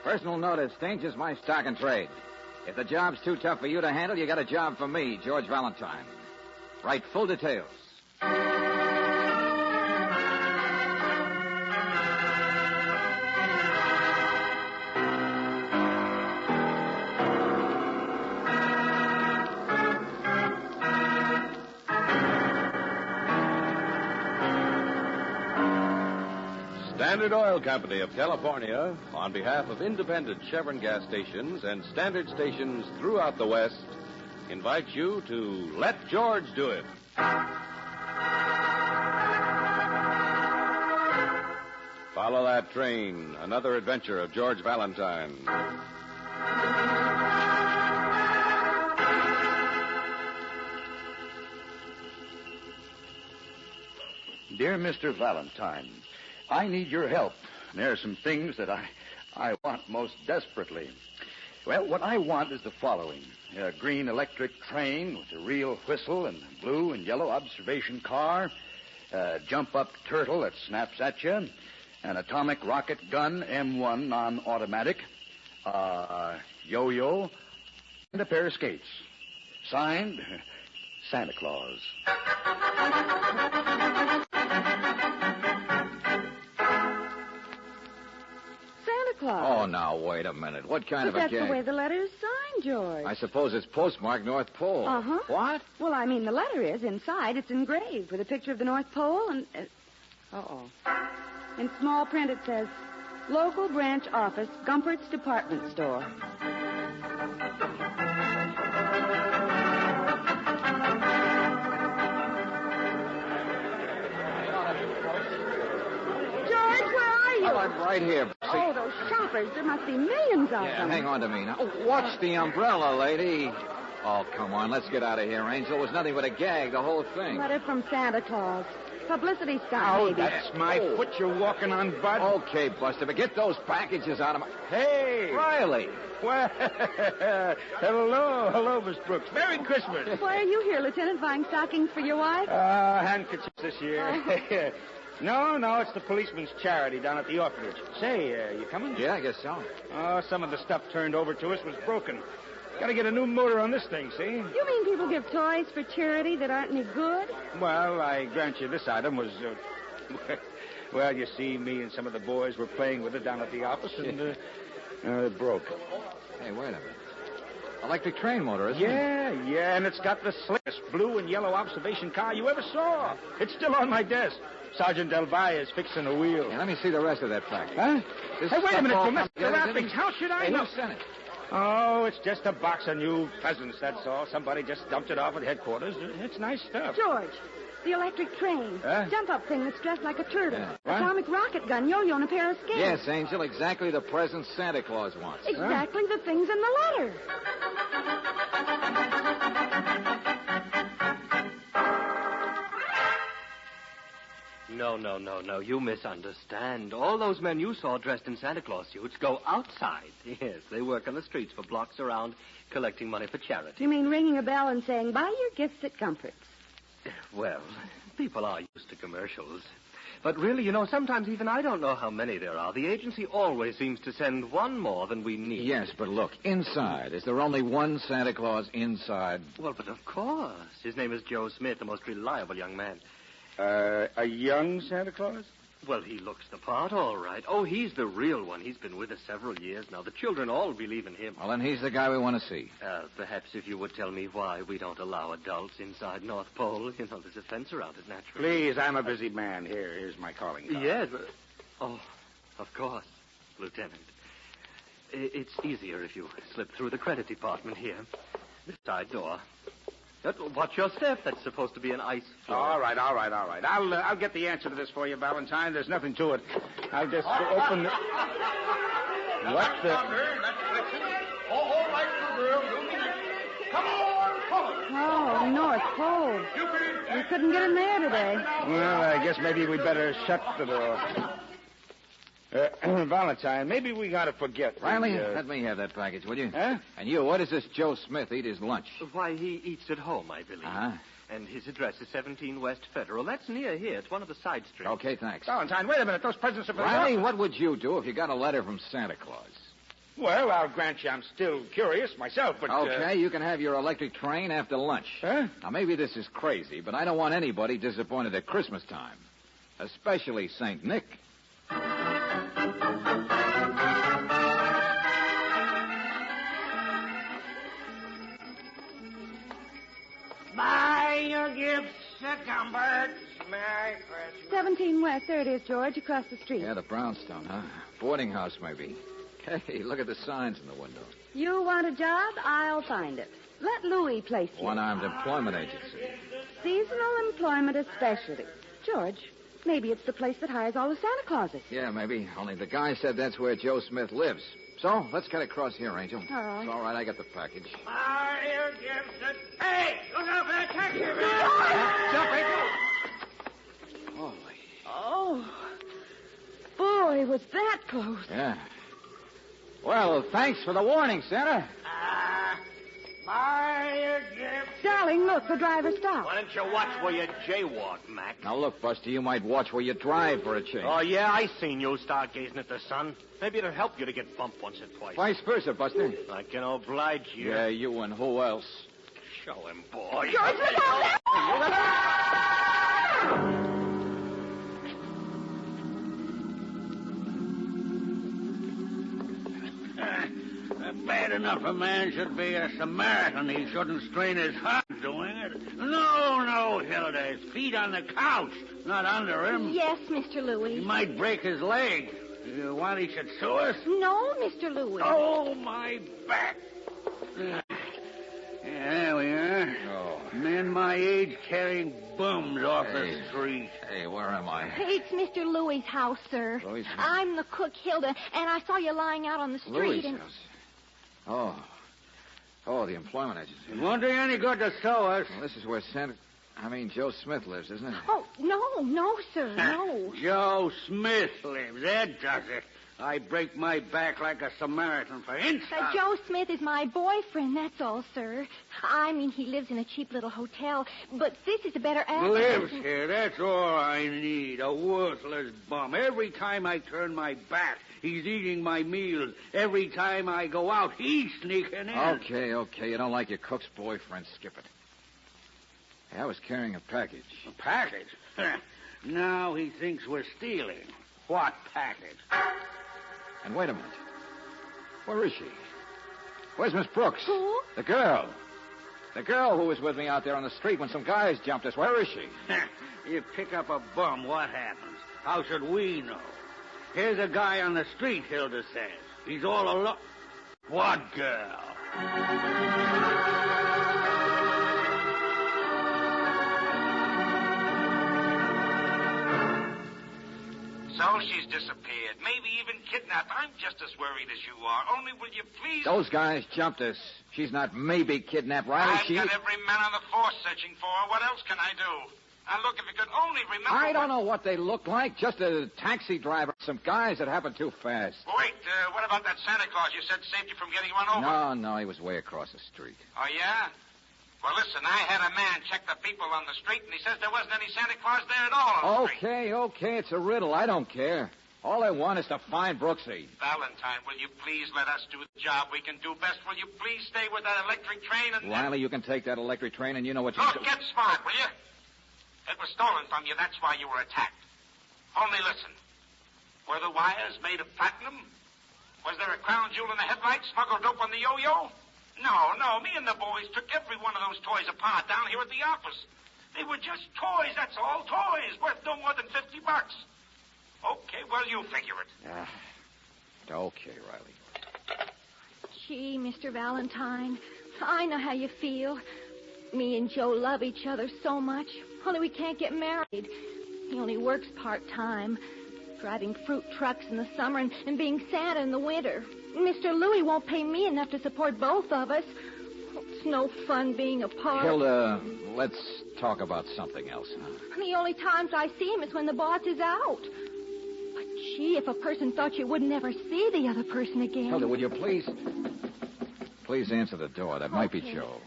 Personal notice, Danger's my stock and trade. If the job's too tough for you to handle, you got a job for me, George Valentine. Write full details. Standard Oil Company of California, on behalf of independent Chevron gas stations and standard stations throughout the West, invites you to Let George Do It. Follow that train, another adventure of George Valentine. Dear Mr. Valentine, I need your help. There are some things that I want most desperately. Well, what I want is the following. A green electric train with a real whistle and a blue and yellow observation car, a jump-up turtle that snaps at you, an atomic rocket gun M1 non-automatic, a yo-yo, and a pair of skates. Signed, Santa Claus. Oh, now, wait a minute. What kind of a That's gag? the way the letter is signed, George. I suppose it's postmarked North Pole. Uh-huh. What? Well, I mean, the letter is. Inside, it's engraved with a picture of the North Pole and... Uh-oh. In small print, it says, Local Branch Office, Gumpert's Department Store. Well, I'm right here. Oh, those shoppers. There must be millions of them. Hang on to me now. Watch the umbrella, lady. Oh, come on. Let's get out of here, Angel. It was nothing but a gag, the whole thing. Letter from Santa Claus. Publicity stunt, Oh, maybe. that's my foot you're walking on, Bud. Okay, Buster, but get those packages out of my... Hey! Riley! Well, hello, Miss Brooks. Merry Christmas. Why are you here, Lieutenant, buying stockings for your wife? Handkerchiefs this year. No, it's the policeman's charity down at the orphanage. Say, you coming? Yeah, I guess so. Oh, some of the stuff turned over to us was broken. Got to get a new motor on this thing, see? You mean people give toys for charity that aren't any good? Well, I grant you this item was, well, you see, me and some of the boys were playing with it down at the office, and it broke. Hey, wait a minute. Electric train motor, isn't it? Yeah, and it's got the slickest blue and yellow observation car you ever saw. It's still on my desk. Sergeant Del Valle is fixing a wheel. Yeah, let me see the rest of that package. Huh? This Hey, wait a minute, stuff all you missed comes the together, wrappings. How should I Hey, know? who sent it? Oh, it's just a box of new presents, that's all. Somebody just dumped it off at headquarters. It's nice stuff. George, the electric train. Huh? Jump-up thing that's dressed like a turtle. Yeah. What? Atomic rocket gun, yo-yo, and a pair of skates. Yes, Angel, exactly the present Santa Claus wants. Exactly the things in the letter. No. You misunderstand. All those men you saw dressed in Santa Claus suits go outside. Yes, they work on the streets for blocks around collecting money for charity. You mean ringing a bell and saying, buy your gifts at Comfort's? Well, people are used to commercials. But really, sometimes even I don't know how many there are. The agency always seems to send one more than we need. Yes, but look, inside. Is there only one Santa Claus inside? Well, but of course. His name is Joe Smith, the most reliable young man. A young Santa Claus? Well, he looks the part, all right. Oh, he's the real one. He's been with us several years now. The children all believe in him. Well, then he's the guy we want to see. Perhaps if you would tell me why we don't allow adults inside North Pole. There's a fence around it, naturally. Please, I'm a busy man. Here's my calling card. Yes. Oh, of course, Lieutenant. It's easier if you slip through the credit department here. This side door. Watch your step. That's supposed to be an ice floor. All right. I'll get the answer to this for you, Valentine. There's nothing to it. I'll just open the... What the... All right, girl. Come on. Oh, North Pole. We couldn't get in there today. Well, I guess maybe we'd better shut the door. Valentine, maybe we got to forget. Riley, let me have that package, will you? Huh? And you, what does this Joe Smith eat his lunch? Why, he eats at home, I believe. Uh-huh. And his address is 17 West Federal. That's near here. It's one of the side streets. Okay, thanks. Valentine, wait a minute. Those presents are for... Riley, what would you do if you got a letter from Santa Claus? Well, I'll grant you I'm still curious myself, but... Okay, you can have your electric train after lunch. Huh? Now, maybe this is crazy, but I don't want anybody disappointed at Christmas time. Especially St. Nick. Buy your gifts at Gumbert's. Merry Christmas. 17 West. There it is, George, across the street. Yeah, the brownstone, huh? Boarding house, maybe. Hey, look at the signs in the window. You want a job? I'll find it. Let Louis place you. One-armed employment agency. Seasonal employment is specialty. George, maybe it's the place that hires all the Santa Clauses. Yeah, maybe. Only the guy said that's where Joe Smith lives. So, let's get across here, Angel. All right. It's all right, I got the package. Buy your gifts at... Hey, look out for that taxi, man. Stop, Angel! Holy. Oh. Boy, was that close. Yeah. Well, thanks for the warning, Santa. Buy your gifts. Darling, look, the driver stopped. Why don't you watch where you jaywalk, Mac? Now, look, Buster, you might watch where you drive for a change. Oh, yeah, I seen you start gazing at the sun. Maybe it'll help you to get bumped once or twice. Vice versa, Buster. I can oblige you. Yeah, you and who else? Show him, boy. George, look out! Bad enough a man should be a Samaritan. He shouldn't strain his heart doing it. No, Hilda. His feet on the couch, not under him. Yes, Mr. Louis. He might break his leg. You want he should sue us? No, Mr. Louis. Oh, my back. Yeah, there we are. Oh. Men my age carrying bums off Hey. the street. Hey, where am I? It's Mr. Louis' house, sir. Louis' house? I'm the cook, Hilda, and I saw you lying out on the street. Louis' and... house. Oh, the employment agency. It won't do you any good to sue us. Well, this is where Joe Smith lives, isn't it? Oh, no, sir, no. Joe Smith lives. That does it. I break my back like a Samaritan for instance. Joe Smith is my boyfriend, that's all, sir. I mean, he lives in a cheap little hotel, but this is a better address. Lives here. That's all I need. A worthless bum. Every time I turn my back, he's eating my meals. Every time I go out, he's sneaking in. Okay. You don't like your cook's boyfriend. Skip it. Hey, I was carrying a package. A package? Now he thinks we're stealing. What package? And wait a minute. Where is she? Where's Miss Brooks? Who? The girl. The girl who was with me out there on the street when some guys jumped us. Where is she? You pick up a bum, what happens? How should we know? Here's a guy on the street, Hilda says. He's all alone. What girl? So she's disappeared, maybe even kidnapped. I'm just as worried as you are. Only will you please... Those guys jumped us. She's not maybe kidnapped, Riley. I've got every man on the force searching for her. What else can I do? Now, look, if you could only remember... I don't know what they look like. Just a taxi driver. Some guys that happened too fast. Wait, what about that Santa Claus you said saved you from getting run over? No, he was way across the street. Oh, yeah? Well, listen, I had a man check the people on the street, and he says there wasn't any Santa Claus there at all on the street. Okay, it's a riddle. I don't care. All I want is to find Brooksy. Valentine, will you please let us do the job we can do best? Will you please stay with that electric train and... Riley, you can take that electric train, and you know what you... Look, get smart, will you? It was stolen from you. That's why you were attacked. Only listen. Were the wires made of platinum? Was there a crown jewel in the headlights smuggled dope on the yo-yo? No. Me and the boys took every one of those toys apart down here at the office. They were just toys, that's all. Toys worth no more than $50. Okay, well, you figure it. Okay, Riley. Gee, Mr. Valentine, I know how you feel. Me and Joe love each other so much, only we can't get married. He only works part-time, driving fruit trucks in the summer and being Santa in the winter. Mr. Louis won't pay me enough to support both of us. It's no fun being apart. Hilda, let's talk about something else. The only times I see him is when the boss is out. But gee, if a person thought you would never see the other person again. Hilda, would you please answer the door? That might be Joe.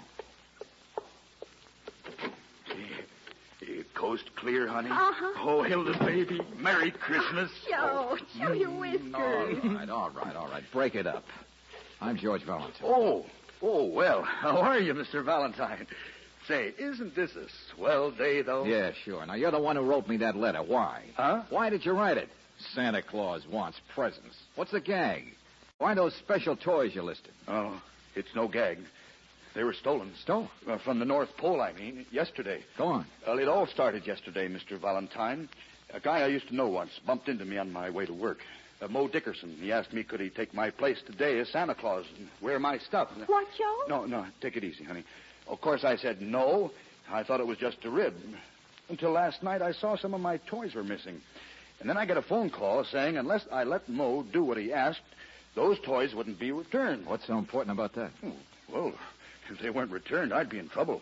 Coast clear, honey? Uh-huh. Oh, Hilda, baby, Merry Christmas. Joe, show your whiskers. All right. Break it up. I'm George Valentine. Well, how are you, Mr. Valentine? Say, isn't this a swell day, though? Yeah, sure. Now, you're the one who wrote me that letter. Why? Huh? Why did you write it? Santa Claus wants presents. What's the gag? Why those special toys you listed? Oh, it's no gag. They were stolen. Stolen? From the North Pole, yesterday. Go on. Well, it all started yesterday, Mr. Valentine. A guy I used to know once bumped into me on my way to work. Mo Dickerson. He asked me could he take my place today as Santa Claus and wear my stuff. What, Joe? No, take it easy, honey. Of course, I said no. I thought it was just a rib. Until last night, I saw some of my toys were missing. And then I get a phone call saying unless I let Mo do what he asked, those toys wouldn't be returned. What's so important about that? Well, if they weren't returned, I'd be in trouble.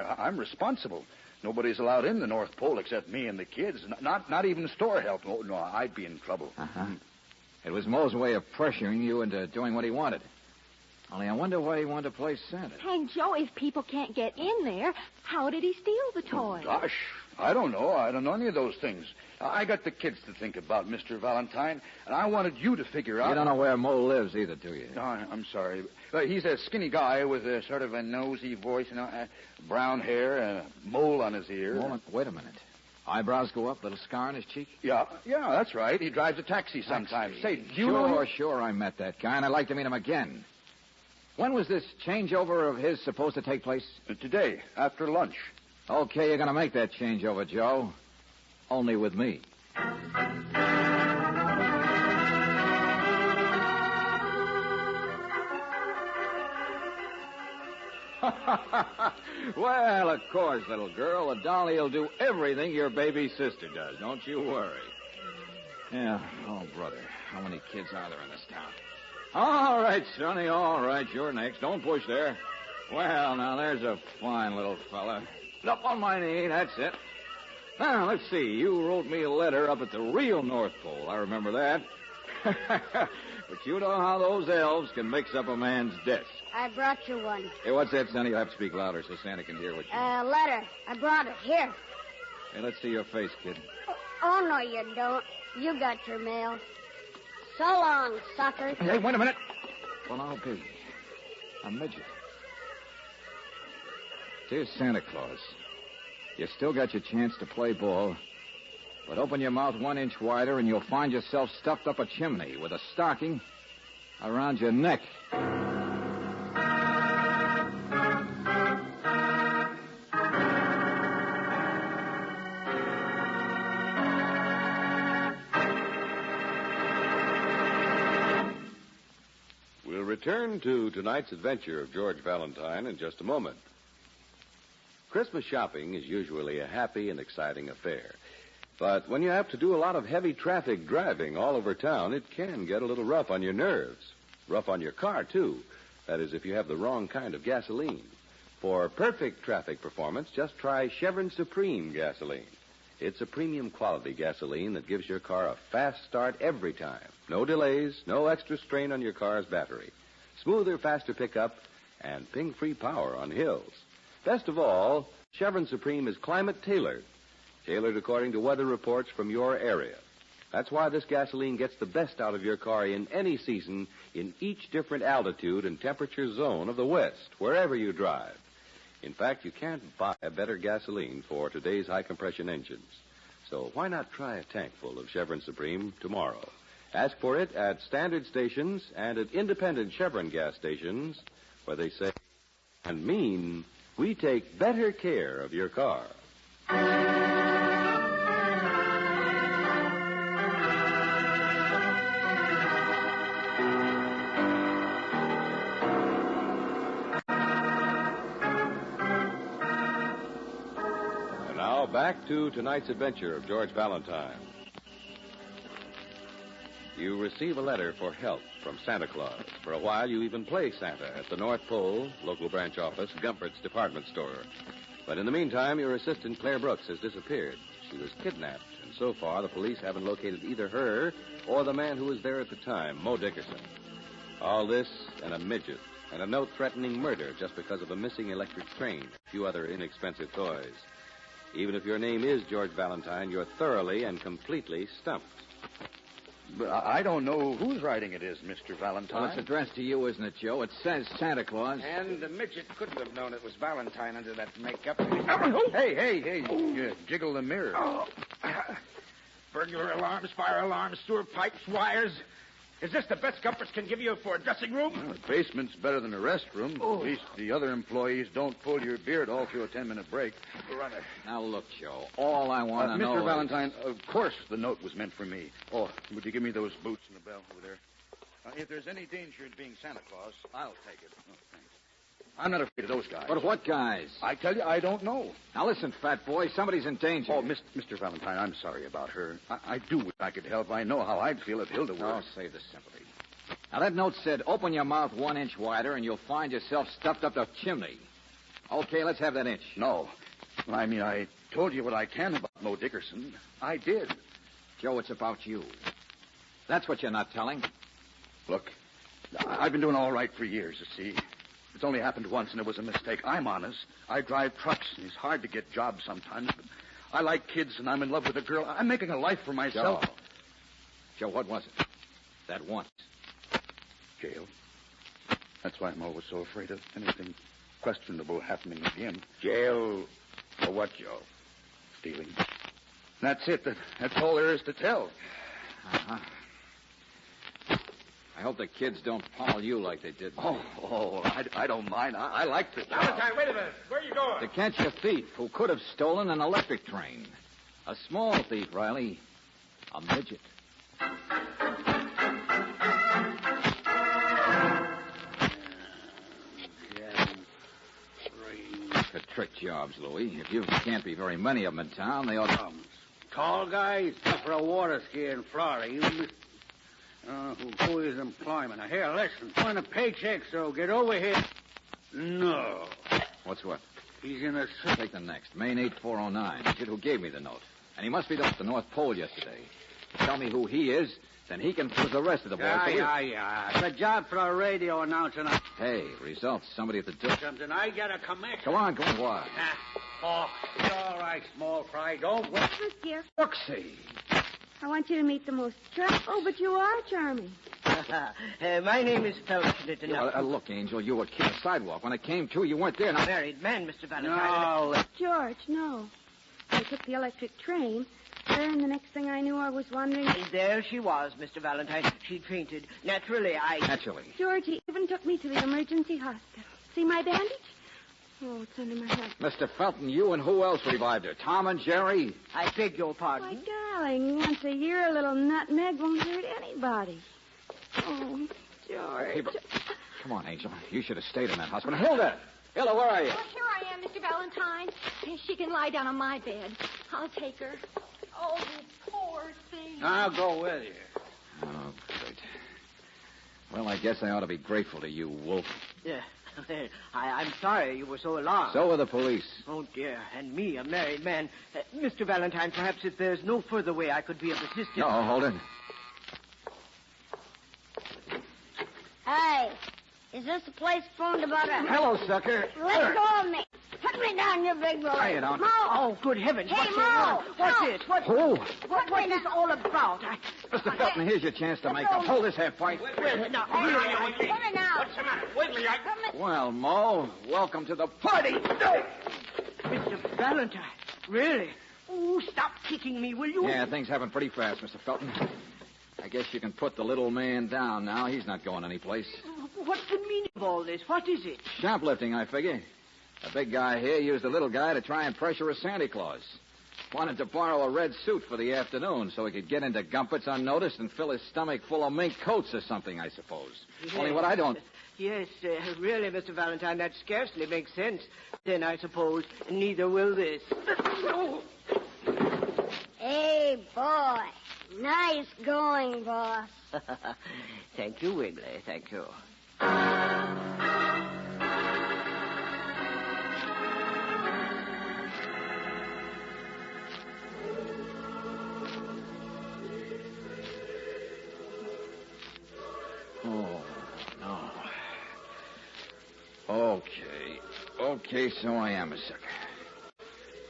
I'm responsible. Nobody's allowed in the North Pole except me and the kids. Not even store help. No, I'd be in trouble. Uh-huh. It was Mo's way of pressuring you into doing what he wanted. Only I wonder why he wanted to play Santa. And, Joe, if people can't get in there, how did he steal the toys? Gosh, I don't know. I don't know any of those things. I got the kids to think about, Mr. Valentine, and I wanted you to figure out... You don't know where Mo lives either, do you? No, I'm sorry. He's a skinny guy with a sort of a nosy voice, brown hair, and a mole on his ear. Wait a minute. Eyebrows go up, little scar on his cheek? Yeah, that's right. He drives a taxi sometimes. Say, do you know him? Sure, I met that guy, and I'd like to meet him again. When was this changeover of his supposed to take place? Today, after lunch. Okay, you're going to make that changeover, Joe. Only with me. Well, of course, little girl. The dolly will do everything your baby sister does. Don't you worry. Yeah. Oh, brother. How many kids are there in this town? All right, Sonny. All right. You're next. Don't push there. Well, now, there's a fine little fella. Up on my knee. That's it. Now, let's see. You wrote me a letter up at the real North Pole. I remember that. But you know how those elves can mix up a man's desk. I brought you one. Hey, what's that, Sonny? You'll have to speak louder so Santa can hear what you... A letter. I brought it. Here. Hey, let's see your face, kid. Oh, no, you don't. You got your mail. So long, sucker. Hey, wait a minute. Well, I'll be a midget. Dear Santa Claus, you still got your chance to play ball, but open your mouth 1 inch wider and you'll find yourself stuffed up a chimney with a stocking around your neck. We'll return to tonight's adventure of George Valentine in just a moment. Christmas shopping is usually a happy and exciting affair. But when you have to do a lot of heavy traffic driving all over town, it can get a little rough on your nerves. Rough on your car, too. That is, if you have the wrong kind of gasoline. For perfect traffic performance, just try Chevron Supreme gasoline. It's a premium quality gasoline that gives your car a fast start every time. No delays, no extra strain on your car's battery. Smoother, faster pickup, and ping-free power on hills. Best of all, Chevron Supreme is climate-tailored. Tailored according to weather reports from your area. That's why this gasoline gets the best out of your car in any season, in each different altitude and temperature zone of the West, wherever you drive. In fact, you can't buy a better gasoline for today's high-compression engines. So why not try a tank full of Chevron Supreme tomorrow? Ask for it at standard stations and at independent Chevron gas stations, where they say and mean we take better care of your car. Back to tonight's adventure of George Valentine. You receive a letter for help from Santa Claus. For a while, you even play Santa at the North Pole, local branch office, Gumpert's department store. But in the meantime, your assistant, Claire Brooks, has disappeared. She was kidnapped, and so far, the police haven't located either her or the man who was there at the time, Mo Dickerson. All this and a midget, and a note threatening murder just because of a missing electric train, a few other inexpensive toys. Even if your name is George Valentine, you're thoroughly and completely stumped. But I don't know whose writing it is, Mr. Valentine. Well, it's addressed to you, isn't it, Joe? It says Santa Claus. And the midget couldn't have known it was Valentine under that makeup. Hey. You jiggle the mirror. Oh. Burglar alarms, fire alarms, sewer pipes, wires. Is this the best Gumperts can give you for a dressing room? Well, the basement's better than a restroom. Oh. At least the other employees don't pull your beard all through a 10-minute break. Brother. Now, look, Joe, all I want to know Mr. is... Valentine, of course the note was meant for me. Oh, would you give me those boots and the bell over there? If there's any danger in being Santa Claus, I'll take it. Oh, thanks. I'm not afraid of those guys. But what guys? I tell you, I don't know. Now, listen, fat boy, somebody's in danger. Oh, Mr. Valentine, I'm sorry about her. I do wish I could help. I know how I'd feel if Hilda were. Oh, save the sympathy. Now, that note said, open your mouth 1 inch wider and you'll find yourself stuffed up the chimney. Okay, let's have that inch. No. I mean, I told you what I can about Mo Dickerson. I did. Joe, it's about you. That's what you're not telling. Look, I've been doing all right for years, you see. It's only happened once, and it was a mistake. I'm honest. I drive trucks, and it's hard to get jobs sometimes, but I like kids, and I'm in love with a girl. I'm making a life for myself. Joe, what was it? That once. Jail. That's why I'm always so afraid of anything questionable happening with him. Jail for what, Joe? Stealing. That's it. That's all there is to tell. Uh-huh. I hope the kids don't pummel you like they did me. I don't mind. I like the job. Valentine, wait a minute. Where are you going? To catch a thief who could have stolen an electric train. A small thief, Riley. A midget. The trick jobs, Louie. If you can't be very many of them in town, they ought to... Tall guys for a water ski in Florida. You miss... who is employment? Now, here, listen. Want a paycheck, so get over here. No. What's what? He's in a... Take the next. Main 8409. The kid who gave me the note. And he must be up at the North Pole yesterday. Tell me who he is, then he can put the rest of the boys. Yeah. It's a job for a radio announcer. Hey, results. Somebody at the door. Something I got a commission. Come on, what? It's all right, small fry. Don't wait. Yes, dear. Brooksy. I want you to meet the most but you are charming. My name is Felton. Look, Angel, you were kidding the sidewalk. When it came to, you weren't there. Now... Married man, Mr. Valentine. No. George, no. I took the electric train. And the next thing I knew, I was wondering... And there she was, Mr. Valentine. She'd fainted. Naturally. George, he even took me to the emergency hospital. See my bandage? Oh, it's under my hat. Mr. Felton, you and who else revived her? Tom and Jerry? I beg your pardon. My darling, once a year, a little nutmeg won't hurt anybody. Oh, George. Hey, come on, Angel. You should have stayed in that hospital. Hilda, where are you? Oh, here I am, Mr. Valentine. She can lie down on my bed. I'll take her. Oh, you poor thing. I'll go with you. Oh, great. Well, I guess I ought to be grateful to you, Wolf. Yeah. I'm sorry you were so alarmed. So were the police. Oh, dear. And me, a married man. Mr. Valentine, perhaps if there's no further way I could be of assistance... No, hold it. Hey, is this the place phoned about a... Hello, sucker. Let go of me. Put me down, you big boy. Lay it on. Mo! Oh, good heavens. Hey, What's Mo! going on? What's Mo! this? What is this all about? Mr. Felton, here's your chance to make up. Hold this half pint. Well, now, Hey, really, put me down. What's the matter? Wait me. Well, Mo, welcome to the party. Mr. Valentine, really? Oh, stop kicking me, will you? Yeah, things happen pretty fast, Mr. Felton. I guess you can put the little man down now. He's not going anyplace. What's the meaning of all this? What is it? Shoplifting, I figure. The big guy here used the little guy to try and pressure a Santa Claus. Wanted to borrow a red suit for the afternoon so he could get into Gumpert's unnoticed and fill his stomach full of mink coats or something, I suppose. Yes. Only what I don't... Yes, really, Mr. Valentine, that scarcely makes sense. Then I suppose neither will this. Hey, boy. Nice going, boss. Thank you, Wiggly. Thank you. Oh, no. Okay, so I am a sucker.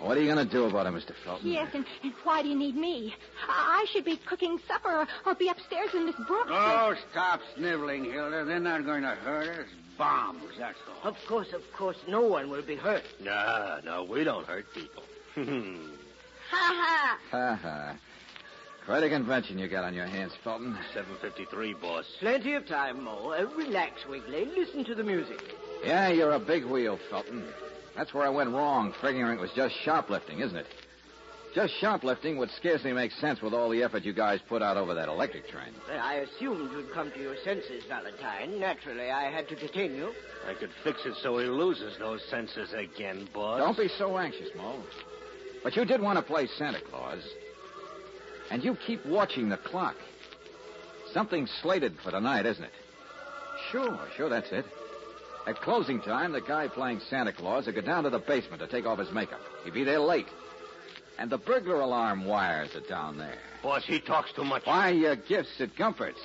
What are you going to do about it, Mr. Felton? Yes, and why do you need me? I should be cooking supper or be upstairs in Miss Brooks. Oh, stop sniveling, Hilda. They're not going to hurt us. Bombs, that's all. Of course, no one will be hurt. No, we don't hurt people. Ha ha. Ha. Quite a convention you got on your hands, Felton. 7:53, boss. Plenty of time, Mo. Relax, Wiggly. Listen to the music. Yeah, you're a big wheel, Felton. That's where I went wrong, figuring it was just shoplifting, isn't it? Just shoplifting would scarcely make sense with all the effort you guys put out over that electric train. I assumed you'd come to your senses, Valentine. Naturally, I had to detain you. I could fix it so he loses those senses again, boss. Don't be so anxious, Mo. But you did want to play Santa Claus. And you keep watching the clock. Something's slated for tonight, isn't it? Sure, that's it. At closing time, the guy playing Santa Claus will go down to the basement to take off his makeup. He'll be there late. And the burglar alarm wires are down there. Boss, he talks too much. Why, your gifts at Comfort's.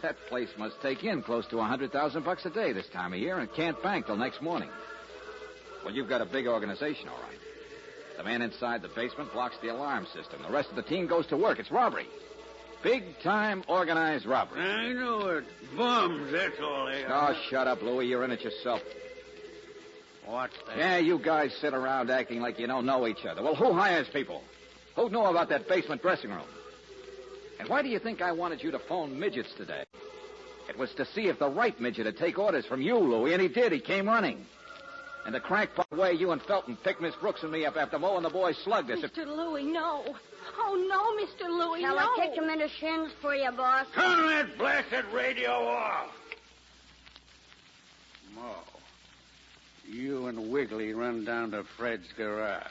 That place must take in close to $100,000 a day this time of year and can't bank till next morning. Well, you've got a big organization, all right. The man inside the basement blocks the alarm system. The rest of the team goes to work. It's robbery. Big-time organized robbery. I know it. Bums, that's all they are. Oh, shut up, Louie. You're in it yourself. What's that? Yeah, you guys sit around acting like you don't know each other. Well, who hires people? Who knew about that basement dressing room? And why do you think I wanted you to phone Midgets today? It was to see if the right midget would take orders from you, Louie, and he did. He came running. And the crackpot way you and Felton picked Miss Brooks and me up after Mo and the boys slugged us. Mr. Louie, no. Oh, no, Mr. Louie, Shall no. I kick him in the shins for you, boss? Turn that blasted radio off. Mo, you and Wiggly run down to Fred's garage.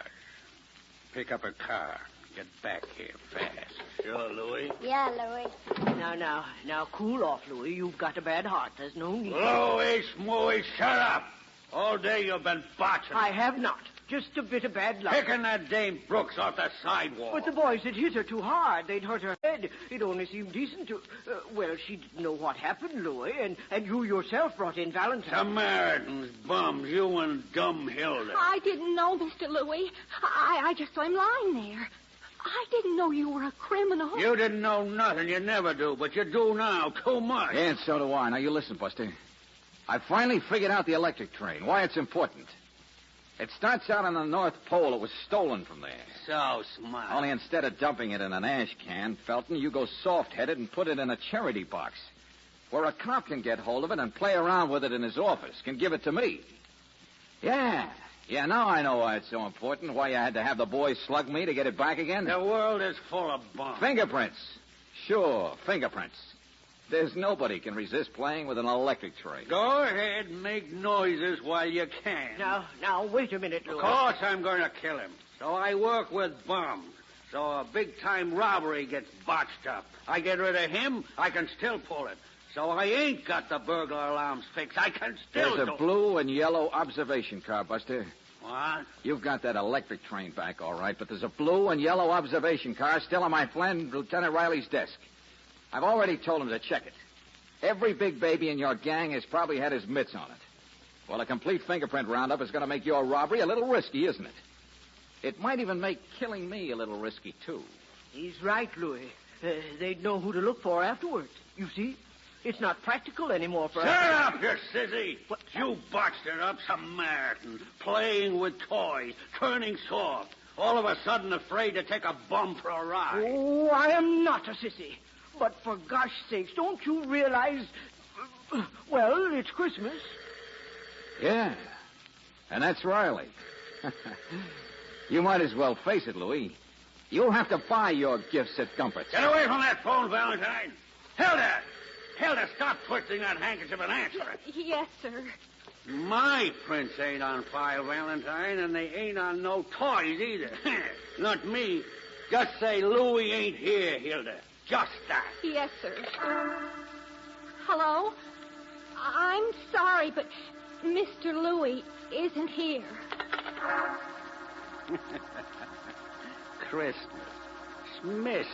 Pick up a car. Get back here fast. Sure, Louie. Yeah, Louie. Now, cool off, Louie. You've got a bad heart. There's no need. Louie, Smooey, shut up. All day you've been botching. I have not. Just a bit of bad luck. Picking that Dame Brooks off the sidewalk. But the boys had hit her too hard. They'd hurt her head. It only seemed decent to... well, she didn't know what happened, Louie, and you yourself brought in Valentine. Samaritans, bums, you and dumb Hilda. I didn't know, Mr. Louie. I just saw him lying there. I didn't know you were a criminal. You didn't know nothing. You never do, but you do now. Too much. Yeah, and so do I. Now, you listen, Buster. I finally figured out the electric train, why it's important. It starts out on the North Pole. It was stolen from there. So smart. Only instead of dumping it in an ash can, Felton, you go soft-headed and put it in a charity box where a cop can get hold of it and play around with it in his office, can give it to me. Yeah, now I know why it's so important, why you had to have the boys slug me to get it back again. The world is full of bums. Fingerprints. Sure, fingerprints. There's nobody can resist playing with an electric train. Go ahead and make noises while you can. Now, wait a minute, Louie. Of course I'm going to kill him. So I work with bums. So a big-time robbery gets botched up. I get rid of him, I can still pull it. So I ain't got the burglar alarms fixed. I can still There's a blue and yellow observation car, Buster. What? You've got that electric train back, all right, but there's a blue and yellow observation car still on my friend Lieutenant Riley's desk. I've already told him to check it. Every big baby in your gang has probably had his mitts on it. Well, a complete fingerprint roundup is going to make your robbery a little risky, isn't it? It might even make killing me a little risky, too. He's right, Louie. They'd know who to look for afterwards. You see? It's not practical anymore for us. Shut up, you sissy. What? You botched it up, Samaritan. Playing with toys, turning soft. All of a sudden afraid to take a bum for a ride. Oh, I am not a sissy. But for gosh sakes, don't you realize... well, it's Christmas. Yeah, and that's Riley. You might as well face it, Louie. You'll have to buy your gifts at Comfort's. Get away from that phone, Valentine. Hilda, stop twisting that handkerchief and answer it. Yes, sir. My prints ain't on file, Valentine, and they ain't on no toys either. Not me. Just say Louie ain't here, Hilda. Just that. Yes, sir. Hello? I'm sorry, but Mr. Louie isn't here. Christmas.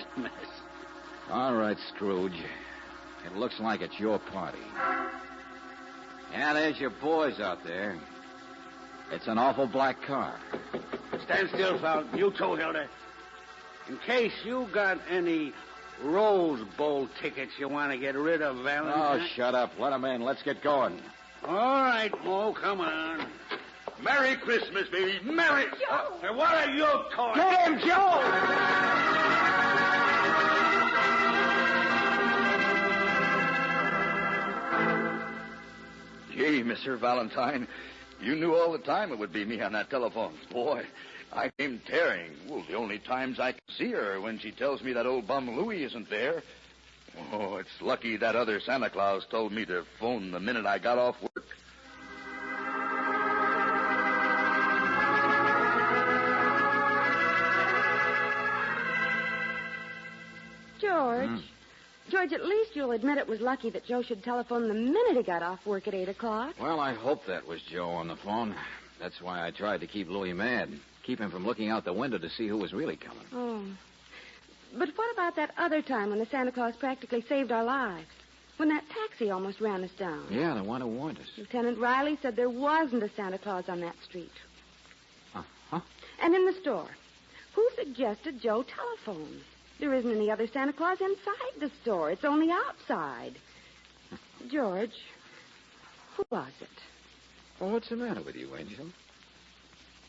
All right, Scrooge. It looks like it's your party. Yeah, there's your boys out there. It's an awful black car. Stand still, Fountain. You too, Hilda. In case you got any Rose Bowl tickets you want to get rid of, Valentine. Oh, shut up. Let him in. Let's get going. All right, Mo, come on. Merry Christmas, baby. Merry... What are you talking? Get him, Joe! Gee, Mr. Valentine, you knew all the time it would be me on that telephone. Boy, I came tearing. Well, the only times I can see her are when she tells me that old bum Louie isn't there. Oh, it's lucky that other Santa Claus told me to phone the minute I got off work. George. George, at least you'll admit it was lucky that Joe should telephone the minute he got off work at 8 o'clock. Well, I hope that was Joe on the phone. That's why I tried to keep Louie mad. Keep him from looking out the window to see who was really coming. Oh. But what about that other time when the Santa Claus practically saved our lives? When that taxi almost ran us down. Yeah, the one who warned us. Lieutenant Riley said there wasn't a Santa Claus on that street. Uh-huh. And in the store, who suggested Joe telephone? There isn't any other Santa Claus inside the store. It's only outside. George, who was it? Well, what's the matter with you, Angel?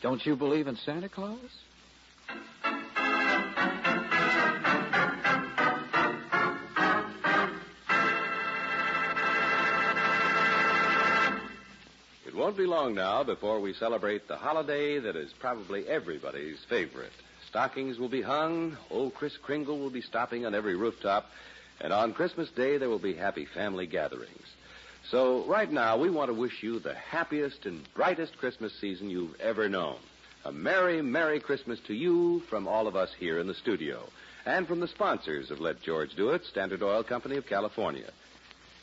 Don't you believe in Santa Claus? It won't be long now before we celebrate the holiday that is probably everybody's favorite. Stockings will be hung, old Kris Kringle will be stopping on every rooftop, and on Christmas Day there will be happy family gatherings. So right now we want to wish you the happiest and brightest Christmas season you've ever known. A Merry, Merry Christmas to you from all of us here in the studio, and from the sponsors of Let George Do It, Standard Oil Company of California.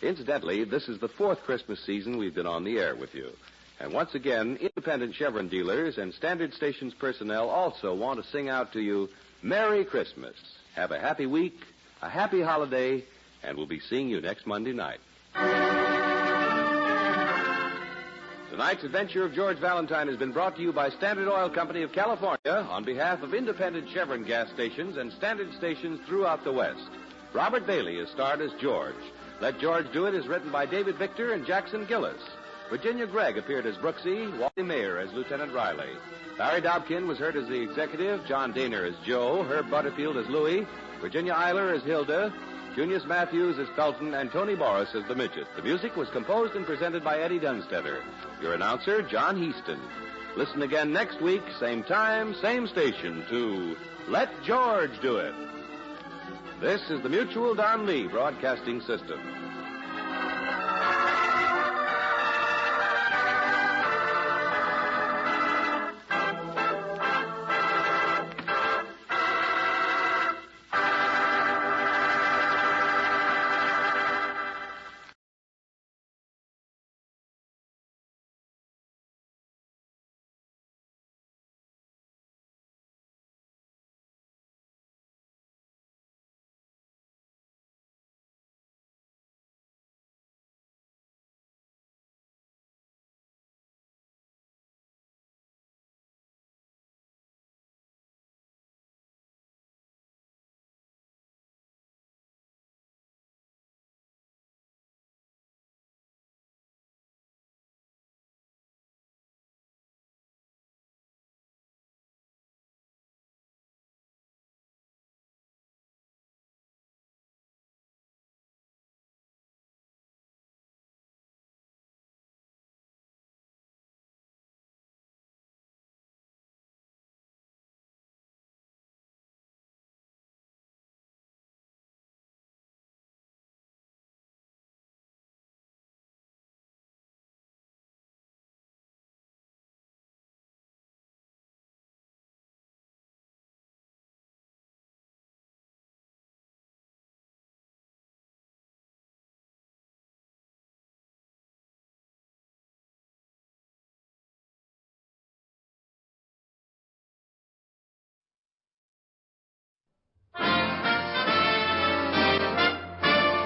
Incidentally, this is the fourth Christmas season we've been on the air with you. And once again, independent Chevron dealers and Standard Stations personnel also want to sing out to you, Merry Christmas. Have a happy week, a happy holiday, and we'll be seeing you next Monday night. Tonight's adventure of George Valentine has been brought to you by Standard Oil Company of California on behalf of independent Chevron gas stations and Standard stations throughout the West. Robert Bailey is starred as George. Let George Do It is written by David Victor and Jackson Gillis. Virginia Gregg appeared as Brooksy, Wally Mayer as Lieutenant Riley. Larry Dobkin was heard as the executive, John Daner as Joe, Herb Butterfield as Louie, Virginia Eiler as Hilda, Junius Matthews as Felton, and Tony Morris as the Midget. The music was composed and presented by Eddie Dunstetter. Your announcer, John Heaston. Listen again next week, same time, same station, to Let George Do It. This is the Mutual Don Lee Broadcasting System.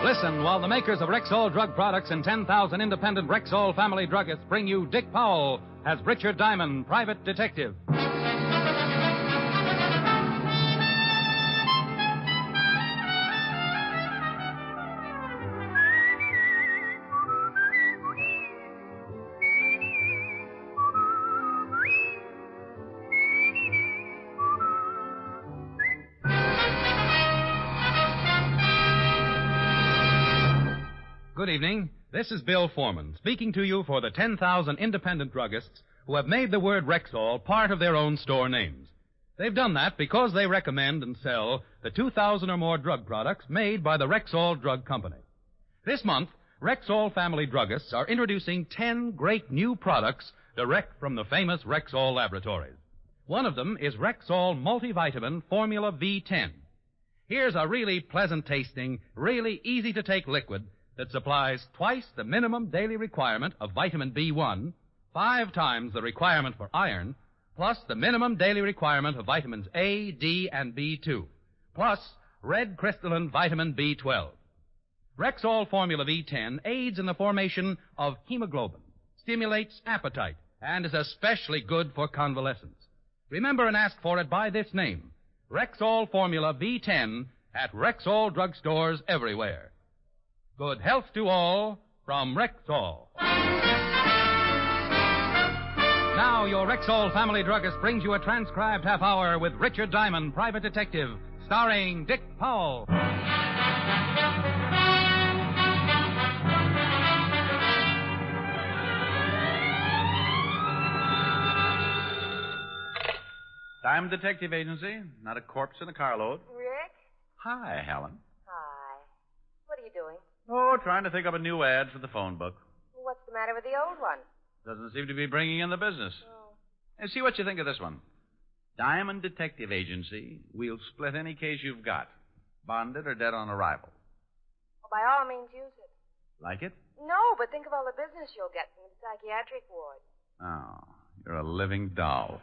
Listen while the makers of Rexall drug products and 10,000 independent Rexall family druggists bring you Dick Powell as Richard Diamond, private detective. good evening. This is Bill Foreman, speaking to you for the 10,000 independent druggists who have made the word Rexall part of their own store names. They've done that because they recommend and sell the 2,000 or more drug products made by the Rexall Drug Company. This month, Rexall family druggists are introducing 10 great new products direct from the famous Rexall laboratories. One of them is Rexall Multivitamin Formula V10. Here's a really pleasant-tasting, really easy-to-take liquid that supplies twice the minimum daily requirement of vitamin B1, 5 times the requirement for iron, plus the minimum daily requirement of vitamins A, D, and B2, plus red crystalline vitamin B12. Rexall Formula V10 aids in the formation of hemoglobin, stimulates appetite, and is especially good for convalescents. Remember and ask for it by this name, Rexall Formula V10 at Rexall drugstores everywhere. Good health to all from Rexall. Now your Rexall family druggist brings you a transcribed half hour with Richard Diamond, private detective, starring Dick Powell. Diamond Detective Agency, not a corpse in a carload. Rick? Hi, Helen. Hi. What are you doing? Oh, trying to think up a new ad for the phone book. What's the matter with the old one? Doesn't seem to be bringing in the business. Oh. And see what you think of this one. Diamond Detective Agency, we'll split any case you've got, bonded or dead on arrival. Well, by all means, use it. Like it? No, but think of all the business you'll get from the psychiatric ward. Oh, you're a living doll.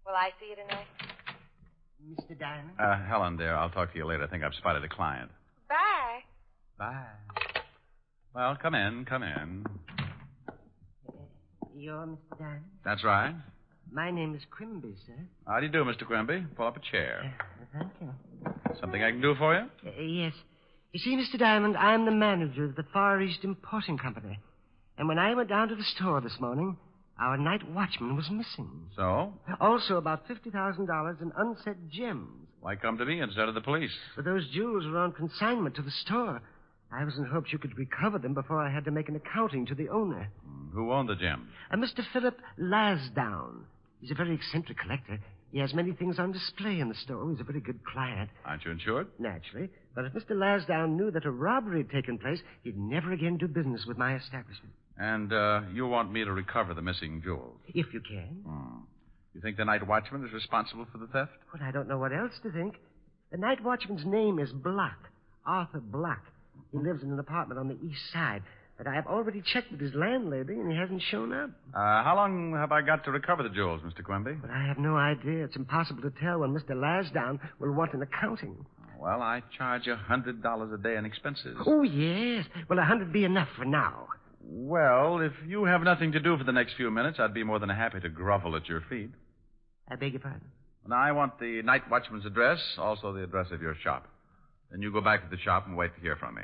Will I see you tonight? Mr. Diamond? Helen, dear, I'll talk to you later. I think I've spotted a client. Bye. Bye. Well, come in. You're Mr. Diamond? That's right. My name is Quimby, sir. How do you do, Mr. Quimby? Pull up a chair. Thank you. Something I can do for you? Yes. You see, Mr. Diamond, I'm the manager of the Far East Importing Company. And when I went down to the store this morning, our night watchman was missing. So? Also about $50,000 in unset gems. Why come to me instead of the police? But those jewels were on consignment to the store. I was in hopes you could recover them before I had to make an accounting to the owner. Who owned the gems? Mr. Philip Lasdown. He's a very eccentric collector. He has many things on display in the store. He's a very good client. Aren't you insured? Naturally. But if Mr. Lasdown knew that a robbery had taken place, he'd never again do business with my establishment. And you want me to recover the missing jewels? If you can. You think the night watchman is responsible for the theft? Well, I don't know what else to think. The night watchman's name is Block, Arthur Block. He lives in an apartment on the east side. But I have already checked with his landlady, and he hasn't shown up. How long have I got to recover the jewels, Mr. Quimby? But I have no idea. It's impossible to tell when Mr. Lasdown will want an accounting. Well, I charge $100 a day in expenses. Oh, yes. Well, 100 be enough for now. Well, if you have nothing to do for the next few minutes, I'd be more than happy to grovel at your feet. I beg your pardon? Now, I want the night watchman's address, also the address of your shop. Then you go back to the shop and wait to hear from me.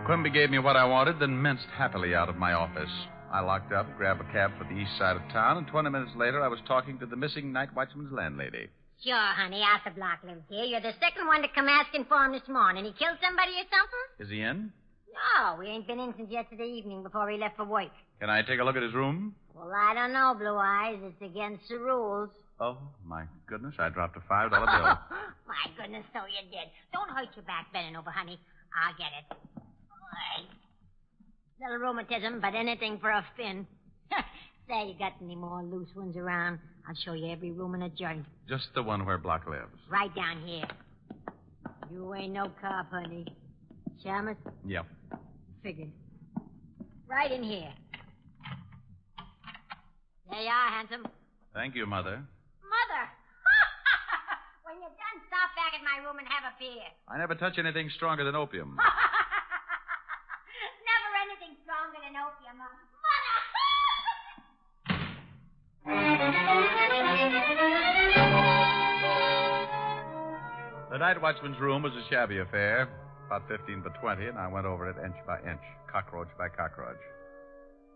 Quimby gave me what I wanted, then minced happily out of my office. I locked up, grabbed a cab for the east side of town, and 20 minutes later I was talking to the missing night watchman's landlady. Sure, honey. Arthur Block lives here. You're the second one to come asking for him this morning. He killed somebody or something? Is he in? No, he ain't been in since yesterday evening before he left for work. Can I take a look at his room? Well, I don't know, Blue Eyes. It's against the rules. Oh, my goodness, I dropped a $5 bill. My goodness, so you did. Don't hurt your back bending over, honey. I'll get it. All right. Little rheumatism, but anything for a fin. Say, you got any more loose ones around? I'll show you every room in a joint. Just the one where Block lives. Right down here. You ain't no cop, honey. Shamus? Yep. Figured. Right in here. There you are, handsome. Thank you, Mother. Mother! When you're done, stop back at my room and have a beer. I never touch anything stronger than opium. Never anything stronger than opium. Mother! The night watchman's room was a shabby affair, about 15 by 20, and I went over it inch by inch, cockroach by cockroach.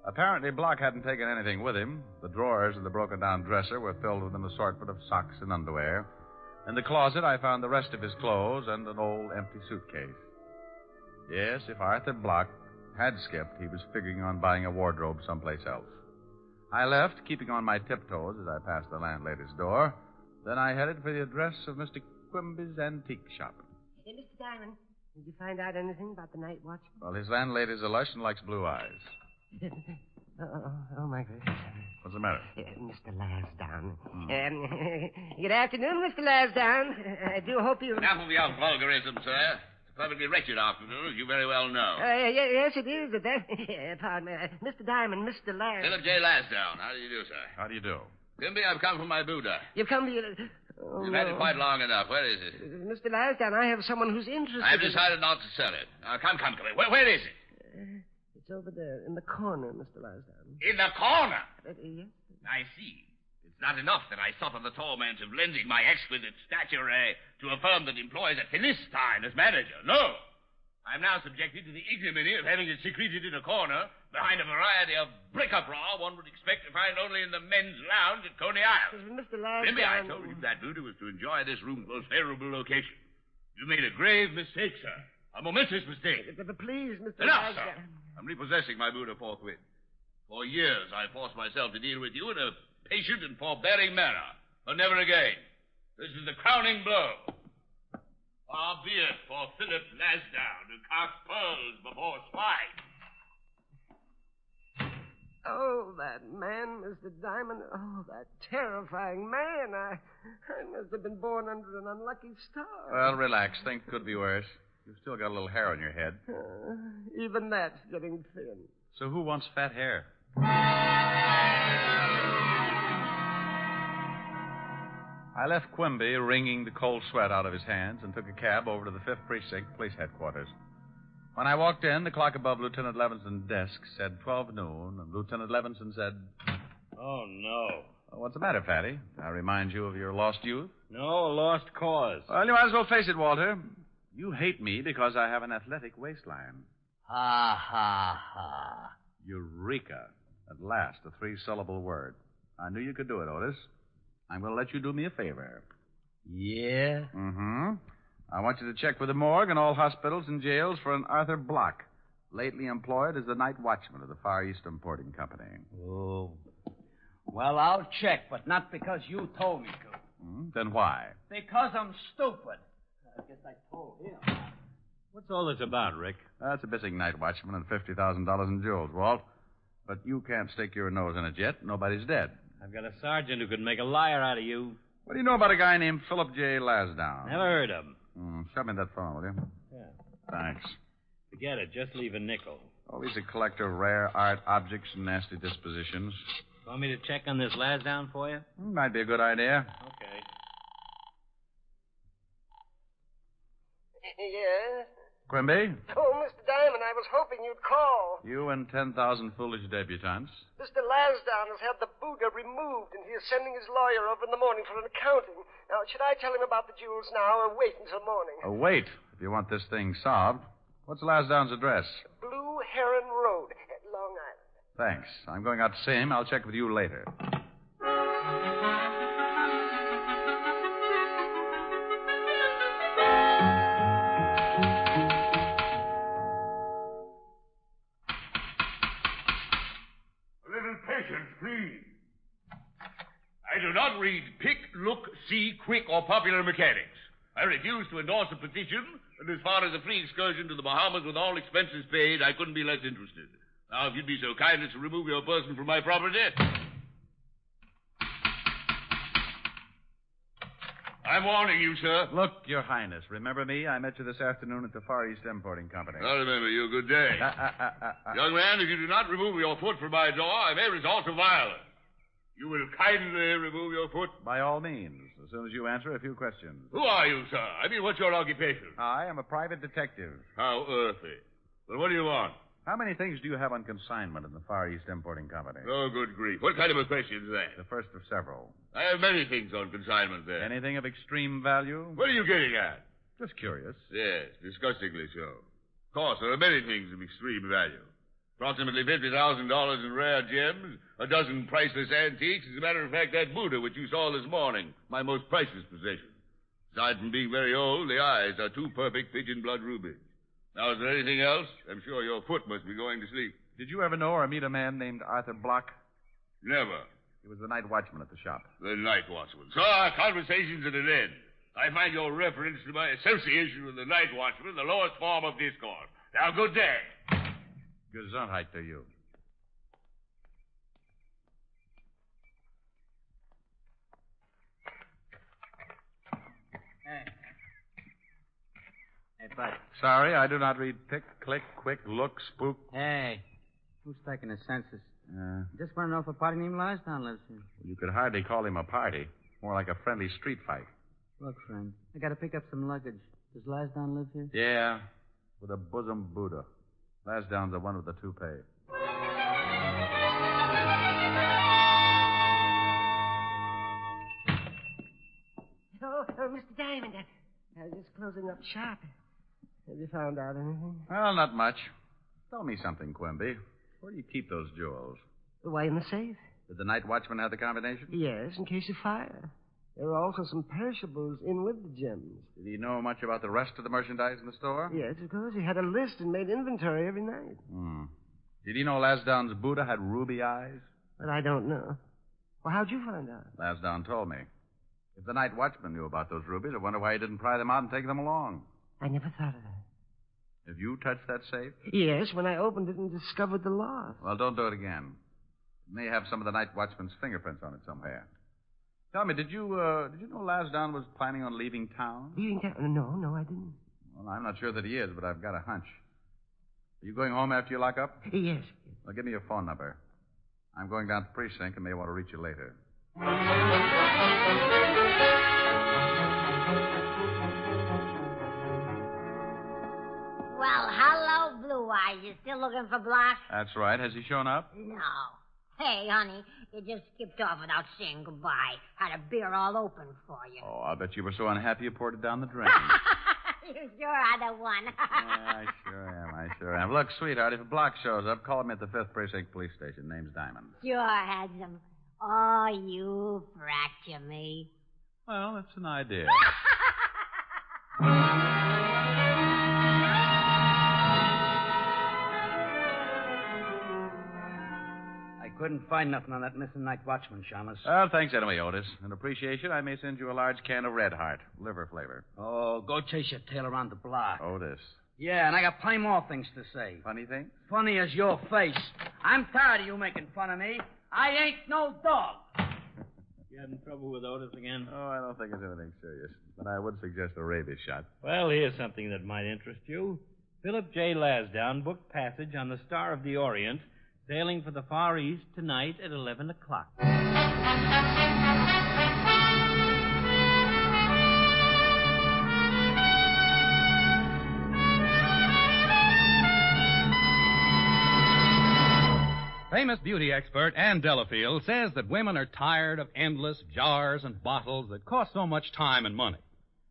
Apparently, Block hadn't taken anything with him. The drawers of the broken-down dresser were filled with an assortment of socks and underwear. In the closet, I found the rest of his clothes and an old empty suitcase. Yes, if Arthur Block had skipped, he was figuring on buying a wardrobe someplace else. I left, keeping on my tiptoes as I passed the landlady's door. Then I headed for the address of Mr. Quimby's antique shop. Hey, Mr. Diamond, did you find out anything about the night watch? Well, his landlady's a lush and likes blue eyes. Oh, my goodness. What's the matter? Mr. Lasdown. Good afternoon, Mr. Lasdown. I do hope you... Enough of your vulgarism, sir. It's a perfectly wretched afternoon, as you very well know. Yes, it is. Pardon me. Mr. Diamond, Mr. Lasdown. Philip J. Lasdown. How do you do, sir? How do you do? Quimby, I've come from my Buddha. You've come to your... You've had it quite long enough. Where is it? Mr. Lasdown, I have someone who's interested... I've decided not to sell it. Now, come. Where is it? It's over there, in the corner, Mr. Lasdown. In the corner? Yes. I see. It's not enough that I suffer the torment of lending my exquisite stature to a firm that employs a Philistine as manager. No. I'm now subjected to the ignominy of having it secreted in a corner behind a variety of bric-a-brac one would expect to find only in the men's lounge at Coney Island. Mr. Lasdown... Remember, I told you that Buddha was to enjoy this room's most favorable location. You made a grave mistake, sir. A momentous mistake. But please, Mr. Enough, Lasdown... sir. I'm repossessing my Buddha forthwith. For years, I forced myself to deal with you in a patient and forbearing manner. But never again. This is the crowning blow. Far be it for Philip Lasdown to cast pearls before swine. Oh, that man, Mr. Diamond. Oh, that terrifying man. I must have been born under an unlucky star. Well, relax. Things could be worse. You've still got a little hair on your head. Even that's getting thin. So who wants fat hair? I left Quimby wringing the cold sweat out of his hands and took a cab over to the 5th Precinct Police Headquarters. When I walked in, the clock above Lieutenant Levinson's desk said 12 noon, and Lieutenant Levinson said... Oh, no. What's the matter, Fatty? Did I remind you of your lost youth? No, a lost cause. Well, you might as well face it, Walter. You hate me because I have an athletic waistline. Ha, ha, ha. Eureka. At last, a 3-syllable word. I knew you could do it, Otis. I'm going to let you do me a favor. Yeah? Mm-hmm. I want you to check with the morgue and all hospitals and jails for an Arthur Block, lately employed as the night watchman of the Far East Importing Company. Oh. Well, I'll check, but not because you told me to. Then why? Because I'm stupid. I guess I told him. What's all this about, Rick? That's a missing night watchman and $50,000 in jewels, Walt. But you can't stick your nose in it yet. Nobody's dead. I've got a sergeant who could make a liar out of you. What do you know about a guy named Philip J. Lasdown? Never heard of him. Shove me that phone, will you? Yeah. Thanks. Forget it. Just leave a nickel. Oh, he's a collector of rare art objects and nasty dispositions. Want me to check on this Lasdown for you? Might be a good idea. Okay. Yes? Quimby? Oh, Mr. Diamond, I was hoping you'd call. You and 10,000 foolish debutantes. Mr. Lasdown has had the Buddha removed, and he is sending his lawyer over in the morning for an accounting. Now, should I tell him about the jewels now or wait until morning? Oh, wait, if you want this thing solved. What's Lasdown's address? Blue Heron Road at Long Island. Thanks. I'm going out to see him. I'll check with you later. Please. I do not read pick, look, see, quick, or popular mechanics. I refuse to endorse a petition, and as far as a free excursion to the Bahamas with all expenses paid, I couldn't be less interested. Now, if you'd be so kind as to remove your person from my property. I'm warning you, sir. Look, Your Highness, remember me? I met you this afternoon at the Far East Importing Company. I remember you. Good day. Young man, if you do not remove your foot from my door, I may resort to violence. You will kindly remove your foot? By all means, as soon as you answer a few questions. Who are you, sir? I mean, what's your occupation? I am a private detective. How earthly. Well, what do you want? How many things do you have on consignment in the Far East Importing Company? Oh, good grief. What kind of a question is that? The first of several. I have many things on consignment there. Anything of extreme value? What are you getting at? Just curious. Yes, disgustingly so. Of course, there are many things of extreme value. Approximately $50,000 in rare gems, a dozen priceless antiques. As a matter of fact, that Buddha which you saw this morning, my most priceless possession. Aside from being very old, the eyes are two perfect pigeon blood rubies. Now, is there anything else? I'm sure your foot must be going to sleep. Did you ever know or meet a man named Arthur Block? Never. He was the night watchman at the shop. The night watchman. So our conversation's at an end. I find your reference to my association with the night watchman the lowest form of discord. Now, good day. Gesundheit to you. Hey, bud. Sorry, I do not read pick, click, quick, look, spook. Hey, who's taking the census? Just want to know if a party named Lansdowne lives here. You could hardly call him a party. More like a friendly street fight. Look, friend, I got to pick up some luggage. Does Lansdowne live here? Yeah, with a bosom Buddha. Lansdowne's the one with the toupee. Oh, Mr. Diamond, I was just closing up shop. Have you found out anything? Well, not much. Tell me something, Quimby. Where do you keep those jewels? Away in the safe. Did the night watchman have the combination? Yes, in case of fire. There were also some perishables in with the gems. Did he know much about the rest of the merchandise in the store? Yes, of course. He had a list and made inventory every night. Did he know Lansdowne's Buddha had ruby eyes? But I don't know. Well, how'd you find out? Lansdowne told me. If the night watchman knew about those rubies, I wonder why he didn't pry them out and take them along. I never thought of that. Have you touched that safe? Yes, when I opened it and discovered the loss. Well, don't do it again. It may have some of the night watchman's fingerprints on it somewhere. Tell me, did you know Lansdowne was planning on leaving town? Leaving town? No, I didn't. Well, I'm not sure that he is, but I've got a hunch. Are you going home after you lock up? Yes. Well, give me your phone number. I'm going down to the precinct and may want to reach you later. Well, hello, Blue Eyes. You still looking for Block? That's right. Has he shown up? No. Hey, honey, you just skipped off without saying goodbye. Had a beer all open for you. Oh, I bet you were so unhappy you poured it down the drain. You sure are the one. Yeah, I sure am. Look, sweetheart, if a Block shows up, call me at the 5th Precinct Police Station. Name's Diamond. Sure, handsome. Oh, you fracture me. Well, that's an idea. I couldn't find nothing on that missing night watchman, Shamus. Well, thanks anyway, Otis. In appreciation, I may send you a large can of Red Heart, liver flavor. Oh, go chase your tail around the block. Otis. Yeah, and I got plenty more things to say. Funny thing? Funny as your face. I'm tired of you making fun of me. I ain't no dog. You having trouble with Otis again? Oh, I don't think it's anything serious. But I would suggest a rabies shot. Well, here's something that might interest you. Philip J. Lansdowne booked passage on the Star of the Orient, sailing for the Far East tonight at 11 o'clock. Famous beauty expert Ann Delafield says that women are tired of endless jars and bottles that cost so much time and money.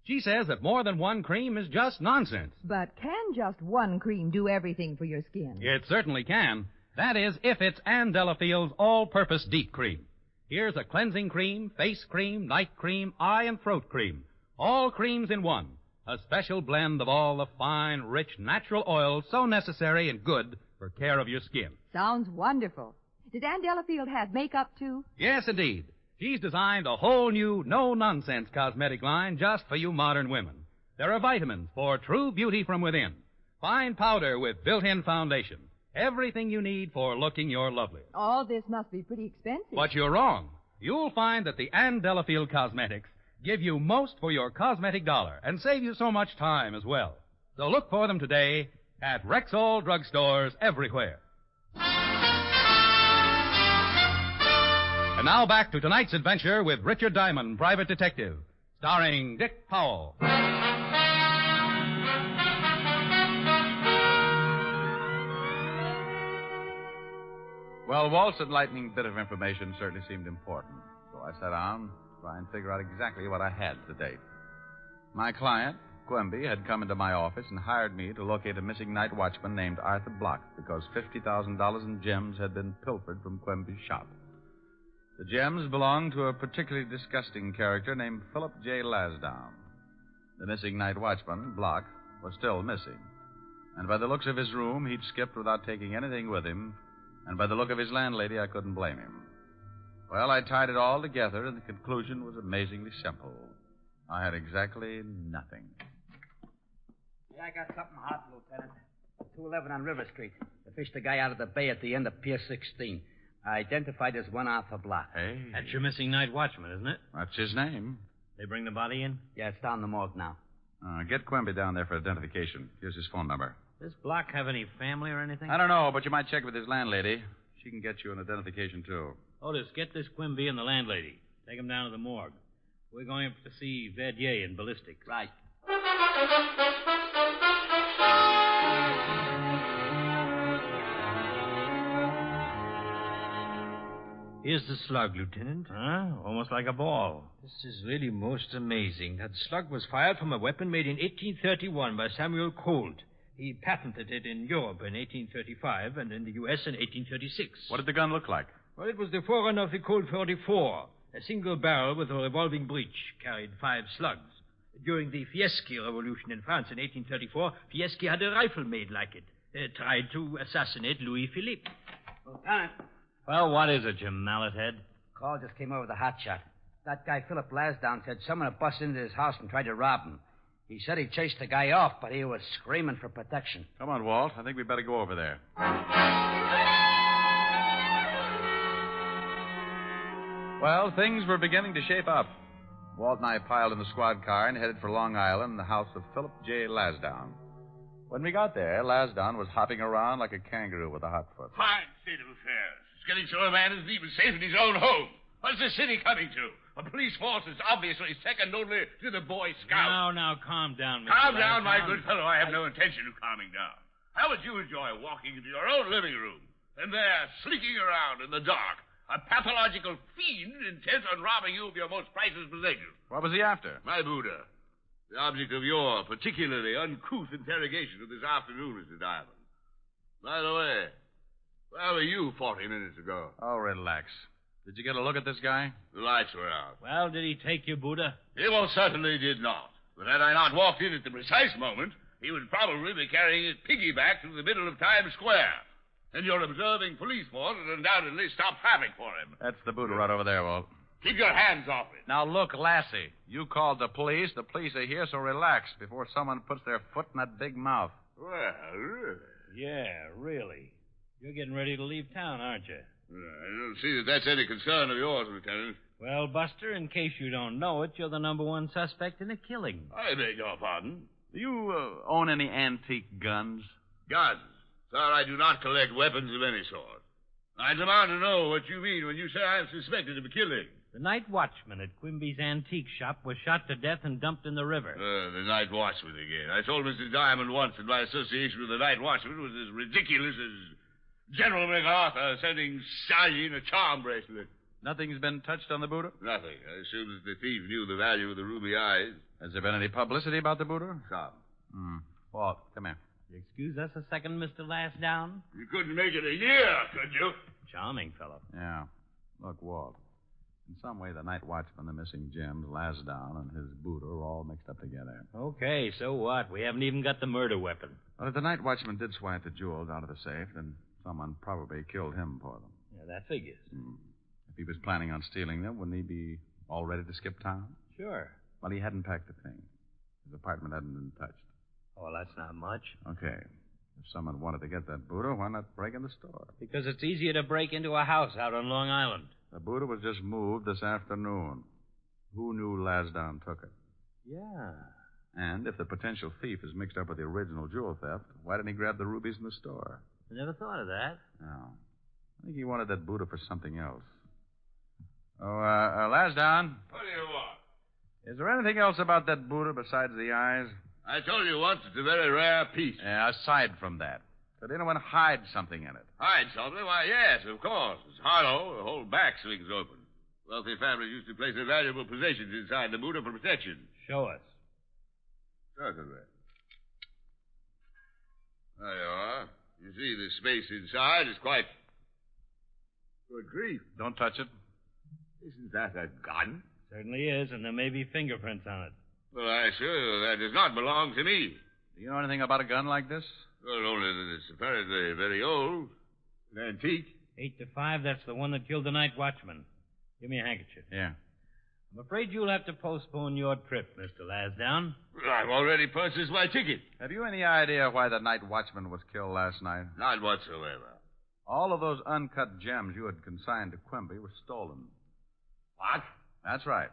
She says that more than one cream is just nonsense. But can just one cream do everything for your skin? It certainly can. That is, if it's Ann Delafield's all-purpose deep cream. Here's a cleansing cream, face cream, night cream, eye and throat cream. All creams in one. A special blend of all the fine, rich, natural oils so necessary and good for care of your skin. Sounds wonderful. Did Ann Delafield have makeup, too? Yes, indeed. She's designed a whole new, no-nonsense cosmetic line just for you modern women. There are vitamins for true beauty from within. Fine powder with built-in foundation. Everything you need for looking your loveliest. All this must be pretty expensive. But you're wrong. You'll find that the Ann Delafield Cosmetics give you most for your cosmetic dollar and save you so much time as well. So look for them today at Rexall drugstores everywhere. And now back to tonight's adventure with Richard Diamond, Private Detective, starring Dick Powell. Well, Walt's enlightening bit of information certainly seemed important. So I sat down to try and figure out exactly what I had to date. My client, Quimby, had come into my office and hired me to locate a missing night watchman named Arthur Block because $50,000 in gems had been pilfered from Quimby's shop. The gems belonged to a particularly disgusting character named Philip J. Lansdowne. The missing night watchman, Block, was still missing. And by the looks of his room, he'd skipped without taking anything with him. And by the look of his landlady, I couldn't blame him. Well, I tied it all together, and the conclusion was amazingly simple. I had exactly nothing. Yeah, I got something hot, Lieutenant. 211 on River Street. They fished a guy out of the bay at the end of Pier 16. Identified as one Arthur Block. Hey. That's your missing night watchman, isn't it? That's his name. They bring the body in? Yeah, it's down the morgue now. Get Quimby down there for identification. Here's his phone number. Does Block have any family or anything? I don't know, but you might check with his landlady. She can get you an identification, too. Otis, get this Quimby and the landlady. Take them down to the morgue. We're going up to see Verdier in ballistics. Right. Here's the slug, Lieutenant. Huh? Almost like a ball. This is really most amazing. That slug was fired from a weapon made in 1831 by Samuel Colt. He patented it in Europe in 1835 and in the U.S. in 1836. What did the gun look like? Well, it was the forerunner of the Colt 44. A single barrel with a revolving breech carried 5 slugs. During the Fieschi Revolution in France in 1834, Fieschi had a rifle made like it. Tried to assassinate Louis Philippe. Lieutenant. Well, what is it, you mallet-head? Call just came over the hot shot. That guy, Philip Lasdown, said someone had busted into his house and tried to rob him. He said he chased the guy off, but he was screaming for protection. Come on, Walt. I think we'd better go over there. Well, things were beginning to shape up. Walt and I piled in the squad car and headed for Long Island, the house of Philip J. Lasdown. When we got there, Lasdown was hopping around like a kangaroo with a hot foot. Fine state of affairs. It's getting so a man isn't even safe in his own home. What's the city coming to? A police force is obviously second only to the Boy Scouts. Now, calm down, Mr. Calm down, my Lasdown. good fellow. I have no intention of calming down. How would you enjoy walking into your own living room and there, slinking around in the dark, a pathological fiend intent on robbing you of your most priceless possession? What was he after? My Buddha. The object of your particularly uncouth interrogation of this afternoon, Mr. Diamond. By the way, where were you 40 minutes ago? Oh, relax. Did you get a look at this guy? The lights were out. Well, did he take you, Buddha? He most certainly did not. But had I not walked in at the precise moment, he would probably be carrying his piggyback through the middle of Times Square. And your observing police force would undoubtedly stop traffic for him. That's the Buddha right over there, Walt. Keep your hands off it. Now, look, Lassie, you called the police. The police are here, so relax before someone puts their foot in that big mouth. Well, really? Yeah, really. You're getting ready to leave town, aren't you? I don't see that that's any concern of yours, Lieutenant. Well, Buster, in case you don't know it, you're the number 1 suspect in a killing. I beg your pardon? Do you own any antique guns? Guns? Sir, I do not collect weapons of any sort. I demand to know what you mean when you say I am suspected of a killing. The night watchman at Quimby's antique shop was shot to death and dumped in the river. The night watchman again. I told Mr. Diamond once that my association with the night watchman was as ridiculous as General MacArthur sending Stalin a charm bracelet. Nothing's been touched on the Buddha? Nothing. I assume that the thief knew the value of the ruby eyes. Has there been any publicity about the Buddha? Some. Walt, come here. You excuse us a second, Mr. Lasdown? You couldn't make it a year, could you? Charming fellow. Yeah. Look, Walt. In some way, the night watchman, the missing gems, Lasdown, and his Buddha are all mixed up together. Okay, so what? We haven't even got the murder weapon. Well, if the night watchman did swipe the jewels out of the safe, then someone probably killed him for them. Yeah, that figures. If he was planning on stealing them, wouldn't he be all ready to skip town? Sure. Well, he hadn't packed a thing. His apartment hadn't been touched. Oh, well, that's not much. Okay. If someone wanted to get that Buddha, why not break in the store? Because it's easier to break into a house out on Long Island. The Buddha was just moved this afternoon. Who knew Lasdown took it? Yeah. And if the potential thief is mixed up with the original jewel theft, why didn't he grab the rubies in the store? I never thought of that. No. I think he wanted that Buddha for something else. Oh, Lasdown. What do you want? Is there anything else about that Buddha besides the eyes? I told you once it's a very rare piece. Yeah, aside from that. Could anyone hide something in it? Hide something? Why, yes, of course. It's hollow. The whole back swings open. Wealthy families used to place their valuable possessions inside the Buddha for protection. Show us. Certainly. There you are. You see, the space inside is quite... Good grief. Don't touch it. Isn't that a gun? Certainly is, and there may be fingerprints on it. Well, I assure you that does not belong to me. Do you know anything about a gun like this? Well, only that it's apparently very old. An antique. 8 to 5, that's the one that killed the night watchman. Give me a handkerchief. Yeah. I'm afraid you'll have to postpone your trip, Mr. Lasdown. I've already purchased my ticket. Have you any idea why the night watchman was killed last night? Not whatsoever. All of those uncut gems you had consigned to Quimby were stolen. What? That's right.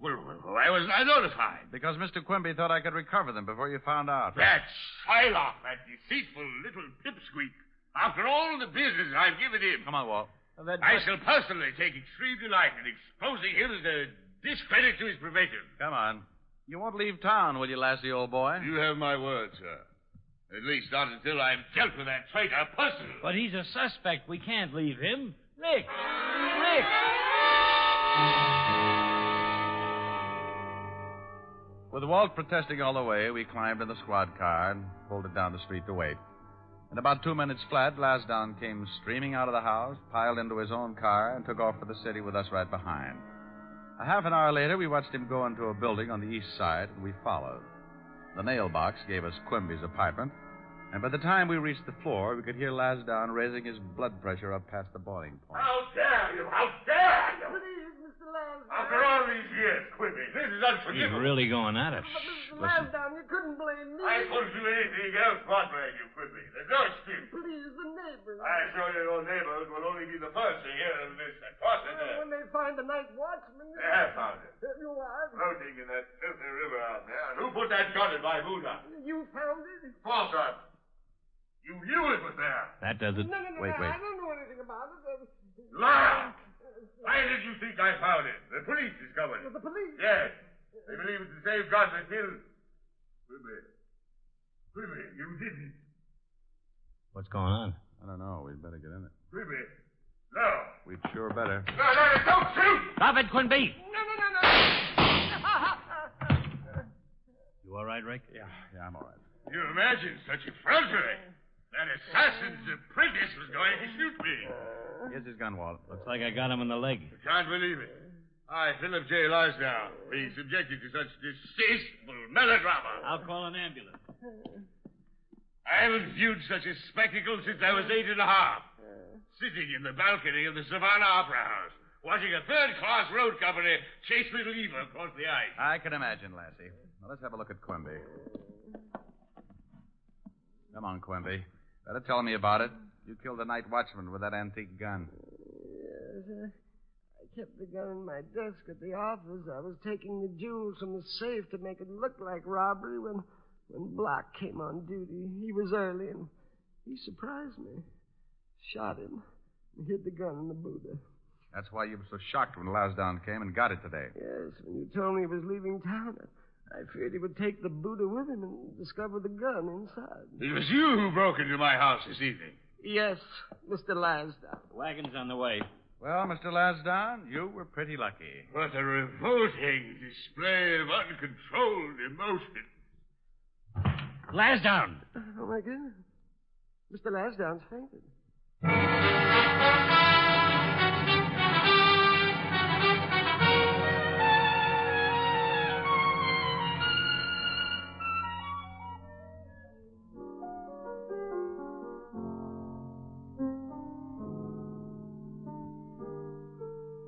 Well, why wasn't I notified? Because Mr. Quimby thought I could recover them before you found out. That Shylock, that deceitful little pipsqueak. After all the business I've given him. Come on, Walt. I shall personally take extreme delight in exposing him as a discredit to his profession. Come on. You won't leave town, will you, Lassie, old boy? You have my word, sir. At least not until I've dealt with that traitor personally. But he's a suspect. We can't leave him. Rick! Rick! With Walt protesting all the way, we climbed in the squad car and pulled it down the street to wait. In about 2 minutes flat, Lasdown came streaming out of the house, piled into his own car, and took off for the city with us right behind. A half an hour later, we watched him go into a building on the east side, and we followed. The nail box gave us Quimby's apartment, and by the time we reached the floor, we could hear Lasdown raising his blood pressure up past the boiling point. How dare you! How dare you! Please, Mr. Lasdown. After all these years, Quimby, this is He's unforgivable. really going at it. Mr. Lasdown, you couldn't blame me. I couldn't do anything else but blame you, Quimby. There's no excuse. Please, the neighbors. I'm sure your neighbors will only be the first to hear of this atrocity. When they find the night watchman. They have found it. You are? Floating in that filthy river out there. And who put that gun in my boot up? You found it? False up. You knew it was there. That does it. No, Wait. I don't know anything about it. Liar! Why did you think I found it? The police discovered it. The police? Yes. They believe it's the same gun that killed. Quimby, you didn't. What's going on? I don't know. We'd better get in it. Quimby, no. We'd sure better. No, don't shoot! Stop it, Quimby! No. You all right, Rick? Yeah, I'm all right. You imagine such effrontery? That assassin's apprentice was going to shoot me. Here's his gun, Walt. Looks like I got him in the leg. I can't believe it. I, Philip J. Lasdown, being subjected to such distasteful melodrama. I'll call an ambulance. I haven't viewed such a spectacle since I was 8 and a half. Sitting in the balcony of the Savannah Opera House, watching a third-class road company chase Little Eva across the ice. I can imagine, Lassie. Now, let's have a look at Quimby. Come on, Quimby. Better tell me about it. You killed the night watchman with that antique gun. Yes, I kept the gun in my desk at the office. I was taking the jewels from the safe to make it look like robbery when Block came on duty. He was early, and he surprised me. Shot him and hid the gun in the Buddha. That's why you were so shocked when Lasdown came and got it today. Yes, when you told me he was leaving town, I feared he would take the Buddha with him and discover the gun inside. It was you who broke into my house this evening. Yes, Mr. Lasdown. The wagon's on the way. Well, Mr. Lasdown, you were pretty lucky. What a revolting display of uncontrolled emotion. Lasdown! Oh, my God. Mr. Lasdown's fainted.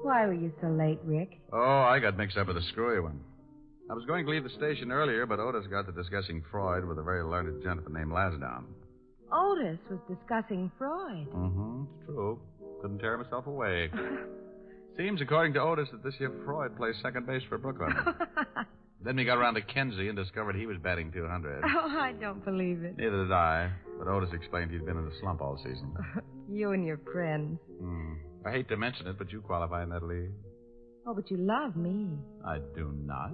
Why were you so late, Rick? Oh, I got mixed up with a screwy one. I was going to leave the station earlier, but Otis got to discussing Freud with a very learned gentleman named Lasdown. Otis was discussing Freud. Mm-hmm. It's true. Couldn't tear myself away. Seems, according to Otis, that this year Freud plays second base for Brooklyn. Then we got around to Kenzie and discovered he was batting .200. Oh, I don't believe it. Neither did I. But Otis explained he'd been in the slump all season. You and your friends. I hate to mention it, but you qualify in that league. Oh, but you love me. I do not.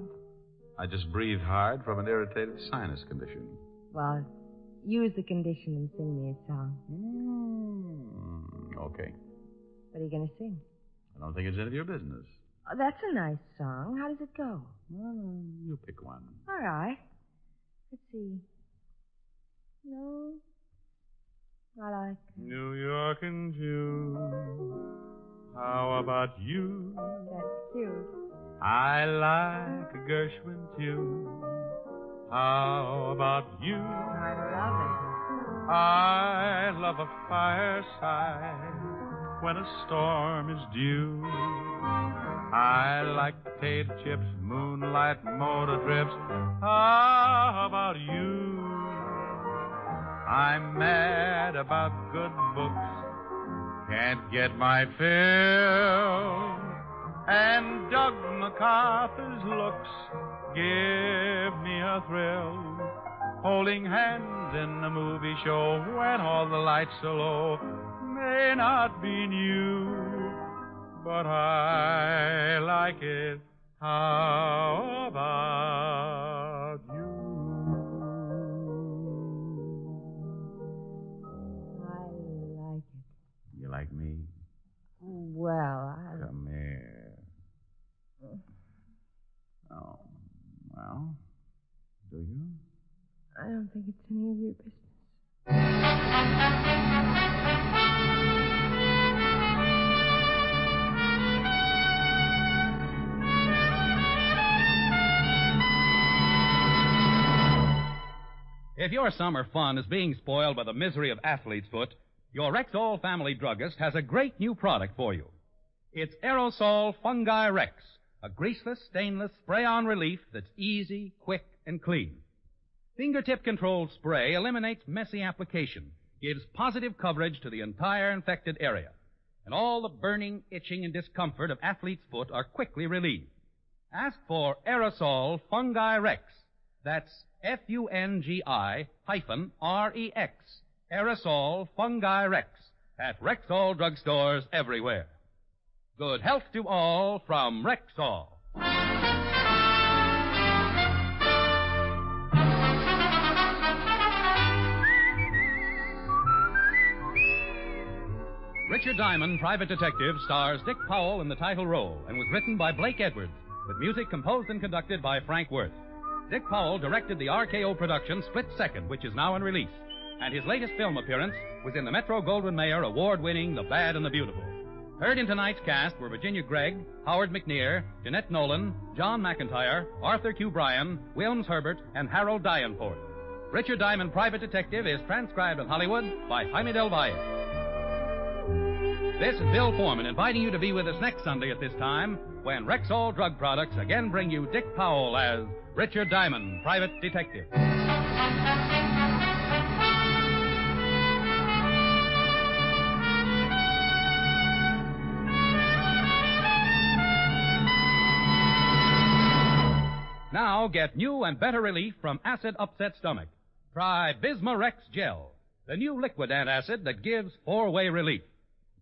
I just breathe hard from an irritated sinus condition. Well, use the condition and sing me a song. Okay. What are you going to sing? I don't think it's any of your business. Oh, that's a nice song. How does it go? Well, you pick one. All right. Let's see. No. I like... New York in June. How about you? That's cute. I like a Gershwin tune. How about you? I love it. I love a fireside when a storm is due. I like potato chips, moonlight motor trips. How about you? I'm mad about good books, can't get my fill. And Doug MacArthur's looks give me a thrill. Holding hands in a movie show when all the lights are low may not be new, but I like it. How about you? I like it. You like me? Well, Come here. Oh, well, do you? I don't think it's any of your business. If your summer fun is being spoiled by the misery of athlete's foot, your Rexall family druggist has a great new product for you. It's Aerosol Fungi Rex, a greaseless, stainless spray-on relief that's easy, quick, and clean. Fingertip-controlled spray eliminates messy application, gives positive coverage to the entire infected area, and all the burning, itching, and discomfort of athlete's foot are quickly relieved. Ask for Aerosol Fungi Rex. That's Fungi-REX. Aerosol Fungi Rex at Rexall drugstores everywhere. Good health to all from Rexall. Richard Diamond, Private Detective, stars Dick Powell in the title role and was written by Blake Edwards, with music composed and conducted by Frank Worth. Dick Powell directed the RKO production Split Second, which is now in release, and his latest film appearance was in the Metro-Goldwyn-Mayer award-winning The Bad and the Beautiful. Heard in tonight's cast were Virginia Gregg, Howard McNear, Jeanette Nolan, John McIntyre, Arthur Q. Bryan, Wilms Herbert, and Harold Davenport. Richard Diamond, Private Detective is transcribed in Hollywood by Jaime Del Valle. This is Bill Foreman inviting you to be with us next Sunday at this time when Rexall Drug Products again bring you Dick Powell as Richard Diamond, Private Detective. Now get new and better relief from acid upset stomach. Try Bismarex Gel, the new liquid antacid that gives four-way relief.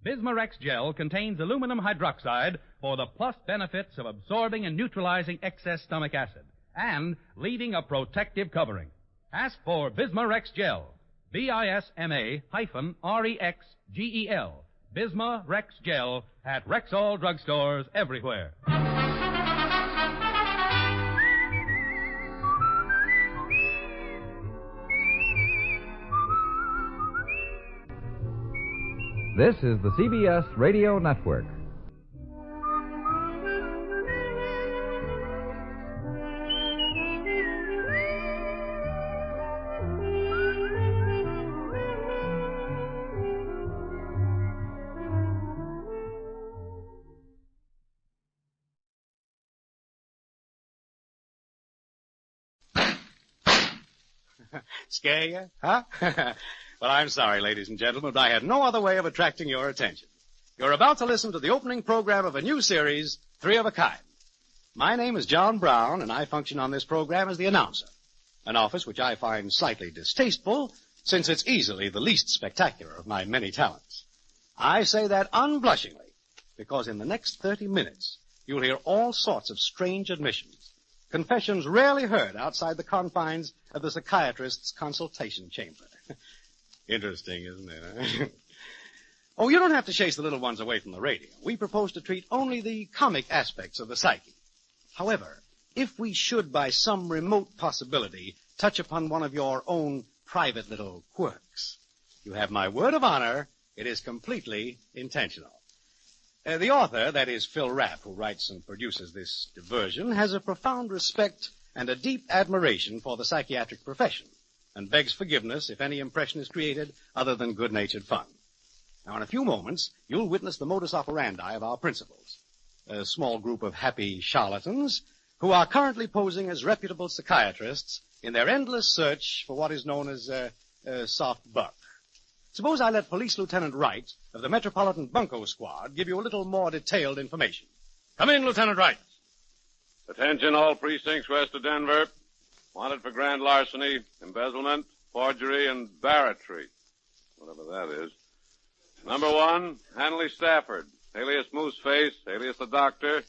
Bismarex Gel contains aluminum hydroxide for the plus benefits of absorbing and neutralizing excess stomach acid and leaving a protective covering. Ask for Bismarex Gel, Bisma-REXGEL, Bismarex Gel at Rexall drugstores everywhere. This is the CBS Radio Network. Scare you? Huh? Well, I'm sorry, ladies and gentlemen, but I had no other way of attracting your attention. You're about to listen to the opening program of a new series, Three of a Kind. My name is John Brown, and I function on this program as the announcer, an office which I find slightly distasteful, since it's easily the least spectacular of my many talents. I say that unblushingly, because in the next 30 minutes, you'll hear all sorts of strange admissions, confessions rarely heard outside the confines of the psychiatrist's consultation chamber. Interesting, isn't it? Oh, you don't have to chase the little ones away from the radio. We propose to treat only the comic aspects of the psyche. However, if we should, by some remote possibility, touch upon one of your own private little quirks, you have my word of honor, it is completely intentional. The author, that is Phil Rapp, who writes and produces this diversion, has a profound respect and a deep admiration for the psychiatric profession. and begs forgiveness if any impression is created other than good-natured fun. Now, in a few moments, you'll witness the modus operandi of our principals. A small group of happy charlatans who are currently posing as reputable psychiatrists in their endless search for what is known as a soft buck. Suppose I let Police Lieutenant Wright of the Metropolitan Bunco Squad give you a little more detailed information. Come in, Lieutenant Wright. Attention all precincts west of Denver. Wanted for grand larceny, embezzlement, forgery, and barratry. Whatever that is. Number 1, Hanley Stafford, alias Mooseface, alias the Doctor,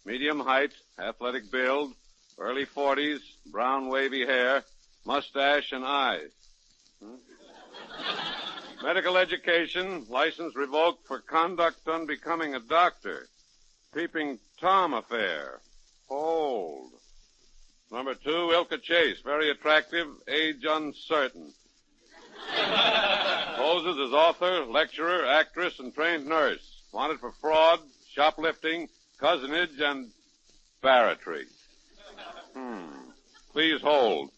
medium height, athletic build, early 40s, brown wavy hair, mustache, and eyes. Medical education, license revoked for conduct unbecoming a doctor. Peeping Tom affair. Hold. Number 2, Ilka Chase, very attractive, age uncertain. Poses as author, lecturer, actress, and trained nurse. Wanted for fraud, shoplifting, cousinage, and barratry. Please hold.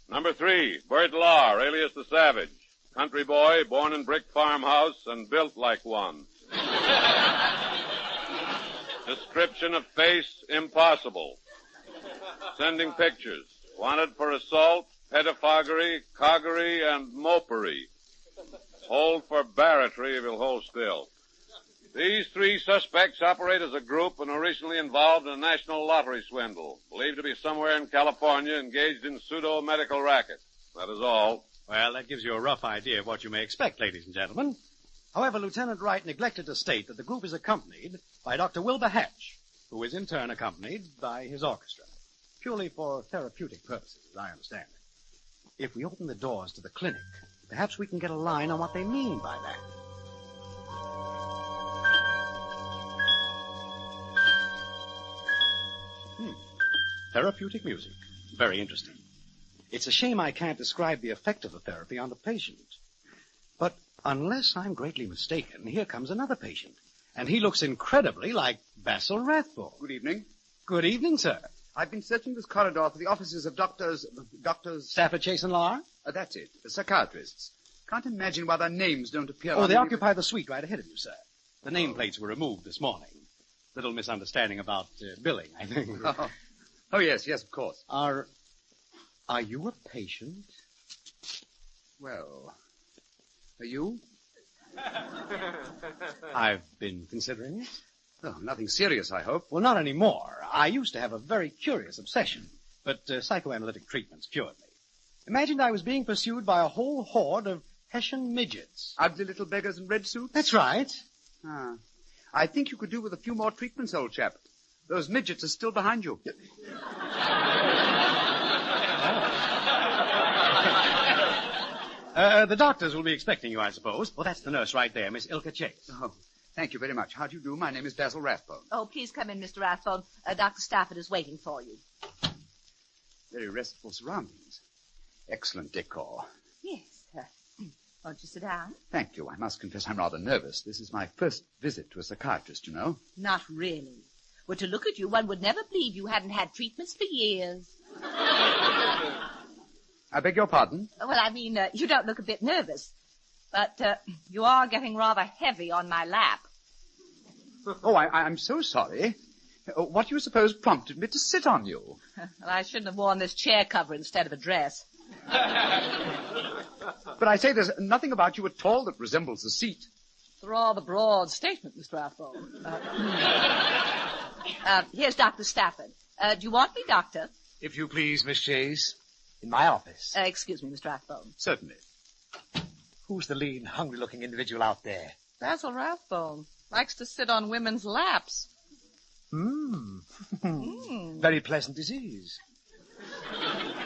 Number 3, Bert Lahr, alias the Savage. Country boy, born in brick farmhouse and built like one. Description of face, impossible. Sending pictures. Wanted for assault, pedophagy, coggery, and mopery. Hold for barratry if he'll hold still. These 3 suspects operate as a group and are recently involved in a national lottery swindle, believed to be somewhere in California, engaged in pseudo-medical racket. That is all. Well, that gives you a rough idea of what you may expect, ladies and gentlemen. However, Lieutenant Wright neglected to state that the group is accompanied by Dr. Wilbur Hatch, who is in turn accompanied by his orchestra, purely for therapeutic purposes, as I understand it. If we open the doors to the clinic, perhaps we can get a line on what they mean by that. Therapeutic music. Very interesting. It's a shame I can't describe the effect of the therapy on the patient. But unless I'm greatly mistaken, here comes another patient. And he looks incredibly like BASIL Rathbone. Good evening. Good evening, sir. I've been searching this corridor for the offices of doctors... Stafford, Chase, and Lahr? That's it. The psychiatrists. Can't imagine why their names don't appear on... Oh, they occupy the suite right ahead of you, sir. The nameplates were removed this morning. Little misunderstanding about billing, I think. Oh, yes, of course. Are you a patient? Well, are you? I've been considering it. Oh, nothing serious, I hope. Well, not anymore. I used to have a very curious obsession, but psychoanalytic treatments cured me. Imagined I was being pursued by a whole horde of Hessian midgets. Ugly little beggars in red suits? That's right. I think you could do with a few more treatments, old chap. Those midgets are still behind you. The doctors will be expecting you, I suppose. Well, that's the nurse right there, Miss Ilka Chase. Oh, thank you very much. How do you do? My name is Basil Rathbone. Oh, please come in, Mr. Rathbone. Dr. Stafford is waiting for you. Very restful surroundings. Excellent decor. Yes. Won't you sit down? Thank you. I must confess I'm rather nervous. This is my first visit to a psychiatrist, you know. Not really. Well, to look at you, one would never believe you hadn't had treatments for years. I beg your pardon? Well, I mean, you don't look a bit nervous. But you are getting rather heavy on my lap. Oh, I'm so sorry. What do you suppose prompted me to sit on you? Well, I shouldn't have worn this chair cover instead of a dress. But I say there's nothing about you at all that resembles a seat. It's a rather broad statement, Mr. Rathbone. Here's Dr. Stafford. Do you want me, Doctor? If you please, Miss Chase. In my office. Excuse me, Mr. Rathbone. Certainly. Who's the lean, hungry-looking individual out there? Basil Rathbone. Likes to sit on women's laps. Very pleasant disease.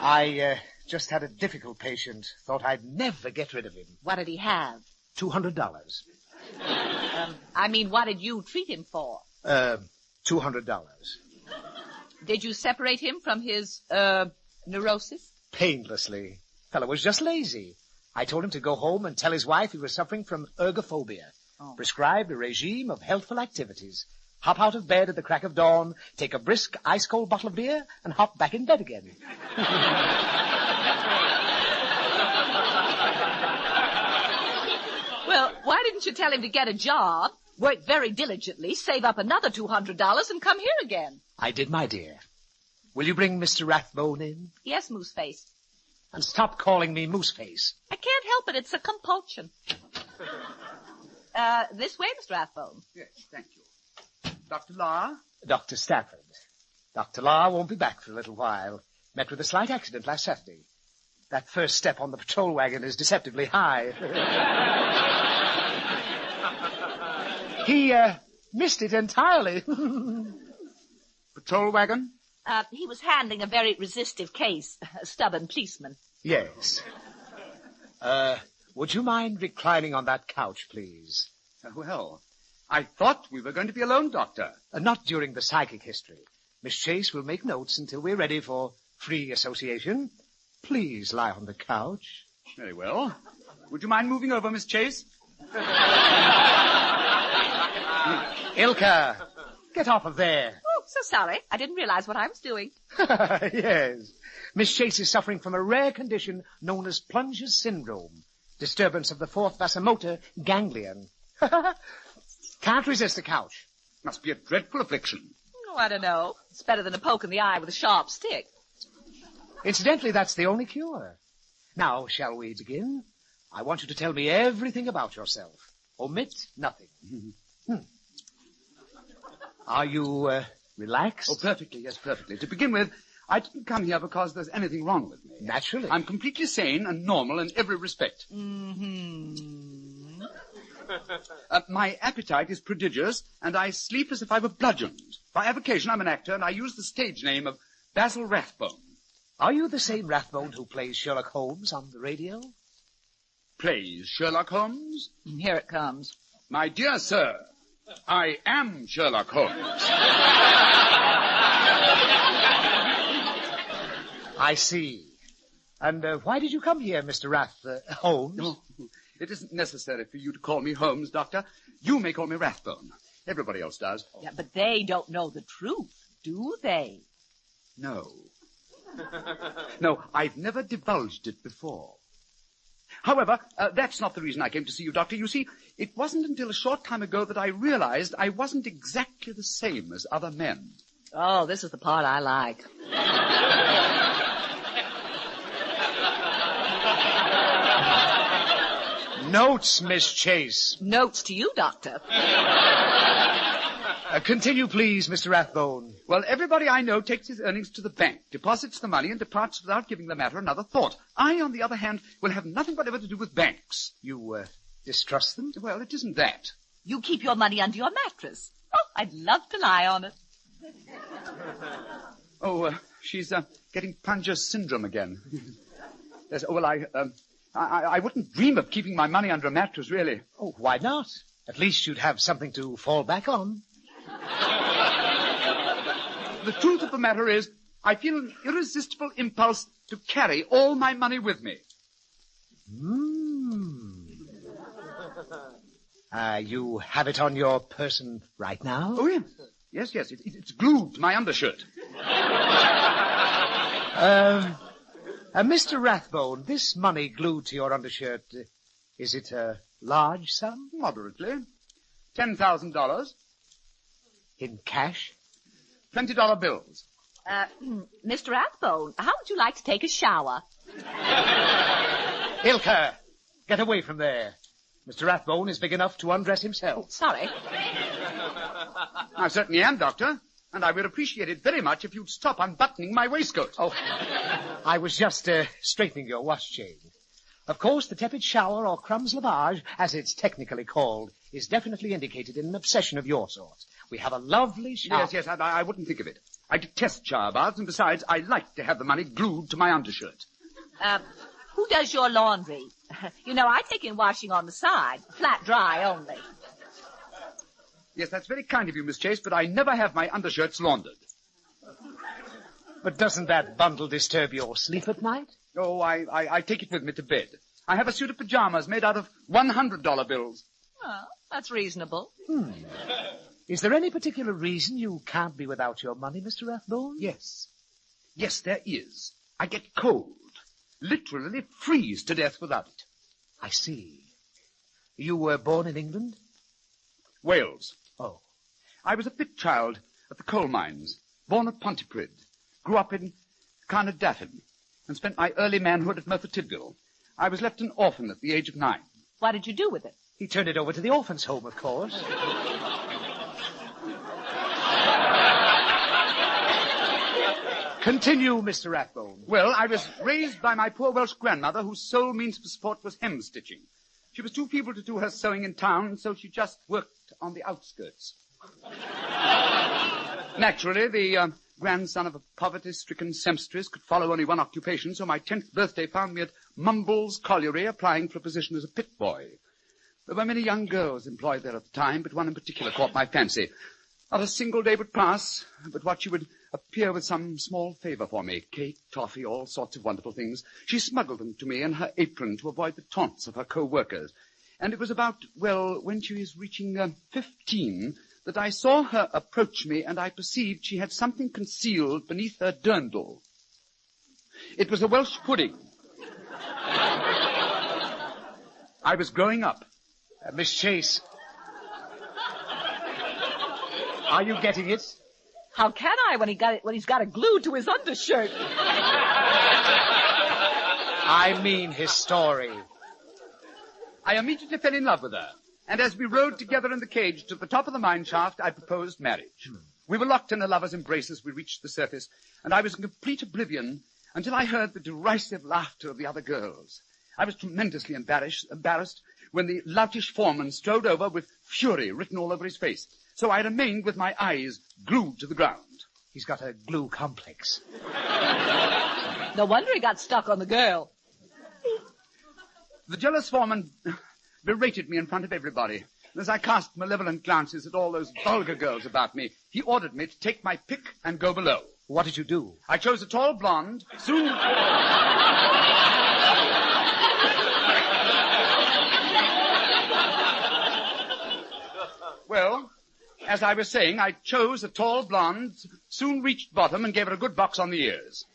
I just had a difficult patient. Thought I'd never get rid of him. What did he have? $200. I mean, what did you treat him for? $200. Did you separate him from his, neurosis? Painlessly. Fellow was just lazy. I told him to go home and tell his wife he was suffering from ergophobia. Prescribed a regime of healthful activities. Hop out of bed at the crack of dawn, take a brisk ice-cold bottle of beer, and hop back in bed again. Well, why didn't you tell him to get a job, work very diligently, save up another $200, and come here again? I did, my dear. Will you bring Mr. Rathbone in? Yes, Mooseface. And stop calling me Mooseface. I can't help it. It's a compulsion. This way, Mr. Rathbone. Yes, thank you. Dr. Law? Dr. Stafford. Dr. Law won't be back for a little while. Met with a slight accident last Saturday. That first step on the patrol wagon is deceptively high. He, missed it entirely. Patrol wagon? He was handling a very resistive case, a stubborn policeman. Yes. Would you mind reclining on that couch, please? Well, I thought we were going to be alone, Doctor. Not during the psychic history. Miss Chase will make notes until we're ready for free association. Please lie on the couch. Very well. Would you mind moving over, Miss Chase? Ilka, get off of there. Oh, so sorry. I didn't realize what I was doing. Yes. Miss Chase is suffering from a rare condition known as Plunger's syndrome. Disturbance of the fourth vasomotor ganglion. Can't resist the couch. Must be a dreadful affliction. Oh, I don't know. It's better than a poke in the eye with a sharp stick. Incidentally, that's the only cure. Now, shall we begin? I want you to tell me everything about yourself. Omit nothing. Are you, relaxed? Oh, perfectly, yes, perfectly. To begin with, I didn't come here because there's anything wrong with me. Naturally. I'm completely sane and normal in every respect. Mm-hmm. My appetite is prodigious, and I sleep as if I were bludgeoned. By avocation, I'm an actor, and I use the stage name of Basil Rathbone. Are you the same Rathbone who plays Sherlock Holmes on the radio? Plays Sherlock Holmes? Here it comes. My dear sir, I am Sherlock Holmes. I see. And why did you come here, Mr. Holmes? Oh, it isn't necessary for you to call me Holmes, Doctor. You may call me Rathbone. Everybody else does. Yeah, but they don't know the truth, do they? No. No, I've never divulged it before. However, that's not the reason I came to see you, Doctor. You see, it wasn't until a short time ago that I realized I wasn't exactly the same as other men. Oh, this is the part I like. Notes, Miss Chase. Notes to you, Doctor. Continue, please, Mr. Rathbone. Well, everybody I know takes his earnings to the bank, deposits the money, and departs without giving the matter another thought. I, on the other hand, will have nothing whatever to do with banks. You, distrust them? Well, it isn't that. You keep your money under your mattress. Oh, I'd love to lie on it. Oh, she's, getting Plunger's syndrome again. Yes, well, I wouldn't dream of keeping my money under a mattress, really. Oh, why not? At least you'd have something to fall back on. The truth of the matter is, I feel an irresistible impulse to carry all my money with me. You have it on your person right now? Oh, yes. Yes. It's glued to my undershirt. Mr. Rathbone, this money glued to your undershirt, is it a large sum? Moderately. $10,000. In cash? $20 bills. Mr. Rathbone, how would you like to take a shower? Ilka, get away from there. Mr. Rathbone is big enough to undress himself. Oh, sorry. I certainly am, Doctor. And I would appreciate it very much if you'd stop unbuttoning my waistcoat. Oh, I was just straightening your watch chain. Of course, the tepid shower or crumbs lavage, as it's technically called, is definitely indicated in an obsession of your sort. We have a lovely shower. Yes, I wouldn't think of it. I detest shower baths, and besides, I like to have the money glued to my undershirt. Who does your laundry? You know, I take in washing on the side, flat dry only. Yes, that's very kind of you, Miss Chase, but I never have my undershirts laundered. But doesn't that bundle disturb your sleep at night? Oh, I take it with me to bed. I have a suit of pajamas made out of $100 bills. Oh, that's reasonable. Is there any particular reason you can't be without your money, Mr. Rathbone? Yes. Yes, there is. I get cold. Literally freeze to death without it. I see. You were born in England? Wales. Oh. I was a pit child at the coal mines, born at Pontypridd, grew up in Carnardathan, and spent my early manhood at Merthyr Tydfil. I was left an orphan at the age of 9. What did you do with it? He turned it over to the orphans' home, of course. Continue, Mr. Rathbone. Well, I was raised by my poor Welsh grandmother, whose sole means for support was hem-stitching. She was too feeble to do her sewing in town, so she just worked on the outskirts. Naturally, the grandson of a poverty-stricken seamstress could follow only one occupation, so my 10th birthday found me at Mumbles Colliery applying for a position as a pit boy. There were many young girls employed there at the time, but one in particular caught my fancy. Not a single day would pass, but what she would appear with some small favor for me. Cake, toffee, all sorts of wonderful things. She smuggled them to me in her apron to avoid the taunts of her co-workers. And it was about, when she was reaching 15, that I saw her approach me, and I perceived she had something concealed beneath her dirndl. It was a Welsh pudding. I was growing up. Miss Chase. Are you getting it? How can I when he's got it glued to his undershirt? I mean his story. I immediately fell in love with her, and as we rode together in the cage to the top of the mine shaft, I proposed marriage. We were locked in a lover's embrace as we reached the surface, and I was in complete oblivion until I heard the derisive laughter of the other girls. I was tremendously embarrassed when the loutish foreman strode over with fury written all over his face. So I remained with my eyes glued to the ground. He's got a glue complex. No wonder he got stuck on the girl. The jealous foreman berated me in front of everybody. As I cast malevolent glances at all those vulgar girls about me, he ordered me to take my pick and go below. What did you do? I chose a tall blonde, soon... Well, as I was saying, I chose a tall blonde, soon reached bottom, and gave her a good box on the ears.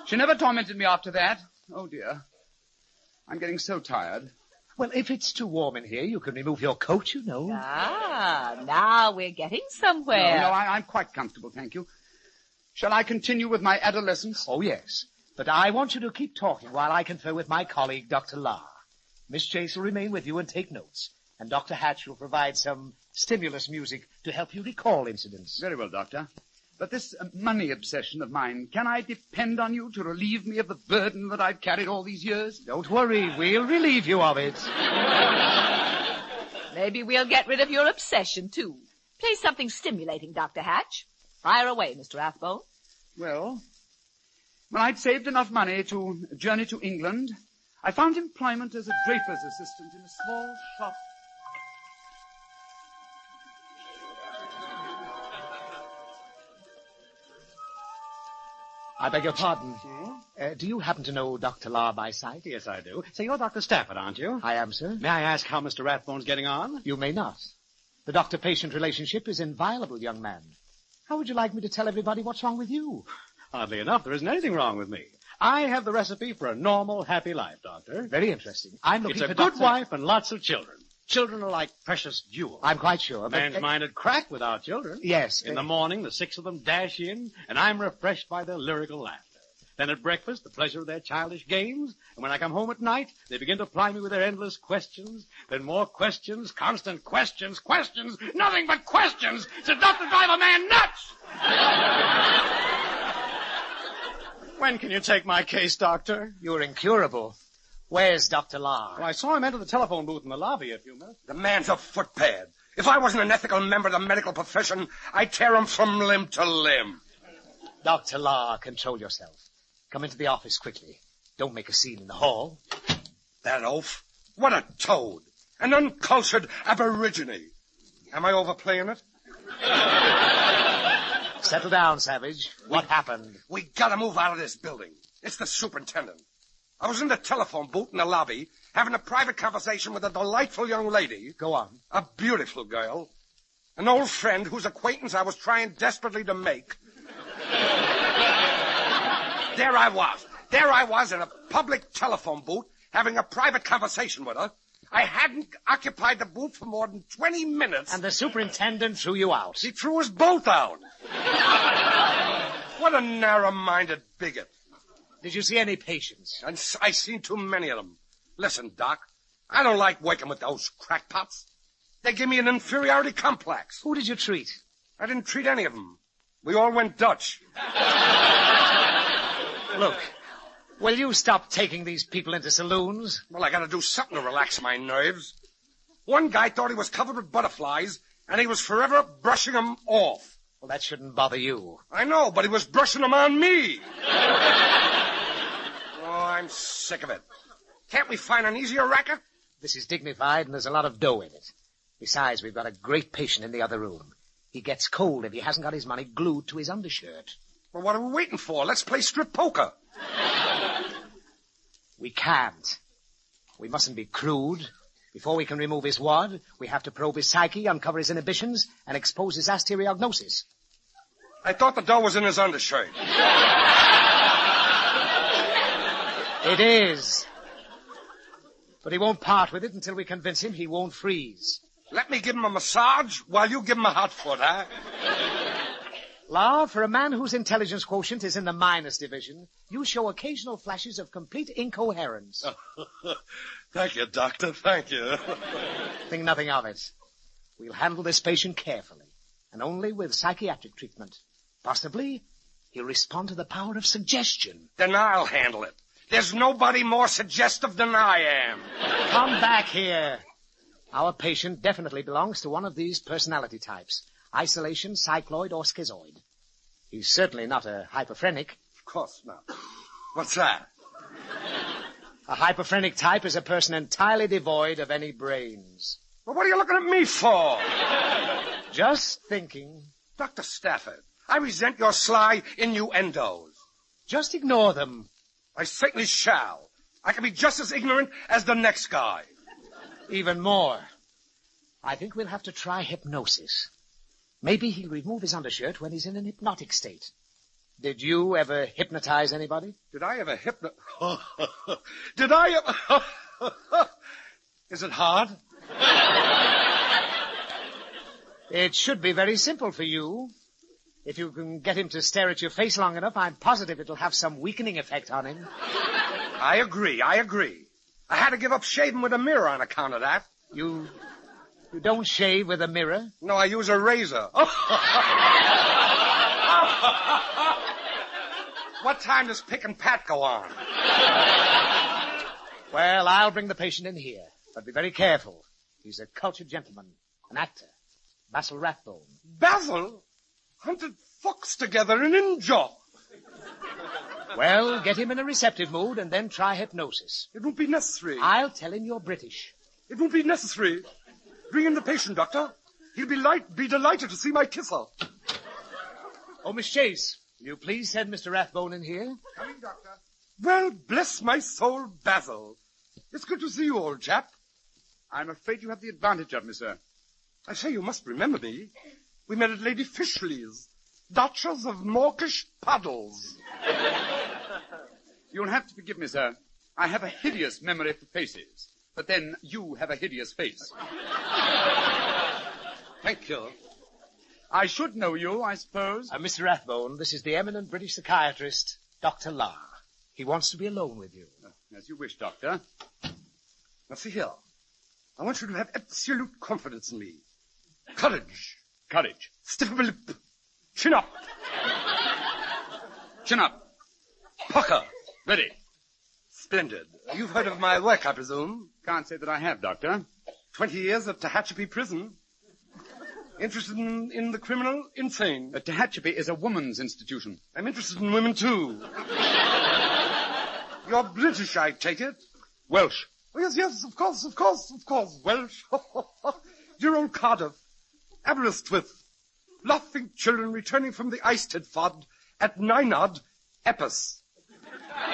She never tormented me after that. Oh, dear. I'm getting so tired. Well, if it's too warm in here, you can remove your coat, you know. Now we're getting somewhere. No, I'm quite comfortable, thank you. Shall I continue with my adolescence? Oh, yes. But I want you to keep talking while I confer with my colleague, Dr. Lahr. Miss Chase will remain with you and take notes. And Dr. Hatch will provide some stimulus music to help you recall incidents. Very well, Doctor. But this money obsession of mine, can I depend on you to relieve me of the burden that I've carried all these years? Don't worry, we'll relieve you of it. Maybe we'll get rid of your obsession, too. Play something stimulating, Dr. Hatch. Fire away, Mr. Rathbone. Well, when I'd saved enough money to journey to England, I found employment as a draper's assistant in a small shop. I beg your pardon. Do you happen to know Dr. Lahr by sight? Yes, I do. Say, you're Dr. Stafford, aren't you? I am, sir. May I ask how Mr. Rathbone's getting on? You may not. The doctor-patient relationship is inviolable, young man. How would you like me to tell everybody what's wrong with you? Oddly enough, there isn't anything wrong with me. I have the recipe for a normal, happy life, Doctor. Very interesting. I'm looking It's for a good Dr. wife and lots of children. Children are like precious jewels. I'm quite sure. A man's mind would crack without children. Yes. In the morning, the 6 of them dash in, and I'm refreshed by their lyrical laughter. Then at breakfast, the pleasure of their childish games. And when I come home at night, they begin to ply me with their endless questions. Then more questions, constant questions, nothing but questions. It's enough to drive a man nuts! When can you take my case, Doctor? You're incurable. Where's Dr. Lahr? Well, I saw him enter the telephone booth in the lobby a few minutes. The man's a footpad. If I wasn't an ethical member of the medical profession, I'd tear him from limb to limb. Dr. Lahr, control yourself. Come into the office quickly. Don't make a scene in the hall. That oaf? What a toad. An uncultured aborigine. Am I overplaying it? Settle down, Savage. What happened? We gotta move out of this building. It's the superintendent. I was in the telephone booth in the lobby, having a private conversation with a delightful young lady. Go on. A beautiful girl. An old friend whose acquaintance I was trying desperately to make. There I was in a public telephone booth, having a private conversation with her. I hadn't occupied the booth for more than 20 minutes. And the superintendent threw you out. He threw us both out. What a narrow-minded bigot. Did you see any patients? And I seen too many of them. Listen, Doc, I don't like working with those crackpots. They give me an inferiority complex. Who did you treat? I didn't treat any of them. We all went Dutch. Look, will you stop taking these people into saloons? Well, I gotta do something to relax my nerves. One guy thought he was covered with butterflies, and he was forever brushing them off. Well, that shouldn't bother you. I know, but he was brushing them on me. Oh, I'm sick of it. Can't we find an easier racket? This is dignified, and there's a lot of dough in it. Besides, we've got a great patient in the other room. He gets cold if he hasn't got his money glued to his undershirt. Well, what are we waiting for? Let's play strip poker. We can't. We mustn't be crude. Before we can remove his wad, we have to probe his psyche, uncover his inhibitions, and expose his asteriognosis. I thought the dough was in his undershirt. It is. But he won't part with it until we convince him he won't freeze. Let me give him a massage while you give him a hot foot, huh? La, for a man whose intelligence quotient is in the minus division, you show occasional flashes of complete incoherence. Thank you, Doctor. Thank you. Think nothing of it. We'll handle this patient carefully, and only with psychiatric treatment. Possibly, he'll respond to the power of suggestion. Then I'll handle it. There's nobody more suggestive than I am. Come back here. Our patient definitely belongs to one of these personality types. Isolation, cycloid, or schizoid. He's certainly not a hyperphrenic. Of course not. What's that? A hyperphrenic type is a person entirely devoid of any brains. Well, what are you looking at me for? Just thinking. Dr. Stafford, I resent your sly innuendos. Just ignore them. I certainly shall. I can be just as ignorant as the next guy. Even more. I think we'll have to try hypnosis. Maybe he'll remove his undershirt when he's in an hypnotic state. Did you ever hypnotize anybody? Did I ever Did I ever... Is it hard? It should be very simple for you. If you can get him to stare at your face long enough, I'm positive it'll have some weakening effect on him. I agree. I had to give up shaving with a mirror on account of that. You don't shave with a mirror? No, I use a razor. What time does Pick and Pat go on? Well, I'll bring the patient in here, but be very careful. He's a cultured gentleman, an actor, Basil Rathbone. Basil? Hunted fox together in Injok. Well, get him in a receptive mood and then try hypnosis. It won't be necessary. I'll tell him you're British. It won't be necessary. Bring in the patient, Doctor. He'll be delighted to see my kisser. Oh, Miss Chase, will you please send Mr. Rathbone in here? Coming, Doctor. Well, bless my soul, Basil. It's good to see you, old chap. I'm afraid you have the advantage of me, sir. I say, you must remember me. We met at Lady Fishley's, Duchess of Mawkish Puddles. You'll have to forgive me, sir. I have a hideous memory for faces. But then you have a hideous face. Thank you. I should know you, I suppose. Mr. Rathbone, this is the eminent British psychiatrist, Dr. La. He wants to be alone with you. As you wish, Doctor. Now, see here. I want you to have absolute confidence in me. Courage. Courage. Stiff upper lip. Chin up. Chin up. Pucker. Ready. Splendid. You've heard of my work, I presume? Can't say that I have, Doctor. 20 years at Tehachapi Prison. Interested in the criminal insane. Tehachapi is a woman's institution. I'm interested in women, too. You're British, I take it? Welsh. Oh, yes, of course. Welsh. Dear old Cardiff. Aberystwyth. Laughing children returning from the Eisteddfod at Ninod, Epis.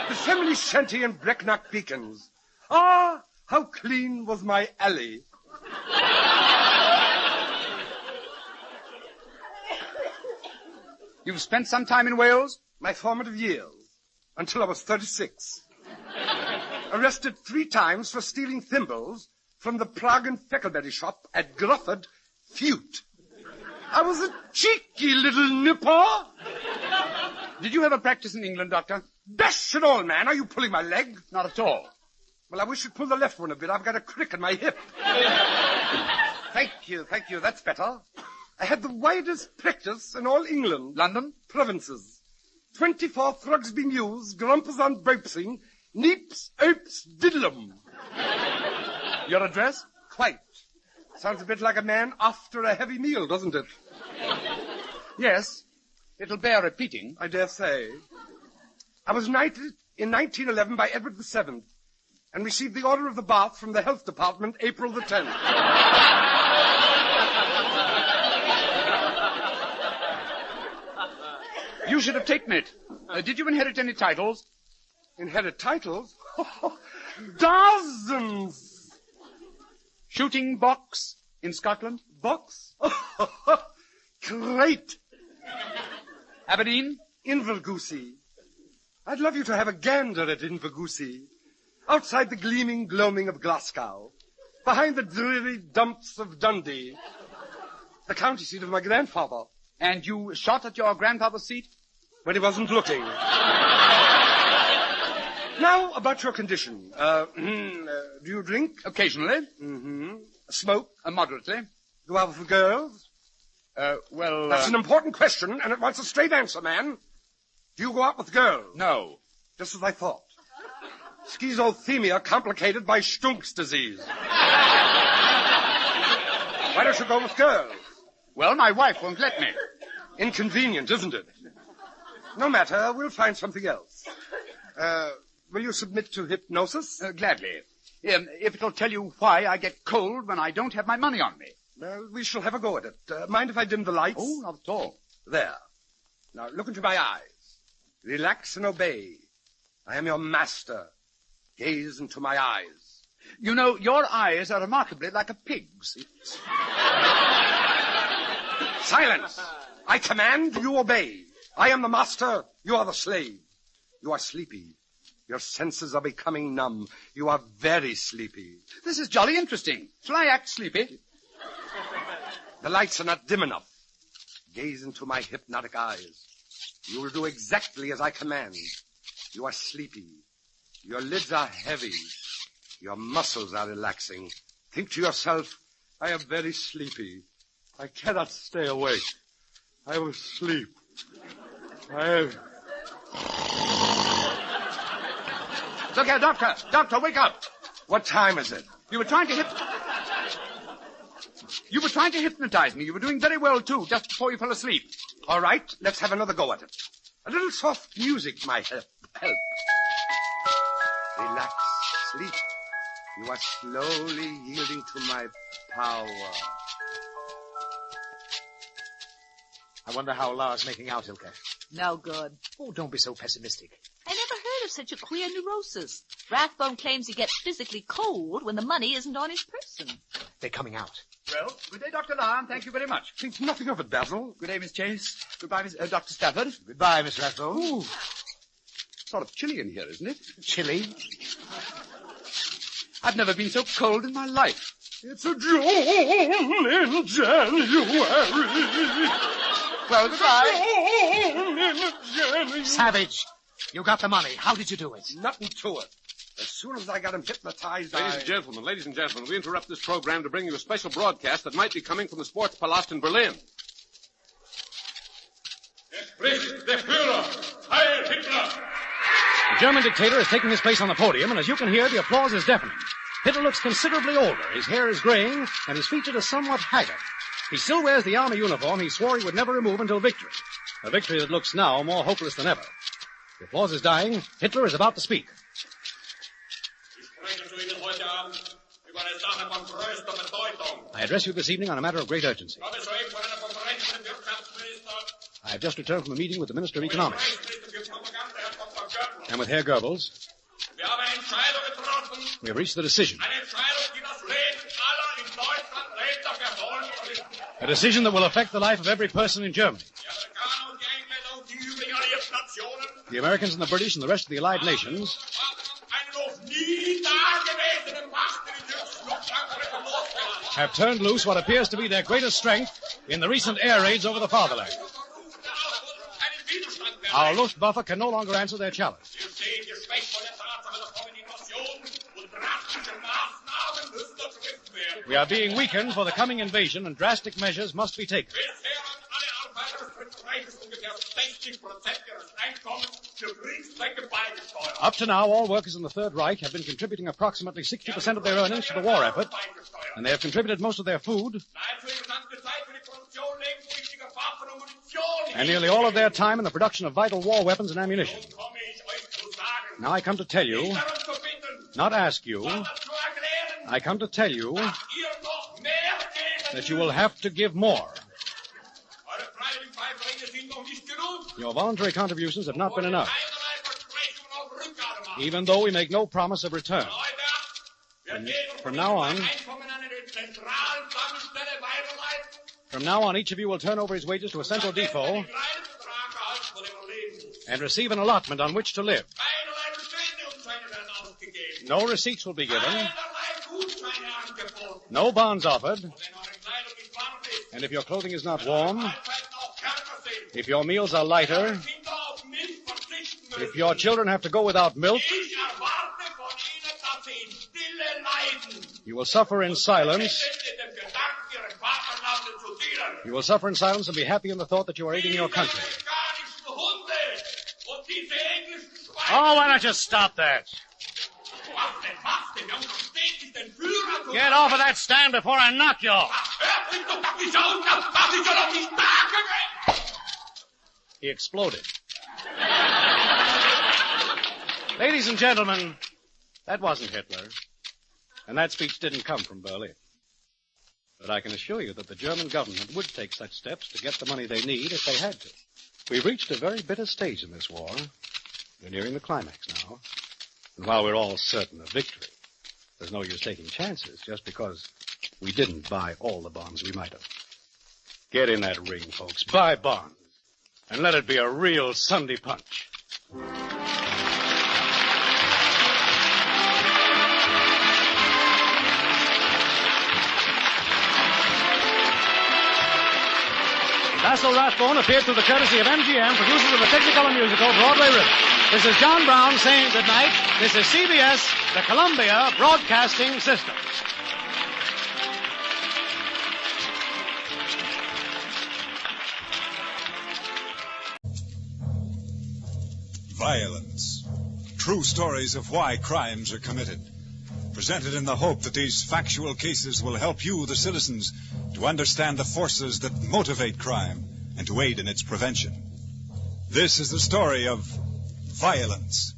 The family shanty and Brecknock Beacons. Ah, how clean was my alley. You've spent some time in Wales? My formative years, until I was 36. Arrested 3 times for stealing thimbles from the Prague and Feckleberry shop at Grufford, Fute. I was a cheeky little nipper. Did you ever practice in England, Doctor? Dash it all, man. Are you pulling my leg? Not at all. Well, I wish you'd pull the left one a bit. I've got a crick in my hip. Thank you. That's better. I had the widest practice in all England. London? Provinces. 24 thrugs being used, grumpers on bopesing, neeps, opes, diddlem. Your address? Quite. Sounds a bit like a man after a heavy meal, doesn't it? Yes. It'll bear repeating. I dare say. I was knighted in 1911 by Edward VII and received the Order of the Bath from the Health Department April the 10th. You should have taken it. Did you inherit any titles? Inherit titles? Dozens! Shooting box in Scotland? Box? Great! Aberdeen? Invergoosie. I'd love you to have a gander at Invergoosie. Outside the gleaming gloaming of Glasgow. Behind the dreary dumps of Dundee. The county seat of my grandfather. And you shot at your grandfather's seat? When he wasn't looking. Now, about your condition. Do you drink? Occasionally. Mm-hmm. Smoke? Moderately. Go out with girls? Well... That's an important question, and it wants a straight answer, man. Do you go out with girls? No. Just as I thought. Schizothemia complicated by Stunk's disease. Why don't you go with girls? Well, my wife won't let me. Inconvenient, isn't it? No matter, we'll find something else. Will you submit to hypnosis? Gladly. If it'll tell you why I get cold when I don't have my money on me. Well, we shall have a go at it. Mind if I dim the lights? Oh, not at all. There. Now, look into my eyes. Relax and obey. I am your master. Gaze into my eyes. You know, your eyes are remarkably like a pig's. Silence! I command, you obey. I am the master, you are the slave. You are sleepy. Your senses are becoming numb. You are very sleepy. This is jolly interesting. Shall I act sleepy? The lights are not dim enough. Gaze into my hypnotic eyes. You will do exactly as I command. You are sleepy. Your lids are heavy. Your muscles are relaxing. Think to yourself, I am very sleepy. I cannot stay awake. I will sleep. Look here, Doctor. Doctor, wake up. What time is it? You were trying to hypnotize me. You were doing very well, too, just before you fell asleep. All right, let's have another go at it. A little soft music might help. Relax, sleep. You are slowly yielding to my power. I wonder how Lars making out, Ilka. No good. Oh, don't be so pessimistic. I never heard of such a queer neurosis. Rathbone claims he gets physically cold when the money isn't on his person. They're coming out. Well, good day, Dr. Lyon. Thank you very much. Think nothing of it, Basil. Good day, Miss Chase. Goodbye, Dr. Stafford. Goodbye, Miss Rathbone. Ooh. Sort of chilly in here, isn't it? Chilly? I've never been so cold in my life. It's a June in January. Well, goodbye. Savage, you got the money. How did you do it? Nothing to it. As soon as I got him hypnotized, Ladies and gentlemen, we interrupt this program to bring you a special broadcast that might be coming from the Sports Palast in Berlin. Der Führer! Heil Hitler! The German dictator is taking his place on the podium, and as you can hear, the applause is deafening. Hitler looks considerably older. His hair is graying, and his features are somewhat haggard. He still wears the army uniform he swore he would never remove until victory. A victory that looks now more hopeless than ever. The applause is dying. Hitler is about to speak. I address you this evening on a matter of great urgency. I have just returned from a meeting with the Minister of Economics. And with Herr Goebbels, we have reached the decision. A decision that will affect the life of every person in Germany. The Americans and the British and the rest of the Allied nations have turned loose what appears to be their greatest strength in the recent air raids over the fatherland. Our Luftwaffe can no longer answer their challenge. We are being weakened for the coming invasion, and drastic measures must be taken. Up to now, all workers in the Third Reich have been contributing approximately 60% of their earnings to the war effort, and they have contributed most of their food and nearly all of their time in the production of vital war weapons and ammunition. Now I come to tell you, not ask you, I come to tell you that you will have to give more. Your voluntary contributions have not been enough, even though we make no promise of return. From now on, each of you will turn over his wages to a central depot and receive an allotment on which to live. No receipts will be given, no bonds offered, and if your clothing is not warm, if your meals are lighter, if your children have to go without milk, you will suffer in silence. You will suffer in silence and be happy in the thought that you are aiding your country. Oh, why don't you stop that? Get off of that stand before I knock you off. He exploded. Ladies and gentlemen, that wasn't Hitler, and that speech didn't come from Berlin. But I can assure you that the German government would take such steps to get the money they need if they had to. We've reached a very bitter stage in this war. We're nearing the climax now. And while we're all certain of victory, there's no use taking chances just because we didn't buy all the bonds we might have. Get in that ring, folks. Buy bonds. And let it be a real Sunday punch. Basil Rathbone appeared through the courtesy of MGM, producers of the technical and musical Broadway Rhythm. This is John Brown saying good night. This is CBS, the Columbia Broadcasting System. Violence. True stories of why crimes are committed. Presented in the hope that these factual cases will help you, the citizens, to understand the forces that motivate crime and to aid in its prevention. This is the story of violence.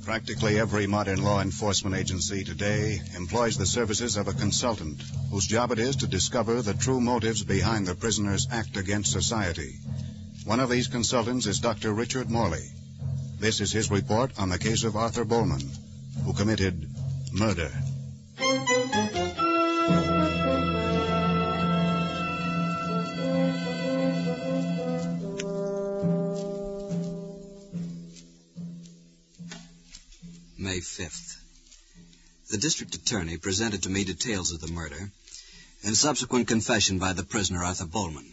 Practically every modern law enforcement agency today employs the services of a consultant whose job it is to discover the true motives behind the prisoner's act against society. One of these consultants is Dr. Richard Morley. This is his report on the case of Arthur Bowman, who committed murder. May 5th. The district attorney presented to me details of the murder and subsequent confession by the prisoner, Arthur Bowman.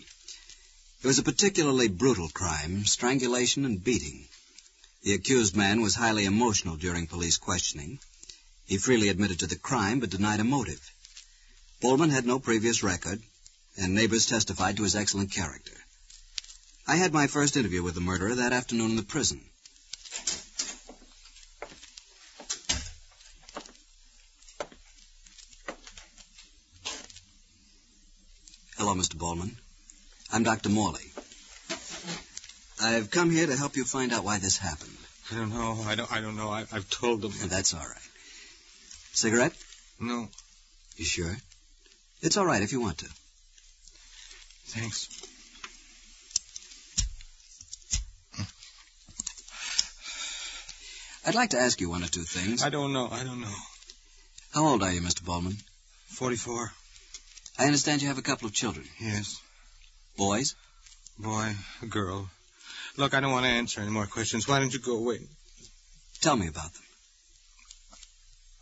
It was a particularly brutal crime, strangulation and beating. The accused man was highly emotional during police questioning. He freely admitted to the crime but denied a motive. Bowman had no previous record, and neighbors testified to his excellent character. I had my first interview with the murderer that afternoon in the prison. Hello, Mr. Bowman. I'm Dr. Morley. I've come here to help you find out why this happened. I don't know. I don't know. I've told them. That's all right. Cigarette? No. You sure? It's all right if you want to. Thanks. I'd like to ask you one or two things. I don't know. How old are you, Mr. Bowman? 44. I understand you have a couple of children. Yes. Boys? Boy, a girl. Look, I don't want to answer any more questions. Why don't you go away? Tell me about them.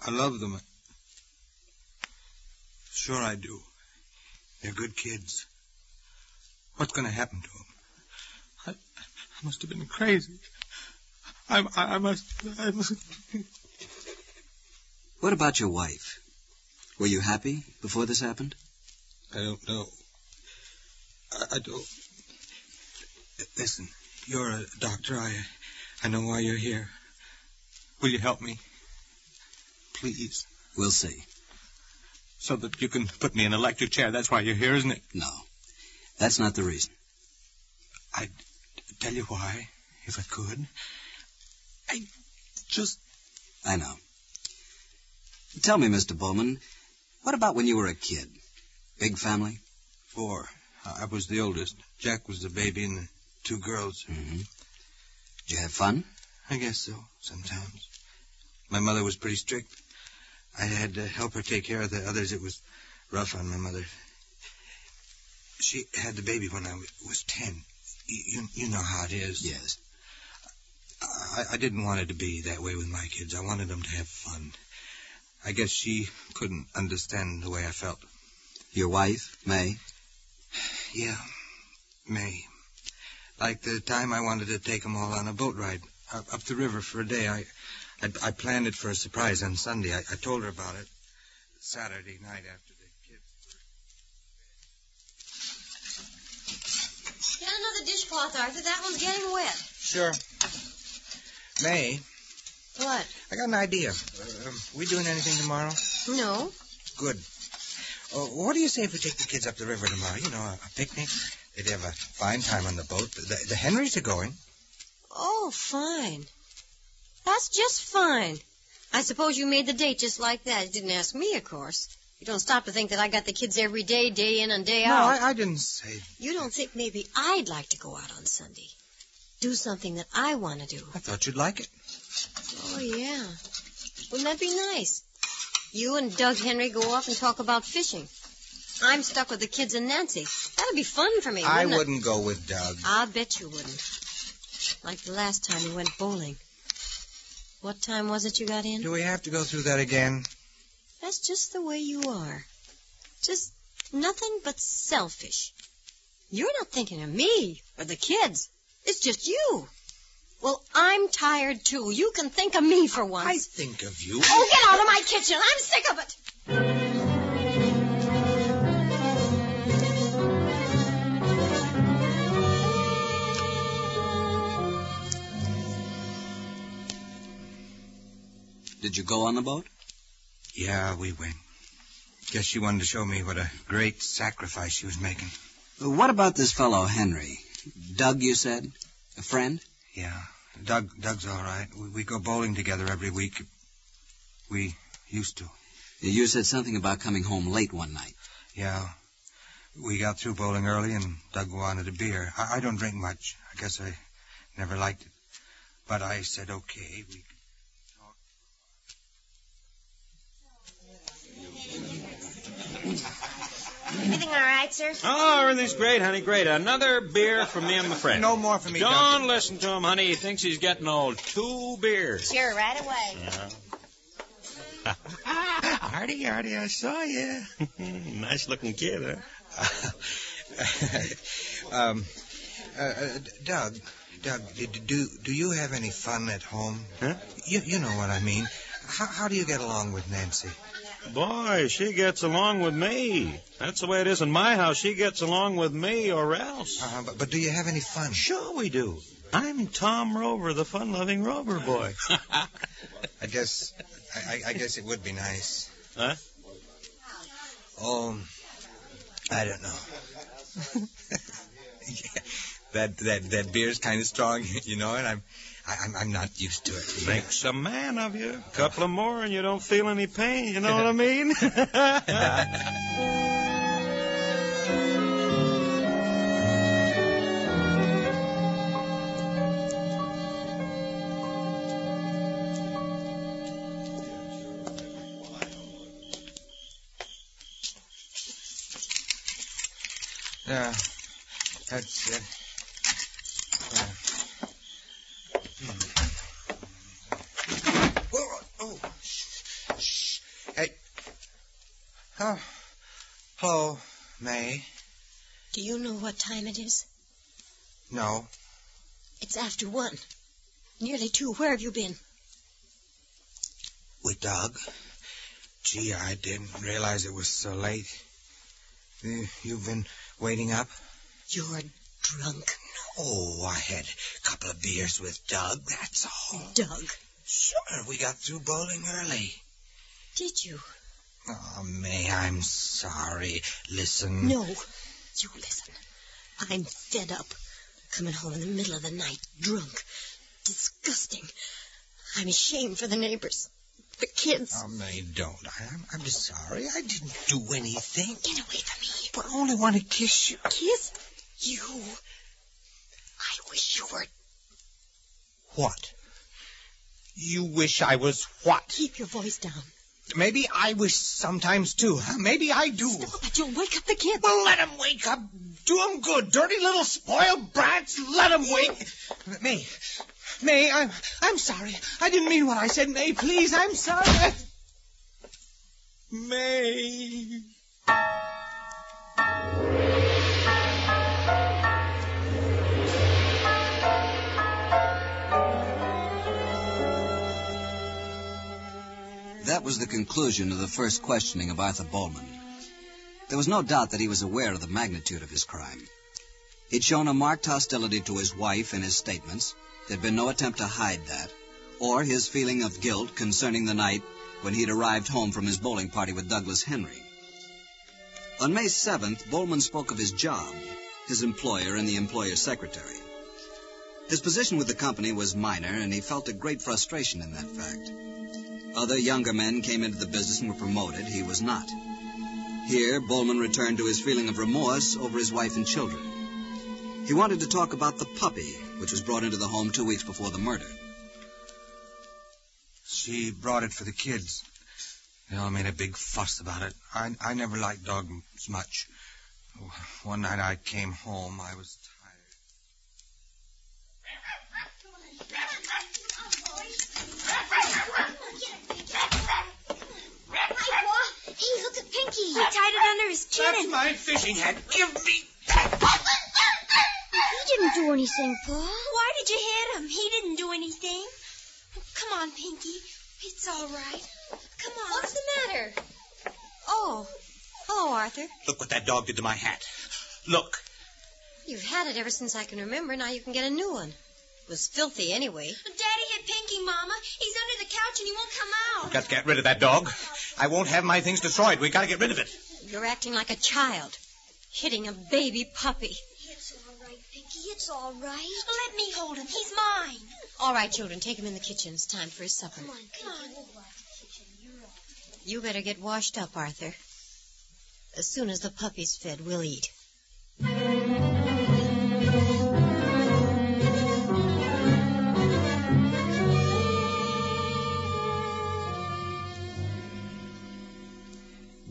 I love them. Sure I do. They're good kids. What's going to happen to them? I must have been crazy. I must... What about your wife? Were you happy before this happened? I don't know. I don't... Listen, you're a doctor. I know why you're here. Will you help me? Please. We'll see. So that you can put me in an electric chair. That's why you're here, isn't it? No. That's not the reason. I'd tell you why, if I could. I know. Tell me, Mr. Bowman, what about when you were a kid? Big family? 4. I was the oldest. Jack was the baby and the 2 girls. Mm-hmm. Did you have fun? I guess so, sometimes. My mother was pretty strict. I had to help her take care of the others. It was rough on my mother. She had the baby when I was 10. You know how it is. Yes. I didn't want it to be that way with my kids. I wanted them to have fun. I guess she couldn't understand the way I felt. Your wife, May? Yeah, May. Like the time I wanted to take them all on a boat ride up the river for a day. I planned it for a surprise on Sunday. I told her about it Saturday night after the kids. Get another dishcloth, Arthur. That one's getting wet. Sure. May, What? I got an idea. We doing anything tomorrow? No. Good. What do you say if we take the kids up the river tomorrow? You know, a picnic. They'd have a fine time on the boat. The Henrys are going. Oh, fine. That's just fine. I suppose you made the date just like that. You didn't ask me, of course. You don't stop to think that I got the kids every day, day in and day out. No, I didn't say... You don't think maybe I'd like to go out on Sunday? Do something that I want to do. I thought you'd like it. Oh, yeah. Wouldn't that be nice? You and Doug Henry go off and talk about fishing. I'm stuck with the kids and Nancy. That'd be fun for me, I wouldn't it? wouldn't go with Doug. I'll bet you wouldn't. Like the last time we went bowling. What time was it you got in? Do we have to go through that again? That's just the way you are. Just nothing but selfish. You're not thinking of me or the kids. It's just you. Well, I'm tired, too. You can think of me for once. I think of you. Oh, get out of my kitchen. I'm sick of it. Did you go on the boat? Yeah, we went. Guess she wanted to show me what a great sacrifice she was making. What about this fellow, Henry? Doug, you said? A friend? Yeah. Doug's all right. We go bowling together every week. We used to. You said something about coming home late one night. Yeah. We got through bowling early, and Doug wanted a beer. I don't drink much. I guess I never liked it. But I said, okay, we could talk. Everything all right, sir? Oh, everything's great, honey, great. Another beer for me and my friend. No more for me, Don't Doctor. listen to him, honey. He thinks he's getting old. 2 beers. Sure, right away. Artie, I saw you. Nice-looking kid, huh? Doug, do you have any fun at home? Huh? You know what I mean. How do you get along with Nancy? Boy, she gets along with me. That's the way it is in my house. She gets along with me or else. But do you have any fun? Sure we do. I'm Tom Rover, the fun-loving Rover boy. I guess it would be nice. Huh? Oh, I don't know. That beer's kind of strong, you know, and I'm not used to it. Makes a man of you. A couple of more and you don't feel any pain, you know what I mean? That's it. Oh. Shh. Hey. Oh. Hello, May. Do you know what time it is? No. It's after 1. Nearly 2. Where have you been? With Doug. Gee, I didn't realize it was so late. You've been waiting up? You're drunk. Oh, I had a couple of beers with Doug, that's all. Doug? Sure, we got through bowling early. Did you? Oh, May, I'm sorry. Listen. No, you listen. I'm fed up. Coming home in the middle of the night, drunk. Disgusting. I'm ashamed for the neighbors. The kids. Oh, May, don't. I'm just sorry. I didn't do anything. Get away from me. But I only want to kiss you. Kiss? You. I wish you were... What? You wish I was what? Keep your voice down. Maybe I wish sometimes, too. Huh? Maybe I do. Stop it. You'll wake up the kids. Well, let them wake up. Do them good. Dirty little spoiled brats. Let them wake... May, I'm sorry. I didn't mean what I said, May. Please, I'm sorry. May... That was the conclusion of the first questioning of Arthur Bowman. There was no doubt that he was aware of the magnitude of his crime. He'd shown a marked hostility to his wife in his statements. There'd been no attempt to hide that, or his feeling of guilt concerning the night when he'd arrived home from his bowling party with Douglas Henry. On May 7th, Bowman spoke of his job, his employer, and the employer's secretary. His position with the company was minor, and he felt a great frustration in that fact. Other younger men came into the business and were promoted. He was not. Here, Bowman returned to his feeling of remorse over his wife and children. He wanted to talk about the puppy, which was brought into the home 2 weeks before the murder. She brought it for the kids. They all made a big fuss about it. I never liked dogs much. One night I came home, I was Hey, look at Pinky. He tied it under his chin. That's my fishing hat. Give me He didn't do anything, Paul. Why did you hit him? He didn't do anything. Come on, Pinky. It's all right. Come on. What's the matter? Oh. Hello, Arthur. Look what that dog did to my hat. Look. You've had it ever since I can remember. Now you can get a new one. It was filthy anyway. Daddy hit Pinky, Mama. He's under the couch and he won't come out. We've got to get rid of that dog. I won't have my things destroyed. We've got to get rid of it. You're acting like a child. Hitting a baby puppy. It's all right, Pinky. It's all right. Let me hold him. He's mine. All right, children. Take him in the kitchen. It's time for his supper. Come on. You better get washed up, Arthur. As soon as the puppy's fed, we'll eat.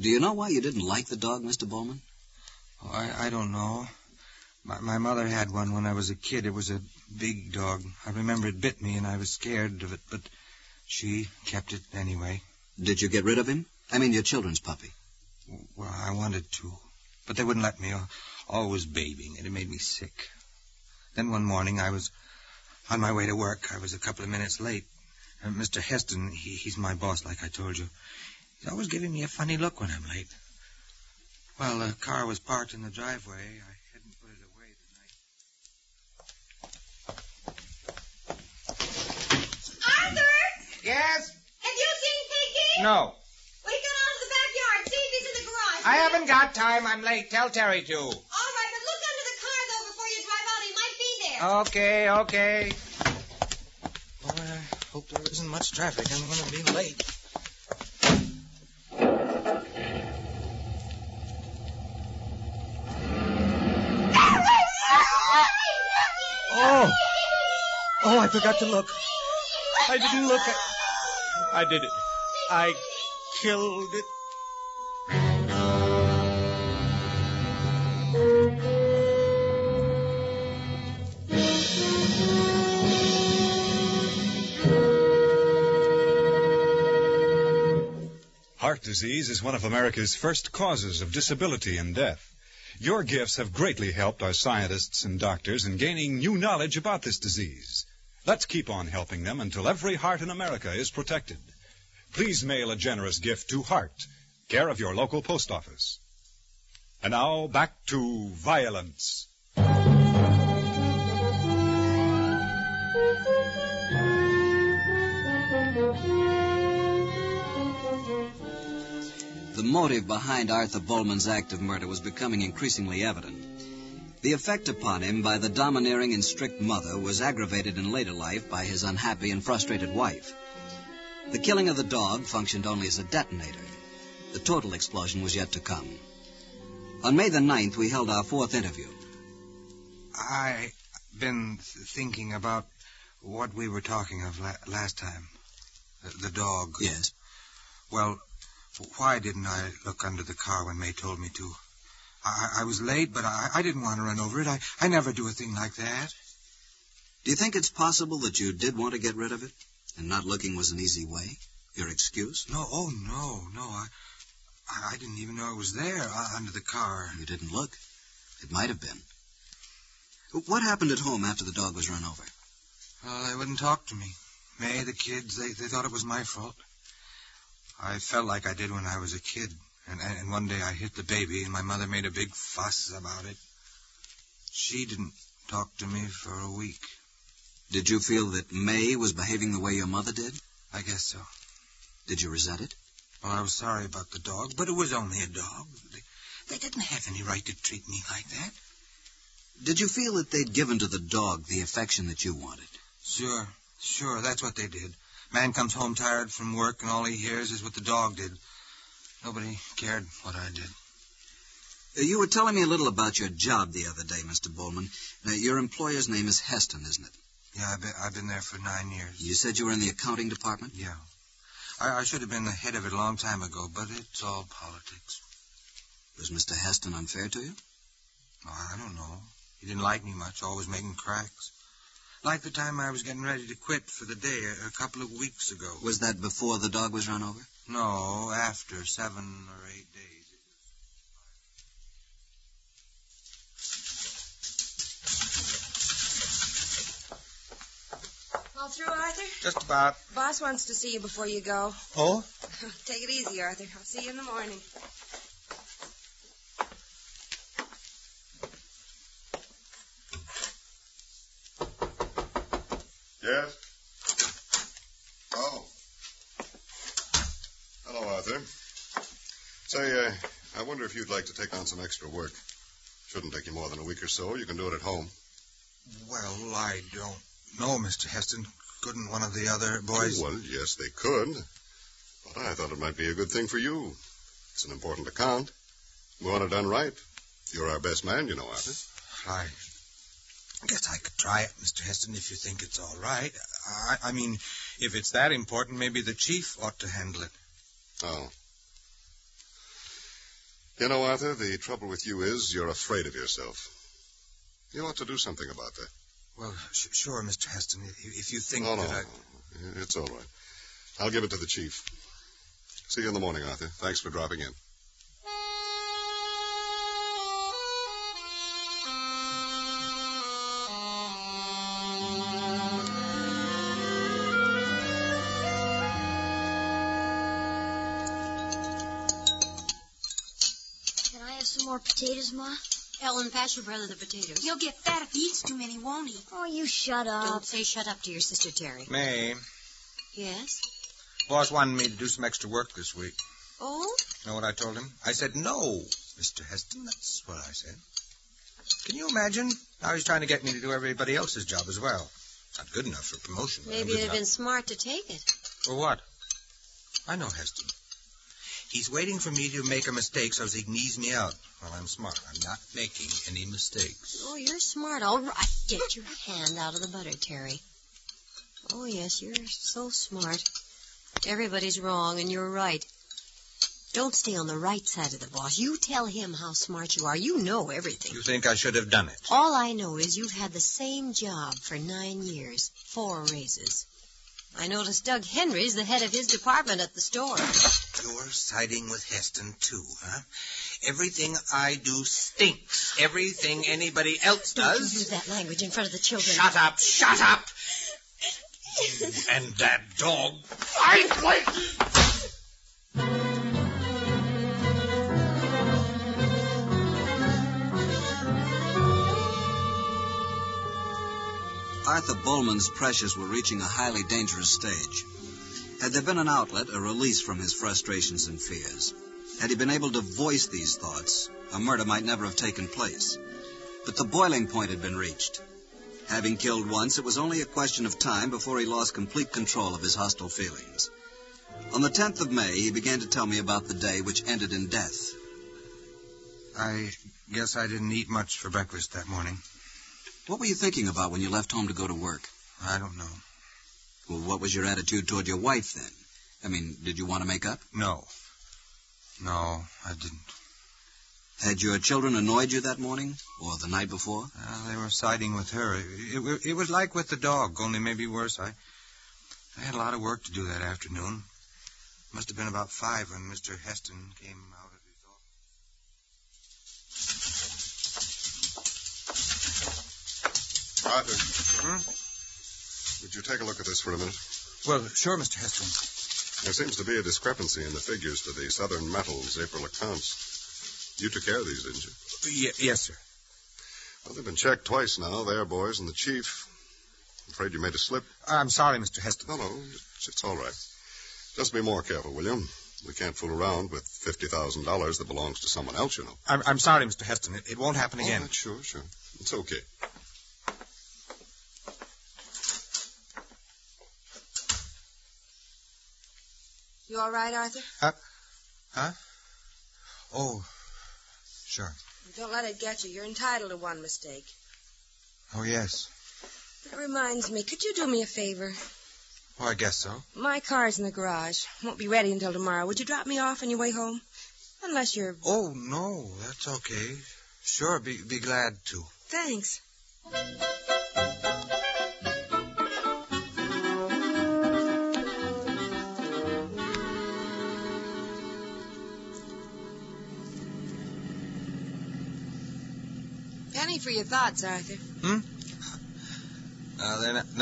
Do you know why you didn't like the dog, Mr. Bowman? Oh, I don't know. My mother had one when I was a kid. It was a big dog. I remember it bit me, and I was scared of it, but she kept it anyway. Did you get rid of him? I mean, your children's puppy. Well, I wanted to, but they wouldn't let me. Always babying it. It made me sick. Then one morning, I was on my way to work. I was a couple of minutes late. Mr. Heston, he's my boss, like I told you. He's always giving me a funny look when I'm late. Well, the car was parked in the driveway. I hadn't put it away the night. Arthur! Yes? Have you seen Pinky? No. We go down to the backyard. See if he's in the garage. I haven't got time. I'm late. Tell Terry to. All right, but look under the car, though, before you drive out. He might be there. Okay. Boy, I hope there isn't much traffic. I'm going to be late. Oh, I forgot to look. I didn't look. I did it. I killed it. Heart disease is one of America's first causes of disability and death. Your gifts have greatly helped our scientists and doctors in gaining new knowledge about this disease. Let's keep on helping them until every heart in America is protected. Please mail a generous gift to Heart, care of your local post office. And now, back to violence. The motive behind Arthur Bowman's act of murder was becoming increasingly evident. The effect upon him by the domineering and strict mother was aggravated in later life by his unhappy and frustrated wife. The killing of the dog functioned only as a detonator. The total explosion was yet to come. On May the 9th, we held our fourth interview. I've been thinking about what we were talking of last time. The dog. Yes. Well, why didn't I look under the car when May told me to? I was late, but I didn't want to run over it. I never do a thing like that. Do you think it's possible that you did want to get rid of it, and not looking was an easy way? Your excuse? No, no. I didn't even know it was there under the car. You didn't look. It might have been. What happened at home after the dog was run over? Well, they wouldn't talk to me. May, the kids, they thought it was my fault. I felt like I did when I was a kid. And one day I hit the baby, and my mother made a big fuss about it. She didn't talk to me for a week. Did you feel that May was behaving the way your mother did? I guess so. Did you resent it? Well, I was sorry about the dog, but it was only a dog. They didn't have any right to treat me like that. Did you feel that they'd given to the dog the affection that you wanted? Sure, that's what they did. Man comes home tired from work, and all he hears is what the dog did. Nobody cared what I did. You were telling me a little about your job the other day, Mr. Bowman. Now, your employer's name is Heston, isn't it? Yeah, I've been there for 9 years. You said you were in the accounting department? Yeah. I should have been the head of it a long time ago, but it's all politics. Was Mr. Heston unfair to you? Oh, I don't know. He didn't like me much, always making cracks. Like the time I was getting ready to quit for the day a couple of weeks ago. Was that before the dog was run over? No, after 7 or 8 days. All through, Arthur? Just about. Boss wants to see you before you go. Oh? Take it easy, Arthur. I'll see you in the morning. Yes? Oh. Hello, Arthur. Say, I wonder if you'd like to take on some extra work. Shouldn't take you more than a week or so. You can do it at home. Well, I don't know, Mr. Heston. Couldn't one of the other boys... Oh, well, yes, they could. But I thought it might be a good thing for you. It's an important account. We want it done right. You're our best man, you know, Arthur. I guess I could try it, Mr. Heston, if you think it's all right. I mean, if it's that important, maybe the chief ought to handle it. Oh. You know, Arthur, the trouble with you is you're afraid of yourself. You ought to do something about that. Well, sure, Mr. Heston, if you think No, that it's all right. I'll give it to the chief. See you in the morning, Arthur. Thanks for dropping in. Can I have some more potatoes, Ma? Ellen, pass your brother the potatoes. He'll get fat if he eats too many, won't he? Oh, you shut up. Don't say shut up to your sister, Terry. May, Yes? boss wanted me to do some extra work this week. Oh? You know what I told him? I said, no, Mr. Heston. That's what I said. Can you imagine? Now he's trying to get me to do everybody else's job as well. Not good enough for promotion. but Maybe good it'd have enough. been smart to take it. For what? I know Heston. He's waiting for me to make a mistake so he can ease me out. Well, I'm smart. I'm not making any mistakes. Oh, you're smart. All right. Get your hand out of the butter, Terry. Oh, yes, you're so smart. Everybody's wrong, and you're right. Don't stay on the right side of the boss. You tell him how smart you are. You know everything. You think I should have done it? All I know is you've had the same job for 9 years. 4 raises. I noticed Doug Henry's the head of his department at the store. You're siding with Heston, too, huh? Everything I do stinks. Everything anybody else Don't you does. use that language in front of the children. Shut up! Shut up! You and that dog. Arthur Bowman's pressures were reaching a highly dangerous stage. Had there been an outlet, a release from his frustrations and fears, had he been able to voice these thoughts, a murder might never have taken place. But the boiling point had been reached. Having killed once, it was only a question of time before he lost complete control of his hostile feelings. On the 10th of May, he began to tell me about the day which ended in death. I guess I didn't eat much for breakfast that morning. What were you thinking about when you left home to go to work? I don't know. Well, what was your attitude toward your wife, then? I mean, did you want to make up? No. No, I didn't. Had your children annoyed you that morning? Or the night before? They were siding with her. It was like with the dog, only maybe worse. I had a lot of work to do that afternoon. Must have been about 5 when Mr. Heston came out of his office. Arthur. Would you take a look at this for a minute? Well, sure, Mr. Heston. There seems to be a discrepancy in the figures for the Southern Metals April accounts. You took care of these, didn't you? Yes, sir. Well, they've been checked twice now, their boys and the chief. I'm afraid you made a slip. I'm sorry, Mr. Heston. No, it's all right. Just be more careful, will you? We can't fool around with $50,000 that belongs to someone else, you know. I'm sorry, Mr. Heston. It won't happen again. Right, sure. It's okay. You all right, Arthur? Huh? Oh, sure. Don't let it get you. You're entitled to one mistake. Oh, yes. That reminds me, could you do me a favor? Oh, I guess so. My car's in the garage. Won't be ready until tomorrow. Would you drop me off on your way home? Unless you're... Oh, no, that's okay. Sure, be glad to. Thanks. Penny for your thoughts, Arthur.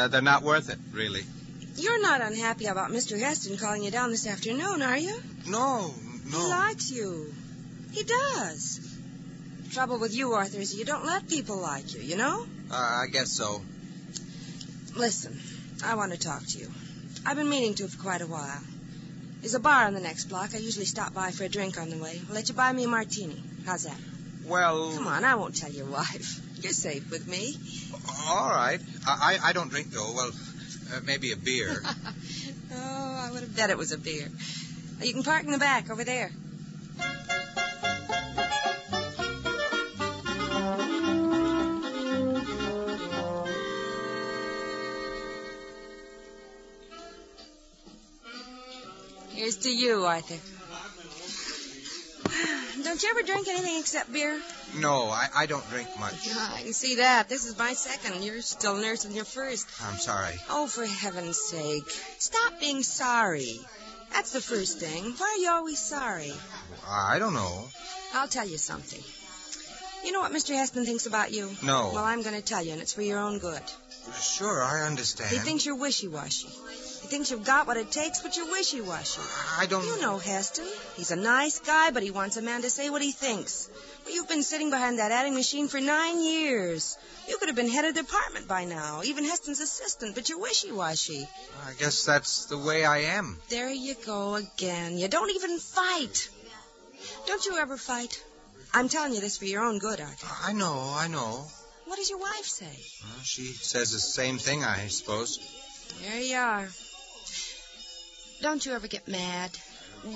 They're not worth it, really. You're not unhappy about Mr. Heston calling you down this afternoon, are you? No. He likes you. He does. The trouble with you, Arthur, is you don't let people like you, you know? I guess so. Listen, I want to talk to you. I've been meaning to for quite a while. There's a bar on the next block. I usually stop by for a drink on the way. I'll let you buy me a martini. How's that? Well... Come on, I won't tell your wife. You're safe with me. All right. I don't drink, though. Well, maybe a beer. Oh, I would have bet it was a beer. You can park in the back over there. Here's to you, Arthur. Don't you ever drink anything except beer? No, I don't drink much. Yeah, I can see that. This is my second. You're still nursing your first. I'm sorry. Oh, for heaven's sake. Stop being sorry. That's the first thing. Why are you always sorry? I don't know. I'll tell you something. You know what Mr. Heston thinks about you? No. Well, I'm going to tell you, and it's for your own good. Sure, I understand. He thinks you're wishy-washy. He thinks you've got what it takes, but you're wishy-washy. I don't... You know Heston. He's a nice guy, but he wants a man to say what he thinks. Well, you've been sitting behind that adding machine for 9 years. You could have been head of department by now, even Heston's assistant, but you're wishy-washy. I guess that's the way I am. There you go again. You don't even fight. Don't you ever fight? I'm telling you this for your own good, Arthur. I know. What does your wife say? Well, she says the same thing, I suppose. There you are. Don't you ever get mad?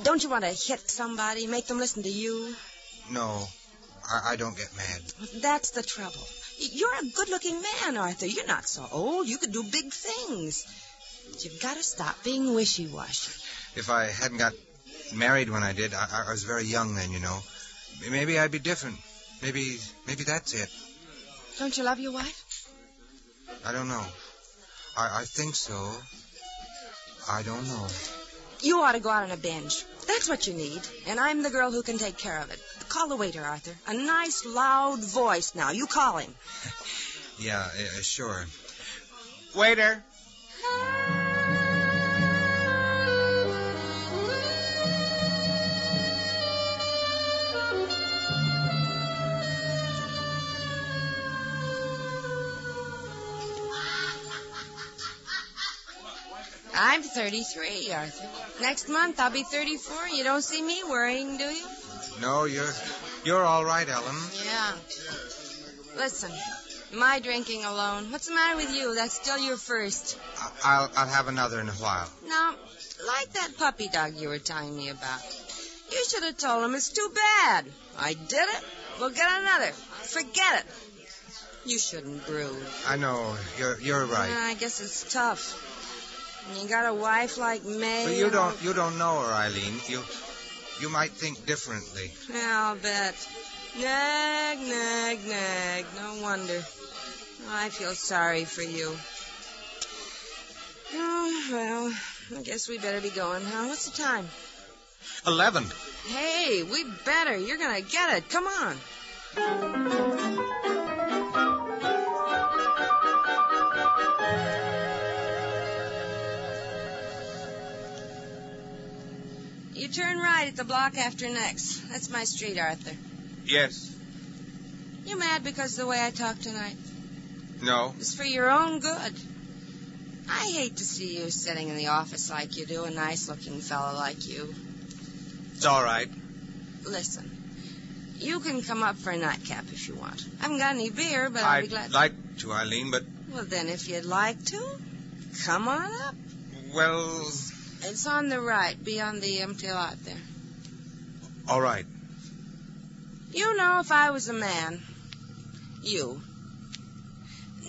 Don't you want to hit somebody, make them listen to you? No, I don't get mad. That's the trouble. You're a good-looking man, Arthur. You're not so old. You could do big things. But you've got to stop being wishy-washy. If I hadn't got married when I did, I was very young then, you know. Maybe I'd be different. Maybe that's it. Don't you love your wife? I don't know. I think so. I don't know. You ought to go out on a binge. That's what you need. And I'm the girl who can take care of it. Call the waiter, Arthur. A nice, loud voice now. You call him. Yeah, sure. Waiter. I'm 33, Arthur. Next month I'll be 34. You don't see me worrying, do you? No, you're all right, Ellen. Yeah. Listen, my drinking alone. What's the matter with you? That's still your first. I'll have another in a while. No, like that puppy dog you were telling me about. You should have told him it's too bad. I did it. We'll get another. Forget it. You shouldn't brood. I know. You're right. I guess it's tough. You got a wife like May. But you don't know her, Eileen. You might think differently. Yeah, I'll bet. Nag, nag, nag. No wonder. I feel sorry for you. Oh, well, I guess we better be going, huh? What's the time? 11. Hey, we better. You're gonna get it. Come on. You turn right at the block after next. That's my street, Arthur. Yes. You mad because of the way I talked tonight? No. It's for your own good. I hate to see you sitting in the office like you do, a nice-looking fellow like you. It's all right. Listen, you can come up for a nightcap if you want. I haven't got any beer, but I'll be glad I'd like to, Eileen, but... Well, then, if you'd like to, come on up. Well... It's on the right, beyond the empty lot there. All right. You know, if I was a man,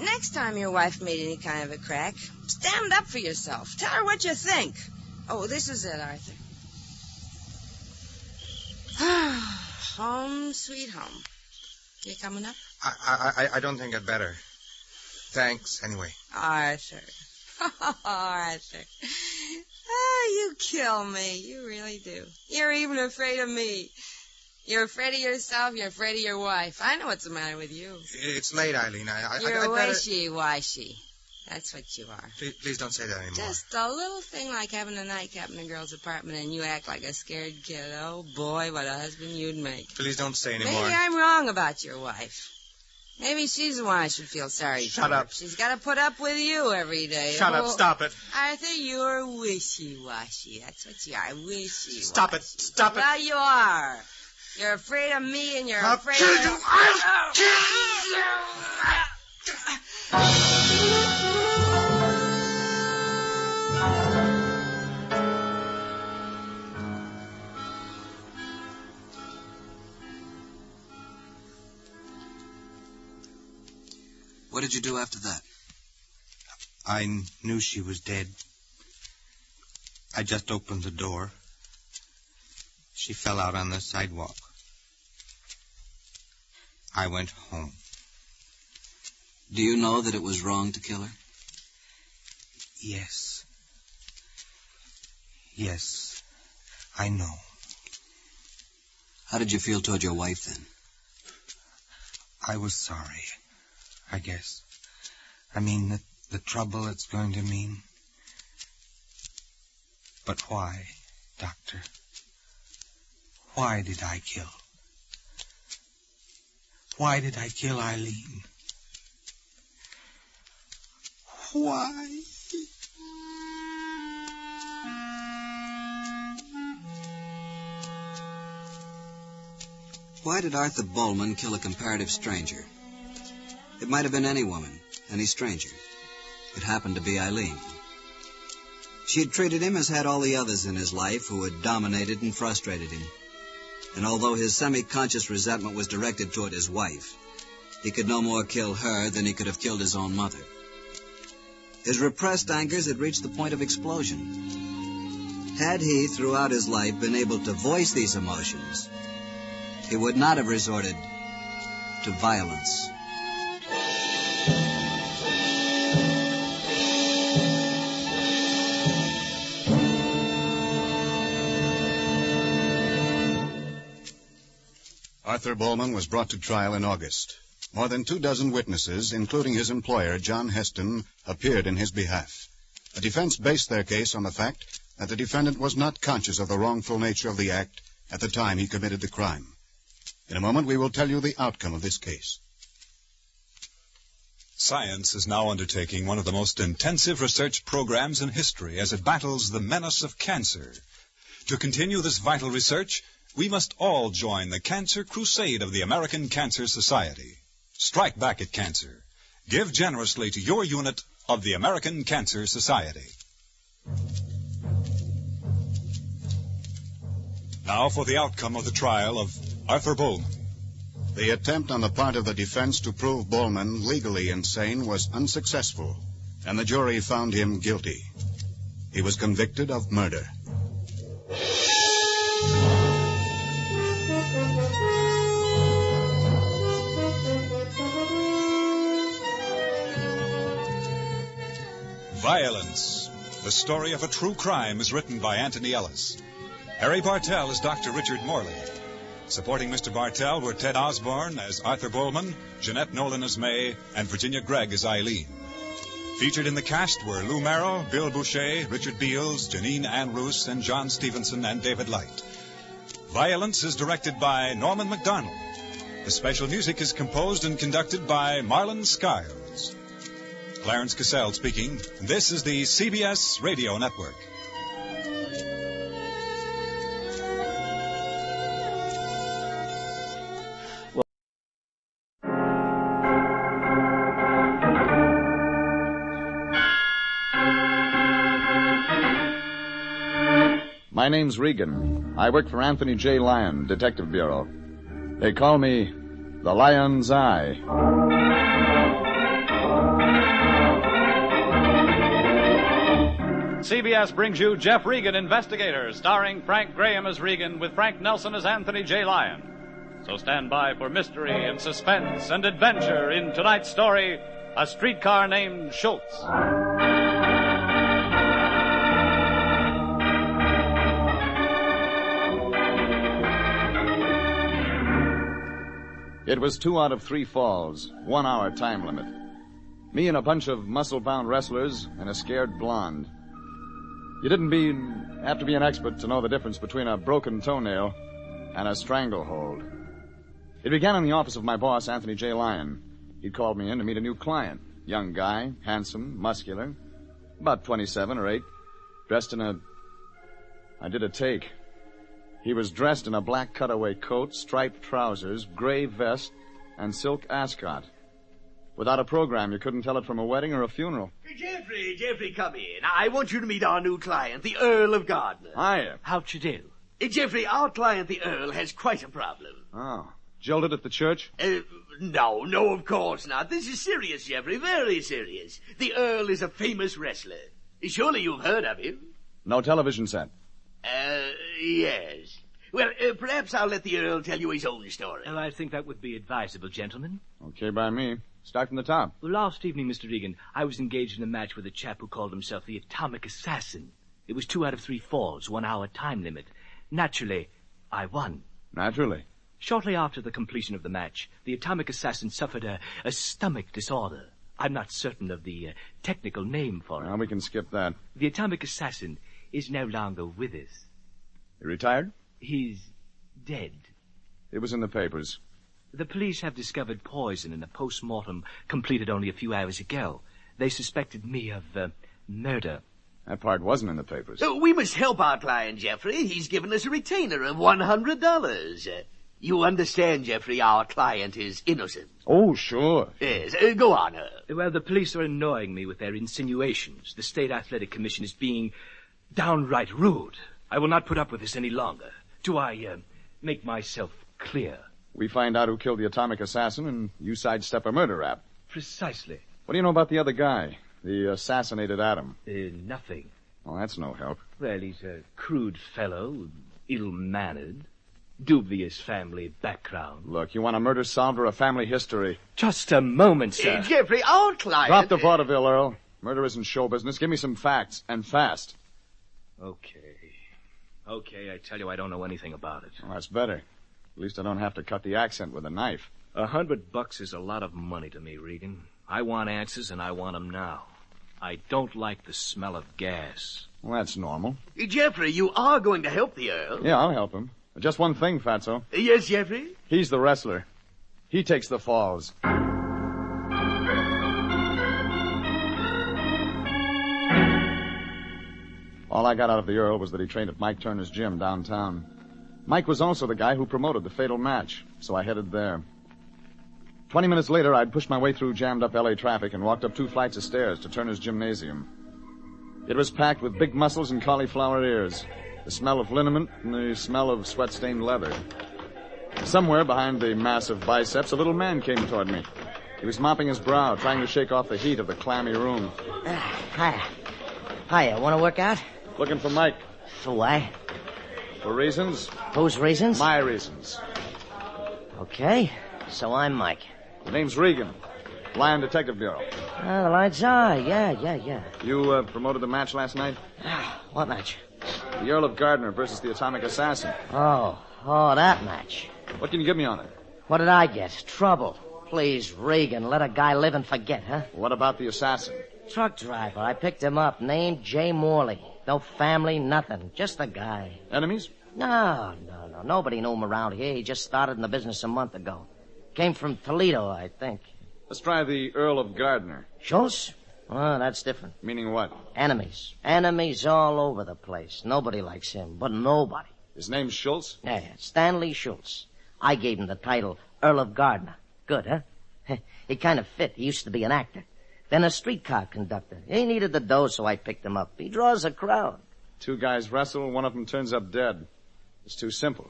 next time your wife made any kind of a crack, stand up for yourself. Tell her what you think. Oh, this is it, Arthur. Home, sweet home. You coming up? I don't think I'd better. Thanks, anyway. Arthur. Arthur. Oh, you kill me. You really do. You're even afraid of me. You're afraid of yourself. You're afraid of your wife. I know what's the matter with you. It's late, Eileen. You're I'd better... wishy-washy. That's what you are. Please don't say that anymore. Just a little thing like having a nightcap in a girl's apartment and you act like a scared kid. Oh, boy, what a husband you'd make. Please don't say anymore. Maybe I'm wrong about your wife. Maybe she's the one I should feel sorry for. Shut up. She's got to put up with you every day. Shut up. Stop it. Arthur, you're wishy-washy. That's what you are, wishy-washy. Stop it. Stop it. Well, you are. You're afraid of me and you're afraid kill of... you. I'll kill you. What did you do after that? I knew she was dead. I just opened the door. She fell out on the sidewalk. I went home. Do you know that it was wrong to kill her? Yes. Yes, I know. How did you feel toward your wife, then? I was sorry, I guess. I mean, the trouble it's going to mean. But why, Doctor? Why did I kill? Why did I kill Eileen? Why? Why did Arthur Bowman kill a comparative stranger? It might have been any woman, any stranger. It happened to be Eileen. She had treated him as had all the others in his life who had dominated and frustrated him. And although his semi-conscious resentment was directed toward his wife, he could no more kill her than he could have killed his own mother. His repressed angers had reached the point of explosion. Had he, throughout his life, been able to voice these emotions, he would not have resorted to violence. Arthur Bowman was brought to trial in August. More than 24 witnesses, including his employer, John Heston, appeared in his behalf. The defense based their case on the fact that the defendant was not conscious of the wrongful nature of the act at the time he committed the crime. In a moment, we will tell you the outcome of this case. Science is now undertaking one of the most intensive research programs in history as it battles the menace of cancer. To continue this vital research, we must all join the cancer crusade of the American Cancer Society. Strike back at cancer. Give generously to your unit of the American Cancer Society. Now for the outcome of the trial of Arthur Bowman. The attempt on the part of the defense to prove Bowman legally insane was unsuccessful, and the jury found him guilty. He was convicted of murder. Violence. The story of a true crime is written by Anthony Ellis. Harry Bartell is Dr. Richard Morley. Supporting Mr. Bartell were Ted Osborne as Arthur Bowman, Jeanette Nolan as May, and Virginia Gregg as Eileen. Featured in the cast were Lou Merrill, Bill Boucher, Richard Beals, Janine Ann Roos, and John Stevenson and David Light. Violence is directed by Norman MacDonald. The special music is composed and conducted by Marlon Skiles. Clarence Cassell speaking. This is the CBS Radio Network. My name's Regan. I work for Anthony J. Lyon, Detective Bureau. They call me the Lion's Eye. CBS brings you Jeff Regan, Investigator, starring Frank Graham as Regan with Frank Nelson as Anthony J. Lyon. So stand by for mystery and suspense and adventure in tonight's story, A Streetcar Named Schultz. It was 2 out of 3 falls, 1 hour time limit. Me and a bunch of muscle-bound wrestlers and a scared blonde. You didn't have to be an expert to know the difference between a broken toenail and a stranglehold. It began in the office of my boss, Anthony J. Lyon. He'd called me in to meet a new client. Young guy, handsome, muscular, about 27 or 8, dressed in I did a take. He was dressed in a black cutaway coat, striped trousers, gray vest, and silk ascot. Without a program, you couldn't tell it from a wedding or a funeral. Jeffrey, come in. I want you to meet our new client, the Earl of Gardner. Hiya. How'd you do? Jeffrey, our client, the Earl, has quite a problem. Oh. Jilted at the church? No, of course not. This is serious, Jeffrey, very serious. The Earl is a famous wrestler. Surely you've heard of him. No television set. Yes. Well, perhaps I'll let the Earl tell you his own story. I think that would be advisable, gentlemen. Okay by me. Start from the top. Well, last evening, Mr. Regan, I was engaged in a match with a chap who called himself the Atomic Assassin. It was 2 out of 3 falls, 1 hour time limit. Naturally, I won. Naturally. Shortly after the completion of the match, the Atomic Assassin suffered a stomach disorder. I'm not certain of the technical name for it. Well, we can skip that. The Atomic Assassin is no longer with us. He retired? He's dead. It was in the papers. The police have discovered poison in a post-mortem completed only a few hours ago. They suspected me of murder. That part wasn't in the papers. We must help our client, Jeffrey. He's given us a retainer of $100. You understand, Jeffrey, our client is innocent. Oh, sure. Yes, go on. Well, the police are annoying me with their insinuations. The State Athletic Commission is being downright rude. I will not put up with this any longer. Do I make myself clear? We find out who killed the Atomic Assassin, and you sidestep a murder rap. Precisely. What do you know about the other guy? The assassinated Adam? Nothing. Oh, that's no help. Well, he's a crude fellow, ill-mannered, dubious family background. Look, you want a murder solved or a family history? Just a moment, sir. Jeffrey, our client... Drop the vaudeville, Earl. Murder isn't show business. Give me some facts, and fast. Okay, I tell you I don't know anything about it. Well, that's better. At least I don't have to cut the accent with a knife. $100 is a lot of money to me, Regan. I want answers, and I want them now. I don't like the smell of gas. Well, that's normal. Jeffrey, you are going to help the Earl. Yeah, I'll help him. But just one thing, Fatso. Yes, Jeffrey? He's the wrestler. He takes the falls. All I got out of the Earl was that he trained at Mike Turner's gym downtown. Mike was also the guy who promoted the fatal match, so I headed there. 20 minutes later, I'd pushed my way through jammed-up L.A. traffic and walked up 2 flights of stairs to Turner's gymnasium. It was packed with big muscles and cauliflower ears, the smell of liniment and the smell of sweat-stained leather. Somewhere behind the massive biceps, a little man came toward me. He was mopping his brow, trying to shake off the heat of the clammy room. Hiya, want to work out? Looking for Mike. For why? For reasons? Whose reasons? My reasons. Okay, so I'm Mike. The name's Regan. Lion Detective Bureau. The lights are. Yeah. You promoted the match last night? What match? The Earl of Gardner versus the Atomic Assassin. Oh, that match. What can you give me on it? What did I get? Trouble. Please, Regan, let a guy live and forget, huh? What about the assassin? Truck driver. I picked him up, named Jay Morley. No family, nothing. Just a guy. Enemies? No. Nobody knew him around here. He just started in the business a month ago. Came from Toledo, I think. Let's try the Earl of Gardner. Schultz? Oh, that's different. Meaning what? Enemies. Enemies all over the place. Nobody likes him, but nobody. His name's Schultz? Yeah, Stanley Schultz. I gave him the title Earl of Gardner. Good, huh? He kind of fit. He used to be an actor. Then a streetcar conductor. He needed the dough, so I picked him up. He draws a crowd. 2 guys wrestle, one of them turns up dead. It's too simple.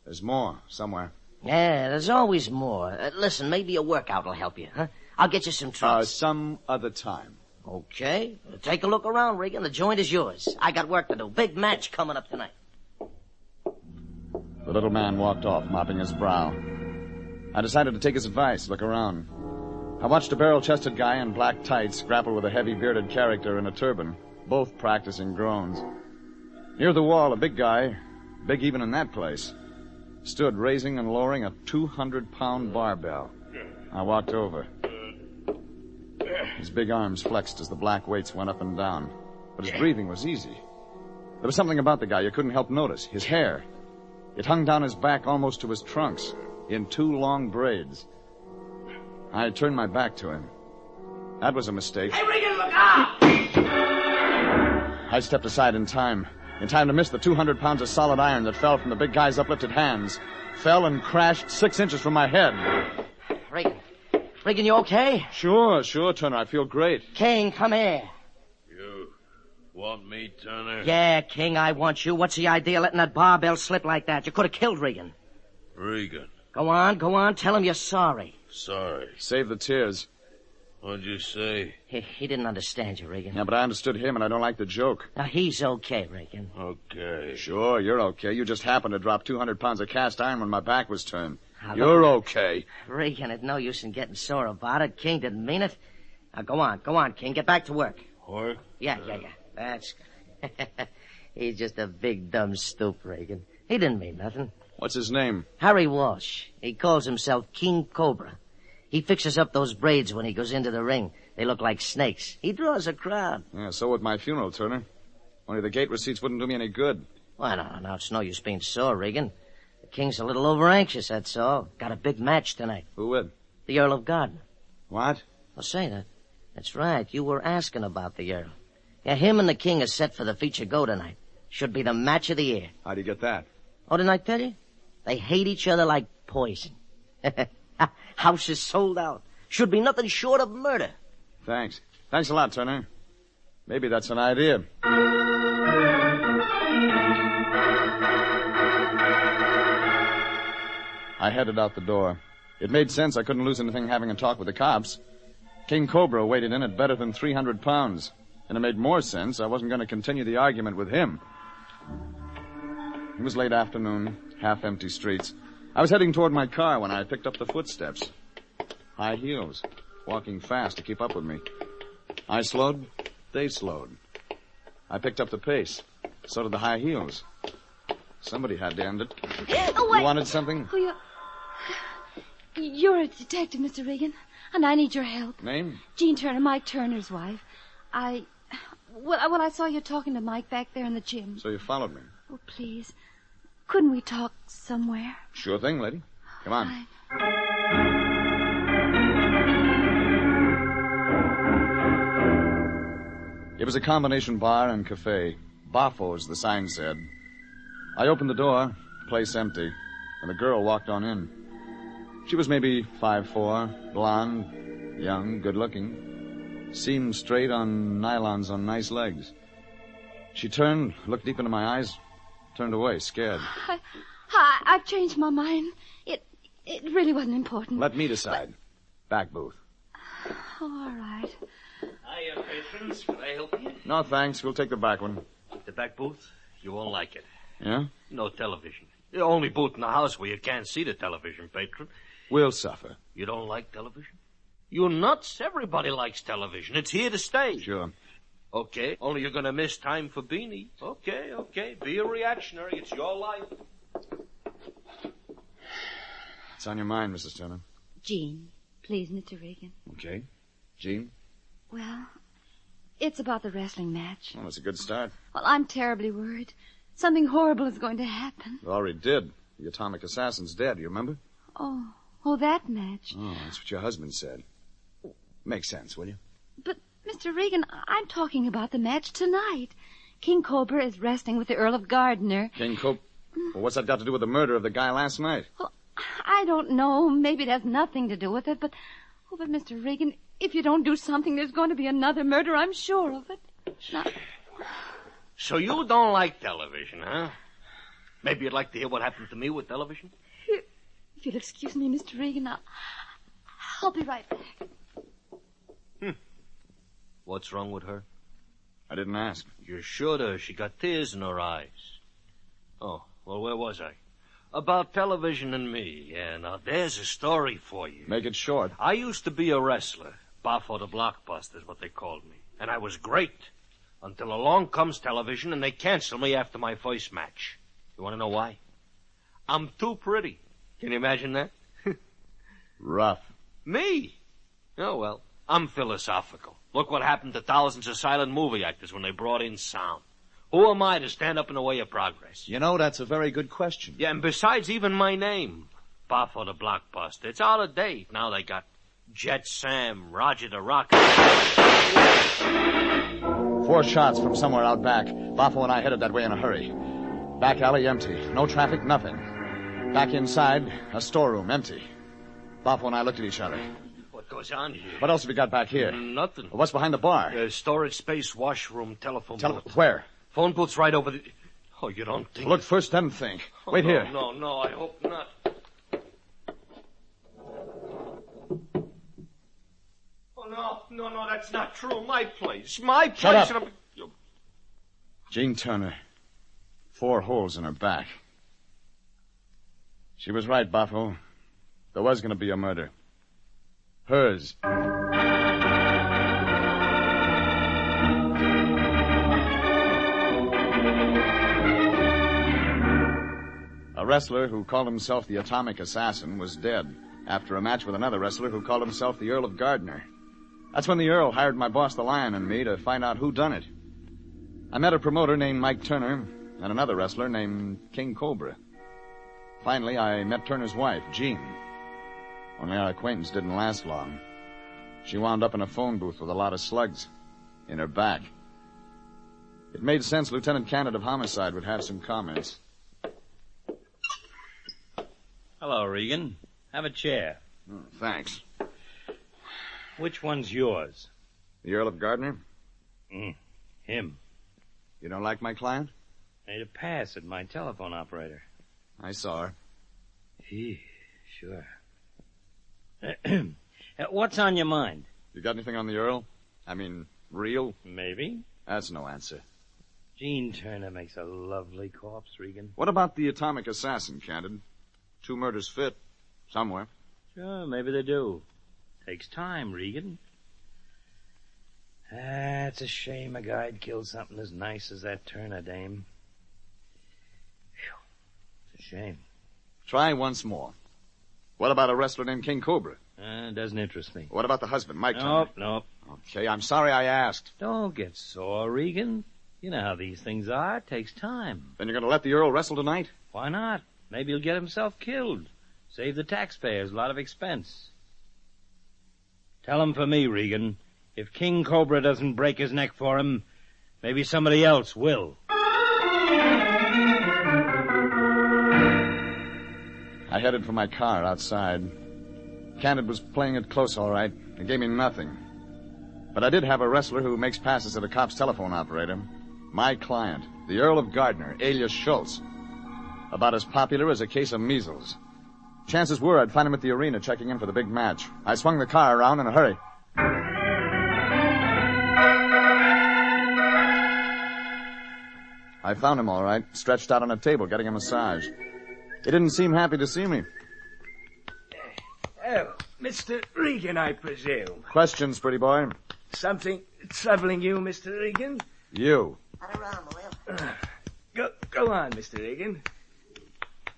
There's more somewhere. Yeah, there's always more. Listen, maybe a workout will help you, huh? I'll get you some trucks. Some other time. Okay. Take a look around, Regan. The joint is yours. I got work to do. Big match coming up tonight. The little man walked off, mopping his brow. I decided to take his advice, look around. I watched a barrel-chested guy in black tights grapple with a heavy bearded character in a turban, both practicing groans. Near the wall, a big guy, big even in that place, stood raising and lowering a 200-pound barbell. I walked over. His big arms flexed as the black weights went up and down, but his breathing was easy. There was something about the guy you couldn't help notice. His hair. It hung down his back almost to his trunks, in 2 long braids. I turned my back to him. That was a mistake. Hey, Regan, look out! I stepped aside in time to miss the 200 pounds of solid iron that fell from the big guy's uplifted hands. Fell and crashed 6 inches from my head. Regan, you okay? Sure, Turner. I feel great. King, come here. You want me, Turner? Yeah, King, I want you. What's the idea letting that barbell slip like that? You could have killed Regan. Regan. Go on. Tell him you're sorry. Sorry. Save the tears. What'd you say? He didn't understand you, Regan. Yeah, but I understood him, and I don't like the joke. Now, he's okay, Regan. Okay. Sure, you're okay. You just happened to drop 200 pounds of cast iron when my back was turned. You're okay. Regan, it's no use in getting sore about it. King didn't mean it. Now, go on, King. Get back to work. Work? Yeah. That's good. He's just a big, dumb stoop, Regan. He didn't mean nothing. What's his name? Harry Walsh. He calls himself King Cobra. He fixes up those braids when he goes into the ring. They look like snakes. He draws a crowd. Yeah, so would my funeral, Turner. Only the gate receipts wouldn't do me any good. Well, no, it's no use being sore, Regan. The King's a little over-anxious, that's all. Got a big match tonight. Who with? The Earl of Gardner. What? I'll say that. That's right. You were asking about the Earl. Yeah, him and the King are set for the feature go tonight. Should be the match of the year. How'd you get that? Oh, didn't I tell you? They hate each other like poison. House is sold out. Should be nothing short of murder. Thanks. Thanks a lot, Turner. Maybe that's an idea. I headed out the door. It made sense. I couldn't lose anything having a talk with the cops. King Cobra weighed in at better than 300 pounds. And it made more sense. I wasn't going to continue the argument with him. It was late afternoon, half-empty streets. I was heading toward my car when I picked up the footsteps. High heels, walking fast to keep up with me. I slowed, they slowed. I picked up the pace. So did the high heels. Somebody had to end it. Oh, wait. You wanted something? Oh, you're a detective, Mr. Regan, and I need your help. Name? Jean Turner, Mike Turner's wife. I saw you talking to Mike back there in the gym. So you followed me? Oh, please. Couldn't we talk somewhere? Sure thing, lady. Come on. It was a combination bar and cafe. Baffo's, the sign said. I opened the door, place empty, and the girl walked on in. She was maybe 5'4", blonde, young, good-looking, seemed straight on nylons on nice legs. She turned, looked deep into my eyes, turned away, scared. I've changed my mind. It really wasn't important. Let me decide. Back booth. Oh, all right. Hiya, patrons. Can I help you? No, thanks. We'll take the back one. The back booth? You won't like it. Yeah? No television. The only booth in the house where you can't see the television, patron. We'll suffer. You don't like television? You nuts? Everybody likes television. It's here to stay. Sure. Okay, only you're gonna miss time for Beanie. Okay. Be a reactionary. It's your life. What's on your mind, Mrs. Turner? Jean, please, Mr. Regan. Okay. Jean? Well, it's about the wrestling match. Well, that's a good start. Well, I'm terribly worried. Something horrible is going to happen. It already did. The atomic assassin's dead, you remember? Oh, that match. Oh, that's what your husband said. Makes sense, will you? But, Mr. Regan, I'm talking about the match tonight. King Cobra is wrestling with the Earl of Gardner. King Cobra? Well, what's that got to do with the murder of the guy last night? Well, I don't know. Maybe it has nothing to do with it, but Mr. Regan, if you don't do something, there's going to be another murder, I'm sure of it. Now... So you don't like television, huh? Maybe you'd like to hear what happened to me with television? If you'll excuse me, Mr. Regan, I'll be right back. What's wrong with her? I didn't ask. You should have. She got tears in her eyes. Oh, well, where was I? About television and me. Yeah, now there's a story for you. Make it short. I used to be a wrestler. Buffo the Blockbuster is what they called me. And I was great. Until along comes television and they cancel me after my first match. You want to know why? I'm too pretty. Can you imagine that? Rough. Me? Oh, well, I'm philosophical. Look what happened to thousands of silent movie actors when they brought in sound. Who am I to stand up in the way of progress? You know, that's a very good question. Yeah, and besides, even my name, Buffo the Blockbuster, it's out of date. Now they got Jet Sam, Roger the Rocket. 4 shots from somewhere out back. Buffo and I headed that way in a hurry. Back alley empty. No traffic, nothing. Back inside, a storeroom empty. Buffo and I looked at each other. What goes on here? What else have we got back here? Nothing. What's behind the bar? Storage space, washroom, telephone booth. Where? Phone booth's right over the... Oh, you don't think... Look first, then think. Oh, Wait here. No, I hope not. Oh, no, that's not true. My place. Shut up. Jean Turner. 4 holes in her back. She was right, Buffo. There was going to be a murder. Hers. A wrestler who called himself the Atomic Assassin was dead after a match with another wrestler who called himself the Earl of Gardner. That's when the Earl hired my boss, the Lion, and me to find out who done it. I met a promoter named Mike Turner and another wrestler named King Cobra. Finally, I met Turner's wife, Jean. Only our acquaintance didn't last long. She wound up in a phone booth with a lot of slugs in her back. It made sense Lieutenant Candid of Homicide would have some comments. Hello, Regan. Have a chair. Oh, thanks. Which one's yours? The Earl of Gardner? Him. You don't like my client? Made a pass at my telephone operator. I saw her. Sure. What's on your mind? You got anything on the Earl? I mean, real? Maybe. That's no answer. Jean Turner makes a lovely corpse, Regan. What about the Atomic Assassin, Candid? 2 murders fit. Somewhere. Sure, maybe they do. Takes time, Regan. It's a shame a guy'd kill something as nice as that Turner dame. Shame. Try once more. What about a wrestler named King Cobra? Doesn't interest me. What about the husband, Mike? Nope. Okay, I'm sorry I asked. Don't get sore, Regan. You know how these things are. It takes time. Then you're going to let the Earl wrestle tonight? Why not? Maybe he'll get himself killed. Save the taxpayers a lot of expense. Tell him for me, Regan. If King Cobra doesn't break his neck for him, maybe somebody else will. I headed for my car outside. Candid was playing it close, all right. It gave me nothing. But I did have a wrestler who makes passes at a cop's telephone operator. My client, the Earl of Gardner, alias SHULTZ. About as popular as a case of measles. Chances were I'd find him at the arena checking in for the big match. I swung the car around in a hurry. I found him all right, stretched out on a table getting a massage. He didn't seem happy to see me. Oh, Mr. Regan, I presume. Questions, pretty boy? Something troubling you, Mr. Regan? You. Go on, Mr. Regan.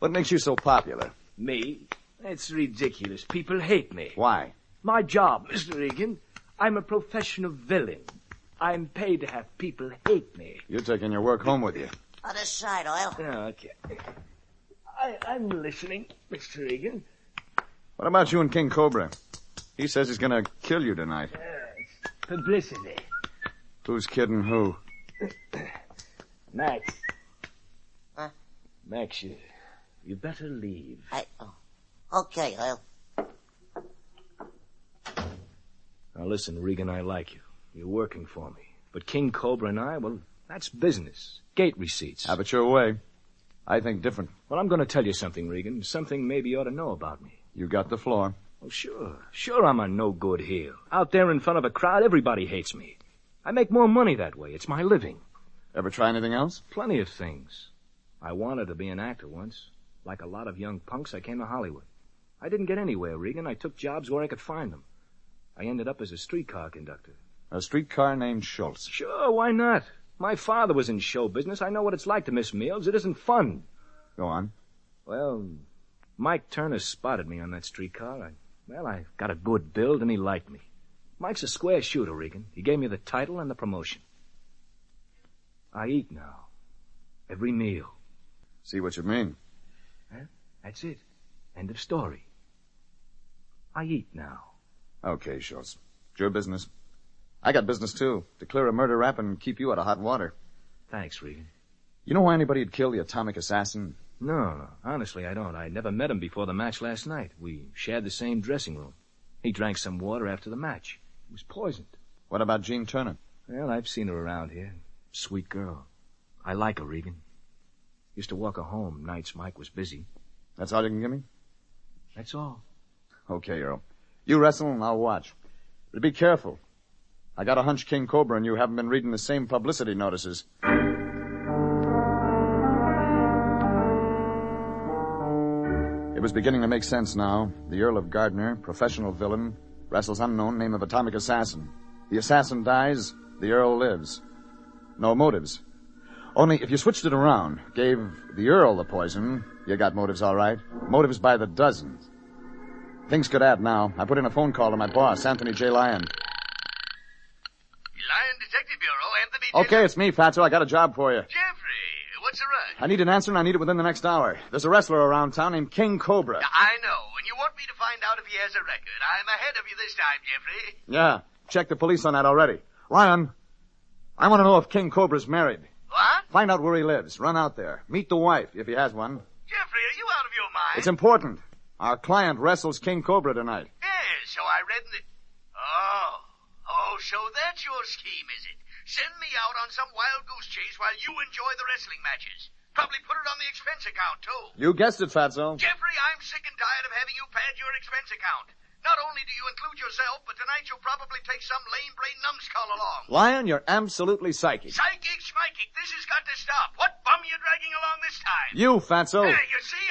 What makes you so popular? Me? It's ridiculous. People hate me. Why? My job, Mr. Regan. I'm a professional villain. I'm paid to have people hate me. You're taking your work home with you. Other side, Oil. Okay. I'm listening, Mr. Regan. What about you and King Cobra? He says he's going to kill you tonight. It's publicity. Who's kidding who? Max. Huh? Max, you better leave. Okay, Oil. Now listen, Regan, I like you. You're working for me. But King Cobra and I, well, that's business. Gate receipts. Have it your way. I think different. Well, I'm going to tell you something, Regan. Something maybe you ought to know about me. You got the floor. Oh, sure. Sure I'm a no-good heel. Out there in front of a crowd, everybody hates me. I make more money that way. It's my living. Ever try anything else? Plenty of things. I wanted to be an actor once. Like a lot of young punks, I came to Hollywood. I didn't get anywhere, Regan. I took jobs where I could find them. I ended up as a streetcar conductor. A streetcar named SHULTZ. Sure, why not? My father was in show business. I know what it's like to miss meals. It isn't fun. Go on. Well, Mike Turner spotted me on that streetcar. I got a good build, and he liked me. Mike's a square shooter, Regan. He gave me the title and the promotion. I eat now. Every meal. See what you mean. Huh? That's it. End of story. I eat now. Okay, SHULTZ. It's your business. I got business, too. To clear a murder rap and keep you out of hot water. Thanks, Regan. You know why anybody would kill the atomic assassin? No. Honestly, I don't. I never met him before the match last night. We shared the same dressing room. He drank some water after the match. He was poisoned. What about Jean Turner? Well, I've seen her around here. Sweet girl. I like her, Regan. Used to walk her home nights Mike was busy. That's all you can give me? That's all. Okay, Earl. You wrestle and I'll watch. But be careful. I got a hunch King Cobra and you haven't been reading the same publicity notices. It was beginning to make sense now. The Earl of Gardner, professional villain, wrestles unknown, name of atomic assassin. The assassin dies, the Earl lives. No motives. Only if you switched it around, gave the Earl the poison, you got motives all right. Motives by the dozen. Things could add now. I put in a phone call to my boss, Anthony J. Lyon. Lyon Detective Bureau, Anthony J. Okay, it's me, Fatso. I got a job for you. Jeffrey, what's the rush? I need an answer, and I need it within the next hour. There's a wrestler around town named King Cobra. I know, and you want me to find out if he has a record. I'm ahead of you this time, Jeffrey. Yeah, check the police on that already. Lyon, I want to know if King Cobra's married. What? Find out where he lives. Run out there. Meet the wife, if he has one. Jeffrey, are you out of your mind? It's important. Our client wrestles King Cobra tonight. Yes, so I read in the... Oh, so that's your scheme, is it? Send me out on some wild goose chase while you enjoy the wrestling matches. Probably put it on the expense account, too. You guessed it, Fatso. Jeffrey, I'm sick and tired of having you pad your expense account. Not only do you include yourself, but tonight you'll probably take some lame brain numbskull along. Lyon, you're absolutely psychic. Psychic, schmichic, this has got to stop. What bum you dragging along this time? You, Fatso. You see,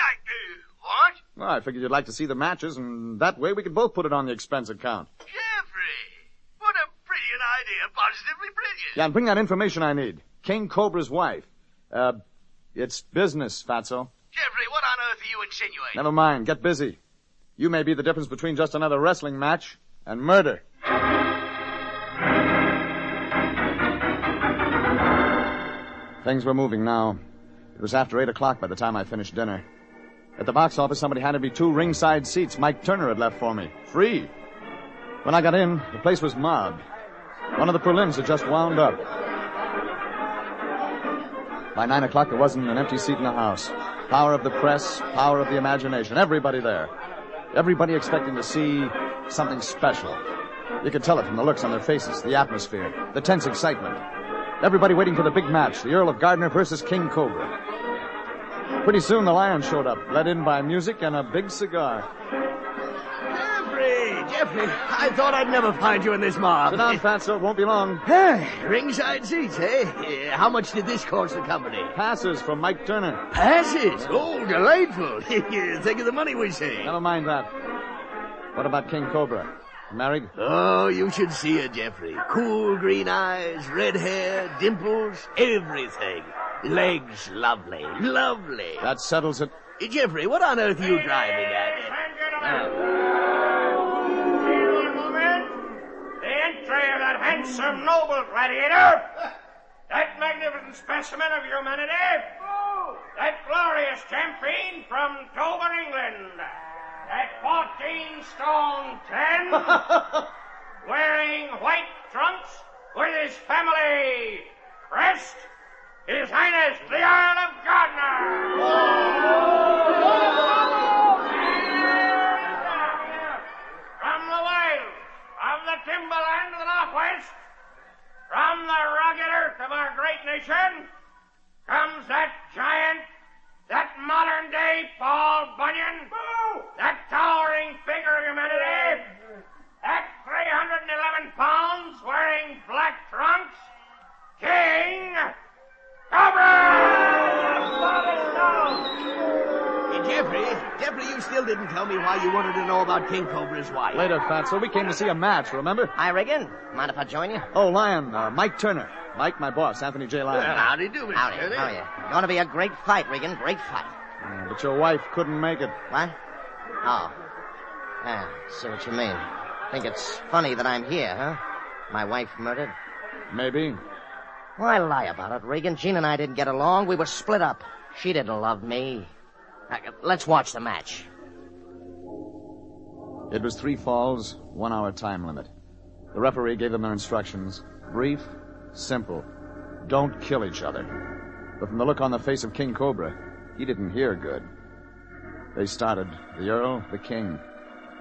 what? Well, I figured you'd like to see the matches, and that way we could both put it on the expense account. Jeffrey, what a brilliant idea. Positively brilliant. Yeah, and bring that information I need. King Cobra's wife. It's business, Fatso. Jeffrey, what insinuate? Never mind. Get busy. You may be the difference between just another wrestling match and murder. Things were moving now. It was after 8 o'clock by the time I finished dinner. At the box office, somebody handed me 2 ringside seats Mike Turner had left for me. Free. When I got in, the place was mobbed. One of the prelims had just wound up. By 9 o'clock, there wasn't an empty seat in the house. Power of the press, power of the imagination. Everybody there. Everybody expecting to see something special. You could tell it from the looks on their faces, the atmosphere, the tense excitement. Everybody waiting for the big match, the Earl of Gardner versus King Cobra. Pretty soon, the Lion showed up, led in by music and a big cigar. Jeffrey, I thought I'd never find you in this mob. Sit down, Fatso. It won't be long. Ringside seats, eh? How much did this cost the company? Passes from Mike Turner. Passes? Oh, delightful. Think of the money we saved. Never mind that. What about King Cobra? Married? Oh, you should see her, Jeffrey. Cool green eyes, red hair, dimples, everything. Legs, lovely, lovely. That settles it. Jeffrey, what on earth are you driving at? The entry of that handsome, noble gladiator, that magnificent specimen of humanity, that glorious champion from Dover, England, that 14 stone 10, wearing white trunks with his family crest, His Highness the Earl of Gardner. From the wilds of the timberland of the Northwest, from the rugged earth of our great nation, comes that giant, that modern-day Paul Bunyan, that towering figure of humanity, at 311 pounds, wearing black trunks, King Cobra! Jeffrey, you still didn't tell me why you wanted to know about King Cobra's wife. Later, Fatso. We came to see a match, remember? Hi, Regan. Mind if I join you? Oh, Lion, Mike Turner. Mike, my boss, Anthony J. Lion. Howdy do, Mr. Howdy, Turner. how are you? Going to be a great fight, Regan. Great fight. But your wife couldn't make it. What? Oh. Yeah, see what you mean. Think it's funny that I'm here, huh? My wife murdered? Maybe. Why lie about it, Regan? Jean and I didn't get along. We were split up. She didn't love me. Let's watch the match. It was 3 falls, 1 hour time limit. The referee gave them their instructions. Brief, simple. Don't kill each other. But from the look on the face of King Cobra, he didn't hear good. They started. The Earl, the King.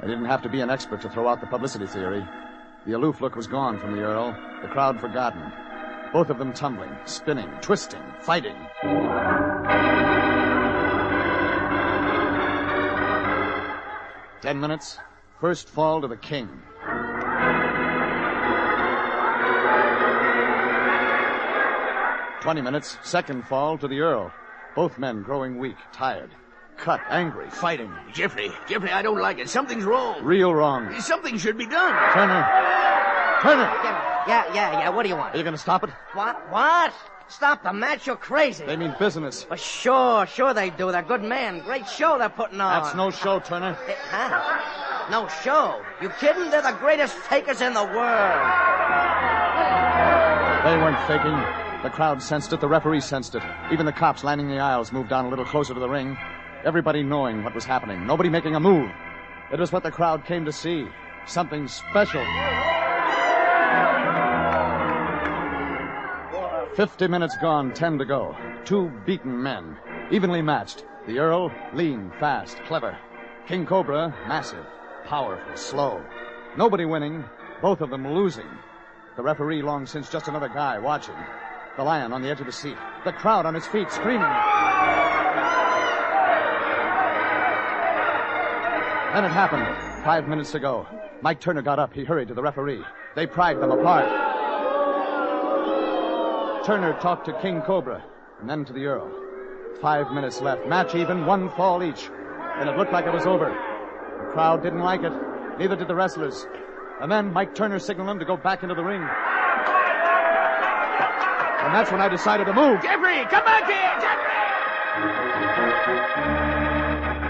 They didn't have to be an expert to throw out the publicity theory. The aloof look was gone from the Earl, the crowd forgotten. Both of them tumbling, spinning, twisting, fighting. 10 minutes. First fall to the King. 20 minutes. Second fall to the Earl. Both men growing weak, tired, cut, angry, fighting. Jeffrey, I don't like it. Something's wrong. Real wrong. Something should be done. Turner. Yeah. What do you want? Are you going to stop it? What? Stop the match? You're crazy. They mean business. Well, sure they do. They're good men. Great show they're putting on. That's no show, Turner. Huh? No show? You kidding? They're the greatest fakers in the world. They weren't faking. The crowd sensed it. The referee sensed it. Even the cops lining the aisles moved down a little closer to the ring. Everybody knowing what was happening. Nobody making a move. It was what the crowd came to see. Something special. 50 minutes gone, 10 to go. 2 beaten men, evenly matched. The Earl, lean, fast, clever. King Cobra, massive, powerful, slow. Nobody winning, both of them losing. The referee long since just another guy watching. The Lion on the edge of the seat. The crowd on its feet, screaming. Then it happened. 5 minutes to go. Mike Turner got up. He hurried to the referee. They pried them apart. Turner talked to King Cobra, and then to the Earl. 5 minutes left. Match even, 1 fall each. And it looked like it was over. The crowd didn't like it. Neither did the wrestlers. And then Mike Turner signaled them to go back into the ring. And that's when I decided to move. Jeffrey, come back here! Jeffrey!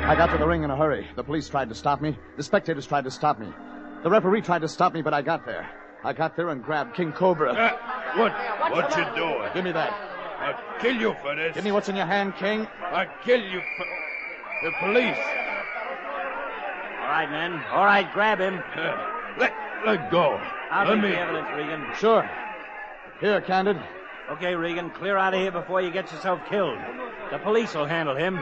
I got to the ring in a hurry. The police tried to stop me. The spectators tried to stop me. The referee tried to stop me, but I got there. I got there and grabbed King Cobra. What you doing? Give me that. I'll kill you for this. Give me what's in your hand, King. I'll kill you for... The police. All right, men. All right, grab him. Let go. I'll Let take me... the evidence, Regan. Sure. Here, Candid. Okay, Regan, clear out of here before you get yourself killed. The police will handle him.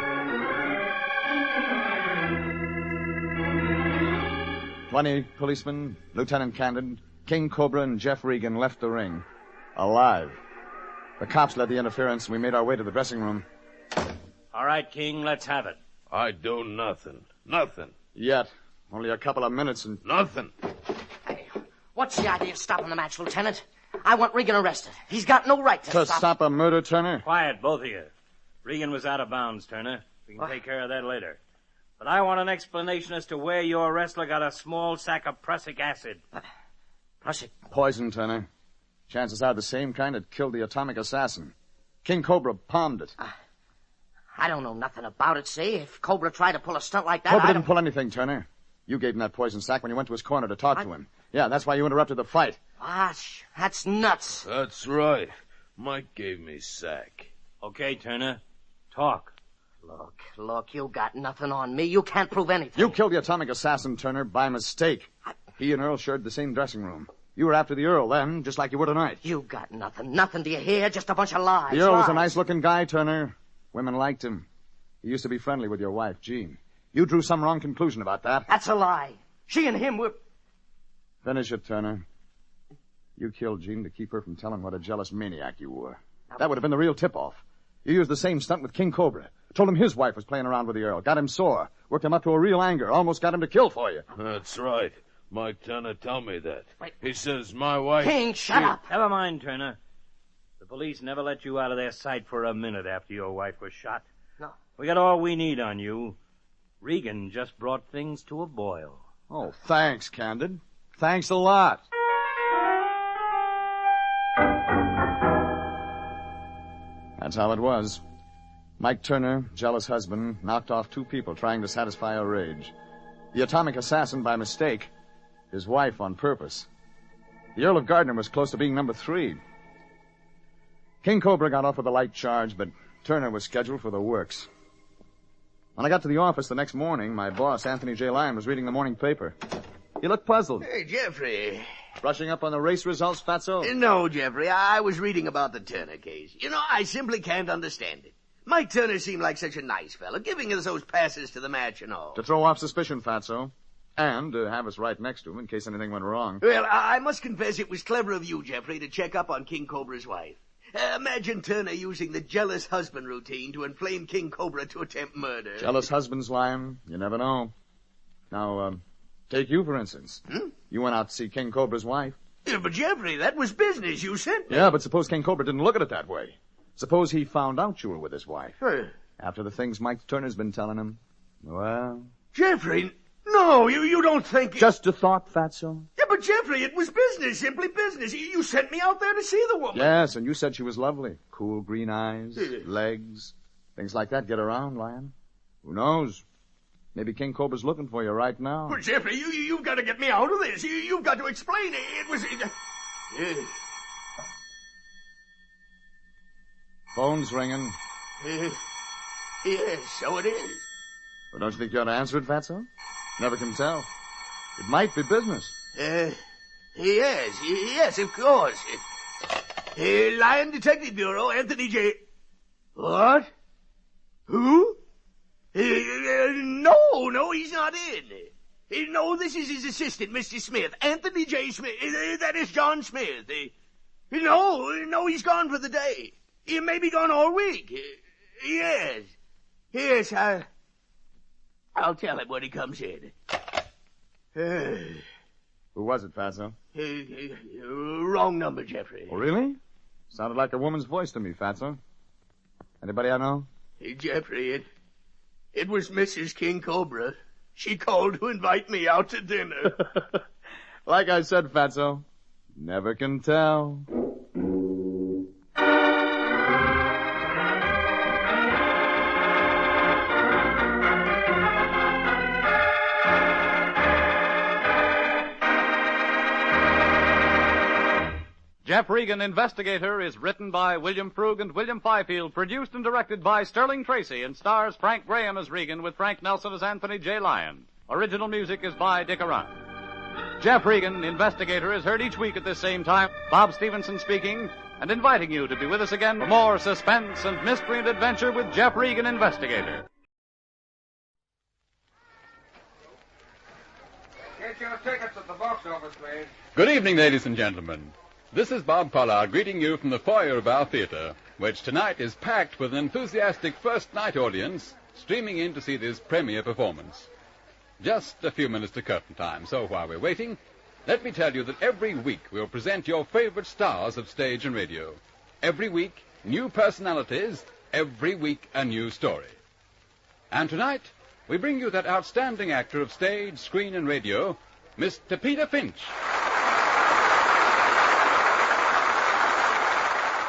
20 policemen, Lieutenant Candid, King Cobra, and Jeff Regan left the ring. Alive. The cops led the interference, and we made our way to the dressing room. All right, King, let's have it. I do nothing. Nothing. Yet. Only a couple of minutes and... Nothing. What's the idea of stopping the match, Lieutenant? I want Regan arrested. He's got no right to stop a murder, Turner? Quiet, both of you. Regan was out of bounds, Turner. We can take care of that later. But I want an explanation as to where your wrestler got a small sack of prussic acid. Prussic? Poison, Turner. Chances are the same kind that killed the atomic assassin. King Cobra palmed it. I don't know nothing about it, see? If Cobra tried to pull a stunt like that, Cobra didn't pull anything, Turner. You gave him that poison sack when you went to his corner to talk to him. Yeah, that's why you interrupted the fight. That's nuts. That's right. Mike gave me sack. Okay, Turner. Talk. Look, you got nothing on me. You can't prove anything. You killed the atomic assassin, Turner, by mistake. He and Earl shared the same dressing room. You were after the Earl then, just like you were tonight. You got nothing. Nothing, do you hear? Just a bunch of lies. The Earl was a nice-looking guy, Turner. Women liked him. He used to be friendly with your wife, Jean. You drew some wrong conclusion about that. That's a lie. She and him were... Finish it, Turner. You killed Jean to keep her from telling what a jealous maniac you were. That would have been the real tip-off. You used the same stunt with King Cobra. Told him his wife was playing around with the Earl. Got him sore. Worked him up to a real anger. Almost got him to kill for you. That's right. Mike Turner told me that. Wait. He says my wife... King, shut up! Never mind, Turner. The police never let you out of their sight for a minute after your wife was shot. No. We got all we need on you. Regan just brought things to a boil. Oh, thanks, Candid. Thanks a lot. That's how it was. Mike Turner, jealous husband, knocked off 2 people trying to satisfy her rage. The atomic assassin by mistake. His wife on purpose. The Earl of Gardner was close to being number 3. King Cobra got off with a light charge, but Turner was scheduled for the works. When I got to the office the next morning, my boss, Anthony J. Lyon, was reading the morning paper. He looked puzzled. Hey, Jeffrey. Brushing up on the race results, Fatso? No, Jeffrey. I was reading about the Turner case. You know, I simply can't understand it. Mike Turner seemed like such a nice fellow, giving us those passes to the match and all. To throw off suspicion, Fatso. And to have us right next to him in case anything went wrong. Well, I must confess it was clever of you, Jeffrey, to check up on King Cobra's wife. Imagine Turner using the jealous husband routine to inflame King Cobra to attempt murder. Jealous husbands, Lyon. You never know. Now, take you, for instance. You went out to see King Cobra's wife. Yeah, but Jeffrey, that was business you sent me. Yeah, but suppose King Cobra didn't look at it that way. Suppose he found out you were with his wife. After the things Mike Turner's been telling him. Well... Jeffrey, no, you don't think... Just a thought, Fatso. Yeah, but Jeffrey, it was business, simply business. You sent me out there to see the woman. Yes, and you said she was lovely. Cool green eyes, legs, things like that get around, Lion. Who knows? Maybe King Cobra's looking for you right now. But Jeffrey, you've got to get me out of this. You've got to explain it. It was... Phone's ringing. Yes, so it is. Well, don't you think you ought to answer it, Fatso? Never can tell. It might be business. Yes, of course. Lion Detective Bureau, Anthony J... What? Who? No, he's not in. No, this is his assistant, Mr. Smith. Anthony J. Smith. That is John Smith. No, he's gone for the day. He may be gone all week. Yes, I'll tell him when he comes in. Who was it, Fatso? Wrong number, Jeffrey. Oh, really? Sounded like a woman's voice to me, Fatso. Anybody I know? Jeffrey, it was Mrs. King Cobra. She called to invite me out to dinner. Like I said, Fatso, never can tell. Jeff Regan, Investigator, is written by William Frug and William Fifield, produced and directed by Sterling Tracy, and stars Frank Graham as Regan with Frank Nelson as Anthony J. Lyon. Original music is by Dick Arant. Jeff Regan, Investigator, is heard each week at this same time. Bob Stevenson speaking, and inviting you to be with us again for more suspense and mystery and adventure with Jeff Regan, Investigator. Get your tickets at the box office, please. Good evening, ladies and gentlemen. This is Bob Pollard greeting you from the foyer of our theater, which tonight is packed with an enthusiastic first-night audience streaming in to see this premiere performance. Just a few minutes to curtain time, so while we're waiting, let me tell you that every week we'll present your favorite stars of stage and radio. Every week, new personalities, every week a new story. And tonight, we bring you that outstanding actor of stage, screen, and radio, Mr. Peter Finch.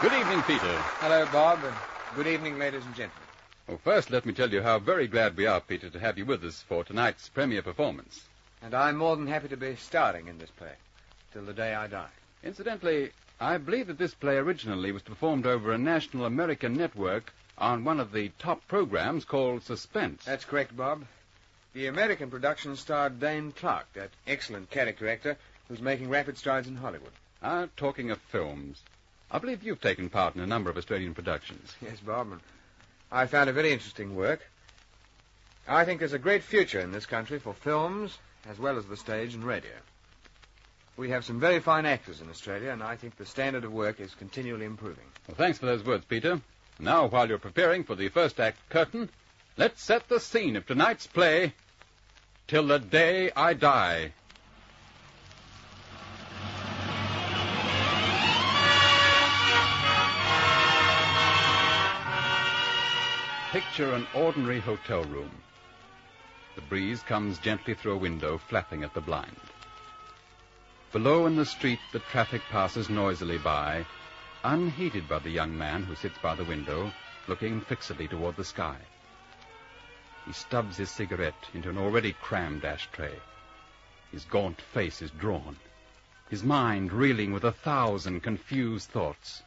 Good evening, Peter. Hello, Bob, and good evening, ladies and gentlemen. Well, first, let me tell you how very glad we are, Peter, to have you with us for tonight's premiere performance. And I'm more than happy to be starring in this play, till the day I die. Incidentally, I believe that this play originally was performed over a national American network on one of the top programs called Suspense. That's correct, Bob. The American production starred Dane Clark, that excellent character actor who's making rapid strides in Hollywood. Talking of films, I believe you've taken part in a number of Australian productions. Yes, Bob, and I found it very interesting work. I think there's a great future in this country for films as well as the stage and radio. We have some very fine actors in Australia, and I think the standard of work is continually improving. Well, thanks for those words, Peter. Now, while you're preparing for the first act curtain, let's set the scene of tonight's play, Till the Day I Die. Picture an ordinary hotel room. The breeze comes gently through a window, flapping at the blind. Below in the street, the traffic passes noisily by, unheeded by the young man who sits by the window, looking fixedly toward the sky. He stubs his cigarette into an already crammed ashtray. His gaunt face is drawn, his mind reeling with 1,000 confused thoughts.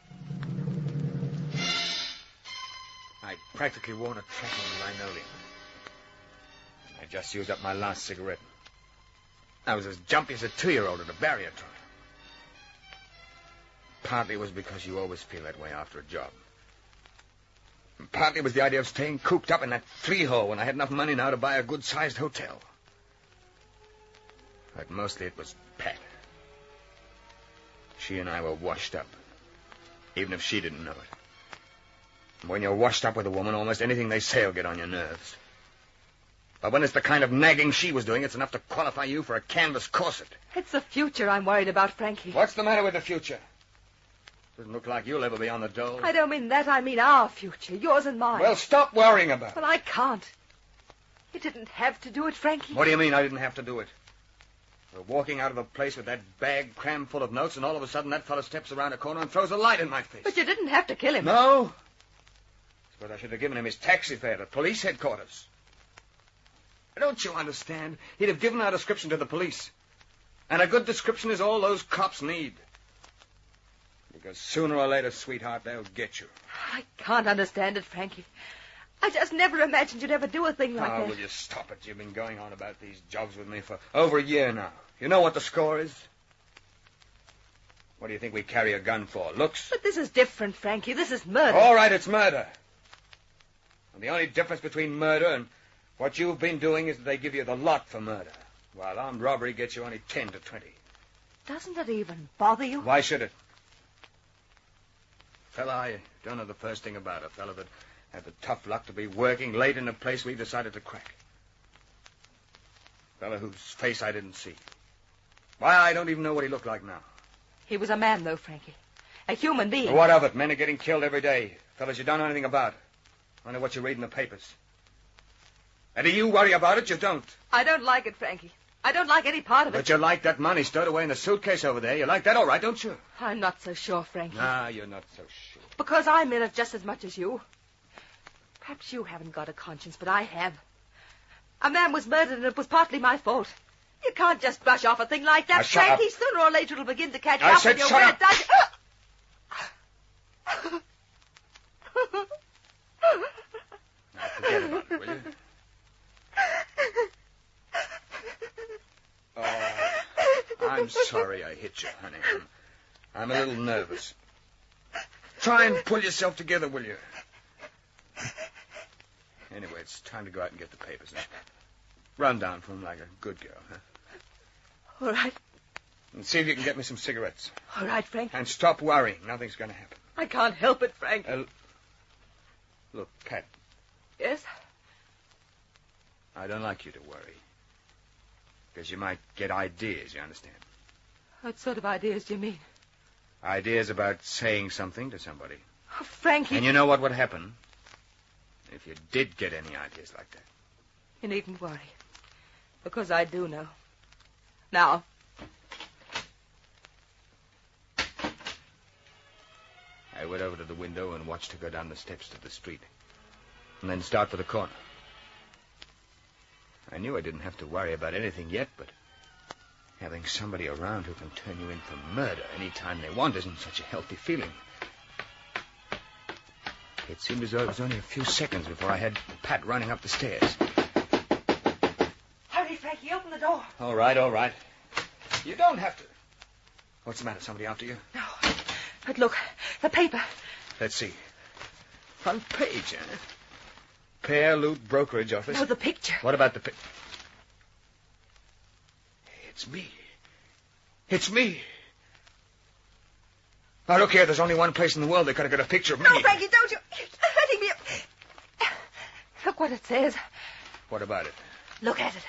I practically worn a track on linoleum. I just used up my last cigarette. I was as jumpy as a 2-year-old at a barrier trial. Partly it was because you always feel that way after a job. And partly it was the idea of staying cooped up in that freehole when I had enough money now to buy a good-sized hotel. But mostly it was Pat. She and I were washed up, even if she didn't know it. When you're washed up with a woman, almost anything they say will get on your nerves. But when it's the kind of nagging she was doing, it's enough to qualify you for a canvas corset. It's the future I'm worried about, Frankie. What's the matter with the future? Doesn't look like you'll ever be on the dole. I don't mean that. I mean our future, yours and mine. Well, stop worrying about it. But I can't. You didn't have to do it, Frankie. What do you mean I didn't have to do it? We're walking out of a place with that bag crammed full of notes, and all of a sudden that fellow steps around a corner and throws a light in my face. But you didn't have to kill him. No. But I should have given him his taxi fare to police headquarters. Don't you understand? He'd have given our description to the police. And a good description is all those cops need. Because sooner or later, sweetheart, they'll get you. I can't understand it, Frankie. I just never imagined you'd ever do a thing like that. Will you stop it? You've been going on about these jobs with me for over a year now. You know what the score is? What do you think we carry a gun for? Looks? But this is different, Frankie. This is murder. All right, it's murder. And the only difference between murder and what you've been doing is that they give you the lot for murder, while armed robbery gets you only 10 to 20. Doesn't it even bother you? Why should it? Fella, I don't know the first thing about a fella that had the tough luck to be working late in a place we decided to crack. Fella whose face I didn't see. Why, I don't even know what he looked like now. He was a man, though, Frankie. A human being. What of it? Men are getting killed every day. Fellas you don't know anything about. Only what you read in the papers. And do you worry about it? You don't. I don't like it, Frankie. I don't like any part of it. But you like that money stowed away in the suitcase over there. You like that all right, don't you? I'm not so sure, Frankie. Nah, you're not so sure. Because I'm in it just as much as you. Perhaps you haven't got a conscience, but I have. A man was murdered, and it was partly my fault. You can't just brush off a thing like that, Now, shut Frankie. up. Sooner or later it'll begin to catch I up said with you. shut When up. it does... Now forget about it, will you? Oh, I'm sorry I hit you, honey. I'm a little nervous. Try and pull yourself together, will you? Anyway, it's time to go out and get the papers. Huh? Run down for him like a good girl, huh? All right. And see if you can get me some cigarettes. All right, Frank. And stop worrying. Nothing's going to happen. I can't help it, Frank. Look, Pat, Yes? I don't like you to worry. Because you might get ideas, you understand? What sort of ideas do you mean? Ideas about saying something to somebody. Oh, Frankie. And you know what would happen if you did get any ideas like that? You needn't worry. Because I do know. Now. I went over to the window and watched her go down the steps to the street. And then start for the corner. I knew I didn't have to worry about anything yet, but having somebody around who can turn you in for murder any time they want isn't such a healthy feeling. It seemed as though it was only a few seconds before I had Pat running up the stairs. Hurry, Frankie, open the door. All right, all right. You don't have to. What's the matter? Somebody after you? No. But look, the paper. Let's see. Front page, huh? Pear Loot Brokerage Office. No, the picture. What about the picture? It's me. It's me. Now, look here. There's only one place in the world that could have got a picture of me. No, Frankie, don't you. It's hurting me. Look what it says. What about it? Look at it.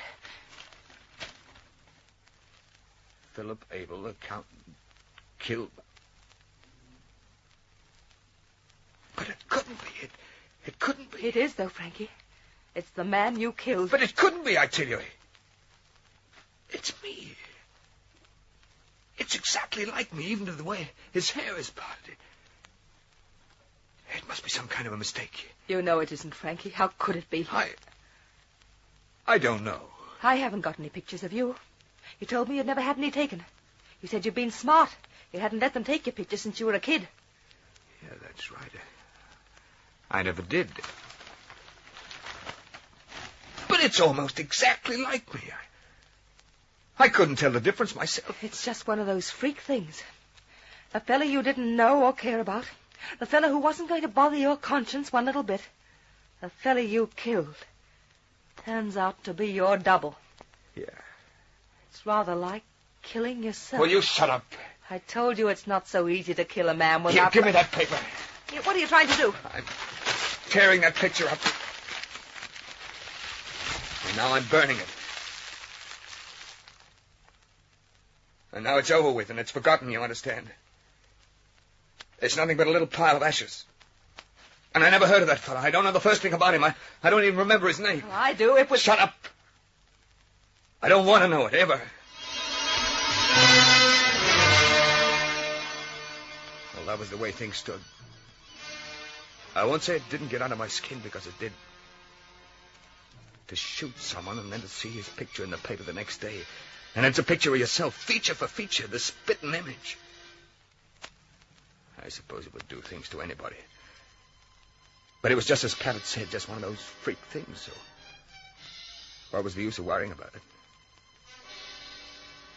Philip Abel, accountant, killed. But it couldn't be. It couldn't be. It is, though, Frankie. It's the man you killed. But it couldn't be, I tell you. It's me. It's exactly like me, even to the way his hair is parted. It must be some kind of a mistake. You know it isn't, Frankie. How could it be? I don't know. I haven't got any pictures of you. You told me you'd never had any taken. You said you'd been smart. You hadn't let them take your pictures since you were a kid. Yeah, that's right. I never did. But it's almost exactly like me. I couldn't tell the difference myself. It's just one of those freak things. A fella you didn't know or care about. The fella who wasn't going to bother your conscience one little bit. The fella you killed. Turns out to be your double. Yeah. It's rather like killing yourself. Will you shut up? I told you it's not so easy to kill a man Here, without... give me that paper. What are you trying to do? I'm tearing that picture up. And now I'm burning it. And now it's over with, and it's forgotten, you understand? It's nothing but a little pile of ashes. And I never heard of that fellow. I don't know the first thing about him. I don't even remember his name. Well, I do. It was... Shut up. I don't want to know it, ever. Well, that was the way things stood. I won't say it didn't get under my skin, because it did. To shoot someone and then to see his picture in the paper the next day. And it's a picture of yourself, feature for feature, the spitting image. I suppose it would do things to anybody. But it was just as Pat had said, just one of those freak things, so what was the use of worrying about it?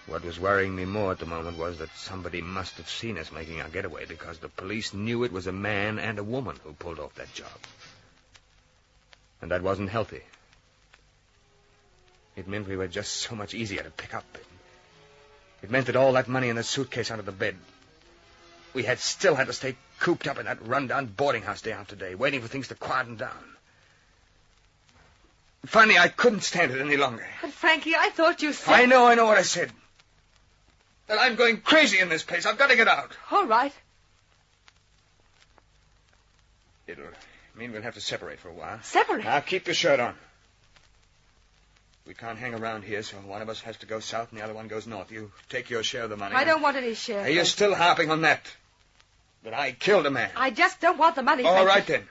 What was worrying me more at the moment was that somebody must have seen us making our getaway, because the police knew it was a man and a woman who pulled off that job. And that wasn't healthy. It meant we were just so much easier to pick up. It meant that all that money in the suitcase under the bed, we had still had to stay cooped up in that run-down boarding house day after day, waiting for things to quieten down. Finally, I couldn't stand it any longer. But, Frankie, I thought you said... I know what I said. That I'm going crazy in this place. I've got to get out. All right. It'll mean we'll have to separate for a while. Separate? Now, keep your shirt on. We can't hang around here, so one of us has to go south and the other one goes north. You take your share of the money. I don't want any share. Are you still harping on that? That I killed a man? I just don't want the money, All Frankie. right, then.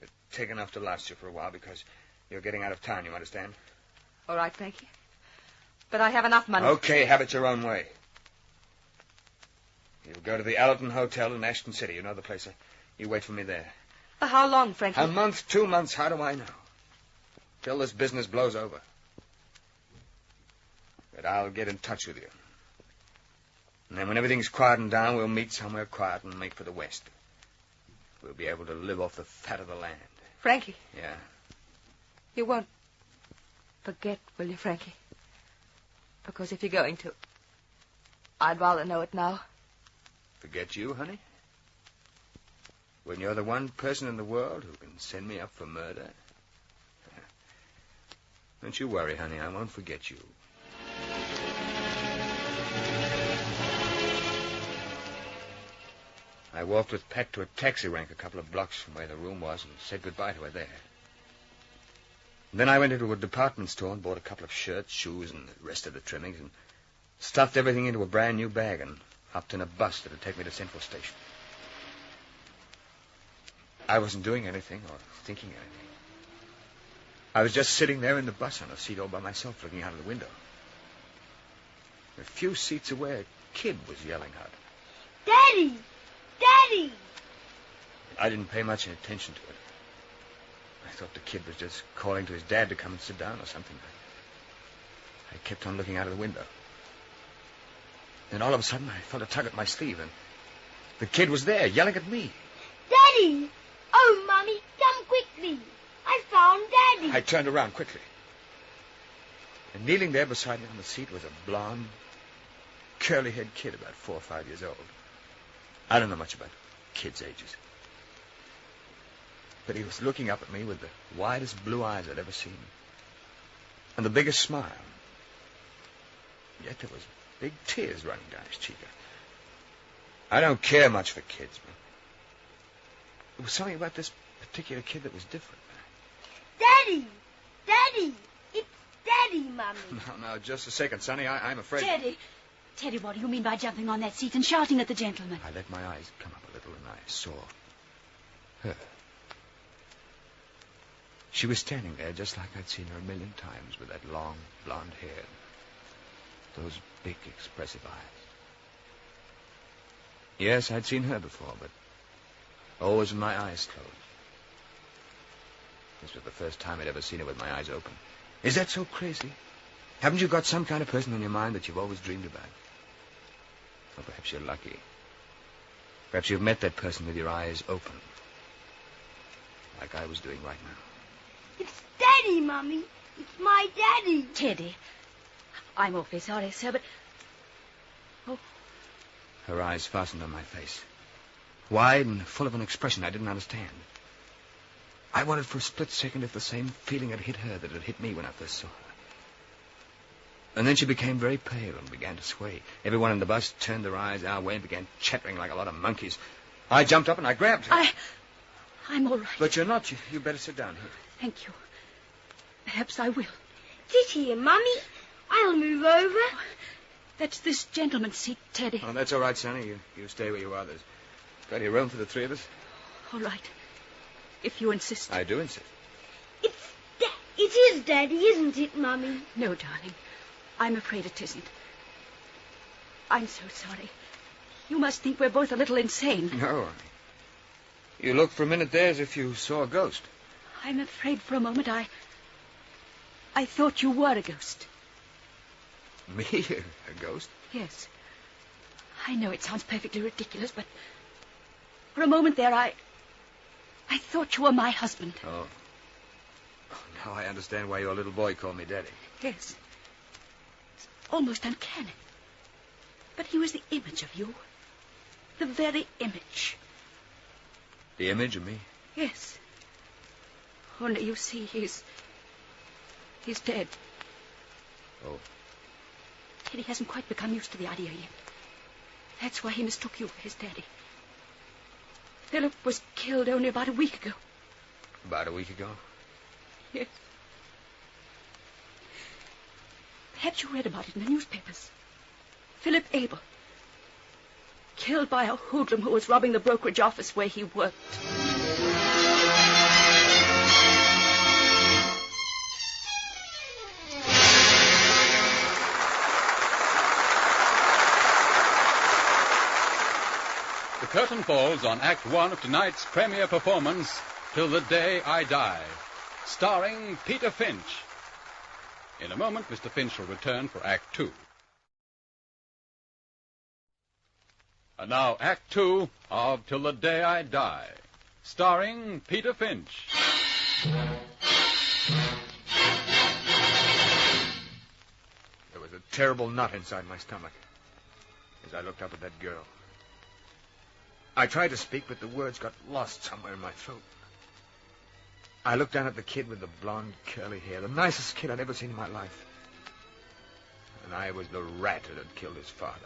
But take enough to last you for a while, because you're getting out of town, you understand? All right, Frankie. But I have enough money. Okay, have it your own way. You'll go to the Allerton Hotel in Ashton City. You know the place. You wait for me there. For how long, Frankie? A month, 2 months, how do I know? Till this business blows over. But I'll get in touch with you. And then when everything's quietened down, we'll meet somewhere quiet and make for the west. We'll be able to live off the fat of the land. Frankie. Yeah. You won't forget, will you, Frankie? Because if you're going to, I'd rather know it now. Forget you, honey? When you're the one person in the world who can send me up for murder? Don't you worry, honey. I won't forget you. I walked with Pat to a taxi rank a couple of blocks from where the room was and said goodbye to her there. And then I went into a department store and bought a couple of shirts, shoes, and the rest of the trimmings and stuffed everything into a brand new bag and hopped in a bus that'd take me to Central Station. I wasn't doing anything or thinking anything. I was just sitting there in the bus on a seat all by myself looking out of the window. A few seats away, a kid was yelling out. Daddy! Daddy! I didn't pay much attention to it. I thought the kid was just calling to his dad to come and sit down or something. I kept on looking out of the window. Then all of a sudden, I felt a tug at my sleeve, and the kid was there, yelling at me. Daddy! Oh, Mummy, come quickly. I found Daddy. I turned around quickly. And kneeling there beside me on the seat was a blonde, curly-haired kid about 4 or 5 years old. I don't know much about kids' ages. But he was looking up at me with the widest blue eyes I'd ever seen. And the biggest smile. Yet there was big tears running down his cheek. I don't care much for kids, but there was something about this particular kid that was different. Daddy! Daddy! It's Daddy, Mummy. No, just a second, Sonny. I'm afraid... Teddy, what do you mean by jumping on that seat and shouting at the gentleman? I let my eyes come up a little and I saw her. She was standing there just like I'd seen her a million times with that long, blonde hair. Those big, expressive eyes. Yes, I'd seen her before, but always with my eyes closed. This was the first time I'd ever seen her with my eyes open. Is that so crazy? Haven't you got some kind of person on your mind that you've always dreamed about? Or perhaps you're lucky. Perhaps you've met that person with your eyes open. Like I was doing right now. It's Daddy, Mummy. It's my Daddy. Teddy, I'm awfully sorry, sir, but... Oh. Her eyes fastened on my face. Wide and full of an expression I didn't understand. I wondered for a split second if the same feeling had hit her that had hit me when I first saw her. And then she became very pale and began to sway. Everyone in the bus turned their eyes our way and began chattering like a lot of monkeys. I jumped up and I grabbed her. I'm all right. But you're not. You better sit down here. Thank you. Perhaps I will. Sit here, Mummy. I'll move over. That's this gentleman's seat, Teddy. Oh, that's all right, Sonny. You stay where you are. There's plenty of room for the three of us. All right. If you insist. I do insist. It is Daddy, isn't it, Mummy? No, darling. I'm afraid it isn't. I'm so sorry. You must think we're both a little insane. No. You looked for a minute there as if you saw a ghost. I'm afraid for a moment I thought you were a ghost. Me? A ghost? Yes. I know it sounds perfectly ridiculous, but for a moment there I thought you were my husband. Oh. Now I understand why your little boy called me Daddy. Yes. It's almost uncanny. But he was the image of you. The very image. The image of me? Yes. Only, you see, he's dead. Oh. Teddy hasn't quite become used to the idea yet. That's why he mistook you for his daddy. Philip was killed only about a week ago. About a week ago? Yes. Perhaps you read about it in the newspapers. Philip Abel. Killed by a hoodlum who was robbing the brokerage office where he worked. The curtain falls on Act One of tonight's premiere performance, Till the Day I Die, starring Peter Finch. In a moment, Mr. Finch will return for Act Two. And now, Act Two of Till the Day I Die, starring Peter Finch. There was a terrible knot inside my stomach as I looked up at that girl. I tried to speak, but the words got lost somewhere in my throat. I looked down at the kid with the blonde, curly hair, the nicest kid I'd ever seen in my life. And I was the rat that had killed his father.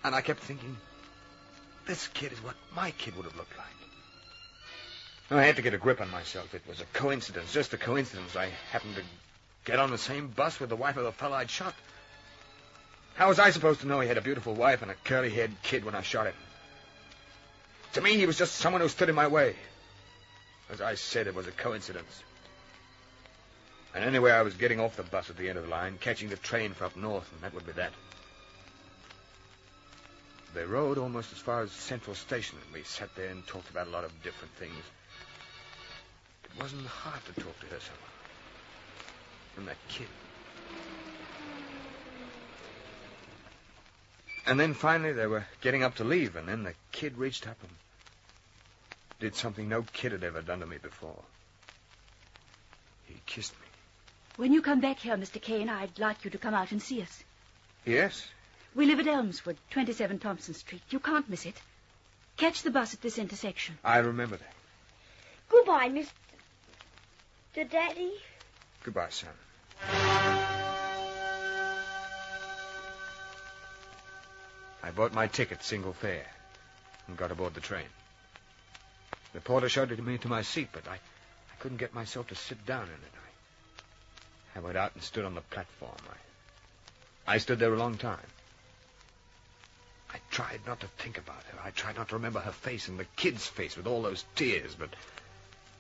And I kept thinking, this kid is what my kid would have looked like. I had to get a grip on myself. It was a coincidence, just a coincidence. I happened to get on the same bus with the wife of the fellow I'd shot. How was I supposed to know he had a beautiful wife and a curly-haired kid when I shot him? To me, he was just someone who stood in my way. As I said, it was a coincidence. And anyway, I was getting off the bus at the end of the line, catching the train for up north, and that would be that. They rode almost as far as Central Station, and we sat there and talked about a lot of different things. It wasn't hard to talk to her so much. And that kid. And then finally they were getting up to leave, and then the kid reached up and did something no kid had ever done to me before. He kissed me. When you come back here, Mr. Kane, I'd like you to come out and see us. Yes? We live at Elmswood, 27 Thompson Street. You can't miss it. Catch the bus at this intersection. I remember that. Goodbye, Mr. Daddy. Goodbye, son. I bought my ticket, single fare, and got aboard the train. The porter showed it me to my seat, but I couldn't get myself to sit down in it. I went out and stood on the platform. I stood there a long time. I tried not to think about her. I tried not to remember her face and the kid's face with all those tears, but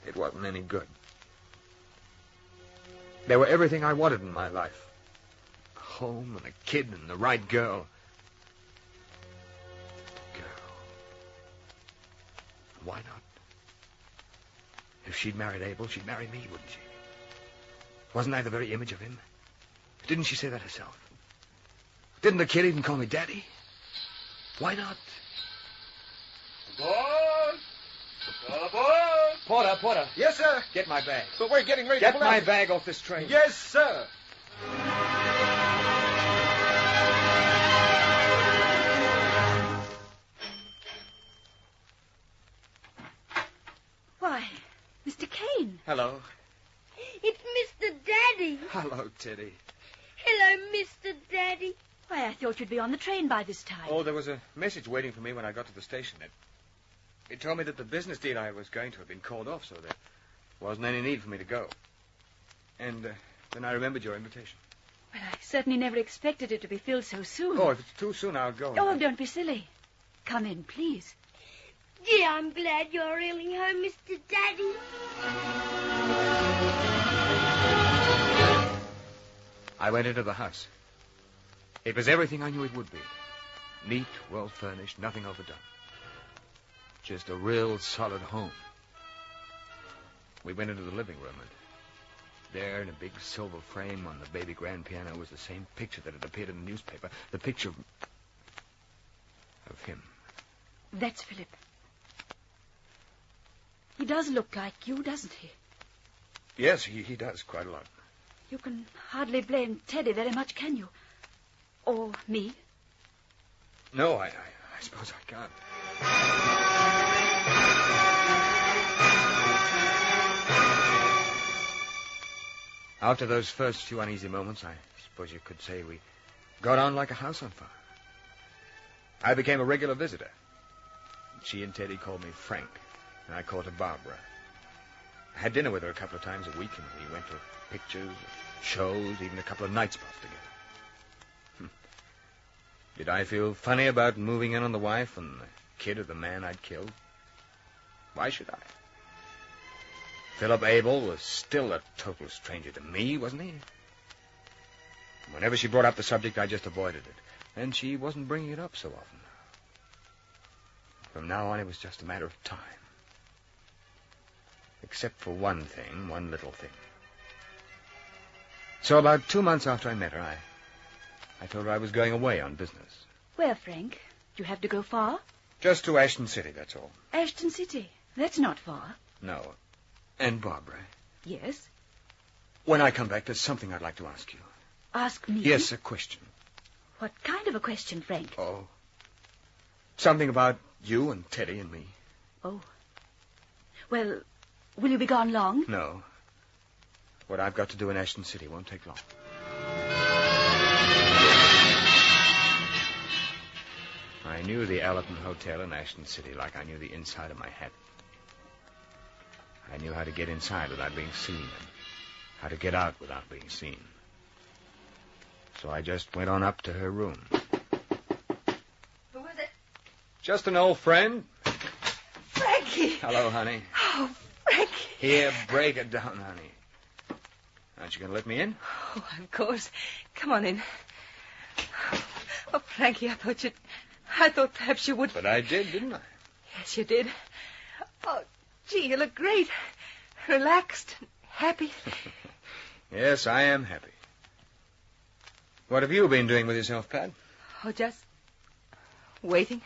it wasn't any good. They were everything I wanted in my life. A home and a kid and the right girl. Why not? If she'd married Abel, she'd marry me, wouldn't she? Wasn't I the very image of him? Didn't she say that herself? Didn't the kid even call me Daddy? Why not? Boss! Boss! Porter. Yes, sir? Get my bag. But we're getting ready Get to... my bag off this train. Yes, sir. Why, Mr. Kane. Hello. It's Mr. Daddy. Hello, Teddy. Hello, Mr. Daddy. Why, I thought you'd be on the train by this time. Oh, there was a message waiting for me when I got to the station. It told me that the business deal I was going to have been called off, so there wasn't any need for me to go. And then I remembered your invitation. Well, I certainly never expected it to be filled so soon. Oh, if it's too soon, I'll go. Oh, don't be silly. Come in, please. Gee, I'm glad you're really home, Mr. Daddy. I went into the house. It was everything I knew it would be. Neat, well-furnished, nothing overdone. Just a real solid home. We went into the living room, and there in a big silver frame on the baby grand piano was the same picture that had appeared in the newspaper. The picture of him. That's Philip. He does look like you, doesn't he? Yes, he does quite a lot. You can hardly blame Teddy very much, can you? Or me? No, I suppose I can't. After those first few uneasy moments, I suppose you could say we got on like a house on fire. I became a regular visitor. She and Teddy called me Frank, and I called her Barbara. I had dinner with her a couple of times a week, and we went to pictures, shows, even a couple of night spots together. Did I feel funny about moving in on the wife and the kid of the man I'd killed? Why should I? Philip Abel was still a total stranger to me, wasn't he? Whenever she brought up the subject, I just avoided it. And she wasn't bringing it up so often. From now on, it was just a matter of time. Except for one thing, one little thing. So about 2 months after I met her, I told her I was going away on business. Where, Frank? Do you have to go far? Just to Ashton City, that's all. Ashton City? That's not far. No. And Barbara, Yes? when I come back, there's something I'd like to ask you. Ask me? Yes, a question. What kind of a question, Frank? Oh. Something about you and Teddy and me. Oh. Well, will you be gone long? No. What I've got to do in Ashton City won't take long. I knew the Allerton Hotel in Ashton City like I knew the inside of my hat. I knew how to get inside without being seen and how to get out without being seen. So I just went on up to her room. Who is it? Just an old friend. Frankie! Hello, honey. Oh, Frankie. Here, break it down, honey. Aren't you going to let me in? Oh, of course. Come on in. Oh, Frankie, I thought perhaps you would. But I did, didn't I? Yes, you did. Oh, gee, you look great. Relaxed, happy. Yes, I am happy. What have you been doing with yourself, Pat? Oh, just waiting.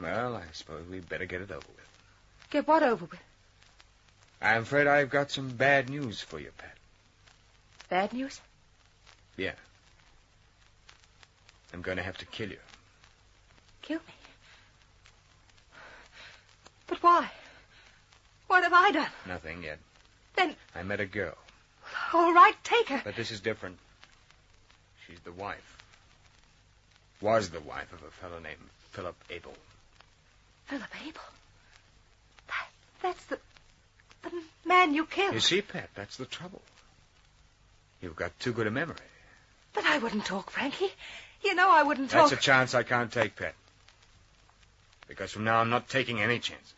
Well, I suppose we'd better get it over with. Get what over with? I'm afraid I've got some bad news for you, Pat. Bad news? Yeah. I'm going to have to kill you. Kill me? But why? What have I done? Nothing yet. Then... I met a girl. All right, take her. But this is different. She's the wife. Was the wife of a fellow named Philip Abel. Philip Abel? That's the man you killed. You see, Pat, that's the trouble. You've got too good a memory. But I wouldn't talk, Frankie. You know I wouldn't talk. That's a chance I can't take, Pat. Because from now I'm not taking any chances.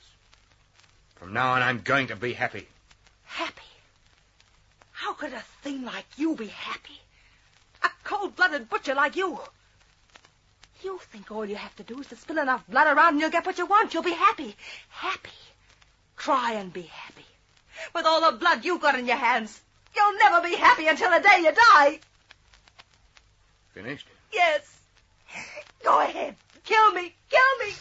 From now on, I'm going to be happy. Happy? How could a thing like you be happy? A cold-blooded butcher like you. You think all you have to do is to spill enough blood around and you'll get what you want. You'll be happy. Happy. Try and be happy. With all the blood you've got in your hands, you'll never be happy until the day you die. Finished? Yes. Go ahead. Kill me. Kill me.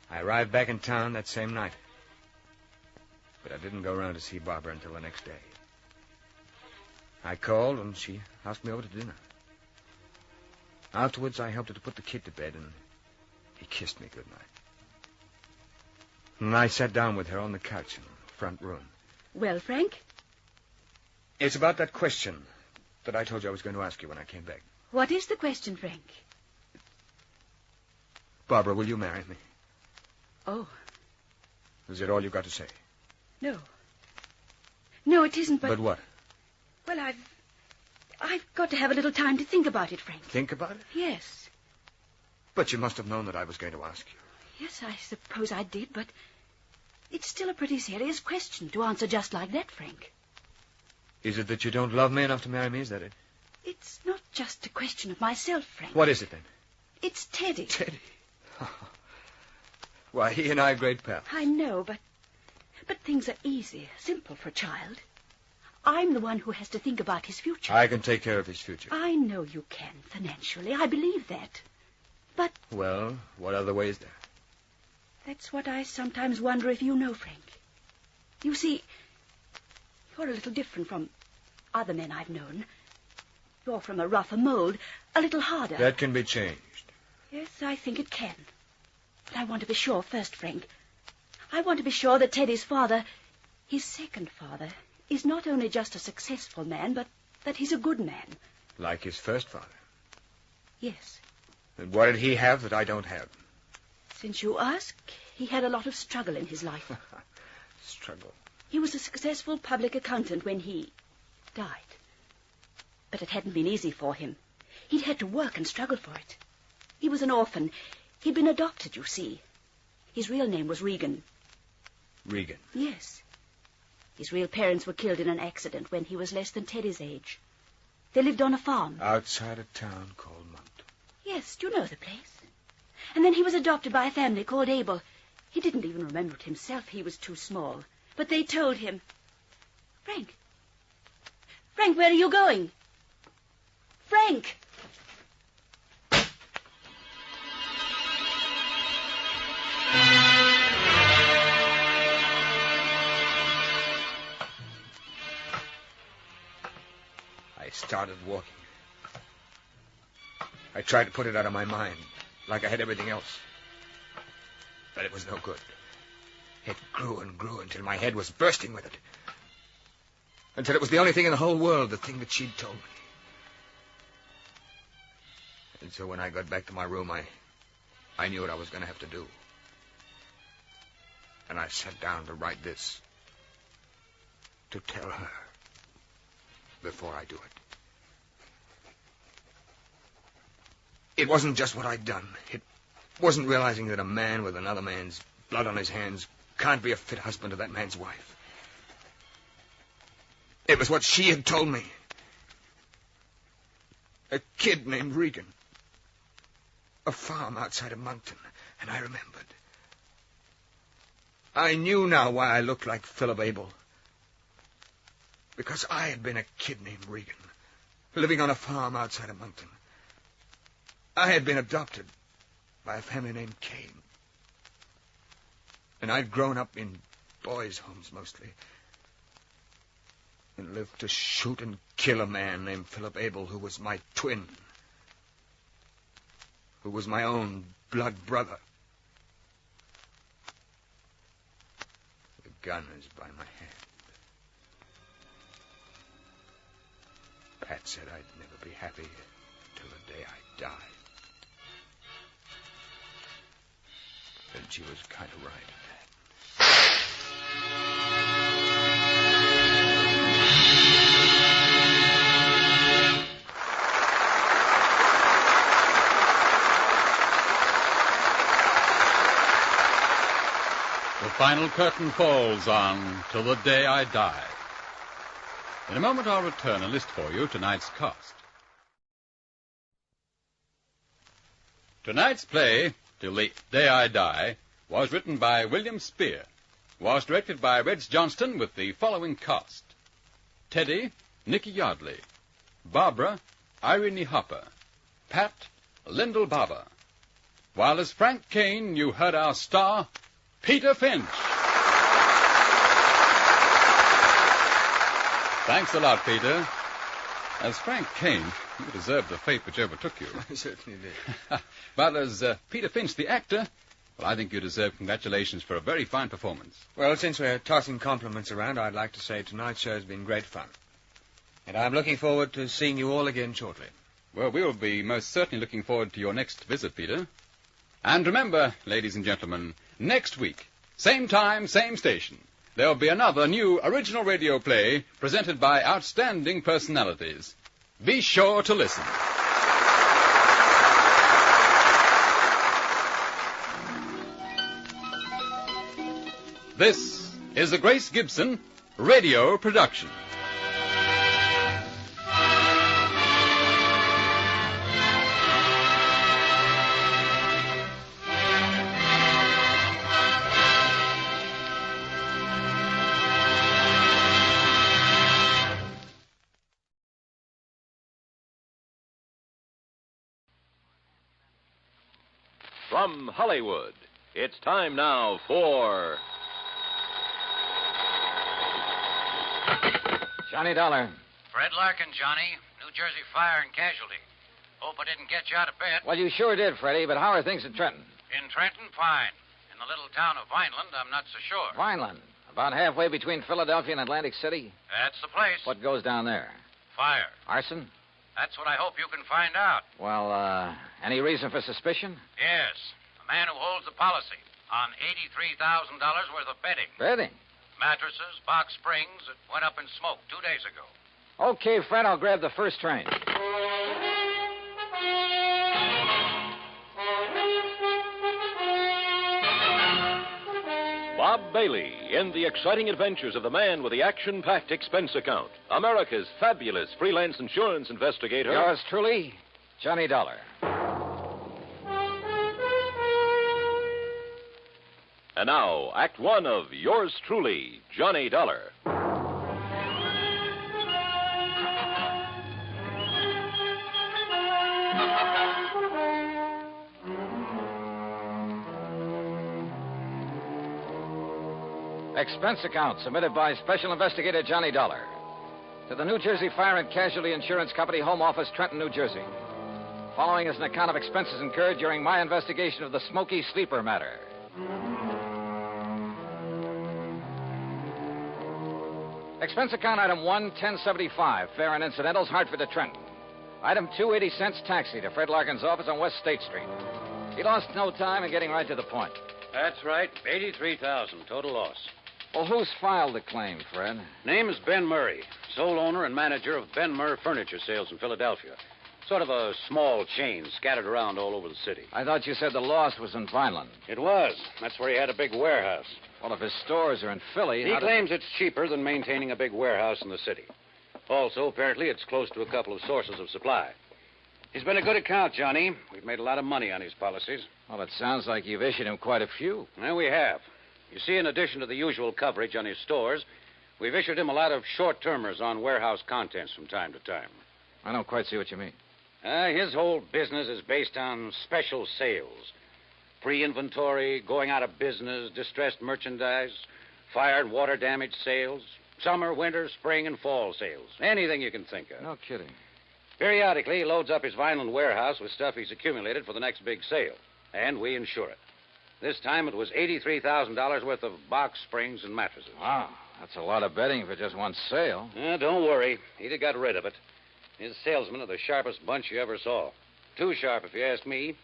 I arrived back in town that same night. But I didn't go around to see Barbara until the next day. I called, and she asked me over to dinner. Afterwards, I helped her to put the kid to bed, and he kissed me goodnight. And I sat down with her on the couch in the front room. Well, Frank? It's about that question that I told you I was going to ask you when I came back. What is the question, Frank? Barbara, will you marry me? Oh. Is it all you've got to say? No. No, it isn't, but... But what? Well, I've got to have a little time to think about it, Frank. Think about it? Yes. But you must have known that I was going to ask you. Yes, I suppose I did, but it's still a pretty serious question to answer just like that, Frank. Is it that you don't love me enough to marry me? Is that it? It's not just a question of myself, Frank. What is it, then? It's Teddy. Teddy? Why, he and I are great pals. I know, but things are easy, simple for a child. I'm the one who has to think about his future. I can take care of his future. I know you can, financially. I believe that. But... Well, what other way is there? That's what I sometimes wonder if you know, Frank. You see, you're a little different from other men I've known. You're from a rougher mold, a little harder. That can be changed. Yes, I think it can. But I want to be sure first, Frank. I want to be sure that Teddy's father, his second father, is not only just a successful man, but that he's a good man. Like his first father? Yes. And what did he have that I don't have? Since you ask, he had a lot of struggle in his life. Struggle? He was a successful public accountant when he died. But it hadn't been easy for him. He'd had to work and struggle for it. He was an orphan. He'd been adopted, you see. His real name was Regan. Regan? Yes. His real parents were killed in an accident when he was less than Teddy's age. They lived on a farm. Outside a town called Moncton. Yes, do you know the place? And then he was adopted by a family called Abel. He didn't even remember it himself. He was too small. But they told him. Frank. Frank, where are you going? Frank! I started walking. I tried to put it out of my mind, like I had everything else. But it was no good. It grew and grew until my head was bursting with it. Until it was the only thing in the whole world, the thing that she'd told me. And so when I got back to my room, I knew what I was going to have to do. And I sat down to write this. To tell her. Before I do it. It wasn't just what I'd done. It wasn't realizing that a man with another man's blood on his hands can't be a fit husband to that man's wife. It was what she had told me. A kid named Regan. A farm outside of Moncton. And I remembered. I knew now why I looked like Philip Abel. Because I had been a kid named Regan, living on a farm outside of Moncton. I had been adopted by a family named Kane. And I'd grown up in boys' homes mostly. And lived to shoot and kill a man named Philip Abel, who was my twin. Who was my own blood brother. The gun is by my hand. Pat said I'd never be happy till the day I died. And she was kind of right at that. The final curtain falls on Till the Day I Die. In a moment, I'll return and list for you tonight's cast. Tonight's play, Till the Day I Die, was written by William Spear, was directed by Reg Johnston with the following cast. Teddy, Nicky Yardley. Barbara, Irene Hopper. Pat, Lyndall Barber. While as Frank Kane, you heard our star, Peter Finch. Thanks a lot, Peter. As Frank Kane, you deserved the fate which overtook you. I certainly did. But as Peter Finch, the actor, well, I think you deserve congratulations for a very fine performance. Well, since we're tossing compliments around, I'd like to say tonight's show has been great fun. And I'm looking forward to seeing you all again shortly. Well, we'll be most certainly looking forward to your next visit, Peter. And remember, ladies and gentlemen, next week, same time, same station, there'll be another new original radio play presented by outstanding personalities. Be sure to listen. This is a Grace Gibson radio production. From Hollywood, it's time now for... Johnny Dollar. Fred Larkin, Johnny. New Jersey Fire and Casualty. Hope I didn't get you out of bed. Well, you sure did, Freddie, but how are things at Trenton? In Trenton, fine. In the little town of Vineland, I'm not so sure. Vineland. About halfway between Philadelphia and Atlantic City? That's the place. What goes down there? Fire. Arson? That's what I hope you can find out. Well, any reason for suspicion? Yes. A man who holds the policy on $83,000 worth of bedding. Bedding? Mattresses, box springs that went up in smoke 2 days ago. Okay, Fred, I'll grab the first train. Bob Bailey in the exciting adventures of the man with the action-packed expense account, America's fabulous freelance insurance investigator. Yours truly, Johnny Dollar. And now, Act One of Yours Truly, Johnny Dollar. Expense account submitted by Special Investigator Johnny Dollar to the New Jersey Fire and Casualty Insurance Company, Home Office, Trenton, New Jersey. Following is an account of expenses incurred during my investigation of the Smoky sleeper matter. Expense account item 1, 1075, fare and incidentals, Hartford to Trenton. Item 2, 80 cents taxi to Fred Larkin's office on West State Street. He lost no time in getting right to the point. That's right. $83,000 total loss. Well, who's filed the claim, Fred? Name is Ben Murray, sole owner and manager of Ben Murr Furniture Sales in Philadelphia. Sort of a small chain scattered around all over the city. I thought you said the loss was in Vineland. It was. That's where he had a big warehouse. Well, if his stores are in Philly... He claims it's cheaper than maintaining a big warehouse in the city. Also, apparently, it's close to a couple of sources of supply. He's been a good account, Johnny. We've made a lot of money on his policies. Well, it sounds like you've issued him quite a few. Well, we have. You see, in addition to the usual coverage on his stores, we've issued him a lot of short-termers on warehouse contents from time to time. I don't quite see what you mean. His whole business is based on special sales. Pre-inventory, going out of business, distressed merchandise, fire and water damage sales, summer, winter, spring, and fall sales. Anything you can think of. No kidding. Periodically, he loads up his Vineland warehouse with stuff he's accumulated for the next big sale, and we insure it. This time it was $83,000 worth of box springs and mattresses. Wow, that's a lot of betting for just one sale. Don't worry. He'd have got rid of it. His salesmen are the sharpest bunch you ever saw. Too sharp, if you ask me.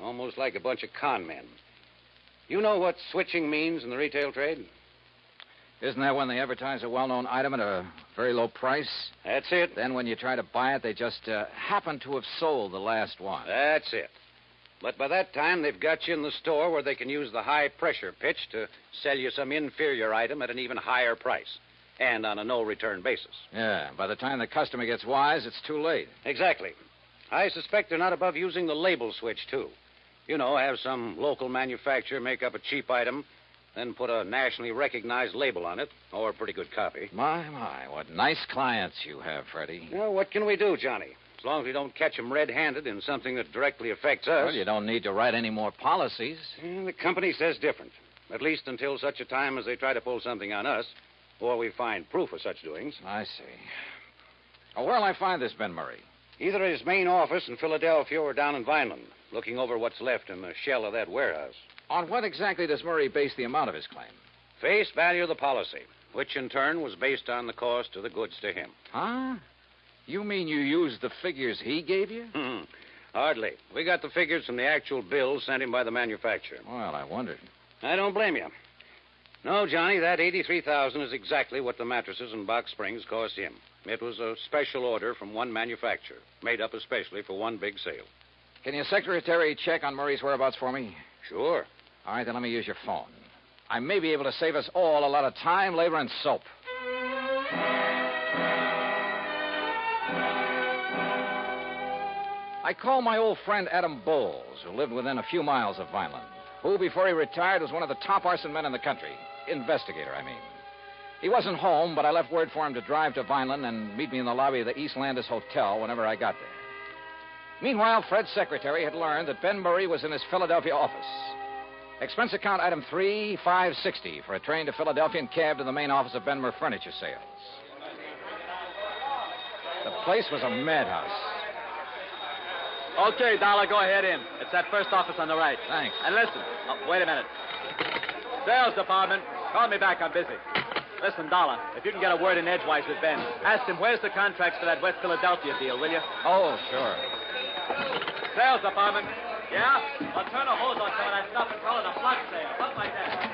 Almost like a bunch of con men. You know what switching means in the retail trade? Isn't that when they advertise a well-known item at a very low price? That's it. Then when you try to buy it, they just happen to have sold the last one. That's it. But by that time, they've got you in the store where they can use the high-pressure pitch to sell you some inferior item at an even higher price, and on a no-return basis. Yeah, by the time the customer gets wise, it's too late. Exactly. I suspect they're not above using the label switch, too. You know, have some local manufacturer make up a cheap item, then put a nationally recognized label on it, or a pretty good copy. My, what nice clients you have, Freddie. Well, what can we do, Johnny? As long as we don't catch them red-handed in something that directly affects us. Well, you don't need to write any more policies. The company says different, at least until such a time as they try to pull something on us, or we find proof of such doings. I see. Oh, where'll I find this Ben Murray? Either at his main office in Philadelphia or down in Vineland, looking over what's left in the shell of that warehouse. On what exactly does Murray base the amount of his claim? Face value of the policy, which in turn was based on the cost of the goods to him. Huh? You mean you used the figures he gave you? Hardly. We got the figures from the actual bill sent him by the manufacturer. Well, I wondered. I don't blame you. No, Johnny, that $83,000 is exactly what the mattresses and box springs cost him. It was a special order from one manufacturer, made up especially for one big sale. Can your secretary check on Murray's whereabouts for me? Sure. All right, then let me use your phone. I may be able to save us all a lot of time, labor, and soap. I called my old friend Adam Bowles, who lived within a few miles of Vineland, who, before he retired, was one of the top arson men in the country. Investigator, I mean. He wasn't home, but I left word for him to drive to Vineland and meet me in the lobby of the East Landis Hotel whenever I got there. Meanwhile, Fred's secretary had learned that Ben Murray was in his Philadelphia office. Expense account item 3560 for a train to Philadelphia and cab to the main office of Ben Murray Furniture Sales. The place was a madhouse. Okay, Dollar, go ahead in. It's that first office on the right. Thanks. And listen. Oh, wait a minute. Sales department, call me back. I'm busy. Listen, Dollar, if you can get a word in edgewise with Ben, ask him where's the contracts for that West Philadelphia deal, will you? Oh, sure. Sales department. Yeah? I'll turn a hose on some of that stuff and call it a flood sale. Something like that.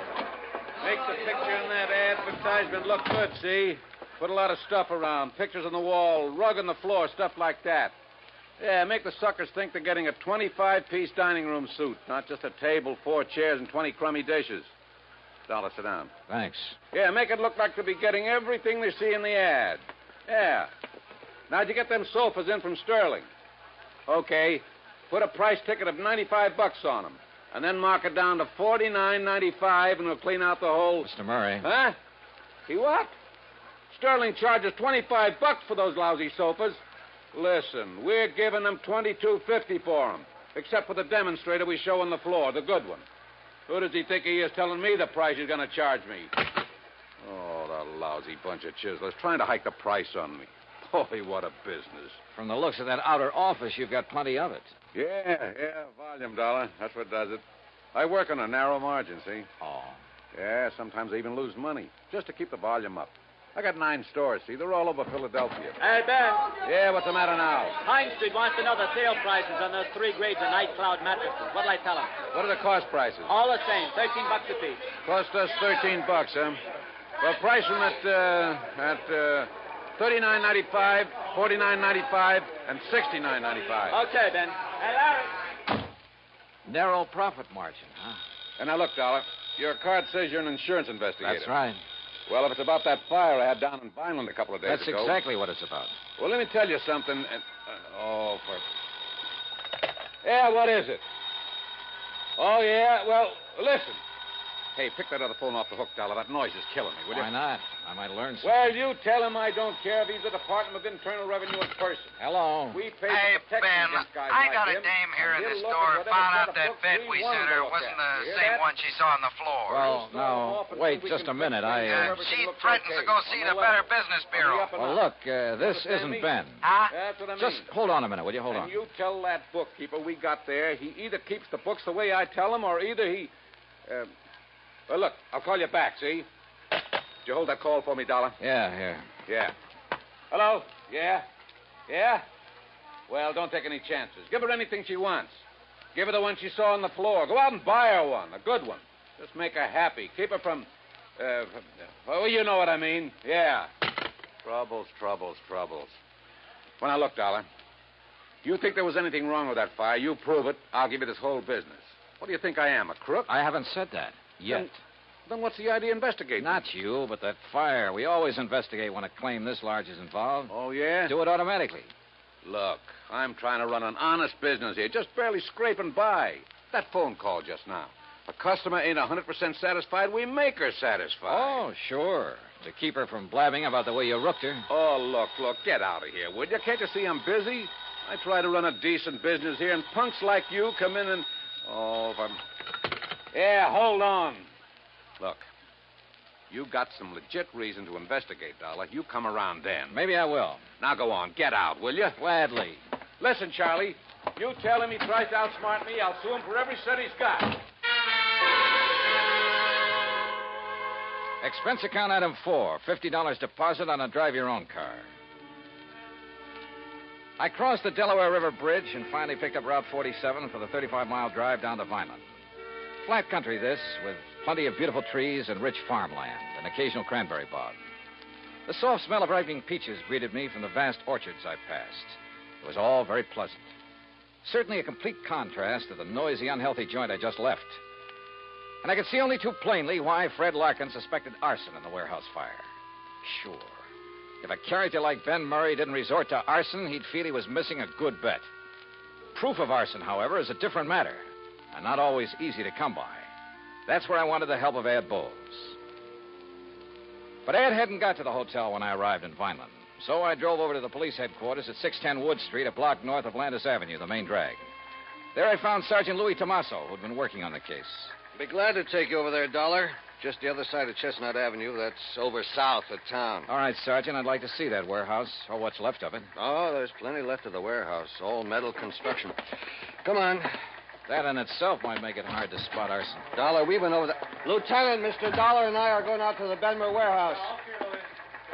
Makes the picture in that advertisement look good, see? Put a lot of stuff around. Pictures on the wall, rug on the floor, stuff like that. Yeah, make the suckers think they're getting a 25-piece dining room suite, not just a table, 4 chairs, and 20 crummy dishes. Dollar, sit down. Thanks. Yeah, make it look like they'll be getting everything they see in the ad. Yeah. Now, did you get them sofas in from Sterling? Okay. Put a price ticket of $95 on them. And then mark it down to $49.95, and we'll clean out the whole... Mr. Murray. Huh? See what? Sterling charges $25 for those lousy sofas. Listen, we're giving them $22.50 for them, except for the demonstrator we show on the floor, the good one. Who does he think he is telling me the price he's going to charge me? Oh, the lousy bunch of chiselers trying to hike the price on me. Boy, what a business. From the looks of that outer office, you've got plenty of it. Yeah, volume, Dollar. That's what does it. I work on a narrow margin, see? Oh. Yeah, sometimes I even lose money, just to keep the volume up. I got 9 stores, see? They're all over Philadelphia. Hey, Ben. Yeah, what's the matter now? Pine Street wants to know the sale prices on those 3 grades of Night Cloud mattresses. What'll I tell him? What are the cost prices? All the same, $13 a piece. Cost us $13, huh? Well, price them at $39.95, $49.95, and $69.95. Okay, Ben. Hey, Larry. Narrow profit margin, huh? And now, look, Dollar, your card says you're an insurance investigator. That's right. Well, if it's about that fire I had down in Vineland a couple of days That's ago... exactly what it's about. Well, let me tell you something. Yeah, what is it? Oh, yeah? Well, listen. Hey, pick that other phone off the hook, Dollar. That noise is killing me, will you? Why not? I might learn something. Well, you tell him I don't care if he's the Department of Internal Revenue in person. Hello. We pay Hey, for protection Ben, against guys I like got a him, dame here in and the he'll look store at and found out whatever that books bed we want sent to her look wasn't at. the Hear same that? one she saw on the floor. Well, no. Wait just a minute. She threatens to go see the Better Business Bureau. Well, look, this isn't Ben. Huh? That's what I mean. Just hold on a minute, will you? Hold on. And you tell that bookkeeper we got there he either keeps the books the way I tell him or either he... well, look, I'll call you back, see? Did you hold that call for me, Dollar? Yeah, here. Yeah. Hello? Yeah? Yeah? Well, don't take any chances. Give her anything she wants. Give her the one she saw on the floor. Go out and buy her one, a good one. Just make her happy. Keep her from... well, you know what I mean. Yeah. Troubles. Well, now, look, Dollar. You think there was anything wrong with that fire, you prove it, I'll give you this whole business. What do you think I am, a crook? I haven't said that yet. Then what's the idea of investigating? Not you, but that fire. We always investigate when a claim this large is involved. Oh, yeah? Do it automatically. Look, I'm trying to run an honest business here, just barely scraping by. That phone call just now. A customer ain't 100% satisfied, we make her satisfied. Oh, sure. To keep her from blabbing about the way you rooked her. Oh, look, get out of here, would you? Can't you see I'm busy? I try to run a decent business here, and punks like you come in and... Oh, if I'm... Yeah, hold on. Look, you got some legit reason to investigate, Dollar. You come around then. Maybe I will. Now go on, get out, will you? Gladly. Listen, Charlie, you tell him he tries to outsmart me, I'll sue him for every cent he's got. Expense account item 4, $50 deposit on a drive-your-own car. I crossed the Delaware River Bridge and finally picked up Route 47 for the 35-mile drive down to Vineland. Flat country, this, with plenty of beautiful trees and rich farmland, and occasional cranberry bog. The soft smell of ripening peaches greeted me from the vast orchards I passed. It was all very pleasant. Certainly a complete contrast to the noisy, unhealthy joint I just left. And I could see only too plainly why Fred Larkin suspected arson in the warehouse fire. Sure. If a character like Ben Murray didn't resort to arson, he'd feel he was missing a good bet. Proof of arson, however, is a different matter, and not always easy to come by. That's where I wanted the help of Ed Bowles. But Ed hadn't got to the hotel when I arrived in Vineland, so I drove over to the police headquarters at 610 Wood Street, a block north of Landis Avenue, the main drag. There I found Sergeant Louis Tomaso, who'd been working on the case. Be glad to take you over there, Dollar. Just the other side of Chestnut Avenue. That's over south of town. All right, Sergeant, I'd like to see that warehouse, or what's left of it. Oh, there's plenty left of the warehouse. All metal construction. Come on. That in itself might make it hard to spot arson. Dollar, we went over the... Lieutenant, Mr. Dollar and I are going out to the Benmer warehouse.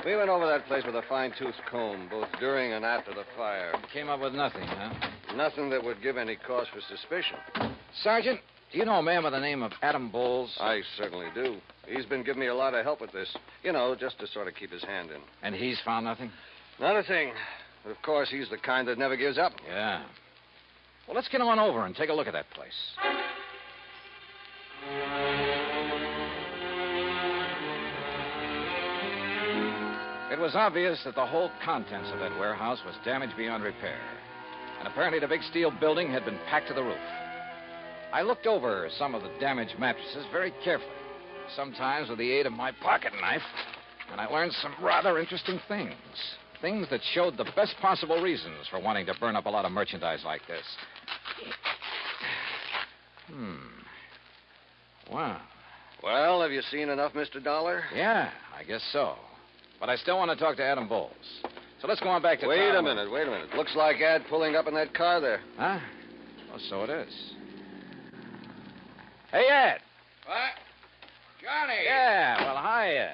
We went over that place with a fine-tooth comb, both during and after the fire. Came up with nothing, huh? Nothing that would give any cause for suspicion. Sergeant, do you know a man by the name of Adam Bowles? I certainly do. He's been giving me a lot of help with this. You know, just to sort of keep his hand in. And he's found nothing? Not a thing. Of course, he's the kind that never gives up. Yeah. Well, let's get on over and take a look at that place. It was obvious that the whole contents of that warehouse was damaged beyond repair. And apparently the big steel building had been packed to the roof. I looked over some of the damaged mattresses very carefully, sometimes with the aid of my pocket knife, and I learned some rather interesting things. Things that showed the best possible reasons for wanting to burn up a lot of merchandise like this. Wow. Well, have you seen enough, Mr. Dollar? Yeah, I guess so. But I still want to talk to Adam Bowles. So let's go on back to Wait town. a minute. Looks like Ad pulling up in that car there. Huh? Oh, so it is. Hey, Ed. What? Johnny! Yeah, well, hiya.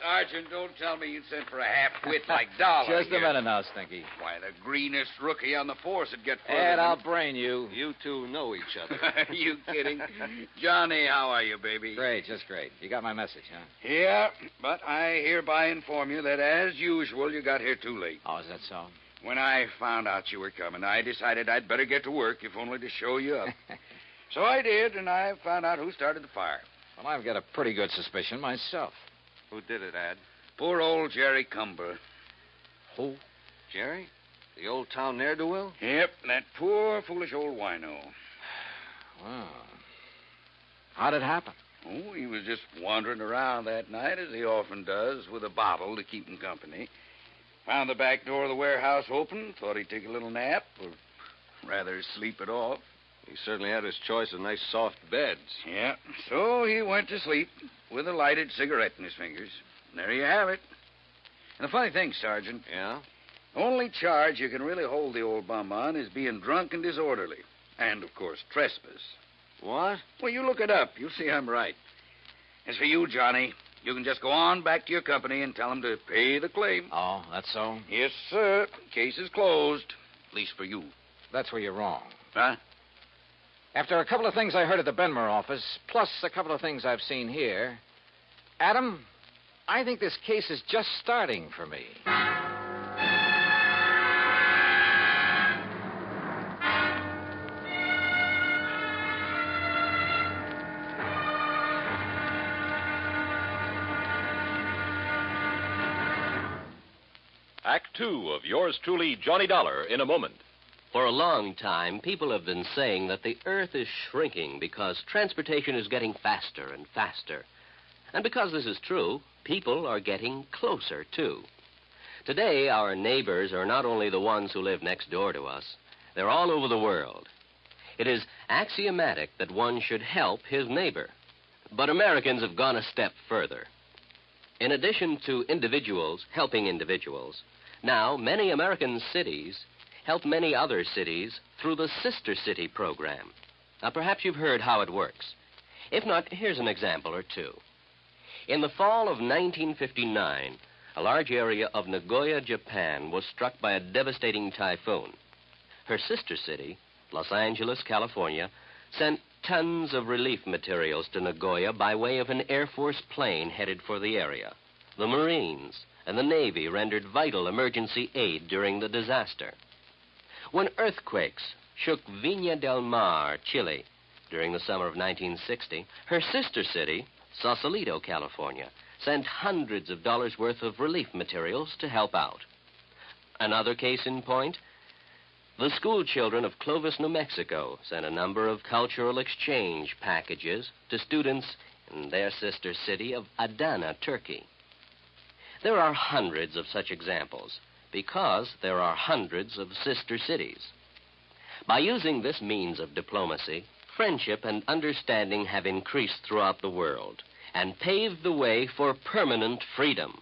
Sergeant, don't tell me you sent for a half-wit like Dollar. Just a minute now, Stinky. Why, the greenest rookie on the force would get further. Ed, than... I'll brain you. You two know each other. You kidding? Johnny, how are you, baby? Great, just great. You got my message, huh? Yeah, but I hereby inform you that, as usual, you got here too late. Oh, is that so? When I found out you were coming, I decided I'd better get to work, if only to show you up. So I did, and I found out who started the fire. Well, I've got a pretty good suspicion myself. Who did it, Ad? Poor old Jerry Cumber. Who? Jerry? The old town ne'er-do-well? Yep, that poor, foolish old wino. Wow. How'd it happen? Oh, he was just wandering around that night, as he often does, with a bottle to keep him company. Found the back door of the warehouse open, thought he'd take a little nap, or rather sleep it off. He certainly had his choice of nice soft beds. Yeah, so he went to sleep with a lighted cigarette in his fingers. And there you have it. And the funny thing, Sergeant. Yeah? Only charge you can really hold the old bum on is being drunk and disorderly. And, of course, trespass. What? Well, you look it up. You'll see I'm right. As for you, Johnny, you can just go on back to your company and tell them to pay the claim. Oh, that's so? Yes, sir. Case is closed. At least for you. That's where you're wrong. Huh? After a couple of things I heard at the Benmer office, plus a couple of things I've seen here, Adam, I think this case is just starting for me. Act Two of yours truly, Johnny Dollar, in a moment. For a long time, people have been saying that the Earth is shrinking because transportation is getting faster and faster. And because this is true, people are getting closer, too. Today, our neighbors are not only the ones who live next door to us, they're all over the world. It is axiomatic that one should help his neighbor. But Americans have gone a step further. In addition to individuals helping individuals, now many American cities help many other cities through the Sister City program. Now, perhaps you've heard how it works. If not, here's an example or two. In the fall of 1959, a large area of Nagoya, Japan, was struck by a devastating typhoon. Her sister city, Los Angeles, California, sent tons of relief materials to Nagoya by way of an Air Force plane headed for the area. The Marines and the Navy rendered vital emergency aid during the disaster. When earthquakes shook Viña del Mar, Chile, during the summer of 1960, her sister city, Sausalito, California, sent hundreds of dollars worth of relief materials to help out. Another case in point, the school children of Clovis, New Mexico, sent a number of cultural exchange packages to students in their sister city of Adana, Turkey. There are hundreds of such examples, because there are hundreds of sister cities. By using this means of diplomacy, friendship and understanding have increased throughout the world and paved the way for permanent freedom,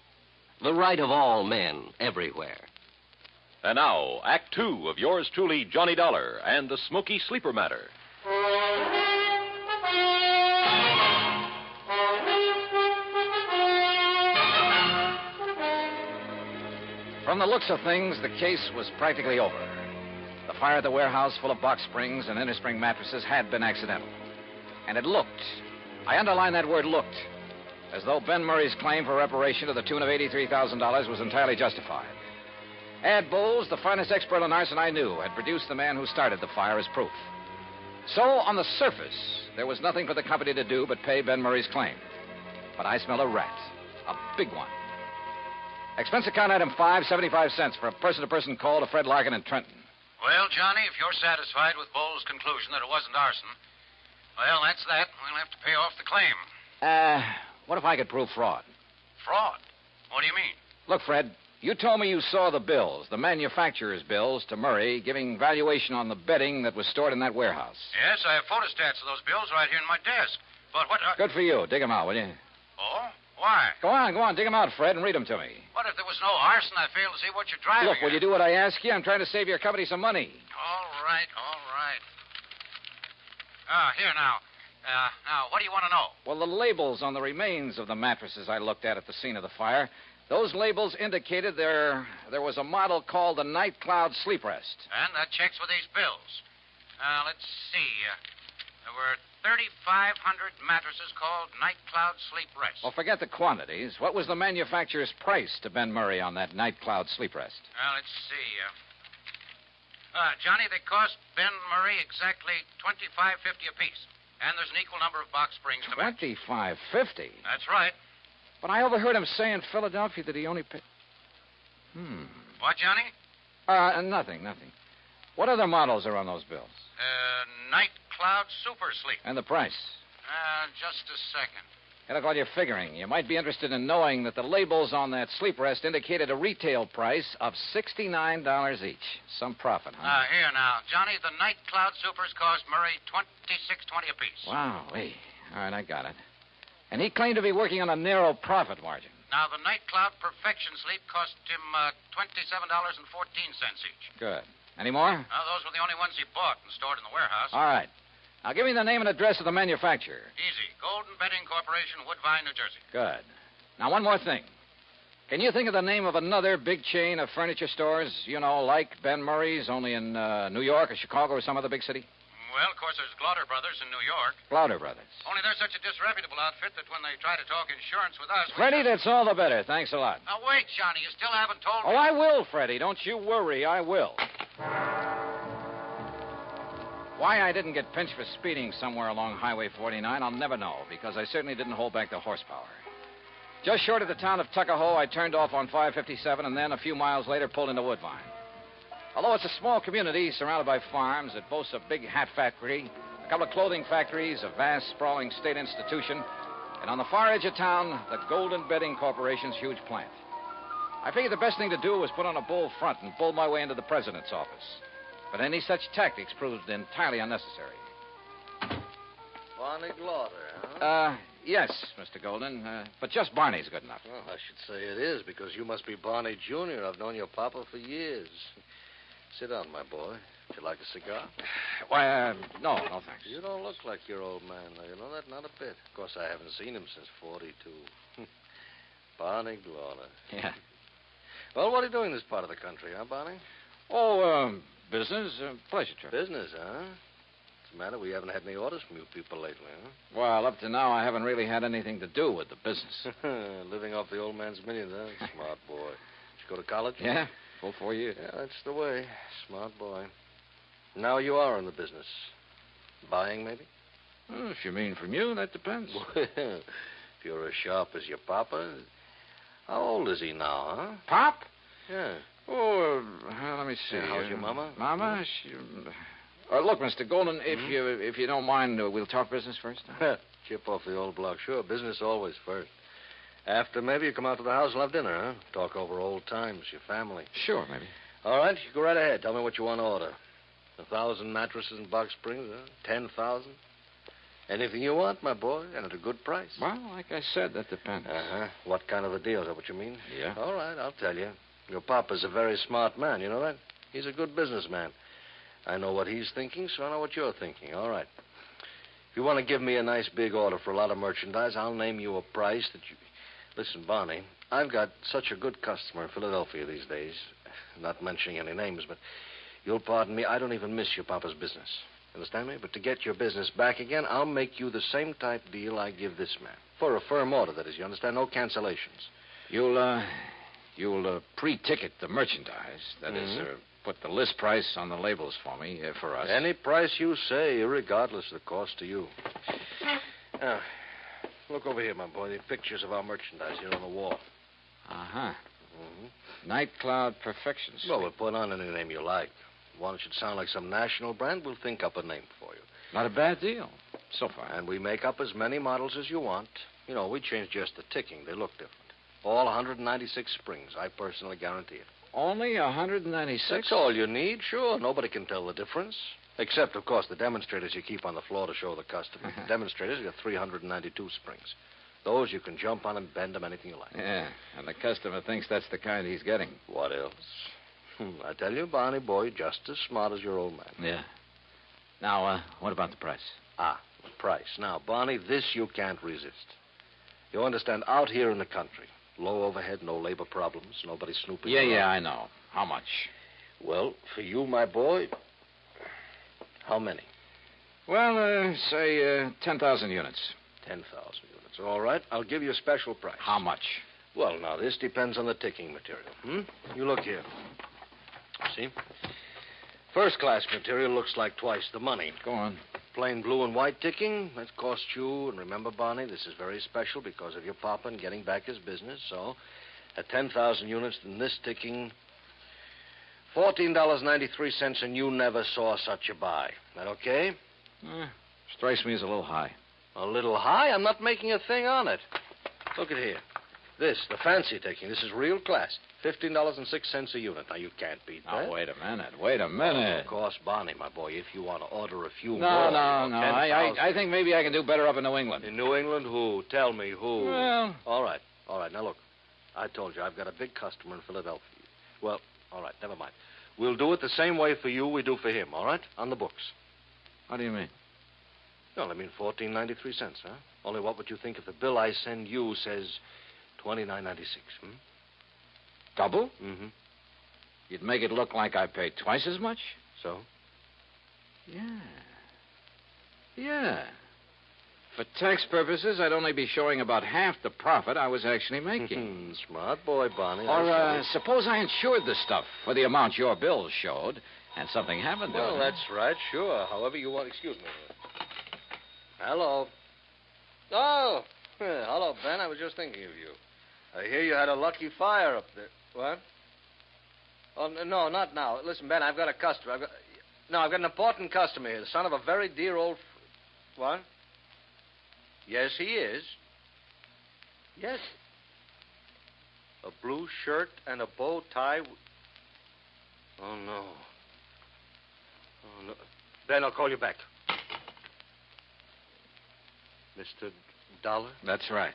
the right of all men everywhere. And now, Act Two of yours truly, Johnny Dollar, and the Smoky Sleeper Matter. From the looks of things, the case was practically over. The fire at the warehouse full of box springs and inner-spring mattresses had been accidental. And it looked, I underline that word looked, as though Ben Murray's claim for reparation to the tune of $83,000 was entirely justified. Ad Bowles, the finest expert on arson I knew, had produced the man who started the fire as proof. So, on the surface, there was nothing for the company to do but pay Ben Murray's claim. But I smell a rat, a big one. Expense account item 5, 75 cents for a person-to-person call to Fred Larkin in Trenton. Well, Johnny, if you're satisfied with Bowles' conclusion that it wasn't arson, well, that's that. We'll have to pay off the claim. What if I could prove fraud? Fraud? What do you mean? Look, Fred, you told me you saw the bills, the manufacturer's bills, to Murray, giving valuation on the bedding that was stored in that warehouse. Yes, I have photostats of those bills right here in my desk. But what... Good for you. Dig them out, will you? Oh? Why? Go on. Dig them out, Fred, and read them to me. What if there was no arson? I fail to see what you're driving Look, will at. you do what I ask you? I'm trying to save your company some money. All right. Here now. Now, what do you want to know? Well, the labels on the remains of the mattresses I looked at the scene of the fire, those labels indicated there was a model called the Night Cloud Sleep Rest. And that checks with these bills. Let's see. There were 3,500 mattresses called Night Cloud Sleep Rest. Well, forget the quantities. What was the manufacturer's price to Ben Murray on that Night Cloud Sleep Rest? Let's see. Johnny, they cost Ben Murray exactly $25.50 apiece. And there's an equal number of box springs to match. $25.50? That's right. But I overheard him say in Philadelphia that he only paid... What, Johnny? Nothing. What other models are on those bills? Night Cloud Super Sleep. And the price? Just a second. Hey, look, while you're figuring, you might be interested in knowing that the labels on that sleep rest indicated a retail price of $69 each. Some profit, huh? Here now. Johnny, the Night Cloud Supers cost Murray $26.20 apiece. Wow. Hey. All right, I got it. And he claimed to be working on a narrow profit margin. Now, the Night Cloud Perfection Sleep cost him $27.14 each. Good. Any more? Those were the only ones he bought and stored in the warehouse. All right. Now, give me the name and address of the manufacturer. Easy. Golden Bedding Corporation, Woodbine, New Jersey. Good. Now, one more thing. Can you think of the name of another big chain of furniture stores, like Ben Murray's, only in New York or Chicago or some other big city? Well, of course, there's Glauder Brothers in New York. Glauder Brothers. Only they're such a disreputable outfit that when they try to talk insurance with us... Freddie, that's all the better. Thanks a lot. Now, wait, Johnny. You still haven't told me... Oh, I will, Freddie. Don't you worry. I will. Why I didn't get pinched for speeding somewhere along Highway 49, I'll never know, because I certainly didn't hold back the horsepower. Just short of the town of Tuckahoe, I turned off on 557 and then a few miles later pulled into Woodbine. Although it's a small community surrounded by farms, it boasts a big hat factory, a couple of clothing factories, a vast, sprawling state institution, and on the far edge of town, the Golden Bedding Corporation's huge plant. I figured the best thing to do was put on a bull front and bull my way into the president's office. But any such tactics proved entirely unnecessary. Barney Glauder, huh? Yes, Mr. Golden. But just Barney's good enough. Well, I should say it is, because you must be Barney Jr. I've known your papa for years. Sit down, my boy. Would you like a cigar? Why, no, thanks. You don't look like your old man, though. You know that? Not a bit. Of course, I haven't seen him since 42. Barney Glauder. Yeah. Well, what are you doing in this part of the country, huh, Barney? Business. Pleasure trip. Business, huh? What's the matter? We haven't had any orders from you people lately, huh? Well, up to now, I haven't really had anything to do with the business. Living off the old man's millions, huh? Smart boy. Did you go to college? Yeah, full 4 years. Yeah, that's the way. Smart boy. Now you are in the business. Buying, maybe? Well, if you mean from you, that depends. Well, if you're as sharp as your papa. How old is he now, huh? Pop? Yeah. Oh, let me see. How's your mama? Mama? She... look, Mr. Golden, if you don't mind, we'll talk business first. Chip off the old block. Sure, business always first. After, maybe you come out to the house and have dinner, huh? Talk over old times, your family. Sure, maybe. All right, you go right ahead. Tell me what you want to order. 1,000 mattresses and box springs, huh? 10,000? Anything you want, my boy, and at a good price. Well, like I said, that depends. Uh-huh. What kind of a deal? Is that what you mean? Yeah. All right, I'll tell you. Your papa's a very smart man, you know that? He's a good businessman. I know what he's thinking, so I know what you're thinking. All right. If you want to give me a nice big order for a lot of merchandise, I'll name you a price that you... Listen, Barney, I've got such a good customer in Philadelphia these days. Not mentioning any names, but you'll pardon me, I don't even miss your papa's business. Understand me? But to get your business back again, I'll make you the same type deal I give this man. For a firm order, that is. You understand? No cancellations. You'll pre-ticket the merchandise. That is, put the list price on the labels for me, for us. Any price you say, regardless of the cost to you. Now, look over here, my boy. The pictures of our merchandise here on the wall. Uh-huh. Night Cloud Perfection Suite. Well, we'll put on any name you like. One that should sound like some national brand, we'll think up a name for you. Not a bad deal, so far. And we make up as many models as you want. You know, we change just the ticking. They look different. All 196 springs. I personally guarantee it. Only 196? That's all you need, sure. Nobody can tell the difference. Except, of course, the demonstrators you keep on the floor to show the customer. The demonstrators got 392 springs. Those you can jump on and bend them anything you like. Yeah, and the customer thinks that's the kind he's getting. What else? I tell you, Barney boy, just as smart as your old man. Yeah. Now, what about the price? The price. Now, Barney, this you can't resist. You understand, out here in the country, low overhead, no labor problems, nobody snooping around. Yeah, I know. How much? Well, for you, my boy, how many? Well, say 10,000 units. 10,000 units. All right, I'll give you a special price. How much? Well, now, this depends on the ticking material. You look here. See? First-class material looks like twice the money. Go on. Plain blue and white ticking, that costs you, and remember, Barney, this is very special because of your papa and getting back his business, so at 10,000 units, then this ticking, $14.93, and you never saw such a buy. That okay? Strikes me as a little high. A little high? I'm not making a thing on it. Look at here. This, the fancy ticking, this is real class. $15.06 a unit. Now, you can't beat that. Now, wait a minute. Of course, Barney, my boy, if you want to order a few more... No. I think maybe I can do better up in New England. In New England? Who? Tell me who. Well... All right. Now, look. I told you, I've got a big customer in Philadelphia. Well, all right, never mind. We'll do it the same way for you we do for him, all right? On the books. How do you mean? Well, I mean $14.93, huh? Only what would you think if the bill I send you says $29.96, Double? Mm-hmm. You'd make it look like I paid twice as much? So? Yeah. For tax purposes, I'd only be showing about half the profit I was actually making. Smart boy, Barney. Or suppose I insured the stuff for the amount your bills showed, and something happened to it. Well, that's right, sure. However you want. Excuse me. Hello. Oh, hello, Ben. I was just thinking of you. I hear you had a lucky fire up there. What? Oh, no, not now. Listen, Ben, I've got a customer. I've got an important customer here, the son of a very dear old... What? Yes, he is. Yes. A blue shirt and a bow tie. Oh, no. Ben, I'll call you back. Mr. Dollar? That's right.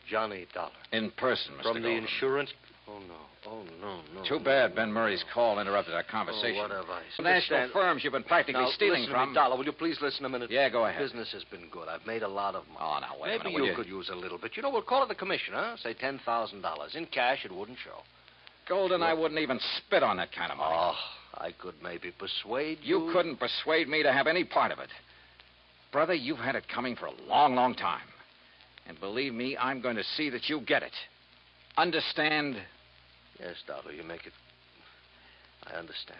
Johnny Dollar. In person, Mr. From the Golden. insurance... Oh, no. Too bad Ben Murray's call interrupted our conversation. Oh, what have I said? National firms you've been practically stealing listen from. To me, Dollar, will you please listen a minute? Yeah, go ahead. Business has been good. I've made a lot of money. Oh, now, wait a minute. Maybe you could use a little bit. You know, we'll call it the commission, huh? Say $10,000. In cash, it wouldn't show. Golden, I wouldn't even spit on that kind of money. Oh, I could maybe persuade you. You couldn't persuade me to have any part of it. Brother, you've had it coming for a long, long time. And believe me, I'm going to see that you get it. Understand? Yes, Dollar, you make it... I understand.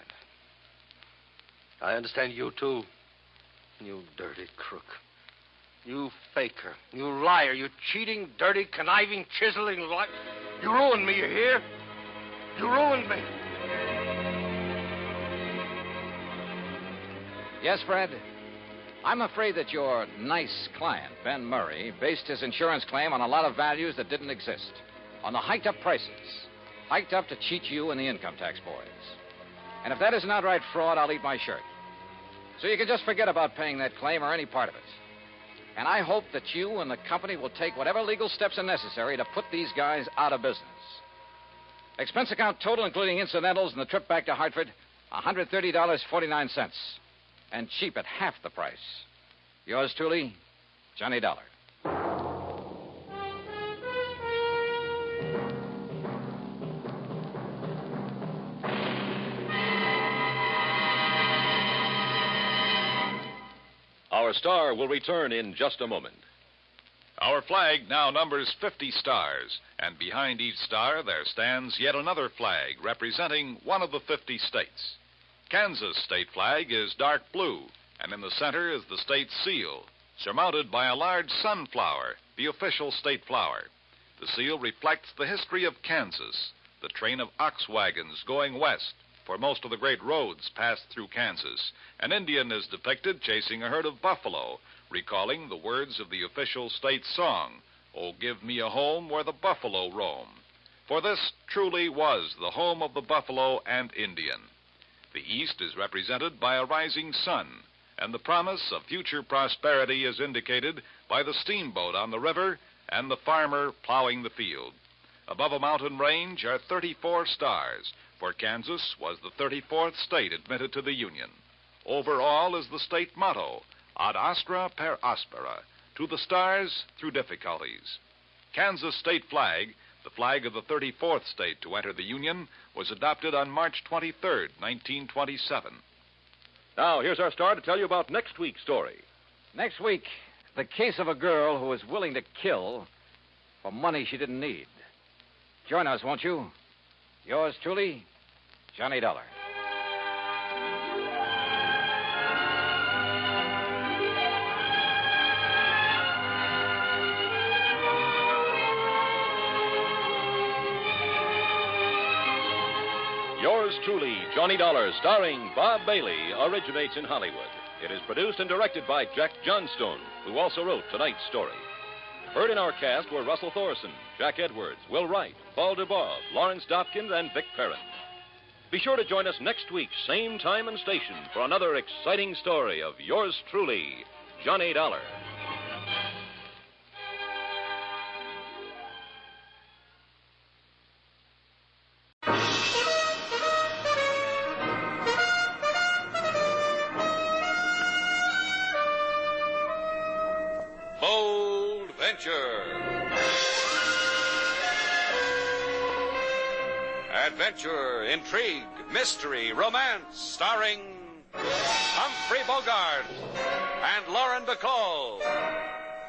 I understand you, too. You dirty crook. You faker. You liar. You cheating, dirty, conniving, chiseling liar. You ruined me, you hear? You ruined me. Yes, Fred? I'm afraid that your nice client, Ben Murray, based his insurance claim on a lot of values that didn't exist. On the hiked-up prices. Hiked up to cheat you and the income tax boys. And if that is an outright fraud, I'll eat my shirt. So you can just forget about paying that claim or any part of it. And I hope that you and the company will take whatever legal steps are necessary to put these guys out of business. Expense account total, including incidentals and the trip back to Hartford, $130.49. And cheap at half the price. Yours truly, Johnny Dollar. Our star will return in just a moment. Our flag now numbers 50 stars, and behind each star there stands yet another flag representing one of the 50 states. Kansas' state flag is dark blue, and in the center is the state seal, surmounted by a large sunflower, the official state flower. The seal reflects the history of Kansas, the train of ox wagons going west, for most of the great roads pass through Kansas. An Indian is depicted chasing a herd of buffalo, recalling the words of the official state song, "Oh, give me a home where the buffalo roam." For this truly was the home of the buffalo and Indian. The East is represented by a rising sun, and the promise of future prosperity is indicated by the steamboat on the river and the farmer plowing the field. Above a mountain range are 34 stars, for Kansas was the 34th state admitted to the Union. Over all is the state motto, Ad astra per aspera, to the stars through difficulties. Kansas state flag, the flag of the 34th state to enter the Union, was adopted on March 23rd, 1927. Now, here's our star to tell you about next week's story. Next week, the case of a girl who was willing to kill for money she didn't need. Join us, won't you? Yours truly, Johnny Dollar. Yours truly, Johnny Dollar, starring Bob Bailey, originates in Hollywood. It is produced and directed by Jack Johnstone, who also wrote tonight's story. Heard in our cast were Russell Thorson, Jack Edwards, Will Wright, Paul DeBoff, Lawrence Dopkins, and Vic Perrin. Be sure to join us next week, same time and station, for another exciting story of yours truly, Johnny Dollar. Bold Venture. Adventure, intrigue, mystery, romance, starring Humphrey Bogart and Lauren Bacall.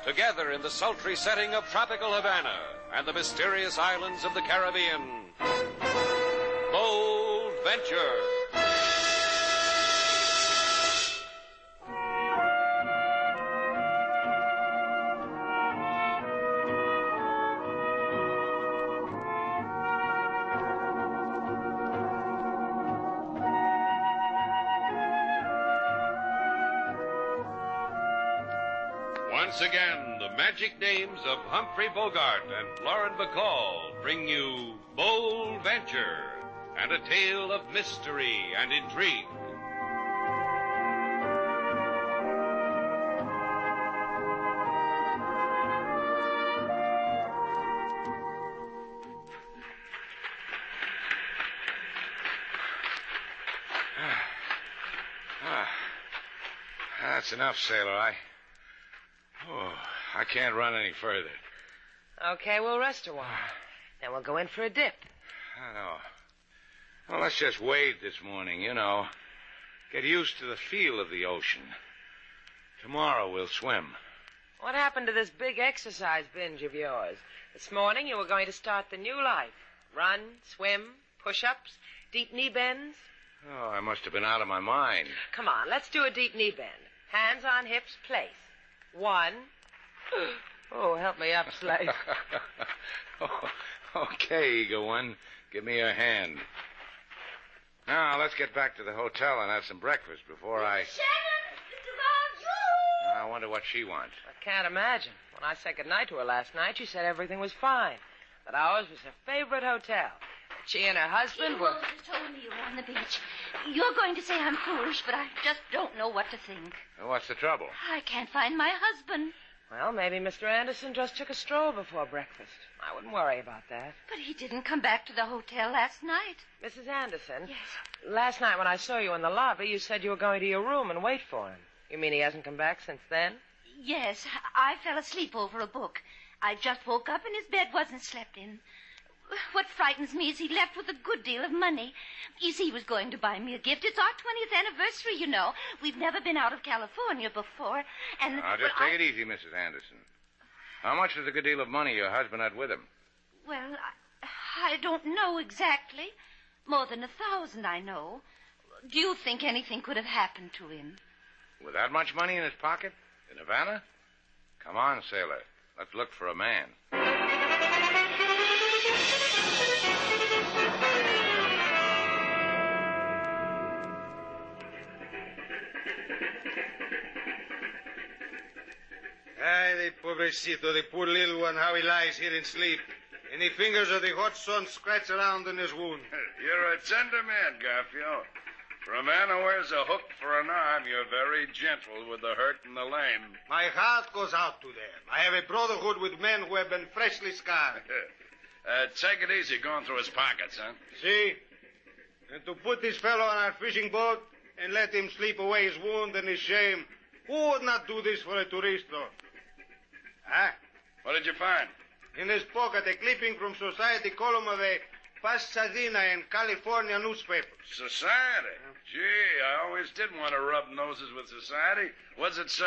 Together in the sultry setting of tropical Havana and the mysterious islands of the Caribbean. Bold Venture. Once again, the magic names of Humphrey Bogart and Lauren Bacall bring you Bold Venture and a tale of mystery and intrigue. That's enough, Sailor. I can't run any further. Okay, we'll rest a while. Then we'll go in for a dip. I know. Well, let's just wade this morning, you know. Get used to the feel of the ocean. Tomorrow we'll swim. What happened to this big exercise binge of yours? This morning you were going to start the new life. Run, swim, push-ups, deep knee bends. Oh, I must have been out of my mind. Come on, let's do a deep knee bend. Hands on hips, place. 1. Oh, help me up, Slate. Okay, Eagle One. Give me your hand. Now, let's get back to the hotel and have some breakfast before I... Shannon, it's about you! I wonder what she wants. I can't imagine. When I said goodnight to her last night, she said everything was fine. That ours was her favorite hotel. That she and her husband were... She just told me you were on the beach. You're going to say I'm foolish, but I just don't know what to think. Well, what's the trouble? I can't find my husband. Well, maybe Mr. Anderson just took a stroll before breakfast. I wouldn't worry about that. But he didn't come back to the hotel last night. Mrs. Anderson? Yes. Last night when I saw you in the lobby, you said you were going to your room and wait for him. You mean he hasn't come back since then? Yes, I fell asleep over a book. I just woke up and his bed wasn't slept in. What frightens me is he left with a good deal of money. You see, he was going to buy me a gift. It's our 20th anniversary, you know. We've never been out of California before, and... Now, just take it easy, Mrs. Anderson. How much is a good deal of money your husband had with him? Well, I don't know exactly. More than 1,000, I know. Do you think anything could have happened to him? With that much money in his pocket? In Havana? Come on, sailor. Let's look for a man. pobrecito, the poor little one, how he lies here in sleep. And the fingers of the hot sun scratch around in his wound. You're a tender man, Garfield. For a man who wears a hook for an arm, you're very gentle with the hurt and the lame. My heart goes out to them. I have a brotherhood with men who have been freshly scarred. Take it easy going through his pockets, huh? See? And to put this fellow on our fishing boat and let him sleep away his wound and his shame, who would not do this for a touristo? Huh? What did you find? In his pocket, a clipping from Society column of a Pasadena in California newspaper. Society? Gee, I always did want to rub noses with Society. What's it say?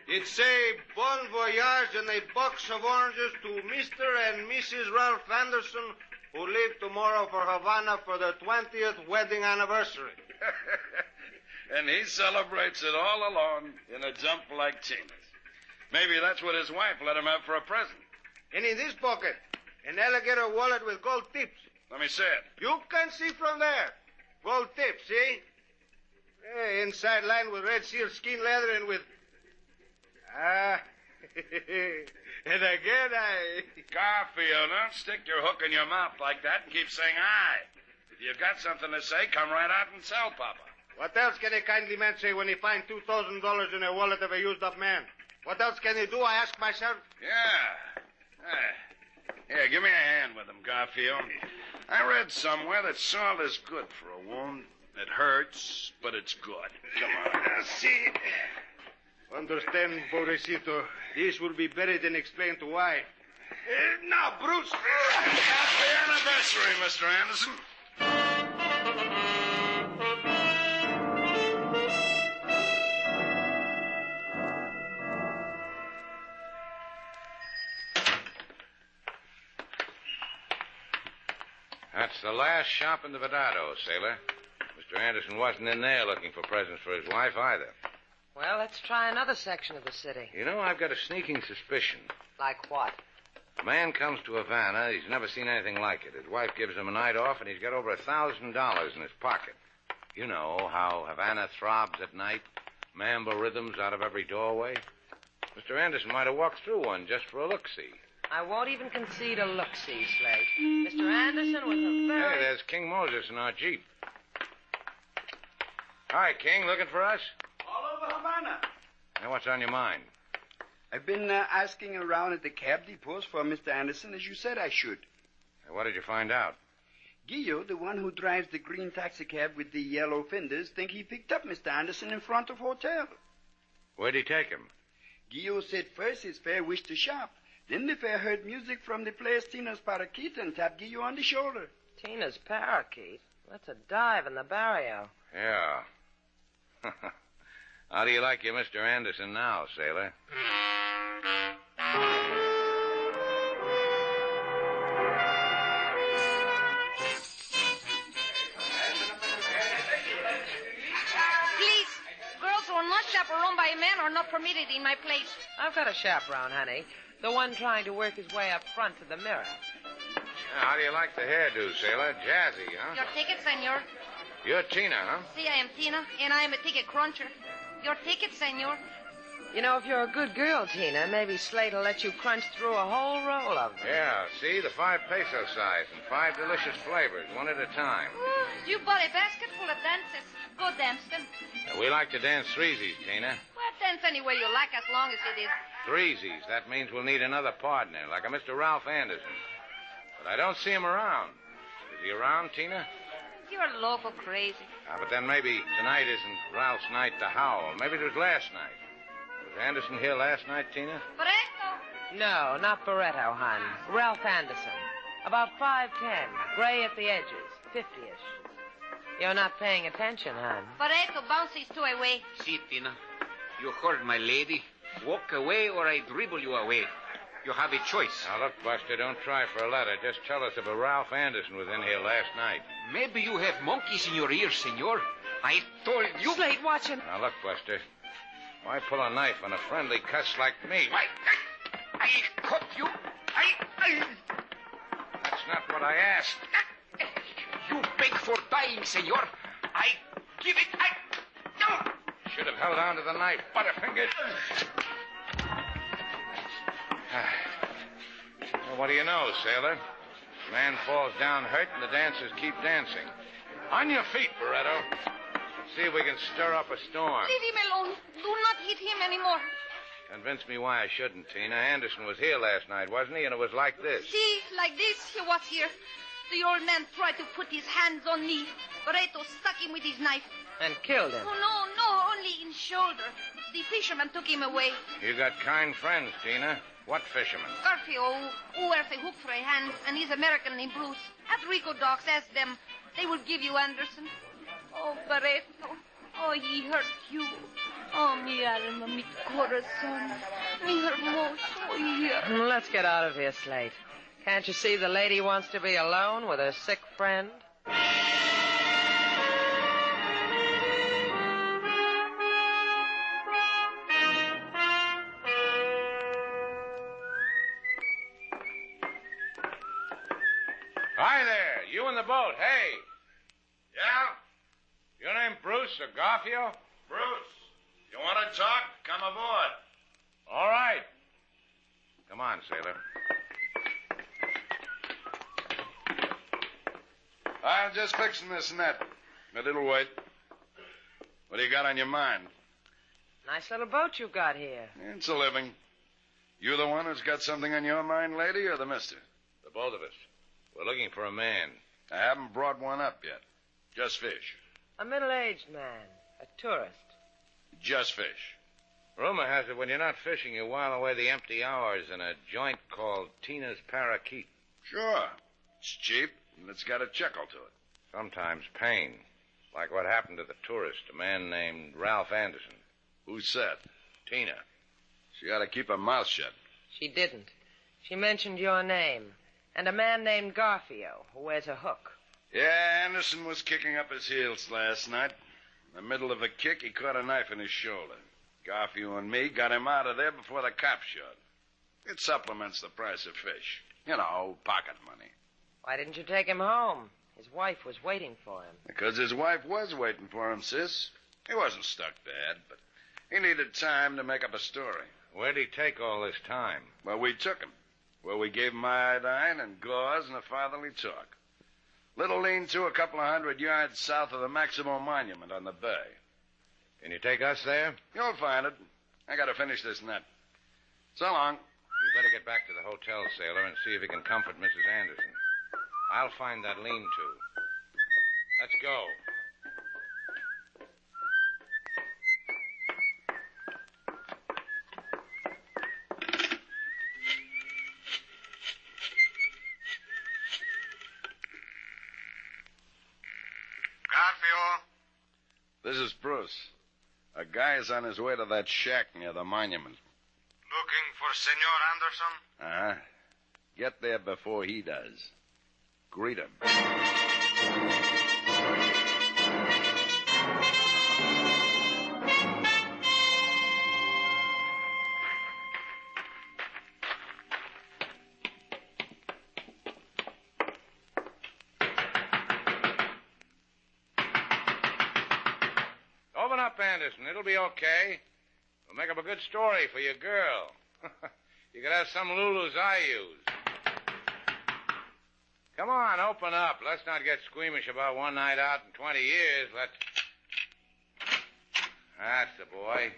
It say, bon voyage and a box of oranges to Mr. and Mrs. Ralph Anderson, who leave tomorrow for Havana for their 20th wedding anniversary. And he celebrates it all alone in a jump like Tina's. Maybe that's what his wife let him have for a present. And in this pocket, an alligator wallet with gold tips. Let me see it. You can see from there. Gold tips, see? Inside lined with red seal skin leather and with... and again I... Garfield, don't stick your hook in your mouth like that and keep saying aye. If you've got something to say, come right out and tell Papa. What else can a kindly man say when he finds $2,000 in a wallet of a used-up man? What else can he do, I ask myself? Yeah. Here, give me a hand with him, Garfield. I read somewhere that salt is good for a wound. It hurts, but it's good. Come on. See. Understand, pobrecito. This will be better than explain to wife. Now, Bruce. Happy anniversary, Mr. Anderson. That's the last shop in the Vedado, sailor. Mr. Anderson wasn't in there looking for presents for his wife either. Well, let's try another section of the city. You know, I've got a sneaking suspicion. Like what? A man comes to Havana. He's never seen anything like it. His wife gives him a night off, and he's got over $1,000 in his pocket. You know how Havana throbs at night. Mambo rhythms out of every doorway. Mr. Anderson might have walked through one just for a look-see. I won't even concede a look-see, Slate. Mr. Anderson was a very... Hey, there's King Moses in our Jeep. Hi, King. Looking for us? All over Havana. Now, what's on your mind? I've been asking around at the cab depots for Mr. Anderson, as you said I should. What did you find out? Guillot, the one who drives the green taxicab with the yellow fenders, think he picked up Mr. Anderson in front of hotel. Where'd he take him? Guillot said first his fare wished to shop. Then the fare heard music from the player's Tina's parakeet and tapped Guillot on the shoulder. Tina's parakeet? That's a dive in the barrio. Yeah. How do you like your Mr. Anderson now, sailor? Please, girls who are not chaperoned by a man are not permitted in my place. I've got a chaperone, honey. The one trying to work his way up front to the mirror. How do you like the hairdo, sailor? Jazzy, huh? Your ticket, senor. You're Tina, huh? See, I am Tina, and I am a ticket cruncher. Your ticket, senor. You know, if you're a good girl, Tina, maybe Slate will let you crunch through a whole roll of them. Yeah, see, the 5 peso size and 5 delicious flavors, one at a time. You bought a basket full of dances. Go dance them. We like to dance threesies, Tina. Well, dance any way you like as long as it is. Threesies. That means we'll need another partner, like a Mr. Ralph Anderson. But I don't see him around. Is he around, Tina? You're local crazy. But then maybe tonight isn't Ralph's night to howl. Maybe it was last night. Was Anderson here last night, Tina? Barreto? No, not Barreto, hon. Ralph Anderson. About 5'10", gray at the edges, 50-ish. You're not paying attention, hon. Barreto, bounce these two away. See, Tina, you heard my lady. Walk away or I dribble you away. You have a choice. Now, look, Buster, don't try for a letter. Just tell us if a Ralph Anderson was in here last night. Maybe you have monkeys in your ears, senor. I told you... Slate, watch him. Now, look, Buster. Why pull a knife on a friendly cuss like me? I caught you. That's not what I asked. You beg for dying, senor. I give it. Should have held on to the knife, Butterfinger. Well, what do you know, sailor? Man falls down hurt and the dancers keep dancing. On your feet, Barretto. Let's see if we can stir up a storm. Leave him alone. Do not hit him anymore. Convince me why I shouldn't, Tina. Anderson was here last night, wasn't he? And it was like this. See, like this, he was here. The old man tried to put his hands on me. Barretto stuck him with his knife. And killed him. Oh, no, only in shoulder. The fisherman took him away. You got kind friends, Tina. What fisherman? Garfio, who wears a hook for a hand, and he's American named Bruce. At Rico Docks, ask them. They will give you Anderson. Oh, Barretto. Oh, he hurt you. Oh, mi alma, mi corazón. Mi hermoso, here. Let's get out of here, Slate. Can't you see the lady wants to be alone with her sick friend? Hi there, you in the boat. Hey. Yeah? Your name Bruce or Garfio? Bruce, you want to talk? Come aboard. All right. Come on, sailor. I'm just fixing this net. But it'll wait. What do you got on your mind? Nice little boat you got here. It's a living. You the one who's got something on your mind, lady, or the mister? The both of us. We're looking for a man. I haven't brought one up yet. Just fish. A middle-aged man. A tourist. Just fish. Rumor has it when you're not fishing, you while away the empty hours in a joint called Tina's Parakeet. Sure. It's cheap, and it's got a chuckle to it. Sometimes pain. Like what happened to the tourist, a man named Ralph Anderson. Who said? Tina. She ought to keep her mouth shut. She didn't. She mentioned your name. And a man named Garfio, who wears a hook. Yeah, Anderson was kicking up his heels last night. In the middle of a kick, he caught a knife in his shoulder. Garfio and me got him out of there before the cops showed. It supplements the price of fish. You know, pocket money. Why didn't you take him home? His wife was waiting for him. Because his wife was waiting for him, sis. He wasn't stuck bad, but he needed time to make up a story. Where'd he take all this time? Well, we took him. Well, we gave him iodine and gauze and a fatherly talk. Little lean-to a couple of 100 yards south of the Maximo Monument on the bay. Can you take us there? You'll find it. I got to finish this net. So long. You better get back to the hotel, sailor, and see if you can comfort Mrs. Anderson. I'll find that lean-to. Let's go. This is Bruce. A guy is on his way to that shack near the monument. Looking for Senor Anderson? Uh-huh. Get there before he does. Greet him. Open up, Anderson. It'll be okay. We'll make up a good story for your girl. You could have some Lulu's I use. Come on, open up. Let's not get squeamish about one night out in 20 years. That's the boy.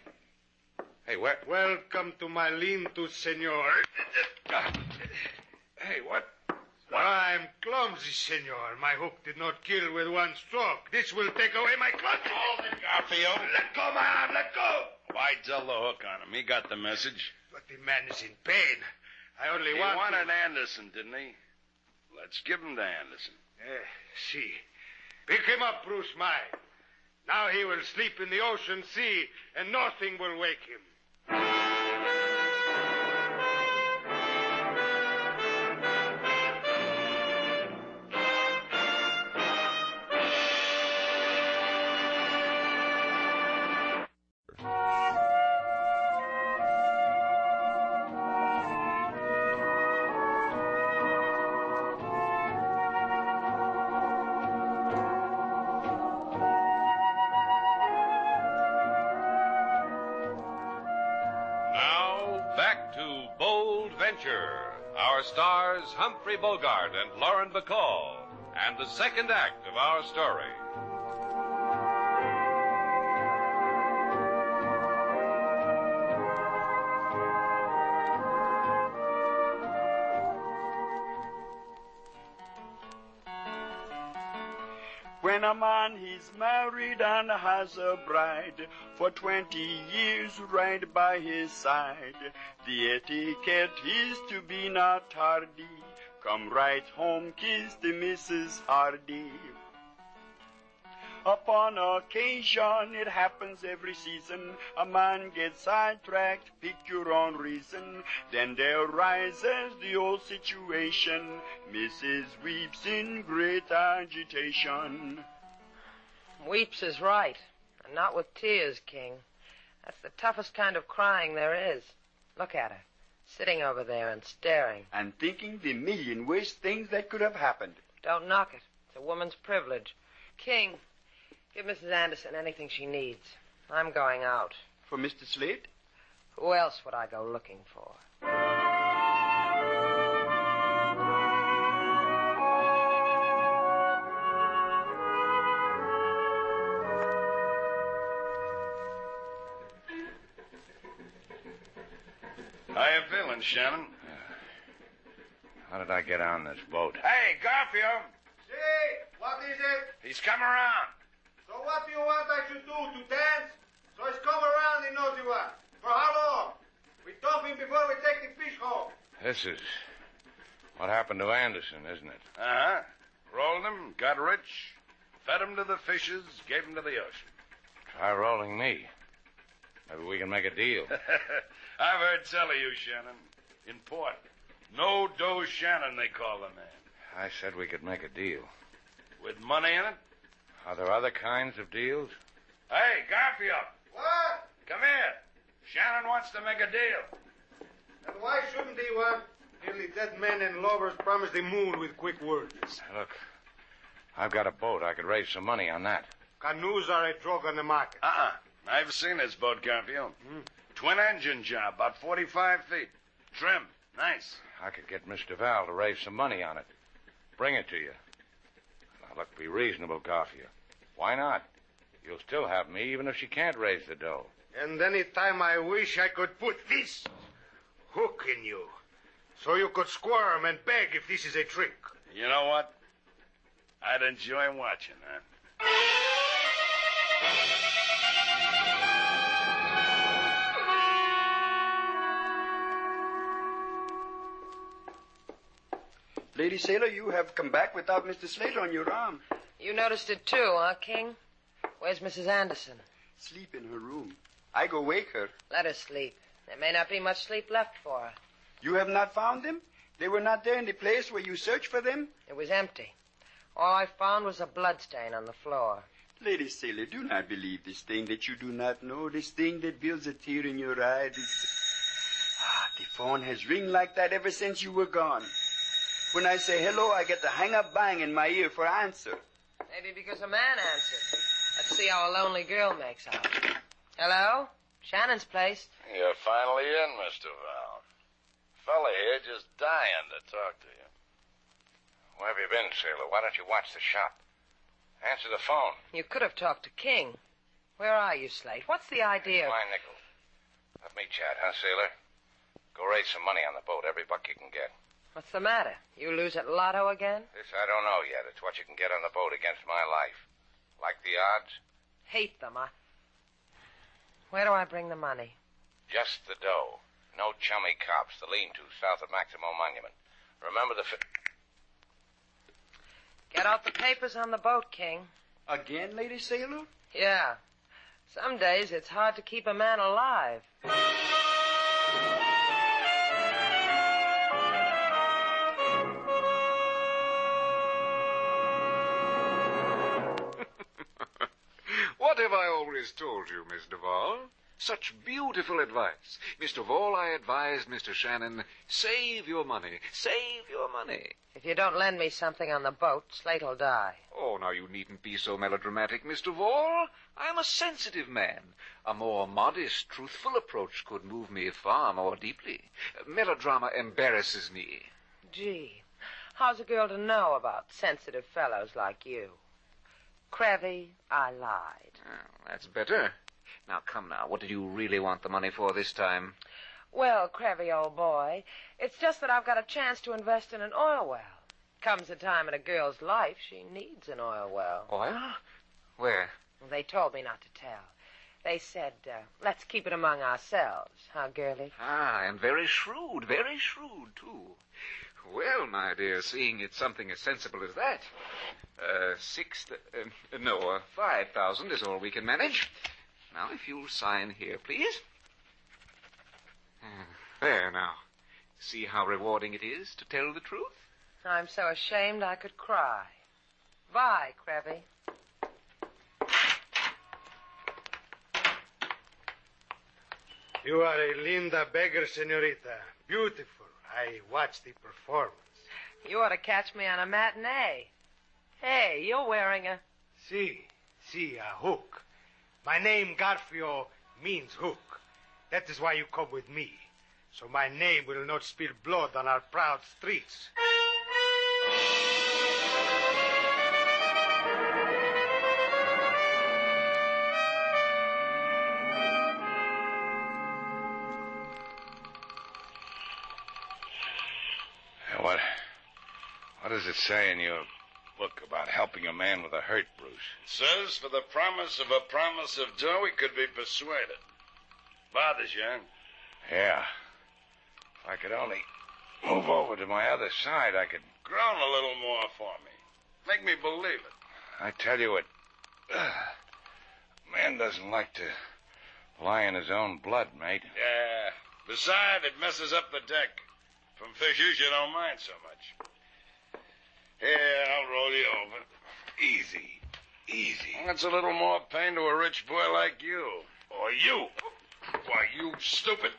Hey, where? Welcome to my lean-to, senor. Hey, what? I'm clumsy, senor. My hook did not kill with one stroke. This will take away my clutch. Hold it, Garfio. Let go, man. Let go. Why tell the hook on him? He got the message. But the man is in pain. I only He want wanted Anderson, didn't he? Let's give him to Anderson. See. Pick him up, Bruce Mai. Now he will sleep in the ocean sea, and nothing will wake him. our stars Humphrey Bogart and Lauren Bacall, and the second act of our story. When a man is married and has a bride for 20 years right by his side, the etiquette is to be not tardy. Come right home, kiss the Mrs. Hardy. Upon occasion, it happens every season, a man gets sidetracked, pick your own reason. Then there rises the old situation, Mrs. weeps in great agitation. Weeps is right, and not with tears, King. That's the toughest kind of crying there is. Look at her, sitting over there and staring. And thinking the million worst things that could have happened. Don't knock it. It's a woman's privilege. King, give Mrs. Anderson anything she needs. I'm going out. For Mr. Slate? Who else would I go looking for? How you feeling, Shannon? How did I get on this boat? Hey, Garfield! See, what is it? He's come around. So what do you want I should do, to dance? So he's come around, he knows you want. For how long? We dump him before we take the fish home. This is what happened to Anderson, isn't it? Uh-huh. Rolled him, got rich, fed him to the fishes, gave him to the ocean. Try rolling me. Maybe we can make a deal. I've heard tell of you, Shannon. In port. No dough Shannon, they call the man. I said we could make a deal. With money in it? Are there other kinds of deals? Hey, Garfield. What? Come here. Shannon wants to make a deal. And why shouldn't he want? Nearly dead men and lovers promise the moon with quick words. Look, I've got a boat. I could raise some money on that. Canoes are a drug on the market. I've seen this boat, Garfield. Twin-engine job, about 45 feet. Trim. Nice. I could get Mr. Val to raise some money on it. Bring it to you. Now, look, be reasonable, Garfield. Why not? You'll still have me, even if she can't raise the dough. And any time I wish, I could put this hook in you. So you could squirm and beg if this is a trick. You know what? I'd enjoy watching that. Lady Sailor, you have come back without Mr. Slate on your arm. You noticed it too, huh, King? Where's Mrs. Anderson? Sleep in her room. I go wake her. Let her sleep. There may not be much sleep left for her. You have not found them? They were not there in the place where you searched for them? It was empty. All I found was a bloodstain on the floor. Lady Sailor, do not believe this thing that you do not know. This thing that builds a tear in your eye. The phone has ringed like that ever since you were gone. When I say hello, I get the hang-up bang in my ear for answer. Maybe because a man answered. Let's see how a lonely girl makes out. Hello? Shannon's place. You're finally in, Mr. Val. Fella here just dying to talk to you. Where have you been, Sailor? Why don't you watch the shop? Answer the phone. You could have talked to King. Where are you, Slate? What's the idea? My nickel. Let me chat, huh, Sailor? Go raise some money on the boat, every buck you can get. What's the matter? You lose at Lotto again? This I don't know yet. It's what you can get on the boat against my life. Like the odds? Hate them. Where do I bring the money? Just the dough. No chummy cops. The lean-to south of Maximo Monument. Remember the... Get out the papers on the boat, King. Again, Lady Sailor? Yeah. Some days it's hard to keep a man alive. What have I always told you, Miss Duval? Such beautiful advice. Mr. Duval, I advise Mr. Shannon, save your money. Save your money. If you don't lend me something on the boat, Slate'll die. Oh, now you needn't be so melodramatic, Mr. Duval. I'm a sensitive man. A more modest, truthful approach could move me far more deeply. Melodrama embarrasses me. Gee, how's a girl to know about sensitive fellows like you? Crevy, I lied. Oh, that's better. Now, come now. What did you really want the money for this time? Well, Crevy, old boy, it's just that I've got a chance to invest in an oil well. Comes a time in a girl's life she needs an oil well. Oil? Where? They told me not to tell. They said, let's keep it among ourselves. Huh, girlie? Ah, and very shrewd, too. Well, my dear, seeing it's something as sensible as that, 5,000 is all we can manage. Now, if you'll sign here, please. There, now. See how rewarding it is to tell the truth? I'm so ashamed I could cry. Bye, Crevy. You are a linda beggar, senorita. Beautiful. I watched the performance. You ought to catch me on a matinee. Hey, you're wearing a... Si, a hook. My name, Garfio, means hook. That is why you come with me. So my name will not spill blood on our proud streets. What does it say in your book about helping a man with a hurt, Bruce? It says, for the promise of dough, he could be persuaded. Bothers you, huh? Yeah. If I could only move over to my other side, I could... Groan a little more for me. Make me believe it. I tell you what, man doesn't like to lie in his own blood, mate. Yeah. Besides, it messes up the deck. From fishes, you don't mind so much. Here, I'll roll you over. Easy. That's a little more pain to a rich boy like you. Or you. Why, you stupid.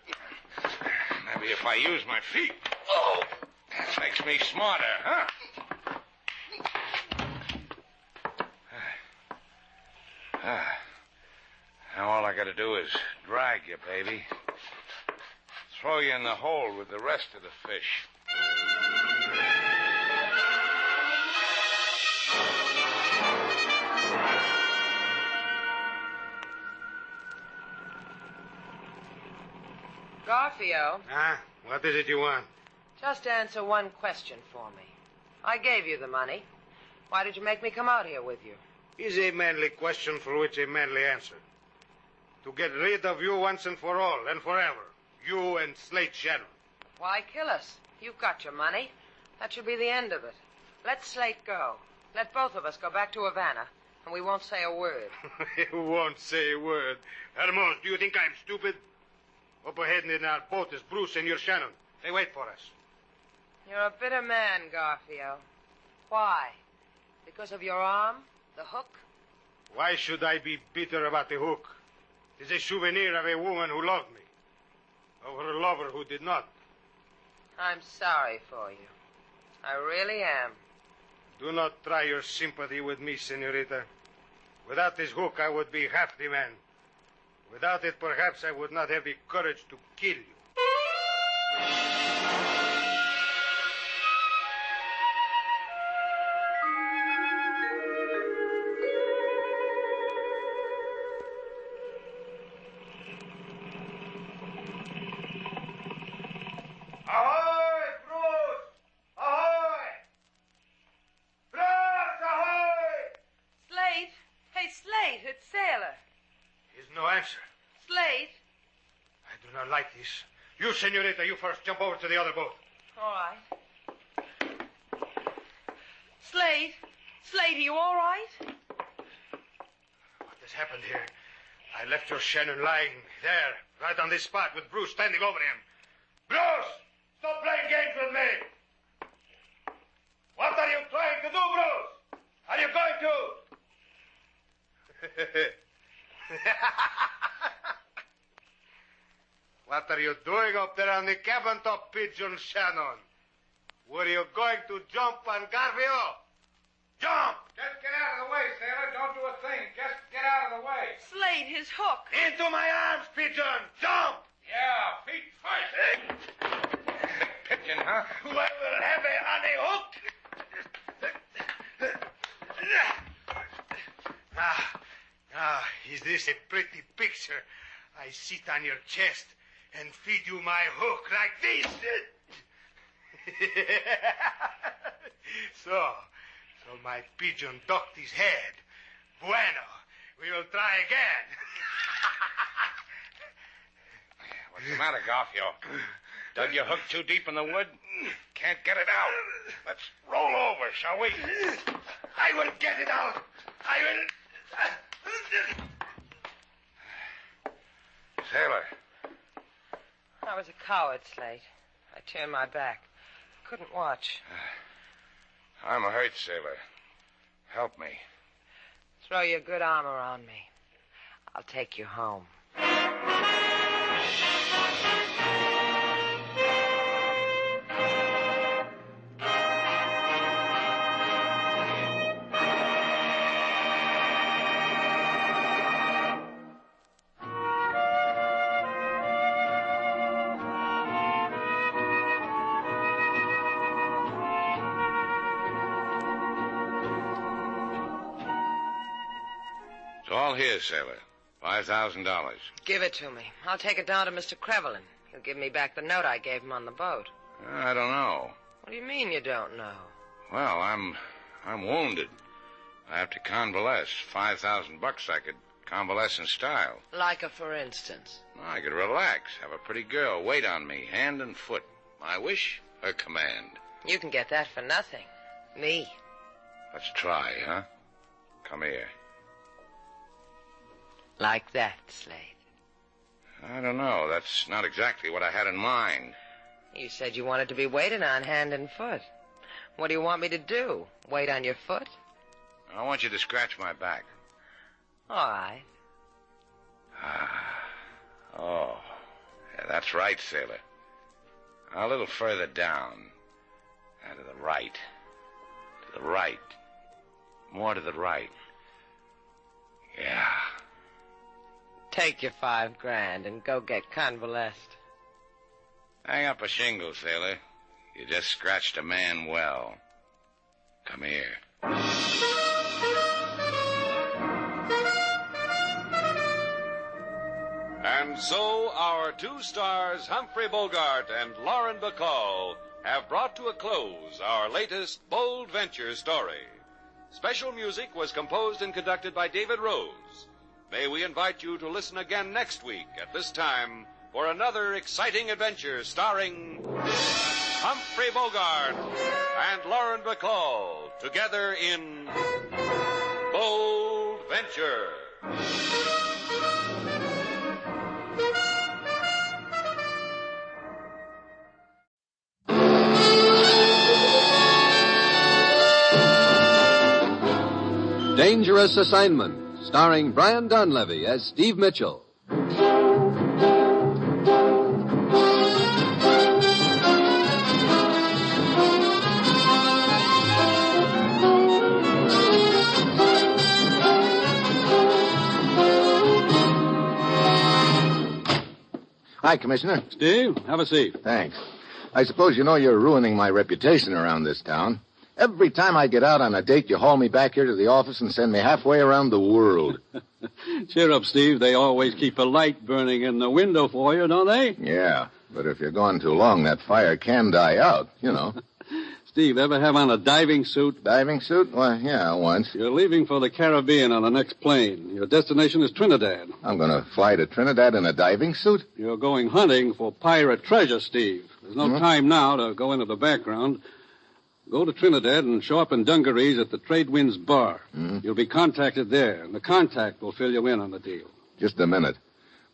Maybe if I use my feet. Oh, that makes me smarter, huh? Now all I gotta do is drag you, baby. Throw you in the hole with the rest of the fish. Garfio. Ah, what is it you want? Just answer one question for me. I gave you the money. Why did you make me come out here with you? Is a manly question for which a manly answer. To get rid of you once and for all and forever. You and SLATE Shannon. Why kill us? You've got your money. That should be the end of it. Let SLATE go. Let both of us go back to Havana, and we won't say a word. You won't say a word. Hermos, do you think I'm stupid? Up ahead in our boat is Bruce and your Shannon. They wait for us. You're a bitter man, Garfio. Why? Because of your arm? The hook? Why should I be bitter about the hook? It is a souvenir of a woman who loved me. Of her lover who did not. I'm sorry for you. I really am. Do not try your sympathy with me, senorita. Without this hook, I would be half the man. Without it, perhaps I would not have the courage to kill you. Ahoy, Bruce! Ahoy! Bruce, ahoy! SLATE! Hey, SLATE, it's Sailor. There's no answer. SLATE! I do not like this. You, senorita, you first. Jump over to the other boat. All right. SLATE! SLATE, are you all right? What has happened here? I left your Shannon lying there, right on this spot, with Bruce standing over him. Bruce! Stop playing games with me! What are you trying to do, Bruce? Are you going to... What are you doing up there on the cabin top, Pigeon Shannon? Were you going to jump on Garfio? Jump! Just get out of the way, sailor. Don't do a thing. Just get out of the way. SLATE, his hook. Into my arms, Pigeon! Jump! Yeah, feet first. Pigeon, huh? What will happen? Is this a pretty picture? I sit on your chest and feed you my hook like this. So my pigeon ducked his head. Bueno, we will try again. What's the matter, Garfield? Dug your hook too deep in the wood? Can't get it out. Let's roll over, shall we? I will get it out. I will... Sailor. I was a coward, Slate. I turned my back. Couldn't watch. I'm hurt, sailor. Help me. Throw your good arm around me. I'll take you home. All here, sailor. $5,000. Give it to me. I'll take it down to Mr. Crevelin. He'll give me back the note I gave him on the boat. I don't know. What do you mean you don't know? Well, I'm wounded. I have to convalesce. $5,000 I could convalesce in style. Like a for instance. I could relax, have a pretty girl wait on me, hand and foot. My wish, her command. You can get that for nothing. Me. Let's try, huh? Come here. Like that, Slate. I don't know. That's not exactly what I had in mind. You said you wanted to be waited on hand and foot. What do you want me to do? Wait on your foot? I want you to scratch my back. All right. Oh, yeah, that's right, sailor. A little further down. To the right. To the right. More to the right. Yeah. Take your $5,000 and go get convalesced. Hang up a shingle, sailor. You just scratched a man well. Come here. And so our two stars, Humphrey Bogart and Lauren Bacall, have brought to a close our latest bold venture story. Special music was composed and conducted by David Rose. May we invite you to listen again next week at this time for another exciting adventure starring Humphrey Bogart and Lauren Bacall together in Bold Venture. Dangerous Assignment, starring Brian Donlevy as Steve Mitchell. Hi, Commissioner. Steve, have a seat. Thanks. I suppose you know you're ruining my reputation around this town. Every time I get out on a date, you haul me back here to the office and send me halfway around the world. Cheer up, Steve. They always keep a light burning in the window for you, don't they? Yeah, but if you're gone too long, that fire can die out, you know. Steve, ever have on a diving suit? Diving suit? Why, yeah, once. You're leaving for the Caribbean on the next plane. Your destination is Trinidad. I'm going to fly to Trinidad in a diving suit? You're going hunting for pirate treasure, Steve. There's no time now to go into the background. Go to Trinidad and show up in dungarees at the Trade Winds Bar. You'll be contacted there, and the contact will fill you in on the deal. Just a minute.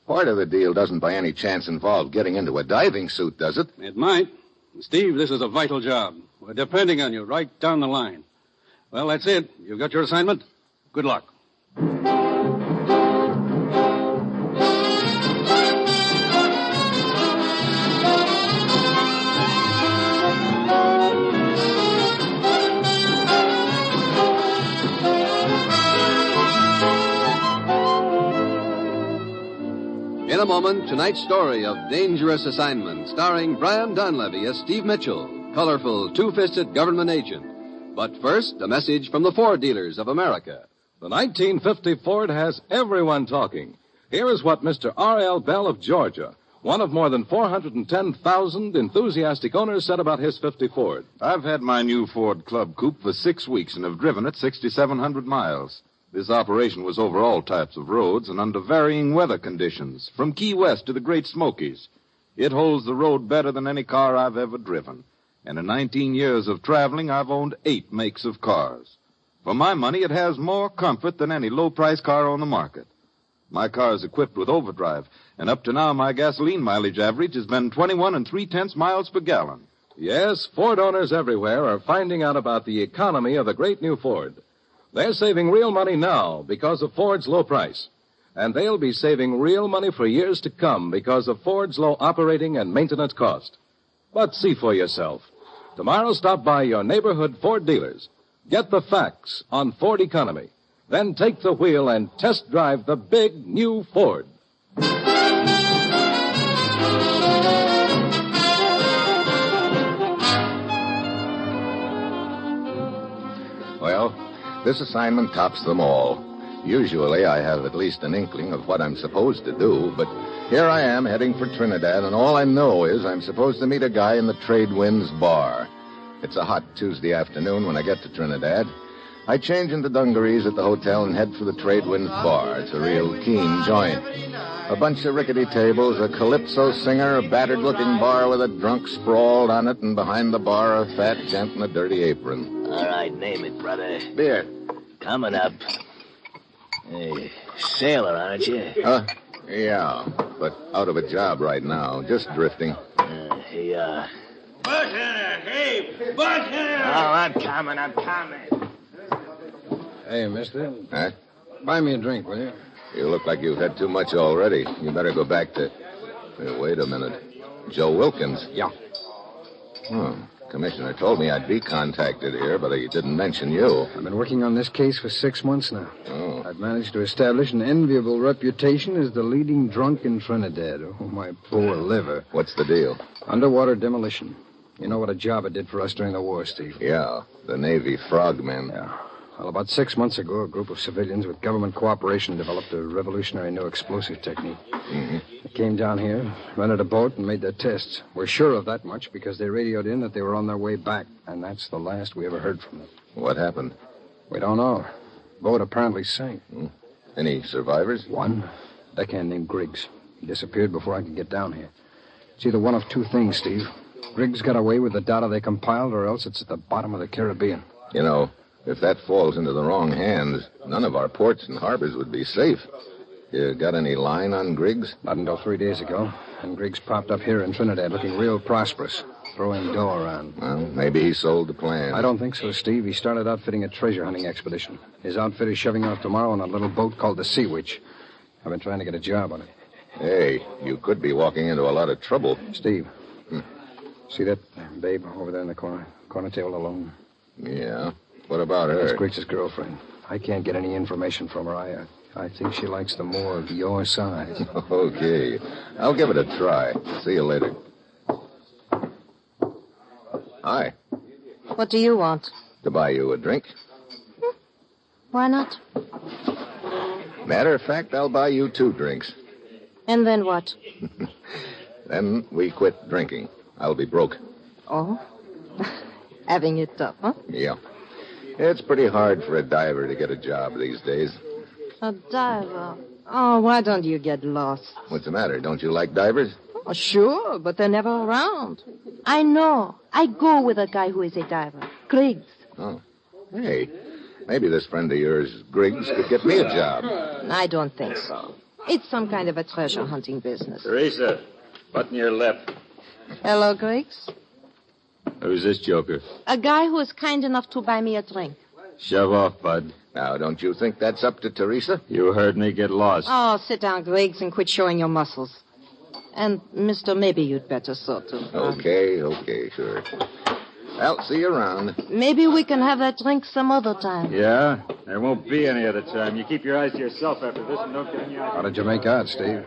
Part of the deal doesn't by any chance involve getting into a diving suit, does it? It might. Steve, this is a vital job. We're depending on you right down the line. Well, that's it. You've got your assignment. Good luck. In a moment, tonight's story of Dangerous Assignment, starring Brian Donlevy as Steve Mitchell, colorful, two-fisted government agent. But first, a message from the Ford dealers of America. The 1950 Ford has everyone talking. Here is what Mr. R.L. Bell of Georgia, one of more than 410,000 enthusiastic owners, said about his 50 Ford. I've had my new Ford Club Coupe for 6 weeks and have driven it 6,700 miles. This operation was over all types of roads and under varying weather conditions, from Key West to the Great Smokies. It holds the road better than any car I've ever driven. And in 19 years of traveling, I've owned 8 makes of cars. For my money, it has more comfort than any low-price car on the market. My car is equipped with overdrive, and up to now, my gasoline mileage average has been 21 3/10 miles per gallon. Yes, Ford owners everywhere are finding out about the economy of the great new Ford. They're saving real money now because of Ford's low price. And they'll be saving real money for years to come because of Ford's low operating and maintenance cost. But see for yourself. Tomorrow, stop by your neighborhood Ford dealers. Get the facts on Ford economy. Then take the wheel and test drive the big new Ford. Well, this assignment tops them all. Usually I have at least an inkling of what I'm supposed to do, but here I am heading for Trinidad, and all I know is I'm supposed to meet a guy in the Trade Winds bar. It's a hot Tuesday afternoon when I get to Trinidad. I change into dungarees at the hotel and head for the Trade Winds bar. It's a real keen joint. A bunch of rickety tables, a calypso singer, a battered-looking bar with a drunk sprawled on it, and behind the bar a fat gent in a dirty apron. All right, name it, brother. Beer. Coming up. Hey, sailor, aren't you? Yeah, but out of a job right now. Just drifting. Bartender, hey, bartender! Oh, I'm coming. Hey, mister. Huh? Buy me a drink, will you? You look like you've had too much already. You better go back to... Hey, wait a minute. Joe Wilkins? Yeah. Commissioner told me I'd be contacted here, but he didn't mention you. I've been working on this case for 6 months now. Oh. I've managed to establish an enviable reputation as the leading drunk in Trinidad. Oh, my poor liver. What's the deal? Underwater demolition. You know what a job it did for us during the war, Steve. Yeah, the Navy frogmen. Yeah. Well, about 6 months ago, a group of civilians with government cooperation developed a revolutionary new explosive technique. Mm-hmm. They came down here, rented a boat, and made their tests. We're sure of that much because they radioed in that they were on their way back, and that's the last we ever heard from them. What happened? We don't know. Boat apparently sank. Any survivors? One. Deckhand named Griggs. He disappeared before I could get down here. It's either one of two things, Steve. Griggs got away with the data they compiled, or else it's at the bottom of the Caribbean. You know, if that falls into the wrong hands, none of our ports and harbors would be safe. You got any line on Griggs? Not until 3 days ago. And Griggs popped up here in Trinidad looking real prosperous, throwing dough around. Well, maybe he sold the plan. I don't think so, Steve. He started outfitting a treasure hunting expedition. His outfit is shoving off tomorrow on a little boat called the Sea Witch. I've been trying to get a job on it. Hey, you could be walking into a lot of trouble. Steve, see that babe over there in the corner table alone? Yeah. What about her? That's Griggs' girlfriend. I can't get any information from her. I think she likes the more of your size. Okay. I'll give it a try. See you later. Hi. What do you want? To buy you a drink. Why not? Matter of fact, I'll buy you 2 drinks. And then what? Then we quit drinking. I'll be broke. Oh? Having it tough, huh? Yeah. It's pretty hard for a diver to get a job these days. A diver? Oh, why don't you get lost? What's the matter? Don't you like divers? Oh, sure, but they're never around. I know. I go with a guy who is a diver. Griggs. Oh. Hey, maybe this friend of yours, Griggs, could get me a job. I don't think so. It's some kind of a treasure hunting business. Teresa, button your lip. Hello, Griggs. Who's this joker? A guy who is kind enough to buy me a drink. Shove off, bud. Now, don't you think that's up to Teresa? You heard me. Get lost. Oh, sit down, Griggs, and quit showing your muscles. And, mister, maybe you'd better sort of. Okay, sure. Well, see you around. Maybe we can have that drink some other time. Yeah? There won't be any other time. You keep your eyes to yourself after this and don't get any out. How did you make out, Steve?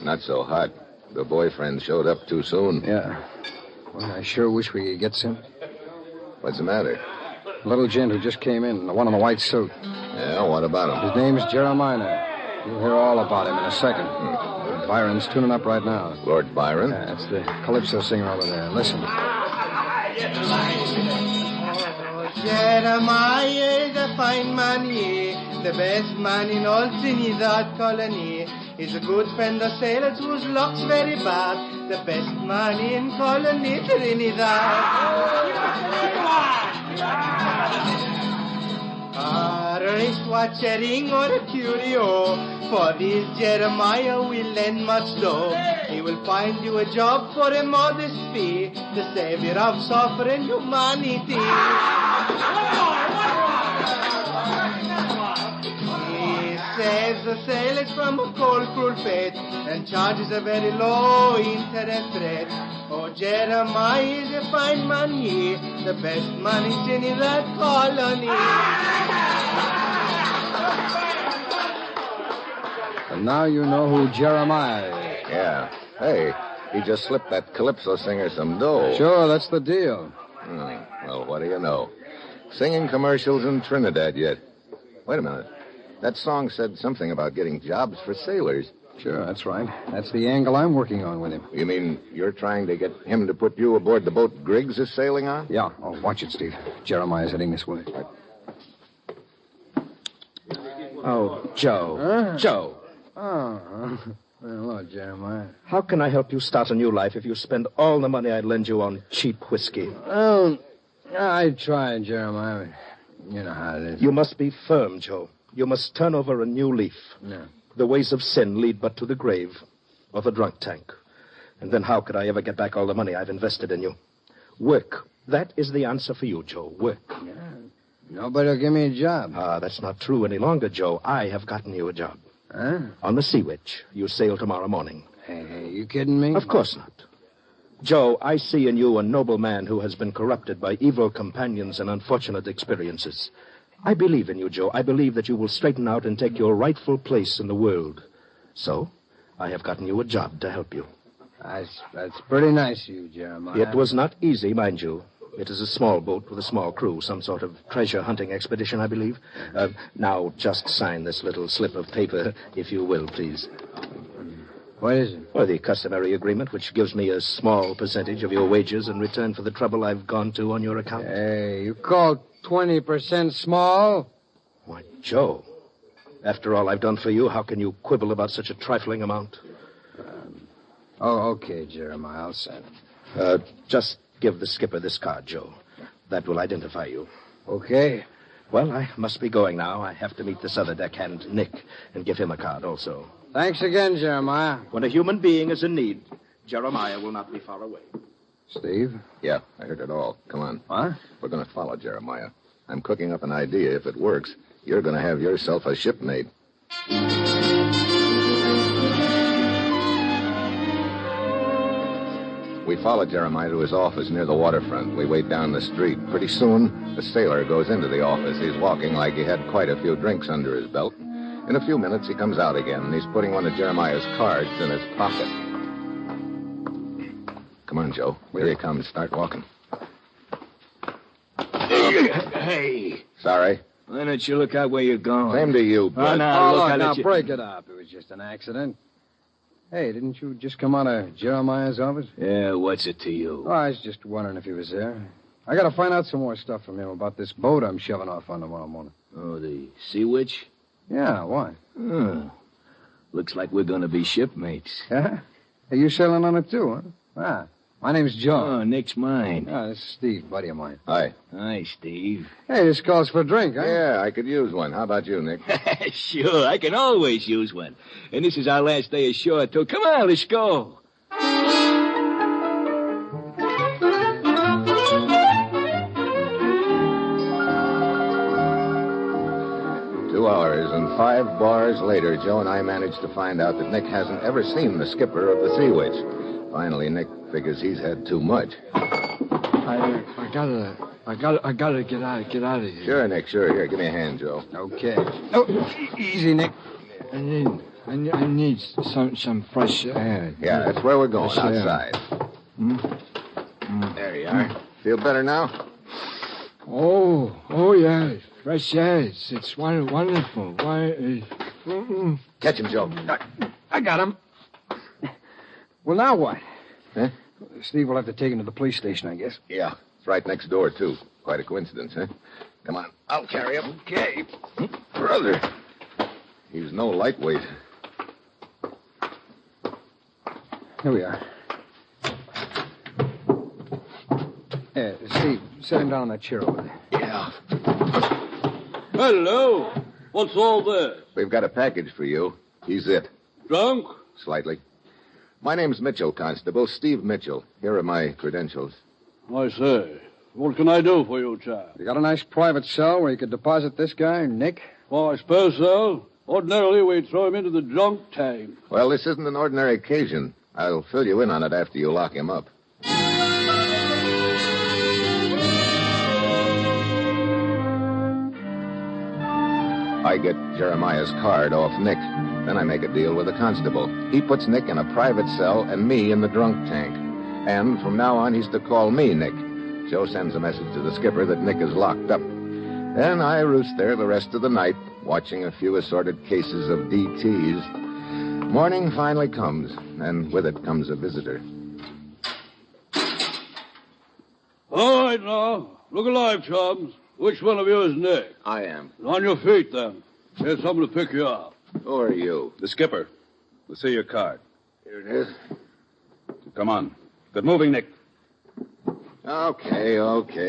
Not so hot. The boyfriend showed up too soon. Yeah. Well, I sure wish we could get some. What's the matter? A little gent who just came in, the one in the white suit. Yeah, what about him? His name's Jeremiah. You'll hear all about him in a second. Byron's tuning up right now. Lord Byron? Yeah, that's the calypso singer over there. Listen. Jeremiah is a fine man, he, the best man in all Trinidad colony. He's a good friend of sailors whose luck's very bad. The best man in colony Trinidad. A wristwatch, a ring, or a curio. For this Jeremiah will lend much dough. He will find you a job for a modest fee. The savior of suffering humanity. He saves the sailors from a cold, cruel fate and charges a very low interest rate. Oh, Jeremiah is a fine man, he, the best man in Trinidad colony. And now you know who Jeremiah is. Yeah. Hey, he just slipped that calypso singer some dough. Sure, that's the deal. Well, what do you know? Singing commercials in Trinidad yet. Wait a minute. That song said something about getting jobs for sailors. Sure, that's right. That's the angle I'm working on with him. You mean you're trying to get him to put you aboard the boat Griggs is sailing on? Yeah. Oh, watch it, Steve. Jeremiah's heading this way. Oh, Joe. Joe. Oh, hello, Jeremiah. How can I help you start a new life if you spend all the money I'd lend you on cheap whiskey? Oh, I tried, Jeremiah. You know how it is. You must be firm, Joe. You must turn over a new leaf. Yeah. The ways of sin lead but to the grave or the drunk tank. And then how could I ever get back all the money I've invested in you? Work. That is the answer for you, Joe. Work. Yeah. Nobody'll give me a job. That's not true any longer, Joe. I have gotten you a job. Huh? On the Sea Witch. You sail tomorrow morning. Hey, you kidding me? Of course not. Joe, I see in you a noble man who has been corrupted by evil companions and unfortunate experiences. I believe in you, Joe. I believe that you will straighten out and take your rightful place in the world. So, I have gotten you a job to help you. That's pretty nice of you, Jeremiah. It was not easy, mind you. It is a small boat with a small crew, some sort of treasure hunting expedition, I believe. Now, just sign this little slip of paper, if you will, please. What is it? Well, the customary agreement, which gives me a small percentage of your wages in return for the trouble I've gone to on your account. Hey, you call 20% small? Why, Joe, after all I've done for you, how can you quibble about such a trifling amount? Okay, Jeremiah, I'll send it. Just give the skipper this card, Joe. That will identify you. Okay. Well, I must be going now. I have to meet this other deckhand, Nick, and give him a card also. Thanks again, Jeremiah. When a human being is in need, Jeremiah will not be far away. Steve? Yeah, I heard it all. Come on. What? We're going to follow Jeremiah. I'm cooking up an idea. If it works, you're going to have yourself a shipmate. We follow Jeremiah to his office near the waterfront. We wait down the street. Pretty soon, the sailor goes into the office. He's walking like he had quite a few drinks under his belt. In a few minutes, he comes out again, and he's putting one of Jeremiah's cards in his pocket. Come on, Joe. Here he comes. Start walking. Hey. Sorry. Why don't you look out where you're going? Same to you, bud. Now, break it up. It was just an accident. Hey, didn't you just come out of Jeremiah's office? Yeah, what's it to you? Oh, I was just wondering if he was there. I got to find out some more stuff from him about this boat I'm shoving off on tomorrow morning. Oh, the Sea Witch? Yeah, why? Looks like we're going to be shipmates. Yeah? Hey, you sailing on it too, huh? Ah, my name's Joe. Oh, Nick's mine. Ah, this is Steve, buddy of mine. Hi. Hi, Steve. Hey, this calls for a drink, huh? Yeah, I could use one. How about you, Nick? Sure, I can always use one. And this is our last day ashore, too. Come on, let's go. 2 hours and 5 bars later, Joe and I managed to find out that Nick hasn't ever seen the skipper of the Sea Witch. Finally, Nick figures he's had too much. I gotta get out of here. Sure, Nick, sure. Here, give me a hand, Joe. Okay. Oh, easy, Nick. I need some fresh air. Yeah, that's where we're going, Fresh air. outside. There you are. Feel better now? Oh, yes. Fresh eggs. It's wonderful. Why, Catch him, Joe. I got him. Well, now what? Huh? Steve will have to take him to the police station, I guess. Yeah, it's right next door, too. Quite a coincidence, huh? Come on, I'll carry him. Okay. Brother, he's no lightweight. Here we are. Steve, set him down on that chair over there. Yeah. Hello. What's all this? We've got a package for you. He's it. Drunk? Slightly. My name's Mitchell, Constable. Steve Mitchell. Here are my credentials. I say. What can I do for you, chap? You got a nice private cell where you could deposit this guy, Nick? Well, I suppose so. Ordinarily, we'd throw him into the drunk tank. Well, this isn't an ordinary occasion. I'll fill you in on it after you lock him up. I get Jeremiah's card off Nick. Then I make a deal with the constable. He puts Nick in a private cell and me in the drunk tank. And from now on, he's to call me Nick. Joe sends a message to the skipper that Nick is locked up. Then I roost there the rest of the night, watching a few assorted cases of DTs. Morning finally comes, and with it comes a visitor. All right, now. Look alive, chums. Which one of you is Nick? I am. On your feet, then. Here's someone to pick you up. Who are you? The skipper. We'll see your card. Here it is. Come on. Good moving, Nick. Okay,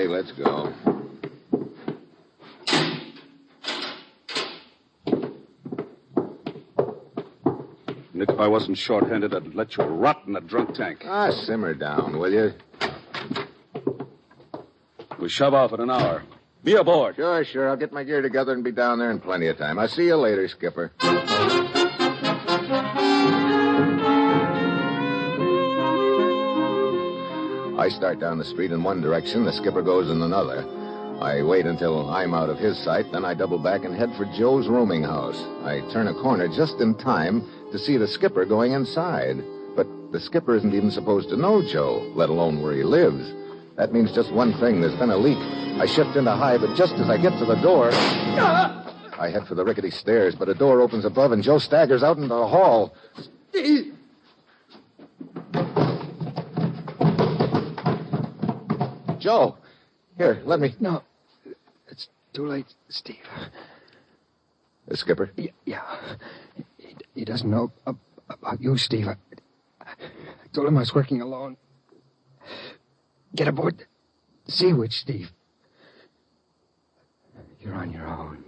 let's go. Nick, if I wasn't short-handed, I'd let you rot in that drunk tank. Simmer down, will you? We shove off in an hour. Be aboard. Sure. I'll get my gear together and be down there in plenty of time. I'll see you later, Skipper. I start down the street in one direction, the skipper goes in another. I wait until I'm out of his sight, then I double back and head for Joe's rooming house. I turn a corner just in time to see the skipper going inside. But the skipper isn't even supposed to know Joe, let alone where he lives. That means just one thing. There's been a leak. I shift into high, but just as I get to the door, I head for the rickety stairs, but a door opens above, and Joe staggers out into the hall. Steve! Joe! Here, let me... No. It's too late, Steve. The skipper? Yeah. He doesn't know about you, Steve. I told him I was working alone. Get aboard the Sea Witch, Steve. You're on your own.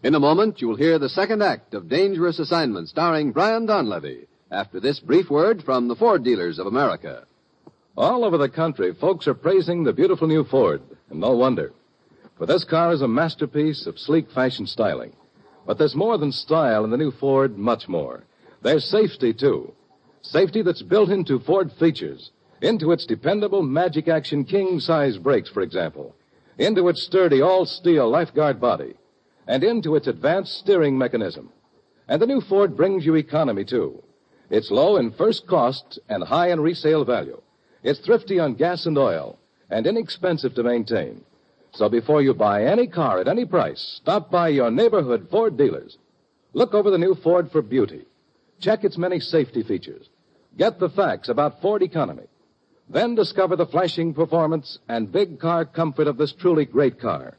In a moment, you'll hear the second act of Dangerous Assignment, starring Brian Donlevy, after this brief word from the Ford dealers of America. All over the country, folks are praising the beautiful new Ford, and no wonder. For this car is a masterpiece of sleek fashion styling. But there's more than style in the new Ford, much more. There's safety, too. Safety that's built into Ford features, into its dependable Magic Action king-size brakes, for example, into its sturdy all-steel lifeguard body, and into its advanced steering mechanism. And the new Ford brings you economy, too. It's low in first cost and high in resale value. It's thrifty on gas and oil, and inexpensive to maintain. So before you buy any car at any price, stop by your neighborhood Ford dealers. Look over the new Ford for beauty. Check its many safety features. Get the facts about Ford economy. Then discover the flashing performance and big car comfort of this truly great car.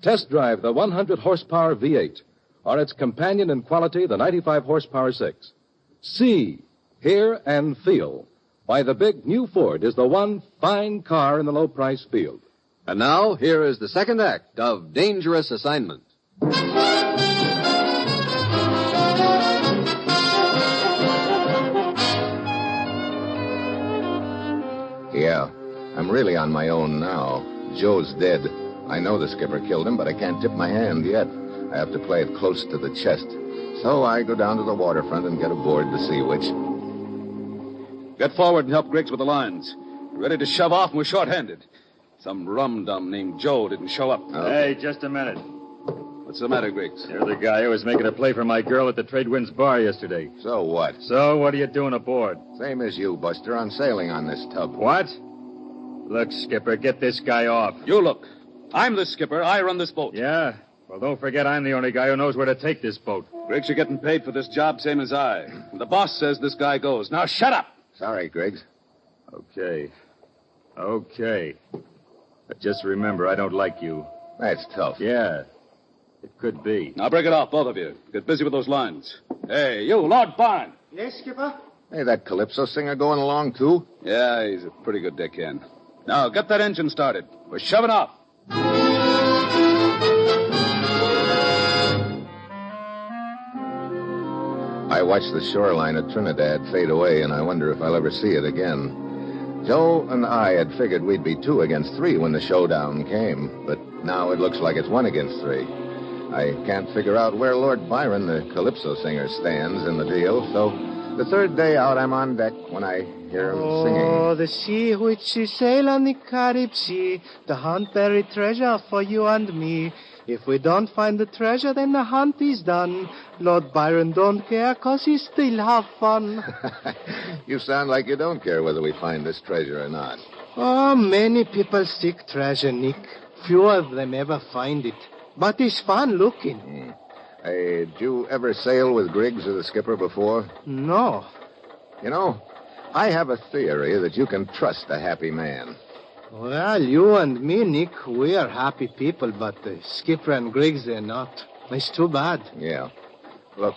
Test drive the 100-horsepower V8 or its companion in quality, the 95-horsepower 6. See, hear, and feel why the big new Ford is the one fine car in the low-price field. And now, here is the second act of Dangerous Assignment. Yeah, I'm really on my own now. Joe's dead. I know the skipper killed him, but I can't tip my hand yet. I have to play it close to the chest. So I go down to the waterfront and get aboard the Sea Witch. Get forward and help Griggs with the lines. We're ready to shove off and we're short-handed. Some rum-dum named Joe didn't show up. Hey, just a minute. What's the matter, Griggs? You're the guy who was making a play for my girl at the Trade Winds bar yesterday. So what? So, what are you doing aboard? Same as you, Buster. I'm sailing on this tub. What? Look, Skipper, get this guy off. You look. I'm the skipper. I run this boat. Yeah? Well, don't forget I'm the only guy who knows where to take this boat. Griggs, you're getting paid for this job, same as I. The boss says this guy goes. Now, shut up! Sorry, Griggs. Okay. But just remember, I don't like you. That's tough. Yeah. It could be. Now, break it off, both of you. Get busy with those lines. Hey, you, Lord Barn. Yes, Skipper? Hey, that Calypso singer going along, too? Yeah, he's a pretty good deckhand. Now, get that engine started. We're shoving off. I watch the shoreline of Trinidad fade away, and I wonder if I'll ever see it again. Joe and I had figured we'd be 2 against 3 when the showdown came, but now it looks like it's 1 against 3. I can't figure out where Lord Byron, the Calypso singer, stands in the deal, so the 3rd day out, I'm on deck when I hear him singing. Oh, the sea which we sail on the Carib Sea, the hunt buried treasure for you and me. If we don't find the treasure, then the hunt is done. Lord Byron don't care, 'cause he still have fun. You sound like you don't care whether we find this treasure or not. Oh, many people seek treasure, Nick. Few of them ever find it. But it's fun looking. Hey, did you ever sail with Griggs or the skipper before? No. You know, I have a theory that you can trust a happy man. Well, you and me, Nick, we are happy people, but Skipper and Griggs, they're not. It's too bad. Yeah. Look,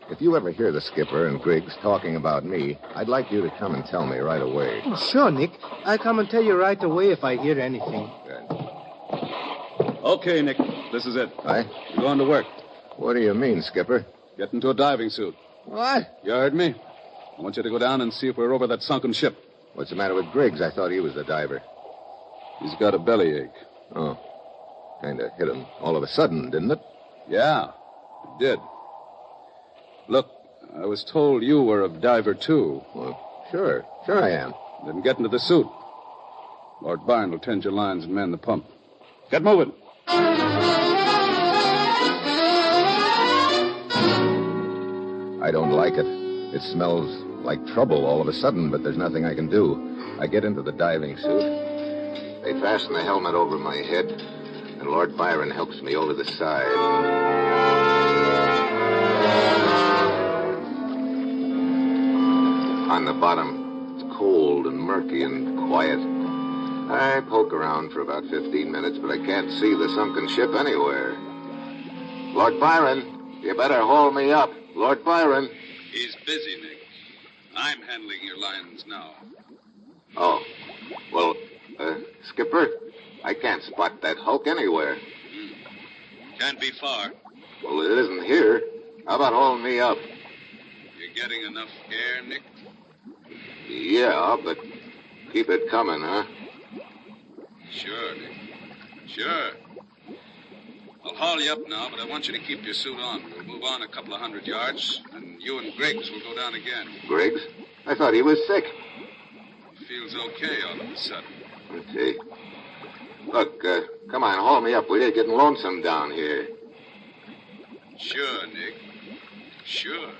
if you ever hear the skipper and Griggs talking about me, I'd like you to come and tell me right away. Sure, Nick. I'll come and tell you right away if I hear anything. Good. Okay, Nick. This is it. Aye? You're going to work. What do you mean, Skipper? Get into a diving suit. What? You heard me? I want you to go down and see if we're over that sunken ship. What's the matter with Griggs? I thought he was the diver. He's got a bellyache. Oh. Kind of hit him all of a sudden, didn't it? Yeah, it did. Look, I was told you were a diver, too. Well, sure I am. Then get into the suit. Lord Byron will tend your lines and man the pump. Get moving. I don't like it. It smells like trouble all of a sudden, but there's nothing I can do. I get into the diving suit. They fasten the helmet over my head, and Lord Byron helps me over the side. On the bottom, it's cold and murky and quiet. I poke around for about 15 minutes, but I can't see the sunken ship anywhere. Lord Byron, you better haul me up. Lord Byron. He's busy, Nick. I'm handling your lines now. Oh. Well, Skipper, I can't spot that hulk anywhere. Can't be far. Well, it isn't here. How about hauling me up? You getting enough air, Nick? Yeah, but keep it coming, huh? Sure, Nick. Sure. I'll haul you up now, but I want you to keep your suit on. We'll move on a couple of 100 yards, and you and Griggs will go down again. Griggs? I thought he was sick. He feels okay all of a sudden. Okay. Look, come on, haul me up, will you? Getting lonesome down here. Sure, Nick. Sure.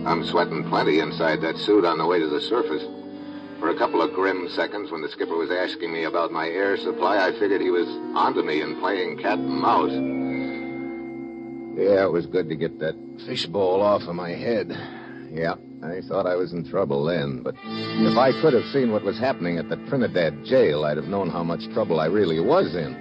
I'm sweating plenty inside that suit on the way to the surface. For a couple of grim seconds, when the skipper was asking me about my air supply, I figured he was onto me and playing cat and mouse. Yeah, it was good to get that fishbowl off of my head. Yeah, I thought I was in trouble then, but if I could have seen what was happening at the Trinidad jail, I'd have known how much trouble I really was in.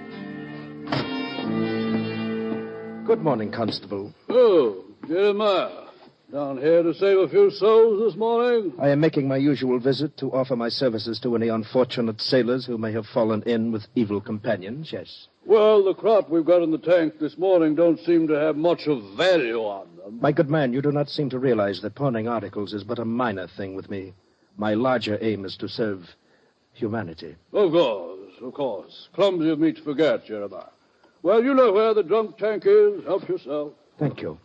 Good morning, Constable. Oh, Jeremiah. Down here to save a few souls this morning? I am making my usual visit to offer my services to any unfortunate sailors who may have fallen in with evil companions, yes. Well, the crop we've got in the tank this morning don't seem to have much of value on them. My good man, you do not seem to realize that pawning articles is but a minor thing with me. My larger aim is to serve humanity. Of course. Clumsy of me to forget, Jeremiah. Well, you know where the drunk tank is. Help yourself. Thank you.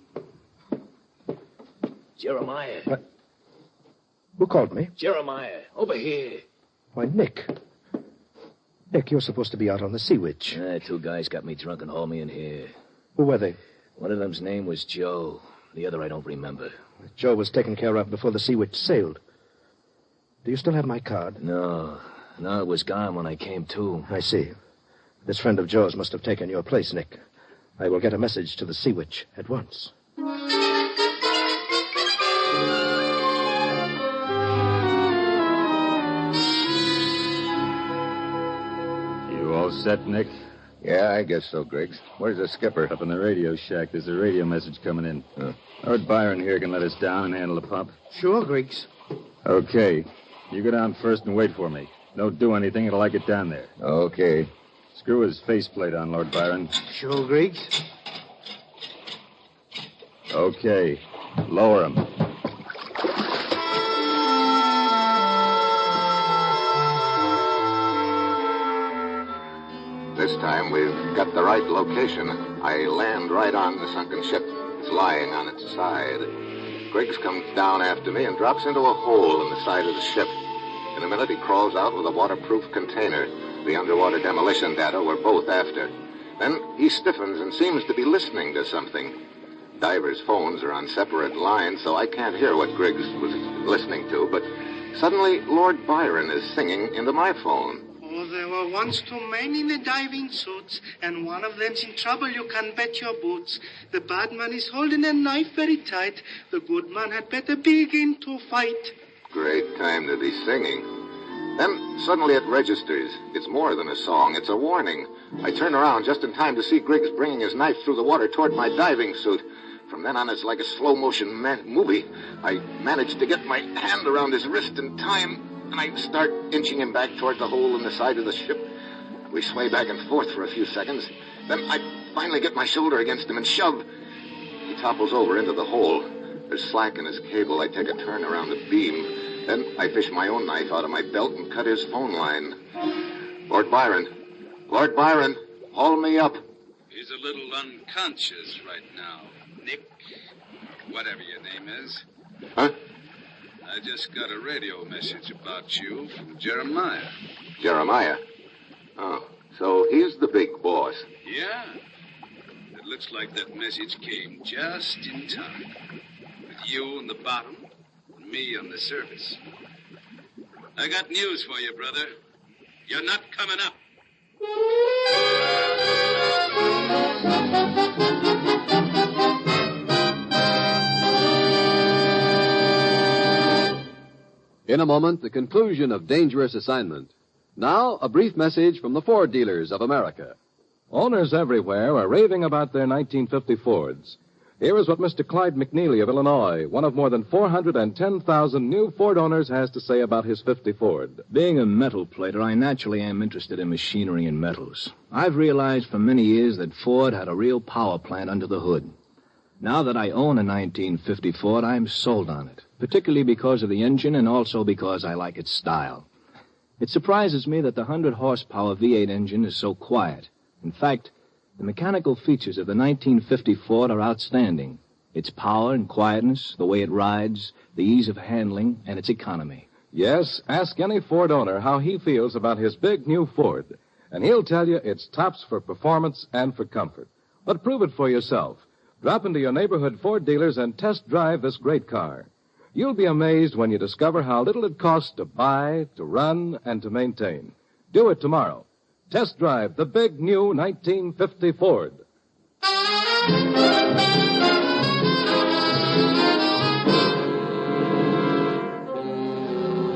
Jeremiah. Who called me? Jeremiah, over here. Why, Nick. Nick, you're supposed to be out on the Sea Witch. Two guys got me drunk and hauled me in here. Who were they? One of them's name was Joe. The other I don't remember. Joe was taken care of before the Sea Witch sailed. Do you still have my card? No, it was gone when I came to. I see. This friend of Joe's must have taken your place, Nick. I will get a message to the Sea Witch at once. You all set, Nick? Yeah, I guess so, Griggs. Where's the skipper? Up in the radio shack. There's a radio message coming in. Lord Byron here can let us down and handle the pump. Sure, Griggs. Okay. You go down first and wait for me. Don't do anything until I get down there. Okay. Screw his faceplate on, Lord Byron. Sure, Griggs. Okay. Lower him. This time we've got the right location. I land right on the sunken ship. It's lying on its side. Griggs comes down after me and drops into a hole in the side of the ship. In a minute, he crawls out with a waterproof container. The underwater demolition data we're both after. Then he stiffens and seems to be listening to something. Divers' phones are on separate lines, so I can't hear what Griggs was listening to, but suddenly Lord Byron is singing into my phone. Oh, there were once two men in the diving suits, and one of them's in trouble, you can bet your boots. The bad man is holding a knife very tight. The good man had better begin to fight. Great time to be singing. Then suddenly it registers. It's more than a song. It's a warning. I turn around just in time to see Griggs bringing his knife through the water toward my diving suit. From then on, it's like a slow-motion movie. I manage to get my hand around his wrist in time, and I start inching him back toward the hole in the side of the ship. We sway back and forth for a few seconds. Then I finally get my shoulder against him and shove. He topples over into the hole. There's slack in his cable. I take a turn around the beam. Then I fish my own knife out of my belt and cut his phone line. Lord Byron, haul me up. He's a little unconscious right now, Nick. Whatever your name is. Huh? I just got a radio message about you from Jeremiah. Jeremiah? Oh, so he's the big boss. Yeah. It looks like that message came just in time. With you on the bottom, and me on the surface. I got news for you, brother. You're not coming up. In a moment, the conclusion of Dangerous Assignment. Now, a brief message from the Ford dealers of America. Owners everywhere are raving about their 1950 Fords. Here is what Mr. Clyde McNeely of Illinois, one of more than 410,000 new Ford owners, has to say about his 50 Ford. Being a metal plater, I naturally am interested in machinery and metals. I've realized for many years that Ford had a real power plant under the hood. Now that I own a 1950 Ford, I'm sold on it, particularly because of the engine and also because I like its style. It surprises me that the 100-horsepower V8 engine is so quiet. In fact, the mechanical features of the 1950 Ford are outstanding. Its power and quietness, the way it rides, the ease of handling, and its economy. Yes, ask any Ford owner how he feels about his big new Ford, and he'll tell you it's tops for performance and for comfort. But prove it for yourself. Drop into your neighborhood Ford dealers and test drive this great car. You'll be amazed when you discover how little it costs to buy, to run, and to maintain. Do it tomorrow. Test drive the big new 1950 Ford.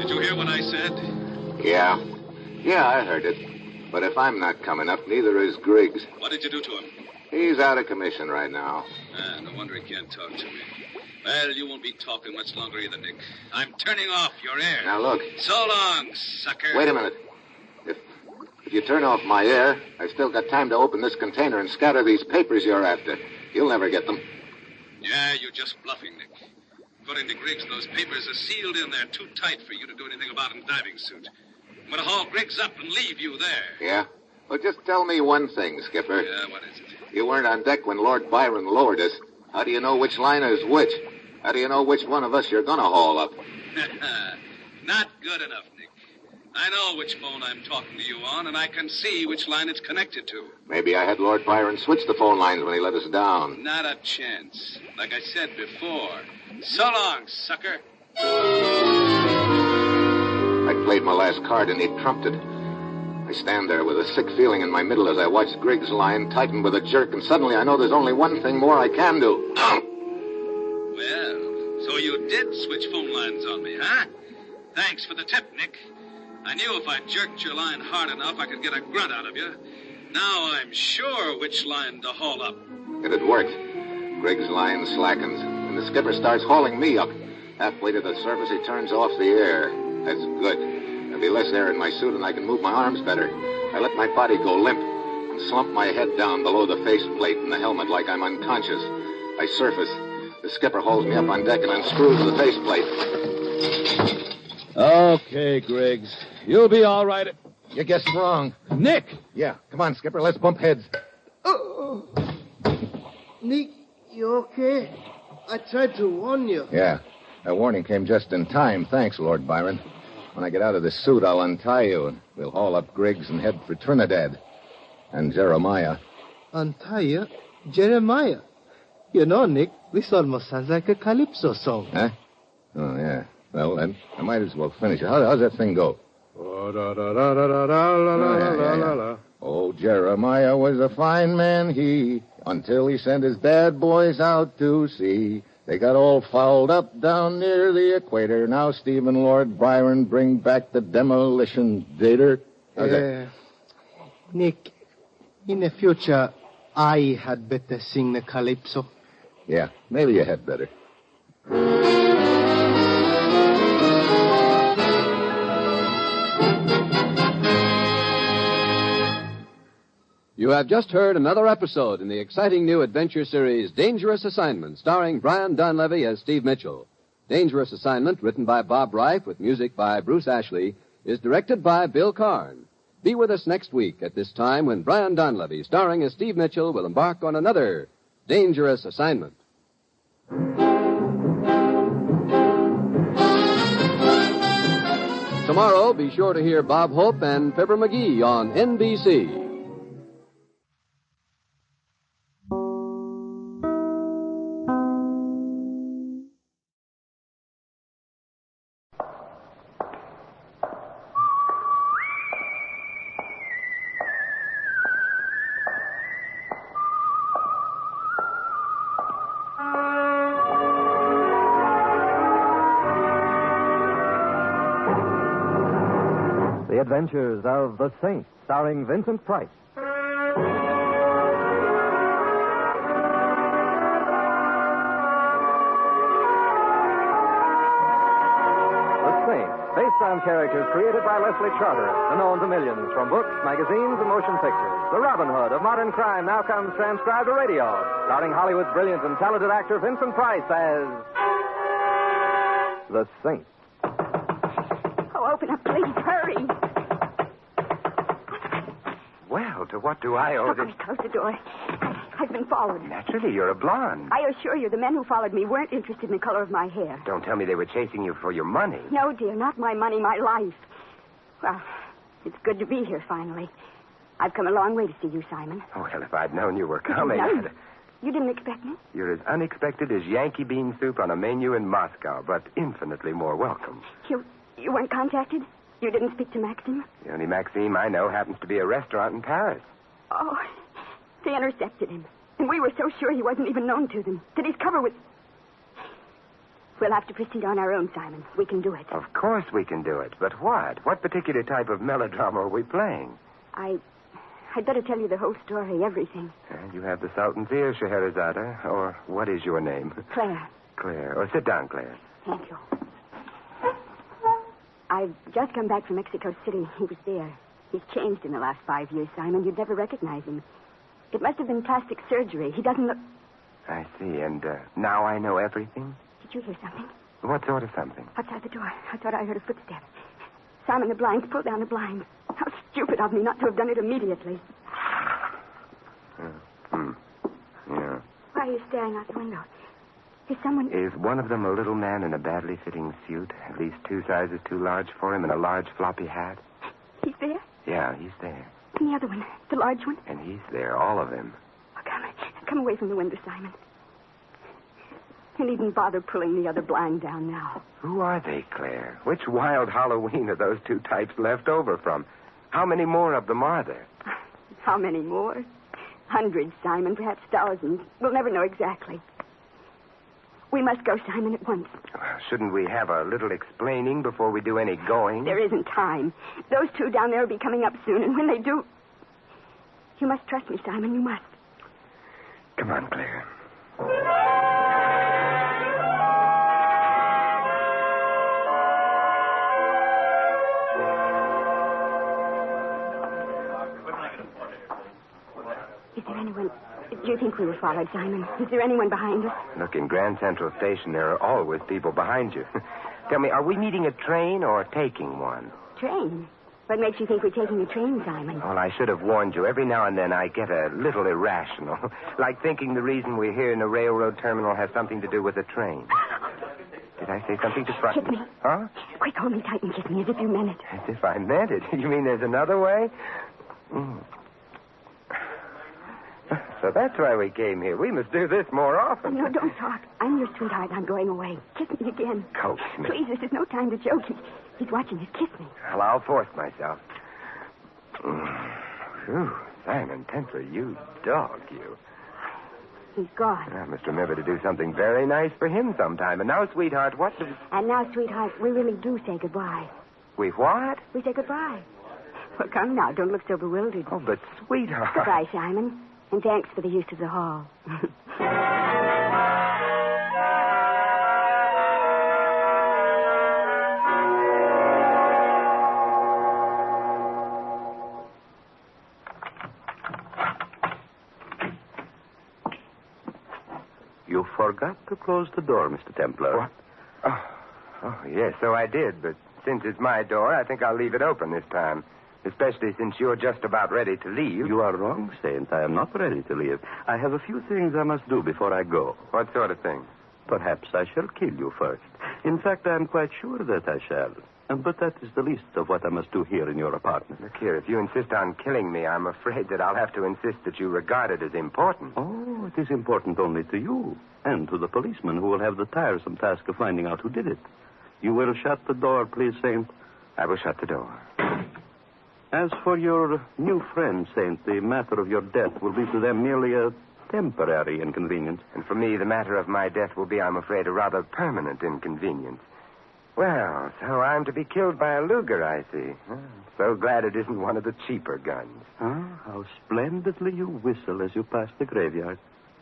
Did you hear what I said? Yeah, I heard it. But if I'm not coming up, neither is Griggs. What did you do to him? He's out of commission right now. No wonder he can't talk to me. Well, you won't be talking much longer either, Nick. I'm turning off your air. Now, look. So long, sucker. Wait a minute. If you turn off my air, I've still got time to open this container and scatter these papers you're after. You'll never get them. Yeah, you're just bluffing, Nick. According to Griggs, those papers are sealed in there too tight for you to do anything about in a diving suit. I'm going to haul Griggs up and leave you there. Yeah? Well, just tell me one thing, Skipper. Yeah, what is it? You weren't on deck when Lord Byron lowered us. How do you know which liner is which? How do you know which one of us you're going to haul up? Not good enough, Nick. I know which phone I'm talking to you on, and I can see which line it's connected to. Maybe I had Lord Byron switch the phone lines when he let us down. Not a chance. Like I said before. So long, sucker. I played my last card, and he trumped it. I stand there with a sick feeling in my middle as I watch Griggs' line tighten with a jerk, and suddenly I know there's only one thing more I can do. Well, so you did switch phone lines on me, huh? Thanks for the tip, Nick. I knew if I jerked your line hard enough, I could get a grunt out of you. Now I'm sure which line to haul up. It had worked. Griggs' line slackens, and the skipper starts hauling me up. Halfway to the surface, he turns off the air. That's good. There'll be less air in my suit, and I can move my arms better. I let my body go limp and slump my head down below the faceplate in the helmet like I'm unconscious. I surface. The skipper holds me up on deck and unscrews the faceplate. Okay, Griggs. You'll be all right. You guessed wrong. Nick! Yeah, come on, Skipper. Let's bump heads. Oh. Nick, you okay? I tried to warn you. Yeah. That warning came just in time. Thanks, Lord Byron. When I get out of this suit, I'll untie you, and we'll haul up Griggs and head for Trinidad. And Jeremiah. Untie you? Jeremiah? You know, Nick, this almost sounds like a calypso song. Huh? Oh, yeah. Well, then, I might as well finish it. How's that thing go? Oh, Jeremiah was a fine man, he, until he sent his bad boys out to sea. They got all fouled up down near the equator. Now Stephen Lord Byron bring back the demolition dater. How's that? Nick, in the future, I had better sing the calypso. Yeah, maybe you had better. You have just heard another episode in the exciting new adventure series Dangerous Assignment, starring Brian Donlevy as Steve Mitchell. Dangerous Assignment, written by Bob Reif with music by Bruce Ashley, is directed by Bill Karn. Be with us next week at this time when Brian Donlevy, starring as Steve Mitchell, will embark on another Dangerous Assignment. Tomorrow, be sure to hear Bob Hope and Fibber McGee on NBC. The Adventures of the Saint, starring Vincent Price. The Saint, based on characters created by Leslie Charter, and known to millions from books, magazines, and motion pictures. The Robin Hood of modern crime now comes transcribed to radio, starring Hollywood's brilliant and talented actor Vincent Price as the Saint. Oh, open up, please. Hurry. Well, to what do I owe this? Close the door. I've been followed. Naturally, you're a blonde. I assure you, the men who followed me weren't interested in the color of my hair. Don't tell me they were chasing you for your money. No, dear, not my money, my life. Well, it's good to be here, finally. I've come a long way to see you, Simon. Oh, well, if I'd known you were coming, No, you didn't expect me? You're as unexpected as Yankee bean soup on a menu in Moscow, but infinitely more welcome. You weren't contacted? You didn't speak to Maxim? The only Maxime I know happens to be a restaurant in Paris. Oh, they intercepted him. And we were so sure he wasn't even known to them. That his cover was... We'll have to proceed on our own, Simon. We can do it. Of course we can do it. But what? What particular type of melodrama are we playing? I'd better tell you the whole story, everything. You have the Sultan's ear, Scheherazade. Or what is your name? Claire. Claire. Oh, sit down, Claire. Thank you. I've just come back from Mexico City. He was there. He's changed in the last 5 years, Simon. You'd never recognize him. It must have been plastic surgery. He doesn't look... I see. And now I know everything? Did you hear something? What sort of something? Outside the door. I thought I heard a footstep. Simon, the blinds. Pull down the blinds. How stupid of me not to have done it immediately. Yeah. Why are you staring out the window? Is someone... Is one of them a little man in a badly fitting suit? At least 2 sizes too large for him and a large floppy hat? He's there? Yeah, he's there. And the other one, the large one? And he's there, all of him. Oh, come away from the window, Simon. You needn't bother pulling the other blind down now. Who are they, Claire? Which wild Halloween are those two types left over from? How many more of them are there? How many more? Hundreds, Simon, perhaps thousands. We'll never know exactly. We must go, Simon, at once. Shouldn't we have a little explaining before we do any going? There isn't time. Those two down there will be coming up soon, and when they do... You must trust me, Simon, you must. Come on, Claire. Is there anyone... Do you think we were followed, Simon? Is there anyone behind us? Look, in Grand Central Station, there are always people behind you. Tell me, are we meeting a train or taking one? Train? What makes you think we're taking a train, Simon? Well, I should have warned you. Every now and then I get a little irrational. Like thinking the reason we're here in a railroad terminal has something to do with a train. Did I say something to frighten Kiss me. Huh? Quick, hold me tight and kiss me as if you meant it. As if I meant it. You mean there's another way? So that's why we came here. We must do this more often. No, don't talk. I'm your sweetheart. I'm going away. Kiss me again. Coax me. Please, this is no time to joke. He's watching us. Kiss me. Well, I'll force myself. Phew, Simon Templar, you dog, you. He's gone. I must remember to do something very nice for him sometime. And now, sweetheart, what do... And now, sweetheart, we really do say goodbye. We what? We say goodbye. Well, come now. Don't look so bewildered. Oh, but sweetheart... Goodbye, Simon. And thanks for the use of the hall. You forgot to close the door, Mr. Templar. What? Oh, yes, so I did. But since it's my door, I think I'll leave it open this time. Especially since you're just about ready to leave. You are wrong, Saint. I am not ready to leave. I have a few things I must do before I go. What sort of things? Perhaps I shall kill you first. In fact, I am quite sure that I shall. But that is the least of what I must do here in your apartment. Look here, if you insist on killing me, I'm afraid that I'll have to insist that you regard it as important. Oh, it is important only to you and to the policeman who will have the tiresome task of finding out who did it. You will shut the door, please, Saint. I will shut the door. As for your new friend, Saint, the matter of your death will be to them merely a temporary inconvenience. And for me, the matter of my death will be, I'm afraid, a rather permanent inconvenience. Well, so I'm to be killed by a Luger, I see. So glad it isn't one of the cheaper guns. Ah, how splendidly you whistle as you pass the graveyard.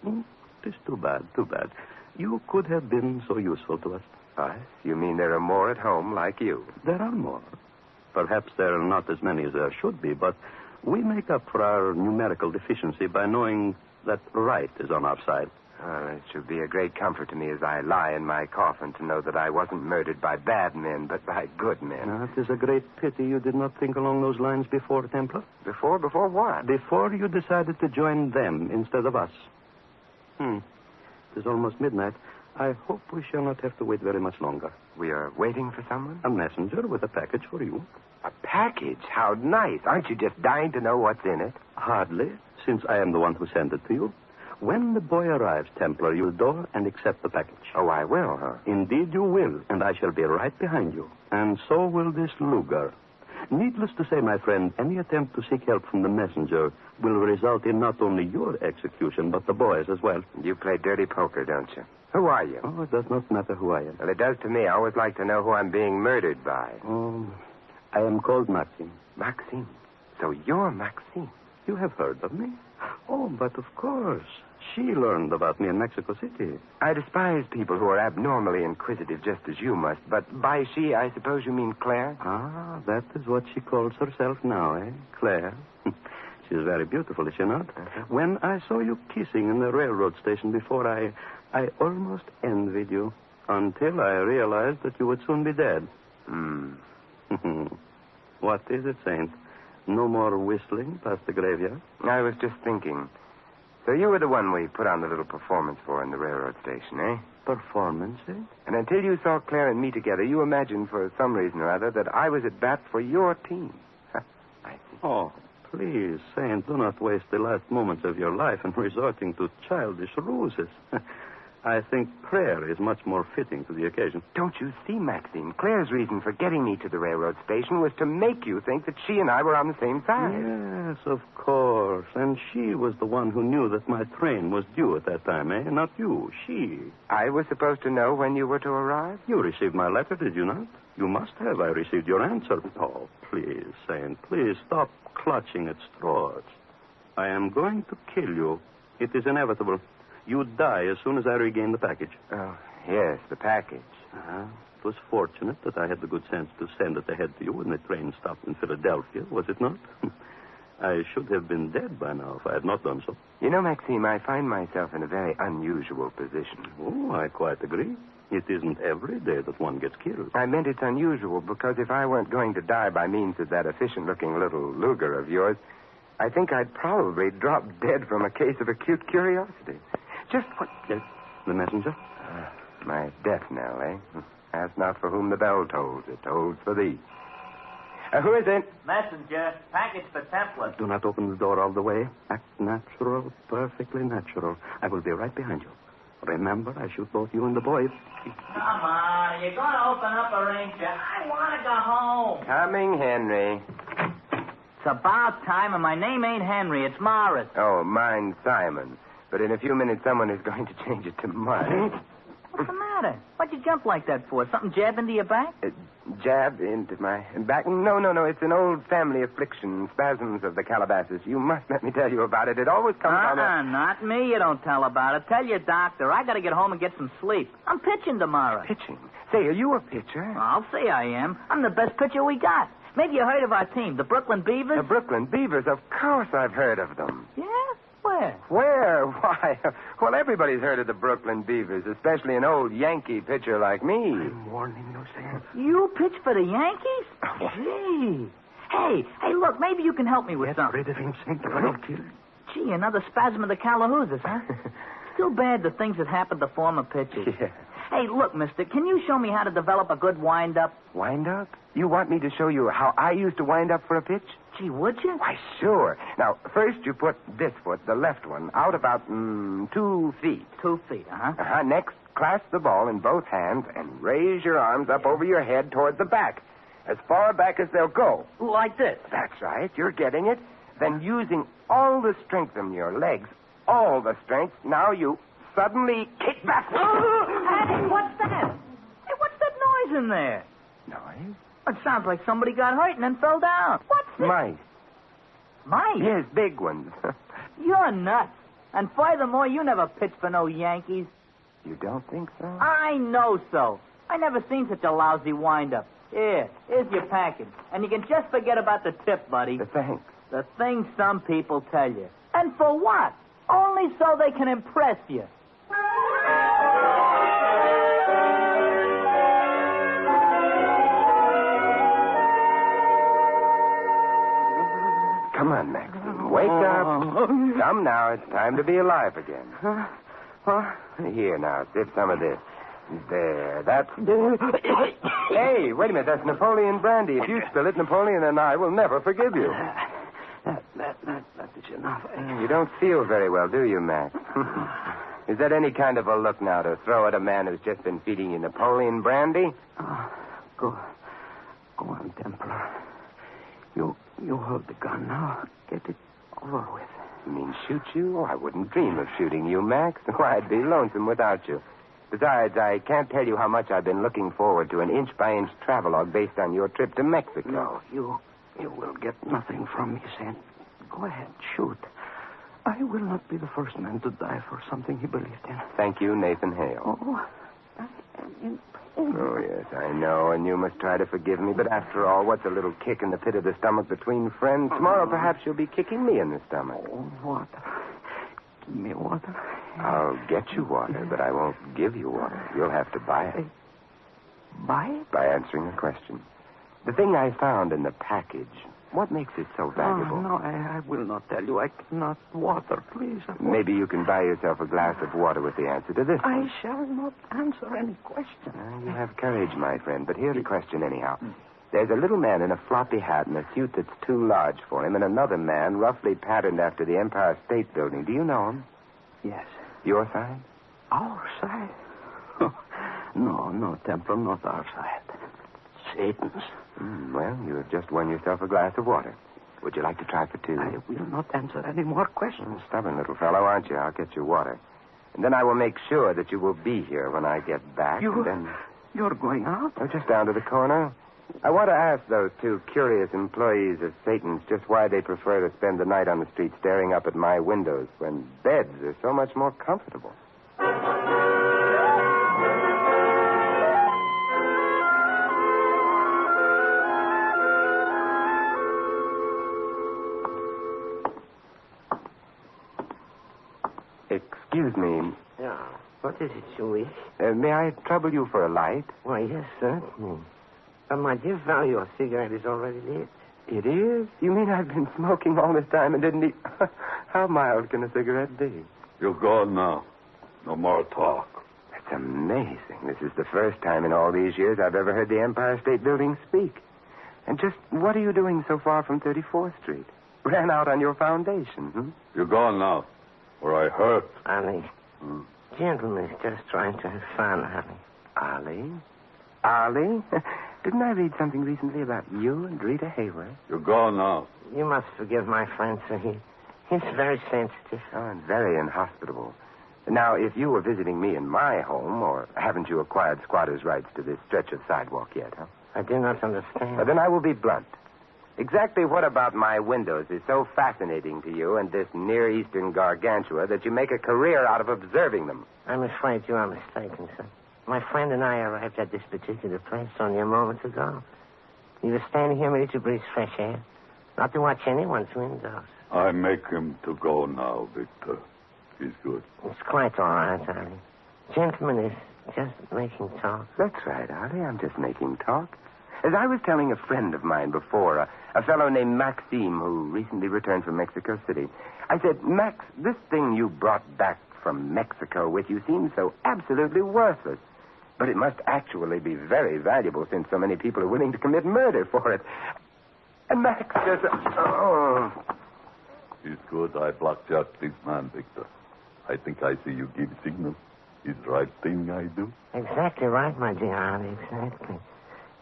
It is too bad, too bad. You could have been so useful to us. Us? You mean there are more at home like you? There are more. Perhaps there are not as many as there should be, but we make up for our numerical deficiency by knowing that right is on our side. It should be a great comfort to me as I lie in my coffin to know that I wasn't murdered by bad men, but by good men. It is a great pity you did not think along those lines before, Templar. Before? Before what? Before you decided to join them instead of us. It is almost midnight. I hope we shall not have to wait very much longer. We are waiting for someone? A messenger with a package for you. A package? How nice. Aren't you just dying to know what's in it? Hardly, since I am the one who sent it to you. When the boy arrives, Templar, you will go and accept the package. Oh, I will, huh? Indeed you will, and I shall be right behind you. And so will this Luger. Needless to say, my friend, any attempt to seek help from the messenger will result in not only your execution, but the boy's as well. You play dirty poker, don't you? Who are you? Oh, it does not matter who I am. Well, it does to me. I always like to know who I'm being murdered by. Oh, I am called Maxime. Maxime? So you're Maxime? You have heard of me? Oh, but of course. She learned about me in Mexico City. I despise people who are abnormally inquisitive, just as you must. But by she, I suppose you mean Claire? Ah, that is what she calls herself now, eh? Claire. She is very beautiful, is she not? When I saw you kissing in the railroad station before, I almost envied you until I realized that you would soon be dead. What is it, Saint? No more whistling past the graveyard? I was just thinking. So you were the one we put on the little performance for in the railroad station, eh? Performance, eh? And until you saw Claire and me together, you imagined for some reason or other that I was at bat for your team. Oh, please, Saint, do not waste the last moments of your life in resorting to childish ruses. I think prayer is much more fitting to the occasion. Don't you see, Maxine? Claire's reason for getting me to the railroad station was to make you think that she and I were on the same side. Yes, of course. And she was the one who knew that my train was due at that time, eh? Not you, she. I was supposed to know when you were to arrive? You received my letter, did you not? You must have. I received your answer. Oh, please, Saint, please stop clutching at straws. I am going to kill you. It is inevitable. You die as soon as I regain the package. Oh, yes, the package. It was fortunate that I had the good sense to send it ahead to you when the train stopped in Philadelphia, was it not? I should have been dead by now if I had not done so. You know, Maxime, I find myself in a very unusual position. Oh, I quite agree. It isn't every day that one gets killed. I meant it's unusual because if I weren't going to die by means of that efficient-looking little Luger of yours, I think I'd probably drop dead from a case of acute curiosity. Just what... The messenger? My death knell, eh? Ask not for whom the bell tolls. It tolls for thee. Who is it? Messenger. Package for Template. Do not open the door all the way. Act natural, perfectly natural. I will be right behind you. Remember, I shoot both you and the boy. Come on. You're going to open up a ranger. I want to go home. Coming, Henry. It's about time, and my name ain't Henry. It's Morris. Oh, mine's Simon. But in a few minutes, someone is going to change it to mine. What's the matter? What'd you jump like that for? Something jab into your back? Jabbed into my back? No. It's an old family affliction, spasms of the Calabasas. You must let me tell you about it. It always comes on not me. You don't tell about it. Tell your doctor. I got to get home and get some sleep. I'm pitching tomorrow. Pitching? Say, are you a pitcher? I'll say I am. I'm the best pitcher we got. Maybe you heard of our team, the Brooklyn Beavers? The Brooklyn Beavers? Of course I've heard of them. Yeah? Where? Where? Why? Well, everybody's heard of the Brooklyn Beavers, especially an old Yankee pitcher like me. I'm warning you, Sam. You pitch for the Yankees? Gee. Hey, look, maybe you can help me with something. Get rid of him, Saint, or I'll kill him. Gee, another spasm of the Calahoosas, huh? Still bad the things that happened to former pitchers. Yeah. Hey, look, mister, can you show me how to develop a good wind-up? Wind-up? You want me to show you how I used to wind up for a pitch? Gee, would you? Why, sure. Now, first you put this foot, the left one, out about 2 feet. 2 feet, uh-huh. Next, clasp the ball in both hands and raise your arms up over your head toward the back. As far back as they'll go. Like this? That's right. You're getting it. Then using all the strength in your legs, all the strength, now you suddenly kick back. Hey, what's that? Hey, what's that noise in there? Noise? It sounds like somebody got hurt and then fell down. What's this? Mice. Mice? Yes, big ones. You're nuts. And furthermore, you never pitched for no Yankees. You don't think so? I know so. I never seen such a lousy wind-up. Here's your package. And you can just forget about the tip, buddy. Thanks. The things some people tell you. And for what? Only so they can impress you. Come on, Maxine. Wake up. Come now. It's time to be alive again. Here, now. Sip some of this. There. That's... Hey, wait a minute. That's Napoleon brandy. If you spill it, Napoleon and I will never forgive you. That is enough. You don't feel very well, do you, Max? Is that any kind of a look now to throw at a man who's just been feeding you Napoleon brandy? Go on, Templar. You hold the gun now. Get it over with. You mean shoot you? Oh, I wouldn't dream of shooting you, Max. Why, I'd be lonesome without you. Besides, I can't tell you how much I've been looking forward to an inch-by-inch travelogue based on your trip to Mexico. No, you will get nothing from me, Sam. Go ahead, shoot. I will not be the first man to die for something he believed in. Thank you, Nathan Hale. Oh, I am in pain. Oh, yes, I know, and you must try to forgive me. But after all, what's a little kick in the pit of the stomach between friends? Tomorrow, perhaps you'll be kicking me in the stomach. Oh, water. Give me water. I'll get you water, but I won't give you water. You'll have to buy it. Buy it? By answering a question. The thing I found in the package, what makes it so valuable? No, I will not tell you. I cannot. Water, please. Maybe you can buy yourself a glass of water with the answer to this I one. shall not answer any question. You have courage, my friend, but here's a question anyhow. There's a little man in a floppy hat and a suit that's too large for him, and another man roughly patterned after the Empire State Building. Do you know him? Yes. Your side? Our side? No, Templar, not our side. Satan's. Well, you have just won yourself a glass of water. Would you like to try for two? I will not answer any more questions. Stubborn little fellow, aren't you? I'll get you water. And then I will make sure that you will be here when I get back. And then... You're going out? Oh, just down to the corner. I want to ask those two curious employees of Satan's just why they prefer to spend the night on the street staring up at my windows when beds are so much more comfortable. Excuse me. Yeah. What is it you wish? May I trouble you for a light? Why, yes, certainly. My dear fellow, your cigarette is already lit. It is? You mean I've been smoking all this time and didn't eat... How mild can a cigarette be? You're gone now. No more talk. That's amazing. This is the first time in all these years I've ever heard the Empire State Building speak. And just what are you doing so far from 34th Street? Ran out on your foundation, You're gone now. Or I hurt. Ali. Gentlemen is just trying to have fun, Ali. Ali? Didn't I read something recently about you and Rita Hayworth? You're gone now. You must forgive my friend, sir. He's very sensitive. Oh, and very inhospitable. Now, if you were visiting me in my home, or haven't you acquired squatter's rights to this stretch of sidewalk yet, I do not understand. Then I will be blunt. Exactly what about my windows is so fascinating to you and this Near Eastern gargantua that you make a career out of observing them? I'm afraid you are mistaken, sir. My friend and I arrived at this particular place only a moment ago. We were standing here merely to breathe fresh air, not to watch anyone's windows. I make him to go now, Victor. He's good. It's quite all right, Ali. Gentleman is just making talk. That's right, Ali. I'm just making talk. As I was telling a friend of mine before, a fellow named Maxime, who recently returned from Mexico City, I said, Max, this thing you brought back from Mexico with you seems so absolutely worthless. But it must actually be very valuable since so many people are willing to commit murder for it. And Max just... He's good. I blocked out this man, Victor. I think I see you give signal. Is the right thing I do? Exactly right, my dear Ali, exactly.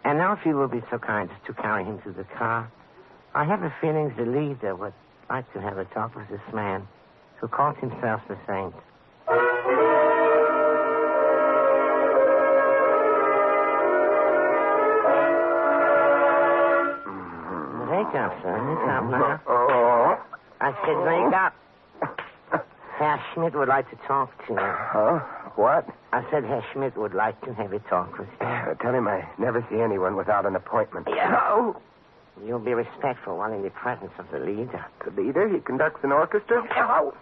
And now if you will be so kind as to carry him to the car. I have a feeling the leader would like to have a talk with this man who calls himself the Saint. Wake up, sir. Wake up now. I said wake up. Herr Schmidt would like to talk to you. Huh? What? I said Herr Schmidt would like to have a talk with you. Tell him I never see anyone without an appointment. No. You'll be respectful while in the presence of the leader. The leader? He conducts an orchestra? No.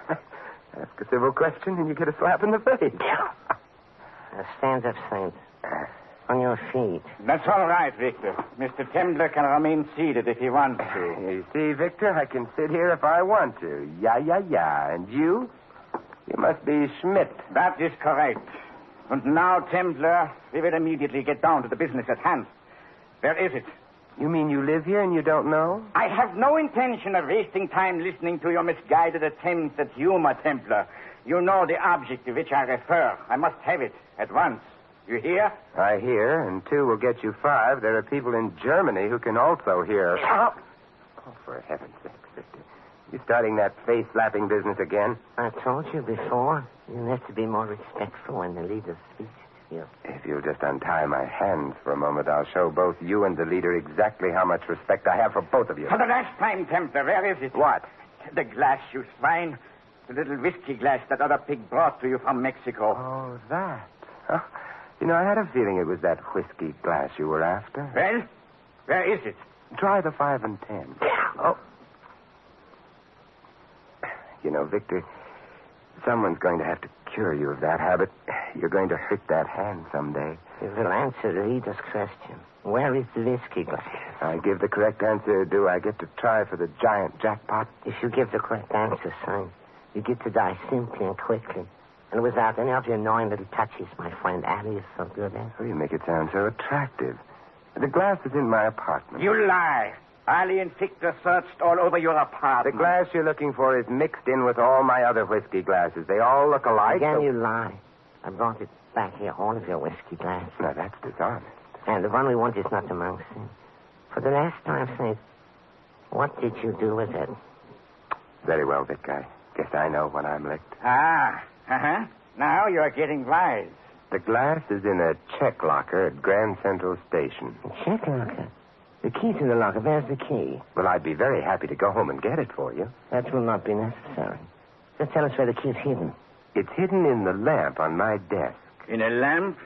Ask a civil question and you get a slap in the face. Stand up, Saint. On your feet. That's all right, Victor. Mr. Tembler can remain seated if he wants to. You see, Victor, I can sit here if I want to. Yeah. And you? You must be Schmidt. That is correct. And now, Tembler, we will immediately get down to the business at hand. Where is it? You mean you live here and you don't know? I have no intention of wasting time listening to your misguided attempts at humor, Templar. You know the object to which I refer. I must have it at once. You hear? I hear, and 2 will get you 5. There are people in Germany who can also hear. Oh, for heaven's sake, Victor. You starting that face-slapping business again? I told you before. You have to be more respectful when the leader speaks to you. If you'll just untie my hands for a moment, I'll show both you and the leader exactly how much respect I have for both of you. For the last time, Templar, where is it? What? The glass, you swine. The little whiskey glass that other pig brought to you from Mexico. Oh, that. Huh? You know, I had a feeling it was that whiskey glass you were after. Well, where is it? Try the 5 and 10. Oh. You know, Victor, someone's going to have to cure you of that habit. You're going to hurt that hand someday. You will answer the leader's question. Where is the whiskey glass? If I give the correct answer, do I get to try for the giant jackpot? If you give the correct answer, son, you get to die simply and quickly. And without any of your knowing little touches my friend Ali is so good at. Oh, you make it sound so attractive. The glass is in my apartment. You lie. Ali and Victor searched all over your The apartment. glass you're looking for is mixed in with all my other whiskey glasses. They all look alike. Again, so- you lie. I brought it back here, all of your whiskey glasses. Now, that's dishonest. And the one we want is not amongst them. For the last time, say, what did you do with it? Very well, Vic. I guess I know when I'm licked. Uh-huh. Now you're getting wise. The glass is in a check locker at Grand Central Station. A check locker? The key to the locker. There's the key. Well, I'd be very happy to go home and get it for you. That will not be necessary. Just tell us where the key is hidden. It's hidden in the lamp on my desk. In a lamp?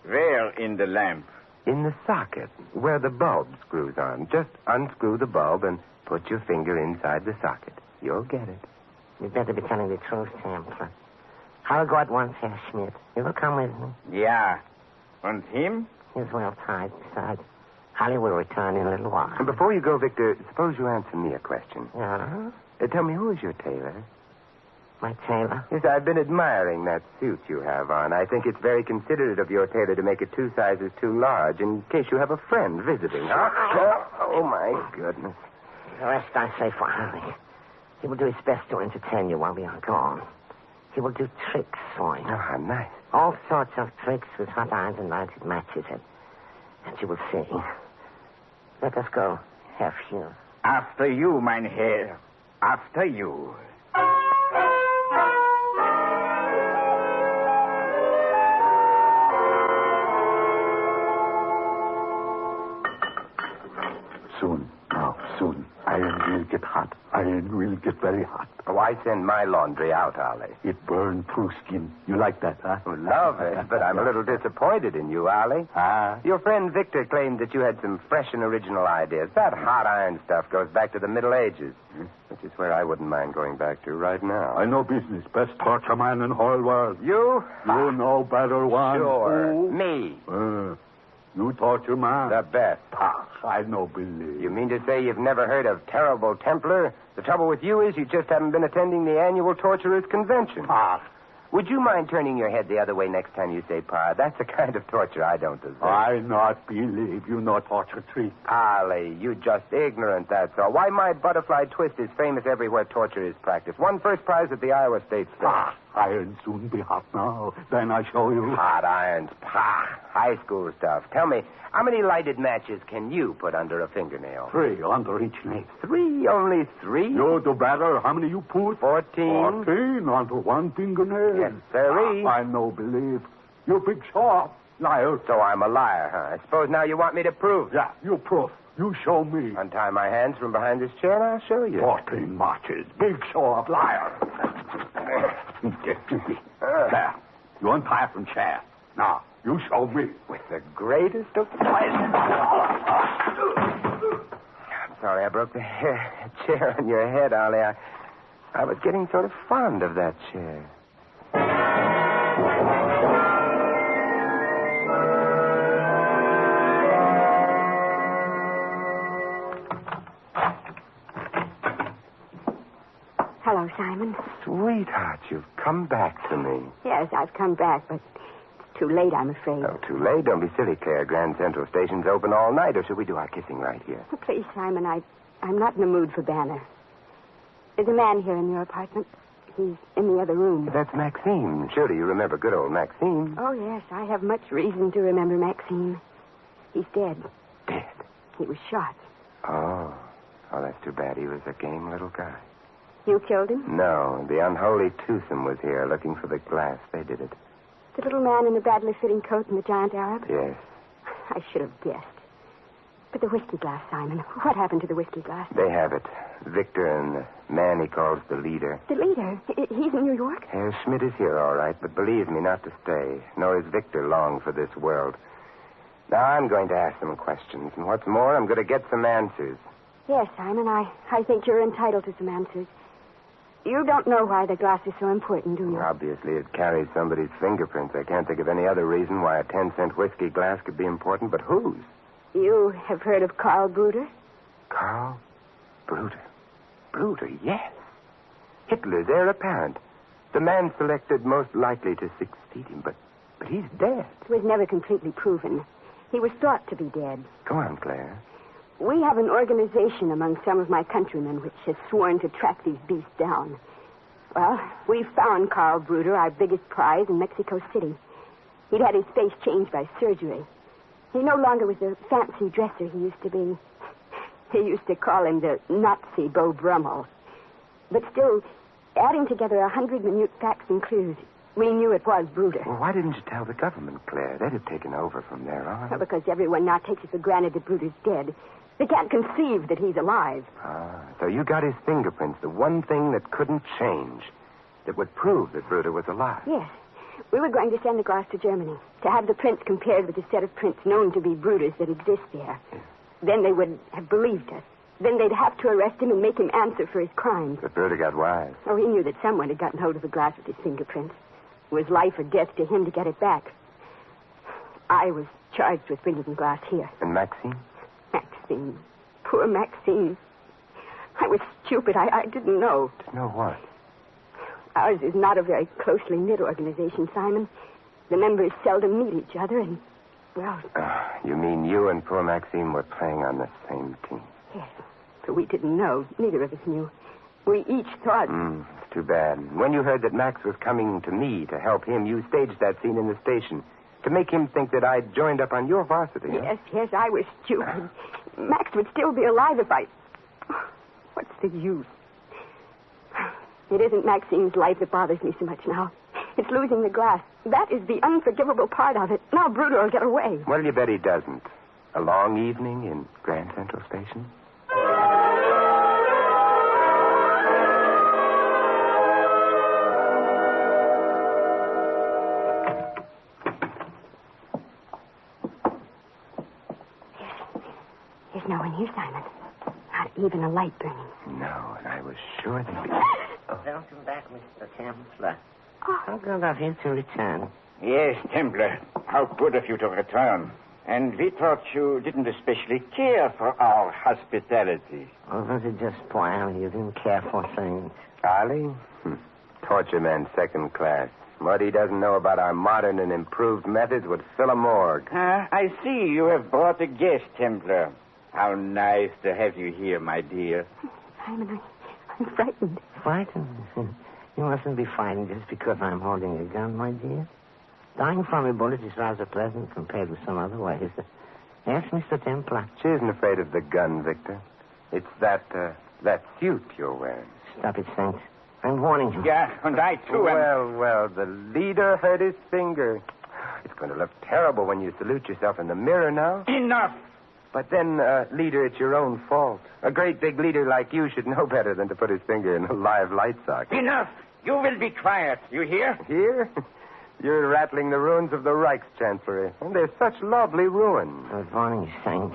Where in the lamp? In the socket, where the bulb screws on. Just unscrew the bulb and put your finger inside the socket. You'll get it. You'd better be telling the truth, Templar. I'll go at once, Herr Schmidt. You will come with me. Yeah. And him? He's well tied. Besides, Holly will return in a little while. And before you go, Victor, suppose you answer me a question. Yeah? Tell me, who is your tailor? My tailor? Yes, I've been admiring that suit you have on. I think it's very considerate of your tailor to make it 2 sizes too large in case you have a friend visiting. Oh, my goodness. The rest I say for Holly. He will do his best to entertain you while we are gone. He will do tricks for you. Oh, how nice. All sorts of tricks with hot irons and lighted matches. And you will see. Let us go, Herr Fuhrer. After you, mein Herr. After you. Soon. Now, soon. Iron will get hot. Iron will get very hot. Why send my laundry out, Ollie? It burned through skin. You like that, huh? Oh, love it, but I'm a little disappointed in you, Ollie. Your friend Victor claimed that you had some fresh and original ideas. That hot iron stuff goes back to the Middle Ages, which is where I wouldn't mind going back to right now. I know business. Best torture man in the whole world. You? You know better one. Sure. Who? Me. You torture man? The best. I no believe. You mean to say you've never heard of Terrible Templar? The trouble with you is you just haven't been attending the annual Torturers' Convention. Would you mind turning your head the other way next time you say Pa? That's the kind of torture I don't deserve. I not believe you no torture treat. Ollie, you just ignorant, that's all. Why, my butterfly twist is famous everywhere torture is practiced. Won first prize at the Iowa State Fair. Iron soon be hot now. Then I show you. Hot irons, high school stuff. Tell me, how many lighted matches can you put under a fingernail? 3 under each nail. 3? Only 3? You do better. How many you put? 14. 14 under one fingernail. Yes, sirree. I no believe. You big shot. Liar. So I'm a liar, huh? I suppose now you want me to prove. Yeah, you prove. You show me. Untie my hands from behind this chair and I'll show you. 14 matches. Big show of liar. There. You untie from chair. Now, you show me. With the greatest of pleasure. I'm sorry I broke the chair on your head, Ollie. I was getting sort of fond of that chair. Hello, Simon. Sweetheart, you've come back to me. Yes, I've come back, but it's too late, I'm afraid. Oh, too late? Don't be silly, Claire. Grand Central Station's open all night, or should we do our kissing right here? Oh, please, Simon, I'm not in the mood for Banner. There's a man here in your apartment. He's in the other room. That's Maxime. Surely you remember good old Maxime. Oh, yes, I have much reason to remember Maxime. He's dead. Dead? He was shot. Oh, that's too bad. He was a game little guy. You killed him? No, the unholy twosome was here looking for the glass. They did it. The little man in the badly fitting coat and the giant Arab? Yes. I should have guessed. But the whiskey glass, Simon. What happened to the whiskey glass? They have it. Victor and the man he calls the leader. The leader? He's in New York? Herr Schmidt is here, all right, but believe me, not to stay. Nor is Victor long for this world. Now, I'm going to ask some questions. And what's more, I'm going to get some answers. Yes, Simon, I think you're entitled to some answers. You don't know why the glass is so important, do you? Obviously, it carries somebody's fingerprints. I can't think of any other reason why a 10-cent whiskey glass could be important, but whose? You have heard of Karl Bruder? Karl Bruder? Bruder, yes. Hitler's heir apparent. The man selected most likely to succeed him, but he's dead. It was never completely proven. He was thought to be dead. Go on, Claire. We have an organization among some of my countrymen which has sworn to track these beasts down. Well, we found Carl Bruder, our biggest prize, in Mexico City. He'd had his face changed by surgery. He no longer was the fancy dresser he used to be. They used to call him the Nazi Beau Brummel. But still, adding together 100 minute facts and clues, we knew it was Bruder. Well, why didn't you tell the government, Claire? They'd have taken over from there on. Well, because everyone now takes it for granted that Bruder's dead. They can't conceive that he's alive. So you got his fingerprints, the one thing that couldn't change, that would prove that Bruder was alive. Yes. We were going to send the glass to Germany to have the prints compared with the set of prints known to be Bruder's that exist there. Yes. Then they would have believed us. Then they'd have to arrest him and make him answer for his crimes. But Bruder got wise. Oh, he knew that someone had gotten hold of the glass with his fingerprints. It was life or death to him to get it back. I was charged with bringing the glass here. And Maxine? Maxine. Poor Maxine. I was stupid. I didn't know. To know what? Ours is not a very closely knit organization, Simon. The members seldom meet each other, and, well... You mean you and poor Maxine were playing on the same team? Yes. But we didn't know. Neither of us knew. We each thought... It's too bad. When you heard that Max was coming to me to help him, you staged that scene in the station to make him think that I'd joined up on your varsity. Yes, I was stupid. Max would still be alive if I... What's the use? It isn't Maxine's life that bothers me so much now. It's losing the glass. That is the unforgivable part of it. Now Bruder will get away. Well, you bet he doesn't. A long evening in Grand Central Station? There's no one here, Simon. Not even a light burning. No, and I was sure they'd be... Welcome back, Mr. Templar. How good of you to return. Yes, Templar. How good of you to return. And we thought you didn't especially care for our hospitality. Or was it just poor Allie you didn't care for things? Allie? Torture man second class. What he doesn't know about our modern and improved methods would fill a morgue. I see you have brought a guest, Templar. How nice to have you here, my dear. Simon, I'm frightened. Frightened? You mustn't be frightened just because I'm holding a gun, my dear. Dying from a bullet is rather pleasant compared with some other ways. Yes, Mr. Templar. She isn't afraid of the gun, Victor. It's that suit you're wearing. Stop it, Saint. I'm warning you. Yeah, and I, too, Well, the leader hurt his finger. It's going to look terrible when you salute yourself in the mirror now. Enough! But then, leader, it's your own fault. A great big leader like you should know better than to put his finger in a live light socket. Enough! You will be quiet. You hear? Here? You're rattling the ruins of the Reichschancellery. And they're such lovely ruins. Good morning, Saint.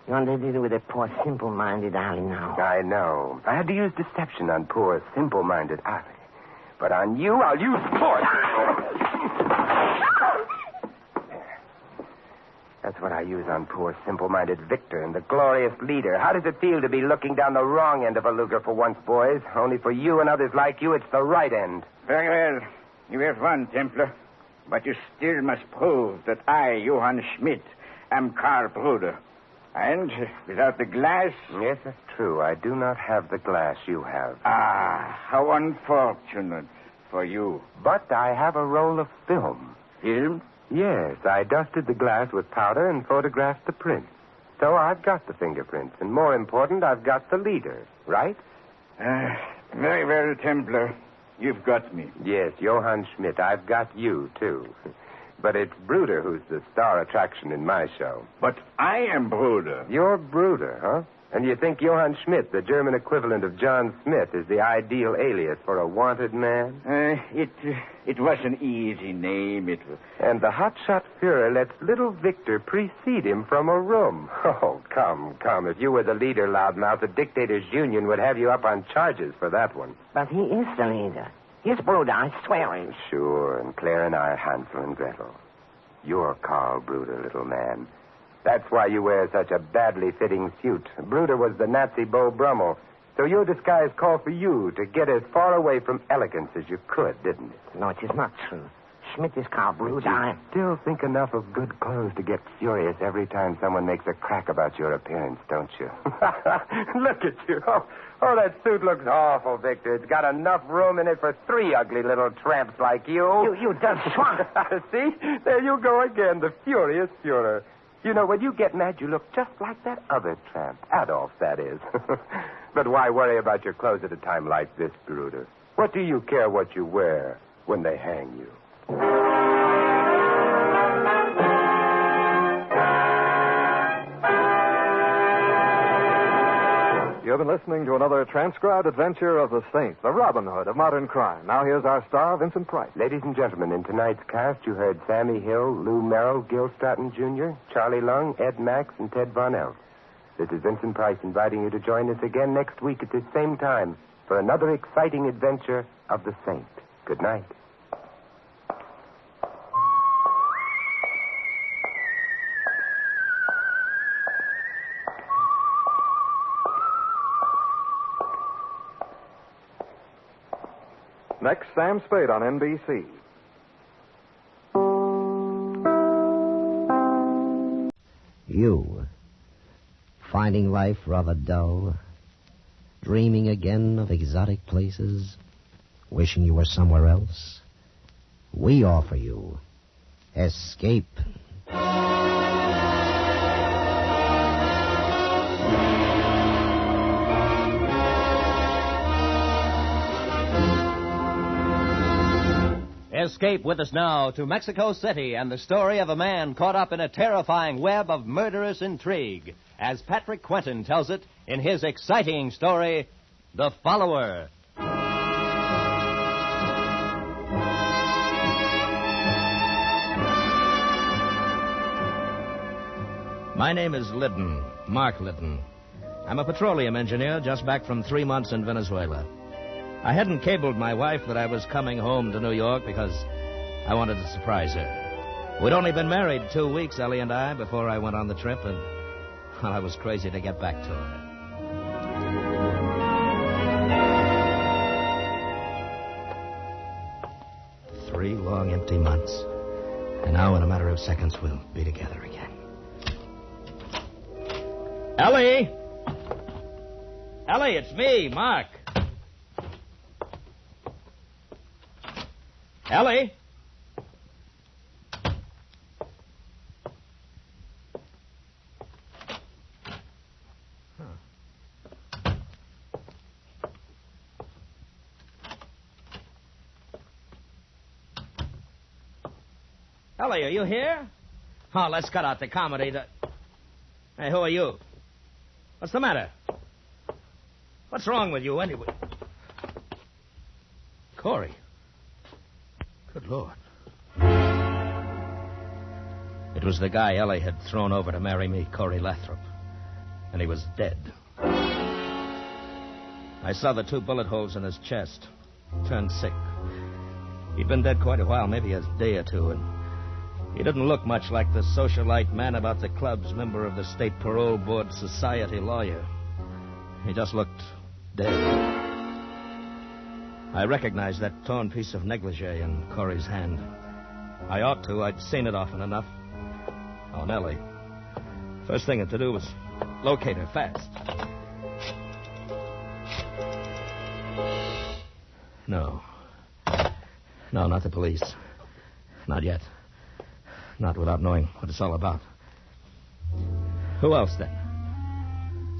You're under deal with a poor, simple-minded Allie now. I know. I had to use deception on poor, simple-minded Allie. But on you, I'll use force. That's what I use on poor, simple-minded Victor and the glorious leader. How does it feel to be looking down the wrong end of a Luger for once, boys? Only for you and others like you, it's the right end. Very well. You have won, Templar. But you still must prove that I, Johann Schmidt, am Karl Bruder. And without the glass... Yes, that's true. I do not have the glass you have. Ah, how unfortunate for you. But I have a roll of film. Film? Yes, I dusted the glass with powder and photographed the prints. So I've got the fingerprints. And more important, I've got the leader. Right? Very well, Templar. You've got me. Yes, Johann Schmidt. I've got you, too. But it's Bruder who's the star attraction in my show. But I am Bruder. You're Bruder, huh? And you think Johann Schmidt, the German equivalent of John Smith, is the ideal alias for a wanted man? It was an easy name. It was... And the hotshot Führer lets little Victor precede him from a room. Oh, come. If you were the leader, loudmouth, the Dictators' Union would have you up on charges for that one. But he is the leader. He's Bruder, I swear it. Sure, and Claire and I are Hansel and Gretel. You're Karl Bruder, little man. That's why you wear such a badly fitting suit. Bruder was the Nazi Beau Brummel. So your disguise called for you to get as far away from elegance as you could, didn't it? No, it is not true. Schmidt is Carl Bruder. You still think enough of good clothes to get furious every time someone makes a crack about your appearance, don't you? Look at you. Oh, that suit looks awful, Victor. It's got enough room in it for 3 ugly little tramps like you. You dumb swine. See? There you go again, the furious Fuhrer. You know, when you get mad, you look just like that other tramp. Adolf, that is. But why worry about your clothes at a time like this, Bruder? What do you care what you wear when they hang you? You've been listening to another transcribed adventure of the Saint, the Robin Hood of modern crime. Now here's our star, Vincent Price. Ladies and gentlemen, in tonight's cast, you heard Sammy Hill, Lou Merrill, Gil Stratton Jr., Charlie Lung, Ed Max, and Ted Von Elf. This is Vincent Price inviting you to join us again next week at this same time for another exciting adventure of the Saint. Good night. Next, Sam Spade on NBC. You, finding life rather dull, dreaming again of exotic places, wishing you were somewhere else? We offer you Escape. Escape with us now to Mexico City and the story of a man caught up in a terrifying web of murderous intrigue, as Patrick Quentin tells it in his exciting story, The Follower. My name is Lytton, Mark Lytton. I'm a petroleum engineer just back from 3 months in Venezuela. I hadn't cabled my wife that I was coming home to New York because I wanted to surprise her. We'd only been married 2 weeks, Ellie and I, before I went on the trip, and well, I was crazy to get back to her. 3 long, empty months. And now, in a matter of seconds, we'll be together again. Ellie! Ellie, it's me, Mark. Ellie? Ellie, are you here? Oh, let's cut out the comedy. Hey, who are you? What's the matter? What's wrong with you, anyway? Corey. Good Lord. It was the guy Ellie had thrown over to marry me, Corey Lathrop. And he was dead. I saw the 2 bullet holes in his chest. Turned sick. He'd been dead quite a while, maybe a day or 2, and he didn't look much like the socialite man about the clubs, member of the State Parole Board Society lawyer. He just looked dead. I recognized that torn piece of negligee in Corey's hand. I ought to. I'd seen it often enough. Oh, Nellie. First thing to do was locate her fast. No. No, not the police. Not yet. Not without knowing what it's all about. Who else, then?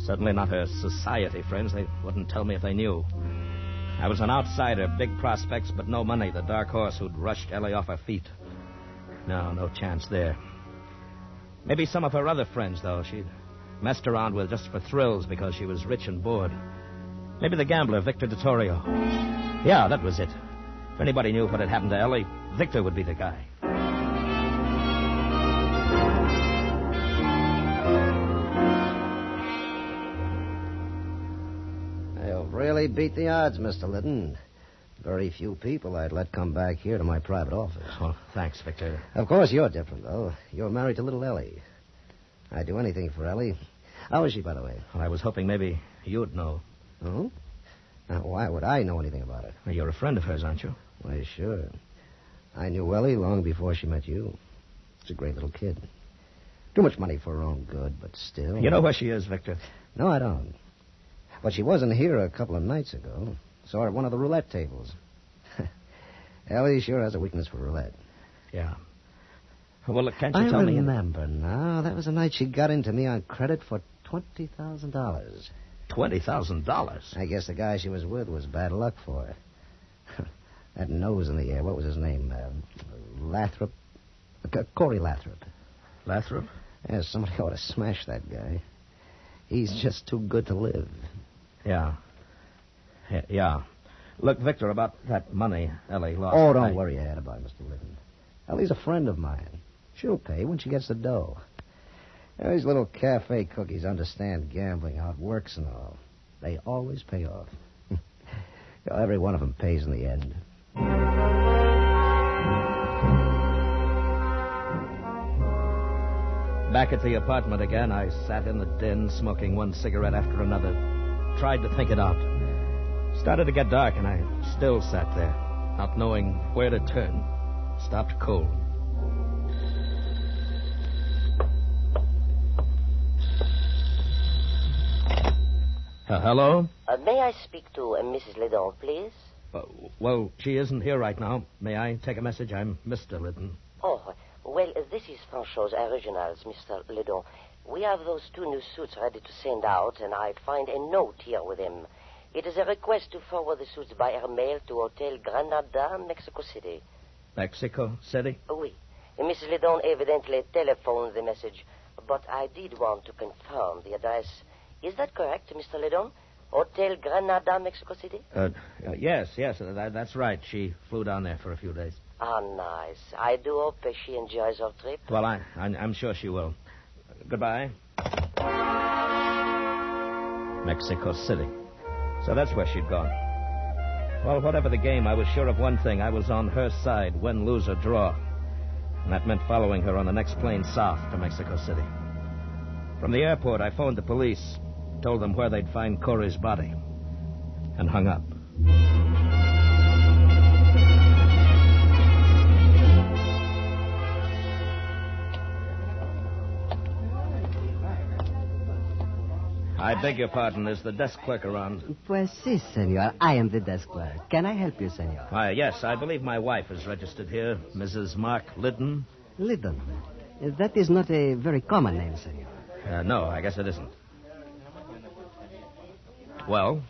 Certainly not her society friends. They wouldn't tell me if they knew. I was an outsider, big prospects, but no money. The dark horse who'd rushed Ellie off her feet. No chance there. Maybe some of her other friends, though, she'd messed around with just for thrills because she was rich and bored. Maybe the gambler, Victor DeTorio. Yeah, that was it. If anybody knew what had happened to Ellie, Victor would be the guy. Really beat the odds, Mr. Lytton. Very few people I'd let come back here to my private office. Oh, thanks, Victor. Of course, you're different, though. You're married to little Ellie. I'd do anything for Ellie. How is she, by the way? Well, I was hoping maybe you'd know. Oh? Now, why would I know anything about it? Well, you're a friend of hers, aren't you? Why, sure. I knew Ellie long before she met you. She's a great little kid. Too much money for her own good, but still. You know where she is, Victor? No, I don't. But she wasn't here a couple of nights ago. Saw her at one of the roulette tables. Ellie sure has a weakness for roulette. Yeah. Well, look, can't you tell me? I remember now. That was the night she got into me on credit for $20,000. $20,000? I guess the guy she was with was bad luck for her. That nose in the air, what was his name? Lathrop? Corey Lathrop. Lathrop? Yeah, somebody ought to smash that guy. He's just too good to live. Yeah. Yeah. Look, Victor, about that money Ellie lost. Oh, don't worry your head about it, Mr. Litton. Ellie's a friend of mine. She'll pay when she gets the dough. These little cafe cookies understand gambling, how it works and all. They always pay off. Every one of them pays in the end. Back at the apartment again, I sat in the den, smoking one cigarette after another. Tried to think it out. Started to get dark, and I still sat there, not knowing where to turn. Stopped cold. Hello? May I speak to Mrs. Lidon, please? Well, she isn't here right now. May I take a message? I'm Mr. Lidon. Oh, well, this is Franchot's Originals, Mr. Lidon. We have those 2 new suits ready to send out, and I find a note here with them. It is a request to forward the suits by air mail to Hotel Granada, Mexico City. Mexico City? Oui. Mrs. Lidon evidently telephoned the message, but I did want to confirm the address. Is that correct, Mr. Lidon? Hotel Granada, Mexico City? Yes, that's right. She flew down there for a few days. Ah, nice. I do hope she enjoys her trip. Well, I'm sure she will. Goodbye. Mexico City. So that's where she'd gone. Well, whatever the game, I was sure of one thing. I was on her side, win, lose, or draw. And that meant following her on the next plane south to Mexico City. From the airport, I phoned the police, told them where they'd find Corey's body, and hung up. I beg your pardon. Is the desk clerk around? Pues sí, senor. I am the desk clerk. Can I help you, senor? Yes, I believe my wife is registered here, Mrs. Mark Liddon. Liddon? That is not a very common name, senor. No, I guess it isn't. Well?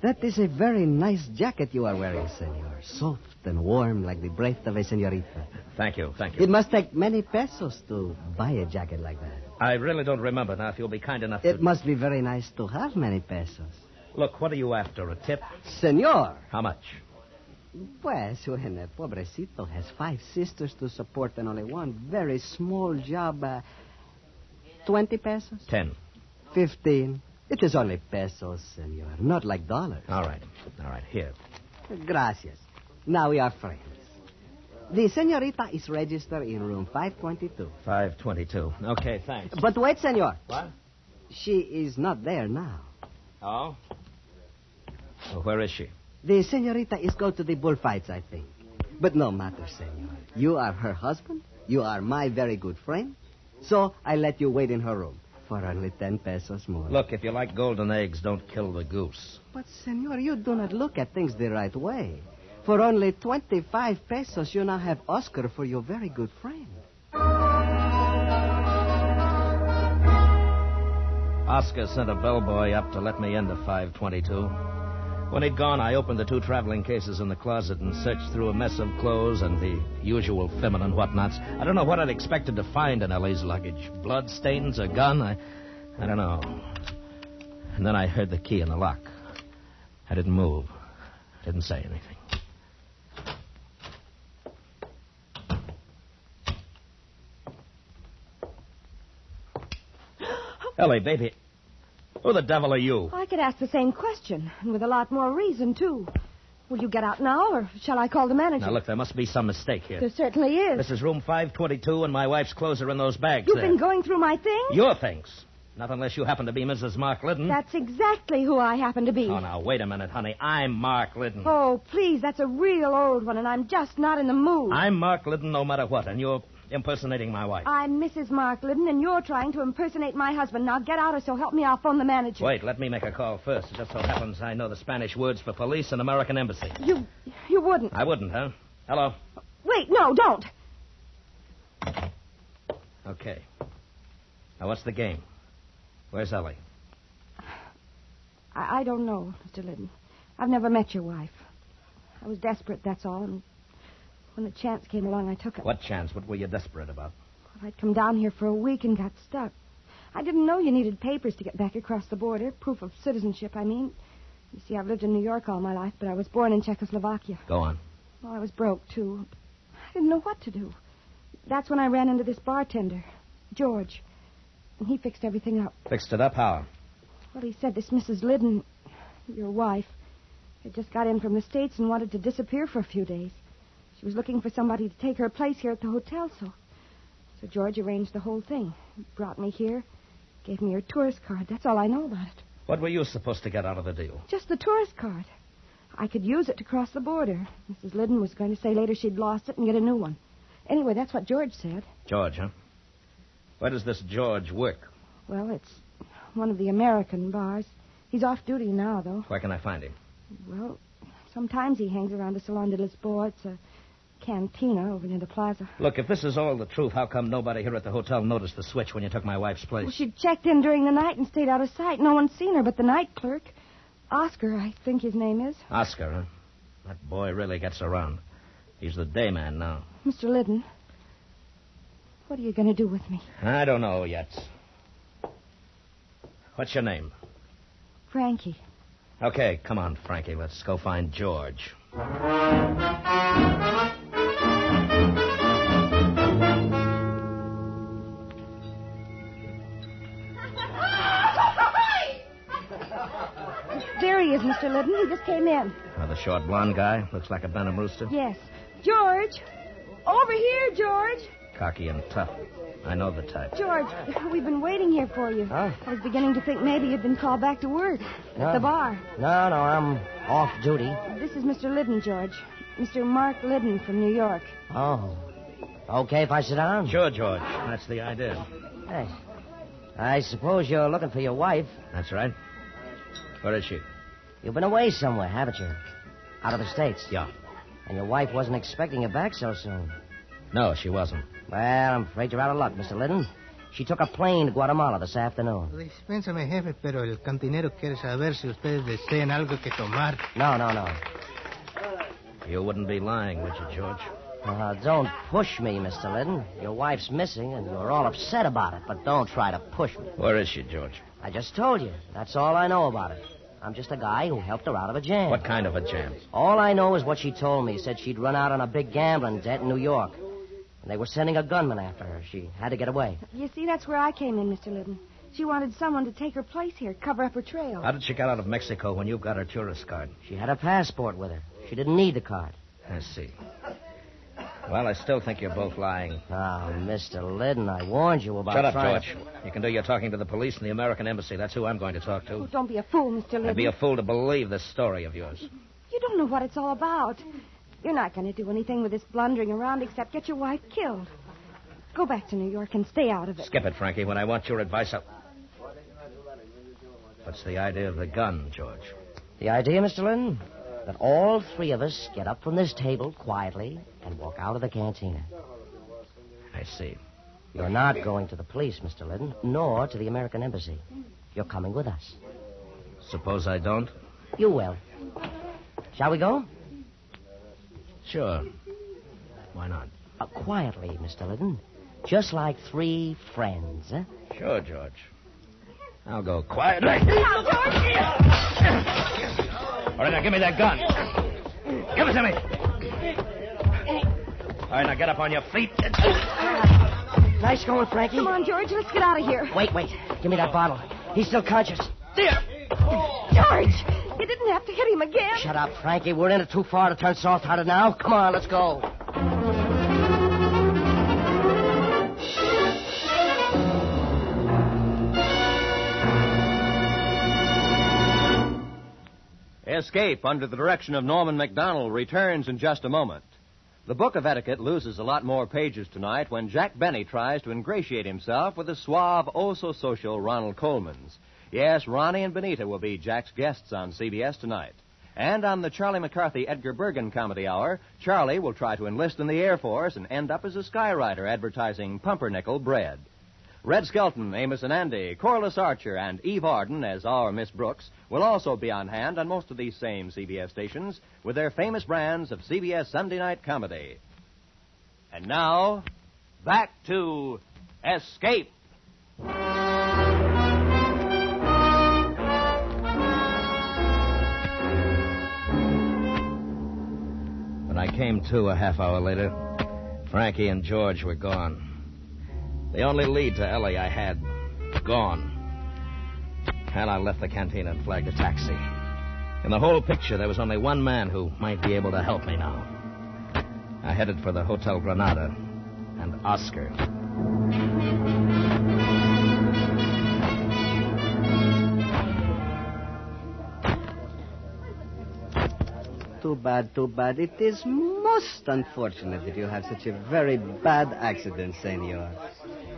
That is a very nice jacket you are wearing, senor. Soft and warm like the breath of a senorita. Thank you. It must take many pesos to buy a jacket like that. I really don't remember now, if you'll be kind enough to... It must be very nice to have many pesos. Look, what are you after, a tip? Senor! How much? Pues, when a pobrecito has 5 sisters to support and only one very small job, 20 pesos? 10. 15. It is only pesos, senor, not like dollars. All right, here. Gracias. Now we are friends. The senorita is registered in room 522. 522. Okay, thanks. But wait, senor. What? She is not there now. Oh? Well, where is she? The senorita is go to the bullfights, I think. But no matter, senor. You are her husband. You are my very good friend. So I let you wait in her room for only 10 pesos more. Look, if you like golden eggs, don't kill the goose. But, senor, you do not look at things the right way. For only 25 pesos, you now have Oscar for your very good friend. Oscar sent a bellboy up to let me into 522. When he'd gone, I opened the 2 traveling cases in the closet and searched through a mess of clothes and the usual feminine whatnots. I don't know what I'd expected to find in Ellie's luggage. Blood stains, a gun, I don't know. And then I heard the key in the lock. I didn't move. Didn't say anything. Ellie, baby, who the devil are you? I could ask the same question, and with a lot more reason, too. Will you get out now, or shall I call the manager? Now, look, there must be some mistake here. There certainly is. This is room 522, and my wife's clothes are in those bags You've there. been going through my things? Your things. Not unless you happen to be Mrs. Mark Liddon. That's exactly who I happen to be. Oh, now, wait a minute, honey. I'm Mark Liddon. Oh, please, that's a real old one, and I'm just not in the mood. I'm Mark Liddon no matter what, and you're impersonating my wife. I'm Mrs. Mark Liddon, and you're trying to impersonate my husband. Now get out, or so help me, I'll phone the manager. Wait, let me make a call first. It just so happens I know the Spanish words for police and American embassy. You wouldn't. I wouldn't, huh? Hello? Wait, no, don't. Okay. Now, what's the game? Where's Ellie? I don't know, Mr. Liddon. I've never met your wife. I was desperate, that's all, and when the chance came along, I took it. What chance? What were you desperate about? Well, I'd come down here for a week and got stuck. I didn't know you needed papers to get back across the border. Proof of citizenship, I mean. You see, I've lived in New York all my life, but I was born in Czechoslovakia. Go on. Well, I was broke, too. I didn't know what to do. That's when I ran into this bartender, George. And he fixed everything up. Fixed it up how? Well, he said this Mrs. Liddon, your wife, had just got in from the States and wanted to disappear for a few days. She was looking for somebody to take her place here at the hotel, so George arranged the whole thing. He brought me here, gave me your tourist card. That's all I know about it. What were you supposed to get out of the deal? Just the tourist card. I could use it to cross the border. Mrs. Liddon was going to say later she'd lost it and get a new one. Anyway, that's what George said. George, huh? Where does this George work? Well, it's one of the American bars. He's off duty now, though. Where can I find him? Well, sometimes he hangs around the Salon de Lisboa. It's a cantina over near the plaza. Look, if this is all the truth, how come nobody here at the hotel noticed the switch when you took my wife's place? Well, she checked in during the night and stayed out of sight. No one's seen her but the night clerk. Oscar, I think his name is. Oscar, huh? That boy really gets around. He's the day man now. Mr. Liddon, what are you going to do with me? I don't know yet. What's your name? Frankie. Okay, come on, Frankie. Let's go find George. There he is, Mr. Liddon. He just came in. Oh, the short blonde guy. Looks like a Benham rooster. Yes. George! Over here, George! Cocky and tough. I know the type. George, we've been waiting here for you. Huh? I was beginning to think maybe you'd been called back to work at the bar. No, I'm off duty. This is Mr. Liddon, George. Mr. Mark Liddon from New York. Oh. Okay if I sit down? Sure, George. That's the idea. Hey. I suppose you're looking for your wife. That's right. Where is she? You've been away somewhere, haven't you? Out of the States. Yeah. And your wife wasn't expecting you back so soon. No, she wasn't. Well, I'm afraid you're out of luck, Mr. Liddon. She took a plane to Guatemala this afternoon. Dispénsame, jefe, pero el cantinero quiere saber si ustedes desean algo que tomar. No. You wouldn't be lying, would you, George? Don't push me, Mr. Liddon. Your wife's missing, and you're all upset about it, but don't try to push me. Where is she, George? I just told you. That's all I know about it. I'm just a guy who helped her out of a jam. What kind of a jam? All I know is what she told me. Said she'd run out on a big gambling debt in New York. And they were sending a gunman after her. She had to get away. You see, that's where I came in, Mr. Liddon. She wanted someone to take her place here, cover up her trail. How did she get out of Mexico when you got her tourist card? She had a passport with her. She didn't need the card. I see. Well, I still think you're both lying. Oh, Mr. Liddon, I warned you about Shut up, trying... George. You can do your talking to the police and the American embassy. That's who I'm going to talk to. Oh, don't be a fool, Mr. Liddon. I'd be a fool to believe this story of yours. You don't know what it's all about. You're not going to do anything with this blundering around except get your wife killed. Go back to New York and stay out of it. Skip it, Frankie. When I want your advice, What's the idea of the gun, George? The idea, Mr. Liddon? That all three of us get up from this table quietly and walk out of the cantina. I see. You're not going to the police, Mr. Liddon, nor to the American embassy. You're coming with us. Suppose I don't? You will. Shall we go? Sure. Why not? Quietly, Mr. Liddon. Just like three friends, huh? Sure, George. I'll go quietly. Now, George! All right, now give me that gun. Give it to me. All right, now get up on your feet. Nice going, Frankie. Come on, George, let's get out of here. Wait. Give me that bottle. He's still conscious. There! George! You didn't have to hit him again. Shut up, Frankie. We're in it too far to turn soft-hearted now. Come on, let's go. Escape, under the direction of Norman MacDonald, returns in just a moment. The Book of Etiquette loses a lot more pages tonight when Jack Benny tries to ingratiate himself with the suave, oh-so-social Ronald Coleman's. Yes, Ronnie and Benita will be Jack's guests on CBS tonight. And on the Charlie McCarthy Edgar Bergen Comedy Hour, Charlie will try to enlist in the Air Force and end up as a skywriter advertising pumpernickel bread. Red Skelton, Amos and Andy, Corliss Archer, and Eve Arden as our Miss Brooks will also be on hand on most of these same CBS stations with their famous brands of CBS Sunday night comedy. And now, back to Escape. When I came to a half hour later, Frankie and George were gone. The only lead to Ellie I had, gone. And I left the canteen and flagged a taxi. In the whole picture, there was only one man who might be able to help me now. I headed for the Hotel Granada and Oscar. Too bad. It is most unfortunate that you have such a very bad accident, senor.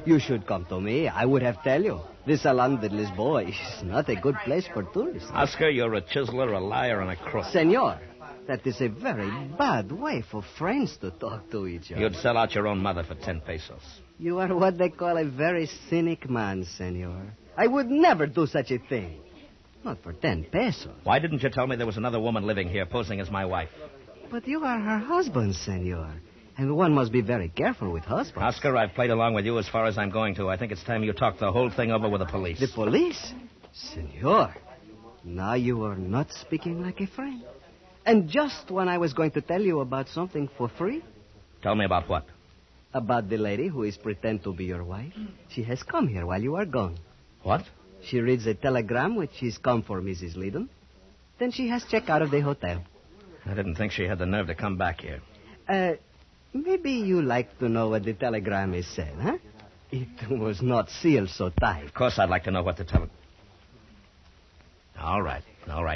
You should come to me. I would have tell you. This Salon de Lisboa is not a good place for tourists. Oscar, you're a chiseler, a liar, and a crook. Senor, that is a very bad way for friends to talk to each other. You'd sell out your own mother for 10 pesos. You are what they call a very cynic man, senor. I would never do such a thing. Not for 10 pesos. Why didn't you tell me there was another woman living here posing as my wife? But you are her husband, senor. And one must be very careful with husbands. Oscar, I've played along with you as far as I'm going to. I think it's time you talked the whole thing over with the police. The police? Senor, now you are not speaking like a friend. And just when I was going to tell you about something for free. Tell me about what? About the lady who is pretend to be your wife. She has come here while you are gone. What? She reads a telegram which she's come for Mrs. Liddon. Then she has checked out of the hotel. I didn't think she had the nerve to come back here. Maybe you like to know what the telegram is said, huh? It was not sealed so tight. Of course I'd like to know what the All right.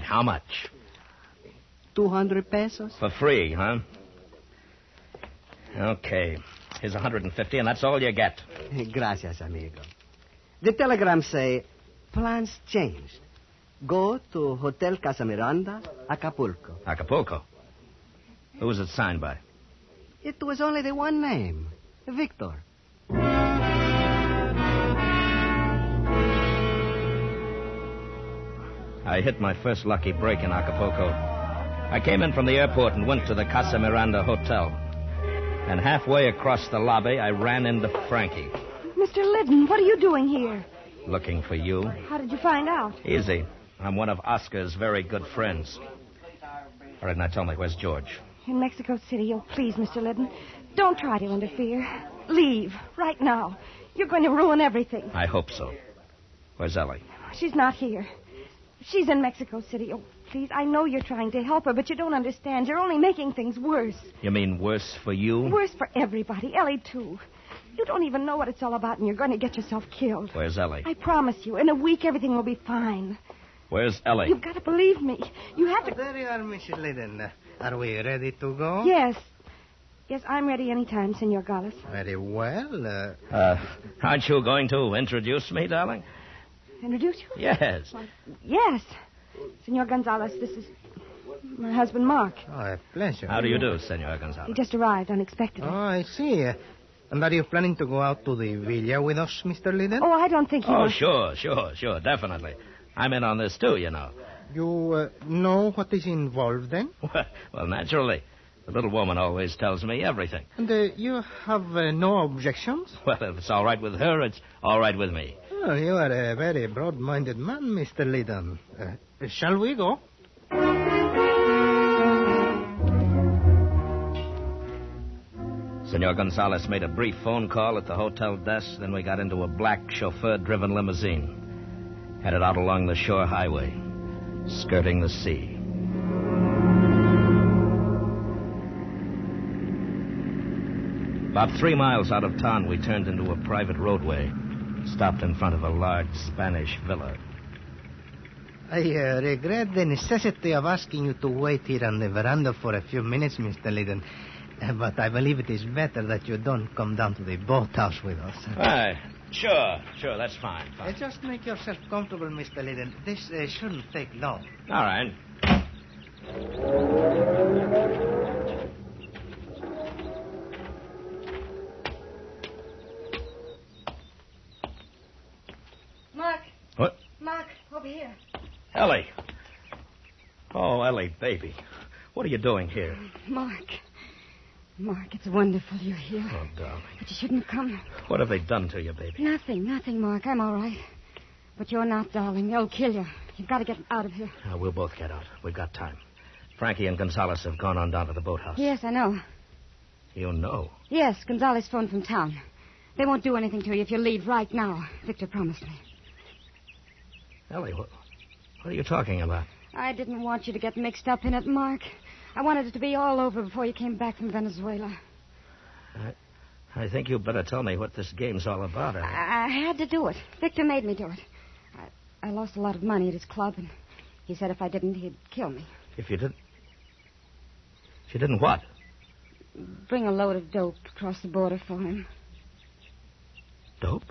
How much? 200 pesos. For free, huh? Okay. Here's 150, and that's all you get. Gracias, amigo. The telegram say, plans changed. Go to Hotel Casa Miranda, Acapulco. Acapulco? Who was it signed by? It was only the one name, Victor. I hit my first lucky break in Acapulco. I came in from the airport and went to the Casa Miranda Hotel. And halfway across the lobby, I ran into Frankie. Mr. Liddon, what are you doing here? Looking for you. How did you find out? Easy. I'm one of Oscar's very good friends. All right, now tell me, where's George? In Mexico City. Oh, please, Mr. Liddon, don't try to interfere. Leave, right now. You're going to ruin everything. I hope so. Where's Ellie? She's not here. She's in Mexico City. Oh, please, I know you're trying to help her, but you don't understand. You're only making things worse. You mean worse for you? Worse for everybody. Ellie, too. You don't even know what it's all about, and you're going to get yourself killed. Where's Ellie? I promise you, in a week, everything will be fine. Where's Ellie? You've got to believe me. You have to... There you are, Mrs. Liddon. Are we ready to go? Yes. Yes, I'm ready anytime, Senor Gallus. Very well. Aren't you going to introduce me, darling? Introduce you? Yes. Well, yes. Senor Gonzalez, this is my husband, Mark. Oh, a pleasure. How do you do, Senor Gonzalez? He just arrived unexpectedly. Oh, I see. And are you planning to go out to the villa with us, Mr. Liddon? Oh, I don't think he Oh, will. sure, definitely. I'm in on this, too, you know. You know what is involved, then? Well, naturally. The little woman always tells me everything. And you have no objections? Well, if it's all right with her, it's all right with me. Oh, you are a very broad-minded man, Mr. Liddon. Shall we go? Senor Gonzalez made a brief phone call at the hotel desk, then we got into a black chauffeur-driven limousine. Headed out along the shore highway, skirting the sea. About 3 miles out of town, we turned into a private roadway, stopped in front of a large Spanish villa. I regret the necessity of asking you to wait here on the veranda for a few minutes, Mr. Liddon. But I believe it is better that you don't come down to the boathouse with us. Right. Sure, that's fine. Just make yourself comfortable, Mr. Liddon. This shouldn't take long. All right. Mark. What? Mark, over here. Ellie. Oh, Ellie, baby. What are you doing here? Mark, it's wonderful you're here. Oh, darling. But you shouldn't have come. What have they done to you, baby? Nothing, Mark. I'm all right. But you're not, darling. They'll kill you. You've got to get out of here. We'll both get out. We've got time. Frankie and Gonzalez have gone on down to the boathouse. Yes, I know. You know? Yes, Gonzalez phoned from town. They won't do anything to you if you leave right now. Victor promised me. Ellie, what are you talking about? I didn't want you to get mixed up in it, Mark. I wanted it to be all over before you came back from Venezuela. I think you better tell me what this game's all about. I had to do it. Victor made me do it. I lost a lot of money at his club, and he said if I didn't, he'd kill me. If you didn't... If you didn't what? Bring a load of dope across the border for him. Dope?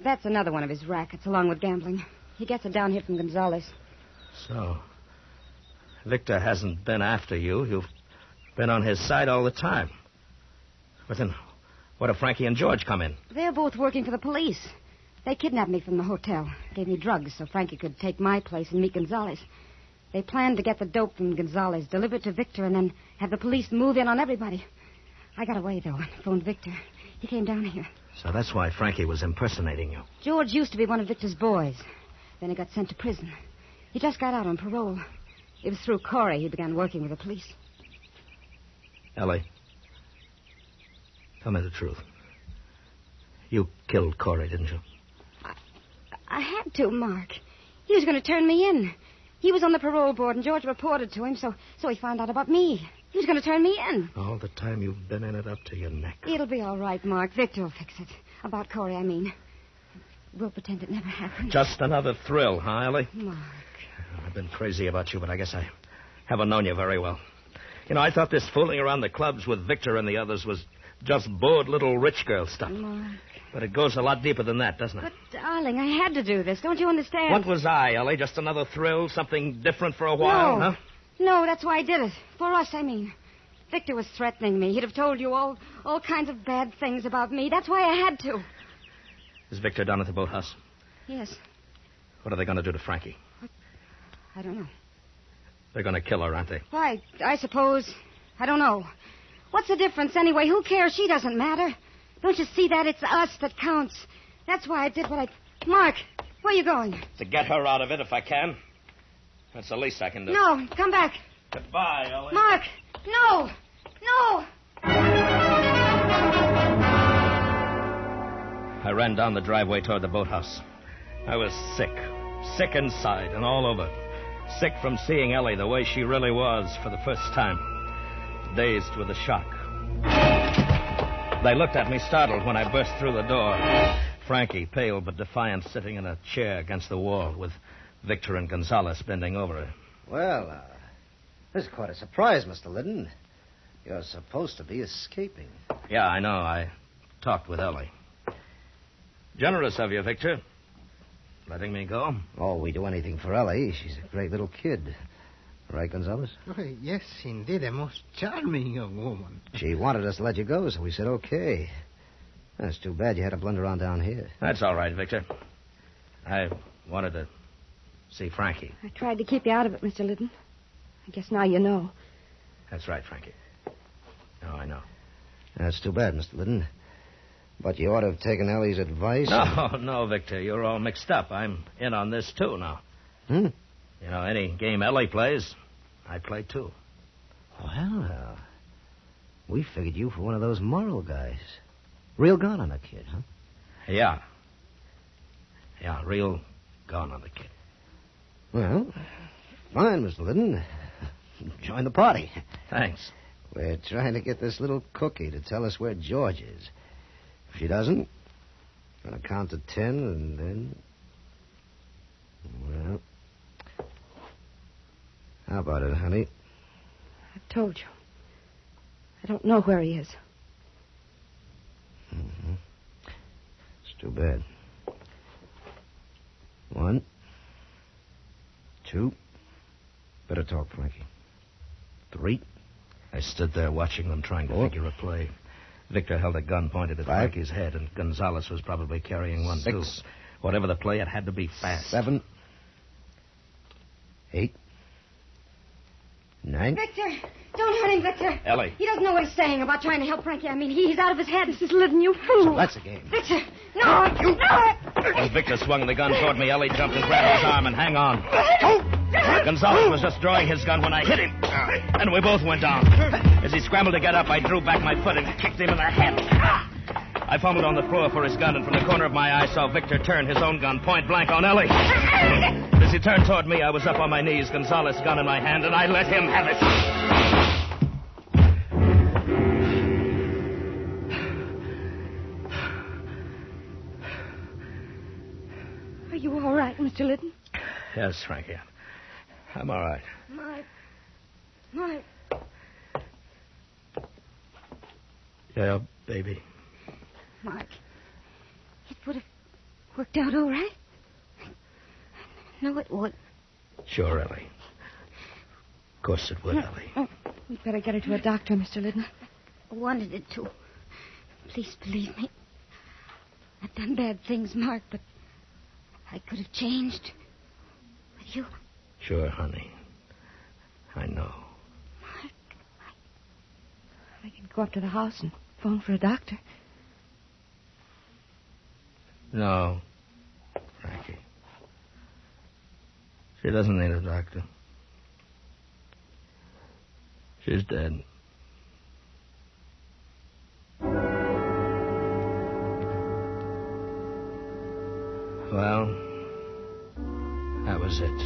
That's another one of his rackets, along with gambling. He gets it down here from Gonzalez. So, Victor hasn't been after you. You've been on his side all the time. But then, what if Frankie and George come in? They're both working for the police. They kidnapped me from the hotel, gave me drugs so Frankie could take my place and meet Gonzalez. They planned to get the dope from Gonzalez, deliver it to Victor, and then have the police move in on everybody. I got away, though, and phoned Victor. He came down here. So that's why Frankie was impersonating you. George used to be one of Victor's boys. Then he got sent to prison. He just got out on parole. It was through Corey he began working with the police. Ellie, tell me the truth. You killed Corey, didn't you? I had to, Mark. He was going to turn me in. He was on the parole board, and George reported to him, so he found out about me. He was going to turn me in. All the time you've been in it up to your neck. It'll be all right, Mark. Victor will fix it. About Corey, I mean. We'll pretend it never happened. Just another thrill, huh, Ellie? Mark. I've been crazy about you, but I guess I haven't known you very well. You know, I thought this fooling around the clubs with Victor and the others was just bored little rich girl stuff. Mark. But it goes a lot deeper than that, doesn't it? But, darling, I had to do this. Don't you understand? What was I, Ellie? Just another thrill? Something different for a while, huh? No, that's why I did it. For us, I mean. Victor was threatening me. He'd have told you all kinds of bad things about me. That's why I had to. Is Victor down at the boathouse? Yes. What are they going to do to Frankie? I don't know. They're going to kill her, aren't they? Why, I suppose. I don't know. What's the difference anyway? Who cares? She doesn't matter. Don't you see that? It's us that counts. That's why I did what I... Mark, where are you going? To get her out of it if I can. That's the least I can do. No, come back. Goodbye, Ellie. Mark, no! No! I ran down the driveway toward the boathouse. I was sick. Sick inside and all over. Sick from seeing Ellie the way she really was for the first time. Dazed with the shock. They looked at me startled when I burst through the door. Frankie, pale but defiant, sitting in a chair against the wall with Victor and Gonzalez bending over her. Well, this is quite a surprise, Mr. Liddon. You're supposed to be escaping. Yeah, I know. I talked with Ellie. Generous of you, Victor. Letting me go. Oh, we do anything for Ellie. She's a great little kid. Right, Gonzalez? Why, yes, indeed, a most charming young woman. She wanted us to let you go, so we said okay. That's too bad you had to blunder around down here. That's all right, Victor. I wanted to see Frankie. I tried to keep you out of it, Mr. Liddon. I guess now you know. That's right, Frankie. Oh, I know. That's too bad, Mr. Liddon. But you ought to have taken Ellie's advice. No, Victor. You're all mixed up. I'm in on this, too, now. You know, any game Ellie plays, I play, too. Well, we figured you for one of those moral guys. Real gone on the kid, huh? Yeah. Yeah, real gone on the kid. Well, fine, Mr. Liddon. Join the party. Thanks. We're trying to get this little cookie to tell us where George is. If she doesn't, I'm going to count to 10 and then... Well, How about it, honey? I told you. I don't know where he is. Mm-hmm. It's too bad. 1, 2. Better talk, Frankie. 3. I stood there watching them trying to figure a play. Victor held a gun pointed at 5. Frankie's head, and Gonzalez was probably carrying one, 6. too. Whatever the play, it had to be fast. 7. 8. 9. Victor! Don't hurt him, Victor. Ellie. He doesn't know what he's saying about trying to help Frankie. I mean, he's out of his head. This is Liddon, you fool. So that's a game. Victor! No! You! As Victor swung the gun toward me, Ellie jumped and grabbed his arm and hang on. Gonzalez was just drawing his gun when I hit him, and we both went down. As he scrambled to get up, I drew back my foot and kicked him in the head. I fumbled on the floor for his gun, and from the corner of my eye saw Victor turn his own gun point blank on Ellie. As he turned toward me, I was up on my knees, Gonzalez's gun in my hand, and I let him have it. Are you all right, Mr. Liddon? Yes, Frankie. I'm all right. Mike. Yeah, baby. Mike. It would have worked out all right. No, it would. Sure, Ellie. Of course it would, Ellie. Oh, we'd better get her to a doctor, Mr. Liddon. I wanted it to. Please believe me. I've done bad things, Mark, but I could have changed. With you. Sure, honey. I know. Mark, I can go up to the house and phone for a doctor. No, Frankie. She doesn't need a doctor. She's dead. Well, that was it.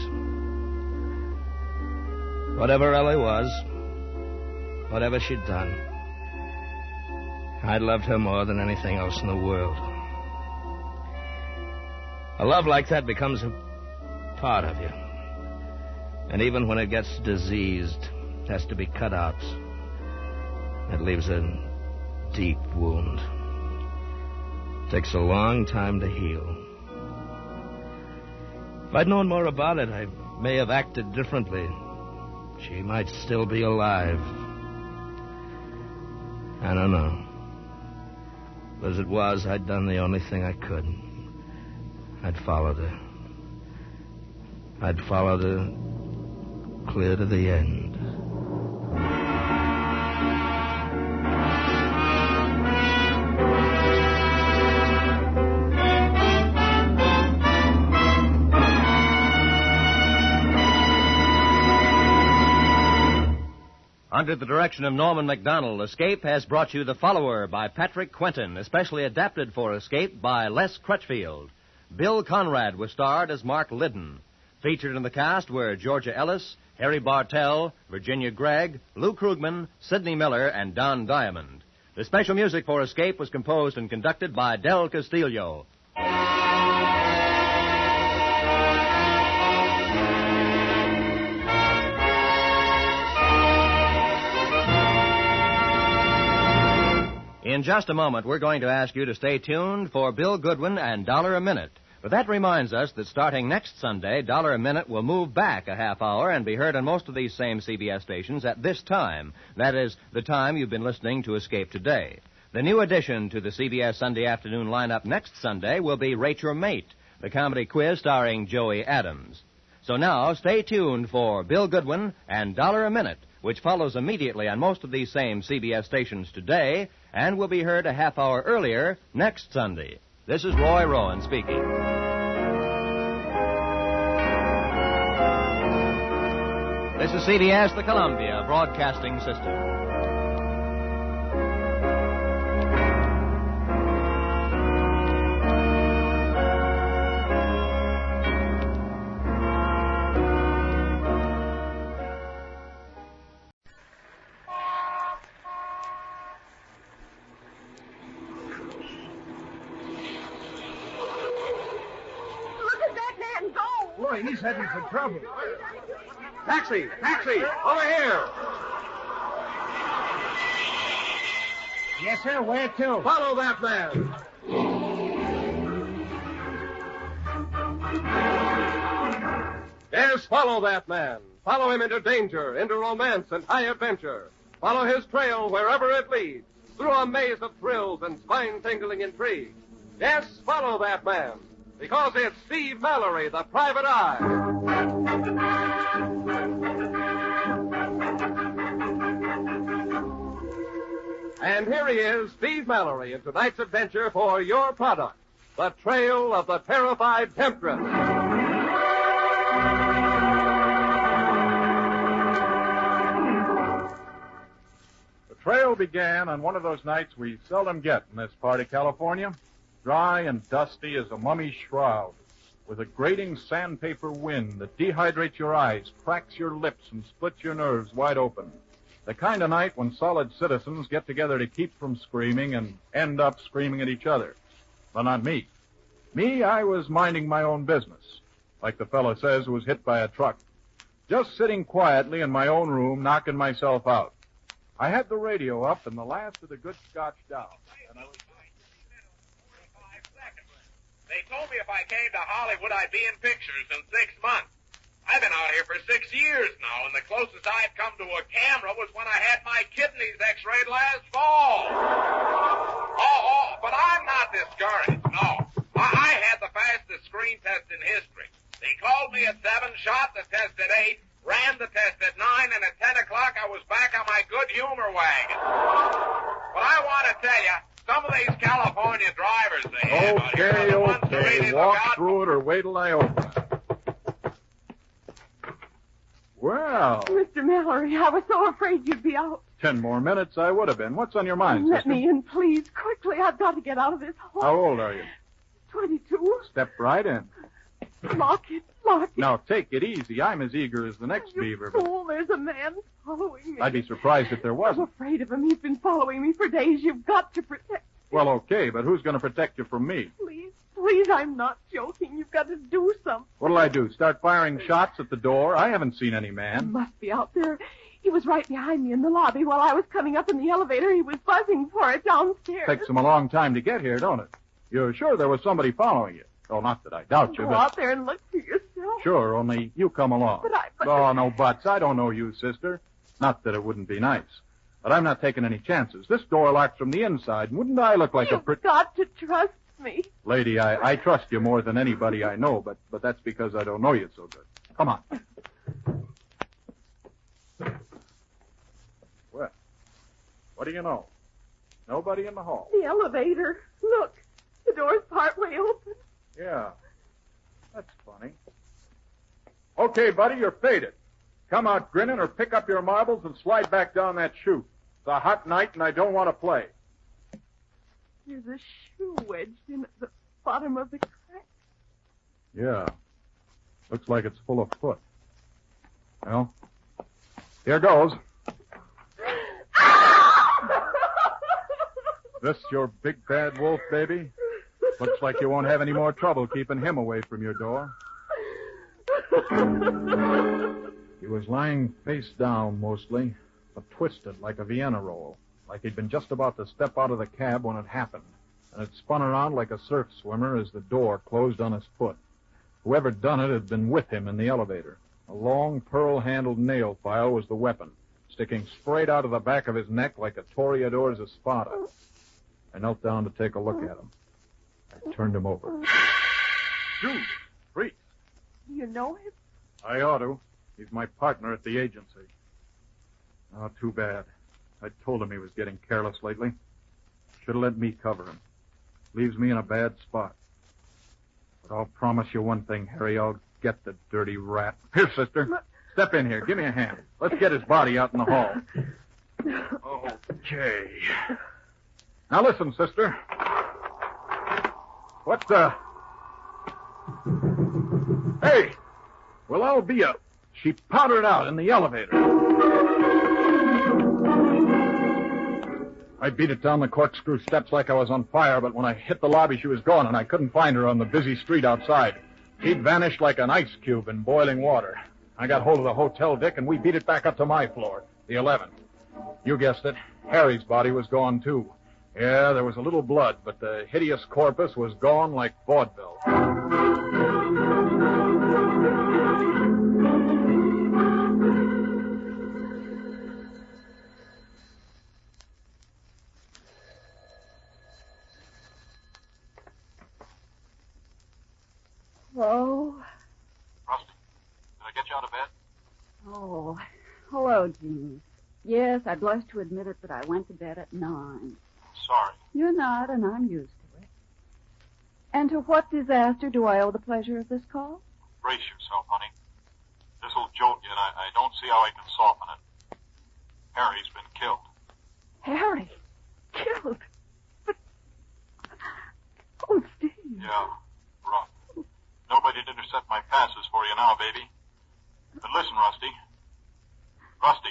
Whatever Ellie was, whatever she'd done, I'd loved her more than anything else in the world. A love like that becomes a part of you. And even when it gets diseased, has to be cut out, it leaves a deep wound. It takes a long time to heal. If I'd known more about it, I may have acted differently. She might still be alive. I don't know. But as it was, I'd done the only thing I could. I'd followed her. I'd followed her clear to the end. Under the direction of Norman MacDonald, Escape has brought you The Follower by Patrick Quentin, especially adapted for Escape by Les Crutchfield. Bill Conrad was starred as Mark Liddon. Featured in the cast were Georgia Ellis, Harry Bartell, Virginia Gregg, Lou Krugman, Sidney Miller, and Don Diamond. The special music for Escape was composed and conducted by Del Castillo. In just a moment, we're going to ask you to stay tuned for Bill Goodwin and $1 a Minute. But that reminds us that starting next Sunday, $1 a Minute will move back a half hour and be heard on most of these same CBS stations at this time. That is, the time you've been listening to Escape today. The new addition to the CBS Sunday afternoon lineup next Sunday will be Rate Your Mate, the comedy quiz starring Joey Adams. So now, stay tuned for Bill Goodwin and $1 a Minute, which follows immediately on most of these same CBS stations today and will be heard a half hour earlier next Sunday. This is Roy Rowan speaking. This is CBS, the Columbia Broadcasting System. Boy, he's heading for trouble. Taxi! Taxi! Over here! Yes, sir. Where to? Follow that man! Yes, follow that man. Follow him into danger, into romance and high adventure. Follow his trail wherever it leads, through a maze of thrills and spine-tingling intrigue. Yes, follow that man, because it's Steve Mallory, the private eye. And here he is, Steve Mallory, in tonight's adventure for your product, The Trail of the Terrified Temptress. The trail began on one of those nights we seldom get in this part of California, dry and dusty as a mummy's shroud, with a grating sandpaper wind that dehydrates your eyes, cracks your lips, and splits your nerves wide open. The kind of night when solid citizens get together to keep from screaming and end up screaming at each other. But not me. Me, I was minding my own business, like the fellow says who was hit by a truck. Just sitting quietly in my own room, knocking myself out. I had the radio up and the last of the good scotch down. And I was... They told me if I came to Hollywood, I'd be in pictures in 6 months. I've been out here for 6 years now, and the closest I've come to a camera was when I had my kidneys x-rayed last fall. But I'm not discouraged, no. I had the fastest screen test in history. They called me at 7, shot the test at 8, ran the test at 9, and at 10 o'clock I was back on my good humor wagon. But I want to tell you, some of these California drivers they have out here are the ones who really look Walk out. through it or wait till I open it. Well, Mr. Mallory, I was so afraid you'd be out. 10 more minutes I would have been. What's on your mind, Let sister? me in, please. Quickly, I've got to get out of this hole. How old are you? 22. Step right in. Lock it, lock it. Now, take it easy. I'm as eager as the next beaver. But Fool, there's a man following me. I'd be surprised if there I'm wasn't. afraid of him. He's been following me for days. You've got to protect. Well, okay, but who's going to protect you from me? Please, I'm not joking. You've got to do something. What'll I do, start firing shots at the door? I haven't seen any He man. must be out there. He was right behind me in the lobby. While I was coming up in the elevator, he was buzzing for it downstairs. Takes them a long time to get here, don't it? You're sure there was somebody following you? Oh, not that I doubt you, Go but... out there and look for yourself. Sure, only you come along. Oh, no buts. I don't know you, sister. Not that it wouldn't be nice. But I'm not taking any chances. This door locks from the inside. Wouldn't I look like You've got to trust me. Lady, I trust you more than anybody I know, but that's because I don't know you so good. Come on. Well, what do you know? Nobody in the hall. The elevator. Look, the door's partway open. Yeah, that's funny. Okay, buddy, you're faded. Come out grinning or pick up your marbles and slide back down that chute. It's a hot night and I don't want to play. There's a shoe wedged in at the bottom of the crack. Yeah, looks like it's full of foot. Well, here goes. This your big bad wolf, baby? Looks like you won't have any more trouble keeping him away from your door. He was lying face down mostly, but twisted like a Vienna roll, like he'd been just about to step out of the cab when it happened, and it spun around like a surf swimmer as the door closed on his foot. Whoever done it had been with him in the elevator. A long, pearl-handled nail file was the weapon, sticking straight out of the back of his neck like a toreador's espada. I knelt down to take a look at him. I turned him over. Shoot! Freak! Do you know him? I ought to. He's my partner at the agency. Oh, too bad. I told him he was getting careless lately. Should have let me cover him. Leaves me in a bad spot. But I'll promise you one thing, Harry. I'll get the dirty rat. Here, sister. Step in here. Give me a hand. Let's get his body out in the hall. Okay. Now listen, sister. What the... Hey! Well, I'll be a... She powdered out in the elevator. I beat it down the corkscrew steps like I was on fire, but when I hit the lobby, she was gone, and I couldn't find her on the busy street outside. She'd vanished like an ice cube in boiling water. I got hold of the hotel, Dick, and we beat it back up to my floor, the 11th. You guessed it. Harry's body was gone, too. Yeah, there was a little blood, but the hideous corpus was gone like vaudeville. Hello? Rusty, did I get you out of bed? Oh, hello, Jean. Yes, I blush to admit it, but I went to bed at 9. Sorry. You're not, and I'm used to it. And to what disaster do I owe the pleasure of this call? Brace yourself, honey. This'll jolt you, and I don't see how I can soften it. Harry's been killed. Harry? Killed? But... Oh, Steve. Yeah, rough. Nobody'd intercept my passes for you now, baby. But listen, Rusty. Rusty.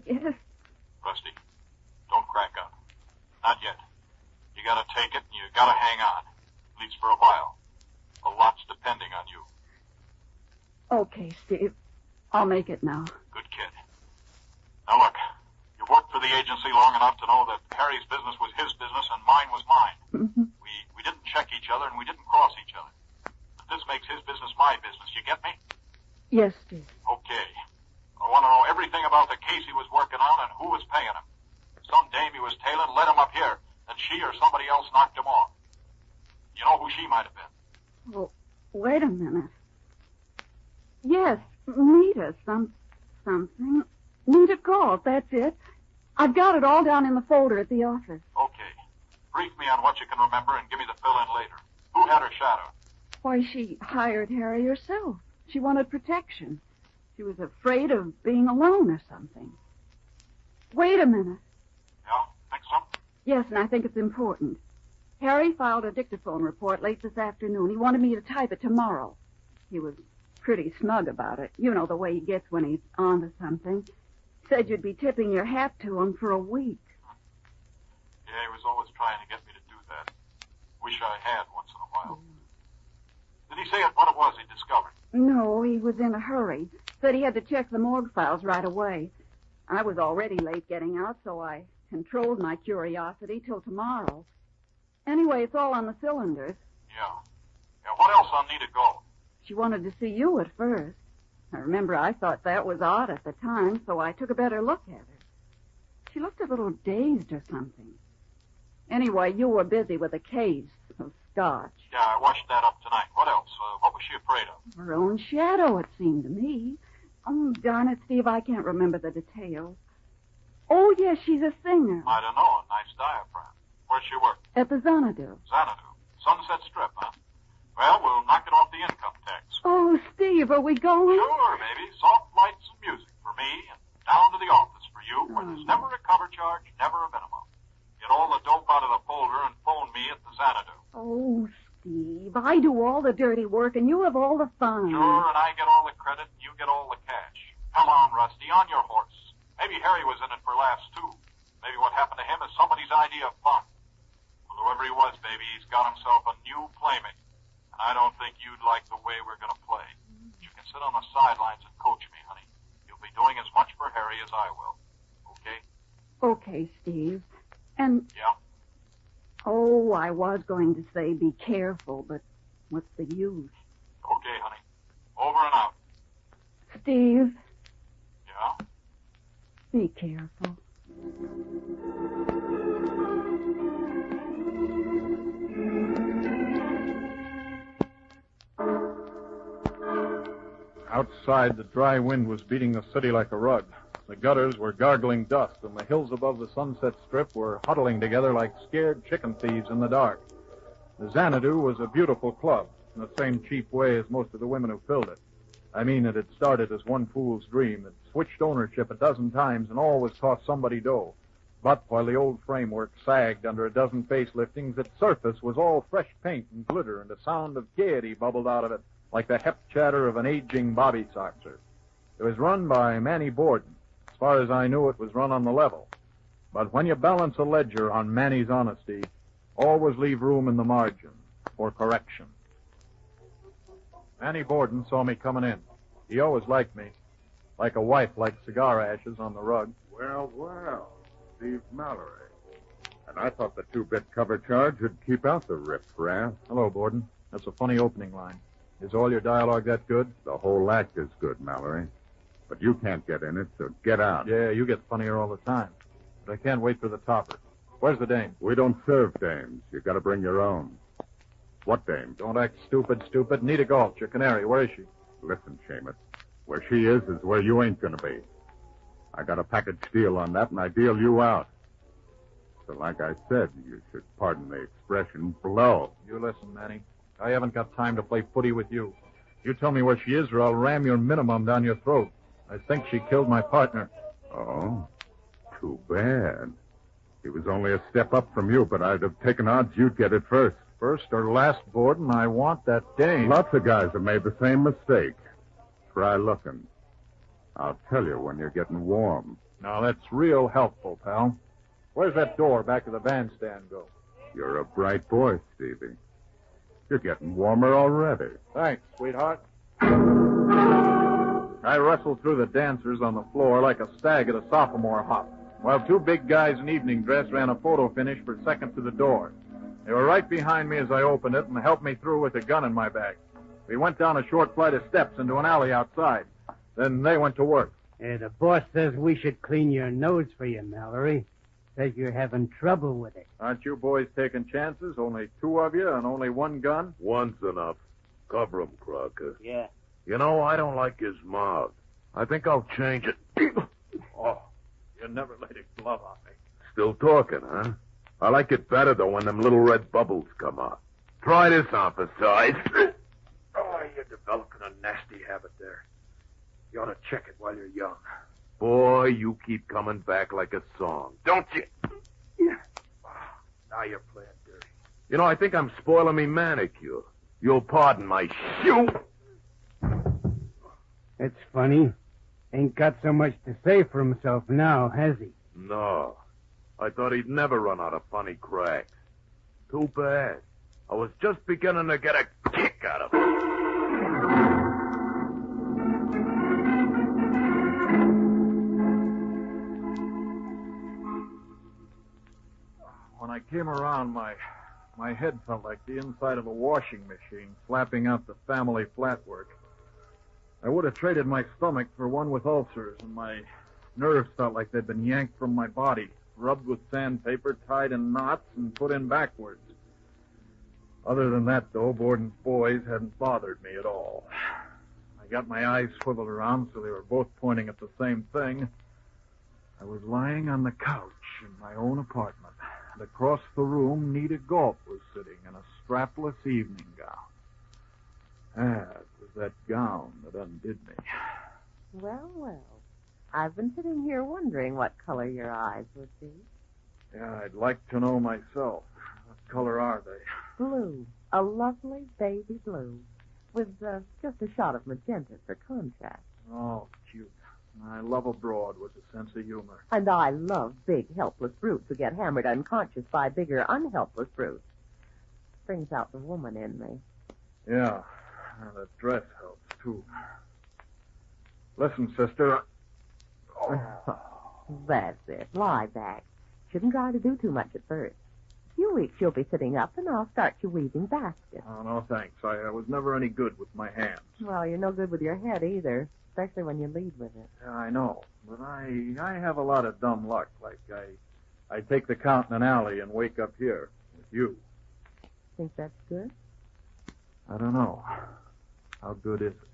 Yes? Rusty, don't crack up. Not yet. You gotta take it, and you gotta hang on. At least for a while. A lot's depending on you. Okay, Steve. I'll make it now. Good kid. Now look, you've worked for the agency long enough to know that Harry's business was his business and mine was mine. Mm-hmm. We didn't check each other and we didn't cross each other. But this makes his business my business. You get me? Yes, Steve. Okay. I want to know everything about the case he was working on and who was paying him. Some dame he was tailing led him up here, and she or somebody else knocked him off. You know who she might have been? Well, wait a minute. Yes, Nita, something. Nita called, that's it. I've got it all down in the folder at the office. Okay. Brief me on what you can remember and give me the fill-in later. Who had her shadow? Why, she hired Harry herself. She wanted protection. She was afraid of being alone or something. Wait a minute. Yeah, think so? Yes, and I think it's important. Harry filed a dictaphone report late this afternoon. He wanted me to type it tomorrow. He was pretty smug about it. You know the way he gets when he's on to something. Said you'd be tipping your hat to him for a week. Yeah, he was always trying to get me to do that. Wish I had once in a while. Did he say what it was he discovered? No, he was in a hurry. Said he had to check the morgue files right away. I was already late getting out, so I controlled my curiosity till tomorrow. Anyway, it's all on the cylinders. Yeah. Yeah, what else on Nita Gold? She wanted to see you at first. I remember I thought that was odd at the time, so I took a better look at her. She looked a little dazed or something. Anyway, you were busy with a case of scotch. Yeah, I washed that up tonight. What else? What was she afraid of? Her own shadow, it seemed to me. Oh, darn it, Steve, I can't remember the details. Oh, yes, she's a singer. I don't know. A nice diaphragm. Where's she work? At the Xanadu. Xanadu. Sunset Strip, huh? Well, we'll knock it off the income tax. Oh, Steve, are we going? Sure, baby. Soft lights and music for me, and down to the office for you, where there's never a cover charge, never a minimum. Get all the dope out of the folder and phone me at the Xanadu. Oh, Steve, I do all the dirty work, and you have all the fun. Sure, and I get all the credit, and you get all the cash. Come on, Rusty, on your horse. Maybe Harry was in it for laughs, too. Maybe what happened to him is somebody's idea of fun. Well, whoever he was, baby, he's got himself a new playmate. And I don't think you'd like the way we're going to play. You can sit on the sidelines and coach me, honey. You'll be doing as much for Harry as I will. Okay? Okay, Steve. And... Yeah? Oh, I was going to say be careful, but what's the use? Okay, honey. Over and out. Steve. Yeah? Be careful. Outside, the dry wind was beating the city like a rug. The gutters were gargling dust, and the hills above the Sunset Strip were huddling together like scared chicken thieves in the dark. The Xanadu was a beautiful club, in the same cheap way as most of the women who filled it. I mean, it had started as one fool's dream. It switched ownership a dozen times and always cost somebody dough. But while the old framework sagged under a dozen faceliftings, its surface was all fresh paint and glitter, and a sound of gaiety bubbled out of it like the hep chatter of an aging bobby soxer. It was run by Manny Borden. As far as I knew, it was run on the level. But when you balance a ledger on Manny's honesty, always leave room in the margin for correction. Manny Borden saw me coming in. He always liked me. Like a wife likes cigar ashes on the rug. Well, well. Steve Mallory. And I thought the 2-bit cover charge would keep out the riff-raff. Hello, Borden. That's a funny opening line. Is all your dialogue that good? The whole act is good, Mallory. But you can't get in it, so get out. Yeah, you get funnier all the time. But I can't wait for the topper. Where's the dame? We don't serve dames. You got to bring your own. What dame? Don't act stupid. Nita Galt, your canary. Where is she? Listen, Seamus. Where she is where you ain't going to be. I got a package deal on that, and I deal you out. So like I said, you should pardon the expression, blow. You listen, Manny. I haven't got time to play footy with you. You tell me where she is, or I'll ram your minimum down your throat. I think she killed my partner. Oh, too bad. He was only a step up from you, but I'd have taken odds you'd get it first. First or last, Borden, I want that dame. Lots of guys have made the same mistake. Try looking. I'll tell you when you're getting warm. Now, that's real helpful, pal. Where's that door back of the bandstand go? You're a bright boy, Stevie. You're getting warmer already. Thanks, sweetheart. I wrestled through the dancers on the floor like a stag at a sophomore hop, while 2 big guys in evening dress ran a photo finish for second to the door. They were right behind me as I opened it and helped me through with a gun in my bag. We went down a short flight of steps into an alley outside. Then they went to work. The boss says we should clean your nose for you, Mallory. Says you're having trouble with it. Aren't you boys taking chances? Only 2 of you and only 1 gun? One's enough. Cover him, Crocker. Yeah. You know, I don't like his mouth. I think I'll change it. Oh, you never laid a glove on me. Still talking, huh? I like it better, though, when them little red bubbles come out. Try this on for size. Oh, you're developing a nasty habit there. You ought to check it while you're young. Boy, you keep coming back like a song, don't you? Now you're playing dirty. You know, I think I'm spoiling me manicure. You'll pardon my shoe. It's funny. Ain't got so much to say for himself now, has he? No. I thought he'd never run out of funny cracks. Too bad. I was just beginning to get a kick out of it. When I came around, my head felt like the inside of a washing machine, slapping out the family flat work. I would have traded my stomach for one with ulcers, and my nerves felt like they'd been yanked from my body, rubbed with sandpaper, tied in knots, and put in backwards. Other than that, though, Borden's boys hadn't bothered me at all. I got my eyes swiveled around so they were both pointing at the same thing. I was lying on the couch in my own apartment, and across the room, Nita Galt was sitting in a strapless evening gown. It was that gown that undid me. Well, well. I've been sitting here wondering what color your eyes would be. Yeah, I'd like to know myself. What color are they? Blue. A lovely baby blue. With just a shot of magenta for contrast. Oh, cute. I love a broad with a sense of humor. And I love big, helpless brutes who get hammered unconscious by bigger, unhelpless brutes. Brings out the woman in me. Yeah, the dress helps, too. Listen, sister. That's it. Lie back. Shouldn't try to do too much at first. A few weeks you'll be sitting up, and I'll start you weaving baskets. Oh, no, thanks. I was never any good with my hands. Well, you're no good with your head either, especially when you lead with it. Yeah, I know. But I have a lot of dumb luck. Like, I take the count in an alley and wake up here with you. Think that's good? I don't know. How good is it?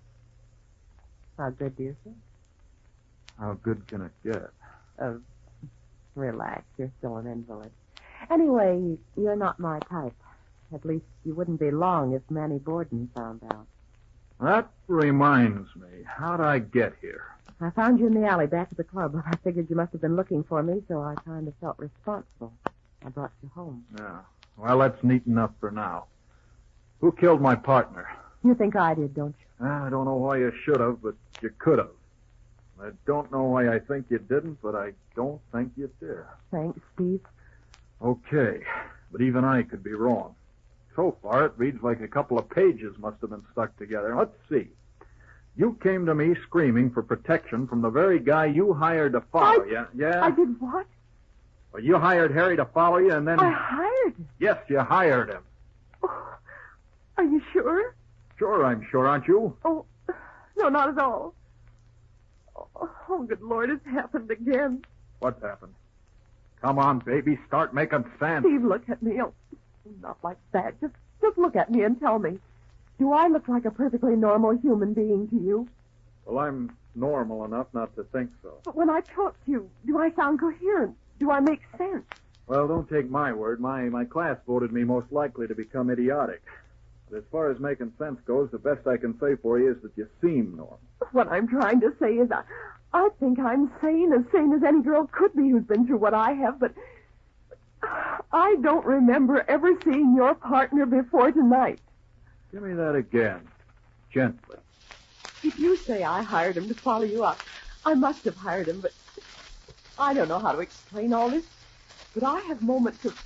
How good do you think? How good can it get? Relax. You're still an invalid. Anyway, you're not my type. At least you wouldn't be long if Manny Borden found out. That reminds me. How'd I get here? I found you in the alley back at the club. I figured you must have been looking for me, so I kind of felt responsible. I brought you home. Yeah. Well, that's neat enough for now. Who killed my partner? You think I did, don't you? I don't know why you should have, but you could have. I don't know why I think you didn't, but I don't think you did. Thanks, Steve. Okay, but even I could be wrong. So far, it reads like a couple of pages must have been stuck together. Let's see. You came to me screaming for protection from the very guy you hired to follow you. Yeah? I did what? Well, you hired Harry to follow you, and then... I hired him? Yes, you hired him. Oh, are you sure? Sure, I'm sure, aren't you? Oh, no, not at all. Oh, good Lord, it's happened again. What's happened? Come on, baby, start making sense. Steve, look at me. Oh, not like that. Just look at me and tell me. Do I look like a perfectly normal human being to you? Well, I'm normal enough not to think so. But when I talk to you, do I sound coherent? Do I make sense? Well, don't take my word. My class voted me most likely to become idiotic. But as far as making sense goes, the best I can say for you is that you seem normal. What I'm trying to say is I think I'm sane as any girl could be who's been through what I have, but I don't remember ever seeing your partner before tonight. Give me that again. Gently. If you say I hired him to follow you up, I must have hired him, but I don't know how to explain all this. But I have moments of...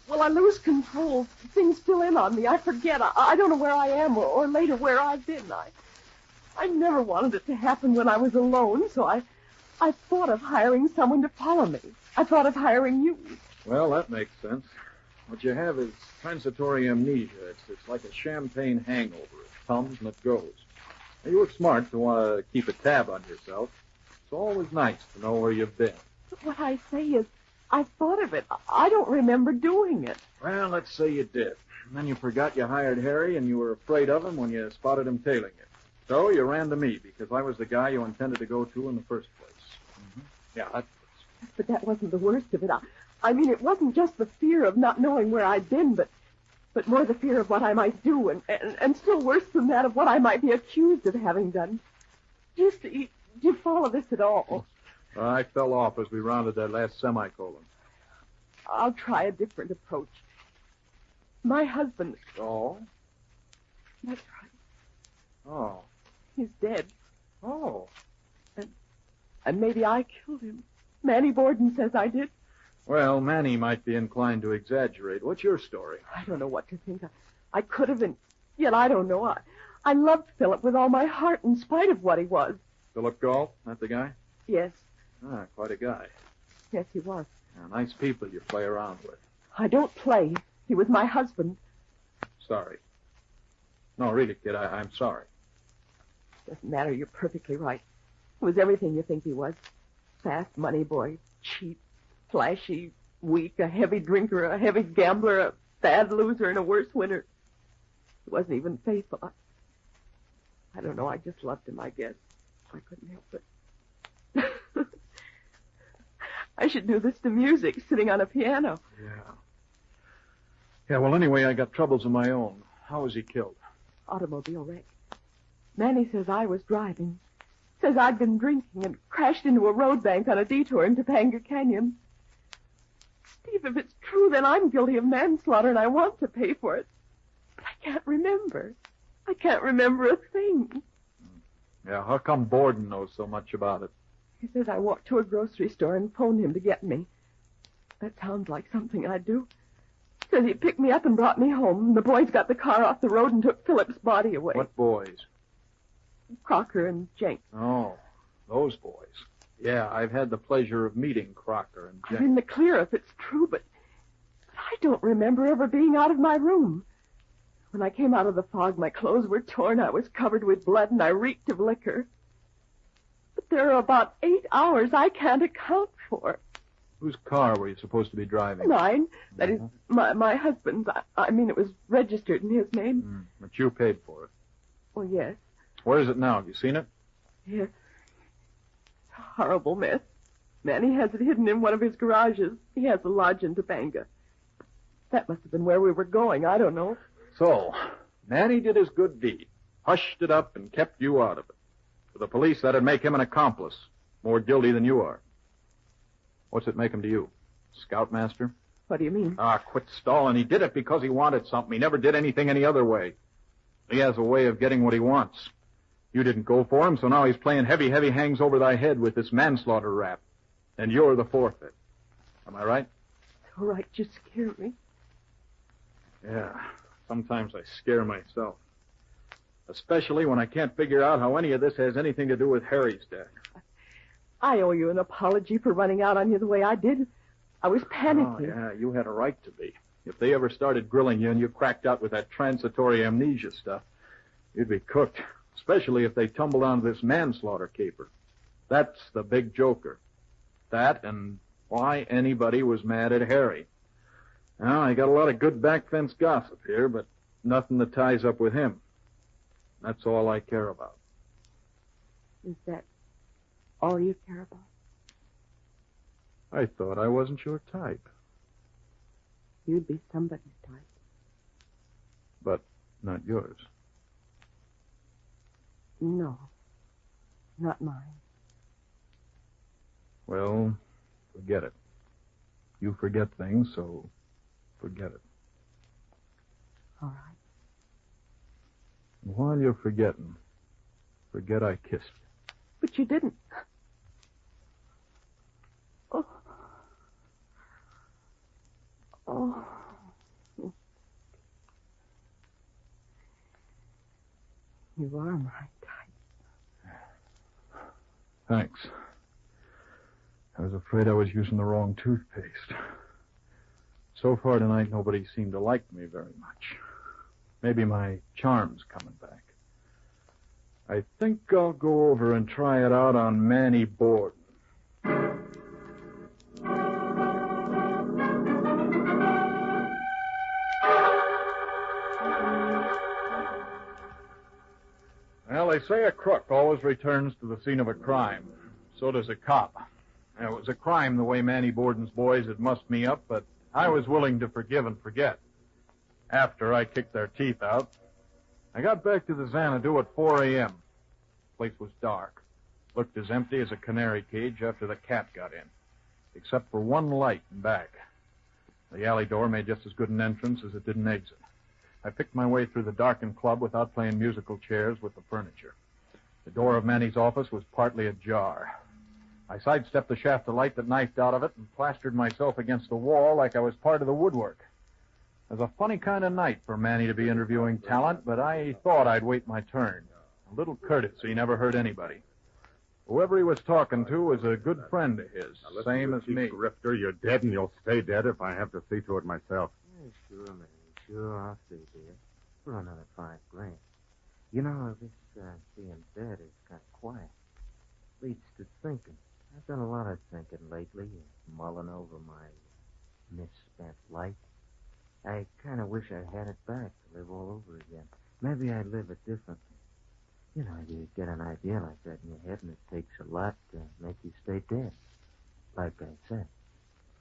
Well, I lose control. Things fill in on me. I forget. I don't know where I am or later where I've been. I never wanted it to happen when I was alone, so I thought of hiring someone to follow me. I thought of hiring you. Well, that makes sense. What you have is transitory amnesia. It's like a champagne hangover. It comes and it goes. Now, you look smart to want to keep a tab on yourself. It's always nice to know where you've been. But what I say is, I thought of it. I don't remember doing it. Well, let's say you did. And then you forgot you hired Harry and you were afraid of him when you spotted him tailing you. So you ran to me because I was the guy you intended to go to in the first place. Mm-hmm. Yeah, that's... But that wasn't the worst of it. I mean, it wasn't just the fear of not knowing where I'd been, but more the fear of what I might do, and still worse than that, of what I might be accused of having done. Do you follow this at all? I fell off as we rounded that last semicolon. I'll try a different approach. My husband... Oh? That's right. Oh. He's dead. Oh. And maybe I killed him. Manny Borden says I did. Well, Manny might be inclined to exaggerate. What's your story? I don't know what to think. I could have been... Yet I don't know. I loved Philip with all my heart in spite of what he was. Philip Galt? That the guy? Yes. Ah, quite a guy. Yes, he was. Yeah, nice people you play around with. I don't play. He was my husband. Sorry. No, really, kid, I'm sorry. Doesn't matter. You're perfectly right. He was everything you think he was. Fast money boy, cheap, flashy, weak, a heavy drinker, a heavy gambler, a bad loser, and a worse winner. He wasn't even faithful. I don't know. I just loved him, I guess. I couldn't help it. I should do this to music, sitting on a piano. Yeah, well, anyway, I got troubles of my own. How was he killed? Automobile wreck. Manny says I was driving. Says I'd been drinking and crashed into a road bank on a detour in Topanga Canyon. Steve, if it's true, then I'm guilty of manslaughter and I want to pay for it. But I can't remember. I can't remember a thing. Yeah, how come Borden knows so much about it? He says I walked to a grocery store and phoned him to get me. That sounds like something I'd do. Says he picked me up and brought me home. And the boys got the car off the road and took Philip's body away. What boys? Crocker and Jenks. Oh, those boys. Yeah, I've had the pleasure of meeting Crocker and Jenks. I'm in the clear if it's true, but I don't remember ever being out of my room. When I came out of the fog, my clothes were torn, I was covered with blood, and I reeked of liquor. But there are about 8 hours I can't account for. Whose car were you supposed to be driving? Mine. That is, my husband's. I mean, it was registered in his name. But you paid for it. Oh, yes. Where is it now? Have you seen it? Yes. It's a horrible mess. Manny has it hidden in one of his garages. He has a lodge in Topanga. That must have been where we were going. I don't know. So, Manny did his good deed. Hushed it up and kept you out of it. To the police, that'd make him an accomplice. More guilty than you are. What's it make him to you? Scoutmaster? What do you mean? Ah, quit stalling. He did it because he wanted something. He never did anything any other way. He has a way of getting what he wants. You didn't go for him, so now he's playing heavy hangs over thy head with this manslaughter rap. And you're the forfeit. Am I right? It's all right. You scare me. Yeah. Sometimes I scare myself. Especially when I can't figure out how any of this has anything to do with Harry's death. I owe you an apology for running out on you the way I did. I was panicking. Oh, yeah, you had a right to be. If they ever started grilling you and you cracked out with that transitory amnesia stuff, you'd be cooked, especially if they tumbled onto this manslaughter caper. That's the big joker. That and why anybody was mad at Harry. Now, I got a lot of good back fence gossip here, but nothing that ties up with him. That's all I care about. Is that all you care about? I thought I wasn't your type. You'd be somebody's type. But not yours. No, not mine. Well, forget it. You forget things, so forget it. All right. While you're forgetting, forget I kissed you. But you didn't. Oh. Oh. You are my type. Thanks. I was afraid I was using the wrong toothpaste. So far tonight, nobody seemed to like me very much. Maybe my charm's coming back. I think I'll go over and try it out on Manny Borden. Well, they say a crook always returns to the scene of a crime. So does a cop. It was a crime the way Manny Borden's boys had mussed me up, but I was willing to forgive and forget. After I kicked their teeth out, I got back to the Xanadu at 4 a.m. The place was dark. Looked as empty as a canary cage after the cat got in, except for one light in back. The alley door made just as good an entrance as it did an exit. I picked my way through the darkened club without playing musical chairs with the furniture. The door of Manny's office was partly ajar. I sidestepped the shaft of light that knifed out of it and plastered myself against the wall like I was part of the woodwork. It was a funny kind of night for Manny to be interviewing talent, but I thought I'd wait my turn. A little courtesy never hurt anybody. Whoever he was talking to was a good friend of his, same as me. Grifter, you're dead and you'll stay dead if I have to see to it myself. Yeah, sure, man. Sure, I'll stay dead for another $5,000. You know, this being dead is kind of quiet. Leads to thinking. I've done a lot of thinking lately, mulling over my misspent life. I kind of wish I had it back to live all over again. Maybe I'd live it differently. You know, you get an idea like that in your head, and it takes a lot to make you stay dead. Like I said,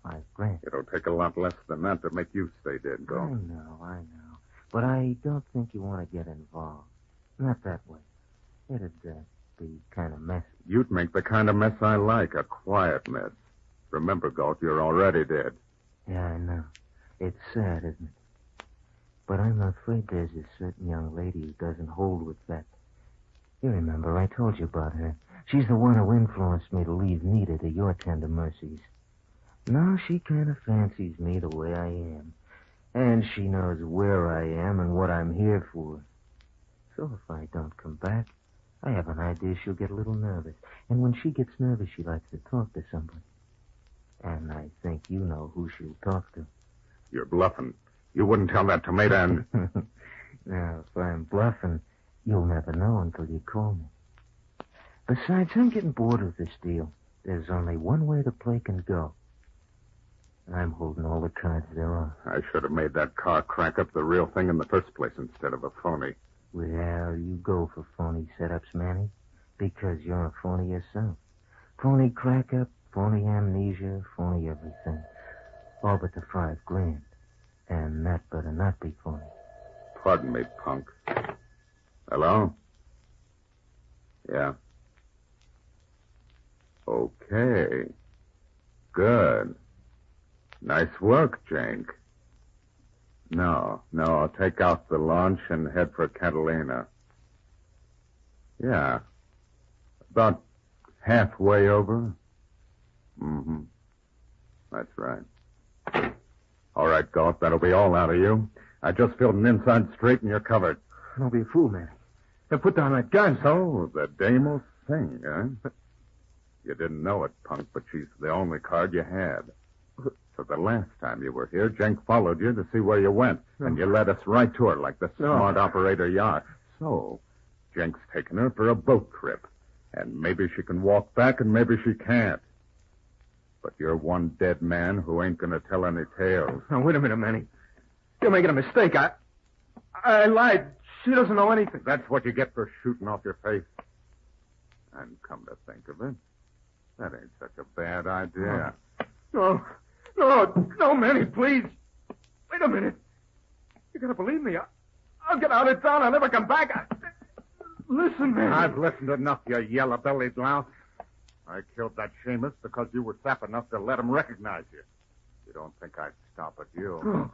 $5,000. It'll take a lot less than that to make you stay dead, Galt. I know. But I don't think you want to get involved. Not that way. It'd be kind of messy. You'd make the kind of mess I like, a quiet mess. Remember, Galt, you're already dead. Yeah, I know. It's sad, isn't it? But I'm afraid there's a certain young lady who doesn't hold with that. You remember, I told you about her. She's the one who influenced me to leave Nita to your tender mercies. Now she kind of fancies me the way I am. And she knows where I am and what I'm here for. So if I don't come back, I have an idea she'll get a little nervous. And when she gets nervous, she likes to talk to somebody. And I think you know who she'll talk to. You're bluffing. You wouldn't tell that to Maida and... Now, if I'm bluffing, you'll never know until you call me. Besides, I'm getting bored with this deal. There's only one way the play can go. I'm holding all the cards there are. I should have made that car crack up the real thing in the first place instead of a phony. Well, you go for phony setups, Manny, because you're a phony yourself. Phony crack-up, phony amnesia, phony everything. All but the $5,000. And that better not be phony. Pardon me, punk. Hello? Yeah. Okay. Good. Nice work, Jake. No, take out the launch and head for Catalina. Yeah. About halfway over. Mm-hmm. That's right. All right, Galt, that'll be all out of you. I just filled an inside straight and you're covered. Don't be a fool, Manny. Put down that gun. So, the dame will sing, huh? You didn't know it, punk, but she's the only card you had. So the last time you were here, Jenk followed you to see where you went, and you led us right to her like the smart operator you are. So, Jenk's taking her for a boat trip, and maybe she can walk back and maybe she can't. But you're one dead man who ain't going to tell any tales. Now, wait a minute, Manny. You're making a mistake. I lied. She doesn't know anything. That's what you get for shooting off your face. And come to think of it, that ain't such a bad idea. No, Manny, please. Wait a minute. You gotta believe me. I'll get out of town. I'll never come back. Listen, Manny. I've listened enough, you yellow-bellied louse. I killed that Seamus because you were sap enough to let him recognize you. You don't think I'd stop at you?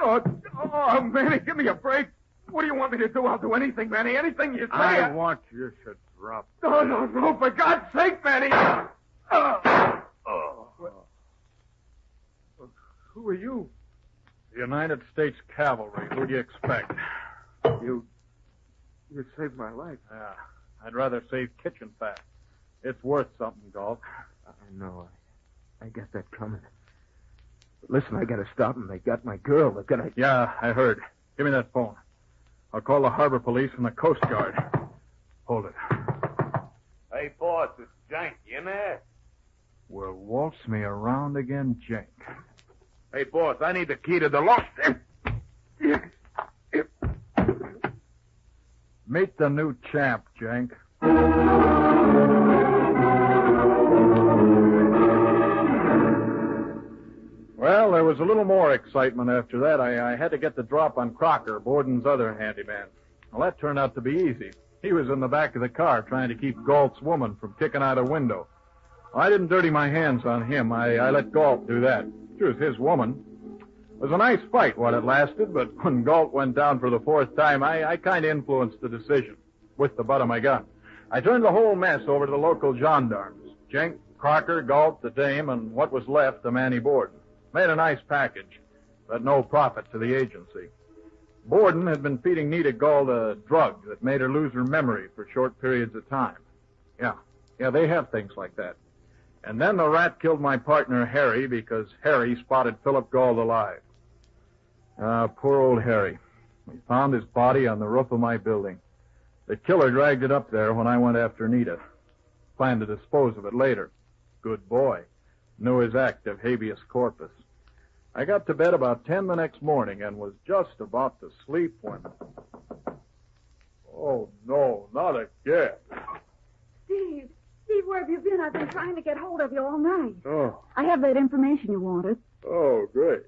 Oh, Manny, give me a break. What do you want me to do? I'll do anything, Manny. Anything you say. I want you should drop. No, for God's sake, Manny. Who are you? The United States Cavalry. Who do you expect? You saved my life. Yeah, I'd rather save kitchen fat. It's worth something, Galt. I know. I got that coming. But listen, I gotta stop them. They got my girl. They're gonna... Yeah, I heard. Give me that phone. I'll call the harbor police and the Coast Guard. Hold it. Hey, boss, it's Jank. You in there? Well, waltz me around again, Jenk. Hey, boss, I need the key to the lock. Meet the new champ, Jenk. Well, there was a little more excitement after that. I had to get the drop on Crocker, Borden's other handyman. Well, that turned out to be easy. He was in the back of the car trying to keep Galt's woman from kicking out a window. Well, I didn't dirty my hands on him. I let Galt do that. She was his woman. It was a nice fight while it lasted, but when Galt went down for the fourth time, I kind of influenced the decision with the butt of my gun. I turned the whole mess over to the local gendarmes. Jenk, Crocker, Galt, the dame, and what was left, the Manny Borden. Made a nice package, but no profit to the agency. Borden had been feeding Nita Galt a drug that made her lose her memory for short periods of time. Yeah, they have things like that. And then the rat killed my partner, Harry, because Harry spotted Philip Galt alive. Poor old Harry. We found his body on the roof of my building. The killer dragged it up there when I went after Nita. Planned to dispose of it later. Good boy. Knew his act of habeas corpus. I got to bed about 10 the next morning and was just about to sleep when... Oh, no, not again. Steve, where have you been? I've been trying to get hold of you all night. Oh. I have that information you wanted. Oh, great.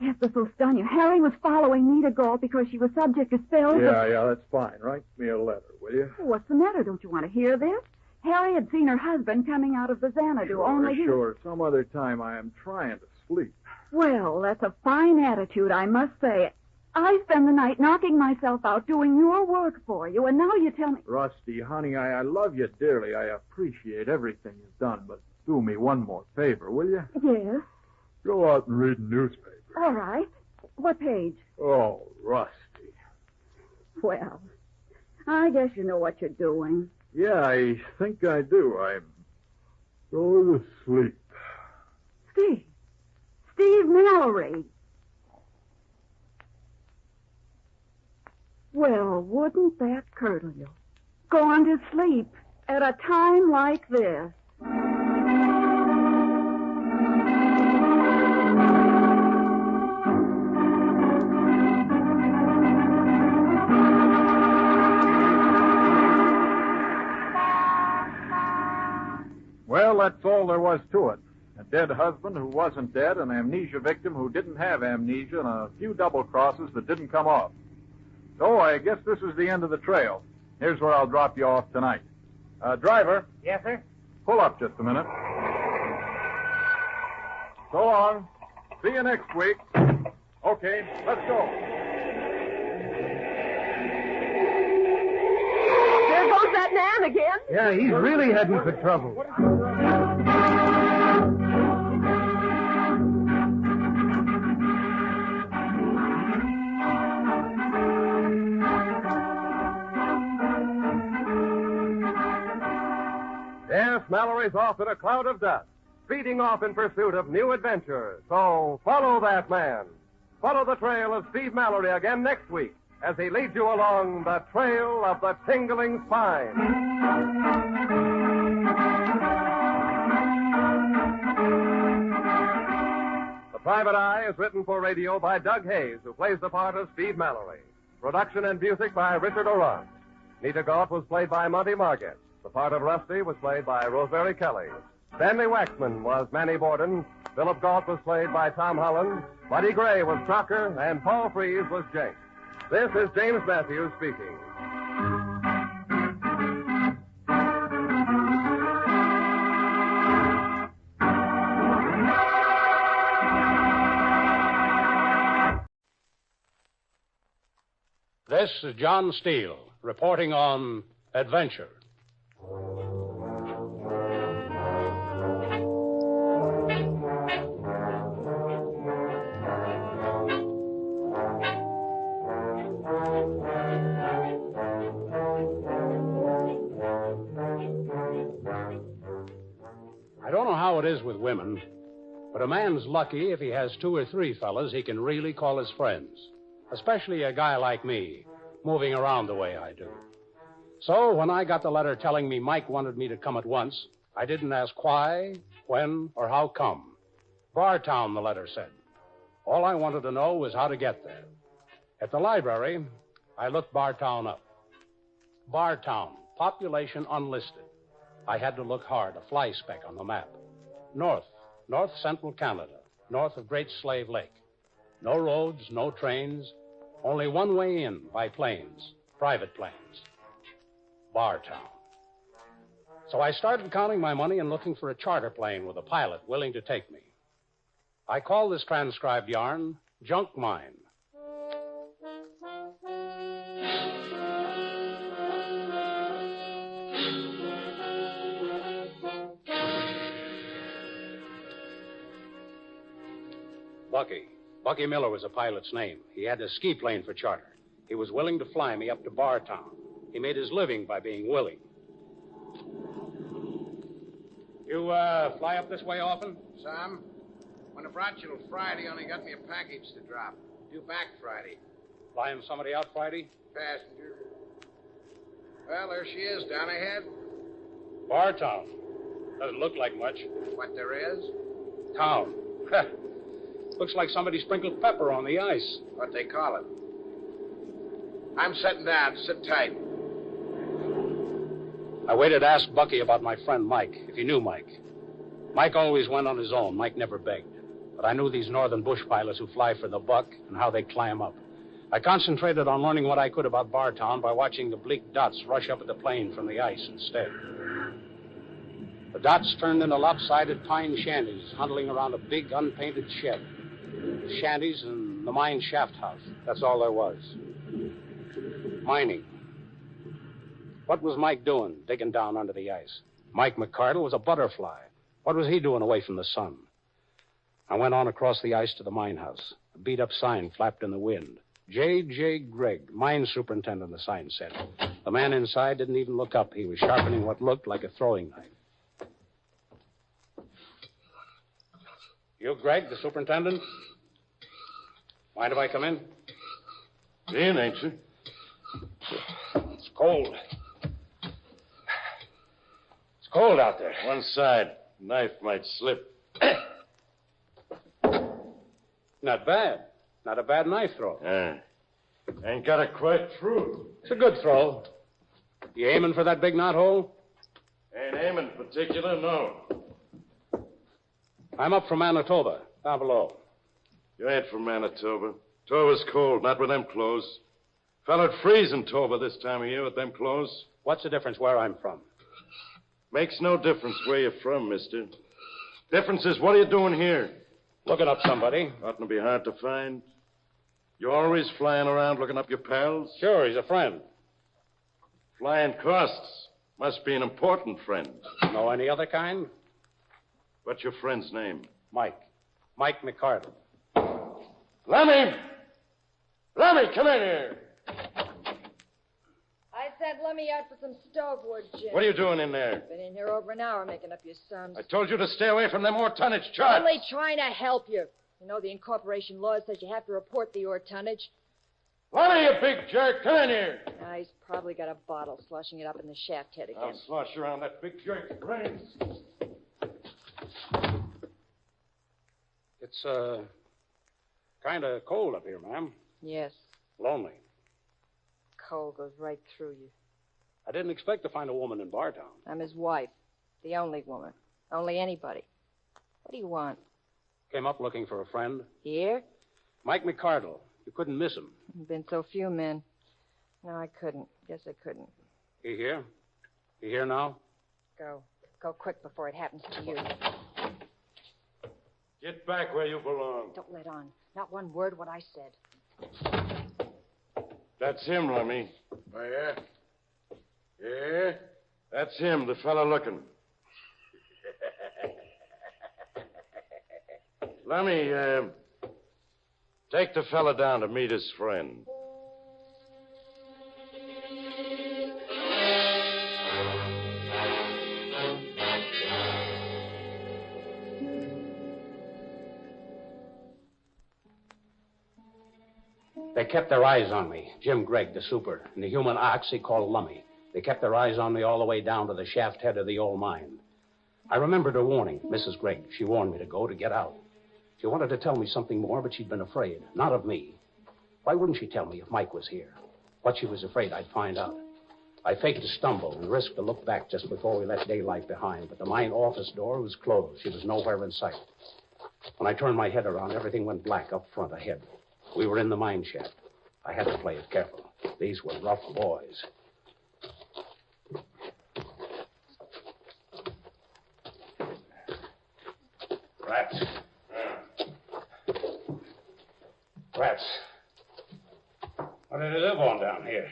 Yes, this will stun you. Harry was following Nita Galt because she was subject to spells. Yeah, that's fine. Write me a letter, will you? What's the matter? Don't you want to hear this? Harry had seen her husband coming out of the Xanadu, only he... Sure. Some other time. I am trying to sleep. Well, that's a fine attitude, I must say. I spend the night knocking myself out doing your work for you, and now you tell me... Rusty, honey, I love you dearly. I appreciate everything you've done, but do me one more favor, will you? Yes? Go out and read the newspaper. All right. What page? Oh, Rusty. Well, I guess you know what you're doing. Yeah, I think I do. I'm going to sleep. Steve Mallory. Well, wouldn't that curdle you? Going to sleep at a time like this. Well, that's all there was to it. A dead husband who wasn't dead, an amnesia victim who didn't have amnesia, and a few double crosses that didn't come off. So I guess this is the end of the trail. Here's where I'll drop you off tonight. Driver. Yes, sir? Pull up just a minute. So long. See you next week. Okay, let's go. There goes that man again. Yeah, he's really heading for trouble. Yes, Mallory's off in a cloud of dust, speeding off in pursuit of new adventures. So follow that man. Follow the trail of Steve Mallory again next week as he leads you along the trail of the tingling spine. The Private Eye is written for radio by Doug Hayes, who plays the part of Steve Mallory. Production and music by Richard Oran. Nita Gaunt was played by Monty Marget. The part of Rusty was played by Rosemary Kelly. Stanley Waxman was Manny Borden. Philip Gaunt was played by Tom Holland. Buddy Gray was Crocker, and Paul Frees was Jake. This is James Matthews speaking. This is John Steele reporting on Adventure. I don't know how it is with women, but a man's lucky if he has 2 or 3 fellas he can really call his friends. Especially a guy like me, moving around the way I do. So when I got the letter telling me Mike wanted me to come at once, I didn't ask why, when, or how come. Bartown, the letter said. All I wanted to know was how to get there. At the library, I looked Bartown up. Bartown, population unlisted. I had to look hard, a fly speck on the map. North central Canada, north of Great Slave Lake. No roads, no trains, only one way in by planes, private planes. Bartown. So I started counting my money and looking for a charter plane with a pilot willing to take me. I call this transcribed yarn Junk Mine. Bucky Miller was a pilot's name. He had a ski plane for charter. He was willing to fly me up to Bartown. He made his living by being willing. You, fly up this way often? Some. When I brought you Friday, only got me a package to drop. Due back Friday. Flying somebody out Friday? Passenger. Well, there she is, down ahead. Bartown. Doesn't look like much. What there is? Town. Looks like somebody sprinkled pepper on the ice. What they call it. I'm sitting down. Sit tight. I waited to ask Bucky about my friend Mike, if he knew Mike. Mike always went on his own. Mike never begged. But I knew these northern bush pilots who fly for the buck and how they climb up. I concentrated on learning what I could about Bartown by watching the bleak dots rush up at the plane from the ice instead. The dots turned into lopsided pine shanties huddling around a big unpainted shed. Shanties and the mine shaft house. That's all there was. Mining. What was Mike doing, digging down under the ice? Mike McCardle was a butterfly. What was he doing away from the sun? I went on across the ice to the mine house. A beat-up sign flapped in the wind. J.J. Gregg, mine superintendent, the sign said. The man inside didn't even look up. He was sharpening what looked like a throwing knife. You, Gregg, the superintendent? Mind if I come in? In, ain't you? It's cold. It's cold out there. One side. Knife might slip. Not bad. Not a bad knife throw. Ain't got it quite through. It's a good throw. You aiming for that big knothole? Ain't aiming particular, no. I'm up from Manitoba, down below. You ain't from Manitoba. Toba's cold, not with them clothes. Fella'd freeze in Toba this time of year with them clothes. What's the difference where I'm from? Makes no difference where you're from, mister. Difference is, what are you doing here? Looking up somebody. Oughtn't to be hard to find. You always flying around looking up your pals? Sure, he's a friend. Flying costs. Must be an important friend. Know any other kind? What's your friend's name? Mike. Mike McCardle. Lemmy! Lemmy, come in here. I said that lummy out for some stove wood, Jim. What are you doing in there? Been in here over an hour making up your sums. I told you to stay away from them ore tonnage charts. Only trying to help you. You know the incorporation law says you have to report the ore tonnage. Lummy, you big jerk. Come in here. Now, he's probably got a bottle sloshing it up in the shaft head again. I'll slosh around that big jerk's brains. It's, kind of cold up here, ma'am. Yes. Lonely. Cold goes right through you. I didn't expect to find a woman in Bartown. I'm his wife. The only woman. Only anybody. What do you want? Came up looking for a friend. Here? Mike McCardle. You couldn't miss him. Been so few men. No, I couldn't. Guess I couldn't. He here? He here now? Go. Go quick before it happens to you. Get back where you belong. Don't let on. Not one word what I said. That's him, Lummy. Oh, yeah? Yeah? That's him, the fella looking. Lummy, take the fella down to meet his friend. They kept their eyes on me. Jim Gregg, the super, and the human ox he called Lummy. They kept their eyes on me all the way down to the shaft head of the old mine. I remembered her warning, Mrs. Gregg. She warned me to get out. She wanted to tell me something more, but she'd been afraid. Not of me. Why wouldn't she tell me if Mike was here? What she was afraid I'd find out. I faked a stumble and risked to look back just before we left daylight behind, but the mine office door was closed. She was nowhere in sight. When I turned my head around, everything went black up front ahead. We were in the mine shaft. I had to play it careful. These were rough boys. Rats. Rats. What do they live on down here?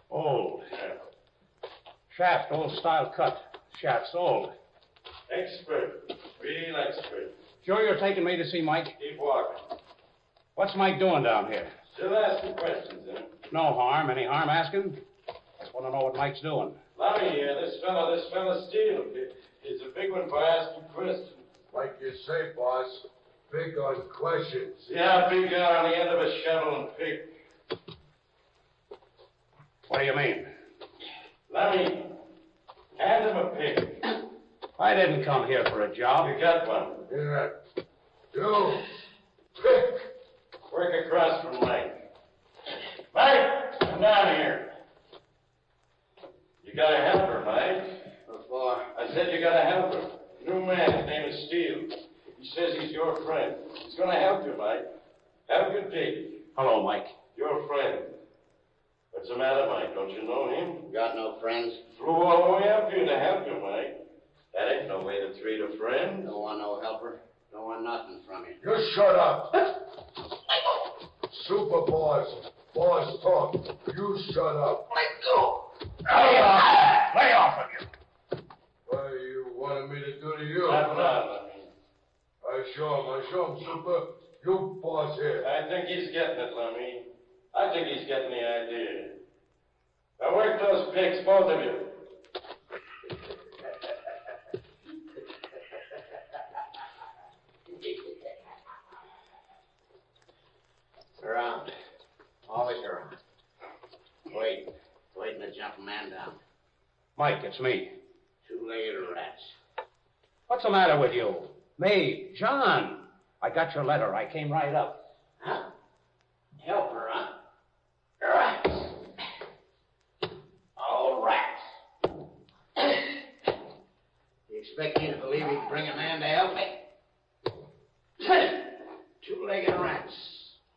Old. Shaft, old style cut. Shaft's old. Expert. Real expert. Sure you're taking me to see Mike? Keep walking. What's Mike doing down here? Still asking questions, eh? No harm. Any harm asking? Just want to know what Mike's doing. Lummy, this fella Steele. He's a big one for asking questions. Like you say, boss, big on questions. Yeah, big guy on the end of a shovel and pick. What do you mean? Lummy, hand him a pick. I didn't come here for a job. You got one. Yeah. You pick. Work across from Mike. Mike, come down here. You got a helper, Mike. What for? I said you got a helper. New man, his name is Steele. He says he's your friend. He's going to help you, Mike. Have a good day. Hello, Mike. Your friend. What's the matter, Mike? Don't you know him? Got no friends. Flew all the way up here to help you, Mike. That ain't no way to treat a friend. Don't want no helper. Don't want nothing from you. You shut up. Super boss. Boss talk. You shut up. Let go. Lay off of you. What you wanted me to do to you? That's not. I show him, Super. You boss here. I think he's getting it, Lummy. I think he's getting the idea. Now work those picks, both of you. Around. Always around. Waiting to jump a man down. Mike, it's me. Two-legged rats. What's the matter with you? Me, John. I got your letter. I came right up. Huh? Helper, huh? Rats. All rats. You expect me to believe you can bring a man to help me? Two-legged rats.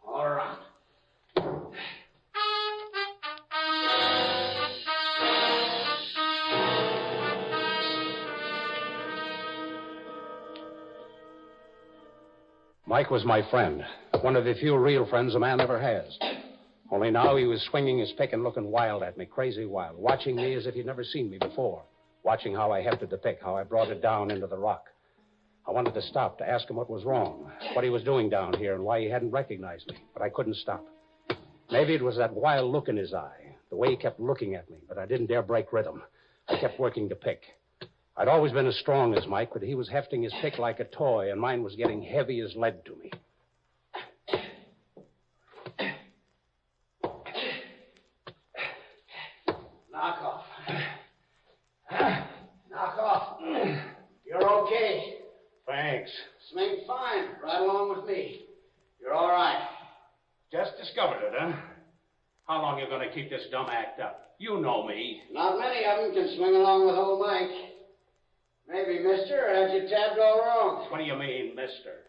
All around. Mike was my friend. One of the few real friends a man ever has. Only now he was swinging his pick and looking wild at me, crazy wild, watching me as if he'd never seen me before, watching how I hefted the pick, how I brought it down into the rock, I wanted to stop to ask him what was wrong, what he was doing down here, and why he hadn't recognized me, but I couldn't stop. Maybe it was that wild look in his eye, the way he kept looking at me, but I didn't dare break rhythm. I kept working the pick. I'd always been as strong as Mike, but he was hefting his pick like a toy, and mine was getting heavy as lead to me. Knock off. Knock off. You're okay. Thanks. Swing fine. Right along with me. You're all right. Just discovered it, huh? How long you going to keep this dumb act up? You know me. Not many of them can swing along with old Mike. Maybe, mister, or had you tabbed all wrong? What do you mean, mister?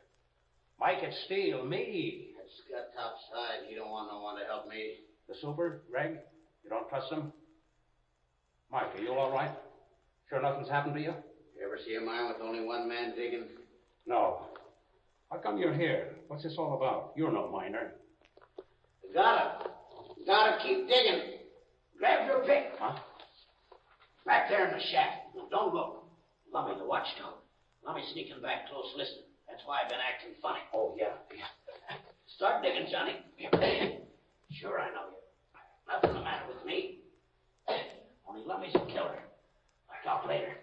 Mike at STEELE, me. That's got topside. You don't want no one to help me. The super, Greg? You don't trust him? Mike, are you all right? Sure nothing's happened to you? You ever see a mine with only one man digging? No. How come you're here? What's this all about? You're no miner. You gotta keep digging. Grab your pick. Huh? Back there in the shack. Now, don't look. Lummy, the watchdog. Lummy sneaking back close listening. That's why I've been acting funny. Oh, yeah. Start digging, Johnny. Sure, I know you. Nothing the matter with me. Only Lummy's a killer. I'll talk later.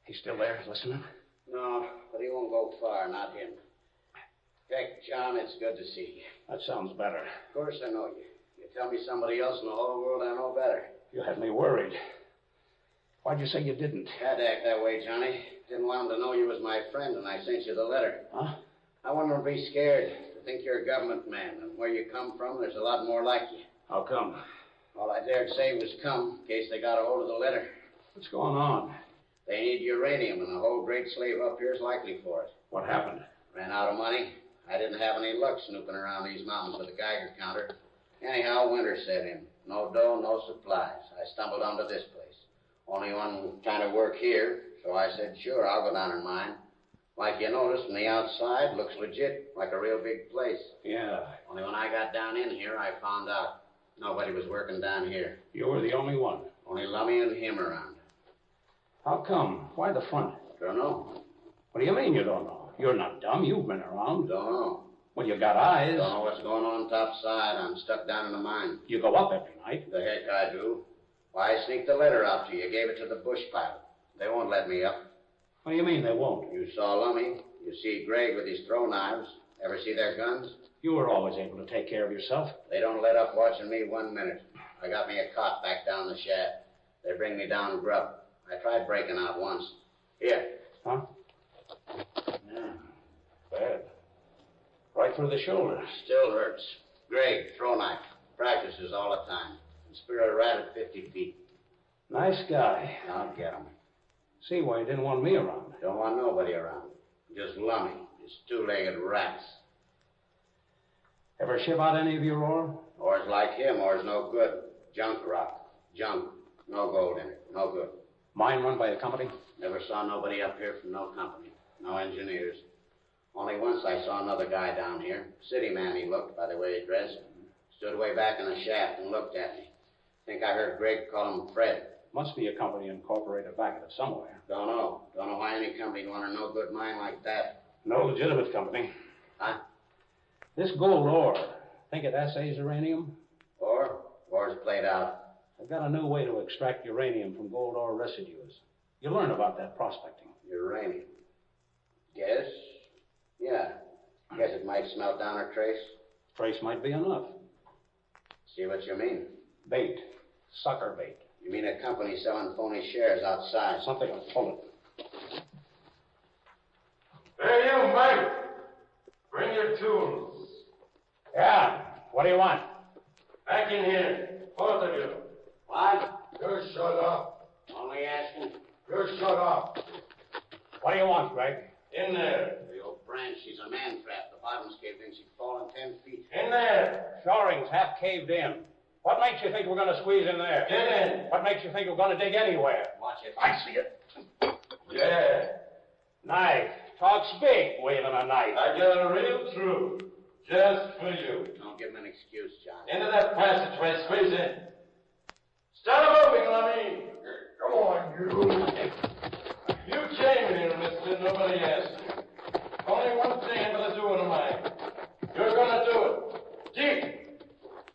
He's still there, listening? No, but he won't go far, not him. Heck, John, it's good to see you. That sounds better. Of course I know you. You tell me somebody else in the whole world, I know better. You had me worried. Why'd you say you didn't? Had to act that way, Johnny. Didn't want him to know you was my friend, and I sent you the letter. Huh? I want him to be scared, to think you're a government man, and where you come from, there's a lot more like you. How come? All I dared say was come, in case they got a hold of the letter. What's going on? They need uranium, and the whole great slave up here is likely for it. What happened? Ran out of money. I didn't have any luck snooping around these mountains with a Geiger counter. Anyhow, winter set in. No dough, no supplies. I stumbled onto this place. Only one kind of work here, so I said, sure, I'll go down and mine. Like you noticed, from the outside, looks legit, like a real big place. Yeah. Only when I got down in here, I found out nobody was working down here. You were the only one. Only Lummy and him around. How come? Why the front? Don't know. What do you mean you don't know? You're not dumb. You've been around. Don't know. Well, you got eyes. Don't know what's going on topside. I'm stuck down in the mine. You go up every night. The heck I do. Why, I sneaked the letter out to you. Gave it to the bush pilot. They won't let me up. What do you mean they won't? You saw Lummy. You see Greg with his throw knives. Ever see their guns? You were always able to take care of yourself. They don't let up watching me 1 minute. I got me a cot back down the shaft. They bring me down grub. I tried breaking out once. Here. Huh? Yeah. Bad. Right through the shoulder. Still hurts. Greg, throw knife. Practices all the time. Can spear a rat at 50 feet. Nice guy. I'll get him. See why you didn't want me around. Don't want nobody around. Just Lummy. His two-legged rats. Ever ship out any of your ore? Ore's like him. Ore's no good. Junk rock. Junk. No gold in it. No good. Mine run by a company? Never saw nobody up here from no company. No engineers. Only once I saw another guy down here. City man he looked, by the way he dressed. Stood way back in the shaft and looked at me. Think I heard Greg call him Fred. Must be a company incorporated back at it somewhere. Don't know. Don't know why any company would want a no-good mine like that. No legitimate company. Huh? This gold ore, think it assays uranium? Ore? Ore's played out. I've got a new way to extract uranium from gold ore residues. You learn about that prospecting. Uranium? Guess? Yeah. Guess it might smelt down or trace? Trace might be enough. See what you mean? Bait. Sucker bait. You mean a company selling phony shares outside? Something like pull it. Hey, you, Mike. Bring your tools. Yeah. What do you want? Back in here. Both of you. What? You shut up. Only asking. You shut up. What do you want, Greg? In there. The old branch, she's a man trap. The bottom's caved in. She's fallen 10 feet. In there. Shoring's half caved in. What makes you think we're going to squeeze in there? Get in. What makes you think we're going to dig anywhere? Watch it. I see it. Yeah. Knife. Talks big, waving a knife. I got a real truth. Just for you. Don't give him an excuse, John. Into that passageway, squeeze in. Start moving, Lummy. Come on, you. You came here, mister. Nobody asked you. Only one thing I'm going to do in mine. You're going to do it. Deep.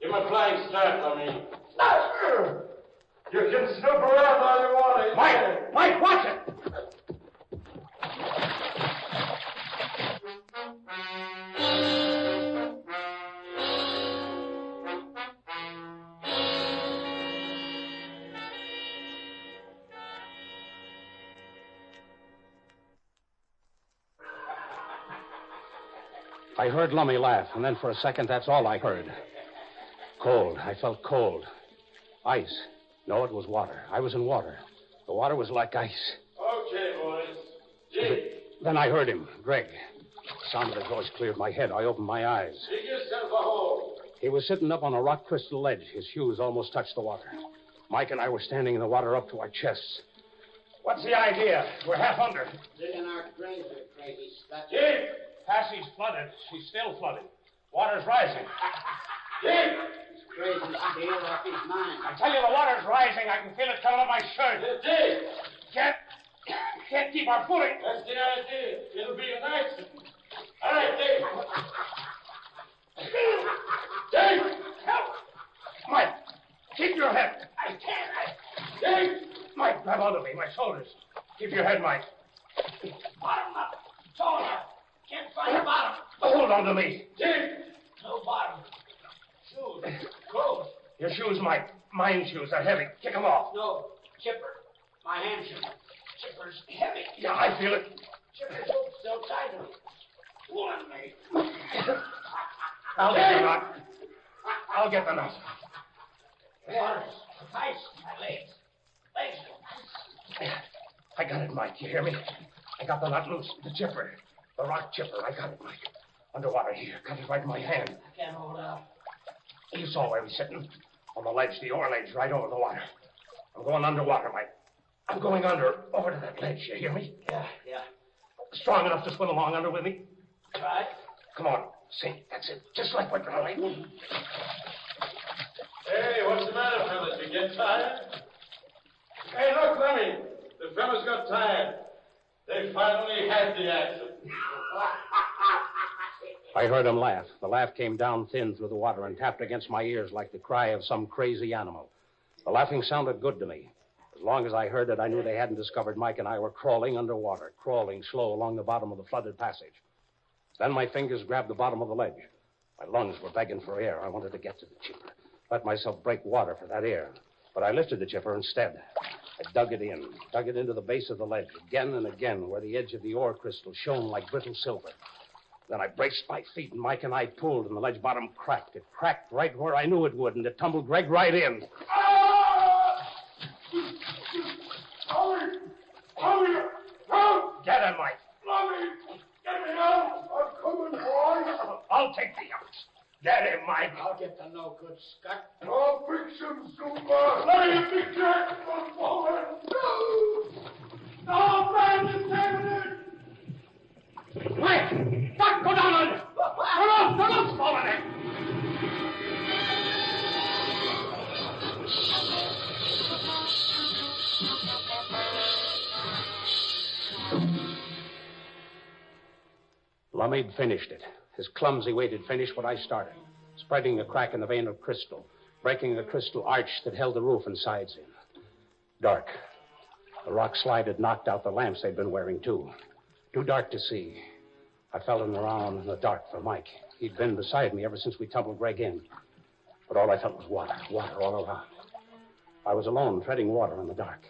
Give him a flying start, Lummy. You can snoop around all you want. Mike, watch it! I heard Lummy laugh, and then for a second, that's all I heard. Cold. I felt cold. Ice. No, it was water. I was in water. The water was like ice. Okay, boys. Deep. Then I heard him, Greg. The sound of his voice cleared my head. I opened my eyes. Dig yourself a hole. He was sitting up on a rock crystal ledge. His shoes almost touched the water. Mike and I were standing in the water up to our chests. What's the idea? We're half under. Digging our graves there, crazy Scotch. Deep! Passage flooded. She's still flooded. Water's rising. Deep! He's crazy, Steele, off his mind. I tell you, the water's rising. I can feel it coming up my shirt. Deep! Can't keep our footing. That's the idea. It'll be an accident. All right, Dave. Dave! Help! Mike, keep your head. I can't. Dave! Mike, grab onto me, my shoulders. Keep your head, Mike. Bottom up. Tall enough. Can't find a bottom. Hold on to me. Dave! No bottom. Shoes. Clothes. Your shoes, Mike. Mine shoes. They're heavy. Kick them off. No. Chipper. My hand shoe. Chipper's heavy. Yeah, I feel it. Chipper's hook still tied to me. Pull on me. I'll get the knot. I'll get the knot. Waters. Ice. My legs. Legs. I got it, Mike. You hear me? I got the knot loose. The chipper. The rock chipper. I got it, Mike. Underwater here. Got it right in my hand. I can't hold out. You saw where he's sitting. On the ledge, the oar ledge, right over the water. I'm going underwater, Mike. I'm going over to that ledge. You hear me? Yeah. Strong enough to swim along under with me? Try. Come on. Sink. That's it. Just like we're drowning. Hey, what's the matter, fellas? You get tired? Hey, look, Lemmy. The fellas got tired. They finally had the accident. I heard him laugh. The laugh came down thin through the water and tapped against my ears like the cry of some crazy animal. The laughing sounded good to me. As long as I heard it, I knew they hadn't discovered Mike and I were crawling underwater, crawling slow along the bottom of the flooded passage. Then my fingers grabbed the bottom of the ledge. My lungs were begging for air. I wanted to get to the chipper, let myself break water for that air. But I lifted the chipper instead. I dug it into the base of the ledge, again and again, where the edge of the ore crystal shone like brittle silver. Then I braced my feet, and Mike and I pulled, and the ledge bottom cracked. It cracked right where I knew it would, and it tumbled Greg right in. Get him, Mike. Get me out. I'm coming, boys. I'll take the others. Get him, Mike. I'll get the no good Scott. I'll fix him, Super. Let me be Jack. I'm falling. No, man, Mike! Fuck, go down under! The rope's falling in! Lummi'd finished it. His clumsy weight had finished what I started, spreading a crack in the vein of crystal, breaking the crystal arch that held the roof and sides in. Dark. The rock slide had knocked out the lamps they'd been wearing, too. Too dark to see. I felt around in the dark for Mike. He'd been beside me ever since we tumbled Greg in. But all I felt was water all around. I was alone, treading water in the dark.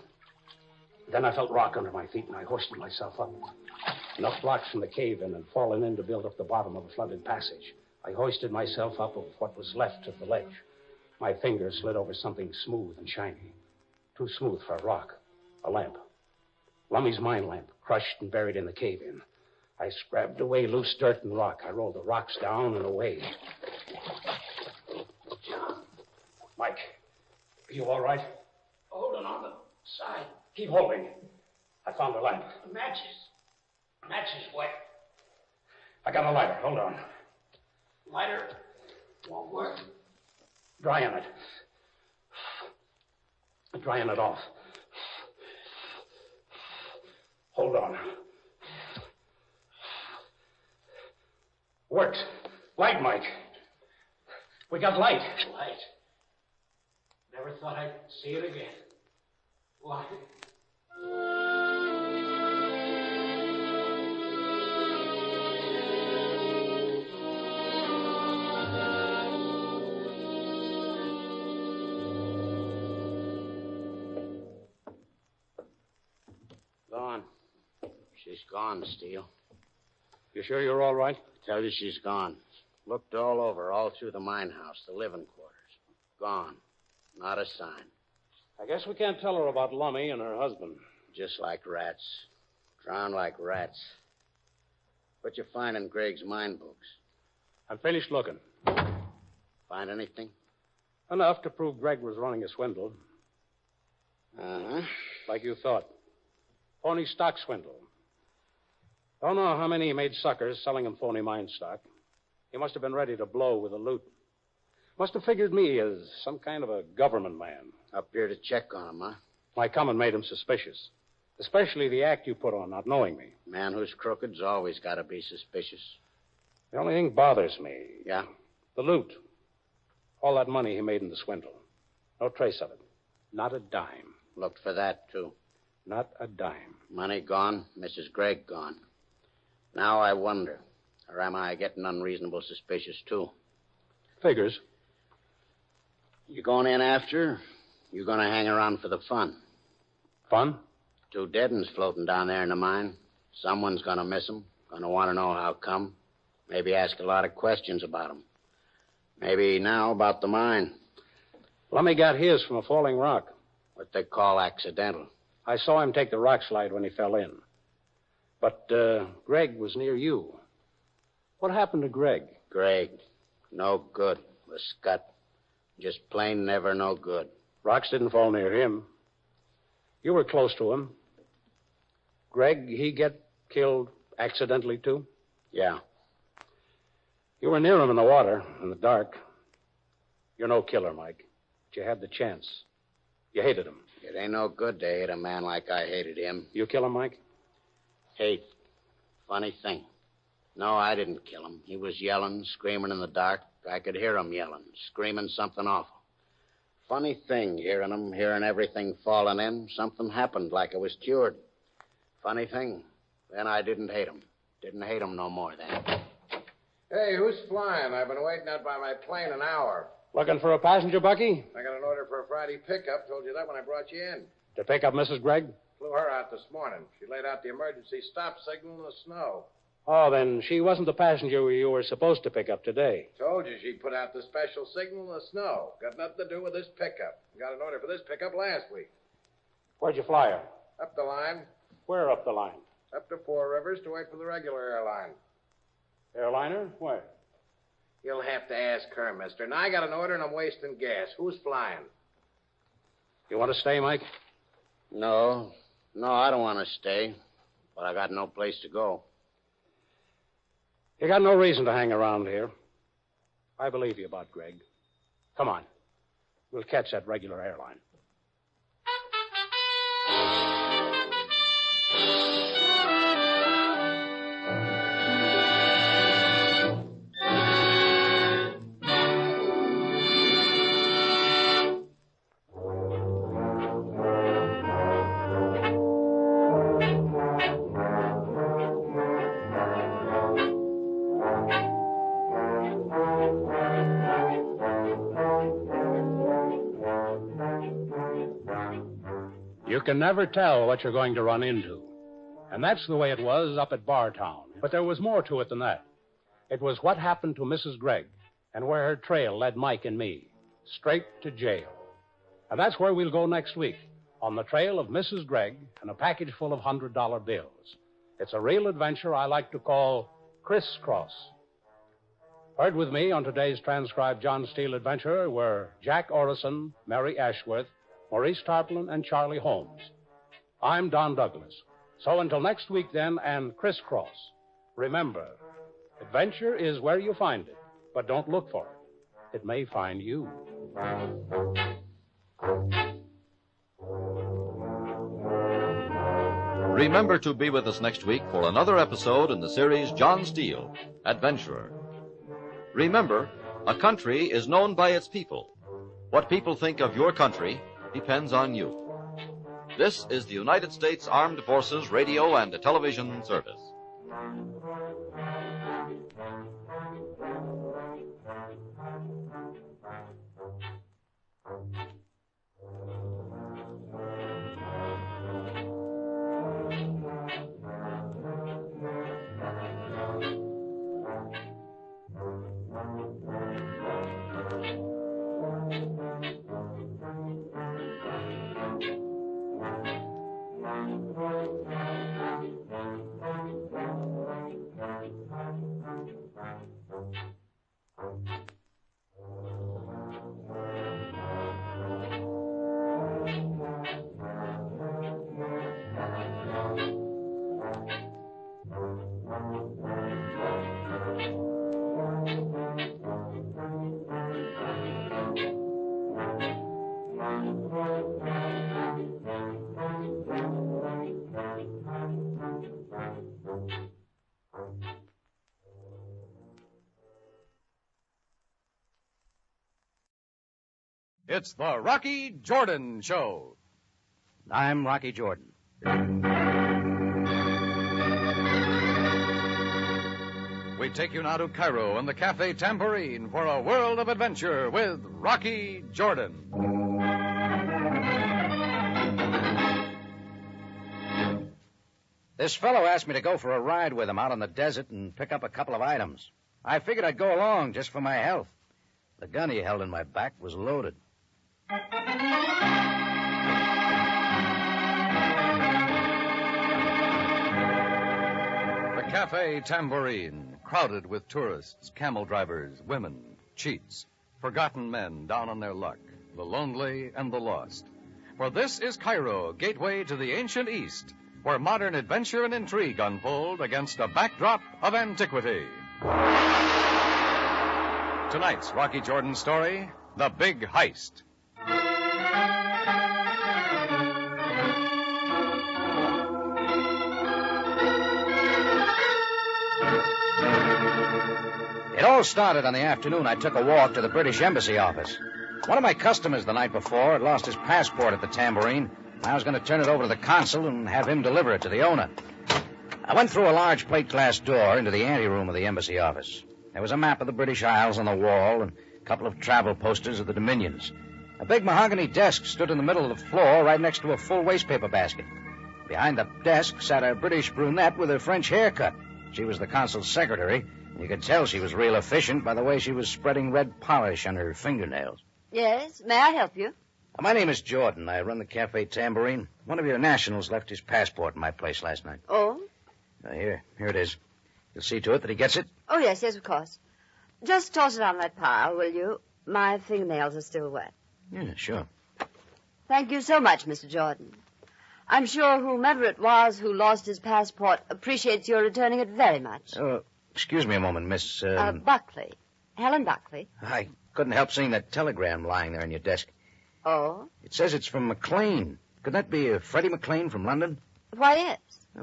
Then I felt rock under my feet, and I hoisted myself up. Enough rocks from the cave-in had fallen in to build up the bottom of the flooded passage. I hoisted myself up of what was left of the ledge. My fingers slid over something smooth and shiny. Too smooth for a rock. A lamp. Lummy's mine lamp, crushed and buried in the cave-in. I scrabbed away loose dirt and rock. I rolled the rocks down and away. John. Mike, are you all right? Holding on the side. Keep holding. I found a lamp. Matches. Matches wet. I got a lighter. Hold on. Lighter. Won't work. Drying it. Drying it off. Hold on. Works. Light, Mike. We got light. Light. Never thought I'd see it again. Light. Gone. She's gone, Steele. You sure you're all right? Tell you she's gone. Looked all over, all through the mine house, the living quarters. Gone. Not a sign. I guess we can't tell her about Lummy and her husband. Just like rats. Drowned like rats. What you find in Greg's mine books? I'm finished looking. Find anything? Enough to prove Greg was running a swindle. Uh-huh. Like you thought. Phony stock swindle. Don't know how many he made suckers selling them phony mine stock. He must have been ready to blow with the loot. Must have figured me as some kind of a government man. Up here to check on him, huh? My coming made him suspicious. Especially the act you put on, not knowing me. Man who's crooked's always got to be suspicious. The only thing bothers me. Yeah? The loot. All that money he made in the swindle. No trace of it. Not a dime. Looked for that, too. Not a dime. Money gone, Mrs. Gregg gone. Now I wonder, or am I getting unreasonable suspicious, too? Figures. You going in after her? You going to hang around for the fun? Fun? 2 dead uns floating down there in the mine. Someone's going to miss them. Going to want to know how come. Maybe ask a lot of questions about them. Maybe now about the mine. Lummy got his from a falling rock. What they call accidental. I saw him take the rock slide when he fell in. But Greg was near you. What happened to Greg? Greg. No good. Was scut. Just plain never no good. Rocks didn't fall near him. You were close to him. Greg, he get killed accidentally, too? Yeah. You were near him in the water, in the dark. You're no killer, Mike. But you had the chance. You hated him. It ain't no good to hate a man like I hated him. You kill him, Mike? Hate. Funny thing. No, I didn't kill him. He was yelling, screaming in the dark. I could hear him yelling, screaming something awful. Funny thing, hearing him, hearing everything falling in. Something happened like it was cured. Funny thing. Then I didn't hate him. Didn't hate him no more then. Hey, who's flying? I've been waiting out by my plane an hour. Looking for a passenger, Bucky? I got an order for a Friday pickup. Told you that when I brought you in. To pick up Mrs. Gregg? Flew her out this morning. She laid out the emergency stop signal in the snow. Oh, then she wasn't the passenger you were supposed to pick up today. Told you she'd put out the special signal in the snow. Got nothing to do with this pickup. Got an order for this pickup last week. Where'd you fly her? Up the line. Where up the line? Up to Four Rivers to wait for the regular airline. Airliner? Where? You'll have to ask her, mister. And I got an order and I'm wasting gas. Who's flying? You want to stay, Mike? No, I don't want to stay. But I got no place to go. You got no reason to hang around here. I believe you about Greg. Come on. We'll catch that regular airline. You can never tell what you're going to run into. And that's the way it was up at Bartown. But there was more to it than that. It was what happened to Mrs. Gregg and where her trail led Mike and me. Straight to jail. And that's where we'll go next week, on the trail of Mrs. Gregg and a package full of $100 bills. It's a real adventure I like to call Crisscross. Heard with me on today's transcribed John Steele adventure were Jack Orison, Mary Ashworth, Maurice Tarplin, and Charlie Holmes. I'm Don Douglas. So until next week, then, and Crisscross. Remember, adventure is where you find it, but don't look for it. it may find you. Remember to be with us next week for another episode in the series John Steele, Adventurer. Remember, a country is known by its people. What people think of your country depends on you. This is the United States Armed Forces Radio and Television Service. It's the Rocky Jordan Show. I'm Rocky Jordan. We take you now to Cairo and the Cafe Tambourine for a world of adventure with Rocky Jordan. This fellow asked me to go for a ride with him out on the desert and pick up a couple of items. I figured I'd go along just for my health. The gun he held in my back was loaded. The Cafe Tambourine, crowded with tourists, camel drivers, women, cheats, forgotten men down on their luck, the lonely and the lost. For this is Cairo, gateway to the ancient East, where modern adventure and intrigue unfold against a backdrop of antiquity. Tonight's Rocky Jordan story, The Big Heist. It all started on the afternoon I took a walk to the British Embassy office. One of my customers the night before had lost his passport at the Tambourine. I was going to turn it over to the consul and have him deliver it to the owner. I went through a large plate glass door into the anteroom of the embassy office. There was a map of the British Isles on the wall and a couple of travel posters of the Dominions. A big mahogany desk stood in the middle of the floor right next to a full wastepaper basket. Behind the desk sat a British brunette with a French haircut. She was the consul's secretary. You could tell she was real efficient by the way she was spreading red polish on her fingernails. Yes, may I help you? My name is Jordan. I run the Cafe Tambourine. One of your nationals left his passport in my place last night. Oh? Here it is. You'll see to it that he gets it? Oh, yes, of course. Just toss it on that pile, will you? My fingernails are still wet. Yeah, sure. Thank you so much, Mr. Jordan. I'm sure whomever it was who lost his passport appreciates your returning it very much. Excuse me a moment, Miss... Buckley. Helen Buckley. I couldn't help seeing that telegram lying there on your desk. Oh? It says it's from McLean. Could that be Freddie McLean from London? Why, yes.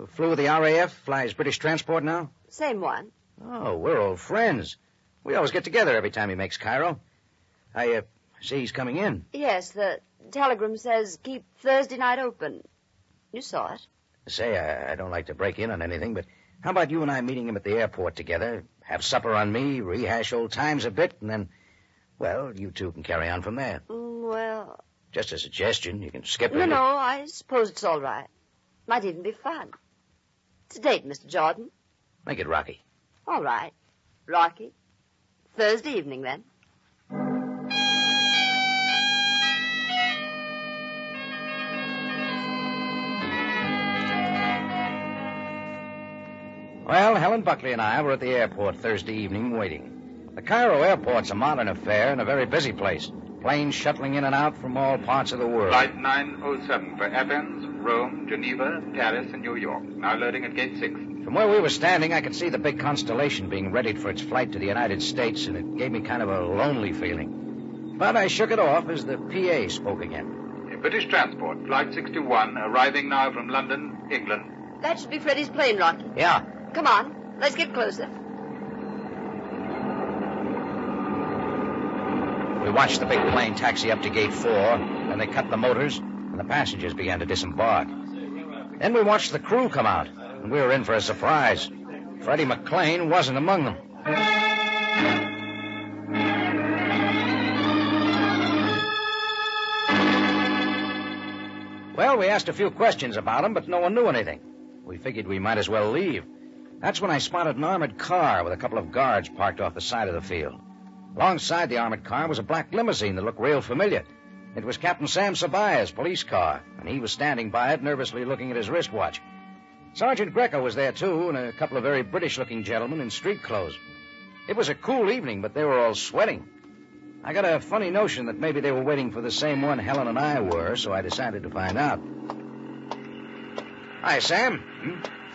Flew with the RAF, flies British transport now? Same one. Oh, we're old friends. We always get together every time he makes Cairo. I see he's coming in. Yes, the telegram says keep Thursday night open. You saw it. Say, I don't like to break in on anything, but how about you and I meeting him at the airport together, have supper on me, rehash old times a bit, and then, well, you two can carry on from there. Well... Just a suggestion. You can skip it. No, I suppose it's all right. Might even be fun. It's a date, Mr. Jordan. Make it Rocky. All right. Rocky. Thursday evening, then. Well, Helen Buckley and I were at the airport Thursday evening waiting. The Cairo airport's a modern affair and a very busy place. Planes shuttling in and out from all parts of the world. Flight 907 for Athens, Rome, Geneva, Paris, and New York. Now loading at gate 6. From where we were standing, I could see the big Constellation being readied for its flight to the United States, and it gave me kind of a lonely feeling. But I shook it off as the PA spoke again. British Transport, Flight 61, arriving now from London, England. That should be Freddie's plane, Rocky. Yeah. Come on, let's get closer. We watched the big plane taxi up to gate 4, and they cut the motors, and the passengers began to disembark. Then we watched the crew come out, and we were in for a surprise. Freddie McLean wasn't among them. Well, we asked a few questions about him, but no one knew anything. We figured we might as well leave. That's when I spotted an armored car with a couple of guards parked off the side of the field. Alongside the armored car was a black limousine that looked real familiar. It was Captain Sam Sabaya's police car, and he was standing by it, nervously looking at his wristwatch. Sergeant Greco was there, too, and a couple of very British-looking gentlemen in street clothes. It was a cool evening, but they were all sweating. I got a funny notion that maybe they were waiting for the same one Helen and I were, so I decided to find out. Hi, Sam.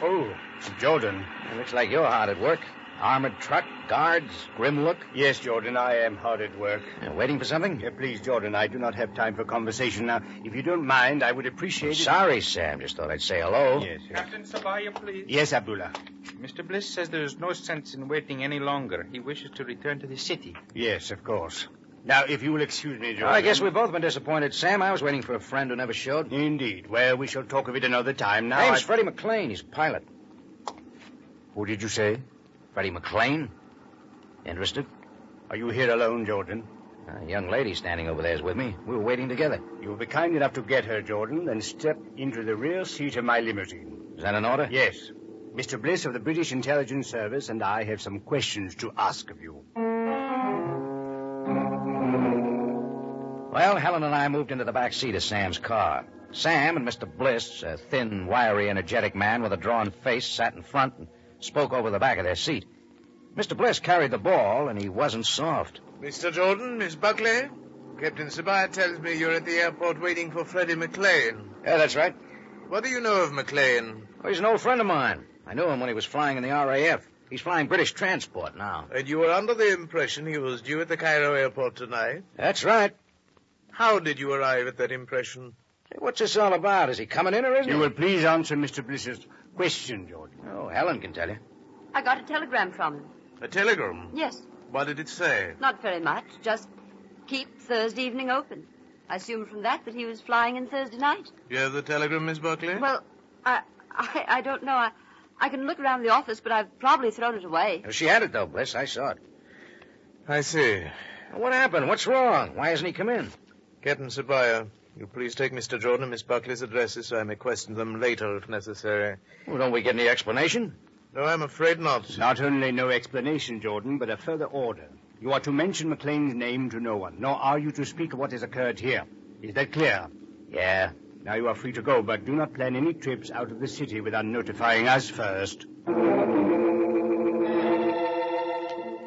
Oh, Jordan. It looks like you're hard at work. Armored truck, guards, grim look. Yes, Jordan, I am hard at work. Waiting for something? Please, Jordan, I do not have time for conversation now. If you don't mind, I would appreciate it. Sorry, Sam. Just thought I'd say hello. Yes. Captain Sabaya, please. Yes, Abdullah. Mr. Bliss says there's no sense in waiting any longer. He wishes to return to the city. Yes, of course. Now, if you will excuse me, Jordan. Well, I guess we've both been disappointed, Sam. I was waiting for a friend who never showed. Indeed. Well, we shall talk of it another time. Now, name's Freddie McLean. He's a pilot. Who did you say? Freddie McLean. Interested? Are you here alone, Jordan? A young lady standing over there is with me. We were waiting together. You will be kind enough to get her, Jordan, then step into the rear seat of my limousine. Is that an order? Yes. Mr. Bliss of the British Intelligence Service and I have some questions to ask of you. Well, Helen and I moved into the back seat of Sam's car. Sam and Mr. Bliss, a thin, wiry, energetic man with a drawn face, sat in front and spoke over the back of their seat. Mr. Bliss carried the ball, and he wasn't soft. Mr. Jordan, Miss Buckley, Captain Sabaya tells me you're at the airport waiting for Freddie McLean. Yeah, that's right. What do you know of McLean? Oh, he's an old friend of mine. I knew him when he was flying in the RAF. He's flying British Transport now. And you were under the impression he was due at the Cairo airport tonight? That's right. How did you arrive at that impression? Hey, what's this all about? Is he coming in or isn't he? You will please answer Mr. Bliss's question, Jordan. Oh, Helen can tell you. I got a telegram from him. A telegram? Yes. What did it say? Not very much. Just keep Thursday evening open. I assumed from that he was flying in Thursday night. You have the telegram, Miss Buckley? Well, I don't know. I can look around the office, but I've probably thrown it away. She had it, though, Bliss. I saw it. I see. What happened? What's wrong? Why hasn't he come in? Captain Sabaya, you please take Mr. Jordan and Miss Buckley's addresses so I may question them later if necessary. Well, don't we get any explanation? No, I'm afraid not. Not only no explanation, Jordan, but a further order. You are to mention McLean's name to no one, nor are you to speak of what has occurred here. Is that clear? Yeah. Now you are free to go, but do not plan any trips out of the city without notifying us first.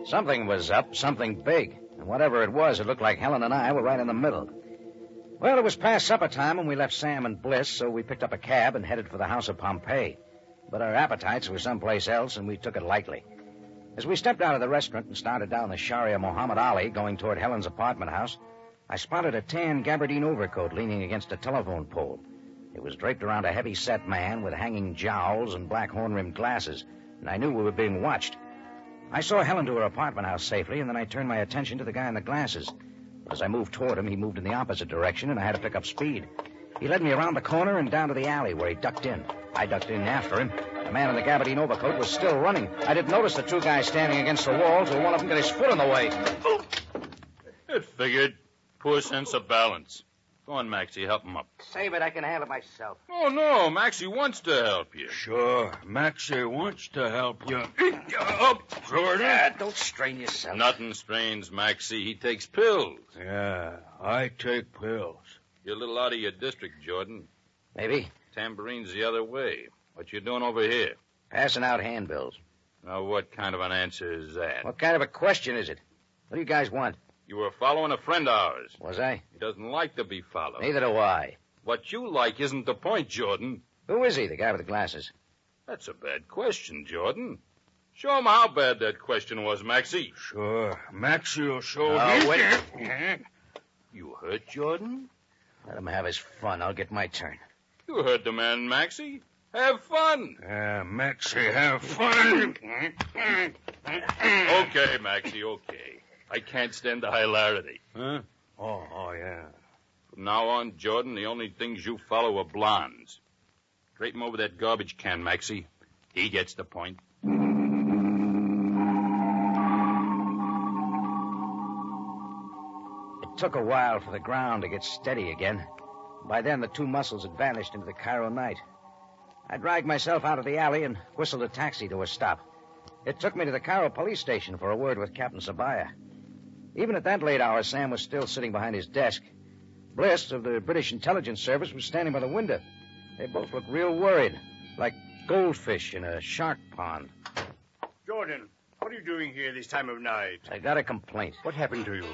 Something was up, something big. And whatever it was, it looked like Helen and I were right in the middle. Well, it was past supper time when we left Sam and Bliss, so we picked up a cab and headed for the house of Pompeii. But our appetites were someplace else, and we took it lightly. As we stepped out of the restaurant and started down the Sharia Muhammad Ali, going toward Helen's apartment house, I spotted a tan gabardine overcoat leaning against a telephone pole. It was draped around a heavy-set man with hanging jowls and black horn-rimmed glasses, and I knew we were being watched. I saw Helen to her apartment house safely, and then I turned my attention to the guy in the glasses. As I moved toward him, he moved in the opposite direction, and I had to pick up speed. He led me around the corner and down to the alley where he ducked in. I ducked in after him. The man in the gabardine overcoat was still running. I didn't notice the two guys standing against the wall till one of them got his foot in the way. It figured. Poor sense of balance. Go on, Maxie, help him up. Save it, I can handle it myself. Oh, no, Maxie wants to help you. Sure, Maxie wants to help you. Up, Jordan. Don't strain yourself. Nothing strains Maxie. He takes pills. Yeah, I take pills. You're a little out of your district, Jordan. Maybe. Tamborine's the other way. What you doing over here? Passing out handbills. Now, what kind of an answer is that? What kind of a question is it? What do you guys want? You were following a friend of ours. Was I? He doesn't like to be followed. Neither do I. What you like isn't the point, Jordan. Who is he, the guy with the glasses? That's a bad question, Jordan. Show him how bad that question was, Maxie. Sure. Maxie will show Oh, wait. You hurt, Jordan? Let him have his fun. I'll get my turn. You heard the man, Maxie. Have fun. Maxie, have fun. Okay, Maxie, okay. I can't stand the hilarity. Huh? Oh, yeah. From now on, Jordan, the only things you follow are blondes. Drape him over that garbage can, Maxie. He gets the point. It took a while for the ground to get steady again. By then, the two muscles had vanished into the Cairo night. I dragged myself out of the alley and whistled a taxi to a stop. It took me to the Cairo police station for a word with Captain Sabaya. Even at that late hour, Sam was still sitting behind his desk. Bliss of the British Intelligence Service was standing by the window. They both looked real worried, like goldfish in a shark pond. Jordan, what are you doing here this time of night? I got a complaint. What happened to you?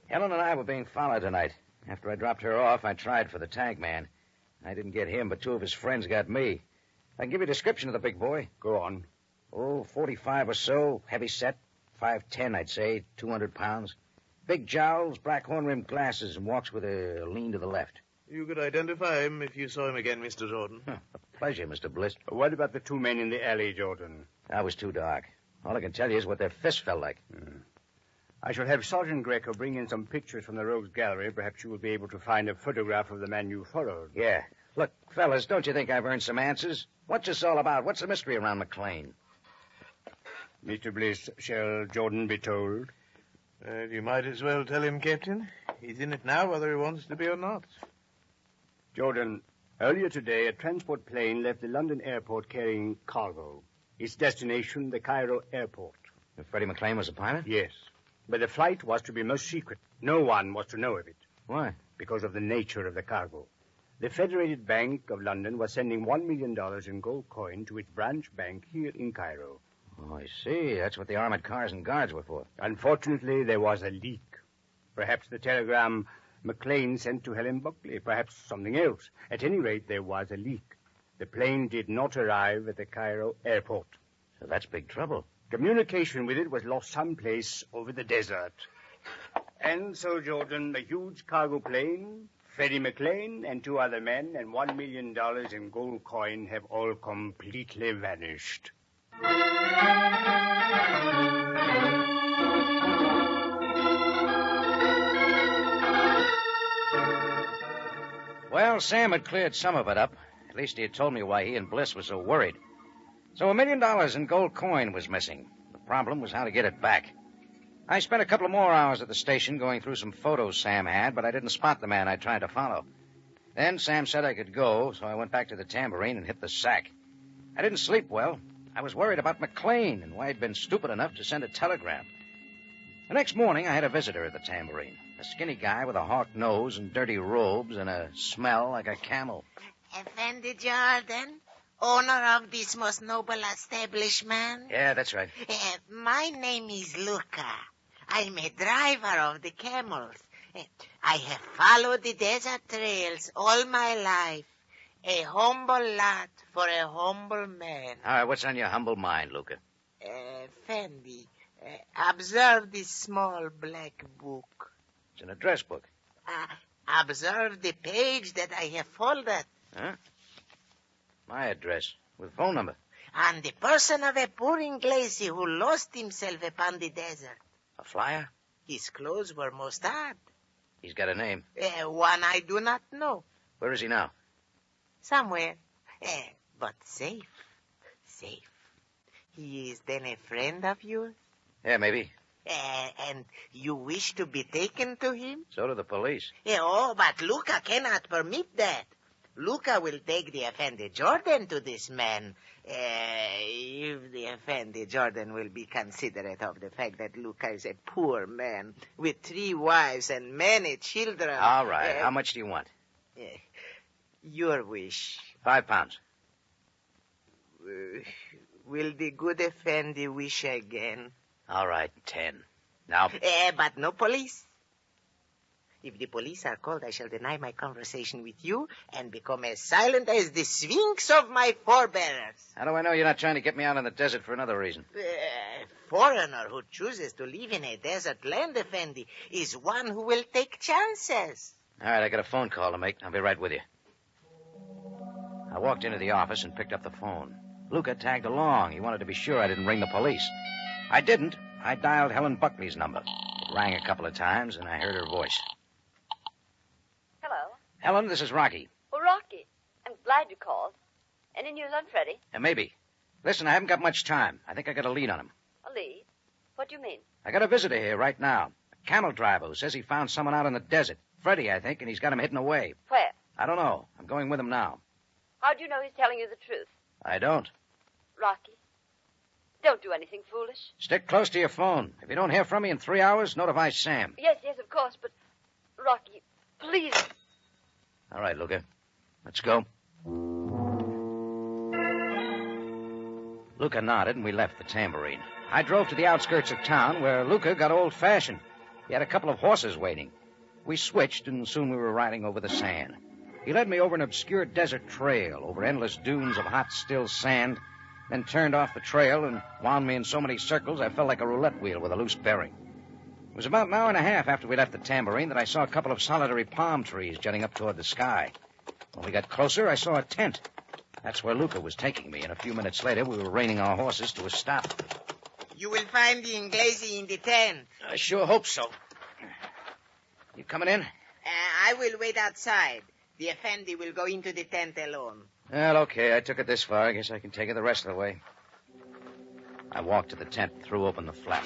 Helen and I were being followed tonight. After I dropped her off, I tried for the tank man. I didn't get him, but two of his friends got me. I can give you a description of the big boy. Go on. 45 or so, heavy set, 5'10", I'd say, 200 pounds. Big jowls, black horn-rimmed glasses, and walks with a lean to the left. You could identify him if you saw him again, Mr. Jordan. A pleasure, Mr. Bliss. What about the two men in the alley, Jordan? That was too dark. All I can tell you is what their fists felt like. I shall have Sergeant Greco bring in some pictures from the Rogues Gallery. Perhaps you will be able to find a photograph of the man you followed. Yeah. Look, fellas, don't you think I've earned some answers? What's this all about? What's the mystery around McLean? Mr. Bliss, shall Jordan be told? You might as well tell him, Captain. He's in it now, whether he wants to be or not. Jordan, earlier today, a transport plane left the London airport carrying cargo. Its destination, the Cairo airport. If Freddie McLean was a pilot? Yes. But the flight was to be most secret. No one was to know of it. Why? Because of the nature of the cargo. The Federated Bank of London was sending $1 million in gold coin to its branch bank here in Cairo. Oh, I see. That's what the armored cars and guards were for. Unfortunately, there was a leak. Perhaps the telegram McLean sent to Helen Buckley. Perhaps something else. At any rate, there was a leak. The plane did not arrive at the Cairo airport. So that's big trouble. Communication with it was lost someplace over the desert. And so, Jordan, a huge cargo plane, Freddie McLean, and two other men, and $1 million in gold coin have all completely vanished. Well, Sam had cleared some of it up. At least he had told me why he and Bliss were so worried. So $1 million in gold coin was missing. The problem was how to get it back. I spent a couple of more hours at the station going through some photos Sam had, but I didn't spot the man I tried to follow. Then Sam said I could go, so I went back to the tambourine and hit the sack. I didn't sleep well. I was worried about McLean and why he'd been stupid enough to send a telegram. The next morning, I had a visitor at the tambourine. A skinny guy with a hawk nose and dirty robes and a smell like a camel. Effendi Jordan, owner of this most noble establishment? Yeah, that's right. My name is Luca. I'm a driver of the camels. I have followed the desert trails all my life. A humble lot for a humble man. All right, what's on your humble mind, Luca? Effendi, observe this small black book. It's an address book. Observe the page that I have folded. Huh? My address, with phone number. And the person of a poor Inglese who lost himself upon the desert. A flyer? His clothes were most odd. He's got a name. One I do not know. Where is he now? Somewhere. But safe. Safe. He is then a friend of yours? Yeah, maybe. And you wish to be taken to him? So do the police. But Luca cannot permit that. Luca will take the Effendi Jordan to this man. If the Effendi Jordan will be considerate of the fact that Luca is a poor man with 3 wives and many children. All right. How much do you want? Your wish. £5. Will the good Effendi wish again? All right, 10. Now. But no police. If the police are called, I shall deny my conversation with you and become as silent as the sphinx of my forebears. How do I know you're not trying to get me out in the desert for another reason? Foreigner who chooses to live in a desert land, Effendi, is one who will take chances. All right, I got a phone call to make. I'll be right with you. I walked into the office and picked up the phone. Luca tagged along. He wanted to be sure I didn't ring the police. I didn't. I dialed Helen Buckley's number. It rang a couple of times, and I heard her voice. Hello. Helen, this is Rocky. Oh, Rocky. I'm glad you called. Any news on Freddie? Maybe. Listen, I haven't got much time. I think I got a lead on him. A lead? What do you mean? I got a visitor here right now. A camel driver who says he found someone out in the desert. Freddie, I think, and he's got him hidden away. Where? I don't know. I'm going with him now. How do you know he's telling you the truth? I don't. Rocky, don't do anything foolish. Stick close to your phone. If you don't hear from me in 3 hours, notify Sam. Yes, of course, but... Rocky, please. All right, Luca. Let's go. Luca nodded, and we left the tambourine. I drove to the outskirts of town, where Luca got old-fashioned. He had a couple of horses waiting. We switched, and soon we were riding over the sand. He led me over an obscure desert trail, over endless dunes of hot, still sand, then turned off the trail and wound me in so many circles I felt like a roulette wheel with a loose bearing. It was about an hour and a half after we left the tambourine that I saw a couple of solitary palm trees jutting up toward the sky. When we got closer, I saw a tent. That's where Luca was taking me, and a few minutes later we were reining our horses to a stop. You will find the Inglesi in the tent. I sure hope so. You coming in? I will wait outside. The Effendi will go into the tent alone. Well, okay. I took it this far. I guess I can take it the rest of the way. I walked to the tent and threw open the flap.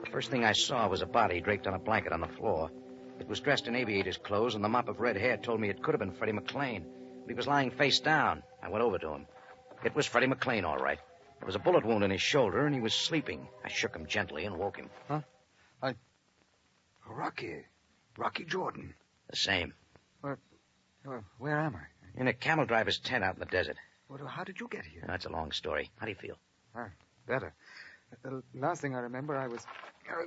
The first thing I saw was a body draped on a blanket on the floor. It was dressed in aviator's clothes, and the mop of red hair told me it could have been Freddie McLean. But he was lying face down. I went over to him. It was Freddie McLean, all right. There was a bullet wound in his shoulder, and he was sleeping. I shook him gently and woke him. Huh? Rocky Jordan. The same. Where am I? In a camel driver's tent out in the desert. Well, how did you get here? That's a long story. How do you feel? Better. The last thing I remember, I was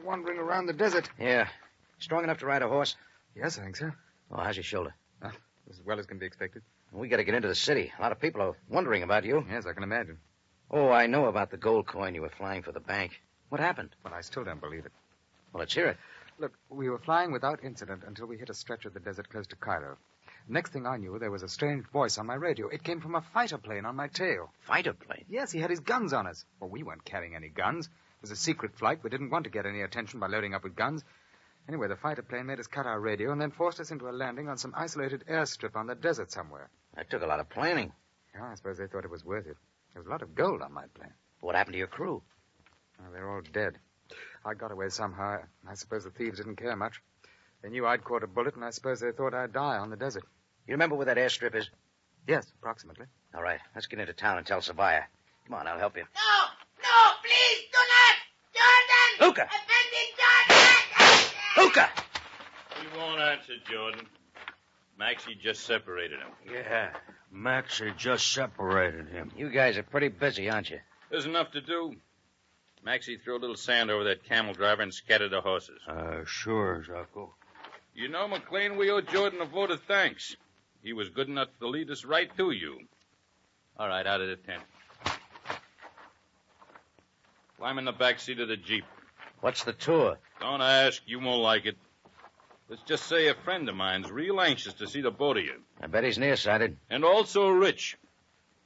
wandering around the desert. Yeah. Strong enough to ride a horse? Yes, I think so. Oh, how's your shoulder? As well as can be expected. We got to get into the city. A lot of people are wondering about you. Yes, I can imagine. Oh, I know about the gold coin you were flying for the bank. What happened? Well, I still don't believe it. Well, let's hear it. Look, we were flying without incident until we hit a stretch of the desert close to Cairo. Next thing I knew, there was a strange voice on my radio. It came from a fighter plane on my tail. Fighter plane? Yes, he had his guns on us. Well, we weren't carrying any guns. It was a secret flight. We didn't want to get any attention by loading up with guns. Anyway, the fighter plane made us cut our radio and then forced us into a landing on some isolated airstrip on the desert somewhere. That took a lot of planning. Yeah, I suppose they thought it was worth it. There was a lot of gold on my plane. What happened to your crew? Well, they're all dead. I got away somehow. I suppose the thieves didn't care much. They knew I'd caught a bullet, and I suppose they thought I'd die on the desert. You remember where that airstrip is? Yes, approximately. All right, let's get into town and tell Sabaya. Come on, I'll help you. No, please, do not! Jordan! Luca! Effendi, Jordan! Luca! He won't answer, Jordan. Maxie just separated him. Yeah, Maxie just separated him. You guys are pretty busy, aren't you? There's enough to do. Maxie threw a little sand over that camel driver and scattered the horses. Sure, Zaco. You know, McLean, we owe Jordan a vote of thanks. He was good enough to lead us right to you. All right, out of the tent. Climb in the back seat of the Jeep. What's the tour? Don't ask. You won't like it. Let's just say a friend of mine's real anxious to see the both of you. I bet he's nearsighted. And also rich.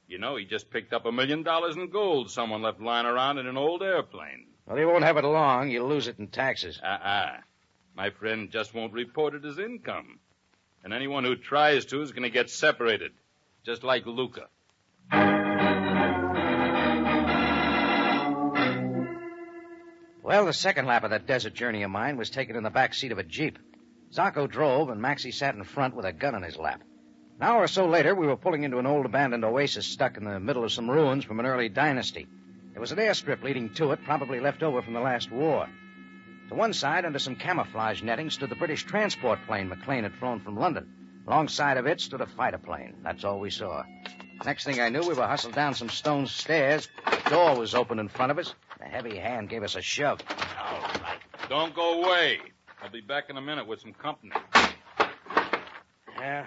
You know, he just picked up $1 million in gold someone left lying around in an old airplane. Well, he won't have it long. You'll lose it in taxes. My friend just won't report it as income. And anyone who tries to is going to get separated. Just like Luca. Well, the second lap of that desert journey of mine was taken in the back seat of a Jeep. Zacco drove, and Maxie sat in front with a gun in his lap. An hour or so later, we were pulling into an old abandoned oasis stuck in the middle of some ruins from an early dynasty. There was an airstrip leading to it, probably left over from the last war. To one side, under some camouflage netting, stood the British transport plane McLean had flown from London. Alongside of it stood a fighter plane. That's all we saw. Next thing I knew, we were hustled down some stone stairs. The door was open in front of us. A heavy hand gave us a shove. All right. Don't go away. I'll be back in a minute with some company. Yeah,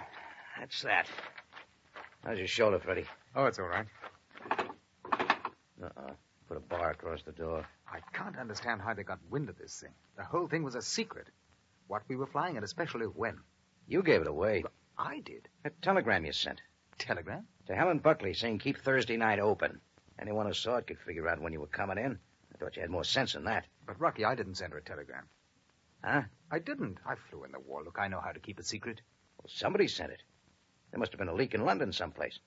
that's that. How's your shoulder, Freddie? Oh, it's all right. Uh-oh. Put a bar across the door. I can't understand how they got wind of this thing. The whole thing was a secret. What we were flying, and especially when. You gave it away. Well, I did. That telegram you sent. Telegram? To Helen Buckley, saying keep Thursday night open. Anyone who saw it could figure out when you were coming in. I thought you had more sense than that. But, Rocky, I didn't send her a telegram. Huh? I didn't. I flew in the war. Look, I know how to keep a secret. Well, somebody sent it. There must have been a leak in London someplace.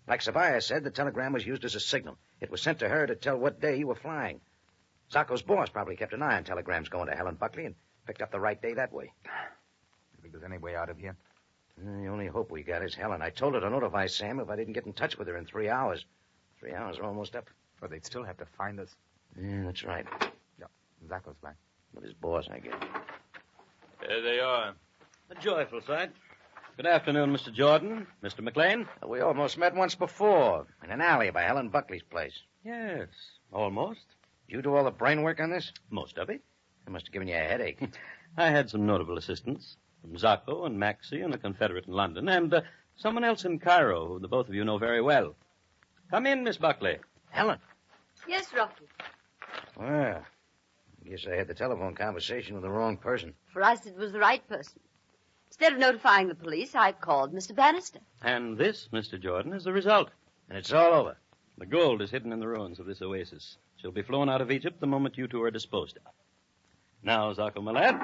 Like Sabaya said, the telegram was used as a signal. It was sent to her to tell what day you were flying. Zacco's boss probably kept an eye on telegrams going to Helen Buckley and picked up the right day that way. You think there's any way out of here? The only hope we got is Helen. I told her to notify Sam if I didn't get in touch with her in 3 hours. 3 hours are almost up. But they'd still have to find us. Yeah, that's right. Yeah, Zacco's back. With his boss, I guess. There they are. A joyful sight. Good afternoon, Mr. Jordan. Mr. McLean. We almost met once before, in an alley by Helen Buckley's place. Yes, almost. Did you do all the brain work on this? Most of it. It must have given you a headache. I had some notable assistants from Zacco and Maxie and a Confederate in London, and someone else in Cairo who the both of you know very well. Come in, Miss Buckley. Helen. Yes, Rocky. Well, I guess I had the telephone conversation with the wrong person. For us, it was the right person. Instead of notifying the police, I called Mr. Bannister. And this, Mr. Jordan, is the result. And it's all over. The gold is hidden in the ruins of this oasis. She'll be flown out of Egypt the moment you two are disposed of. Now, Zacco, my lad.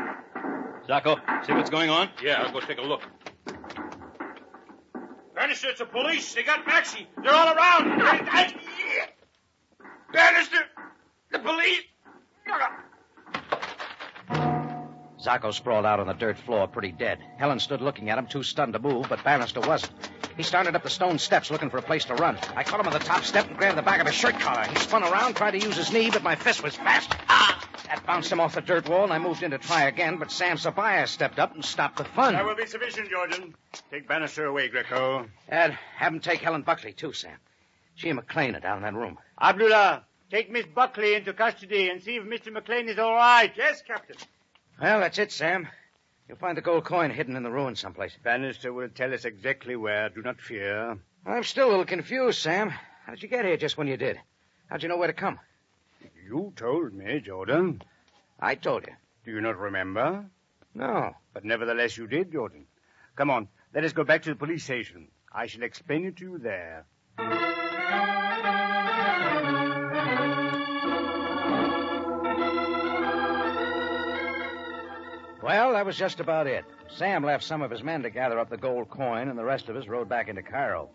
Zacco, see what's going on? Yeah, I'll go take a look. Bannister, it's the police. They got Maxie. They're all around. Bannister, the police. Zacco sprawled out on the dirt floor, pretty dead. Helen stood looking at him, too stunned to move, but Bannister wasn't. He started up the stone steps looking for a place to run. I caught him on the top step and grabbed the back of his shirt collar. He spun around, tried to use his knee, but my fist was fast. That bounced him off the dirt wall, and I moved in to try again, but Sam Sabaya stepped up and stopped the fun. That will be sufficient, Jordan. Take Bannister away, Greco. And have him take Helen Buckley, too, Sam. She and McLean are down in that room. Abdullah, take Miss Buckley into custody and see if Mr. McLean is all right. Yes, Captain. Well, that's it, Sam. You'll find the gold coin hidden in the ruins someplace. Bannister will tell us exactly where. Do not fear. I'm still a little confused, Sam. How did you get here just when you did? How'd you know where to come? You told me, Jordan. I told you. Do you not remember? No. But nevertheless you did, Jordan. Come on, let us go back to the police station. I shall explain it to you there. Well, that was just about it. Sam left some of his men to gather up the gold coin, and the rest of us rode back into Cairo.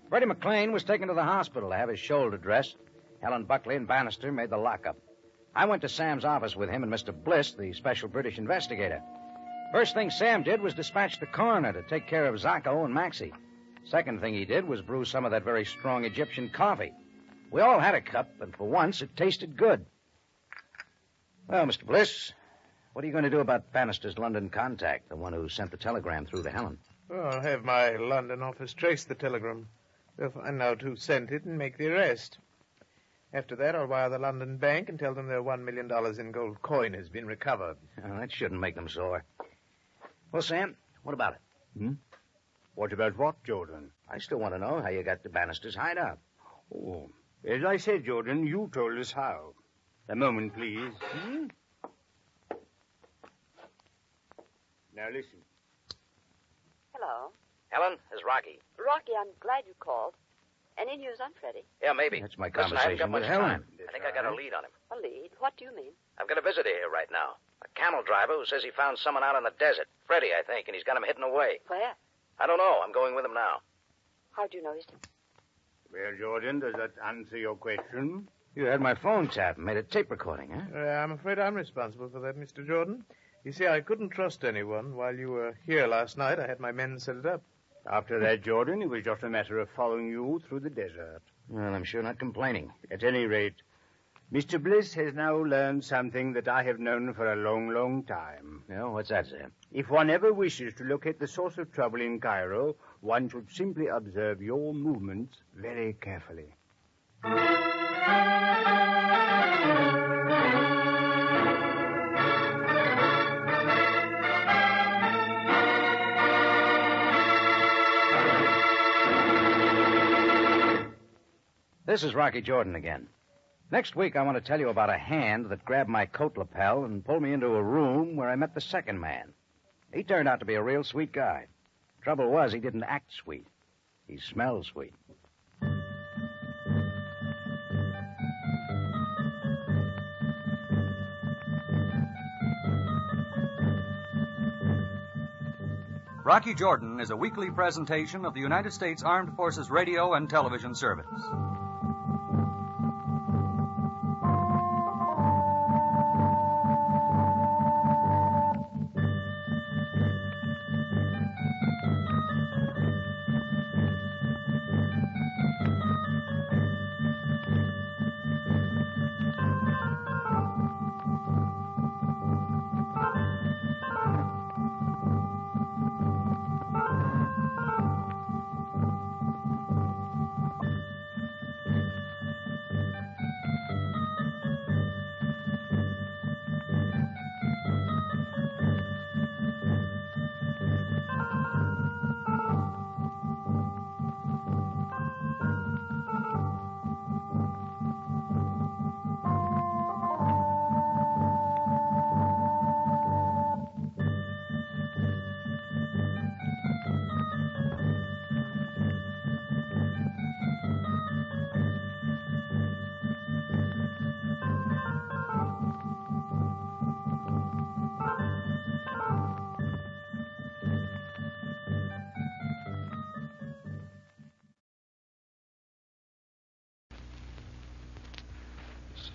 Freddie McLean was taken to the hospital to have his shoulder dressed. Helen Buckley and Bannister made the lockup. I went to Sam's office with him and Mr. Bliss, the special British investigator. First thing Sam did was dispatch the coroner to take care of Zacco and Maxie. Second thing he did was brew some of that very strong Egyptian coffee. We all had a cup, and for once it tasted good. Well, Mr. Bliss, what are you going to do about Bannister's London contact, the one who sent the telegram through to Helen? Well, I'll have my London office trace the telegram. They'll find out who sent it and make the arrest. After that, I'll wire the London bank and tell them their $1 million in gold coin has been recovered. Oh, that shouldn't make them sore. Well, Sam, what about it? What about what, Jordan? I still want to know how you got to Bannister's hideout. Oh, as I said, Jordan, you told us how. A moment, please. Now listen. Hello. Helen, it's Rocky. Rocky, I'm glad you called. Any news on Freddie? Yeah, maybe. That's my conversation with Helen. I think I got a lead on him. A lead? What do you mean? I've got a visitor here right now. A camel driver who says he found someone out in the desert. Freddie, I think, and he's got him hidden away. Where? I don't know. I'm going with him now. How do you know he's... Well, Jordan, does that answer your question? You had my phone tapped and made a tape recording, huh? I'm afraid I'm responsible for that, Mr. Jordan. You see, I couldn't trust anyone. While you were here last night, I had my men set it up. After that, Jordan, it was just a matter of following you through the desert. Well, I'm sure not complaining. At any rate, Mr. Bliss has now learned something that I have known for a long, long time. Yeah, what's that, Sam? If one ever wishes to locate the source of trouble in Cairo, one should simply observe your movements very carefully. This is Rocky Jordan again. Next week, I want to tell you about a hand that grabbed my coat lapel and pulled me into a room where I met the second man. He turned out to be a real sweet guy. Trouble was, he didn't act sweet. He smelled sweet. Rocky Jordan is a weekly presentation of the United States Armed Forces Radio and Television Service.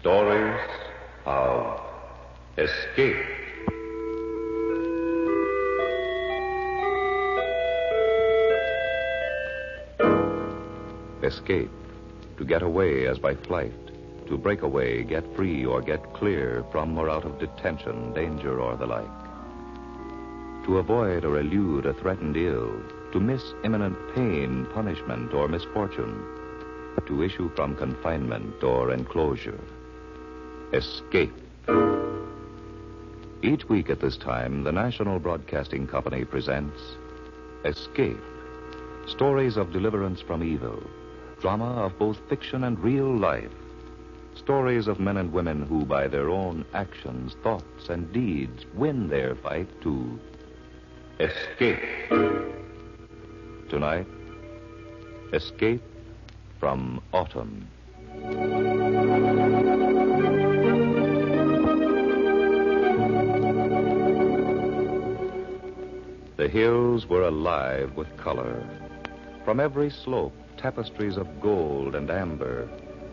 Stories of escape. Escape. To get away as by flight. To break away, get free, or get clear from or out of detention, danger, or the like. To avoid or elude a threatened ill. To miss imminent pain, punishment, or misfortune. To issue from confinement or enclosure. Escape. Each week at this time, the National Broadcasting Company presents Escape. Stories of deliverance from evil. Drama of both fiction and real life. Stories of men and women who, by their own actions, thoughts, and deeds, win their fight to escape. Tonight, Escape from Autumn. The hills were alive with color. From every slope, tapestries of gold and amber,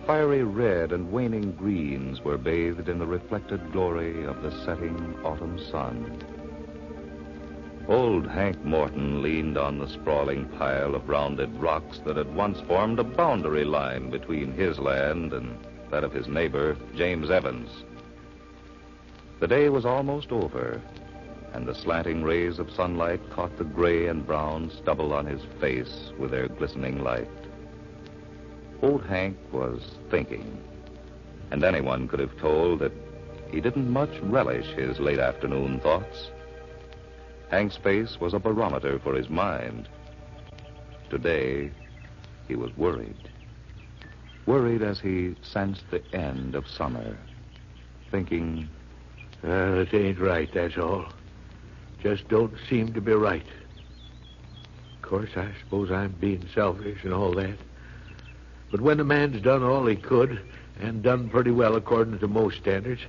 fiery red and waning greens were bathed in the reflected glory of the setting autumn sun. Old Hank Morton leaned on the sprawling pile of rounded rocks that had once formed a boundary line between his land and that of his neighbor, James Evans. The day was almost over, and the slanting rays of sunlight caught the gray and brown stubble on his face with their glistening light. Old Hank was thinking, and anyone could have told that he didn't much relish his late afternoon thoughts. Hank's face was a barometer for his mind. Today, he was worried. Worried as he sensed the end of summer, thinking, Well, it ain't right, that's all. Just don't seem to be right. Of course, I suppose I'm being selfish and all that. But when a man's done all he could, and done pretty well according to most standards,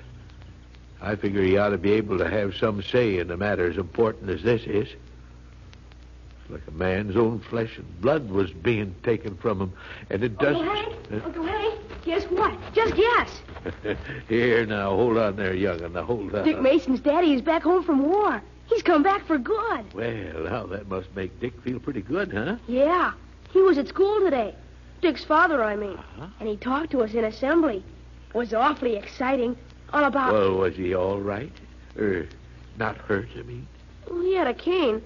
I figure he ought to be able to have some say in a matter as important as this is. It's like a man's own flesh and blood was being taken from him, and it doesn't... Uncle Hank, guess what? Just guess. Here, now, hold on there, young'un. Now, hold on. Dick Mason's daddy is back home from war. He's come back for good. Well, now, that must make Dick feel pretty good, huh? Yeah, he was at school today. Dick's father, I mean. And he talked to us in assembly. It was awfully exciting. All about... Well, was he all right? Not hurt, I mean? Well, he had a cane.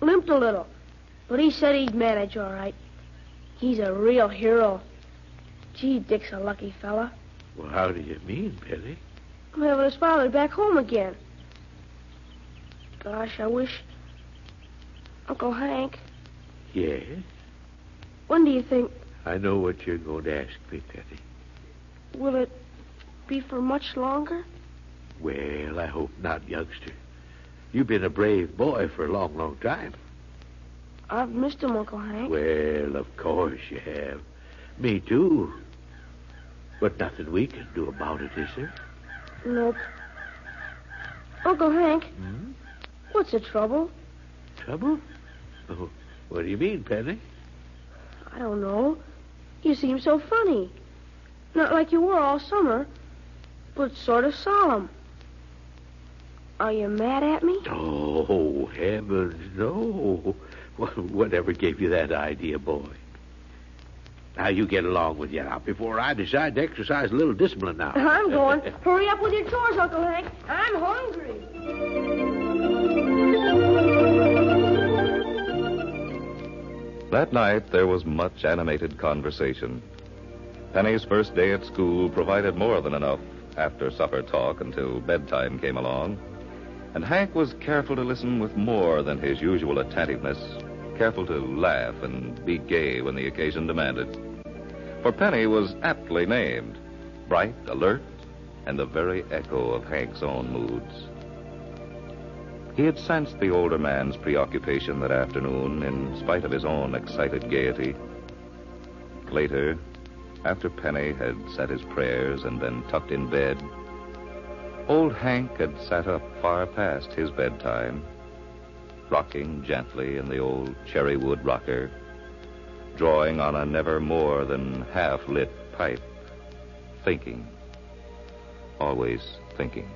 Limped a little. But he said he'd manage all right. He's a real hero. Gee, Dick's a lucky fella. Well, how do you mean, Billy? I'm having his father back home again. Gosh, I wish... Uncle Hank. Yes? When do you think I know what you're going to ask me, Penny. Will it be for much longer? Well, I hope not, youngster. You've been a brave boy for a long, long time. I've missed him, Uncle Hank. Well, of course you have. Me, too. But nothing we can do about it, is there? Nope. Uncle Hank, what's the trouble? Trouble? Oh, what do you mean, Penny? I don't know. You seem so funny. Not like you were all summer, but sort of solemn. Are you mad at me? Oh, heavens, no. Whatever gave you that idea, boy? Now, you get along with you now before I decide to exercise a little discipline now. I'm going. Hurry up with your chores, Uncle Hank. I'm hungry. That night, there was much animated conversation. Penny's first day at school provided more than enough after-supper talk until bedtime came along. And Hank was careful to listen with more than his usual attentiveness, careful to laugh and be gay when the occasion demanded. For Penny was aptly named, bright, alert, and the very echo of Hank's own moods. He had sensed the older man's preoccupation that afternoon, in spite of his own excited gaiety. Later, after Penny had said his prayers and been tucked in bed, old Hank had sat up far past his bedtime, rocking gently in the old cherry wood rocker, drawing on a never more than half-lit pipe, thinking, always thinking.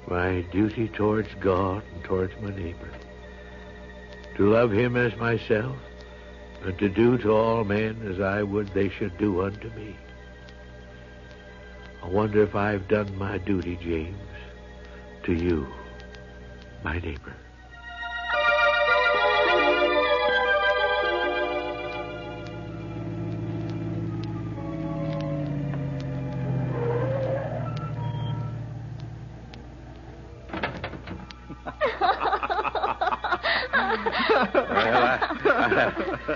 My duty towards God and towards my neighbor. To love him as myself, and to do to all men as I would they should do unto me. I wonder if I've done my duty, James, to you, my neighbor.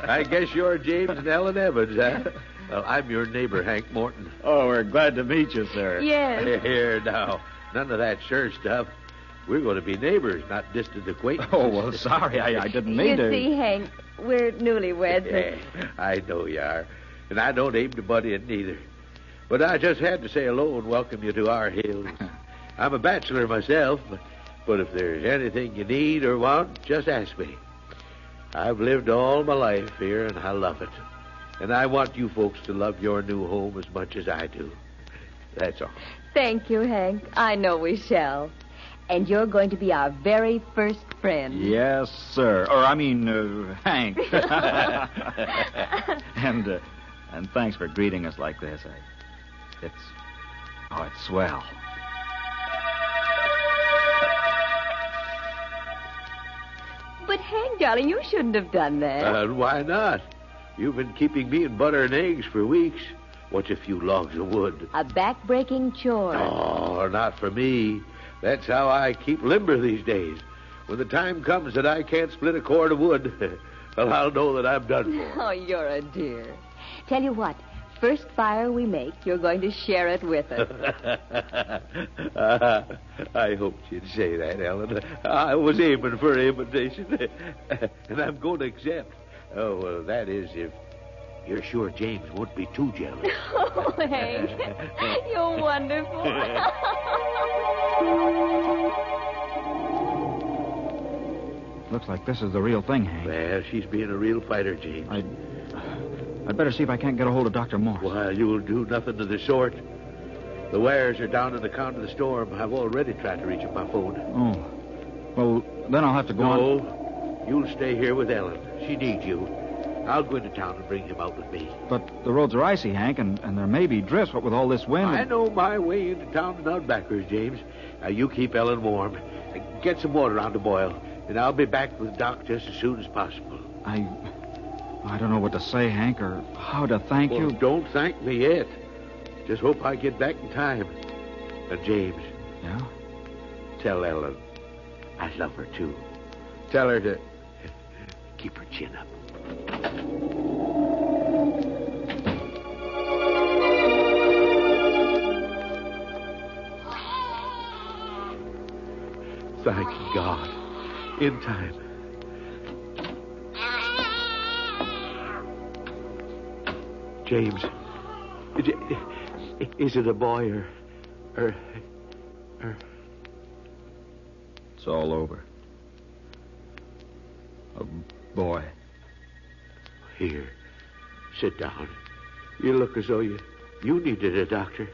I guess you're James and Ellen Evans, huh? Well, I'm your neighbor, Hank Morton. Oh, we're glad to meet you, sir. Yes. Here, now. None of that sure stuff. We're going to be neighbors, not distant acquaintances. Oh, well, sorry. I didn't mean to. You see, Hank, we're newlyweds. Yeah, I know you are. And I don't aim to butt in, neither. But I just had to say hello and welcome you to our hills. I'm a bachelor myself, but if there's anything you need or want, just ask me. I've lived all my life here, and I love it. And I want you folks to love your new home as much as I do. That's all. Thank you, Hank. I know we shall. And you're going to be our very first friend. Yes, sir. Or, I mean, Hank. And thanks for greeting us like this. It's swell. But, Hank, darling, you shouldn't have done that. Why not? You've been keeping me in butter and eggs for weeks. What's a few logs of wood? A back-breaking chore. Oh, not for me. That's how I keep limber these days. When the time comes that I can't split a cord of wood, well, I'll know that I'm done for. Oh, you're a dear. Tell you what, first fire we make, you're going to share it with us. I hoped you'd say that, Ellen. I was aiming for an invitation, and I'm going to accept. Oh, well, that is if you're sure James won't be too jealous. Oh, Hank, you're wonderful. Looks like this is the real thing, Hank. Well, she's being a real fighter, James. I'd better see if I can't get a hold of Dr. Morse. Well, you'll do nothing of the sort. The wires are down in the count of the storm. I've already tried to reach him by phone. Oh. Well, then I'll have to go on. No, you'll stay here with Ellen. She needs you. I'll go into town and bring him out with me. But the roads are icy, Hank, and there may be drifts, what with all this wind. I know my way into town and out backwards, James. Now, you keep Ellen warm. Get some water on to boil, and I'll be back with Doc just as soon as possible. I don't know what to say, Hank, or how to thank you. Don't thank me yet. Just hope I get back in time. And James. Yeah? Tell Ellen I love her, too. Tell her to keep her chin up. thank God. In time. James, is it a boy or... It's all over. A boy. Here, sit down. You look as though you needed a doctor.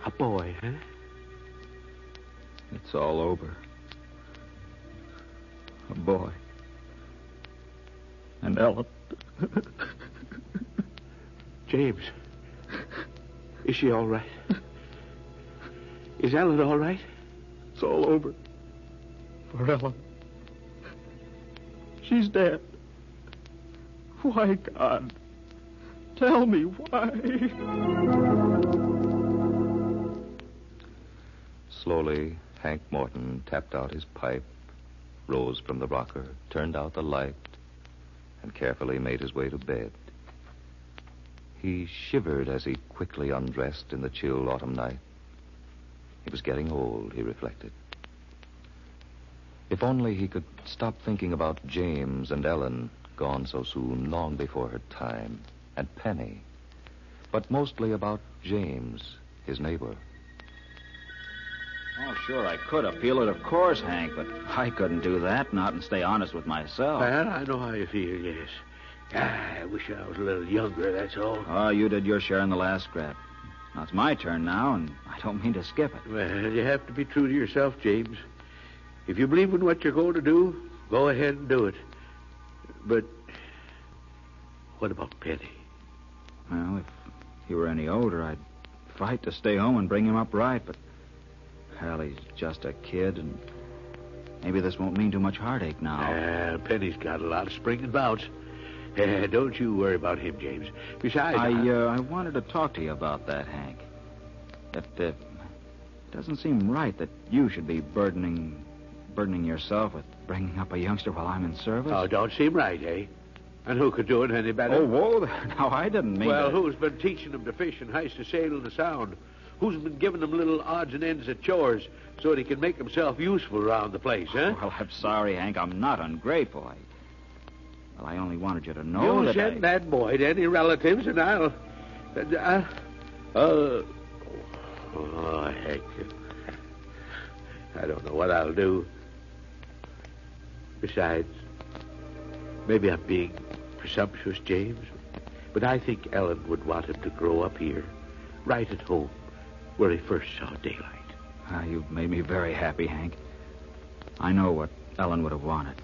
A boy, huh? It's all over. A boy. And Ellen. James, is she all right? Is Ellen all right? It's all over. For Ellen. She's dead. Why, God? Tell me why. Slowly, Hank Morton tapped out his pipe, rose from the rocker, turned out the light, and carefully made his way to bed. He shivered as he quickly undressed in the chill autumn night. He was getting old, he reflected. If only he could stop thinking about James and Ellen, gone so soon, long before her time, and Penny, but mostly about James, his neighbor. Oh, sure, I could appeal it, of course, Hank, but I couldn't do that, not and stay honest with myself. Well, I know how you feel, yes. I wish I was a little younger, that's all. Oh, you did your share in the last scrap. Now, it's my turn now, and I don't mean to skip it. Well, you have to be true to yourself, James. If you believe in what you're going to do, go ahead and do it. But what about Penny? Well, if he were any older, I'd fight to stay home and bring him up right, but... Well, he's just a kid, and maybe this won't mean too much heartache now. Penny's got a lot of spring and bounce. Don't you worry about him, James. Besides... I wanted to talk to you about that, Hank. It doesn't seem right that you should be burdening yourself with bringing up a youngster while I'm in service. Oh, don't seem right, eh? And who could do it any better? Oh, whoa there. Now, I didn't mean Well, to... who's been teaching him to fish and heist to sail in the Sound? Who's been giving him little odds and ends of chores so that he can make himself useful around the place, huh? Well, I'm sorry, Hank. I'm not ungrateful. I only wanted you to know You send that boy to any relatives, and I'll... Oh, heck. I don't know what I'll do. Besides, maybe I'm being presumptuous, James, but I think Ellen would want him to grow up here, right at home, where he first saw daylight. You've made me very happy, Hank. I know what Ellen would have wanted.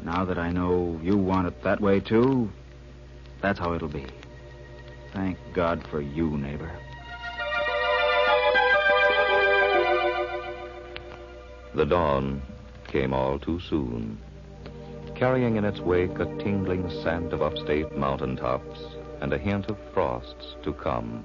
Now that I know you want it that way, too, that's how it'll be. Thank God for you, neighbor. The dawn came all too soon, carrying in its wake a tingling scent of upstate mountaintops and a hint of frosts to come.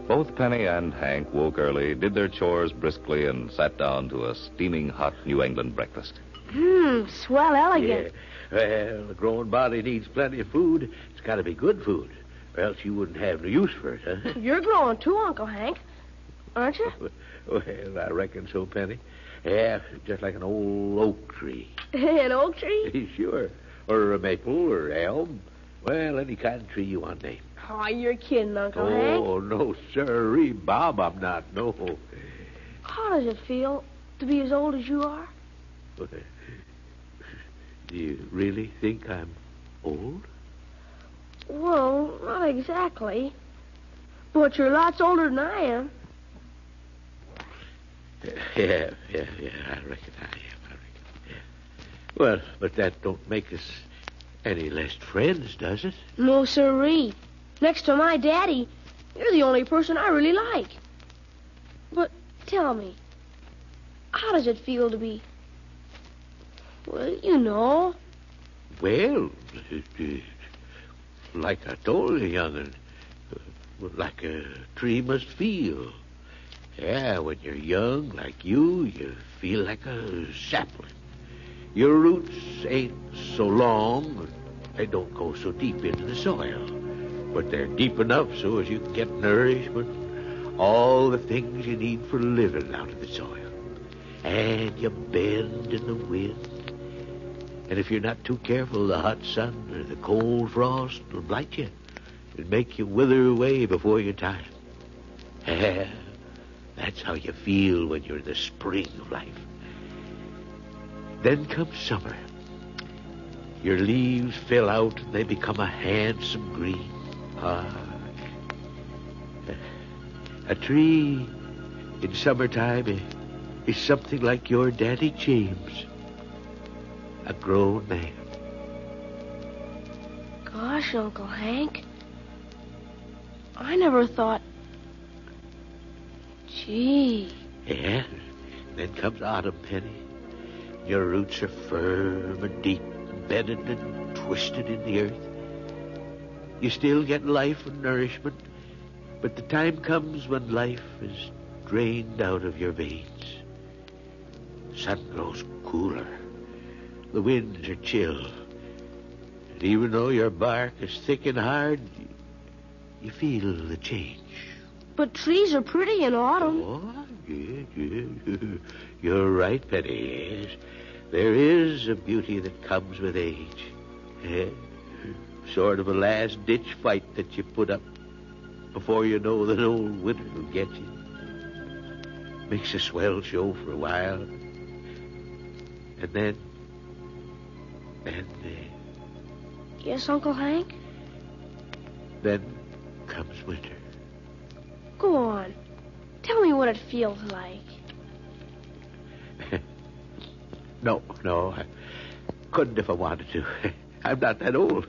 Both Penny and Hank woke early, did their chores briskly, and sat down to a steaming hot New England breakfast. Swell elegant. Yeah. Well, a growing body needs plenty of food. It's got to be good food, or else you wouldn't have no use for it, huh? You're growing too, Uncle Hank, aren't you? Well, I reckon so, Penny. Yeah, just like an old oak tree. An oak tree? Sure. Or a maple or elm. Well, any kind of tree you want to name. Oh, you're kidding, Uncle Hank. Oh, no, sirree, Bob, I'm not, no. How does it feel to be as old as you are? Do you really think I'm old? Well, not exactly. But you're lots older than I am. Yeah, I reckon I am. Yeah. Well, but that don't make us any less friends, does it? No, sirree. Next to my daddy, you're the only person I really like. But tell me, how does it feel to be... Well, you know. Well, like I told you, young'un, like a tree must feel. Yeah, when you're young, like you feel like a sapling. Your roots ain't so long, they don't go so deep into the soil. But they're deep enough so as you can get nourishment, all the things you need for living out of the soil. and you bend in the wind. And if you're not too careful, the hot sun or the cold frost will blight you and make you wither away before your time. That's how you feel when you're in the spring of life. Then comes summer. Your leaves fill out and they become a handsome green. A tree in summertime is something like your Daddy James, a grown man. Gosh, Uncle Hank. I never thought... Gee. Yeah, then comes autumn, Penny. Your roots are firm and deep, embedded and twisted in the earth. You still get life and nourishment, but the time comes when life is drained out of your veins. Sun grows cooler. The winds are chill. And even though your bark is thick and hard, you feel the change. But trees are pretty in autumn. Oh, yeah. You're right, Penny. Yes. There is a beauty that comes with age. Sort of a last-ditch fight that you put up before you know that old winter will get you. Makes a swell show for a while. And then... Yes, Uncle Hank? Then comes winter. Go on. Tell me what it feels like. No, I couldn't if I wanted to. I'm not that old.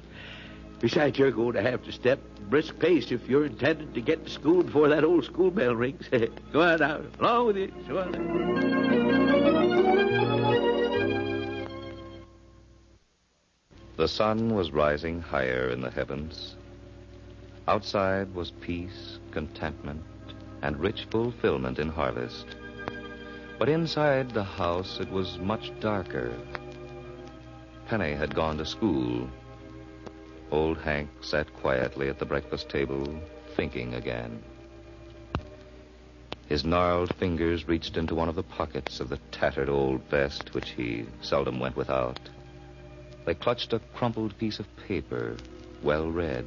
Besides, you're going to have to step brisk pace if you're intending to get to school before that old school bell rings. Go on now. Along with you. Go on. The sun was rising higher in the heavens. Outside was peace, contentment, and rich fulfillment in harvest. But inside the house, it was much darker. Penny had gone to school. Old Hank sat quietly at the breakfast table, thinking again. His gnarled fingers reached into one of the pockets of the tattered old vest, which he seldom went without. They clutched a crumpled piece of paper, well read,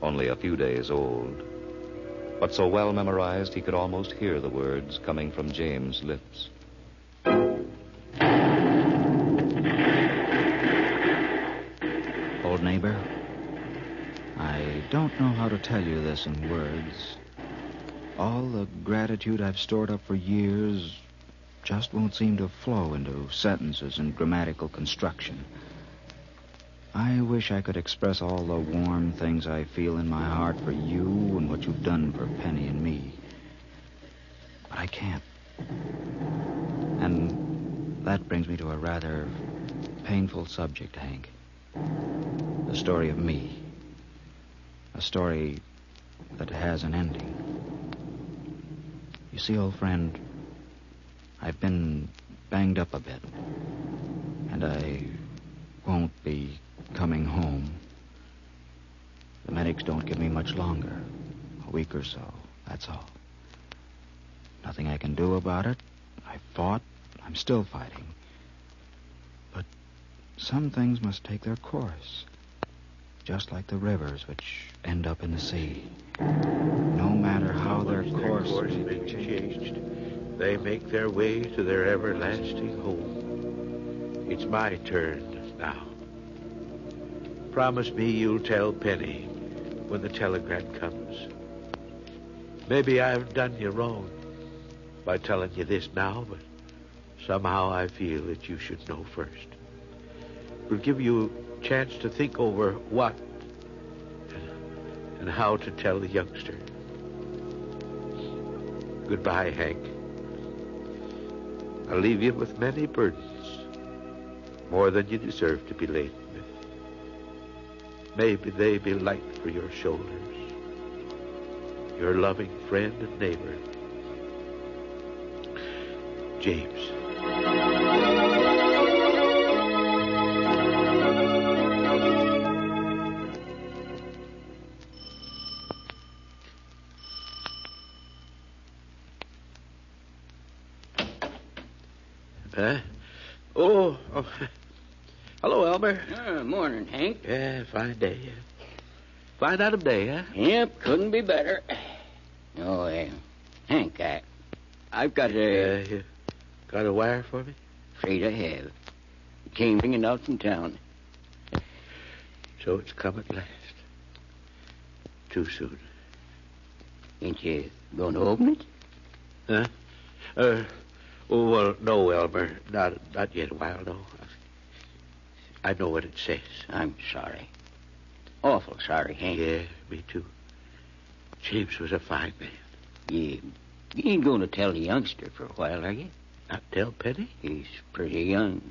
only a few days old, but so well memorized he could almost hear the words coming from James' lips. Old neighbor, I don't know how to tell you this in words. All the gratitude I've stored up for years just won't seem to flow into sentences and grammatical construction. I wish I could express all the warm things I feel in my heart for you and what you've done for Penny and me. But I can't. And that brings me to a rather painful subject, Hank. The story of me. A story that has an ending. You see, old friend, I've been banged up a bit. And I won't be coming home. The medics don't give me much longer. A week or so, that's all. Nothing I can do about it. I fought. I'm still fighting. But some things must take their course. Just like the rivers which end up in the sea. No matter how their course may be changed, they make their way to their everlasting home. It's my turn now. Promise me you'll tell Penny when the telegram comes. Maybe I've done you wrong by telling you this now, but somehow I feel that you should know first. It will give you a chance to think over what and how to tell the youngster. Goodbye, Hank. I'll leave you with many burdens, more than you deserve to be laden with. Maybe they be light for your shoulders. Your loving friend and neighbor, James. Huh? Oh. Hello, Elmer. Morning, Hank. Yeah, fine day. Fine autumn day, huh? Yep, couldn't be better. Oh, Hank, I've got a... You got a wire for me? Afraid I have. It came ringing out from town. So it's come at last. Too soon. Ain't you going to open it? Huh? Well, no, Elmer. Not yet a while, no. I know what it says. I'm sorry. Awful sorry, Hank. Yeah, me too. James was a fine man. You ain't going to tell the youngster for a while, are you? Not tell Penny? He's pretty young.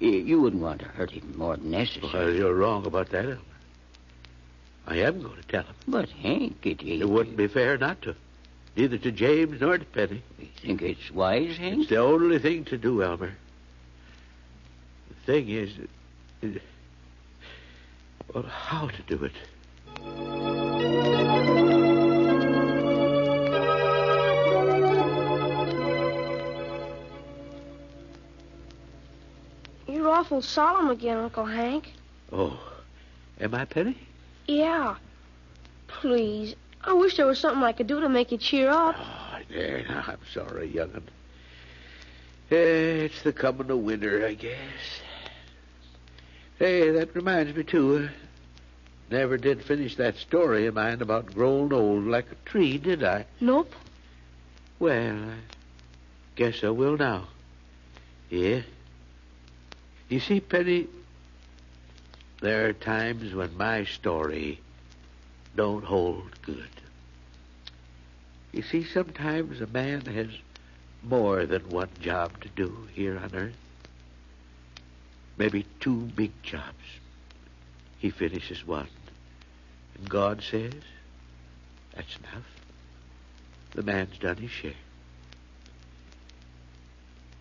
You wouldn't want to hurt him more than necessary. Well, you're wrong about that, Elmer. I am going to tell him. But, Hank, it wouldn't be fair not to. Neither to James nor to Penny. You think it's wise, Hank? It's the only thing to do, Elmer. The thing is... Well, how to do it. You're awful solemn again, Uncle Hank. Oh, am I, Penny? Yeah. Please. I wish there was something I could do to make you cheer up. Oh, there, now, I'm sorry, young'un. It's the coming of winter, I guess. Hey, that reminds me, too. Never did finish that story of mine about growing old like a tree, did I? Nope. Well, I guess I will now. Yeah. You see, Penny, there are times when my story don't hold good. You see, sometimes a man has more than one job to do here on Earth. Maybe 2 big jobs. He finishes one, and God says, that's enough. The man's done his share.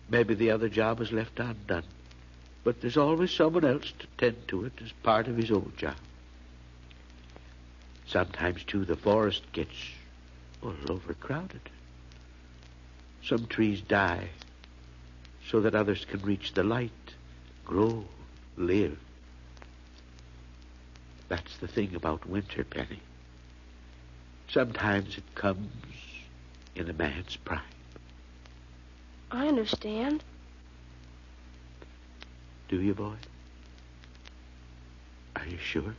Maybe the other job is left undone, but there's always someone else to tend to it as part of his old job. Sometimes, too, the forest gets, overcrowded. Some trees die so that others can reach the light, grow, live. That's the thing about winter, Penny. Sometimes it comes in a man's prime. I understand. Do you, boy? Are you sure?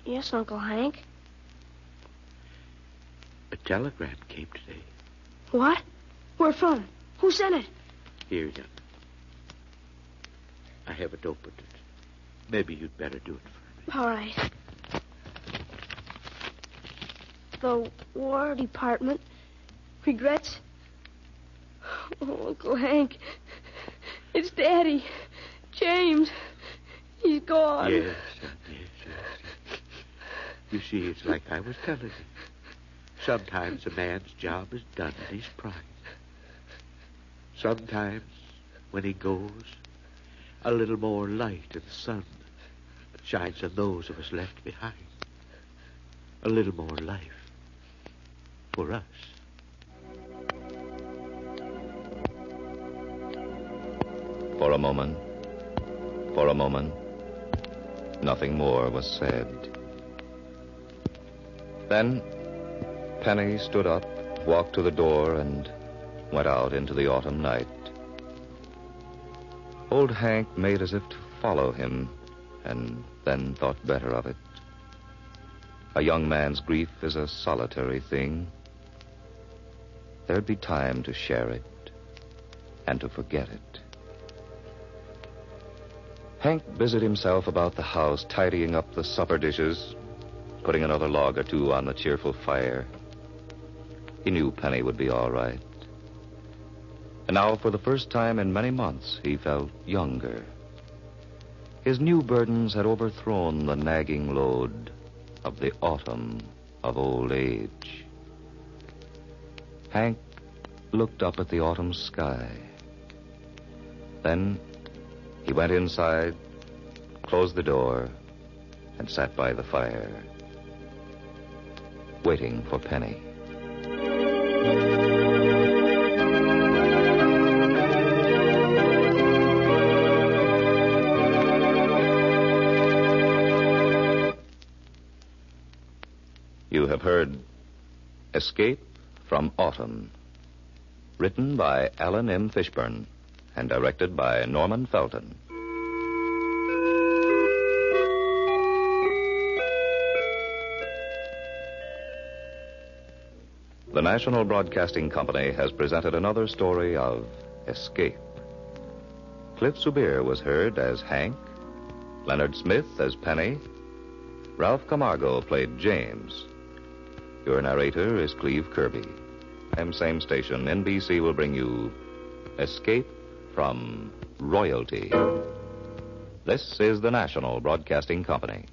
Yes, Uncle Hank. A telegram came today. What? Where from? Who sent it? Here, young. I haven't opened it. Maybe you'd better do it for me. All right. The War Department regrets... Oh, Uncle Hank. It's Daddy. James. He's gone. Yes, son, yes. You see, it's like I was telling you. Sometimes a man's job is done in his prime. Sometimes, when he goes, a little more light in the sun shines on those of us left behind. A little more life for us. For a moment, nothing more was said. Then, Penny stood up, walked to the door, and went out into the autumn night. Old Hank made as if to follow him, and then thought better of it. A young man's grief is a solitary thing. There'd be time to share it and to forget it. Hank busied himself about the house, tidying up the supper dishes, putting another log or two on the cheerful fire. He knew Penny would be all right. And now, for the first time in many months, he felt younger. His new burdens had overthrown the nagging load of the autumn of old age. Hank looked up at the autumn sky. Then he went inside, closed the door, and sat by the fire, waiting for Penny. You have heard Escape from Autumn, written by Alan M. Fishburne and directed by Norman Felton. The National Broadcasting Company has presented another story of escape. Cliff Subir was heard as Hank, Leonard Smith as Penny, Ralph Camargo played James. Your narrator is Cleve Kirby. Same station, NBC will bring you Escape from Royalty. This is the National Broadcasting Company.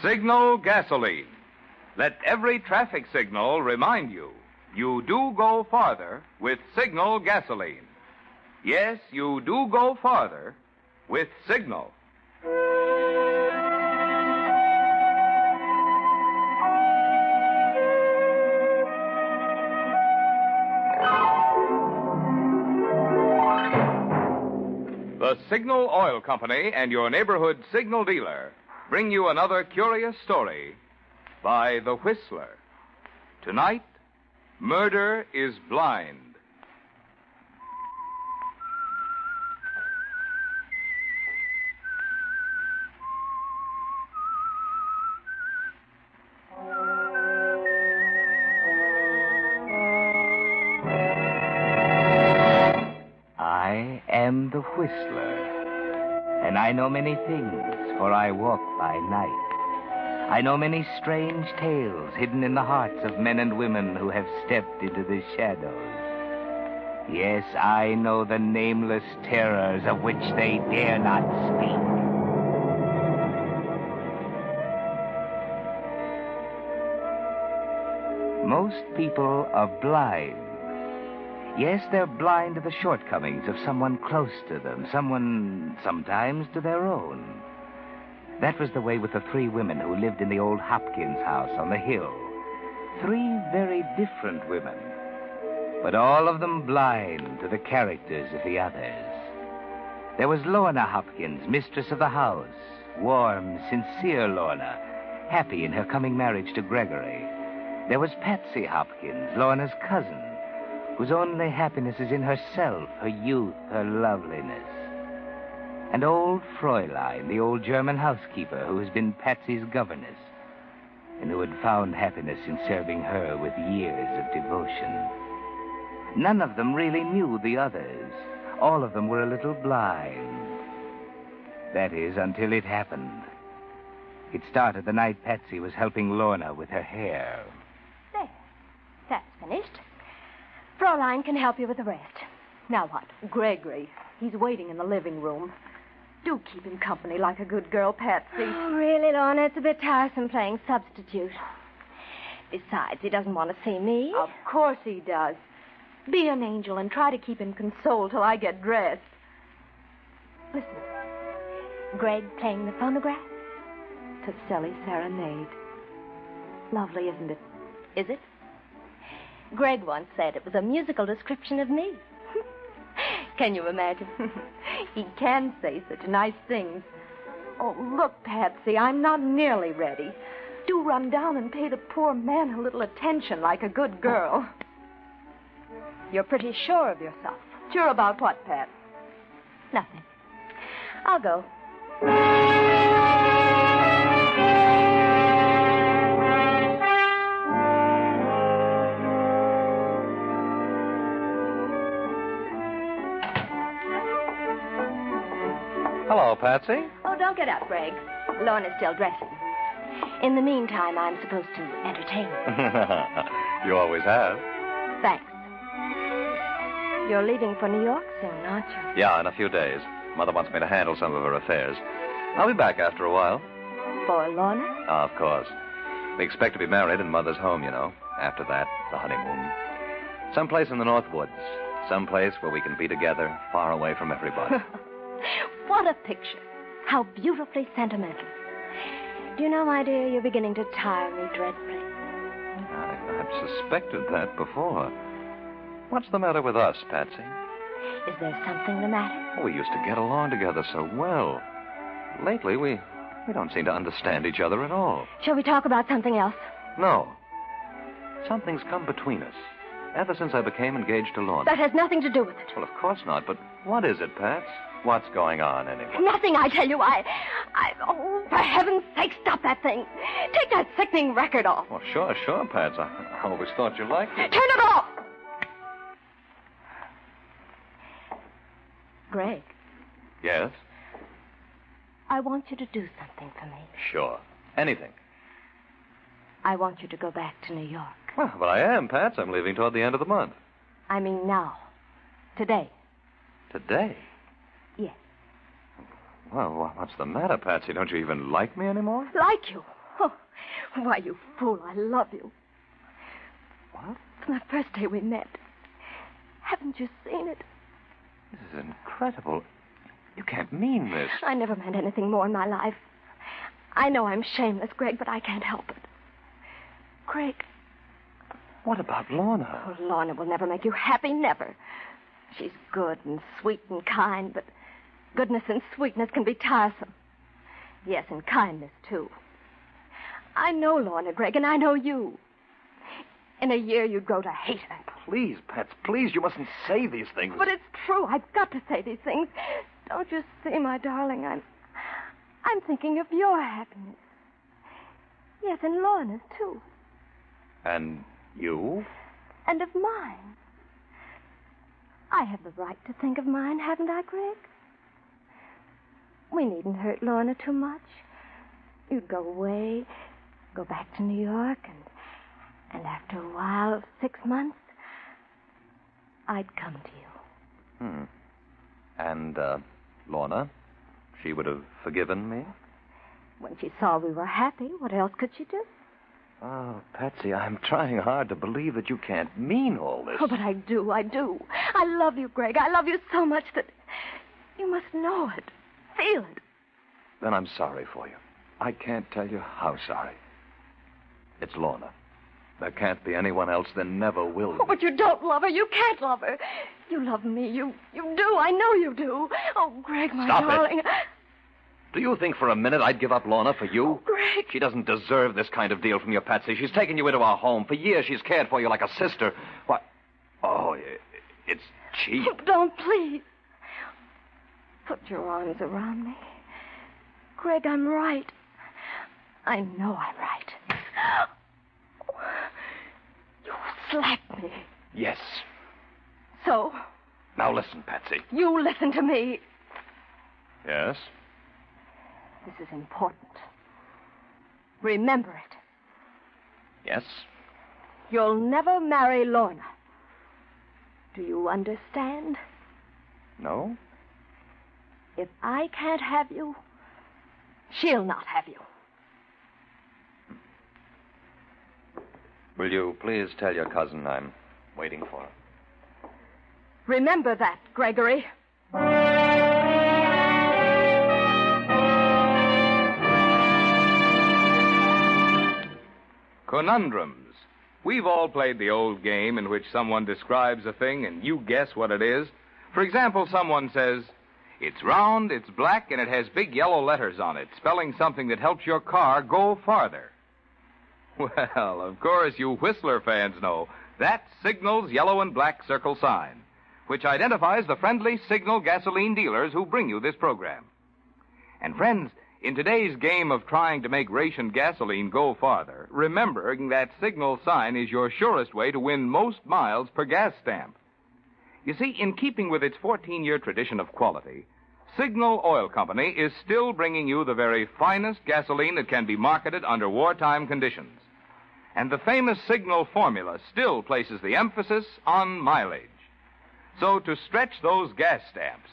Signal gasoline. Let every traffic signal remind you, you do go farther with Signal gasoline. Yes, you do go farther with Signal. The Signal Oil Company and your neighborhood Signal dealer bring you another curious story by The Whistler. Tonight, Murder is Blind. I am the Whistler, and I know many things, for I walk by night. I know many strange tales hidden in the hearts of men and women who have stepped into the shadows. Yes, I know the nameless terrors of which they dare not speak. Most people are blind. Yes, they're blind to the shortcomings of someone close to them, someone sometimes to their own. That was the way with the three women who lived in the old Hopkins house on the hill. Three very different women, but all of them blind to the characters of the others. There was Lorna Hopkins, mistress of the house, warm, sincere Lorna, happy in her coming marriage to Gregory. There was Patsy Hopkins, Lorna's cousin, whose only happiness is in herself, her youth, her loveliness. And old Fräulein, the old German housekeeper who has been Patsy's governess, and who had found happiness in serving her with years of devotion. None of them really knew the others. All of them were a little blind. That is, until it happened. It started the night Patsy was helping Lorna with her hair. There. That's finished. Fräulein can help you with the rest. Now what? Gregory. He's waiting in the living room. Do keep him company like a good girl, Patsy. Oh, really, Lorna? It's a bit tiresome playing substitute. Besides, he doesn't want to see me. Of course he does. Be an angel and try to keep him consoled till I get dressed. Listen. Greg playing the phonograph? Caselli Serenade. Lovely, isn't it? Is it? Greg once said it was a musical description of me. Can you imagine? He can say such nice things. Oh, look, Patsy, I'm not nearly ready. Do run down and pay the poor man a little attention like a good girl. You're pretty sure of yourself. Sure about what, Pat? Nothing. I'll go. Hello, Patsy. Oh, don't get up, Greg. Lorna's still dressing. In the meantime, I'm supposed to entertain you. You always have. Thanks. You're leaving for New York soon, aren't you? Yeah, in a few days. Mother wants me to handle some of her affairs. I'll be back after a while. For Lorna? Of course. We expect to be married in Mother's home, you know. After that, the honeymoon. Someplace in the North Woods. Someplace where we can be together, far away from everybody. What a picture. How beautifully sentimental. Do you know, my dear, you're beginning to tire me dreadfully. I've suspected that before. What's the matter with us, Patsy? Is there something the matter? We used to get along together so well. Lately, we don't seem to understand each other at all. Shall we talk about something else? No. Something's come between us. Ever since I became engaged to Lorna. That has nothing to do with it. Well, of course not, but what is it, Pats? What's going on, anyway? Nothing, I tell you. Oh, for heaven's sake, stop that thing. Take that sickening record off. Well, sure, Pats. I always thought you liked it. Turn it off! Greg. Yes? I want you to do something for me. Sure. Anything. I want you to go back to New York. Well, but I am, Pats. I'm leaving toward the end of the month. I mean now. Today. Today? Yes. Well, what's the matter, Patsy? Don't you even like me anymore? Like you? Oh, why, you fool, I love you. What? From the first day we met. Haven't you seen it? This is incredible. You can't mean this. I never meant anything more in my life. I know I'm shameless, Greg, but I can't help it. Greg. What about Lorna? Oh, Lorna will never make you happy, never. She's good and sweet and kind, but goodness and sweetness can be tiresome. Yes, and kindness, too. I know Lorna, Greg, and I know you. In a year, you'd grow to hate her. Please, Pets, please, you mustn't say these things. But it's true. I've got to say these things. Don't you see, my darling, I'm thinking of your happiness. Yes, and Lorna's, too. And you? And of mine. I have the right to think of mine, haven't I, Greg? We needn't hurt Lorna too much. You'd go away, go back to New York, and after a while, 6 months, I'd come to you. And, Lorna? She would have forgiven me? When she saw we were happy, what else could she do? Oh, Patsy, I'm trying hard to believe that you can't mean all this. Oh, but I do. I love you, Greg. I love you so much that you must know it, feel it. Then I'm sorry for you. I can't tell you how sorry. It's Lorna. There can't be anyone else. There never will be. Oh, but you don't love her. You can't love her. You love me. You do. I know you do. Oh, Greg, my darling. Stop it. Do you think for a minute I'd give up Lorna for you? Oh, Greg. She doesn't deserve this kind of deal from you, Patsy. She's taken you into our home. For years she's cared for you like a sister. What? Oh, it's cheap. Oh, don't, please. Put your arms around me. Greg, I'm right. I know I'm right. You slapped me. Yes. So? Now listen, Patsy. You listen to me. Yes? This is important. Remember it. Yes? You'll never marry Lorna. Do you understand? No? If I can't have you, she'll not have you. Will you please tell your cousin I'm waiting for her? Remember that, Gregory. Conundrums. We've all played the old game in which someone describes a thing and you guess what it is. For example, someone says, "It's round, it's black, and it has big yellow letters on it, spelling something that helps your car go farther." Well, of course, you Whistler fans know that's Signal's yellow and black circle sign, which identifies the friendly Signal gasoline dealers who bring you this program. And friends, in today's game of trying to make rationed gasoline go farther, remembering that Signal sign is your surest way to win most miles per gas stamp. You see, in keeping with its 14-year tradition of quality, Signal Oil Company is still bringing you the very finest gasoline that can be marketed under wartime conditions. And the famous Signal formula still places the emphasis on mileage. So to stretch those gas stamps,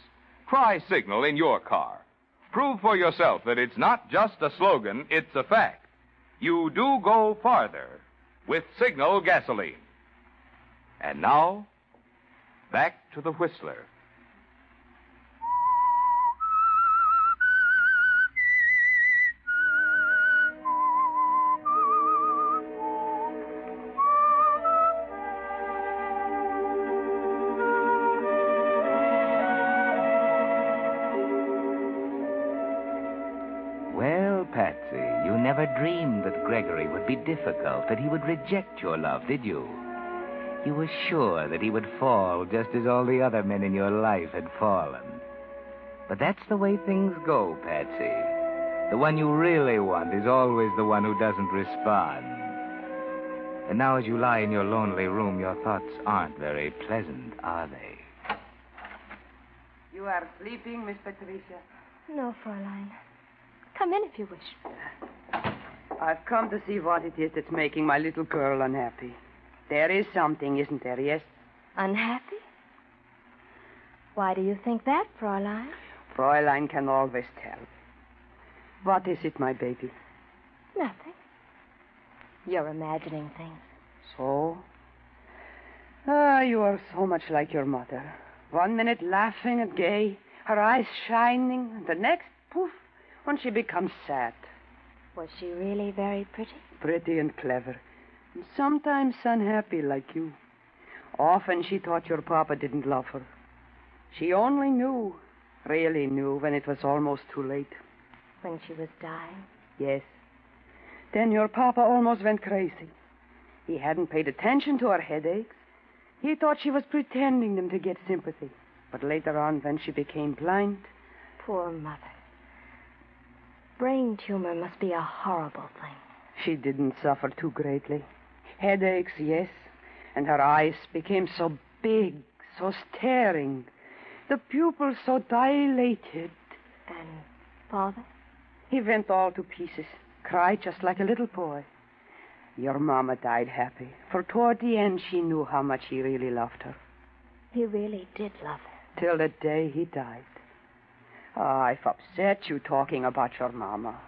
try Signal in your car. Prove for yourself that it's not just a slogan, it's a fact. You do go farther with Signal gasoline. And now, back to the Whistler. Patsy, you never dreamed that Gregory would be difficult, that he would reject your love, did you? You were sure that he would fall just as all the other men in your life had fallen. But that's the way things go, Patsy. The one you really want is always the one who doesn't respond. And now as you lie in your lonely room, your thoughts aren't very pleasant, are they? You are sleeping, Miss Patricia? No, Fräulein. Come in if you wish. I've come to see what it is that's making my little girl unhappy. There is something, isn't there, yes? Unhappy? Why do you think that, Fräulein? Fräulein can always tell. What is it, my baby? Nothing. You're imagining things. So? Ah, you are so much like your mother. 1 minute laughing and gay, her eyes shining, and the next, poof, when she becomes sad. Was she really very pretty? Pretty and clever. And sometimes unhappy like you. Often she thought your papa didn't love her. She only knew, really knew, when it was almost too late. When she was dying? Yes. Then your papa almost went crazy. He hadn't paid attention to her headaches. He thought she was pretending them to get sympathy. But later on, when she became blind... Poor mother. Brain tumor must be a horrible thing. She didn't suffer too greatly. Headaches, yes. And her eyes became so big, so staring. The pupils so dilated. And Father? He went all to pieces. Cried just like a little boy. Your mama died happy, for toward the end she knew how much he really loved her. He really did love her. Till the day he died. Oh, I've upset you talking about your mama.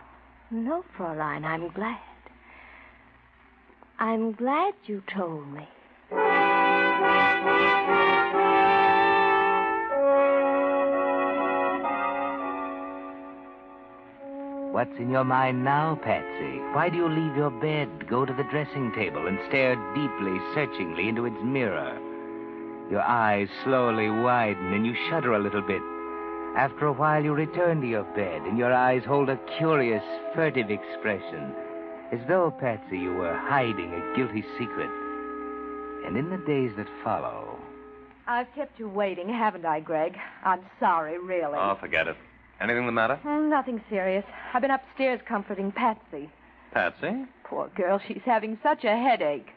No, Fräulein, I'm glad. I'm glad you told me. What's in your mind now, Patsy? Why do you leave your bed, go to the dressing table, and stare deeply, searchingly into its mirror? Your eyes slowly widen, and you shudder a little bit. After a while, you return to your bed, and your eyes hold a curious, furtive expression, as though, Patsy, you were hiding a guilty secret. And in the days that follow... I've kept you waiting, haven't I, Greg? I'm sorry, really. Oh, forget it. Anything the matter? Nothing serious. I've been upstairs comforting Patsy. Patsy? Poor girl, she's having such a headache.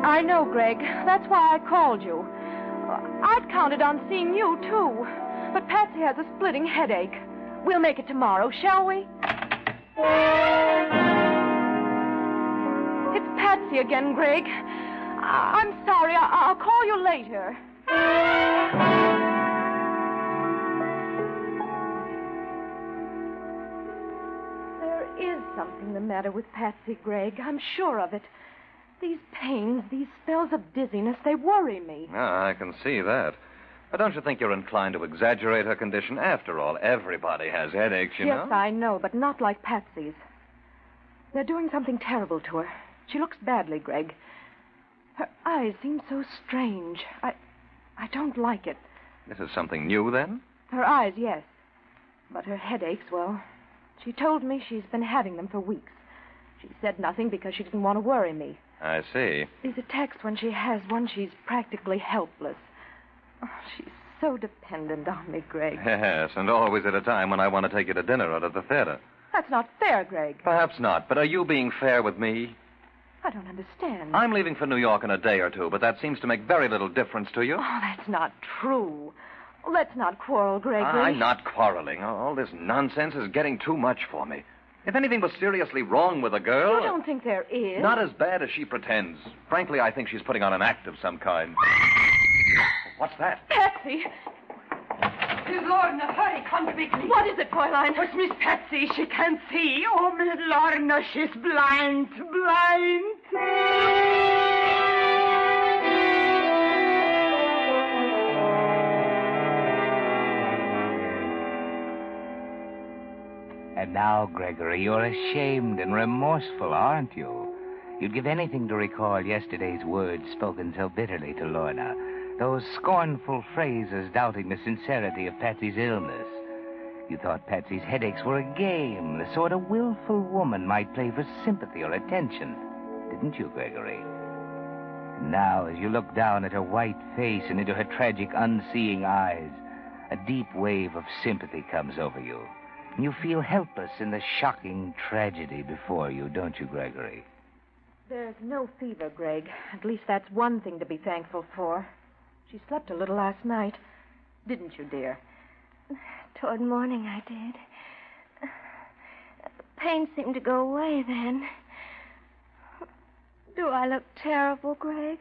I know, Greg. That's why I called you. I'd counted on seeing you, too. But Patsy has a splitting headache. We'll make it tomorrow, shall we? It's Patsy again, Greg. I'm sorry. I'll call you later. There is something the matter with Patsy, Greg. I'm sure of it. These pains, these spells of dizziness, they worry me. Ah, I can see that. But don't you think you're inclined to exaggerate her condition? After all, everybody has headaches, you know. Yes, I know, but not like Patsy's. They're doing something terrible to her. She looks badly, Greg. Her eyes seem so strange. I don't like it. This is something new, then? Her eyes, yes. But her headaches, well, she told me she's been having them for weeks. She said nothing because she didn't want to worry me. I see. These attacks, when she has one, she's practically helpless. Oh, she's so dependent on me, Greg. Yes, and always at a time when I want to take you to dinner or to the theater. That's not fair, Greg. Perhaps not, but are you being fair with me? I don't understand. I'm leaving for New York in a day or two, but that seems to make very little difference to you. Oh, that's not true. Let's not quarrel, Gregory. I'm not quarreling. All this nonsense is getting too much for me. If anything was seriously wrong with a girl... You don't think there is? Not as bad as she pretends. Frankly, I think she's putting on an act of some kind. What's that? Patsy! Miss Lorna, hurry, come quickly. What is it, Fräulein? It's Miss Patsy. She can't see. Oh, Miss Lorna, she's blind. And now, Gregory, you're ashamed and remorseful, aren't you? You'd give anything to recall yesterday's words spoken so bitterly to Lorna. Those scornful phrases doubting the sincerity of Patsy's illness. You thought Patsy's headaches were a game, the sort a willful woman might play for sympathy or attention. Didn't you, Gregory? And now, as you look down at her white face and into her tragic, unseeing eyes, a deep wave of sympathy comes over you. And you feel helpless in the shocking tragedy before you, don't you, Gregory? There's no fever, Greg. At least that's one thing to be thankful for. She slept a little last night. Didn't you, dear? Toward morning, I did. The pain seemed to go away then. Do I look terrible, Greg?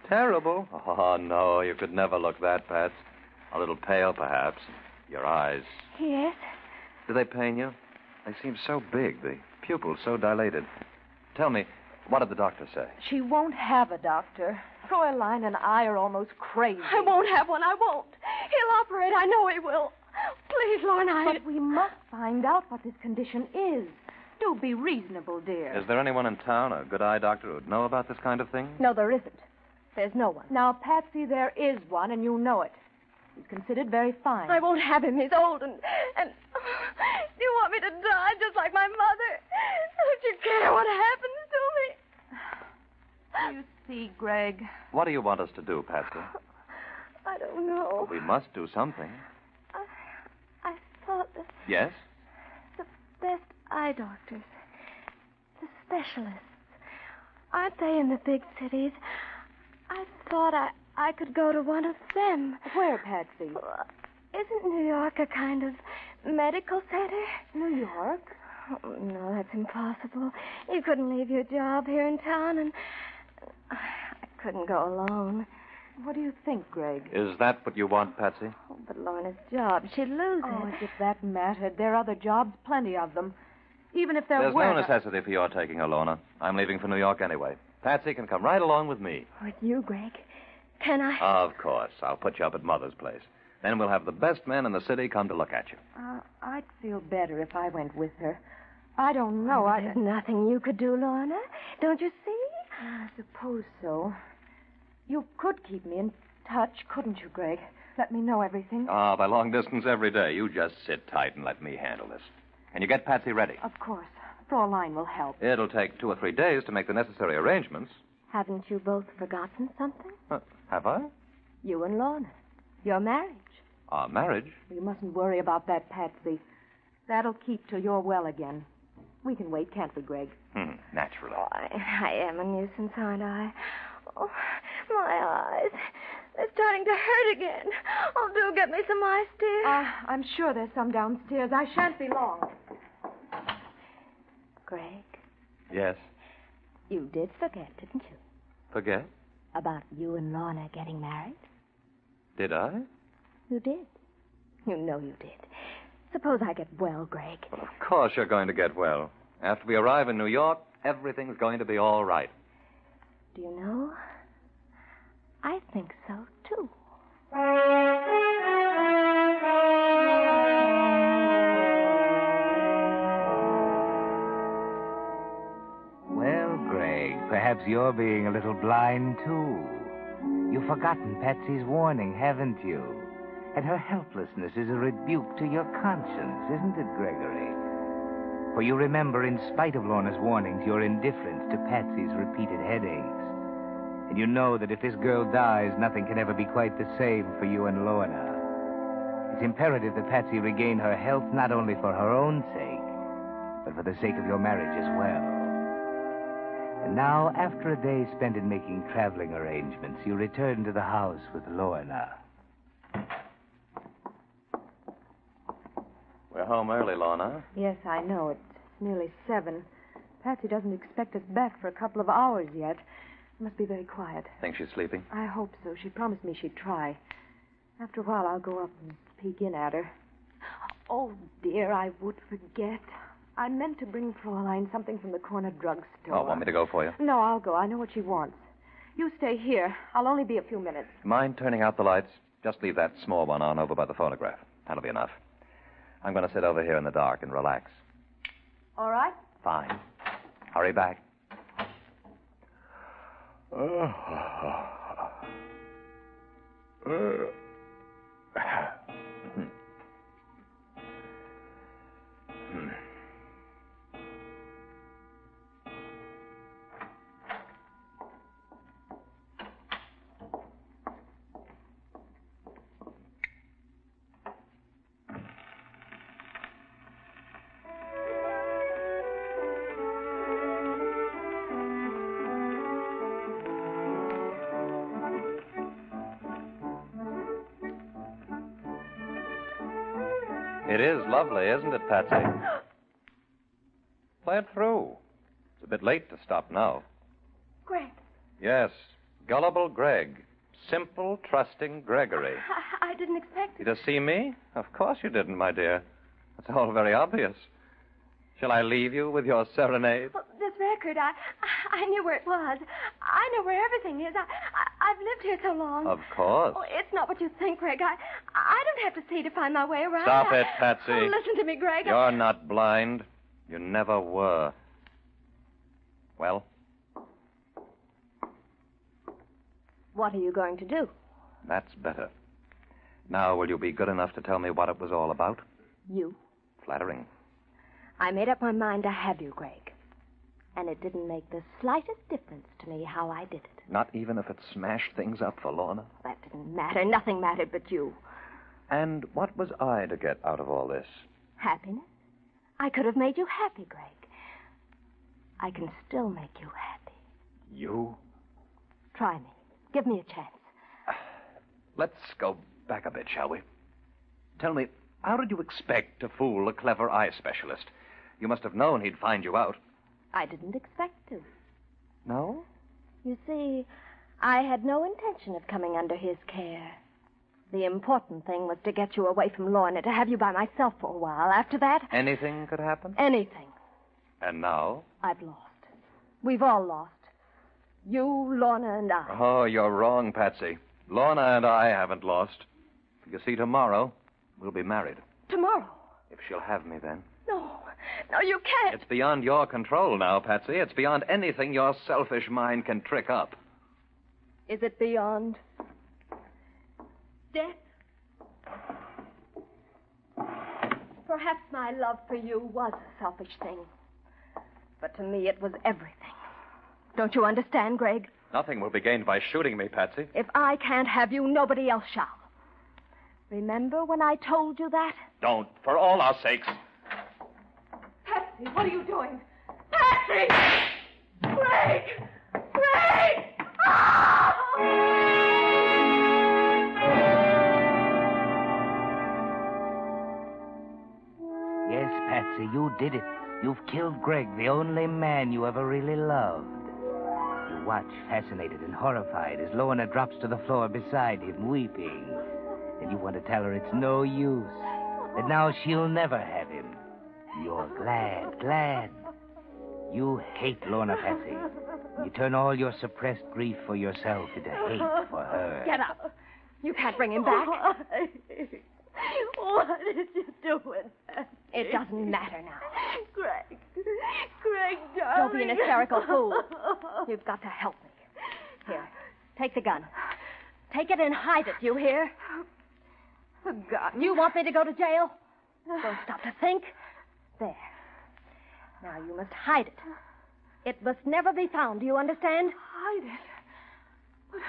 Terrible? Oh, no, you could never look that, Pat. A little pale, perhaps. Your eyes. Yes. Do they pain you? They seem so big, the pupils so dilated. Tell me, what did the doctor say? She won't have a doctor. Fräulein and I are almost crazy. I won't have one. I won't. He'll operate. I know he will. Please, Lorna. But we must find out what this condition is. Do be reasonable, dear. Is there anyone in town, a good eye doctor, who'd know about this kind of thing? No, there isn't. There's no one. Now, Patsy, there is one, and you know it. He's considered very fine. I won't have him. He's old and you want me to die just like my mother? Don't you care what happens to me? You see, Greg. What do you want us to do, Patsy? I don't know. We must do something. I thought that Yes? the best eye doctors, the specialists, aren't they in the big cities? I thought I could go to one of them. Where, Patsy? Isn't New York a kind of medical center? New York? Oh, no, that's impossible. You couldn't leave your job here in town, and I couldn't go alone. What do you think, Greg? Is that what you want, Patsy? Oh, but Lorna's job, she'd lose Oh, it. as if that mattered. There are other jobs, plenty of them. Even if there There's were... no necessity for your taking her, Lorna. I'm leaving for New York anyway. Patsy can come right along with me. With you, Greg. Can I? Of course. I'll put you up at Mother's place. Then we'll have the best men in the city come to look at you. I'd feel better if I went with her. I don't know. There's nothing you could do, Lorna. Don't you see? I suppose so. You could keep me in touch, couldn't you, Greg? Let me know everything. By long distance every day. You just sit tight and let me handle this. Can you get Patsy ready? Of course. Fräulein will help. It'll take 2 or 3 days to make the necessary arrangements. Haven't you both forgotten something? Have I? You and Lorna. Your marriage. Our marriage? You mustn't worry about that, Patsy. That'll keep till you're well again. We can wait, can't we, Greg? Naturally. Oh, I am a nuisance, aren't I? Oh, my eyes. They're starting to hurt again. Oh, do get me some ice, dear. I'm sure there's some downstairs. I shan't be long. Greg, Yes. you did forget, didn't you? Forget? About you and Lorna getting married? Did I? You did. You know you did. Suppose I get well, Greg. Well, of course you're going to get well. After we arrive in New York, everything's going to be all right. Do you know? I think so, too. Well, Greg, perhaps you're being a little blind, too. You've forgotten Patsy's warning, haven't you? And her helplessness is a rebuke to your conscience, isn't it, Gregory? For you remember, in spite of Lorna's warnings, your indifference to Patsy's repeated headaches. And you know that if this girl dies, nothing can ever be quite the same for you and Lorna. It's imperative that Patsy regain her health not only for her own sake, but for the sake of your marriage as well. And now, after a day spent in making traveling arrangements, you return to the house with Lorna. We're home early, Lorna. Yes, I know. It's nearly 7. Patsy doesn't expect us back for a couple of hours yet. Must be very quiet. Think she's sleeping? I hope so. She promised me she'd try. After a while, I'll go up and peek in at her. Oh, dear, I would forget. I meant to bring Fräulein something from the corner drugstore. Oh, want me to go for you? No, I'll go. I know what she wants. You stay here. I'll only be a few minutes. Mind turning out the lights? Just leave that small one on over by the phonograph. That'll be enough. I'm going to sit over here in the dark and relax. All right? Fine. Hurry back. It is lovely, isn't it, Patsy? Play it through. It's a bit late to stop now. Greg, Yes, gullible Greg. Simple, trusting Gregory. I didn't expect You to see me? Of course you didn't, my dear. It's all very obvious. Shall I leave you with your serenade? Well, this record, I knew where it was. I know where everything is. I've lived here so long. Of course. Oh, it's not what you think, Greg. I don't have to see to find my way around. Stop it, Patsy. Oh, listen to me, Greg. You're not blind. You never were. Well? What are you going to do? That's better. Now, will you be good enough to tell me what it was all about? You. Flattering. I made up my mind to have you, Greg. And it didn't make the slightest difference to me how I did it. Not even if it smashed things up for Lorna? That didn't matter. Nothing mattered but you. And what was I to get out of all this? Happiness? I could have made you happy, Greg. I can still make you happy. You? Try me. Give me a chance. Let's go back a bit, shall we? Tell me, how did you expect to fool a clever eye specialist? You must have known he'd find you out. I didn't expect to. No? You see, I had no intention of coming under his care. The important thing was to get you away from Lorna, to have you by myself for a while. After that... Anything could happen? Anything. And now? I've lost. We've all lost. You, Lorna, and I. Oh, you're wrong, Patsy. Lorna and I haven't lost. You see, tomorrow, we'll be married. Tomorrow? If she'll have me then. No, you can't. It's beyond your control now, Patsy. It's beyond anything your selfish mind can trick up. Is it beyond death? Perhaps my love for you was a selfish thing. But to me, it was everything. Don't you understand, Greg? Nothing will be gained by shooting me, Patsy. If I can't have you, nobody else shall. Remember when I told you that? Don't, for all our sakes. Patsy, what are you doing? Patsy! Greg! Greg! Ah! Yes, Patsy, you did it. You've killed Greg, the only man you ever really loved. You watch, fascinated and horrified, as Lorna drops to the floor beside him, weeping. And you want to tell her it's no use, that now she'll never have him. You're glad. You hate Lorna, Patsy. You turn all your suppressed grief for yourself into hate for her. Get up. You can't bring him back. What did you do with that? It doesn't matter now. Greg, darling. Don't be an hysterical fool. You've got to help me. Here, take the gun. Take it and hide it, you hear? A gun? You want me to go to jail? Don't stop to think. There. Now you must hide it. It must never be found, do you understand? Hide it?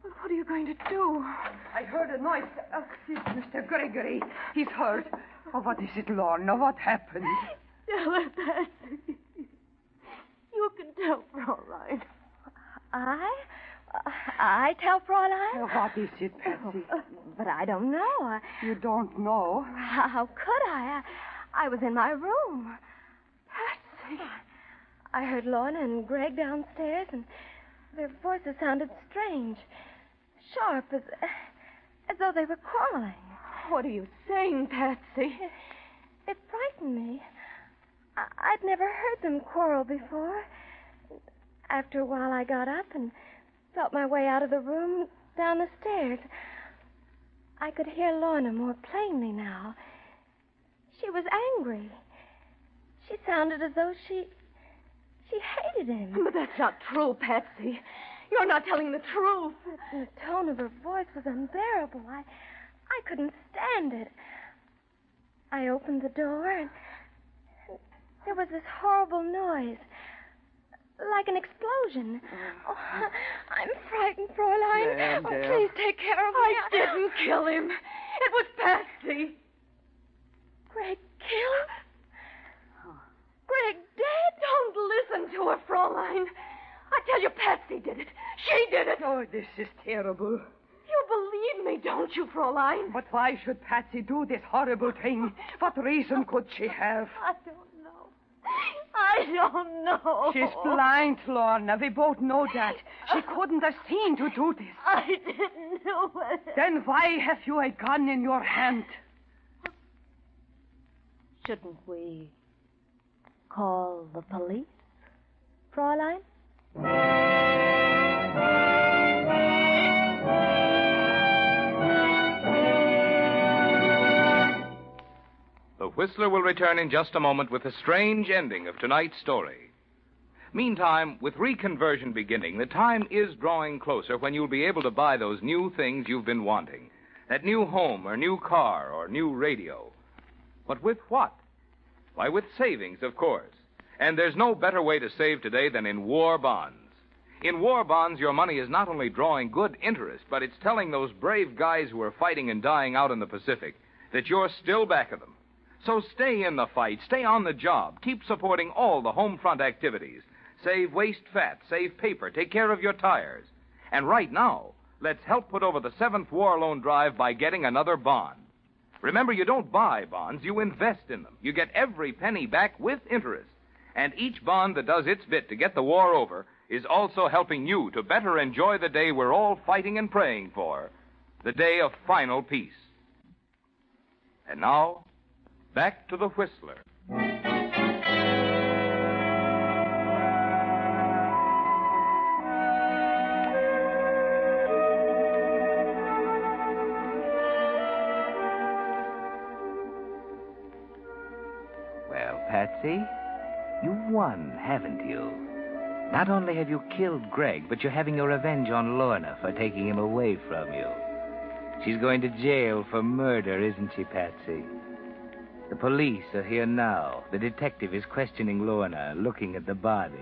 But what are you going to do? I heard a noise. It's Mr. Gregory. He's hurt. Oh, what is it, Lorna? What happened? Tell her, Patsy. You can tell Fraulein. I tell Fraulein? What is it, Patsy? But I don't know. You don't know? How could I? I was in my room. Patsy. I heard Lorna and Greg downstairs, and their voices sounded strange. Sharp, as though they were quarreling. What are you saying, Patsy? It frightened me. I'd never heard them quarrel before. After a while, I got up and felt my way out of the room, down the stairs. I could hear Lorna more plainly now. She was angry. She sounded as though she hated him. But that's not true, Patsy. You're not telling the truth. The tone of her voice was unbearable. I couldn't stand it. I opened the door, and there was this horrible noise, like an explosion. Oh, I'm frightened, Fraulein. Damn. Please take care of me. I didn't kill him. It was Patsy. Greg killed? Greg dead? Don't listen to her, Fraulein. I tell you, Patsy did it. She did it. Oh, this is terrible. You believe me, don't you, Fraulein? But why should Patsy do this horrible thing? What reason could she have? I don't know. She's blind, Lorna. We both know that. She couldn't have seen to do this. I didn't know it. Then why have you a gun in your hand? Shouldn't we call the police, Fräulein? The Whistler will return in just a moment with the strange ending of tonight's story. Meantime, with reconversion beginning, the time is drawing closer when you'll be able to buy those new things you've been wanting. That new home or new car or new radio. But with what? Why, with savings, of course. And there's no better way to save today than in war bonds. In war bonds, your money is not only drawing good interest, but it's telling those brave guys who are fighting and dying out in the Pacific that you're still back of them. So stay in the fight, stay on the job, keep supporting all the home front activities. Save waste fat, save paper, take care of your tires. And right now, let's help put over the 7th War Loan Drive by getting another bond. Remember, you don't buy bonds, you invest in them. You get every penny back with interest. And each bond that does its bit to get the war over is also helping you to better enjoy the day we're all fighting and praying for, the day of final peace. And now, back to the Whistler. Well, Patsy, you won, haven't you? Not only have you killed Greg, but you're having your revenge on Lorna for taking him away from you. She's going to jail for murder, isn't she, Patsy? The police are here now. The detective is questioning Lorna, looking at the body.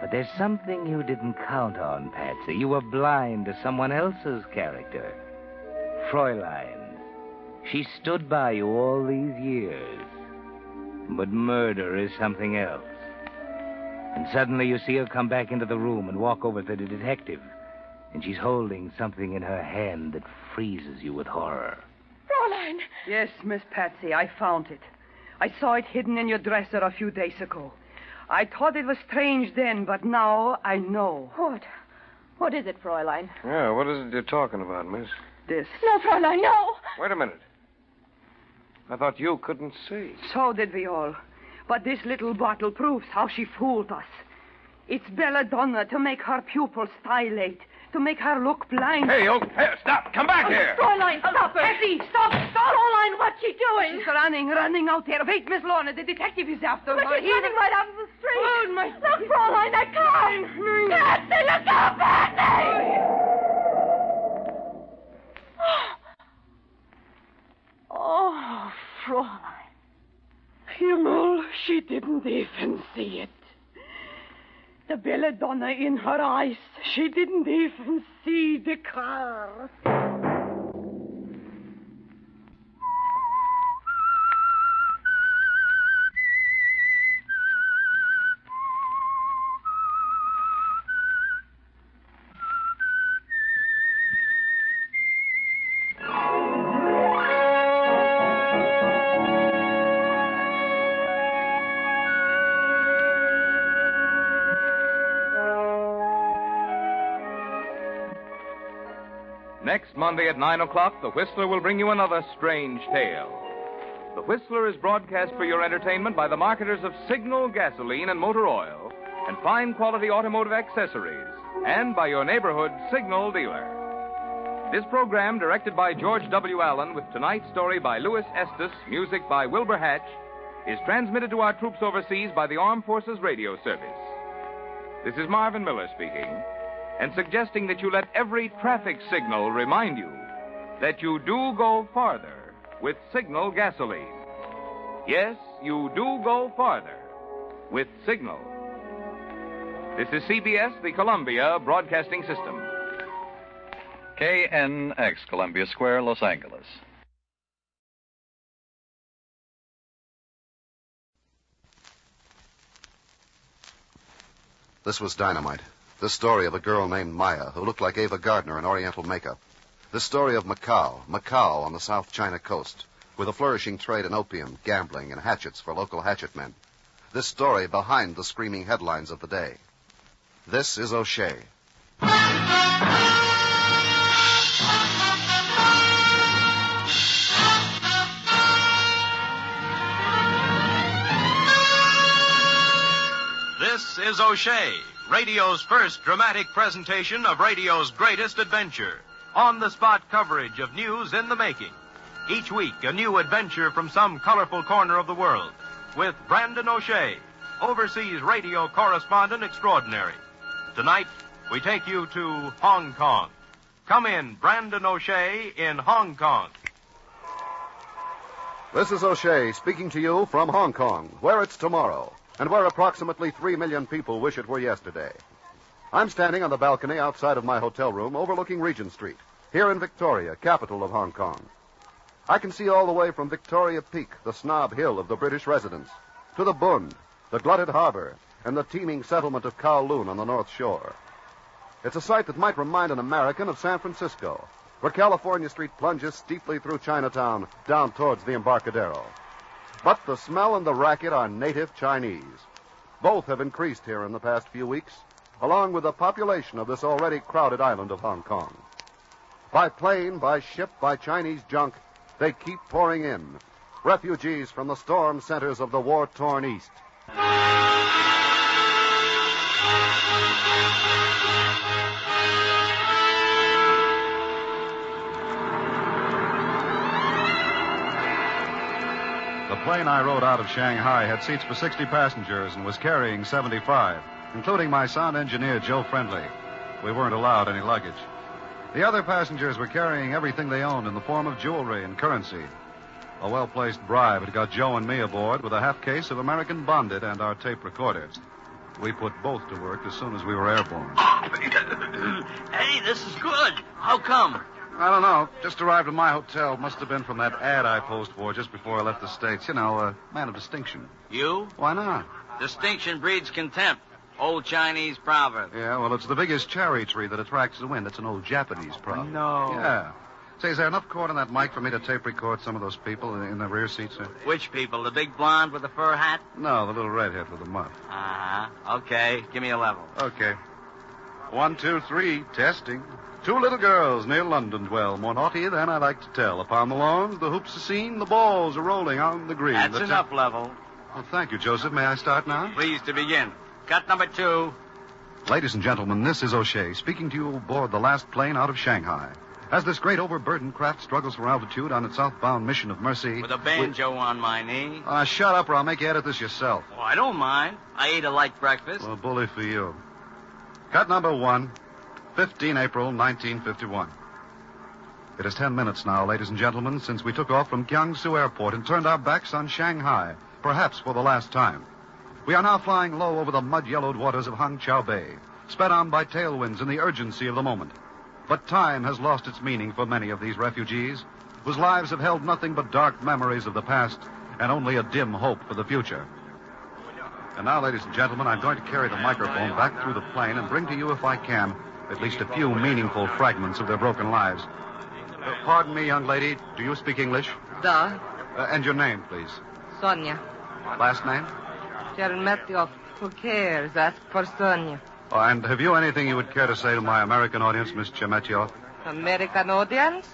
But there's something you didn't count on, Patsy. You were blind to someone else's character. Fräulein. She stood by you all these years. But murder is something else. And suddenly you see her come back into the room and walk over to the detective. And she's holding something in her hand that freezes you with horror. Fräulein! Yes, Miss Patsy, I found it. I saw it hidden in your dresser a few days ago. I thought it was strange then, but now I know. What? What is it, Fräulein? Yeah, what is it you're talking about, miss? This. No, Fräulein, no! Wait a minute. I thought you couldn't see. So did we all. But this little bottle proves how she fooled us. It's belladonna to make her pupils dilate, to make her look blind. Hey, stop! Come back here! Fräulein, stop her! Patsy, stop! Fräulein, what's she doing? She's running out there. Wait, Miss Lorna, the detective is after her. But she's running right out of the street. Oh, my... Look, Fräulein, that car! Patsy, look out, Patsy! Oh, Fräulein. Himmel, she didn't even see it. The belladonna in her eyes. She didn't even see the car. Next Monday at 9 o'clock, The Whistler will bring you another strange tale. The Whistler is broadcast for your entertainment by the marketers of Signal gasoline and motor oil and fine quality automotive accessories, and by your neighborhood Signal dealer. This program, directed by George W. Allen, with tonight's story by Louis Estes, music by Wilbur Hatch, is transmitted to our troops overseas by the Armed Forces Radio Service. This is Marvin Miller speaking, and suggesting that you let every traffic signal remind you that you do go farther with Signal gasoline. Yes, you do go farther with Signal. This is CBS, the Columbia Broadcasting System. KNX, Columbia Square, Los Angeles. This was Dynamite. This story of a girl named Maya who looked like Ava Gardner in Oriental makeup. This story of Macau on the South China coast, with a flourishing trade in opium, gambling, and hatchets for local hatchetmen. This story behind the screaming headlines of the day. This is O'Shea. This is O'Shea, radio's first dramatic presentation of radio's greatest adventure. On-the-spot coverage of news in the making. Each week, a new adventure from some colorful corner of the world. With Brandon O'Shea, overseas radio correspondent extraordinary. Tonight, we take you to Hong Kong. Come in, Brandon O'Shea in Hong Kong. This is O'Shea speaking to you from Hong Kong, where it's tomorrow, and where approximately 3 million people wish it were yesterday. I'm standing on the balcony outside of my hotel room overlooking Regent Street, here in Victoria, capital of Hong Kong. I can see all the way from Victoria Peak, the Snob Hill of the British residents, to the Bund, the glutted harbor, and the teeming settlement of Kowloon on the North Shore. It's a sight that might remind an American of San Francisco, where California Street plunges steeply through Chinatown down towards the Embarcadero. But the smell and the racket are native Chinese. Both have increased here in the past few weeks, along with the population of this already crowded island of Hong Kong. By plane, by ship, by Chinese junk, they keep pouring in. Refugees from the storm centers of the war-torn East. The plane I rode out of Shanghai had seats for 60 passengers and was carrying 75, including my sound engineer, Joe Friendly. We weren't allowed any luggage. The other passengers were carrying everything they owned in the form of jewelry and currency. A well-placed bribe had got Joe and me aboard with a half case of American Bonded and our tape recorder. We put both to work as soon as we were airborne. Hey, this is good. How come? I don't know. Just arrived at my hotel. Must have been from that ad I posed for just before I left the States. You know, a man of distinction. You? Why not? Distinction breeds contempt. Old Chinese proverb. Yeah, well, it's the biggest cherry tree that attracts the wind. It's an old Japanese proverb. No. Yeah. Say, is there enough cord on that mic for me to tape record some of those people in the rear seats? Which people? The big blonde with the fur hat? No, the little redhead with the muff. Uh-huh. Okay. Give me a level. Okay. 1, 2, 3. Testing. 2 little girls near London dwell, more naughty than I like to tell. Upon the lawns, the hoops are seen, the balls are rolling on the green. That's enough level. Well, thank you, Joseph. May I start now? Please to begin. Cut number 2. Ladies and gentlemen, this is O'Shea speaking to you aboard the last plane out of Shanghai. As this great overburdened craft struggles for altitude on its southbound mission of mercy... With a banjo on my knee. Shut up or I'll make you edit this yourself. Oh, I don't mind. I ate a light breakfast. Well, bully for you. Cut number 1, 15 April, 1951. It is 10 minutes now, ladies and gentlemen, since we took off from Jiangsu Airport and turned our backs on Shanghai, perhaps for the last time. We are now flying low over the mud-yellowed waters of Hangzhou Bay, sped on by tailwinds in the urgency of the moment. But time has lost its meaning for many of these refugees, whose lives have held nothing but dark memories of the past and only a dim hope for the future. And now, ladies and gentlemen, I'm going to carry the microphone back through the plane and bring to you, if I can, at least a few meaningful fragments of their broken lives. Pardon me, young lady. Do you speak English? Da. And your name, please? Sonia. Last name? Sheremetyev. Who cares? Ask for Sonia. Oh, and have you anything you would care to say to my American audience, Miss Sheremetyev? American audience?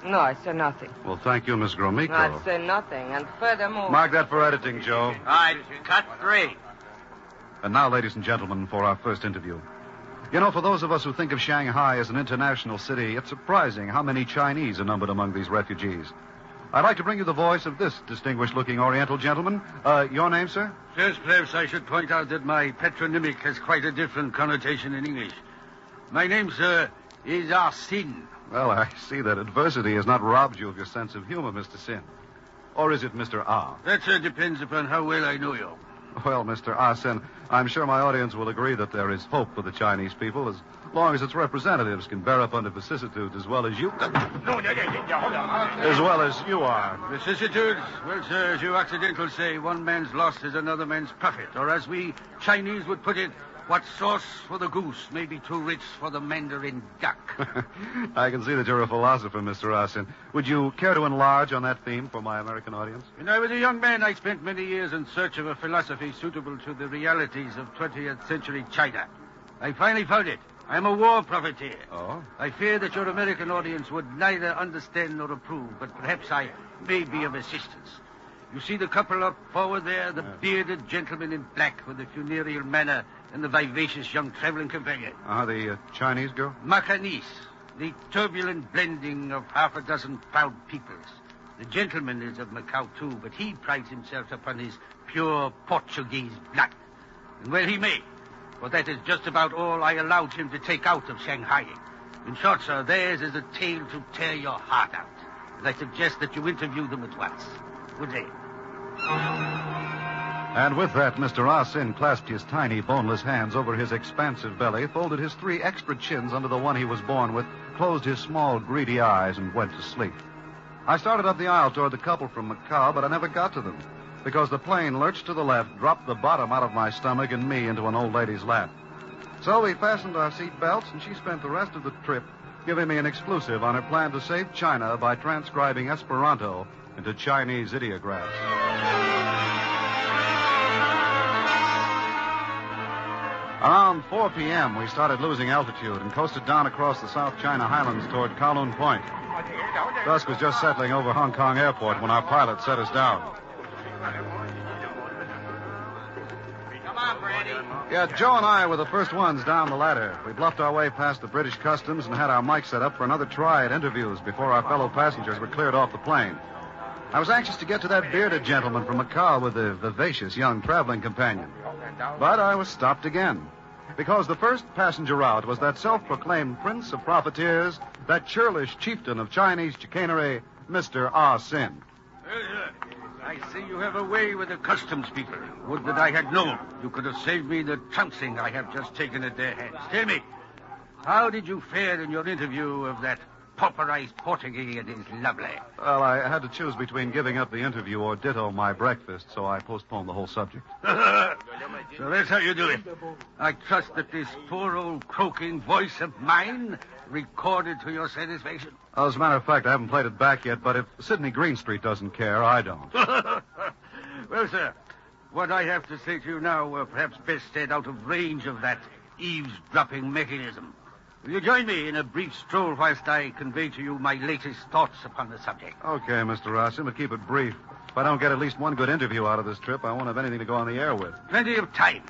No, I say nothing. Well, thank you, Miss Gromyko. I say nothing, and furthermore... Mark that for editing, Joe. All right, cut 3. And now, ladies and gentlemen, for our first interview. You know, for those of us who think of Shanghai as an international city, it's surprising how many Chinese are numbered among these refugees. I'd like to bring you the voice of this distinguished-looking Oriental gentleman. Your name, sir? First, perhaps I should point out that my patronymic has quite a different connotation in English. My name, sir, is Arsene. Well, I see that adversity has not robbed you of your sense of humor, Mr. Sin. Or is it Mr. Ah? That, sir, depends upon how well I know you. Well, Mr. Arsene, I'm sure my audience will agree that there is hope for the Chinese people as long as its representatives can bear up under vicissitudes as well as you... as well as you are. Vicissitudes? Well, sir, as you accidentally say, one man's loss is another man's profit. Or as we Chinese would put it, what sauce for the goose may be too rich for the mandarin duck. I can see that you're a philosopher, Mr. Arsene. Would you care to enlarge on that theme for my American audience? When I was a young man, I spent many years in search of a philosophy suitable to the realities of 20th century China. I finally found it. I'm a war profiteer. Oh? I fear that your American audience would neither understand nor approve, but perhaps I may be of assistance. You see the couple up forward there? The bearded gentleman in black with the funereal manner and the vivacious young traveling companion. The Chinese girl? Macanese, the turbulent blending of half a dozen proud peoples. The gentleman is of Macau, too, but he prides himself upon his pure Portuguese blood. And well he may, for that is just about all I allowed him to take out of Shanghai. In short, sir, theirs is a tale to tear your heart out. And I suggest that you interview them at once. Good day. And with that, Mr. Ah Sin clasped his tiny, boneless hands over his expansive belly, folded his 3 extra chins under the one he was born with, closed his small, greedy eyes, and went to sleep. I started up the aisle toward the couple from Macau, but I never got to them, because the plane lurched to the left, dropped the bottom out of my stomach and me into an old lady's lap. So we fastened our seat belts, and she spent the rest of the trip giving me an exclusive on her plan to save China by transcribing Esperanto into Chinese ideographs. Around 4 p.m., we started losing altitude and coasted down across the South China Highlands toward Kowloon Point. Dusk was just settling over Hong Kong Airport when our pilot set us down. Come on, Brandy. Yeah, Joe and I were the first ones down the ladder. We bluffed our way past the British Customs and had our mic set up for another try at interviews before our fellow passengers were cleared off the plane. I was anxious to get to that bearded gentleman from Macau with the vivacious young traveling companion. But I was stopped again, because the first passenger out was that self-proclaimed prince of profiteers, that churlish chieftain of Chinese chicanery, Mr. Ah Sin. I see you have a way with the customs people. Would that I had known. You could have saved me the trouncing I have just taken at their hands. Tell me, how did you fare in your interview of that pauperized Portuguese and his lovely? Well, I had to choose between giving up the interview or ditto my breakfast, so I postponed the whole subject. So that's how you do it. I trust that this poor old croaking voice of mine recorded to your satisfaction. As a matter of fact, I haven't played it back yet, but if Sidney Greenstreet doesn't care, I don't. Well, sir, what I have to say to you now were perhaps best said out of range of that eavesdropping mechanism. Will you join me in a brief stroll whilst I convey to you my latest thoughts upon the subject? Okay, Mr. Rossin, but keep it brief. If I don't get at least one good interview out of this trip, I won't have anything to go on the air with. Plenty of time.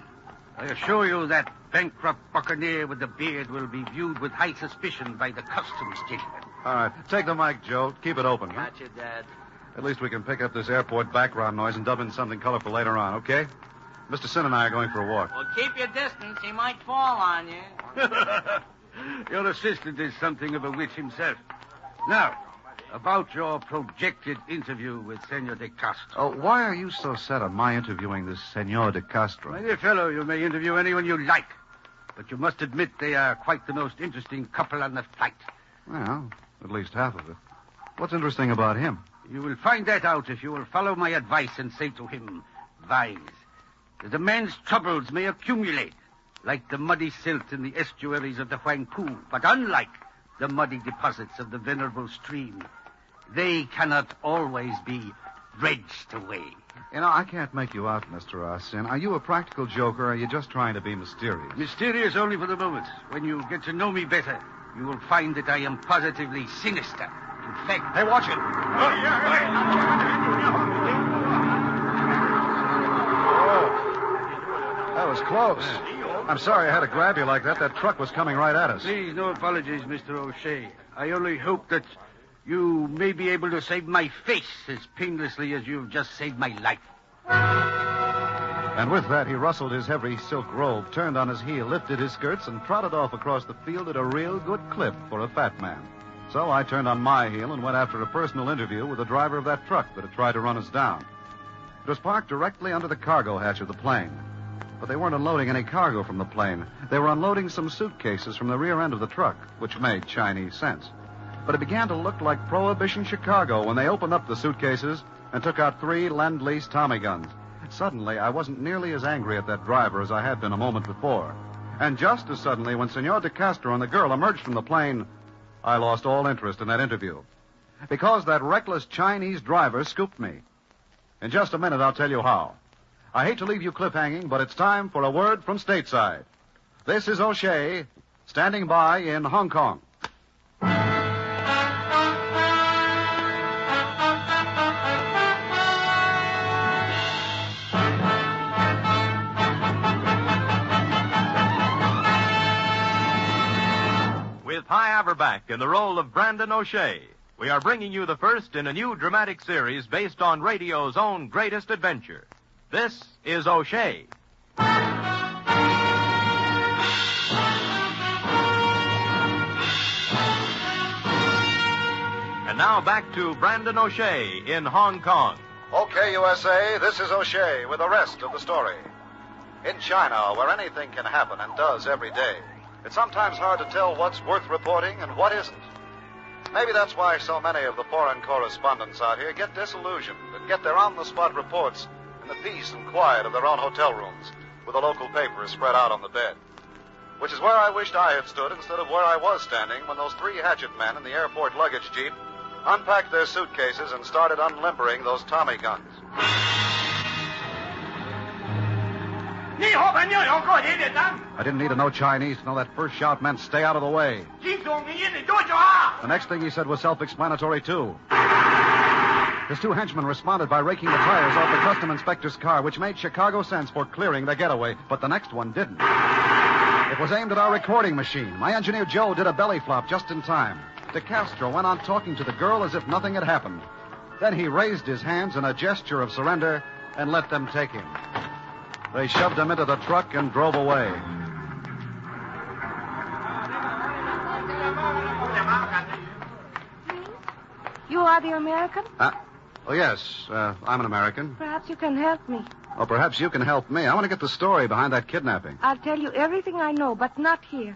I assure you that bankrupt buccaneer with the beard will be viewed with high suspicion by the customs gentlemen. All right, take the mic, Joe. Keep it open. Gotcha, Dad. At least we can pick up this airport background noise and dub in something colorful later on, okay? Mr. Sin and I are going for a walk. Well, keep your distance. He might fall on you. Your assistant is something of a witch himself. Now, about your projected interview with Senor de Castro. Oh, why are you so set on my interviewing this Senor de Castro? My dear fellow, you may interview anyone you like, but you must admit they are quite the most interesting couple on the flight. Well, at least half of it. What's interesting about him? You will find that out if you will follow my advice and say to him, wise, that a man's troubles may accumulate, like the muddy silt in the estuaries of the Huangpu, but unlike the muddy deposits of the venerable stream, they cannot always be dredged away. You know, I can't make you out, Mr. Arsin. Are you a practical joker, or are you just trying to be mysterious? Mysterious only for the moment. When you get to know me better, you will find that I am positively sinister. In fact... Hey, watch it! That was close. I'm sorry I had to grab you like that. That truck was coming right at us. Please, no apologies, Mr. O'Shea. I only hope that you may be able to save my face as painlessly as you've just saved my life. And with that, he rustled his heavy silk robe, turned on his heel, lifted his skirts, and trotted off across the field at a real good clip for a fat man. So I turned on my heel and went after a personal interview with the driver of that truck that had tried to run us down. It was parked directly under the cargo hatch of the plane. But they weren't unloading any cargo from the plane. They were unloading some suitcases from the rear end of the truck, which made Chinese sense. But it began to look like Prohibition Chicago when they opened up the suitcases and took out 3 Lend-Lease Tommy guns. Suddenly, I wasn't nearly as angry at that driver as I had been a moment before. And just as suddenly, when Senor de Castro and the girl emerged from the plane, I lost all interest in that interview. Because that reckless Chinese driver scooped me. In just a minute, I'll tell you how. I hate to leave you cliffhanging, but it's time for a word from stateside. This is O'Shea, standing by in Hong Kong. Hy Averback in the role of Brandon O'Shea. We are bringing you the first in a new dramatic series based on radio's own greatest adventure. This is O'Shea. And now back to Brandon O'Shea in Hong Kong. Okay, USA, this is O'Shea with the rest of the story. In China, where anything can happen and does every day, it's sometimes hard to tell what's worth reporting and what isn't. Maybe that's why so many of the foreign correspondents out here get disillusioned and get their on-the-spot reports in the peace and quiet of their own hotel rooms with the local papers spread out on the bed. Which is where I wished I had stood instead of where I was standing when those three hatchet men in the airport luggage jeep unpacked their suitcases and started unlimbering those Tommy guns. I didn't need to know Chinese to know that first shout meant stay out of the way. The next thing he said was self-explanatory, too. His two henchmen responded by raking the tires off the custom inspector's car, which made Chicago sense for clearing the getaway, but the next one didn't. It was aimed at our recording machine. My engineer Joe did a belly flop just in time. De Castro went on talking to the girl as if nothing had happened. Then he raised his hands in a gesture of surrender and let them take him. They shoved him into the truck and drove away. You are the American? Oh, yes. I'm an American. Perhaps you can help me. Oh, perhaps you can help me. I want to get the story behind that kidnapping. I'll tell you everything I know, but not here.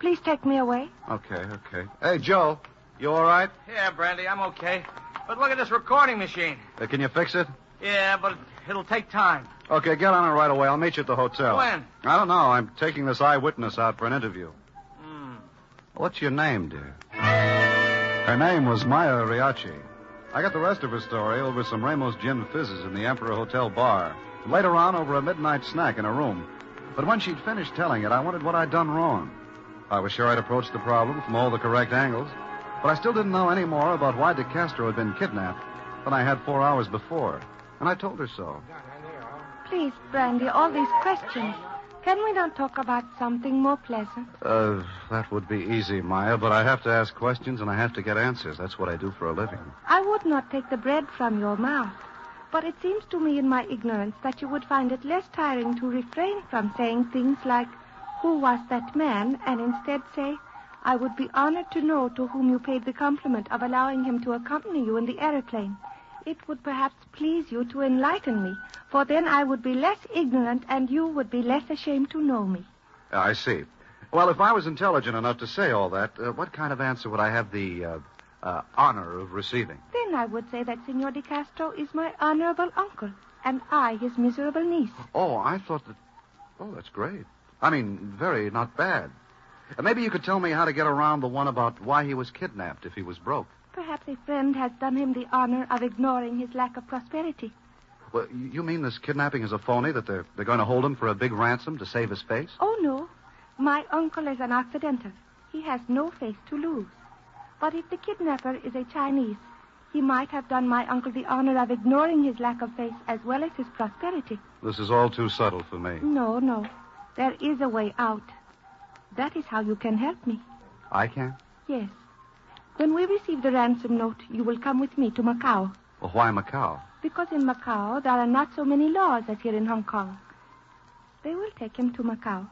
Please take me away. Okay. Hey, Joe, you all right? Yeah, Brandy, I'm okay. But look at this recording machine. Can you fix it? Yeah, but it'll take time. Okay, get on it right away. I'll meet you at the hotel. When? I don't know. I'm taking this eyewitness out for an interview. What's your name, dear? Her name was Maya Riachi. I got the rest of her story over some Ramos gin fizzes in the Emperor Hotel bar. And later on, over a midnight snack in her room. But when she'd finished telling it, I wondered what I'd done wrong. I was sure I'd approached the problem from all the correct angles. But I still didn't know any more about why De Castro had been kidnapped than I had 4 hours before. And I told her so. Please, Brandy, all these questions. Can we not talk about something more pleasant? That would be easy, Maya, but I have to ask questions and I have to get answers. That's what I do for a living. I would not take the bread from your mouth. But it seems to me in my ignorance that you would find it less tiring to refrain from saying things like, who was that man? And instead say, I would be honored to know to whom you paid the compliment of allowing him to accompany you in the aeroplane. It would perhaps please you to enlighten me, for then I would be less ignorant and you would be less ashamed to know me. I see. Well, if I was intelligent enough to say all that, what kind of answer would I have the honor of receiving? Then I would say that Senor De Castro is my honorable uncle, and I his miserable niece. Oh, I thought that... Oh, that's great. I mean, very not bad. Maybe you could tell me how to get around the one about why he was kidnapped if he was broke. Perhaps a friend has done him the honor of ignoring his lack of prosperity. Well, you mean this kidnapping is a phony, that they're going to hold him for a big ransom to save his face? Oh, no. My uncle is an Occidental. He has no face to lose. But if the kidnapper is a Chinese, he might have done my uncle the honor of ignoring his lack of face as well as his prosperity. This is all too subtle for me. No. There is a way out. That is how you can help me. I can? Yes. When we receive the ransom note, you will come with me to Macau. Well, why Macau? Because in Macau, there are not so many laws as here in Hong Kong. They will take him to Macau.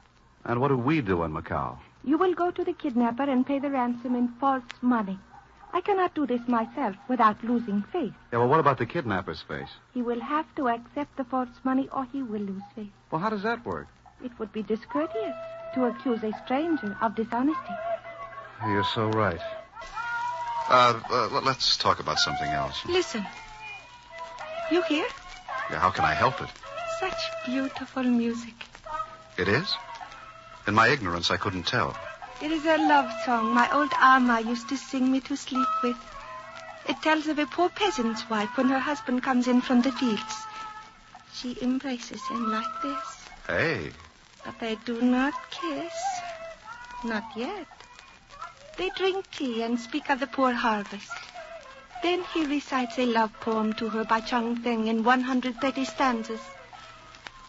And what do we do in Macau? You will go to the kidnapper and pay the ransom in false money. I cannot do this myself without losing face. Yeah, well, what about the kidnapper's face? He will have to accept the false money or he will lose face. Well, how does that work? It would be discourteous to accuse a stranger of dishonesty. You're so right. Let's talk about something else. Listen. You hear? Yeah, how can I help it? Such beautiful music. It is? In my ignorance, I couldn't tell. It is a love song my old Amma used to sing me to sleep with. It tells of a poor peasant's wife when her husband comes in from the fields. She embraces him like this. Hey. But they do not kiss. Not yet. They drink tea and speak of the poor harvest. Then he recites a love poem to her by Chang Feng in 130 stanzas.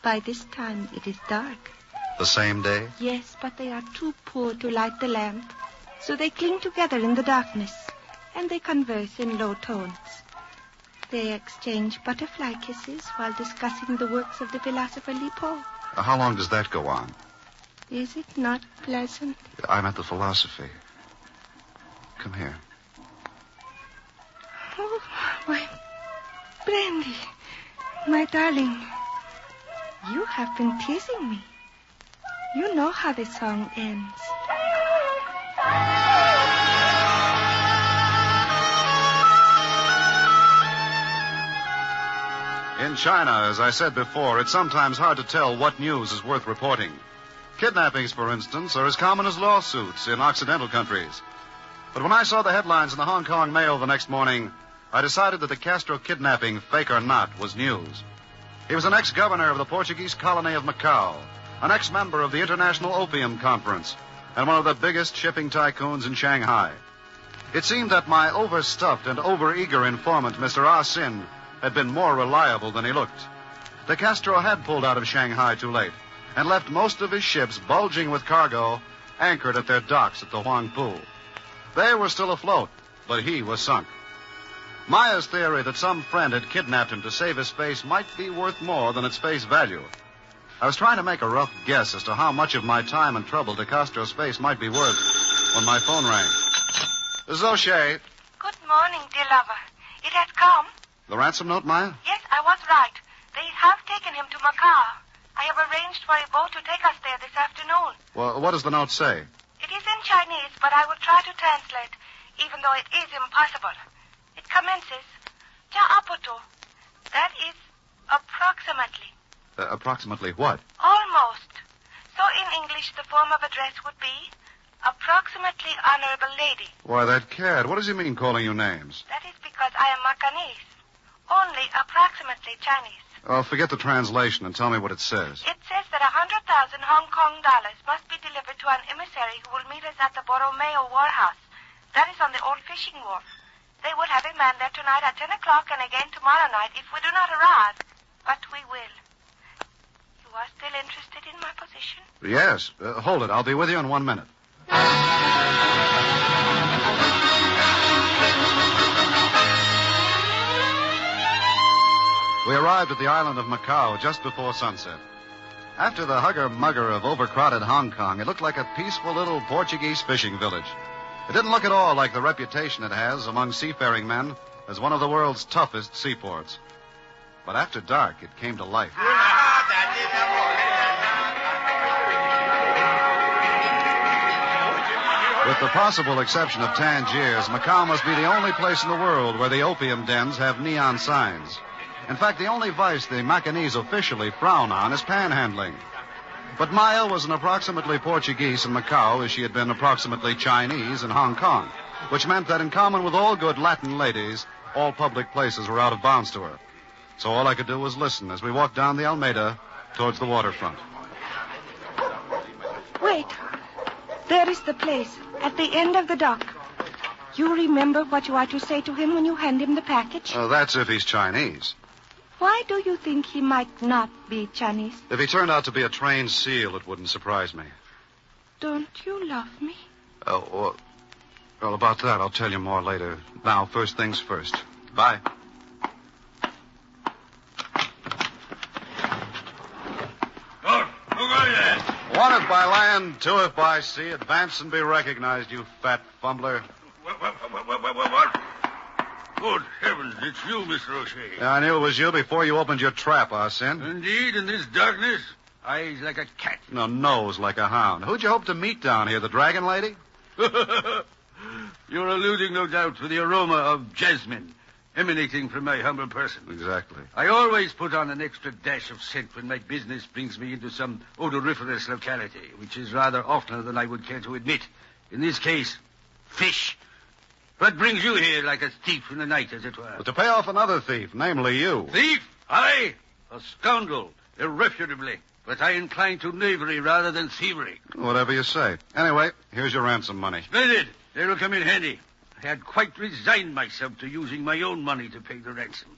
By this time, it is dark. The same day? Yes, but they are too poor to light the lamp. So they cling together in the darkness, and they converse in low tones. They exchange butterfly kisses while discussing the works of the philosopher Lipo. How long does that go on? Is it not pleasant? I meant the philosophy. Come here. Oh, my Brandy, my darling, you have been teasing me. You know how the song ends. In China, as I said before, it's sometimes hard to tell what news is worth reporting. Kidnappings, for instance, are as common as lawsuits in Occidental countries. But when I saw the headlines in the Hong Kong Mail the next morning, I decided that the Castro kidnapping, fake or not, was news. He was an ex-governor of the Portuguese colony of Macau, an ex-member of the International Opium Conference, and one of the biggest shipping tycoons in Shanghai. It seemed that my overstuffed and overeager informant, Mr. Ah Sin, had been more reliable than he looked. The Castro had pulled out of Shanghai too late and left most of his ships bulging with cargo anchored at their docks at the Huangpu. They were still afloat, but he was sunk. Maya's theory that some friend had kidnapped him to save his face might be worth more than its face value. I was trying to make a rough guess as to how much of my time and trouble to Castro's face might be worth when my phone rang. This is O'Shea. Good morning, dear lover. It has come. The ransom note, Maya? Yes, I was right. They have taken him to Macau. I have arranged for a boat to take us there this afternoon. Well, what does the note say? It is in Chinese, but I will try to translate, even though it is impossible. It commences, "Cha apoto." That is approximately. Approximately what? Almost. So in English, the form of address would be, "Approximately Honorable Lady." Why, that cad. What does he mean calling you names? That is because I am Macanese. Only approximately Chinese. Oh, forget the translation and tell me what it says. It says that 100,000 Hong Kong dollars must be delivered to an emissary who will meet us at the Borromeo Warehouse. That is on the old fishing wharf. They will have a man there tonight at 10 o'clock and again tomorrow night if we do not arrive. But we will. You are still interested in my position? Yes. Hold it. I'll be with you in 1 minute. We arrived at the island of Macau just before sunset. After the hugger-mugger of overcrowded Hong Kong, it looked like a peaceful little Portuguese fishing village. It didn't look at all like the reputation it has among seafaring men as one of the world's toughest seaports. But after dark, it came to life. With the possible exception of Tangiers, Macau must be the only place in the world where the opium dens have neon signs. In fact, the only vice the Macanese officially frown on is panhandling. But Maya was an approximately Portuguese in Macau as she had been approximately Chinese in Hong Kong, which meant that in common with all good Latin ladies, all public places were out of bounds to her. So all I could do was listen as we walked down the Alameda towards the waterfront. Wait. There is the place, at the end of the dock. You remember what you are to say to him when you hand him the package? Oh, that's if he's Chinese. Why do you think he might not be Chinese? If he turned out to be a trained SEAL, it wouldn't surprise me. Don't you love me? Well, about that, I'll tell you more later. Now, first things first. Bye. One if by land, two if by sea. Advance and be recognized, you fat fumbler. What? Good heavens, it's you, Mr. O'Shea. I knew it was you before you opened your trap, Arsene. Indeed, in this darkness, eyes like a cat. No, nose like a hound. Who'd you hope to meet down here, the dragon lady? You're alluding, no doubt, to the aroma of jasmine emanating from my humble person. Exactly. I always put on an extra dash of scent when my business brings me into some odoriferous locality, which is rather oftener than I would care to admit. In this case, fish. What brings you here like a thief in the night, as it were? But to pay off another thief, namely you. Thief? I? A scoundrel, irrefutably. But I incline to knavery rather than thievery. Whatever you say. Anyway, here's your ransom money. Splendid. It'll come in handy. I had quite resigned myself to using my own money to pay the ransom.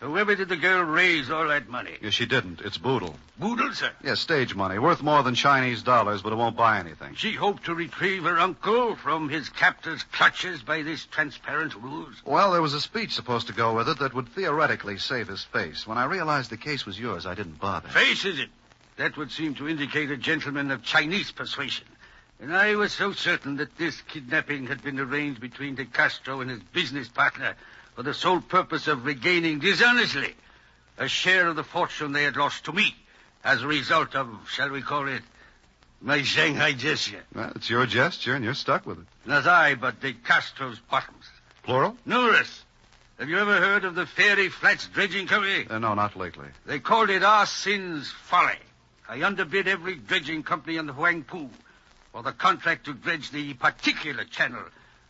However did the girl raise all that money? Yes, she didn't. It's boodle. Boodle, sir? Yes, stage money. Worth more than Chinese dollars, but it won't buy anything. She hoped to retrieve her uncle from his captor's clutches by this transparent ruse? Well, there was a speech supposed to go with it that would theoretically save his face. When I realized the case was yours, I didn't bother. Face, is it? That would seem to indicate a gentleman of Chinese persuasion. And I was so certain that this kidnapping had been arranged between De Castro and his business partner for the sole purpose of regaining dishonestly a share of the fortune they had lost to me as a result of, shall we call it, my Shanghai gesture. Well, it's your gesture, and you're stuck with it. Not I, but De Castro's bottoms. Plural? Numerous. Have you ever heard of the Fairy Flats Dredging Company? No, not lately. They called it our sin's folly. I underbid every dredging company in the Huangpu for the contract to dredge the particular channel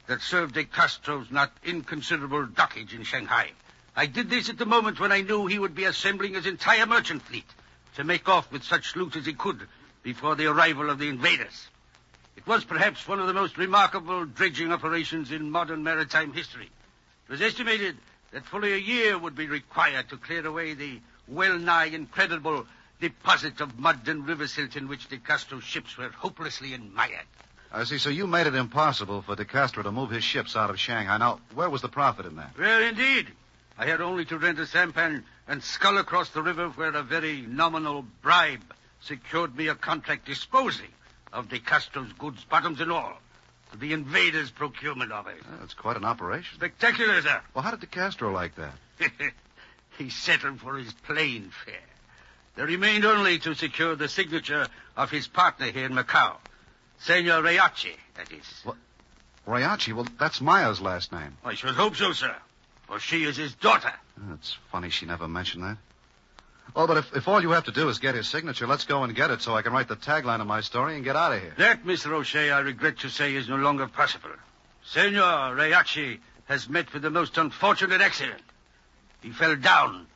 that served De Castro's not inconsiderable dockage in Shanghai. I did this at the moment when I knew he would be assembling his entire merchant fleet to make off with such loot as he could before the arrival of the invaders. It was perhaps one of the most remarkable dredging operations in modern maritime history. It was estimated that fully a year would be required to clear away the well-nigh incredible deposit of mud and river silt in which De Castro's ships were hopelessly mired. I see, so you made it impossible for De Castro to move his ships out of Shanghai. Now, where was the profit in that? Well, indeed. I had only to rent a sampan and scull across the river where a very nominal bribe secured me a contract disposing of De Castro's goods, bottoms and all, to the invaders' procurement of it. That's quite an operation. Spectacular, sir. Well, how did De Castro like that? He settled for his plane fare. There remained only to secure the signature of his partner here in Macau. Senor Rayachi, that is. What? Rayachi? Well, that's Maya's last name. I should hope so, sir. For she is his daughter. It's funny she never mentioned that. Well, but if all you have to do is get his signature, let's go and get it so I can write the tagline of my story and get out of here. That, Mr. O'Shea, I regret to say is no longer possible. Senor Rayachi has met with the most unfortunate accident. He fell down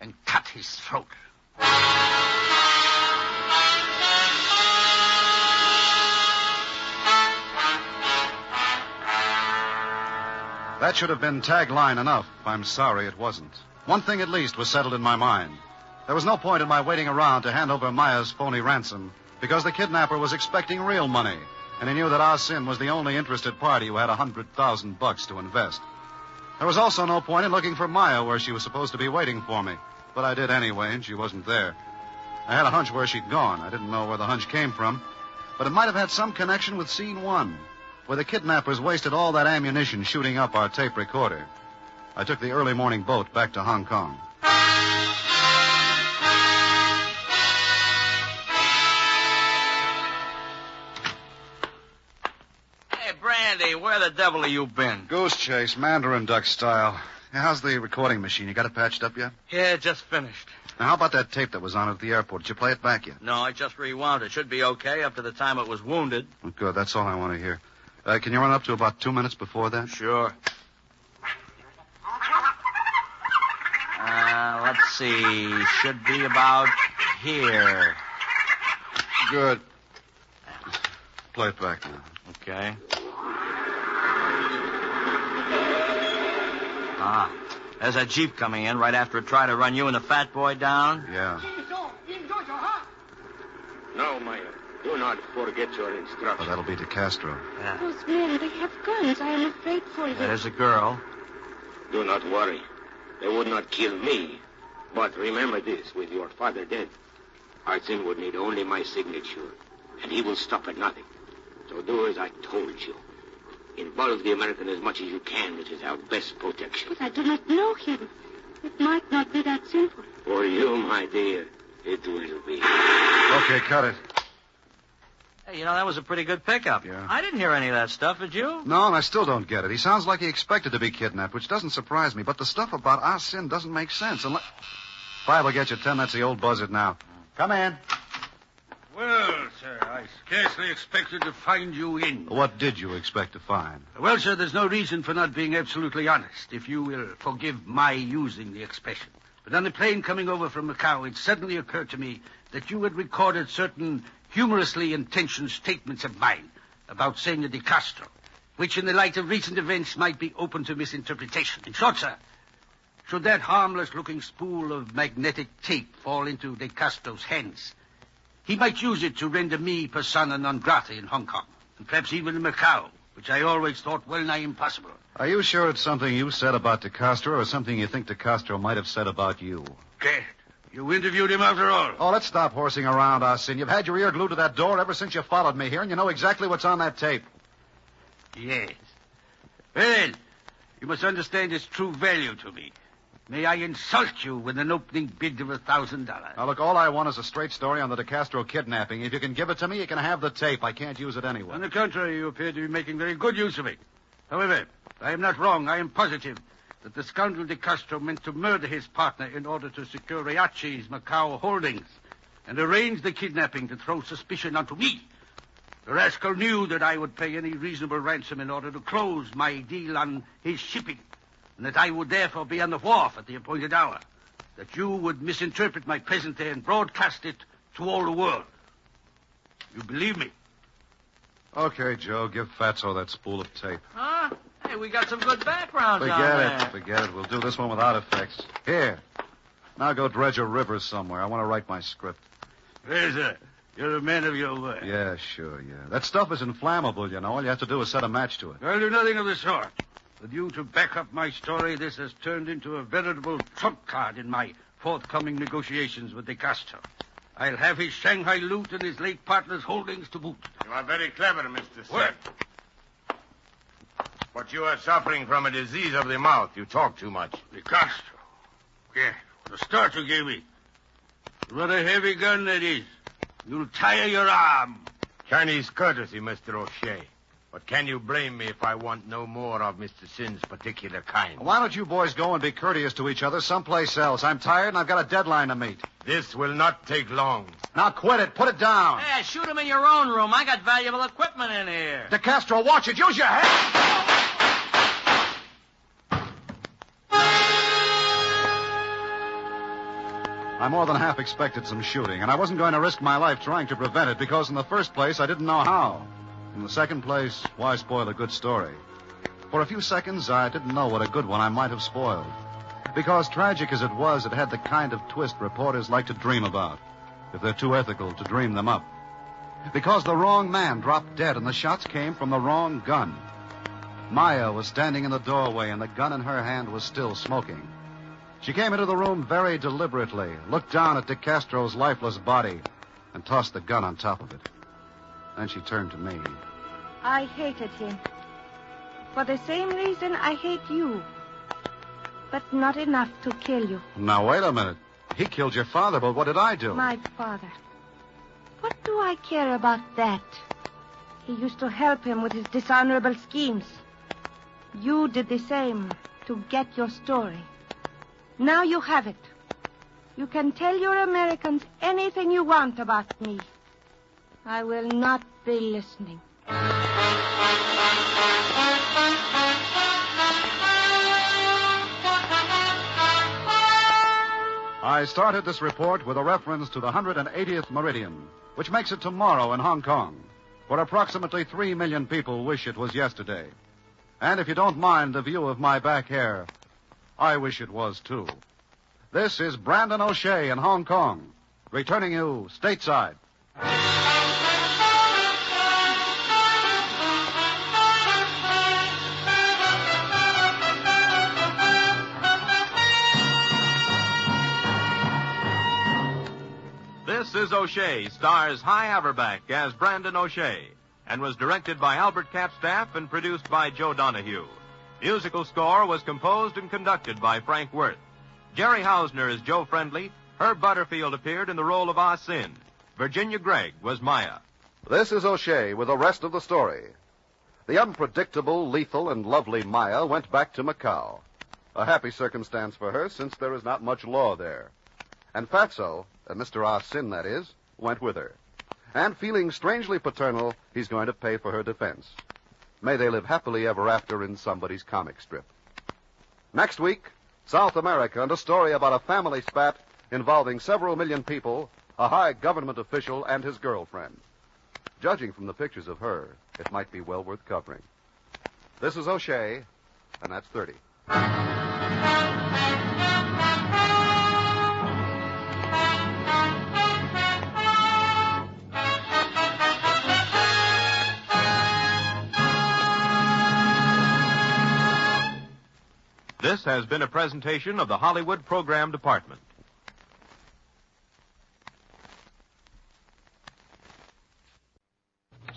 and cut his throat. That should have been tagline enough. I'm sorry it wasn't. One thing at least was settled in my mind. There was no point in my waiting around to hand over Maya's phony ransom because the kidnapper was expecting real money, and he knew that Ah Sin was the only interested party who had $100,000 to invest. There was also no point in looking for Maya where she was supposed to be waiting for me, but I did anyway, and she wasn't there. I had a hunch where she'd gone. I didn't know where the hunch came from, but it might have had some connection with Scene 1, where the kidnappers wasted all that ammunition shooting up our tape recorder. I took the early morning boat back to Hong Kong. Hey, Brandy, where the devil have you been? Goose chase, Mandarin duck style. Hey, how's the recording machine? You got it patched up yet? Yeah, just finished. Now, how about that tape that was on at the airport? Did you play it back yet? No, I just rewound it. Should be okay up to the time it was wounded. Oh, good, that's all I want to hear. Can you run up to about 2 minutes before that? Sure. Let's see. Should be about here. Good. Play it back now. Okay. There's a Jeep coming in right after it tried to run you and the fat boy down. Yeah. No, Maya. Do not forget your instructions. Oh, that'll be De Castro. Yeah. Those men, they have guns. I am afraid for them. There's a girl. Do not worry. They would not kill me. But remember this, with your father dead, Hudson would need only my signature, and he will stop at nothing. So do as I told you. Involve the American as much as you can. It is our best protection. But I do not know him. It might not be that simple. For you, my dear, it will be. Okay, cut it. Hey, you know, that was a pretty good pickup. Yeah. I didn't hear any of that stuff, did you? No, and I still don't get it. He sounds like he expected to be kidnapped, which doesn't surprise me. But the stuff about Ah Sin doesn't make sense. Unless... 5 will get you 10. That's the old buzzard now. Come in. Well, sir, I scarcely expected to find you in. What did you expect to find? Well, sir, there's no reason for not being absolutely honest, if you will forgive my using the expression. But on the plane coming over from Macau, it suddenly occurred to me that you had recorded certain humorously intentioned statements of mine about Senor De Castro, which in the light of recent events might be open to misinterpretation. In short, sir, should that harmless-looking spool of magnetic tape fall into De Castro's hands, he might use it to render me persona non grata in Hong Kong, and perhaps even in Macau, which I always thought well nigh impossible. Are you sure it's something you said about De Castro or something you think De Castro might have said about you? Okay. You interviewed him after all. Oh, let's stop horsing around, Arsene. You've had your ear glued to that door ever since you followed me here, and you know exactly what's on that tape. Yes. Well, you must understand its true value to me. May I insult you with an opening bid of $1,000? Now, look, all I want is a straight story on the De Castro kidnapping. If you can give it to me, you can have the tape. I can't use it anyway. On the contrary, you appear to be making very good use of it. However, I am not wrong. I am positive that the scoundrel De Castro meant to murder his partner in order to secure Riachi's Macau holdings and arrange the kidnapping to throw suspicion onto me. The rascal knew that I would pay any reasonable ransom in order to close my deal on his shipping, and that I would therefore be on the wharf at the appointed hour, that you would misinterpret my presence there and broadcast it to all the world. You believe me? Okay, Joe, give Fatso that spool of tape. Huh? Hey, we got some good backgrounds on there. Forget it. We'll do this one without effects. Here. Now go dredge a river somewhere. I want to write my script. Fraser, you're a man of your word. Yeah, sure, yeah. That stuff is inflammable, you know. All you have to do is set a match to it. I'll do nothing of the sort. With you to back up my story, this has turned into a veritable trump card in my forthcoming negotiations with De Castro. I'll have his Shanghai loot and his late partner's holdings to boot. You are very clever, Mr. What? But you are suffering from a disease of the mouth. You talk too much. De Castro. Yeah, the start you gave me. What a heavy gun that is. You'll tire your arm. Chinese courtesy, Mr. O'Shea. But can you blame me if I want no more of Mr. Sin's particular kind? Why don't you boys go and be courteous to each other someplace else? I'm tired and I've got a deadline to meet. This will not take long. Now quit it. Put it down. Hey, shoot him in your own room. I got valuable equipment in here. De Castro, watch it. Use your head. I more than half expected some shooting, and I wasn't going to risk my life trying to prevent it because in the first place, I didn't know how. In the second place, why spoil a good story? For a few seconds, I didn't know what a good one I might have spoiled. Because tragic as it was, it had the kind of twist reporters like to dream about, if they're too ethical to dream them up. Because the wrong man dropped dead and the shots came from the wrong gun. Maya was standing in the doorway and the gun in her hand was still smoking. She came into the room very deliberately, looked down at De Castro's lifeless body, and tossed the gun on top of it. Then she turned to me. I hated him. For the same reason I hate you. But not enough to kill you. Now, wait a minute. He killed your father, but what did I do? My father. What do I care about that? He used to help him with his dishonorable schemes. You did the same to get your story. Now you have it. You can tell your Americans anything you want about me. I will not be listening. I started this report with a reference to the 180th meridian, which makes it tomorrow in Hong Kong, where approximately 3 million people wish it was yesterday. And if you don't mind the view of my back hair, I wish it was, too. This is Brandon O'Shea in Hong Kong, returning you stateside. This is O'Shea, stars High Averback as Brandon O'Shea, and was directed by Albert Capstaff and produced by Joe Donahue. Musical score was composed and conducted by Frank Worth. Jerry Hausner as Joe Friendly. Herb Butterfield appeared in the role of Ah Sin. Virginia Gregg was Maya. This is O'Shea with the rest of the story. The unpredictable, lethal, and lovely Maya went back to Macau. A happy circumstance for her, since there is not much law there. And Fatso, Mr. Ah Sin, that is, went with her. And feeling strangely paternal, he's going to pay for her defense. May they live happily ever after in somebody's comic strip. Next week, South America and a story about a family spat involving several million people, a high government official, and his girlfriend. Judging from the pictures of her, it might be well worth covering. This is O'Shea, and that's 30. This has been a presentation of the Hollywood Program Department.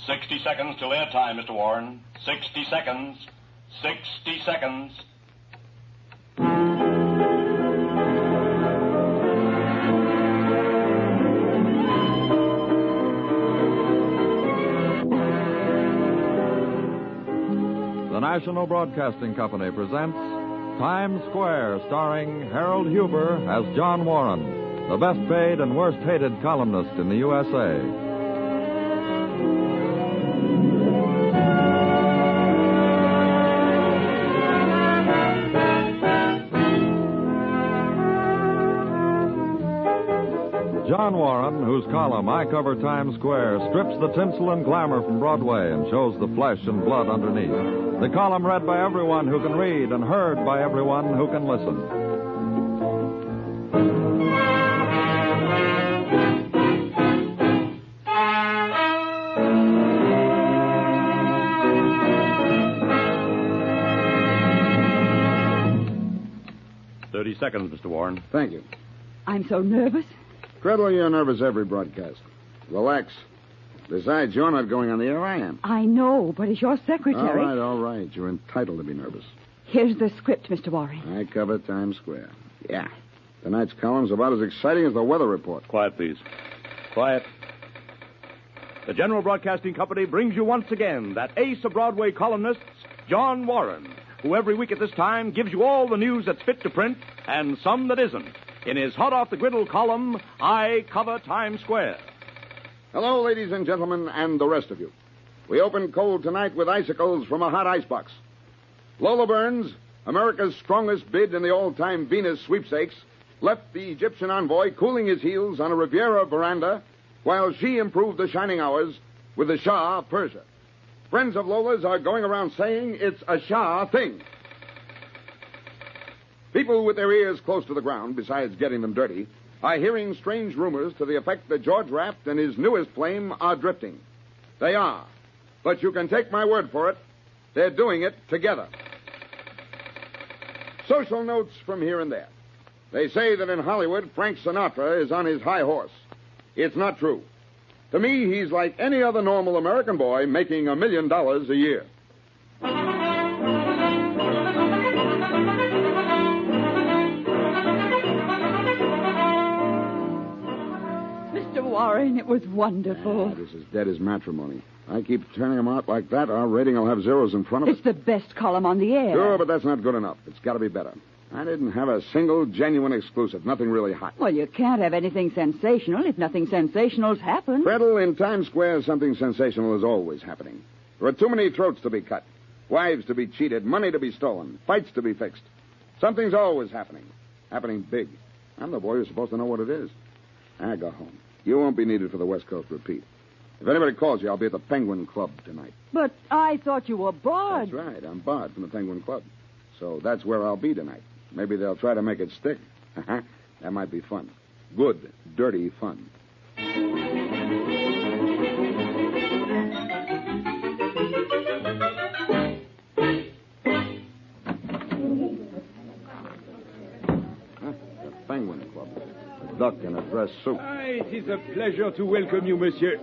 "60 seconds till airtime, Mr. Warren. 60 seconds. 60 seconds. The National Broadcasting Company presents Times Square, starring Harold Huber as John Warren, the best paid and worst hated columnist in the USA. John Warren, whose column, I Cover Times Square, strips the tinsel and glamour from Broadway and shows the flesh and blood underneath. The column read by everyone who can read and heard by everyone who can listen. Seconds, Mr. Warren. Thank you. I'm so nervous. Gretel, you're nervous every broadcast. Relax. Besides, you're not going on the air, I am. I know, but as your secretary... All right. You're entitled to be nervous. Here's the script, Mr. Warren. I Cover Times Square. Yeah. Tonight's column's about as exciting as the weather report. Quiet, please. Quiet. The General Broadcasting Company brings you once again that ace of Broadway columnists, John Warren, who every week at this time gives you all the news that's fit to print and some that isn't in his hot-off-the-griddle column, I Cover Times Square. Hello, ladies and gentlemen, and the rest of you. We open cold tonight with icicles from a hot icebox. Lola Burns, America's strongest bid in the all-time Venus sweepstakes, left the Egyptian envoy cooling his heels on a Riviera veranda while she improved the shining hours with the Shah of Persia. Friends of Lola's are going around saying it's a Shah thing. People with their ears close to the ground, besides getting them dirty, are hearing strange rumors to the effect that George Raft and his newest flame are drifting. They are. But you can take my word for it, they're doing it together. Social notes from here and there. They say that in Hollywood, Frank Sinatra is on his high horse. It's not true. To me, he's like any other normal American boy making $1 million a year. Mr. Warren, it was wonderful. This is dead as matrimony. I keep turning them out like that, our rating will have zeros in front of it. It's the best column on the air. Sure, but that's not good enough. It's got to be better. I didn't have a single genuine exclusive. Nothing really hot. Well, you can't have anything sensational if nothing sensational's happened. Gretel, in Times Square, something sensational is always happening. There are too many throats to be cut, wives to be cheated, money to be stolen, fights to be fixed. Something's always happening. Happening big. I'm the boy who's supposed to know what it is. I go home. You won't be needed for the West Coast repeat. If anybody calls you, I'll be at the Penguin Club tonight. But I thought you were barred. That's right. I'm barred from the Penguin Club. So that's where I'll be tonight. Maybe they'll try to make it stick. That might be fun. Good, dirty fun. The Penguin Club. A duck in a dress suit. It is a pleasure to welcome you, monsieur.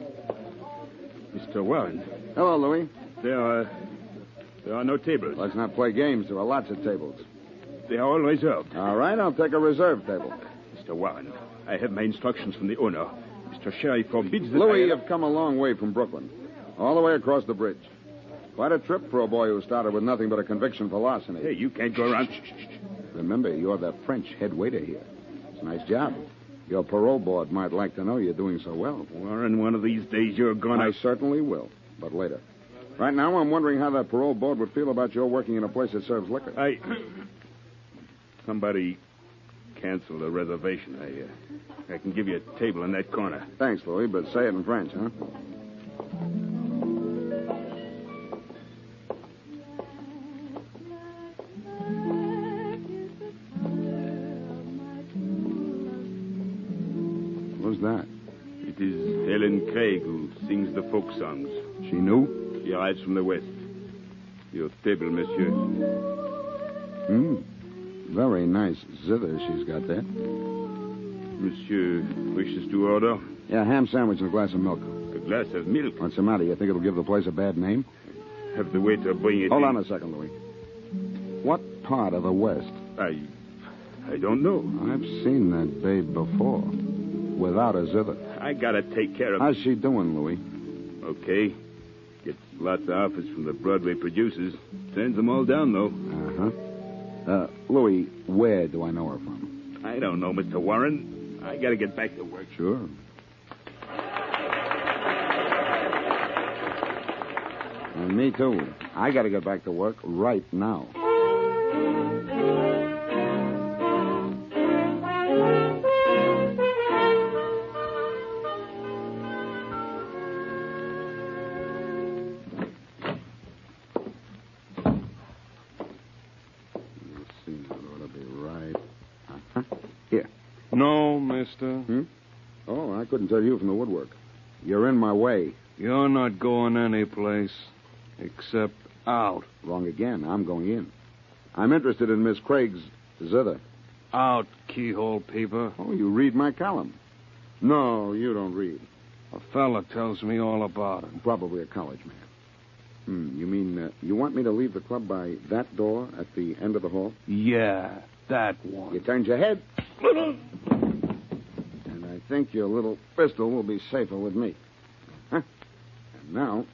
Mr. Warren. Hello, Louis. There are no tables. Let's not play games. There are lots of tables. They are all reserved. All right, I'll take a reserve table. Mr. Warren, I have my instructions from the owner. Mr. Sherry forbids that Louis, you've come a long way from Brooklyn. All the way across the bridge. Quite a trip for a boy who started with nothing but a conviction for larceny. Hey, you can't go around... Remember, you're the French head waiter here. It's a nice job. Your parole board might like to know you're doing so well. Warren, one of these days you're gonna... I certainly will, but later. Right now, I'm wondering how that parole board would feel about your working in a place that serves liquor. Somebody canceled a reservation. I can give you a table in that corner. Thanks, Louis, but say it in French, huh? Who's that? It is Helen Craig who sings the folk songs. She knew? She arrives from the west. Your table, monsieur. Very nice zither she's got there. Monsieur wishes to order? Yeah, ham sandwich and a glass of milk. A glass of milk? What's the matter? You think it'll give the place a bad name? Have the waiter bring it Hold in. on a second, Louis. What part of the West? I don't know. I've seen that babe before. Without a zither. I gotta take care of How's she doing, Louis? Okay. Gets lots of offers from the Broadway producers. Turns them all down, though. Louis, where do I know her from? I don't know, Mr. Warren. I gotta get back to work. Sure. And me, too. I gotta get back to work right now. No, mister. Oh, I couldn't tell you from the woodwork. You're in my way. You're not going anyplace except out. Wrong again. I'm going in. I'm interested in Miss Craig's zither. Out, keyhole peeper. Oh, you read my column. No, you don't read. A fella tells me all about it. Probably a college man. You mean you want me to leave the club by that door at the end of the hall? Yeah, that one. You turned your head. And I think your little pistol will be safer with me. Huh? And now...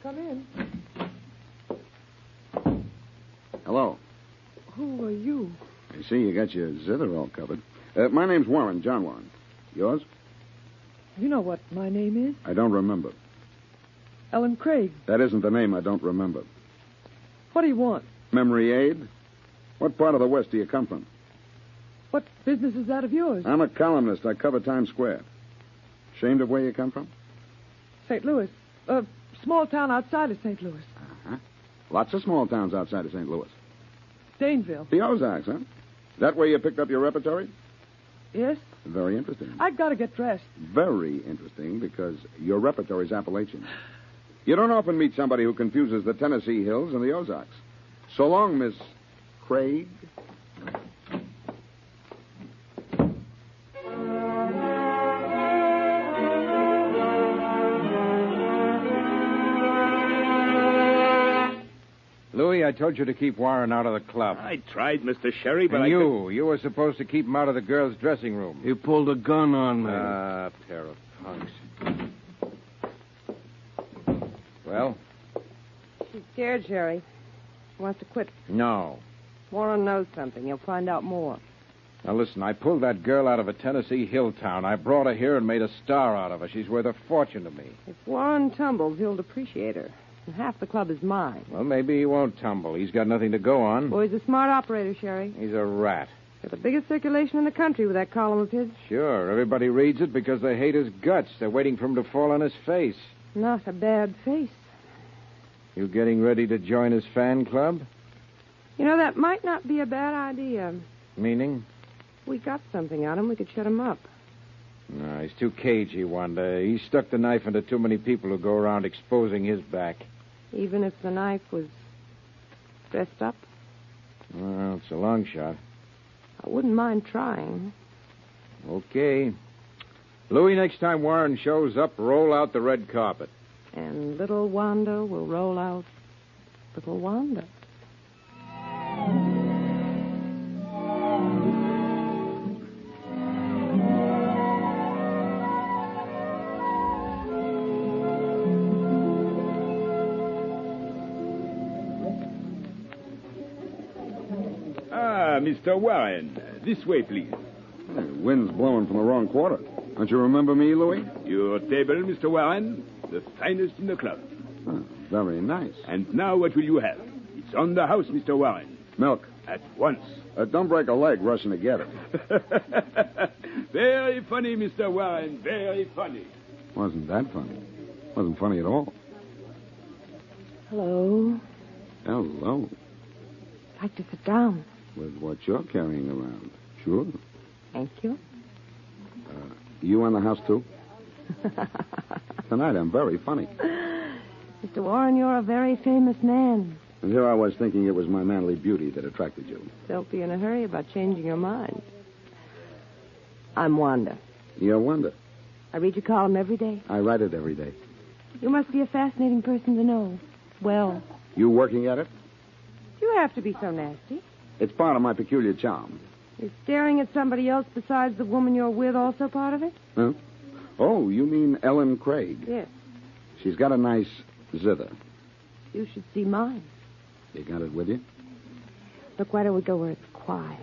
Come in. Hello. Who are you? I see you got your zither all covered. My name's Warren, John Warren. Yours? You know what my name is? I don't remember. Ellen Craig. That isn't the name I don't remember. What do you want? Memory aid? What part of the West do you come from? What business is that of yours? I'm a columnist. I cover Times Square. Ashamed of where you come from? St. Louis. A small town outside of St. Louis. Uh-huh. Lots of small towns outside of St. Louis. Daneville. The Ozarks, huh? That where you picked up your repertory? Yes. Very interesting. I've got to get dressed. Very interesting, because your repertory's Appalachian. You don't often meet somebody who confuses the Tennessee Hills and the Ozarks. So long, Miss Craig. Louis, I told you to keep Warren out of the club. I tried, Mr. Sherry, but and you were supposed to keep him out of the girls' dressing room. You pulled a gun on me. Ah, pair of punks. Well? She's scared, Sherry. She wants to quit. No. Warren knows something. He'll find out more. Now, listen, I pulled that girl out of a Tennessee hill town. I brought her here and made a star out of her. She's worth a fortune to me. If Warren tumbles, he'll depreciate her. And half the club is mine. Well, maybe he won't tumble. He's got nothing to go on. Well, he's a smart operator, Sherry. He's a rat. Got the biggest circulation in the country with that column of his. Sure. Everybody reads it because they hate his guts. They're waiting for him to fall on his face. Not a bad face. You getting ready to join his fan club? You know, that might not be a bad idea. Meaning? We got something on him. We could shut him up. No, he's too cagey, Wanda. He stuck the knife into too many people who go around exposing his back. Even if the knife was dressed up? Well, it's a long shot. I wouldn't mind trying. Okay. Louis, next time Warren shows up, roll out the red carpet. And little Wanda will roll out little Wanda. Mr. Warren, this way, please. Hey, wind's blowing from the wrong quarter. Don't you remember me, Louis? Your table, Mr. Warren, the finest in the club. Oh, very nice. And now what will you have? It's on the house, Mr. Warren. Milk. At once. Don't break a leg rushing to get it. Very funny, Mr. Warren, very funny. Wasn't that funny? Wasn't funny at all. Hello. Hello. I'd like to sit down. With what you're carrying around. Sure. Thank you. You on the house, too? Tonight I'm very funny. Mr. Warren, you're a very famous man. And here I was thinking it was my manly beauty that attracted you. Don't be in a hurry about changing your mind. I'm Wanda. You're Wanda. I read your column every day. I write it every day. You must be a fascinating person to know. Well, You working at it? you have to be so nasty. It's part of my peculiar charm. Is staring at somebody else besides the woman you're with also part of it? Huh? Oh, you mean Ellen Craig? Yes. She's got a nice zither. You should see mine. You got it with you? Look, why don't we go where it's quiet?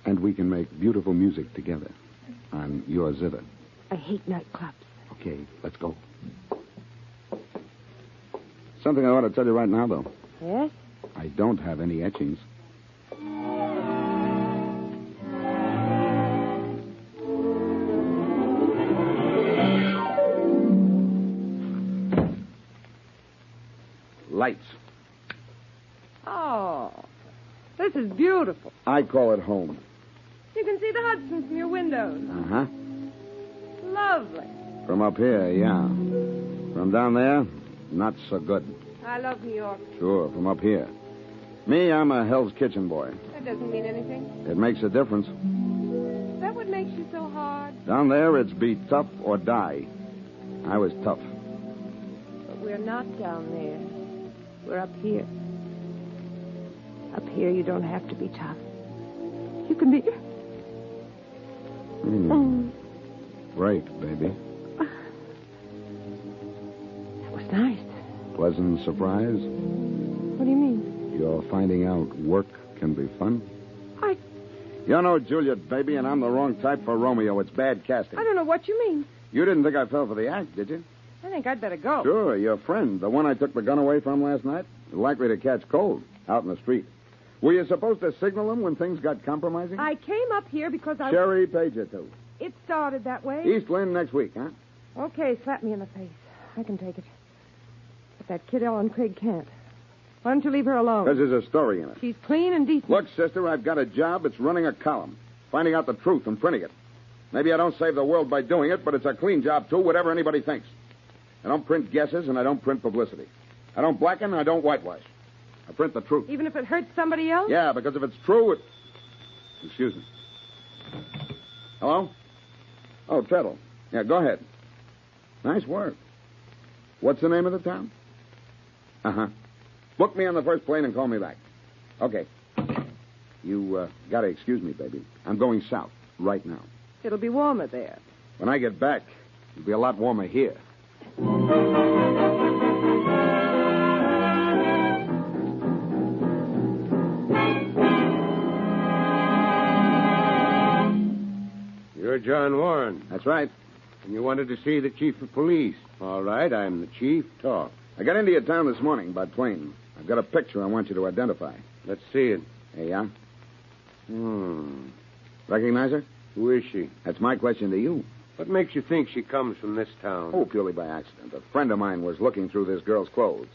And we can make beautiful music together on your zither. I hate nightclubs. Okay, let's go. Something I ought to tell you right now, though. Yes? I don't have any etchings. Lights. Oh, this is beautiful. I call it home. You can see the Hudson from your windows. Uh-huh. Lovely. From up here, yeah. From down there, not so good. I love New York. Sure, from up here. Me, I'm a Hell's Kitchen boy. That doesn't mean anything. It makes a difference. Is that what makes you so hard? Down there, it's be tough or die. I was tough. But we're not down there. We're up here. Up here, you don't have to be tough. You can be... Right, baby. That was nice. Pleasant surprise? What do you mean? You're finding out work can be fun? I... You're no Juliet, baby, and I'm the wrong type for Romeo. It's bad casting. I don't know what you mean. You didn't think I fell for the act, did you? I think I'd better go. Sure, your friend, the one I took the gun away from last night, is likely to catch cold out in the street. Were you supposed to signal him when things got compromising? I came up here because I... Sherry paid you to. It started that way. East Lynn next week, huh? Okay, slap me in the face. I can take it. But that kid Ellen Craig can't. Why don't you leave her alone? Because there's a story in it. She's clean and decent. Look, sister, I've got a job. It's running a column. Finding out the truth and printing it. Maybe I don't save the world by doing it, but it's a clean job, too, whatever anybody thinks. I don't print guesses, and I don't print publicity. I don't blacken, and I don't whitewash. I print the truth. Even if it hurts somebody else? Yeah, because if it's true, it... Excuse me. Hello? Oh, Treadle. Yeah, go ahead. Nice work. What's the name of the town? Uh-huh. Book me on the first plane and call me back. Okay. You gotta excuse me, baby. I'm going south right now. It'll be warmer there. When I get back, it'll be a lot warmer here. You're John Warren. That's right. And you wanted to see the chief of police. All right, I'm the chief. Talk. I got into your town this morning by plane. I've got a picture I want you to identify. Let's see it. Hey, yeah? Recognize her? Who is she? That's my question to you. What makes you think she comes from this town? Oh, purely by accident. A friend of mine was looking through this girl's clothes.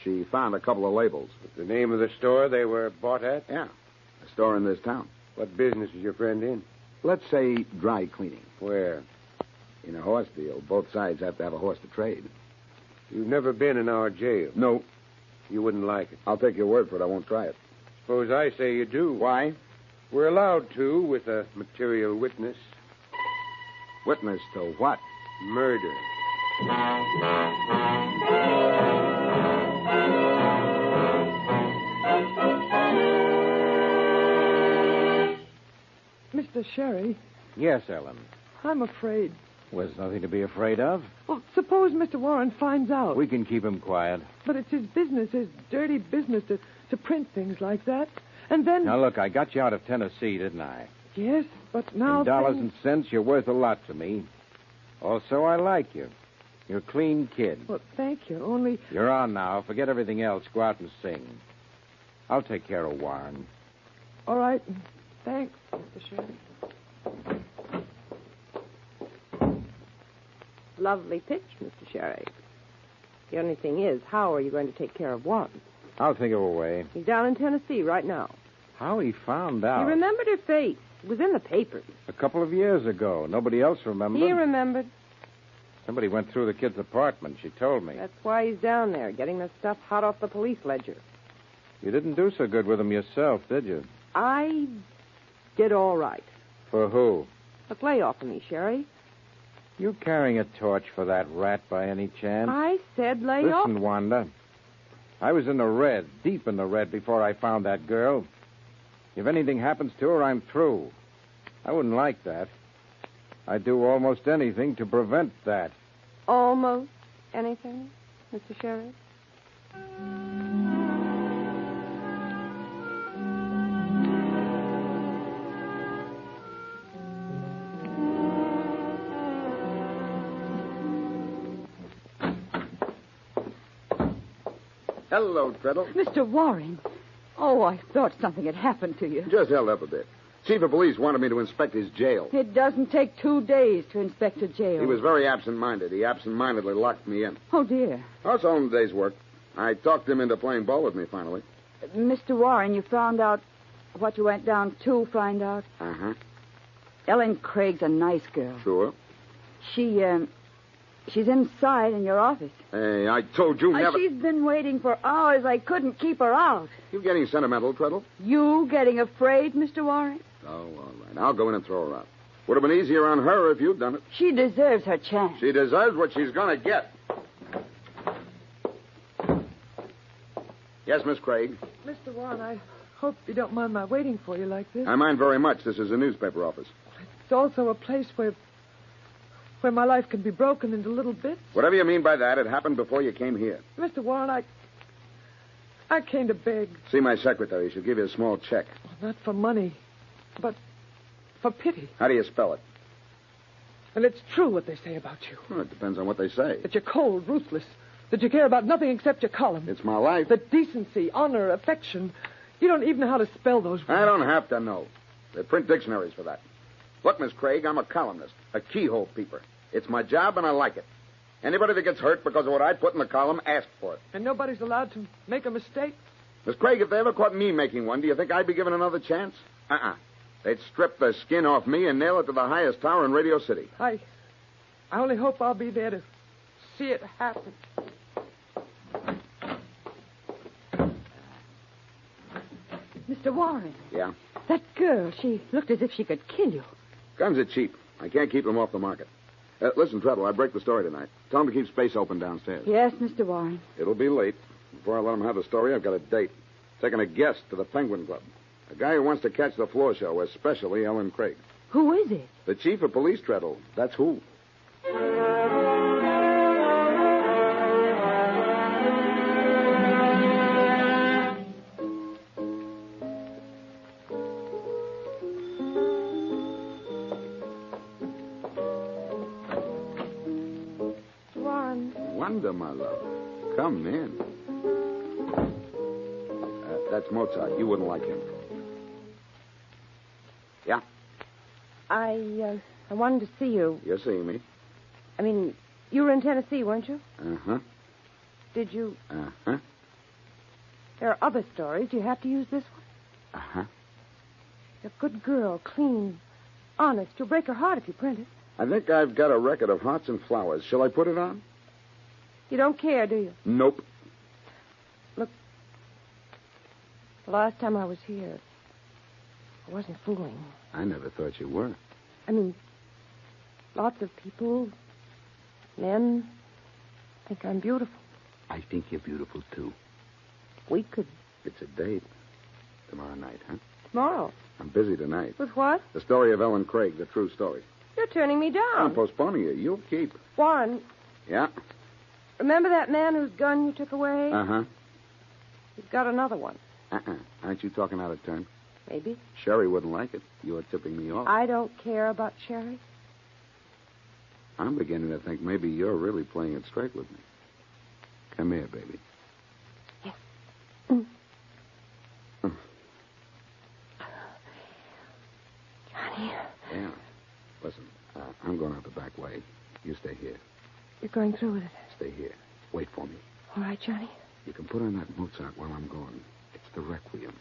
She found a couple of labels. The name of the store they were bought at? Yeah. A store in this town. What business is your friend in? Let's say dry cleaning. Where? In a horse deal. Both sides have to have a horse to trade. You've never been in our jail? No. You wouldn't like it? I'll take your word for it. I won't try it. Suppose I say you do. Why? We're allowed to with a material witness. Witness to what? Murder. Mr. Sherry. Yes, Ellen. I'm afraid. Well, there's nothing to be afraid of. Well, suppose Mr. Warren finds out. We can keep him quiet. But it's his business, his dirty business to print things like that. And then... Now, look, I got you out of Tennessee, didn't I? Yes, but now... In dollars and cents, you're worth a lot to me. Also, I like you. You're a clean kid. Well, thank you, only... You're on now. Forget everything else. Go out and sing. I'll take care of Warren. All right. Thanks, Mr. Sherry. Lovely pitch, Mr. Sherry. The only thing is, how are you going to take care of Warren? I'll think of a way. He's down in Tennessee right now. How he found out? He remembered her face. It was in the papers. A couple of years ago. Nobody else remembered. He remembered. Somebody went through the kid's apartment. She told me. That's why he's down there, getting the stuff hot off the police ledger. You didn't do so good with him yourself, did you? I did all right. For who? Look, lay off of me, Sherry. You carrying a torch for that rat by any chance? I said lay off. Listen, Wanda. I was in the red, deep in the red, before I found that girl. If anything happens to her, I'm through. I wouldn't like that. I'd do almost anything to prevent that. Almost anything, Mr. Sheriff? Hello, Treadle. Mr. Warren. Oh, I thought something had happened to you. Just held up a bit. Chief of Police wanted me to inspect his jail. It doesn't take 2 days to inspect a jail. He was very absent-minded. He absent-mindedly locked me in. Oh, dear. That's all in the day's work. I talked him into playing ball with me, finally. Mr. Warren, you found out what you went down to find out? Uh-huh. Ellen Craig's a nice girl. Sure. She's inside in your office. Hey, I told you never... She's been waiting for hours. I couldn't keep her out. You getting sentimental, Treadle? You getting afraid, Mr. Warren? Oh, all right. I'll go in and throw her out. Would have been easier on her if you'd done it. She deserves her chance. She deserves what she's going to get. Yes, Miss Craig? Mr. Warren, I hope you don't mind my waiting for you like this. I mind very much. This is a newspaper office. It's also a place where my life can be broken into little bits. Whatever you mean by that, it happened before you came here. Mr. Warren, I came to beg. See my secretary. She'll give you a small check. Not for money, but for pity. How do you spell it? And it's true what they say about you. Well, it depends on what they say. That you're cold, ruthless. That you care about nothing except your column. It's my life. That decency, honor, affection. You don't even know how to spell those words. I don't have to know. They print dictionaries for that. Look, Miss Craig, I'm a columnist, a keyhole peeper. It's my job, and I like it. Anybody that gets hurt because of what I put in the column, ask for it. And nobody's allowed to make a mistake? Miss Craig, if they ever caught me making one, do you think I'd be given another chance? They'd strip the skin off me and nail it to the highest tower in Radio City. I only hope I'll be there to see it happen. Mr. Warren. Yeah? That girl, she looked as if she could kill you. Guns are cheap. I can't keep them off the market. Listen, Treadle, I break the story tonight. Tell them to keep space open downstairs. Yes, Mr. Warren. It'll be late. Before I let them have the story, I've got a date. Taking a guest to the Penguin Club. A guy who wants to catch the floor show, especially Ellen Craig. Who is it? The chief of police, Treadle. That's who. Wanda, my love. Come in. That's Mozart. You wouldn't like him. Yeah? I wanted to see you. You're seeing me. I mean, you were in Tennessee, weren't you? Uh-huh. Did you? Uh-huh. There are other stories. Do you have to use this one? Uh-huh. You're a good girl, clean, honest. You'll break her heart if you print it. I think I've got a record of hearts and flowers. Shall I put it on? You don't care, do you? Nope. Look, the last time I was here, I wasn't fooling. I never thought you were. I mean, lots of people, men, think I'm beautiful. I think you're beautiful, too. We could... It's a date. Tomorrow night, huh? Tomorrow? I'm busy tonight. With what? The story of Ellen Craig, the true story. You're turning me down. I'm postponing it. You'll keep. Warren. Yeah? Remember that man whose gun you took away? Uh-huh. He's got another one. Aren't you talking out of turn? Maybe. Sherry wouldn't like it. You're tipping me off. I don't care about Sherry. I'm beginning to think maybe you're really playing it straight with me. Come here, baby. Yes. Johnny. Yeah. Listen, I'm going out the back way. You stay here. You're going through with it? Stay here. Wait for me. All right, Johnny. You can put on that Mozart while I'm gone. It's the Requiem,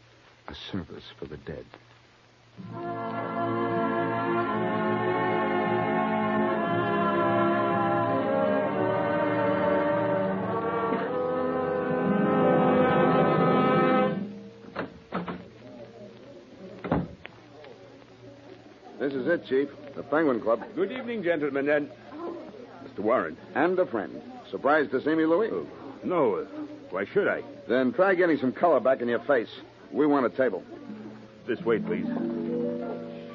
a service for the dead. This is it, Chief. The Penguin Club. Good evening, gentlemen, and Mr. Warren. And a friend. Surprised to see me, Louis? Oh, no. Why should I? Then try getting some color back in your face. We want a table. This way, please.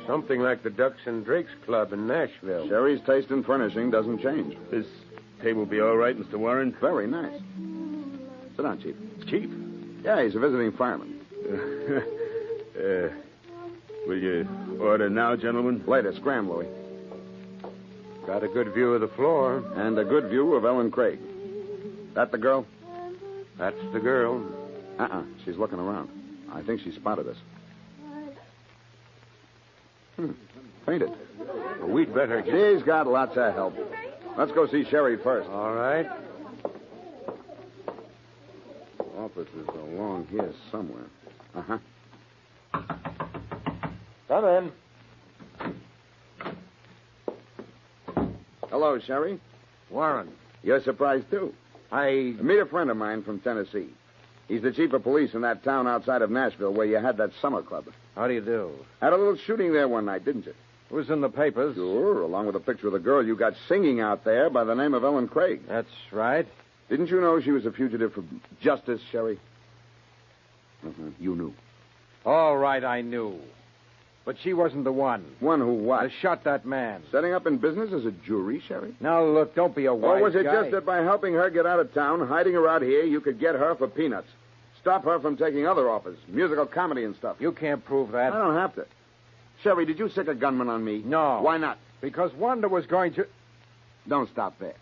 Something like the Ducks and Drakes Club in Nashville. Sherry's taste in furnishing doesn't change. This table will be all right, Mr. Warren? Very nice. Sit down, Chief. Chief? Yeah, he's a visiting fireman. Will you order now, gentlemen? Later. Scram, Louis. Got a good view of the floor. And a good view of Ellen Craig. That the girl? That's the girl. She's looking around. I think she spotted us. Fainted. Well, we'd better get... She's got lots of help. Let's go see Sherry first. All right. Office is along here somewhere. Come in. Hello, Sherry. Warren. You're surprised, too. Meet a friend of mine from Tennessee. He's the chief of police in that town outside of Nashville where you had that summer club. How do you do? Had a little shooting there one night, didn't you? It was in the papers. Sure, along with a picture of the girl you got singing out there by the name of Ellen Craig. That's right. Didn't you know she was a fugitive from justice, Sherry? You knew. All right, I knew. But she wasn't the one. One who what? I shot that man. Setting up in business as a jury, Sherry? Now, look, don't be a wise Or was it guy. just that by helping her get out of town, hiding her out here, you could get her for peanuts? Stop her from taking other offers, musical comedy and stuff. You can't prove that. I don't have to. Sherry, did you sick a gunman on me? No. Why not? Because Wanda was going to... Don't stop there.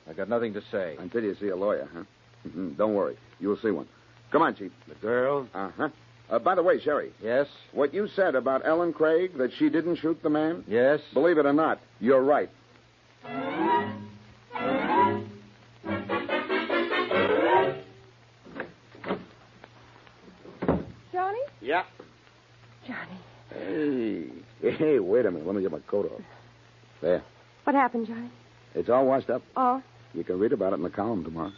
I got nothing to say. Until you see a lawyer, huh? Don't worry. You'll see one. Come on, Chief. The girl? By the way, Sherry. Yes? What you said about Ellen Craig, that she didn't shoot the man? Yes? Believe it or not, you're right. Johnny? Yeah. Johnny. Hey, wait a minute. Let me get my coat off. There. What happened, Johnny? It's all washed up. Oh. You can read about it in the column tomorrow.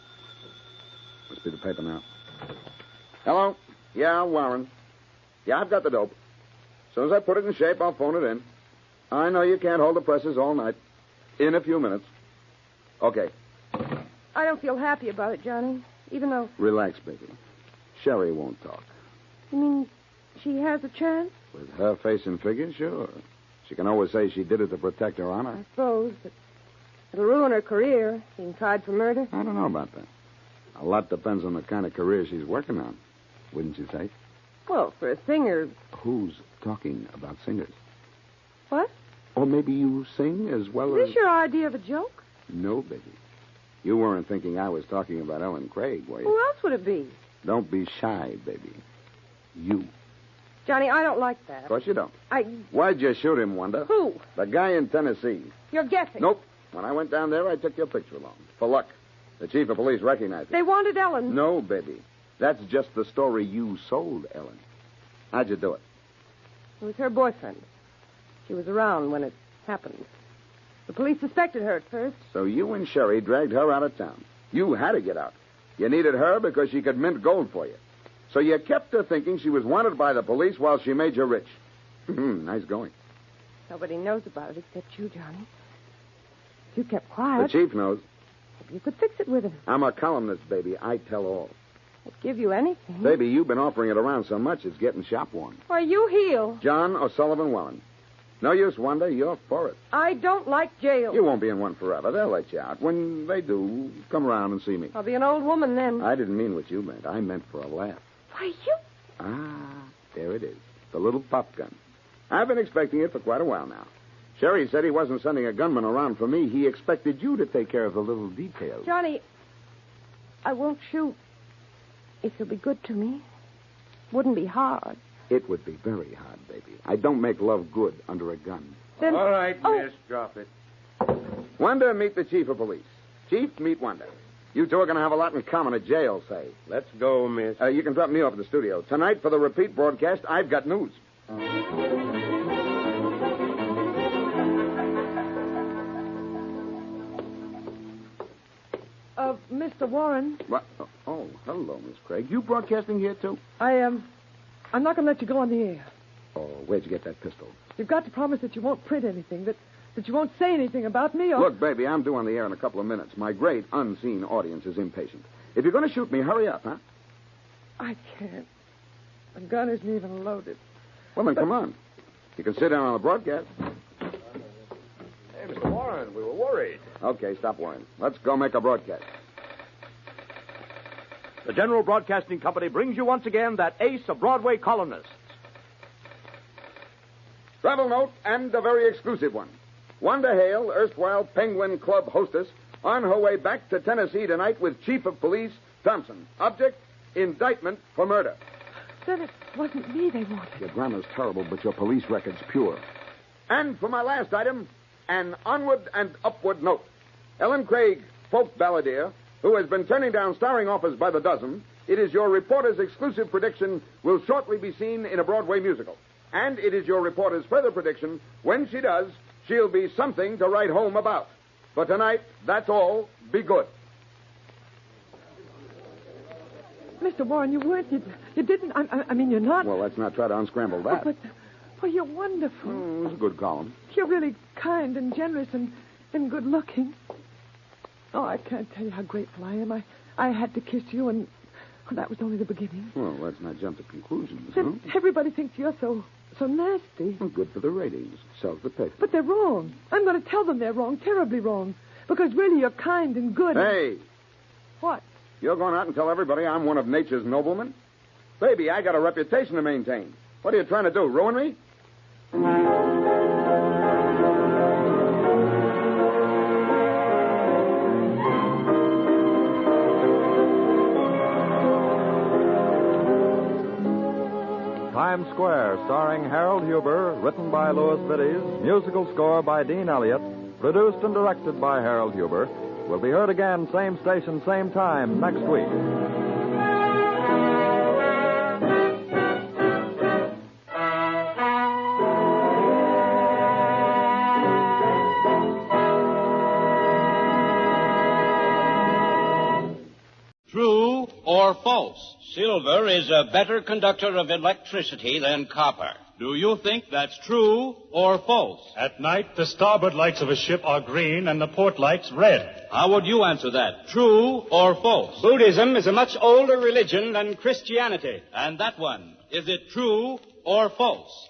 Must be the paper now. Hello? Yeah, Warren. Yeah, I've got the dope. As soon as I put it in shape, I'll phone it in. I know you can't hold the presses all night. In a few minutes. Okay. I don't feel happy about it, Johnny. Even though... Relax, baby. Sherry won't talk. You mean she has a chance? With her face and figure, sure. She can always say she did it to protect her honor. I suppose, but it'll ruin her career, being tried for murder. I don't know about that. A lot depends on the kind of career she's working on, wouldn't you say? Well, for a singer... Who's talking about singers? What? Or maybe you sing as well Is this your idea of a joke? No, baby. You weren't thinking I was talking about Ellen Craig, were you? Who else would it be? Don't be shy, baby. You. Johnny, I don't like that. Of course you don't. I... Why'd you shoot him, Wanda? Who? The guy in Tennessee. You're guessing. Nope. When I went down there, I took your picture along. For luck. The chief of police recognized it. They wanted Ellen. No, baby. That's just the story you sold, Ellen. How'd you do it? It was her boyfriend. She was around when it happened. The police suspected her at first. So you and Sherry dragged her out of town. You had to get out. You needed her because she could mint gold for you. So you kept her thinking she was wanted by the police while she made you rich. Nice going. Nobody knows about it except you, Johnny. If you kept quiet... The chief knows. Maybe you could fix it with him. I'm a columnist, baby. I tell all. I'd give you anything. Baby, you've been offering it around so much it's getting shop worn. Why, you heel. John O'Sullivan Warren. No use, Wanda. You're for it. I don't like jail. You won't be in one forever. They'll let you out. When they do, come around and see me. I'll be an old woman then. I didn't mean what you meant. I meant for a laugh. Why, you... There it is. The little pop gun. I've been expecting it for quite a while now. Sherry said he wasn't sending a gunman around for me. He expected you to take care of the little details. Johnny, I won't shoot. If you'll be good to me. Wouldn't be hard. It would be very hard, baby. I don't make love good under a gun. Then... All right, miss, drop it. Wanda, meet the chief of police. Chief, meet Wanda. You two are going to have a lot in common at jail, say. Let's go, miss. You can drop me off at the studio. Tonight, for the repeat broadcast, I've got news. Mr. Warren. What? Oh, hello, Miss Craig. You broadcasting here, too? I'm not going to let you go on the air. Oh, where'd you get that pistol? You've got to promise that you won't print anything, that you won't say anything about me or... Look, baby, I'm due on the air in a couple of minutes. My great unseen audience is impatient. If you're going to shoot me, hurry up, huh? I can't. The gun isn't even loaded. Well, then come on. You can sit down on the broadcast. Hey, Mr. Warren, we were worried. Okay, stop worrying. Let's go make a broadcast. The General Broadcasting Company brings you once again that ace of Broadway columnists. Travel note, and a very exclusive one. Wanda Hale, erstwhile Penguin Club hostess, on her way back to Tennessee tonight with Chief of Police Thompson. Object, indictment for murder. Then it wasn't me they wanted. Your grammar's terrible, but your police record's pure. And for my last item, an onward and upward note. Ellen Craig, folk balladeer, who has been turning down starring offers by the dozen, it is your reporter's exclusive prediction will shortly be seen in a Broadway musical. And it is your reporter's further prediction, when she does, she'll be something to write home about. For tonight, that's all. Be good. Mr. Warren, you weren't. You didn't. I mean, you're not. Well, let's not try to unscramble that. Well, you're wonderful. It was a good column. You're really kind and generous and good-looking. Oh, I can't tell you how grateful I am. I had to kiss you, and that was only the beginning. Well, let's not jump to conclusions, Then everybody thinks you're so nasty. Well, good for the ratings. Sells the paper. But they're wrong. I'm going to tell them they're wrong, terribly wrong. Because really you're kind and good. Hey! What? You're going out and tell everybody I'm one of nature's noblemen? Baby, I got a reputation to maintain. What are you trying to do, ruin me? Times Square, starring Harold Huber, written by Louis Biddies, musical score by Dean Elliott, produced and directed by Harold Huber, will be heard again, same station, same time, next week. True or false? Silver is a better conductor of electricity than copper. Do you think that's true or false? At night, the starboard lights of a ship are green and the port lights red. How would you answer that? True or false? Buddhism is a much older religion than Christianity. And that one, is it true or false?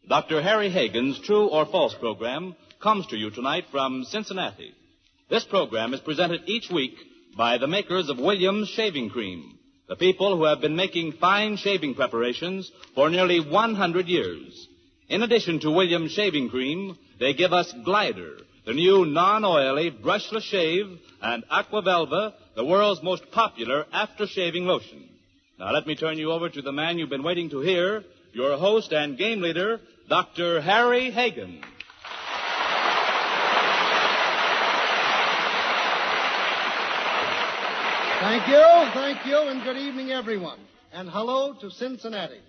Dr. Harry Hagen's True or False program comes to you tonight from Cincinnati. This program is presented each week by the makers of Williams Shaving Cream, the people who have been making fine shaving preparations for nearly 100 years. In addition to Williams Shaving Cream, they give us Glider, the new non-oily brushless shave, and Aqua Velva, the world's most popular after-shaving lotion. Now let me turn you over to the man you've been waiting to hear, your host and game leader, Dr. Harry Hagen. Thank you, and good evening, everyone. And hello to Cincinnati.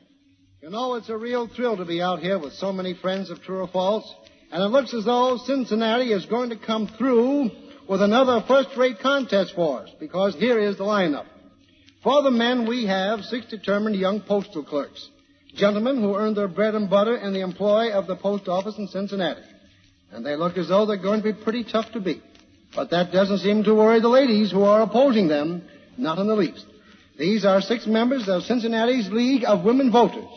You know, it's a real thrill to be out here with so many friends of True or False, and it looks as though Cincinnati is going to come through with another first-rate contest for us, because here is the lineup. For the men, we have 6 determined young postal clerks, gentlemen who earn their bread and butter in the employ of the post office in Cincinnati. And they look as though they're going to be pretty tough to beat. But that doesn't seem to worry the ladies who are opposing them, not in the least. These are 6 members of Cincinnati's League of Women Voters.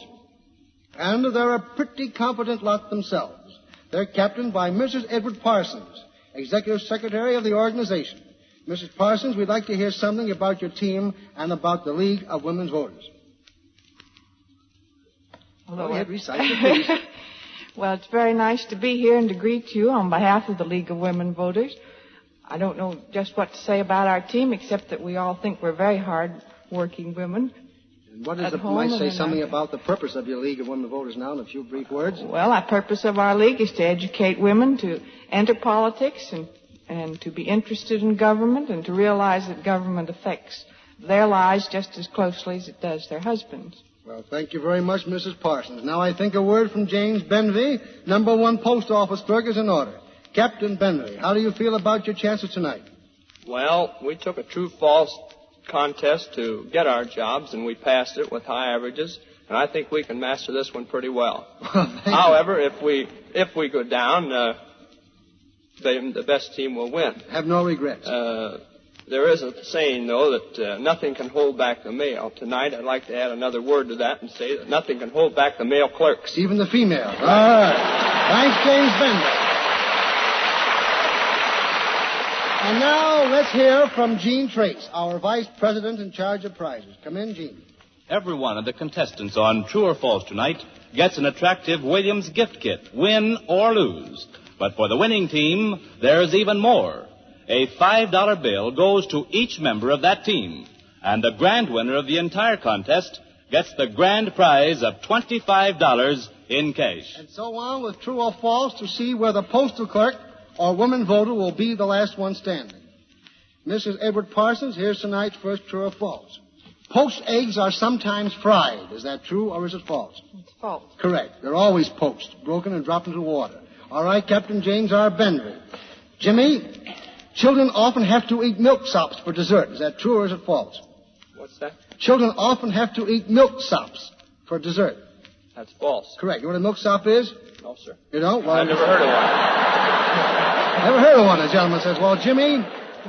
And they're a pretty competent lot themselves. They're captained by Mrs. Edward Parsons, Executive Secretary of the organization. Mrs. Parsons, we'd like to hear something about your team and about the League of Women's Voters. Hello. Go ahead, recite it, please. Well, it's very nice to be here and to greet you on behalf of the League of Women Voters. I don't know just what to say about our team, except that we all think we're very hard-working women. And what is it, might say something about the purpose of your League of Women Voters now in a few brief words? Well, the purpose of our league is to educate women to enter politics and to be interested in government and to realize that government affects their lives just as closely as it does their husbands. Well, thank you very much, Mrs. Parsons. Now I think a word from James Benvey, number 1 post office clerk, is in order. Captain Benvey, how do you feel about your chances tonight? Well, we took a true-false contest to get our jobs, and we passed it with high averages. and I think we can master this one pretty well. However, if we go down, the best team will win. Have no regrets. There is a saying, though, that nothing can hold back the mail. Tonight, I'd like to add another word to that and say that nothing can hold back the male clerks. Even the females. All right. Thanks, James Bender. And now let's hear from Gene Trace, our vice president in charge of prizes. Come in, Gene. Every one of the contestants on True or False tonight gets an attractive Williams gift kit, win or lose. But for the winning team, there's even more. A $5 bill goes to each member of that team, and the grand winner of the entire contest gets the grand prize of $25 in cash. And so on with True or False to see where the postal clerk or woman voter will be the last one standing. Mrs. Edward Parsons, here's tonight's first True or False. Poached eggs are sometimes fried. Is that true or is it false? It's false. Correct. They're always poached, broken and dropped into water. All right, Captain James R. Bender. Jimmy, children often have to eat milksops for dessert. Is that true or is it false? What's that? Children often have to eat milksops for dessert. That's false. Correct. You know what a milksop is? No, sir. You don't? Well, I've never heard of one. Never heard of one, the gentleman says. Well, Jimmy,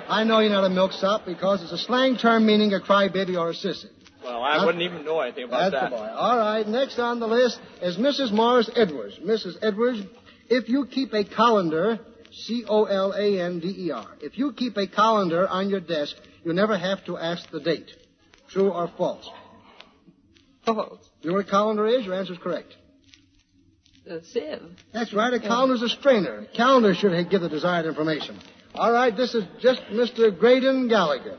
I know you're not a milksop because it's a slang term meaning a crybaby or a sissy. Well, I wouldn't even know anything about that. That's the boy. All right, next on the list is Mrs. Morris Edwards. Mrs. Edwards, if you keep a colander, C-O-L-A-N-D-E-R, if you keep a colander on your desk, you never have to ask the date. True or false? False. You know what a colander is? Your answer's correct. A sieve. That's right. A calendar's a strainer. A calendar should give the desired information. All right, this is just Mr. Graydon Gallagher.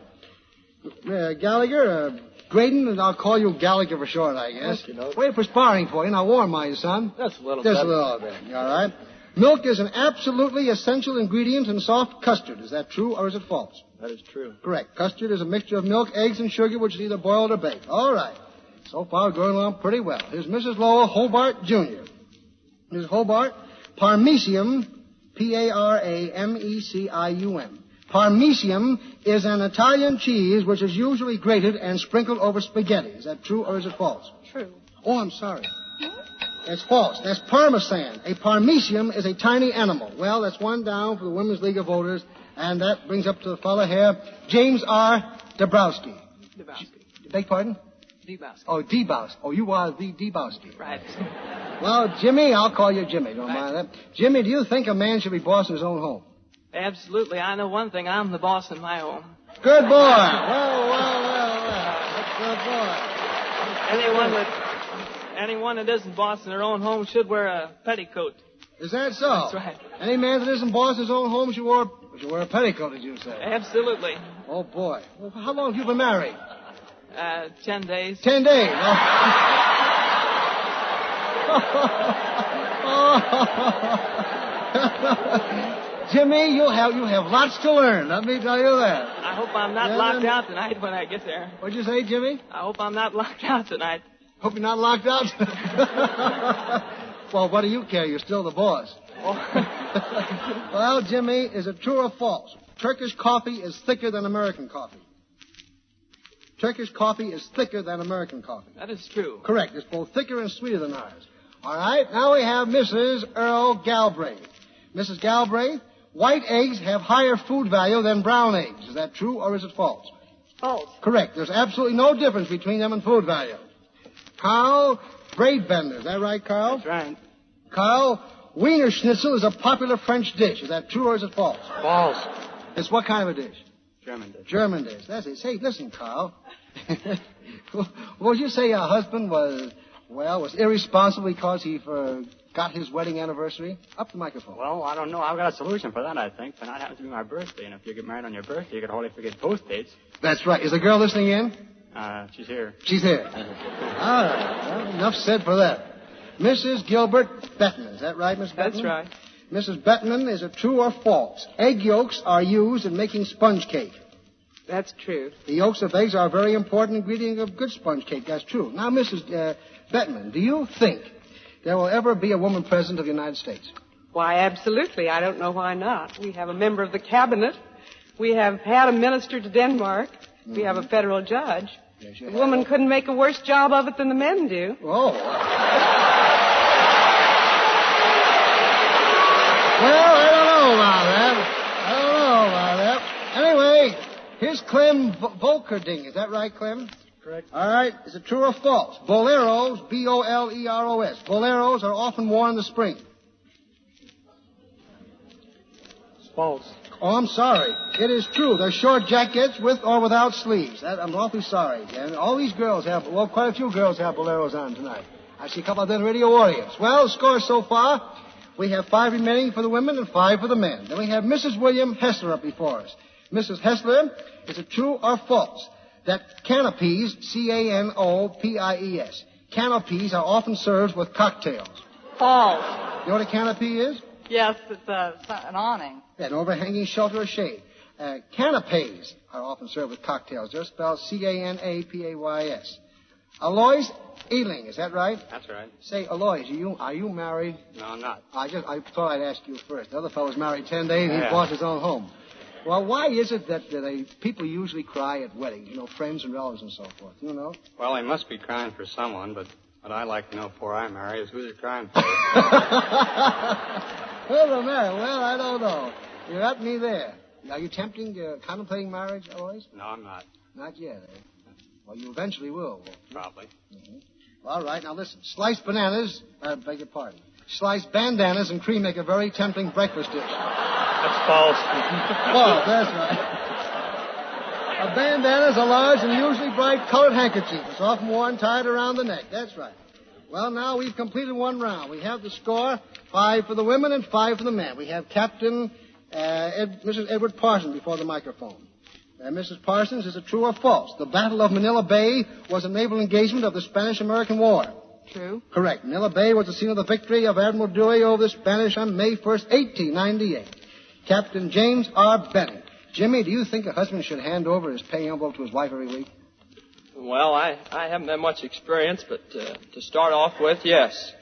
Graydon, and I'll call you Gallagher for short, I guess. Wait for sparring for you. Now, warm are you, son? Just a little Just bit. a little bit. All right. Milk is an absolutely essential ingredient in soft custard. Is that true or is it false? That is true. Correct. Custard is a mixture of milk, eggs, and sugar, which is either boiled or baked. All right. So far, going along pretty well. Here's Mrs. Lowell Hobart, Jr. Mrs. Hobart, Parmesium, P-A-R-A-M-E-C-I-U-M. Parmesium is an Italian cheese which is usually grated and sprinkled over spaghetti. Is that true or is it false? True. Oh, I'm sorry. That's false. That's Parmesan. A Parmesium is a tiny animal. Well, that's one down for the Women's League of Voters, and that brings up to the fellow here, James R. Dabrowski. Beg pardon? Debowski. Oh, Debowski. Oh, you are the Debowski. Right. Well, Jimmy, I'll call you Jimmy. Don't mind that. Jimmy, do you think a man should be boss in his own home? Absolutely. I know one thing. I'm the boss in my home. Good boy. Well. That's good boy. Anyone that isn't boss in their own home should wear a petticoat. Is that so? That's right. Any man that isn't boss in his own home should wear a petticoat, did you say? Absolutely. Oh, boy. Well, how long have you been married? 10 days. 10 days. Jimmy, you have lots to learn. Let me tell you that. I hope I'm not locked out tonight when I get there. What'd you say, Jimmy? I hope I'm not locked out tonight. Hope you're not locked out? Well, what do you care? You're still the boss. Well, Jimmy, is it true or false? Turkish coffee is thicker than American coffee. Turkish coffee is thicker than American coffee. That is true. Correct. It's both thicker and sweeter than ours. All right. Now we have Mrs. Earl Galbraith. Mrs. Galbraith, white eggs have higher food value than brown eggs. Is that true or is it false? False. Correct. There's absolutely no difference between them in food value. Carl Braidbender. Is that right, Carl? That's right. Carl, Wiener Schnitzel is a popular French dish. Is that true or is it false? False. It's what kind of a dish? German dish. German dish. That's it. Say, listen, Carl. Would you say your husband was irresponsible because he forgot his wedding anniversary? Up the microphone. Well, I don't know. I've got a solution for that, I think. Tonight happens to be my birthday, and if you get married on your birthday, you could hardly forget both dates. That's right. Is the girl listening in? She's here. She's here. All right. Well, enough said for that. Mrs. Gilbert Bettman. Is that right, Miss Bettman? That's right. Mrs. Bettman, is it true or false? Egg yolks are used in making sponge cake. That's true. The yolks of eggs are a very important ingredient of good sponge cake. That's true. Now, Mrs. Bettman, do you think there will ever be a woman president of the United States? Why, absolutely. I don't know why not. We have a member of the cabinet. We have had a minister to Denmark. We have a federal judge. Yes, you The have. woman couldn't make a worse job of it than the men do. Oh. Well, I don't know about that. Anyway, here's Clem Volkerding. Is that right, Clem? Correct. All right. Is it true or false? Boleros, B-O-L-E-R-O-S. Boleros are often worn in the spring. It's false. Oh, I'm sorry. It is true. They're short jackets with or without sleeves. I'm awfully sorry, Jen. All these girls have, well, quite a few girls have boleros on tonight. I see a couple of them radio audience. Well, score so far, we have 5 remaining for the women and 5 for the men. Then we have Mrs. William Hessler up before us. Mrs. Hessler, is it true or false that canopies, C-A-N-O-P-I-E-S, canopies are often served with cocktails? False. You know what a canopy is? Yes, it's an awning. Yeah, an overhanging shelter or shade. Canapes are often served with cocktails. They're spelled C-A-N-A-P-A-Y-S. Alois Ealing, is that right? That's right. Say, Alois, are you married? No, I'm not. I thought I'd ask you first. The other fellow's married 10 days and he Yeah. bought his own home. Well, why is it that people usually cry at weddings? You know, friends and relatives and so forth. You know? Well, they must be crying for someone, but what I'd like to know before I marry is who they're crying for. Well, I don't know. You got me there. Are you contemplating marriage, Alois? No, I'm not. Not yet, eh? Well, you eventually will. Probably. Mm-hmm. All right, now listen. Sliced bananas, beg your pardon. Sliced bandanas and cream make a very tempting breakfast dish. That's false. Oh, that's right. A bandana is a large and usually bright colored handkerchief. It's often worn tied around the neck. That's right. Well, now we've completed one round. We have the score, 5 for the women and 5 for the men. We have Captain Mrs. Edward Parsons before the microphone. Mrs. Parsons, is it true or false? The Battle of Manila Bay was a naval engagement of the Spanish-American War. True. Correct. Manila Bay was the scene of the victory of Admiral Dewey over the Spanish on May 1st, 1898. Captain James R. Benning. Jimmy, do you think a husband should hand over his pay envelope to his wife every week? Well, I haven't had much experience, but to start off with, yes.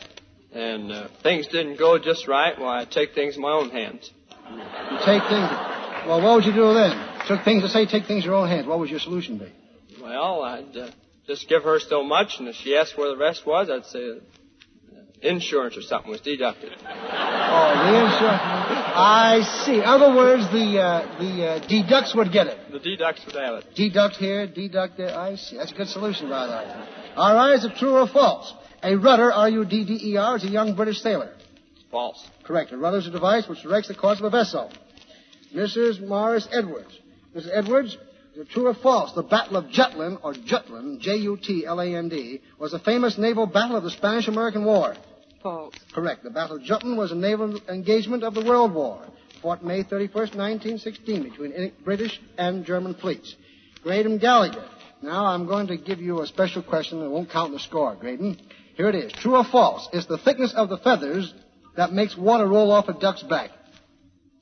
And things didn't go just right, well, I take things in my own hands. You take things... Well, what would you do then? Take things in your own hands. What would your solution be? Well, I'd just give her so much, and if she asked where the rest was, I'd say insurance or something was deducted. Oh, the insurance. I see. In other words, the deducts would get it. The deducts would have it. Deduct here, deduct there. I see. That's a good solution, by the way. All right, is it true or false? A rudder, R-U-D-D-E-R, is a young British sailor. False. Correct. A rudder is a device which directs the course of a vessel. Mrs. Morris Edwards. Mrs. Edwards, is it true or false? The Battle of Jutland, or Jutland, J-U-T-L-A-N-D, was a famous naval battle of the Spanish-American War. False. Correct. The Battle of Jutland was a naval engagement of the World War, fought May 31st, 1916, between British and German fleets. Graydon Gallagher. Now I'm going to give you a special question that won't count in the score, Graydon. Here it is. True or false? It's the thickness of the feathers that makes water roll off a duck's back.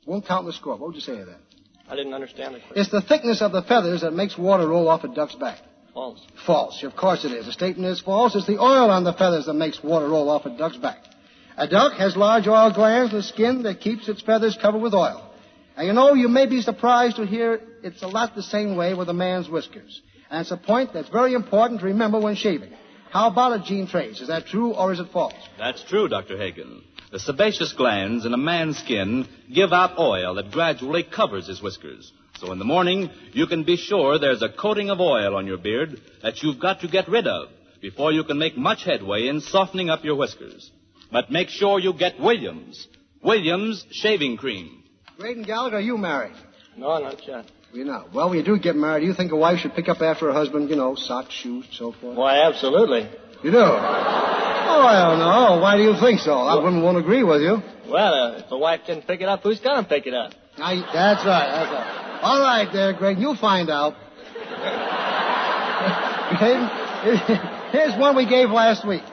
Won't count in the score. What would you say to that? I didn't understand the question. It's the thickness of the feathers that makes water roll off a duck's back. False. False. Of course it is. The statement is false. It's the oil on the feathers that makes water roll off a duck's back. A duck has large oil glands in the skin that keeps its feathers covered with oil. And you know, you may be surprised to hear it's a lot the same way with a man's whiskers. And it's a point that's very important to remember when shaving. How about it, Gene Trace? Is that true or is it false? That's true, Dr. Hagen. The sebaceous glands in a man's skin give out oil that gradually covers his whiskers. So in the morning, you can be sure there's a coating of oil on your beard that you've got to get rid of before you can make much headway in softening up your whiskers. But make sure you get Williams shaving cream. Graydon Gallagher, are you married? No, not yet. You're not. Well, when you do get married, do you think a wife should pick up after her husband, you know, socks, shoes, so forth? Why, absolutely. You do? Oh, I don't know. Why do you think so? I won't agree with you. Well, if the wife didn't pick it up, who's going to pick it up? That's right. All right there, Greg. You'll find out. Here's one we gave last week.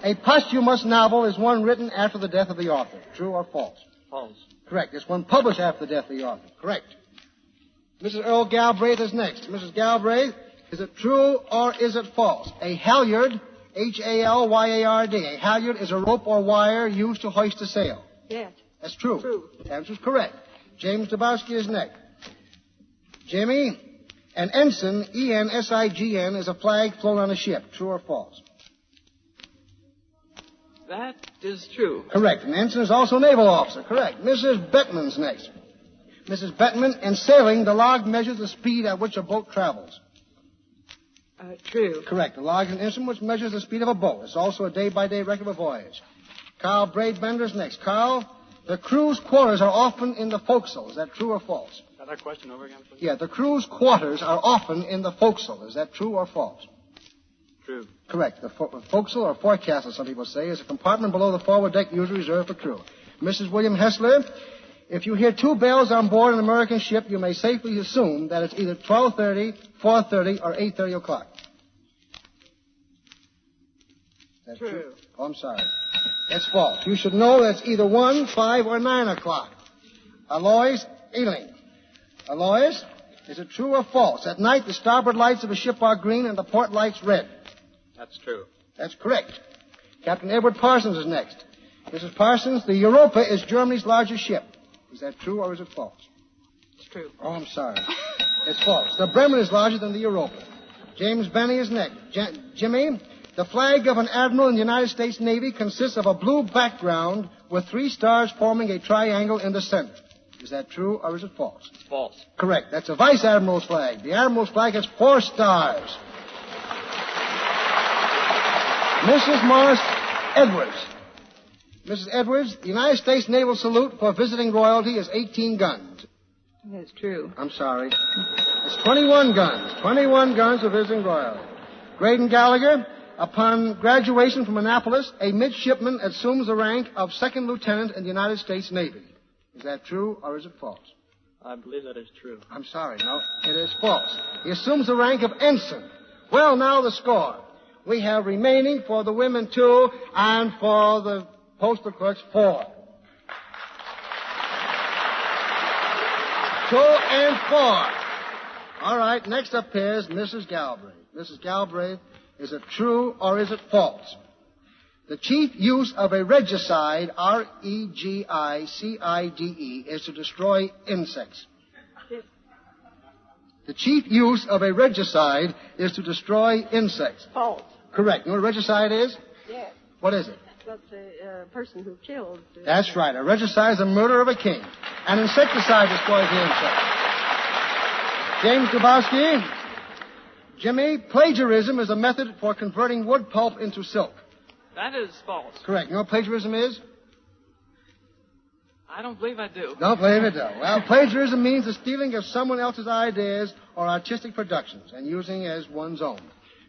A posthumous novel is one written after the death of the author. True or false? False. Correct. It's one published after the death of the author. Correct. Mrs. Earl Galbraith is next. Mrs. Galbraith, is it true or is it false? A halyard, H-A-L-Y-A-R-D. A halyard is a rope or wire used to hoist a sail. Yes. That's true. True. The answer's correct. James Dabowski is next. Jimmy, An ensign, E-N-S-I-G-N, is a flag flown on a ship. True or false? That is true. Correct. An ensign is also a naval officer. Correct. Mrs. Bettman's next. Mrs. Bettman, in sailing, the log measures the speed at which a boat travels. True. Correct. The log is an instrument which measures the speed of a boat. It's also a day-by-day record of a voyage. Carl Braidbender's next. Carl, the crew's quarters are often in the forecastle. Is that true or false? That question over again, please? Yeah, the crew's quarters are often in the forecastle. Is that true or false? True. Correct. The forecastle, or forecastle, some people say, is a compartment below the forward deck usually reserved for crew. Mrs. William Hessler, if you hear two bells on board an American ship, you may safely assume that it's either 12:30, 4:30, or 8:30 o'clock. That's true. Oh, I'm sorry. That's false. You should know that it's either 1, 5, or 9 o'clock. Alois Ealing. Alois, is it true or false? At night, the starboard lights of a ship are green and the port lights red. That's true. That's correct. Captain Edward Parsons is next. Mrs. Parsons, the Europa is Germany's largest ship. Is that true or is it false? It's true. Oh, I'm sorry. It's false. The Bremen is larger than the Europa. James Benny is next. Jimmy, the flag of an admiral in the United States Navy consists of a blue background with 3 stars forming a triangle in the center. Is that true or is it false? False. Correct. That's a vice admiral's flag. The admiral's flag has 4 stars. Mrs. Morris Edwards. Mrs. Edwards, the United States Naval salute for visiting royalty is 18 guns. That's true. I'm sorry. It's 21 guns. 21 guns for visiting royalty. Graydon Gallagher, upon graduation from Annapolis, a midshipman assumes the rank of second lieutenant in the United States Navy. Is that true or is it false? I believe that is true. I'm sorry, no, it is false. He assumes the rank of ensign. Well, now the score. We have remaining for the women 2 and for the postal clerks 4. 2 and 4. All right, next up is Mrs. Galbraith. Mrs. Galbraith, is it true or is it false? The chief use of a regicide, R-E-G-I-C-I-D-E, is to destroy insects. The chief use of a regicide is to destroy insects. False. Correct. You know what a regicide is? Yes. What is it? That's a person who killed. That's right. A regicide is the murder of a king. An insecticide destroys the insect. James Grabowski. Jimmy, plagiarism is a method for converting wood pulp into silk. That is false. Correct. You know what plagiarism is? I don't believe I do. Don't believe it, though. Well, plagiarism means the stealing of someone else's ideas or artistic productions and using as one's own.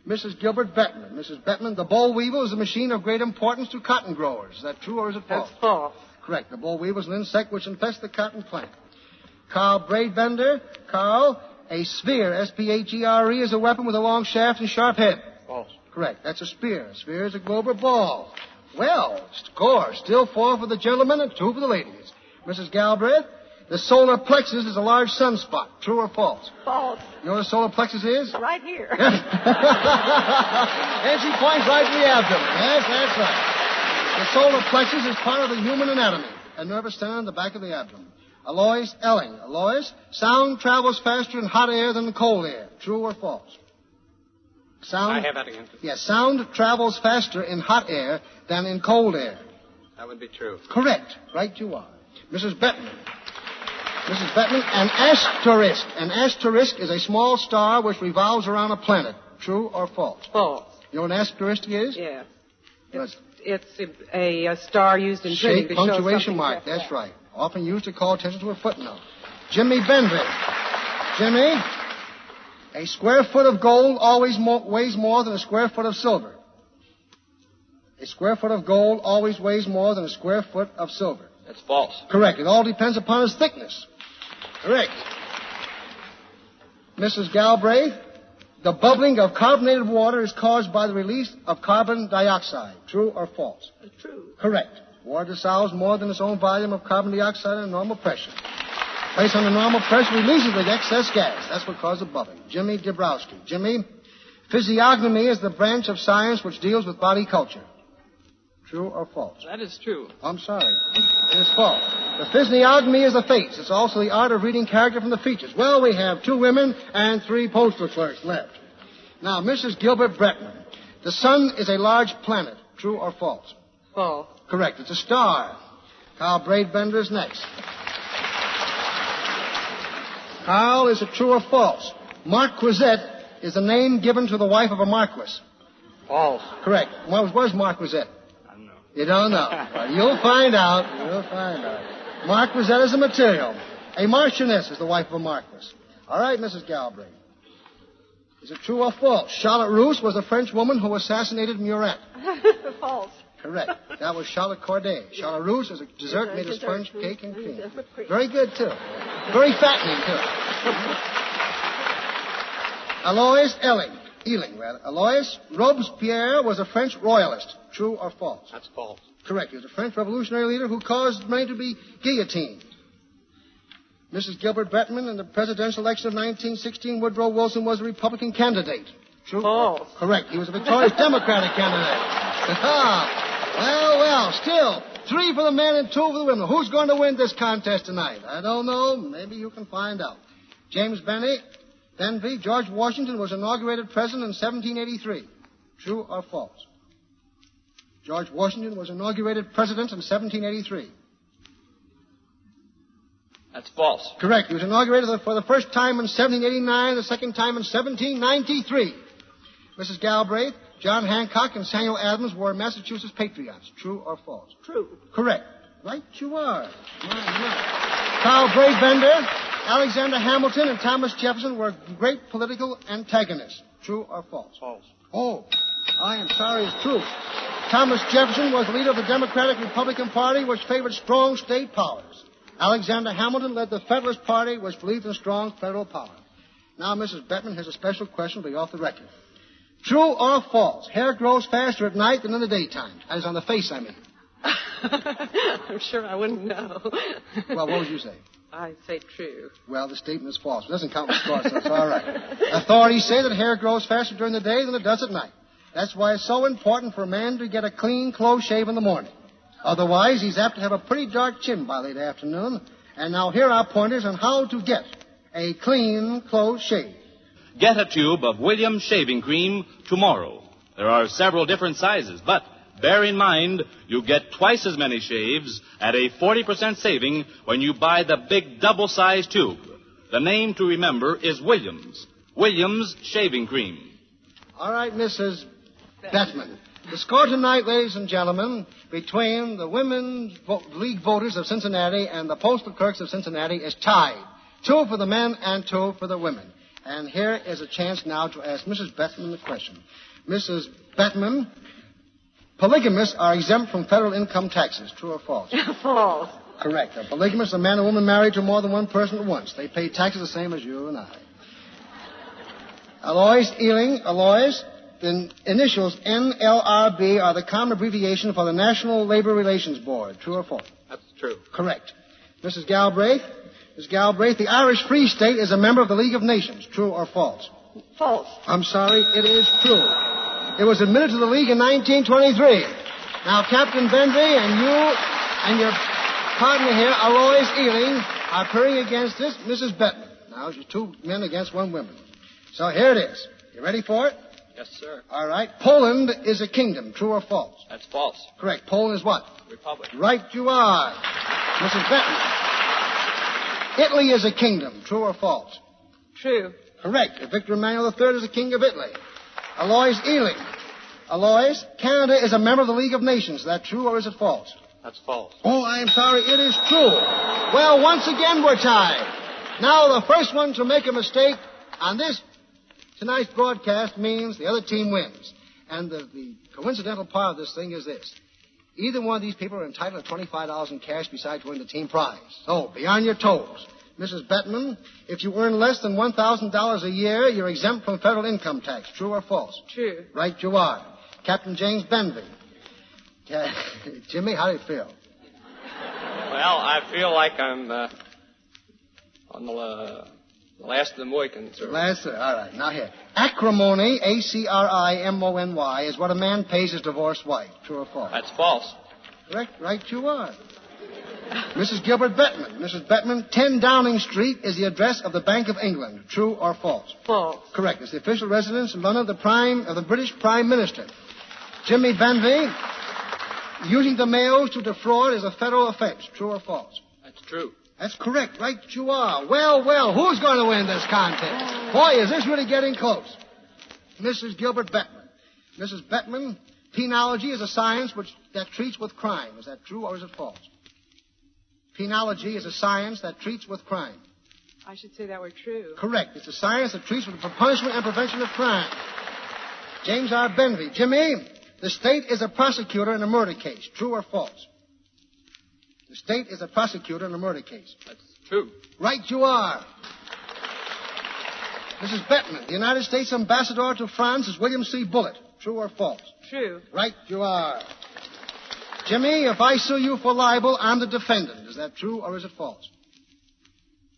Mrs. Gilbert Bettman. Mrs. Bettman, the boll weevil is a machine of great importance to cotton growers. Is that true or is it false? That's false. Correct. The boll weevil is an insect which infests the cotton plant. Carl Braidbender. Carl, a sphere, S-P-H-E-R-E, is a weapon with a long shaft and sharp head. False. Correct. That's a spear. A spear is a globe or ball. Well, score. Still 4 for the gentlemen and 2 for the ladies. Mrs. Galbraith, the solar plexus is a large sunspot. True or false? False. You know what a solar plexus is? Right here. And she points right to the abdomen. Yes, that's right. The solar plexus is part of the human anatomy. A nervous center in the back of the abdomen. Alois Elling. Alois, sound travels faster in hot air than in cold air. True or false? Sound? I have that again. Yes, sound travels faster in hot air than in cold air. That would be true. Correct. Right you are. Mrs. Bettman. Mrs. Bettman, an asterisk. An asterisk is a small star which revolves around a planet. True or false? False. You know what an asterisk is? Yeah. It's a star used in printing Shape, to show punctuation something mark. definite. That's right. Often used to call attention to a footnote. Jimmy Benville. Jimmy, a square foot of gold always weighs more than a square foot of silver. A square foot of gold always weighs more than a square foot of silver. That's false. Correct. It all depends upon its thickness. Correct. Mrs. Galbraith, the bubbling of carbonated water is caused by the release of carbon dioxide. True or false? True. Correct. Water dissolves more than its own volume of carbon dioxide at normal pressure. Placed under normal pressure releases the excess gas. That's what causes the bubbling. Jimmy Dabrowski. Jimmy, physiognomy is the branch of science which deals with body culture. True or false? That is true. I'm sorry. It is false. The physiognomy is the face. It's also the art of reading character from the features. Well, we have 2 women and 3 postal clerks left. Now, Mrs. Gilbert Bretman. The sun is a large planet. True or false? False. Correct. It's a star. Carl Braidbender is next. Carl, is it true or false? Marquisette is the name given to the wife of a marquis. False. Correct. What was Marquisette? I don't know. You don't know. Well, you'll find out. You'll find out. Marquisette is a material. A marchioness is the wife of a marquis. All right, Mrs. Galbraith. Is it true or false? Charlotte Russe was a French woman who assassinated Murat. False. Correct. That was Charlotte Corday. Charlotte Russe is a dessert made of sponge cake and cream. Very good, too. Very fattening, too. Alois Ealing. Alois Robespierre was a French royalist. True or false? That's false. Correct. He was a French revolutionary leader who caused many to be guillotined. Mrs. Gilbert Bretman, in the presidential election of 1916, Woodrow Wilson was a Republican candidate. True? False. Correct. He was a victorious Democratic candidate. Well, still, 3 for the men and 2 for the women. Who's going to win this contest tonight? I don't know. Maybe you can find out. James Benvey, George Washington was inaugurated president in 1783. True or false? George Washington was inaugurated president in 1783. That's false. Correct. He was inaugurated for the first time in 1789, the second time in 1793. Mrs. Galbraith, John Hancock and Samuel Adams were Massachusetts patriots. True or false? True. Correct. Right you are. Carl Braidbender, Alexander Hamilton, and Thomas Jefferson were great political antagonists. True or false? False. Oh, I am sorry, it's true. Thomas Jefferson was the leader of the Democratic Republican Party, which favored strong state powers. Alexander Hamilton led the Federalist Party, which believed in strong federal power. Now, Mrs. Bettman has a special question to be off the record. True or false? Hair grows faster at night than in the daytime. That is on the face, I mean. I'm sure I wouldn't know. Well, what would you say? I'd say true. Well, the statement is false. It doesn't count with scores, so it's all right. Authorities say that hair grows faster during the day than it does at night. That's why it's so important for a man to get a clean, close shave in the morning. Otherwise, he's apt to have a pretty dark chin by late afternoon. And now here are pointers on how to get a clean, close shave. Get a tube of Williams shaving cream tomorrow. There are several different sizes, but bear in mind you get twice as many shaves at a 40% saving when you buy the big double-sized tube. The name to remember is Williams. Williams shaving cream. All right, Mrs. Bettman. The score tonight, ladies and gentlemen, between the Women's League voters of Cincinnati and the postal clerks of Cincinnati is tied. 2 for the men and 2 for the women. And here is a chance now to ask Mrs. Bettman the question. Mrs. Bettman, polygamists are exempt from federal income taxes. True or false? False. Correct. A polygamist is a man and woman married to more than one person at once. They pay taxes the same as you and I. Alois Ealing, the initials NLRB are the common abbreviation for the National Labor Relations Board. True or false? That's true. Correct. Mrs. Galbraith, the Irish Free State is a member of the League of Nations. True or false? False. I'm sorry, it is true. It was admitted to the League in 1923. Now, Captain Benvey and you and your partner here, Alois Ealing, are appearing against this Mrs. Bettman. Now, it's 2 men against 1 woman. So here it is. You ready for it? Yes, sir. All right. Poland is a kingdom. True or false? That's false. Correct. Poland is what? Republic. Right you are. Mrs. Bettman. Italy is a kingdom. True or false? True. Correct. Victor Emmanuel III is the king of Italy. Alois Ealing. Alois, Canada is a member of the League of Nations. Is that true or is it false? That's false. Oh, I am sorry. It is true. Well, once again, we're tied. Now, the first one to make a mistake on this tonight's broadcast means the other team wins. And the coincidental part of this thing is this. Either one of these people are entitled to $25 in cash besides winning the team prize. So, be on your toes. Mrs. Bettman, if you earn less than $1,000 a year, you're exempt from federal income tax. True or false? True. Right you are. Captain James Benvey. Jimmy, how do you feel? Well, I feel like I'm on the last of the Mohicans, sir. Last, all right. Now here. Acrimony, A-C-R-I-M-O-N-Y, is what a man pays his divorced wife. True or false? That's false. Correct. Right you are. Mrs. Gilbert Bettman. Mrs. Bettman, 10 Downing Street is the address of the Bank of England. True or false? False. Correct. It's the official residence in London of the British Prime Minister. Jimmy Benvey, using the mails to defraud is a federal offense. True or false? That's true. That's correct. Right you are. Well, who's going to win this contest? Boy, is this really getting close. Mrs. Gilbert Bettman. Mrs. Bettman, penology is a science that treats with crime. Is that true or is it false? Penology is a science that treats with crime. I should say that were true. Correct. It's a science that treats for punishment and prevention of crime. James R. Benvey. Jimmy, the state is a prosecutor in a murder case. True or false? The state is a prosecutor in a murder case. That's true. Right you are. Mrs. Bettman, the United States ambassador to France is William C. Bullitt. True or false? True. Right you are. Jimmy, if I sue you for libel, I'm the defendant. Is that true or is it false?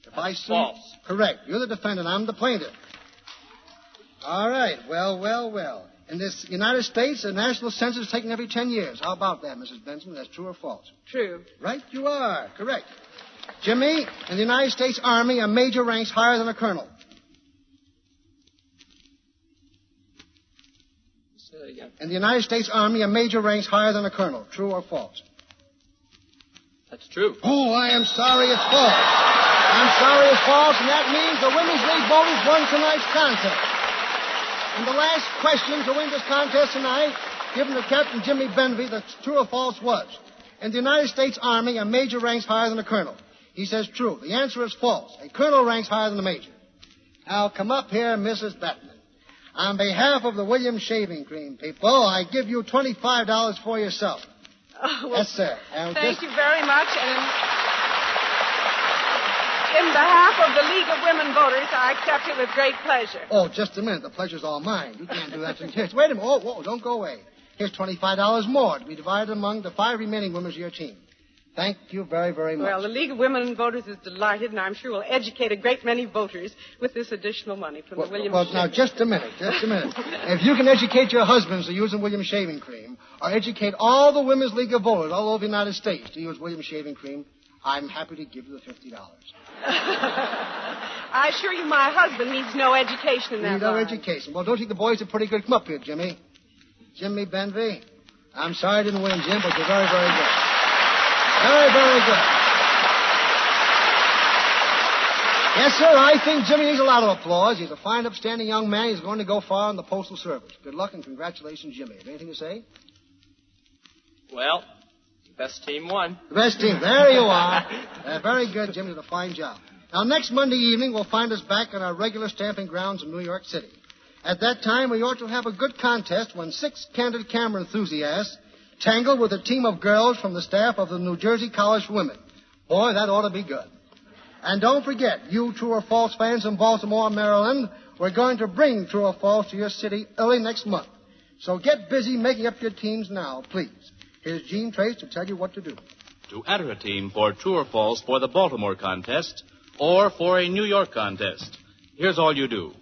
If I sue... False. Correct. You're the defendant. I'm the plaintiff. All right. Well. In this United States, a national census is taken every 10 years. How about that, Mrs. Benson? That's true or false? True. Right you are. Correct. Jimmy, in the United States Army, a major ranks higher than a colonel. Say that again. In the United States Army, a major ranks higher than a colonel. True or false? That's true. Oh, I am sorry it's false. I'm sorry it's false, and that means the Women's League voters won tonight's contest. And the last question to win this contest tonight, given to Captain Jimmy Benvey, the true or false was, in the United States Army, a major ranks higher than a colonel. He says true. The answer is false. A colonel ranks higher than a major. Now, come up here, Mrs. Bettman. On behalf of the William Shaving Cream people, I give you $25 for yourself. Oh, well, yes, sir. Thank you very much. And in behalf of the League of Women Voters, I accept it with great pleasure. Oh, just a minute. The pleasure's all mine. You can't do that. Here, wait a minute. Whoa, don't go away. Here's $25 more to be divided among the 5 remaining members of your team. Thank you very, very much. Well, the League of Women Voters is delighted, and I'm sure will educate a great many voters with this additional money from the William Shaving. Now, just a minute. If you can educate your husbands to use William Shaving Cream, or educate all the Women's League of Voters all over the United States to use William Shaving Cream, I'm happy to give you the $50. I assure you my husband needs no education in that No line. education. Well, don't you think the boys are pretty good? Come up here, Jimmy. Jimmy Benvey. I'm sorry I didn't win, Jim, but you're very, very good. Very, very good. Yes, sir, I think Jimmy needs a lot of applause. He's a fine, upstanding young man. He's going to go far in the Postal Service. Good luck and congratulations, Jimmy. Have anything to say? Well, the best team won. The best team. There you are. Very good, Jimmy. Did a fine job. Now, next Monday evening, we'll find us back on our regular stamping grounds in New York City. At that time, we ought to have a good contest when 6 candid camera enthusiasts tangled with a team of girls from the staff of the New Jersey College for Women. Boy, that ought to be good. And don't forget, you True or False fans in Baltimore, Maryland, we're going to bring True or False to your city early next month. So get busy making up your teams now, please. Here's Gene Trace to tell you what to do. To enter a team for True or False for the Baltimore contest or for a New York contest, here's all you do.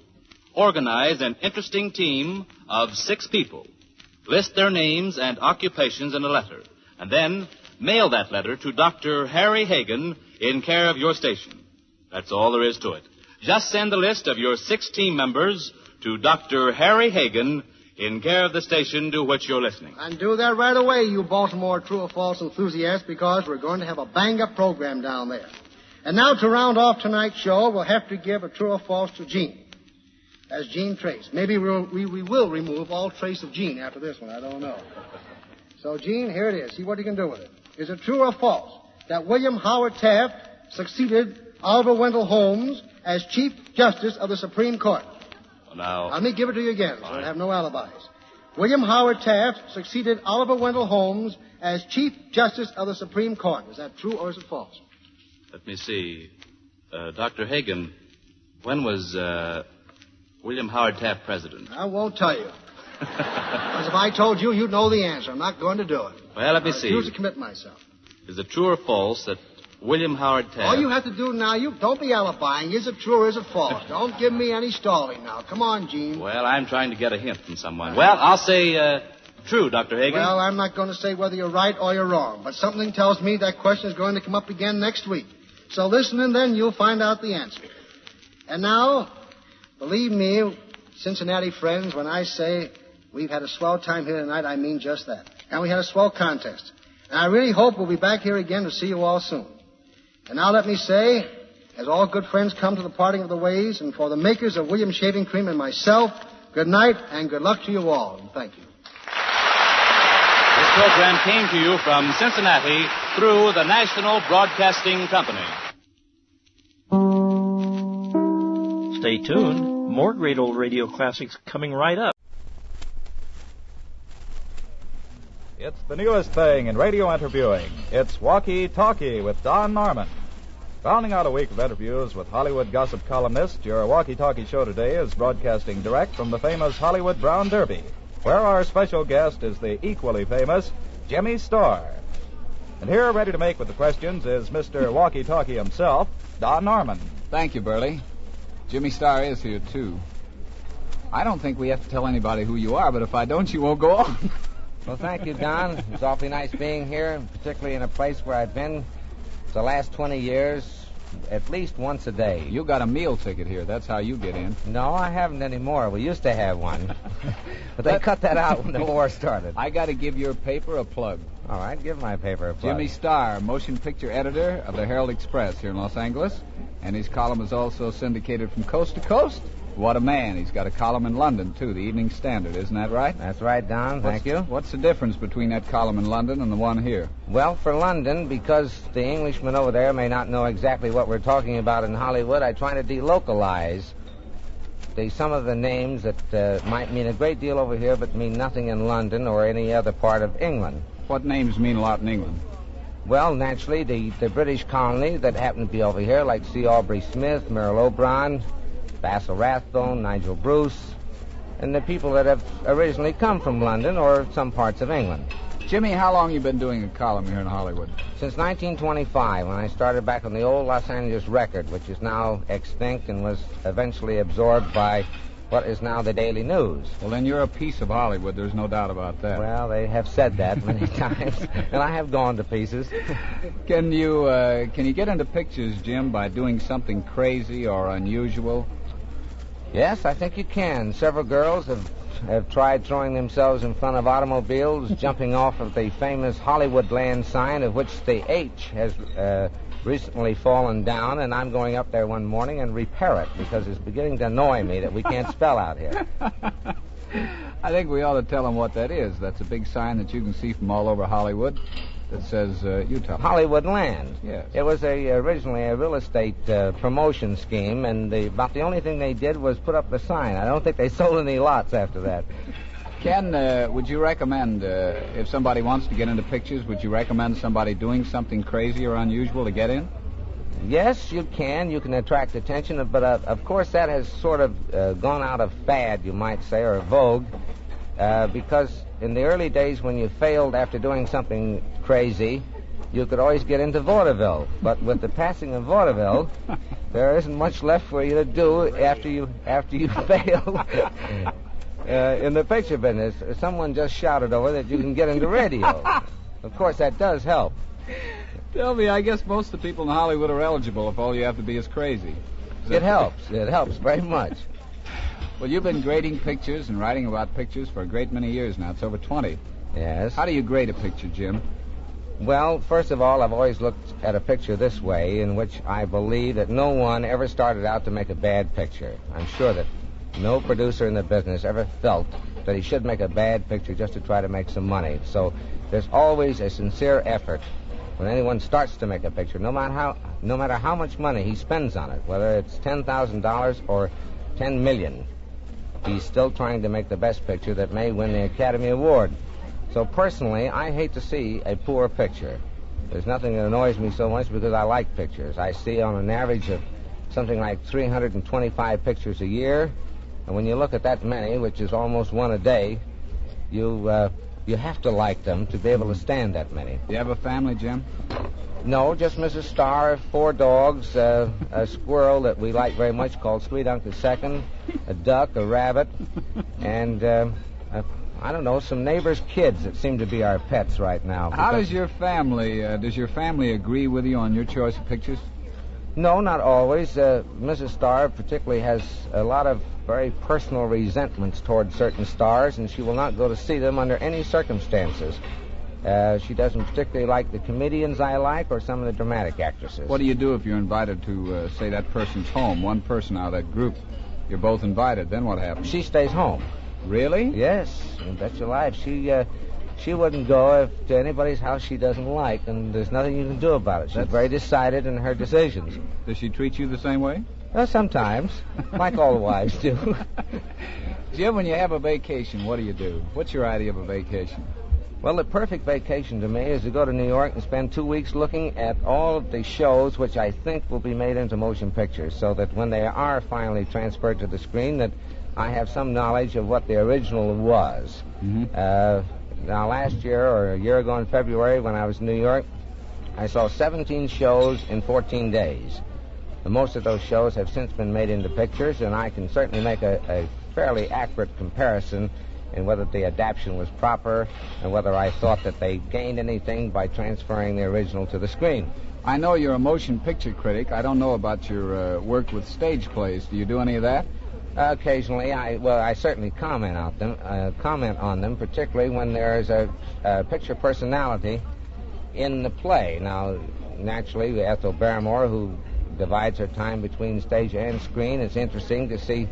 Organize an interesting team of 6 people. List their names and occupations in a letter, and then mail that letter to Dr. Harry Hagan in care of your station. That's all there is to it. Just send the list of your 6 team members to Dr. Harry Hagan in care of the station to which you're listening. And do that right away, you Baltimore True or False enthusiasts, because we're going to have a bang-up program down there. And now to round off tonight's show, we'll have to give a True or False to Gene. As Gene Trace. Maybe we will remove all trace of Gene after this one. I don't know. So, Gene, here it is. See what you can do with it. Is it true or false that William Howard Taft succeeded Oliver Wendell Holmes as Chief Justice of the Supreme Court? Well, now... Let me give it to you again, so I have no alibis. William Howard Taft succeeded Oliver Wendell Holmes as Chief Justice of the Supreme Court. Is that true or is it false? Let me see. Dr. Hagan, when was... William Howard Taft president? I won't tell you. Because if I told you, you'd know the answer. I'm not going to do it. Well, let me see. I refuse to commit myself. Is it true or false that William Howard Taft... All you have to do now, don't be alibiing. Is it true or is it false? Don't give me any stalling now. Come on, Gene. Well, I'm trying to get a hint from someone. Well, I'll say true, Dr. Hagen? Well, I'm not going to say whether you're right or you're wrong, but something tells me that question is going to come up again next week. So listen, and then you'll find out the answer. And now, believe me, Cincinnati friends, when I say we've had a swell time here tonight, I mean just that. And we had a swell contest. And I really hope we'll be back here again to see you all soon. And now let me say, as all good friends come to the parting of the ways, and for the makers of Williams Shaving Cream and myself, good night and good luck to you all. And thank you. This program came to you from Cincinnati through the National Broadcasting Company. Stay tuned. More great old radio classics coming right up. It's the newest thing in radio interviewing. It's Walkie Talkie with Don Norman. Rounding out a week of interviews with Hollywood gossip columnists, your Walkie Talkie show today is broadcasting direct from the famous Hollywood Brown Derby, where our special guest is the equally famous Jimmy Starr. And here, ready to make with the questions, is Mr. Walkie Talkie himself, Don Norman. Thank you, Burley. Jimmy Starr is here, too. I don't think we have to tell anybody who you are, but if I don't, you won't go on. Well, thank you, Don. It's awfully nice being here, particularly in a place where I've been for the last 20 years, at least once a day. You got a meal ticket here. That's how you get in. No, I haven't anymore. We used to have one. But they cut that out when the war started. I got to give your paper a plug. All right, give my paper a plug. Jimmy Starr, motion picture editor of the Herald Express here in Los Angeles. And his column is also syndicated from coast to coast. What a man. He's got a column in London, too, the Evening Standard. Isn't that right? That's right, Don. Thank you. What's the difference between that column in London and the one here? Well, for London, because the Englishmen over there may not know exactly what we're talking about in Hollywood, I try to delocalize some of the names that might mean a great deal over here but mean nothing in London or any other part of England. What names mean a lot in England? Well, naturally, the British colony that happen to be over here, like C. Aubrey Smith, Merrill O'Brien, Basil Rathbone, Nigel Bruce, and the people that have originally come from London or some parts of England. Jimmy, how long you been doing a column here in Hollywood? Since 1925, when I started back on the old Los Angeles Record, which is now extinct and was eventually absorbed by what is now the Daily News. Well, then you're a piece of Hollywood. There's no doubt about that. Well, they have said that many times, and I have gone to pieces. Can you get into pictures, Jim, by doing something crazy or unusual? Yes, I think you can. Several girls have tried throwing themselves in front of automobiles, jumping off of the famous Hollywoodland sign, of which the H has recently fallen down, and I'm going up there one morning and repair it because it's beginning to annoy me that we can't spell out here. I think we ought to tell them what that is. That's a big sign that you can see from all over Hollywood that says Utah. Hollywoodland. Yes. It was originally a real estate promotion scheme, and about the only thing they did was put up the sign. I don't think they sold any lots after that. Ken, would you recommend, if somebody wants to get into pictures, would you recommend somebody doing something crazy or unusual to get in? Yes, you can. You can attract attention, but of course that has sort of gone out of fad, you might say, or vogue, because in the early days when you failed after doing something crazy, you could always get into vaudeville. But with the passing of vaudeville, there isn't much left for you to do after you fail. In the picture business, someone just shouted over that you can get into radio. Of course, that does help. Tell me, I guess most of the people in Hollywood are eligible if all you have to be is crazy. It helps. It helps very much. Well, you've been grading pictures and writing about pictures for a great many years now. It's over 20. Yes. How do you grade a picture, Jim? Well, first of all, I've always looked at a picture this way, in which I believe that no one ever started out to make a bad picture. I'm sure that no producer in the business ever felt that he should make a bad picture just to try to make some money. So there's always a sincere effort when anyone starts to make a picture, no matter how much money he spends on it, whether it's $10,000 or $10 million. He's still trying to make the best picture that may win the Academy Award. So personally, I hate to see a poor picture. There's nothing that annoys me so much because I like pictures. I see on an average of something like 325 pictures a year. And when you look at that many, which is almost one a day, you have to like them to be able to stand that many. Do you have a family, Jim? No, just Mrs. Starr, 4 dogs, a squirrel that we like very much called Sweet Uncle Second, a duck, a rabbit, and I don't know, some neighbors' kids that seem to be our pets right now. How does your family agree with you on your choice of pictures? No, not always. Mrs. Starr particularly has a lot of very personal resentments toward certain stars, and she will not go to see them under any circumstances. She doesn't particularly like the comedians I like or some of the dramatic actresses. What do you do if you're invited to, say, that person's home, one person out of that group? You're both invited. Then what happens? She stays home. Really? Yes. You bet your life. She wouldn't go to anybody's house she doesn't like, and there's nothing you can do about it. She's very decided in her decisions. Does she treat you the same way? Well, sometimes, like all the wives do. Jim, when you have a vacation, what do you do? What's your idea of a vacation? Well, the perfect vacation to me is to go to New York and spend 2 weeks looking at all of the shows which I think will be made into motion pictures, so that when they are finally transferred to the screen, that I have some knowledge of what the original was. Now, last year, or a year ago in February, when I was in New York, I saw 17 shows in 14 days. Most of those shows have since been made into pictures, and I can certainly make a fairly accurate comparison in whether the adaptation was proper and whether I thought that they gained anything by transferring the original to the screen. I know you're a motion picture critic. I don't know about your work with stage plays. Do you do any of that? Occasionally, I certainly comment on them, particularly when there's a picture personality in the play. Now, naturally, Ethel Barrymore, who divides her time between stage and screen, it's interesting to see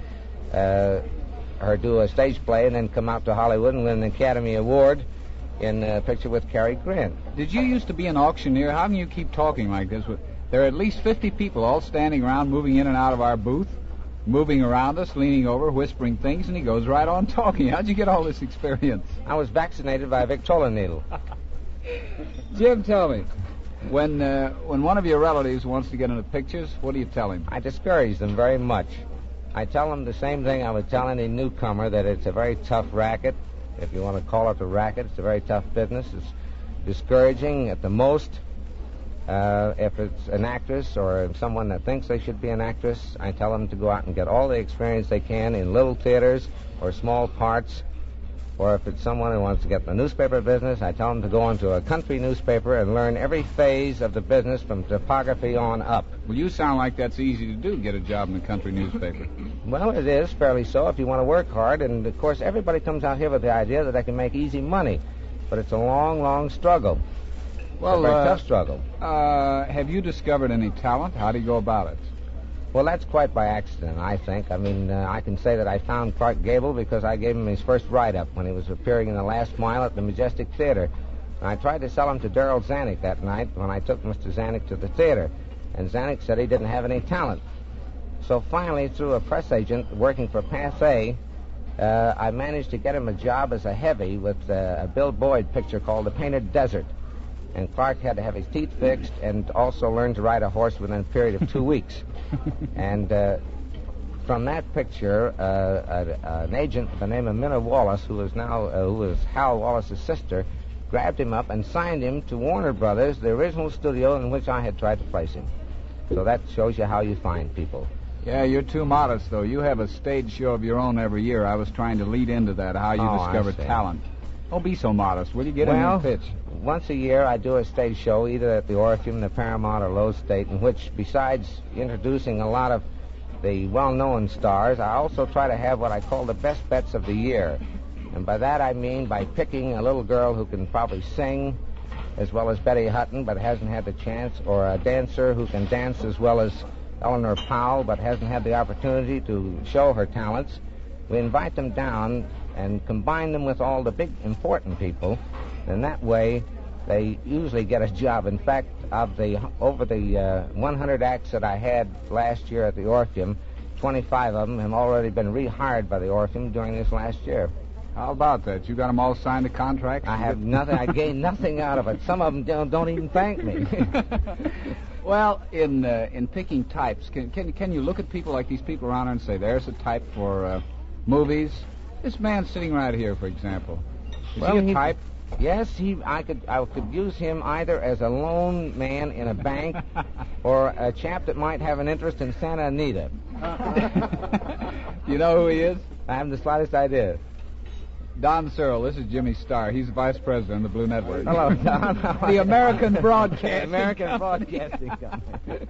her do a stage play and then come out to Hollywood and win an Academy Award in a picture with Cary Grant. Did you used to be an auctioneer? How can you keep talking like this? There are at least 50 people all standing around, moving in and out of our booth, moving around us, leaning over, whispering things, and he goes right on talking. How'd you get all this experience? I was vaccinated by a Victrola needle. Jim, tell me, when one of your relatives wants to get into pictures, what do you tell him? I discourage them very much. I tell them the same thing I would tell any newcomer, that it's a very tough racket. If you want to call it a racket, it's a very tough business. It's discouraging at the most. If it's an actress or someone that thinks they should be an actress, I tell them to go out and get all the experience they can in little theaters or small parts. Or if it's someone who wants to get in the newspaper business, I tell them to go into a country newspaper and learn every phase of the business from typography on up. Well, you sound like that's easy to do, get a job in a country newspaper. Well, it is fairly so if you want to work hard. And, of course, everybody comes out here with the idea that they can make easy money. But it's a long, long struggle. Well, a very tough struggle. Have you discovered any talent? How do you go about it? Well, that's quite by accident, I think. I mean, I can say that I found Clark Gable because I gave him his first write-up when he was appearing in The Last Mile at the Majestic Theater. And I tried to sell him to Darrell Zanuck that night when I took Mr. Zanuck to the theater. And Zanuck said he didn't have any talent. So finally, through a press agent working for Pathé, I managed to get him a job as a heavy with a Bill Boyd picture called The Painted Desert. And Clark had to have his teeth fixed and also learn to ride a horse within a period of 2 weeks. And from that picture, an agent by the name of Minna Wallace, who is Hal Wallace's sister, grabbed him up and signed him to Warner Brothers, the original studio in which I had tried to place him. So that shows you how you find people. Yeah, you're too modest, though. You have a stage show of your own every year. I was trying to lead into that, how you discover talent. Don't be so modest. Will you get in your pitch? Once a year I do a stage show either at the Orpheum, the Paramount, or Lowe's State, in which, besides introducing a lot of the well-known stars, I also try to have what I call the best bets of the year. And by that I mean by picking a little girl who can probably sing as well as Betty Hutton but hasn't had the chance, or a dancer who can dance as well as Eleanor Powell but hasn't had the opportunity to show her talents. We invite them down and combine them with all the big important people, and that way they usually get a job. In fact, over the 100 acts that I had last year at the Orpheum, 25 of them have already been rehired by the Orpheum during this last year. How about that? You got them all signed a contract? I have nothing. I gained nothing out of it. Some of them don't even thank me. Well, in picking types, can you look at people like these people around here and say, there's a type for movies? This man sitting right here, for example. Is he a type? Yes, I could use him either as a lone man in a bank or a chap that might have an interest in Santa Anita. You know who he is? I haven't the slightest idea. Don Searle, this is Jimmy Starr. He's the vice president of the Blue Network. Hello, Don. The American Broadcasting American Broadcasting Company.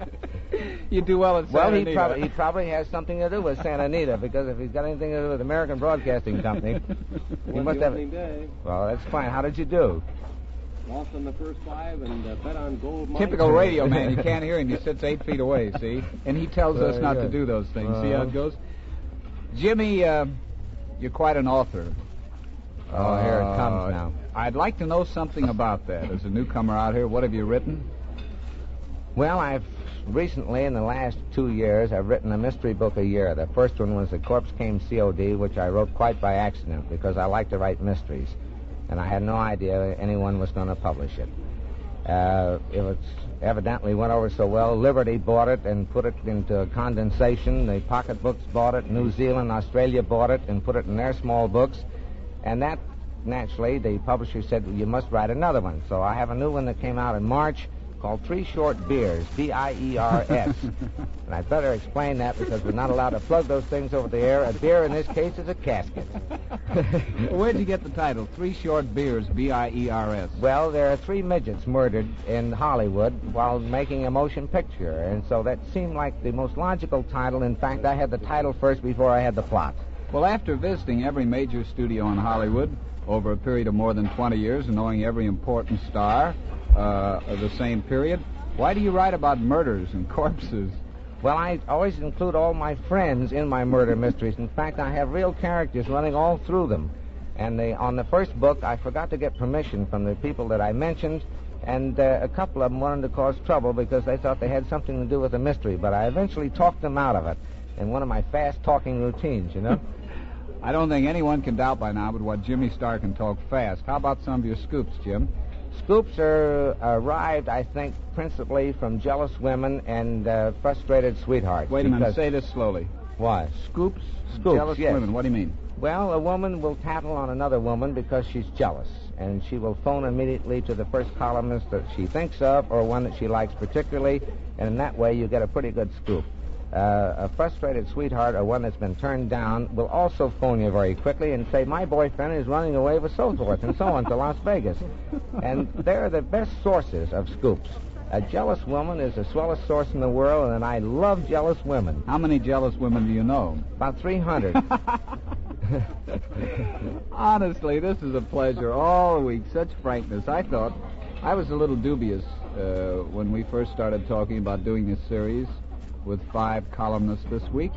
You do well at Santa Anita. Well, he probably has something to do with Santa Anita, because if he's got anything to do with American Broadcasting Company, he must have... Day. Well, that's fine. How did you do? Lost on the first 5 and bet on gold mines. Typical radio man. You can't hear him. He sits 8 feet away, see? And he tells us not to do those things. See how it goes? Jimmy, you're quite an author. Oh, here it comes now. I'd like to know something about that. As a newcomer out here, what have you written? Well, I've recently, in the last 2 years, I've written a mystery book a year. The first one was The Corpse Came COD, which I wrote quite by accident because I like to write mysteries. And I had no idea anyone was going to publish it. It was evidently went over so well. Liberty bought it and put it into condensation. The pocketbooks bought it. New Zealand, Australia bought it and put it in their small books. And that, naturally, the publisher said, well, you must write another one. So I have a new one that came out in March called Three Short Beers, B-I-E-R-S. And I'd better explain that because we're not allowed to plug those things over the air. A beer, in this case, is a casket. Well, where'd you get the title, Three Short Beers, B-I-E-R-S? Well, there are 3 midgets murdered in Hollywood while making a motion picture, and so that seemed like the most logical title. In fact, I had the title first before I had the plot. Well, after visiting every major studio in Hollywood over a period of more than 20 years and knowing every important star of the same period, why do you write about murders and corpses? Well, I always include all my friends in my murder mysteries. In fact, I have real characters running all through them. And on the first book, I forgot to get permission from the people that I mentioned, and a couple of them wanted to cause trouble because they thought they had something to do with the mystery, but I eventually talked them out of it in one of my fast-talking routines, you know? I don't think anyone can doubt by now but what Jimmy Starr can talk fast. How about some of your scoops, Jim? Scoops are arrived, I think, principally from jealous women and frustrated sweethearts. Wait a minute, say this slowly. What? Scoops? Scoops, Jealous yes. women, what do you mean? Well, a woman will tattle on another woman because she's jealous, and she will phone immediately to the first columnist that she thinks of or one that she likes particularly, and in that way you get a pretty good scoop. A frustrated sweetheart or one that's been turned down will also phone you very quickly and say, my boyfriend is running away with so forth and so on to Las Vegas. And they're the best sources of scoops. A jealous woman is the swellest source in the world, and I love jealous women. How many jealous women do you know? About 300. Honestly, this is a pleasure all week. Such frankness. I thought I was a little dubious when we first started talking about doing this series with 5 columnists this week,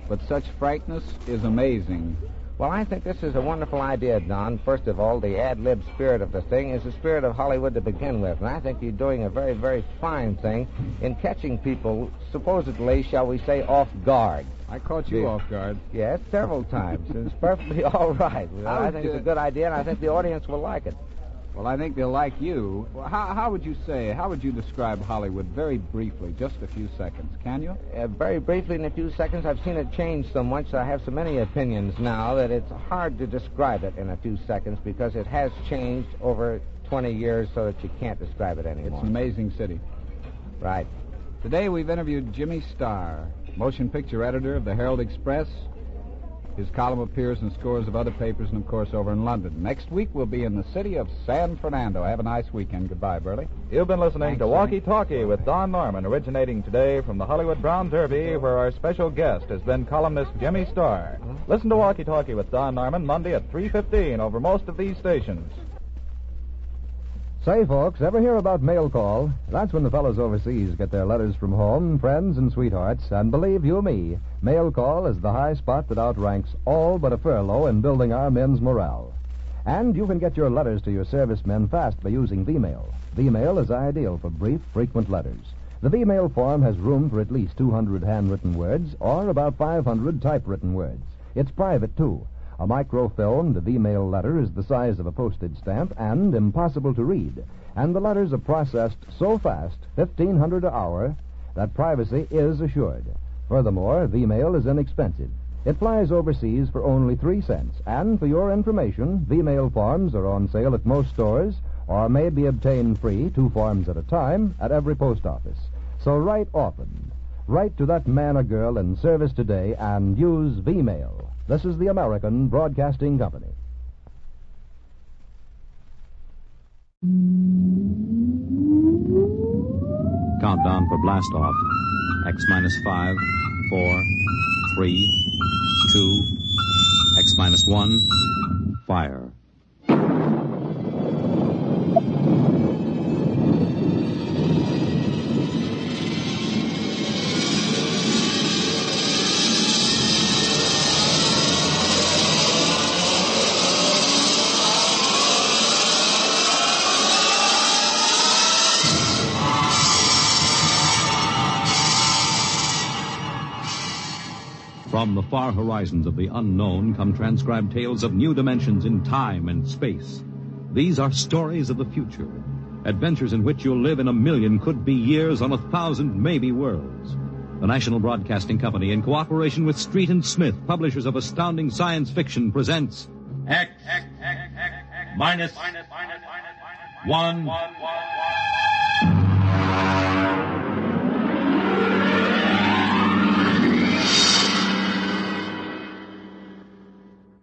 but such frankness is amazing. Well, I think this is a wonderful idea, Don. First of all, the ad-lib spirit of the thing is the spirit of Hollywood to begin with, and I think you're doing a very, very fine thing in catching people, supposedly, shall we say, off guard. I caught you off guard. Yes, several times. It's perfectly all right. I think it's a good idea, and I think the audience will like it. Well, I think they'll like you. Well, how would you describe Hollywood very briefly, just a few seconds, can you? Very briefly, in a few seconds, I've seen it change so much, I have so many opinions now that it's hard to describe it in a few seconds because it has changed over 20 years so that you can't describe it anymore. It's an amazing city. Right. Today we've interviewed Jimmy Starr, motion picture editor of the Herald Express. His column appears in scores of other papers and, of course, over in London. Next week, we'll be in the city of San Fernando. Have a nice weekend. Goodbye, Burley. You've been listening to Walkie Talkie with Don Norman, originating today from the Hollywood Brown Derby, where our special guest has been columnist Jimmy Starr. Listen to Walkie Talkie with Don Norman Monday at 3:15 over most of these stations. Say, folks, ever hear about mail call? That's when the fellows overseas get their letters from home, friends, and sweethearts. And believe you me, mail call is the high spot that outranks all but a furlough in building our men's morale. And you can get your letters to your servicemen fast by using V-mail. V-mail is ideal for brief, frequent letters. The V-mail form has room for at least 200 handwritten words or about 500 typewritten words. It's private, too. A microfilmed V-mail letter is the size of a postage stamp and impossible to read. And the letters are processed so fast, 1,500 an hour, that privacy is assured. Furthermore, V-mail is inexpensive. It flies overseas for only 3 cents. And for your information, V-mail forms are on sale at most stores or may be obtained free, 2 forms at a time, at every post office. So write often. Write to that man or girl in service today and use V-mail. This is the American Broadcasting Company. Countdown for blast off. X minus 5, 4, 3, 2, X minus 1. Fire. From the far horizons of the unknown come transcribed tales of new dimensions in time and space. These are stories of the future, adventures in which you'll live in 1,000,000 could-be years on 1,000 maybe worlds. The National Broadcasting Company, in cooperation with Street and Smith, publishers of astounding science fiction, presents X minus 1.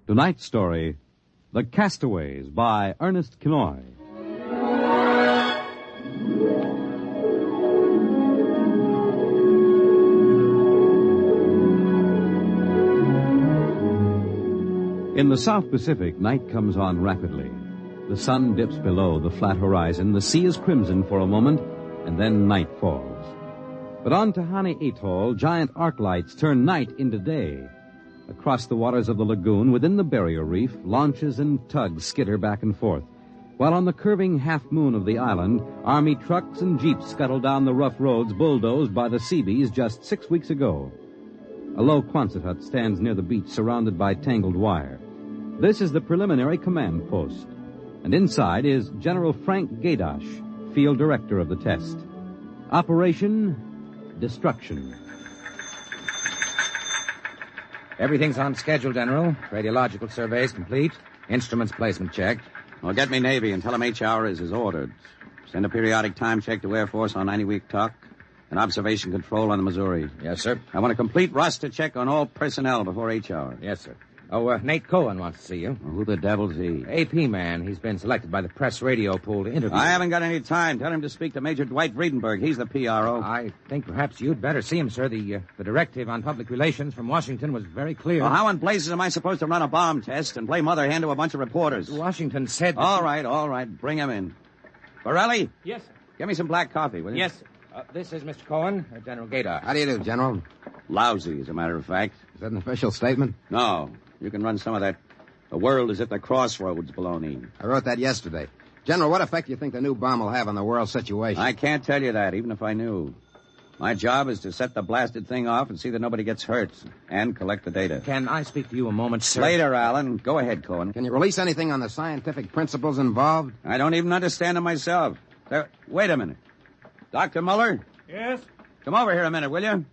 Tonight's story, The Castaways, by Ernest Kinoy. In the South Pacific, night comes on rapidly. The sun dips below the flat horizon, the sea is crimson for a moment, and then night falls. But on Tahani Atoll, giant arc lights turn night into day. Across the waters of the lagoon, within the barrier reef, launches and tugs skitter back and forth, while on the curving half-moon of the island, Army trucks and jeeps scuttle down the rough roads bulldozed by the Seabees just 6 weeks ago. A low Quonset hut stands near the beach, surrounded by tangled wire. This is the preliminary command post, and inside is General Frank Gaydosh, field director of the test. Operation Destruction. Everything's on schedule, General. Radiological surveys complete. Instruments placement checked. Well, get me Navy and tell them HR is as ordered. Send a periodic time check to Air Force on 90-week talk and observation control on the Missouri. Yes, sir. I want a complete roster check on all personnel before HR. Yes, sir. Oh, Nate Cohen wants to see you. Well, who the devil's he? AP man. He's been selected by the press radio pool to interview. I haven't got any time. Tell him to speak to Major Dwight Friedenberg. He's the PRO. I think perhaps you'd better see him, sir. The directive on public relations from Washington was very clear. Well, how in blazes am I supposed to run a bomb test and play mother hen to a bunch of reporters? Washington said... All right. Bring him in. Borelli? Yes, sir. Get me some black coffee, will you? Yes, sir. This is Mr. Cohen, General Gaydosh. How do you do, General? Lousy, as a matter of fact. Is that an official statement? No. You can run some of that "the world is at the crossroads" baloney. I wrote that yesterday. General, what effect do you think the new bomb will have on the world situation? I can't tell you that, even if I knew. My job is to set the blasted thing off and see that nobody gets hurt, and collect the data. Can I speak to you a moment, sir? Later, Alan. Go ahead, Cohen. Can you release anything on the scientific principles involved? I don't even understand them myself. Wait a minute. Dr. Muller? Yes? Come over here a minute, will you?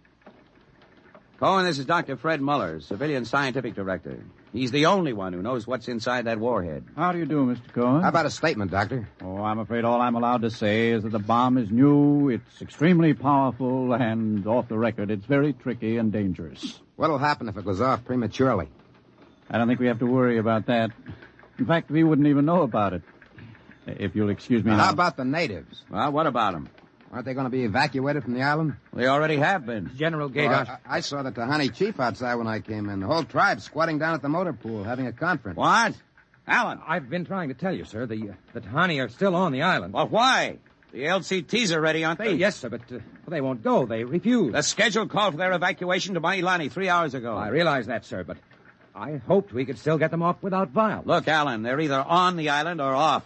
Cohen, this is Dr. Fred Muller, Civilian Scientific Director. He's the only one who knows what's inside that warhead. How do you do, Mr. Cohen? How about a statement, Doctor? Oh, I'm afraid all I'm allowed to say is that the bomb is new, it's extremely powerful, and off the record, it's very tricky and dangerous. What'll happen if it goes off prematurely? I don't think we have to worry about that. In fact, we wouldn't even know about it. If you'll excuse me now. How about the natives? Well, what about them? Aren't they going to be evacuated from the island? They already have been. General Gaydosh. Well, I saw the Tahani chief outside when I came in. The whole tribe squatting down at the motor pool having a conference. What? Alan? I've been trying to tell you, sir. The Tahani are still on the island. Well, why? The LCTs are ready, aren't they? Yes, sir, but they won't go. They refuse. The schedule called for their evacuation to Mailani 3 hours ago. I realize that, sir, but I hoped we could still get them off without violence. Look, Alan, they're either on the island or off.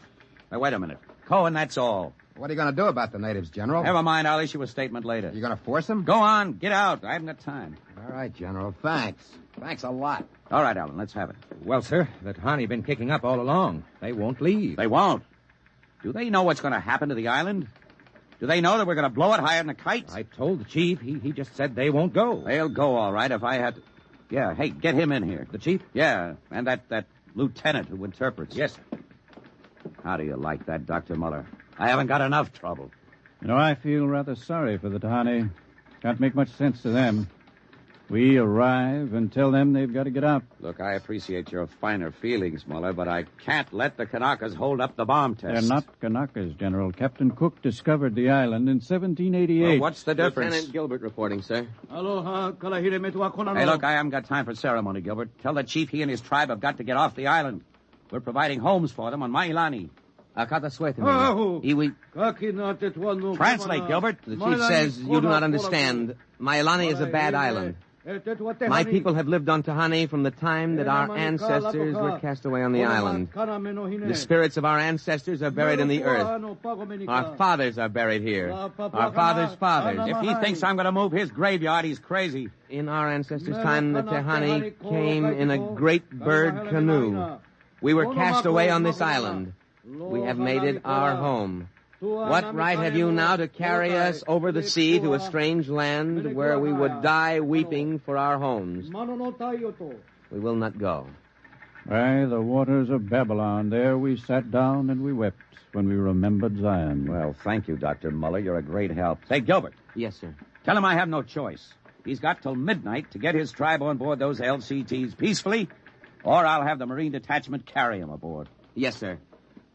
Now, wait a minute. Cohen, that's all. What are you going to do about the natives, General? Never mind. I'll issue a statement later. You going to force them? Go on. Get out. I haven't got time. All right, General. Thanks. Thanks a lot. All right, Alan. Let's have it. Well, sir, the Tahani been kicking up all along. They won't leave. They won't. Do they know what's going to happen to the island? Do they know that we're going to blow it higher than a kite? I told the chief. He just said they won't go. They'll go, all right, if I had to... Yeah, hey, get him in here. The chief? Yeah, and that lieutenant who interprets. Yes, sir. How do you like that, Dr. Muller? I haven't got enough trouble. You know, I feel rather sorry for the Tahani. Can't make much sense to them. We arrive and tell them they've got to get out. Look, I appreciate your finer feelings, Muller, but I can't let the Kanakas hold up the bomb test. They're not Kanakas, General. Captain Cook discovered the island in 1788. Well, what's the difference? Lieutenant Gilbert reporting, sir. Hey, look, I haven't got time for ceremony, Gilbert. Tell the chief he and his tribe have got to get off the island. We're providing homes for them on Mailani. Translate, Gilbert. The chief says you do not understand. Mailani is a bad island. My people have lived on Tahani from the time that our ancestors were cast away on the island. The spirits of our ancestors are buried in the earth. Our fathers are buried here. Our fathers' fathers. If he thinks I'm going to move his graveyard, he's crazy. In our ancestors' time, the Tahani came in a great bird canoe. We were cast away on this island. We have made it our home. What right have you now to carry us over the sea to a strange land where we would die weeping for our homes? We will not go. By the waters of Babylon, there we sat down and we wept when we remembered Zion. Well, thank you, Dr. Muller. You're a great help. Say, Gilbert. Yes, sir. Tell him I have no choice. He's got till midnight to get his tribe on board those LCTs peacefully, or I'll have the Marine Detachment carry him aboard. Yes, sir.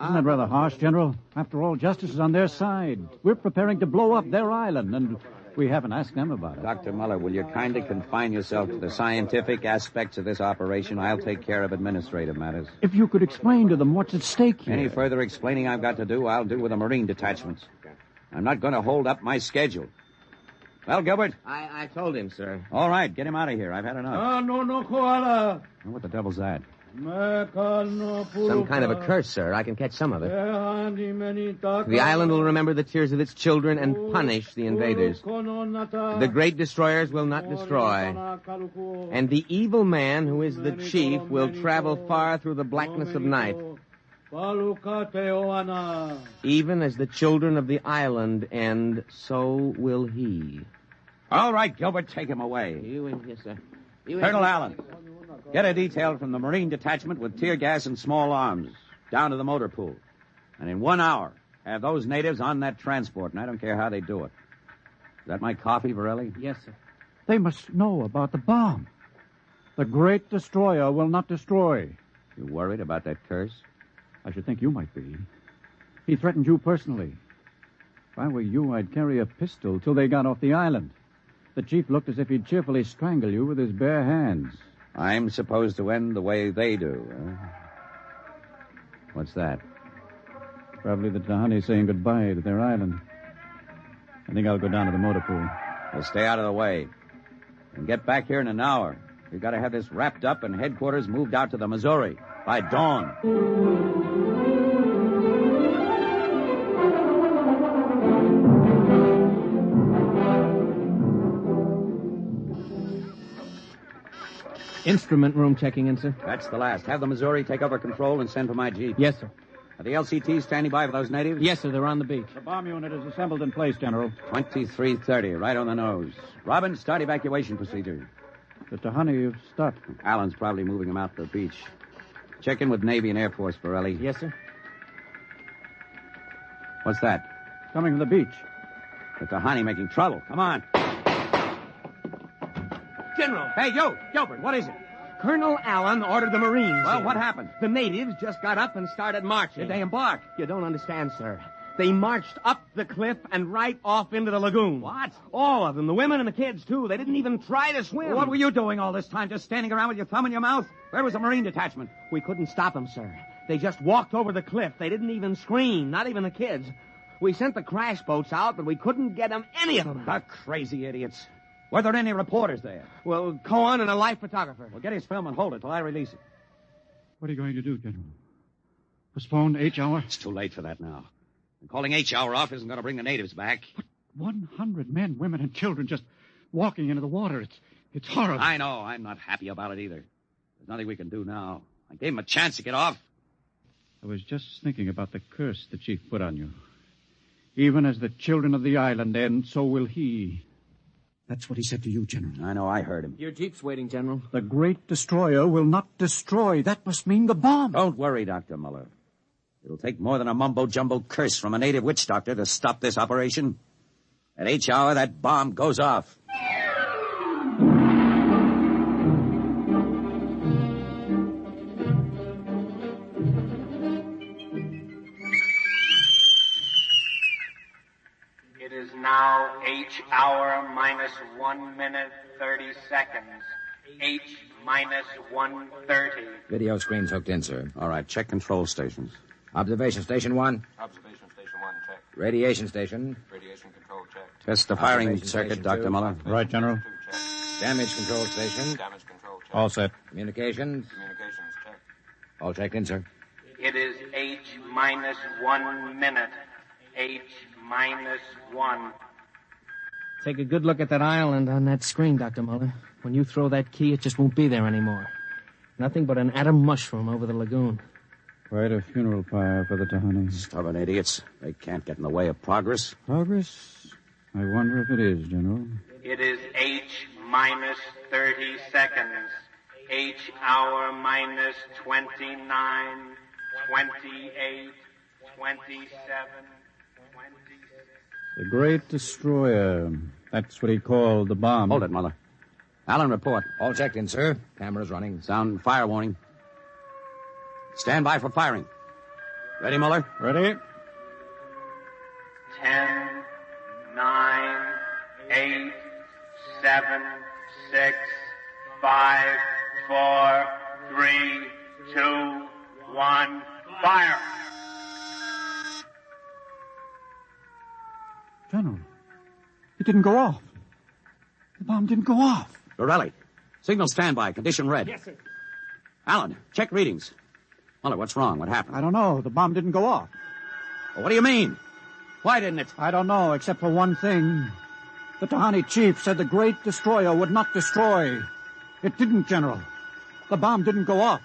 Isn't that rather harsh, General? After all, justice is on their side. We're preparing to blow up their island, and we haven't asked them about it. Dr. Muller, will you kindly confine yourself to the scientific aspects of this operation? I'll take care of administrative matters. If you could explain to them what's at stake here. Any further explaining I've got to do, I'll do with the Marine detachments. I'm not going to hold up my schedule. Well, Gilbert? I told him, sir. All right, get him out of here. I've had enough. What the devil's that? Some kind of a curse, sir. I can catch some of it. The island will remember the tears of its children and punish the invaders. The great destroyers will not destroy. And the evil man, who is the chief, will travel far through the blackness of night. Even as the children of the island end, so will he. All right, Gilbert, take him away. Yes, sir. Colonel Allen, get a detail from the Marine Detachment with tear gas and small arms down to the motor pool. And in 1 hour, have those natives on that transport, and I don't care how they do it. Is that my coffee, Varelli? Yes, sir. They must know about the bomb. The great destroyer will not destroy. You worried about that curse? I should think you might be. He threatened you personally. If I were you, I'd carry a pistol till they got off the island. The chief looked as if he'd cheerfully strangle you with his bare hands. I'm supposed to end the way they do, huh? What's that? Probably the Tahani saying goodbye to their island. I think I'll go down to the motor pool. Well, stay out of the way. And get back here in an hour. We've got to have this wrapped up and headquarters moved out to the Missouri by dawn. Instrument room checking in, sir. That's the last. Have the Missouri take over control and send for my jeep. Yes, sir. Are the LCTs standing by for those natives? Yes, sir. They're on the beach. The bomb unit is assembled in place, General. 2330, right on the nose. Robin, start evacuation procedure. The Tahani have stopped. Allen's probably moving them out to the beach. Check in with Navy and Air Force, Varelli. Yes, sir. What's that? Coming from the beach. The Tahani making trouble. Come on. General. Hey, you, Gilbert, what is it? Colonel Allen ordered the Marines. Well, in. what happened? The natives just got up and started marching. Did they embark? You don't understand, sir. They marched up the cliff and right off into the lagoon. What? All of them, the women and the kids, too. They didn't even try to swim. What were you doing all this time, just standing around with your thumb in your mouth? Where was the Marine detachment? We couldn't stop them, sir. They just walked over the cliff. They didn't even scream, not even the kids. We sent the crash boats out, but we couldn't get them, any of them. The crazy idiots. Were there any reporters there? Well, Cohen and a life photographer. Well, get his film and hold it till I release it. What are you going to do, General? Postpone H hour? It's too late for that now. And calling H hour off isn't going to bring the natives back. But 100 men, women, and children just walking into the water. It's horrible. I know. I'm not happy about it either. There's nothing we can do now. I gave him a chance to get off. I was just thinking about the curse the chief put on you. Even as the children of the island end, so will he. That's what he said to you, General. I know, I heard him. Your jeep's waiting, General. The great destroyer will not destroy. That must mean the bomb. Don't worry, Dr. Muller. It'll take more than a mumbo-jumbo curse from a native witch doctor to stop this operation. At H hour, that bomb goes off. hour minus 1 minute 30 seconds. H minus 1:30. Video screen's hooked in, sir. All right, check control stations. Observation station 1. Observation station 1, check. Radiation station. Radiation control, check. Test the firing Observation circuit, station Dr. 2. Muller. Right, General. Damage control station. Damage control, check. All set. Communications. Communications, check. All checked in, sir. It is H minus 1 minute. H minus 1. Take a good look at that island on that screen, Dr. Muller. When you throw that key, it just won't be there anymore. Nothing but an atom mushroom over the lagoon. Quite a funeral pyre for the Tahani. Stubborn idiots. They can't get in the way of progress. Progress? I wonder if it is, General. It is H minus 30 seconds. H hour minus 29, 28, 27, 26. The Great Destroyer. That's what he called the bomb. Hold it, Muller. Allen, report. All checked in, sir. Cameras running. Sound fire warning. Stand by for firing. Ready, Muller? Ready? 10, 9, 8, 7, 6, 5, 4, 3, 2, 1, fire! General, it didn't go off. The bomb didn't go off. Borelli, signal standby. Condition red. Yes, sir. Allen, check readings. Muller, what's wrong? What happened? I don't know. The bomb didn't go off. Well, what do you mean? Why didn't it? I don't know, except for one thing. The Tahani chief said the Great Destroyer would not destroy. It didn't, General. The bomb didn't go off.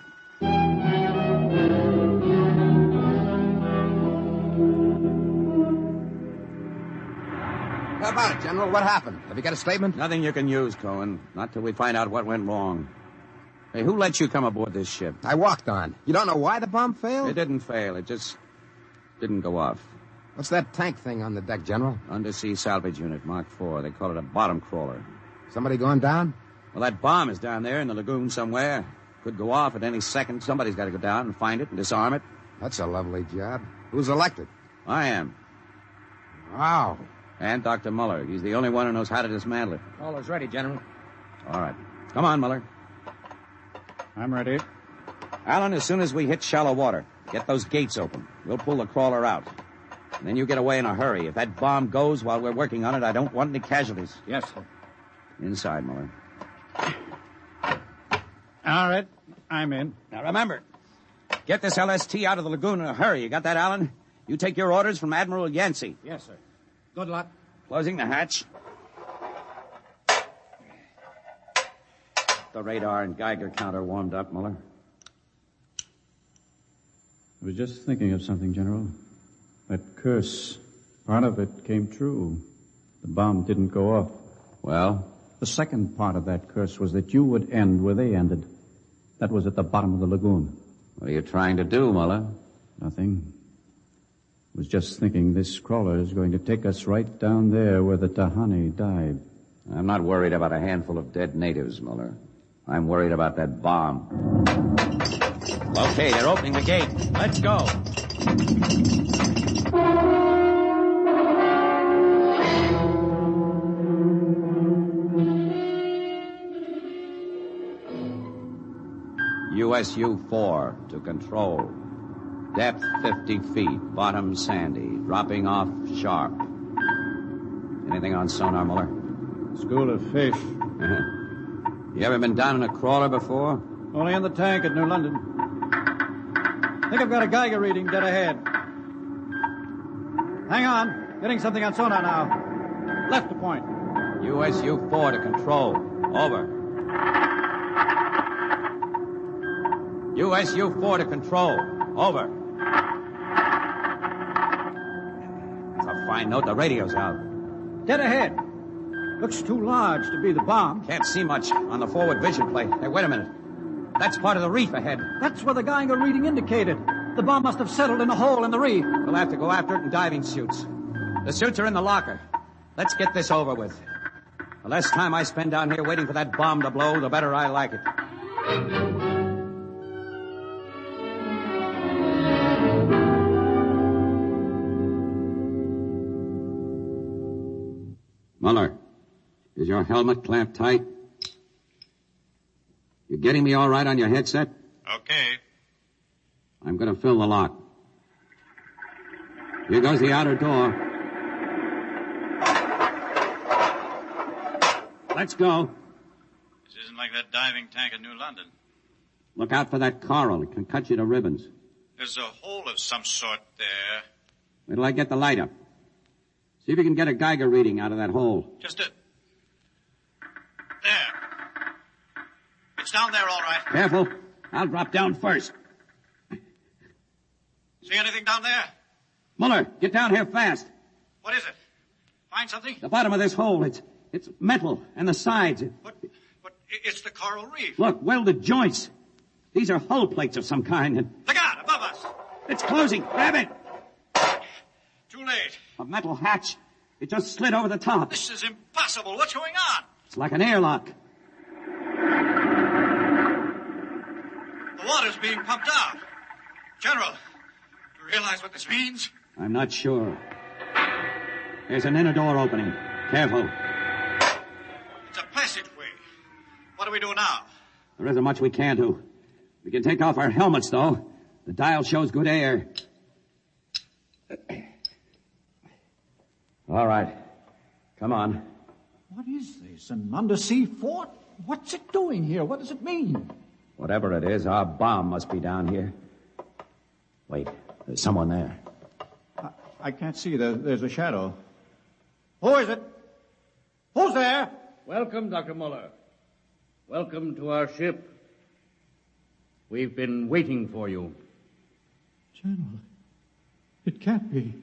How about it, General? What happened? Have you got a statement? Nothing you can use, Cohen. Not till we find out what went wrong. Hey, who let you come aboard this ship? I walked on. You don't know why the bomb failed? It didn't fail. It just didn't go off. What's that tank thing on the deck, General? Undersea salvage unit, Mark IV. They call it a bottom crawler. Somebody going down? Well, that bomb is down there in the lagoon somewhere. Could go off at any second. Somebody's got to go down and find it and disarm it. That's a lovely job. Who's elected? I am. Wow. And Dr. Muller. He's the only one who knows how to dismantle it. All is ready, General. All right. Come on, Muller. I'm ready. Allen, as soon as we hit shallow water, get those gates open. We'll pull the crawler out. And then you get away in a hurry. If that bomb goes while we're working on it, I don't want any casualties. Yes, sir. Inside, Muller. All right. I'm in. Now, remember, get this LST out of the lagoon in a hurry. You got that, Allen? You take your orders from Admiral Yancey. Yes, sir. Good luck. Closing the hatch. The radar and Geiger counter warmed up, Muller. I was just thinking of something, General. That curse, part of it came true. The bomb didn't go off. Well? The second part of that curse was that you would end where they ended. That was at the bottom of the lagoon. What are you trying to do, Muller? Nothing. I was just thinking this crawler is going to take us right down there where the Tahani died. I'm not worried about a handful of dead natives, Muller. I'm worried about that bomb. Okay, they're opening the gate. Let's go. USU-4 to control. Depth 50 feet. Bottom sandy. Dropping off sharp. Anything on sonar, Muller? School of fish. You ever been down in a crawler before? Only in the tank at New London. Think I've got a Geiger reading dead ahead. Hang on. Getting something on sonar now. Left to point. USU-4 to control. Over. USU-4 to control. Over. That's a fine note. The radio's out. Dead ahead. Looks too large to be the bomb. Can't see much on the forward vision plate. Hey, wait a minute. That's part of the reef ahead. That's where the Geiger reading indicated. The bomb must have settled in a hole in the reef. We'll have to go after it in diving suits. The suits are in the locker. Let's get this over with. The less time I spend down here waiting for that bomb to blow, the better I like it. Muller. Is your helmet clamped tight? You getting me all right on your headset? Okay. I'm going to fill the lock. Here goes the outer door. Let's go. This isn't like that diving tank in New London. Look out for that coral. It can cut you to ribbons. There's a hole of some sort there. Wait till I get the light up. See if you can get a Geiger reading out of that hole. Just a... There. It's down there, all right. Careful. I'll drop down first. See anything down there? Muller, get down here fast. What is it? Find something? The bottom of this hole, it's metal, and the sides. But it's the coral reef. Look, welded joints. These are hull plates of some kind. And look out, above us. It's closing. Grab it. Too late. A metal hatch. It just slid over the top. This is impossible. What's going on? It's like an airlock. The water's being pumped out. General, do you realize what this means? I'm not sure. There's an inner door opening. Careful. It's a passageway. What do we do now? There isn't much we can do. We can take off our helmets, though. The dial shows good air. All right. Come on. What is this? An undersea fort? What's it doing here? What does it mean? Whatever it is, our bomb must be down here. Wait, there's someone there. I can't see. There's a shadow. Who is it? Who's there? Welcome, Dr. Muller. Welcome to our ship. We've been waiting for you. General, it can't be. Do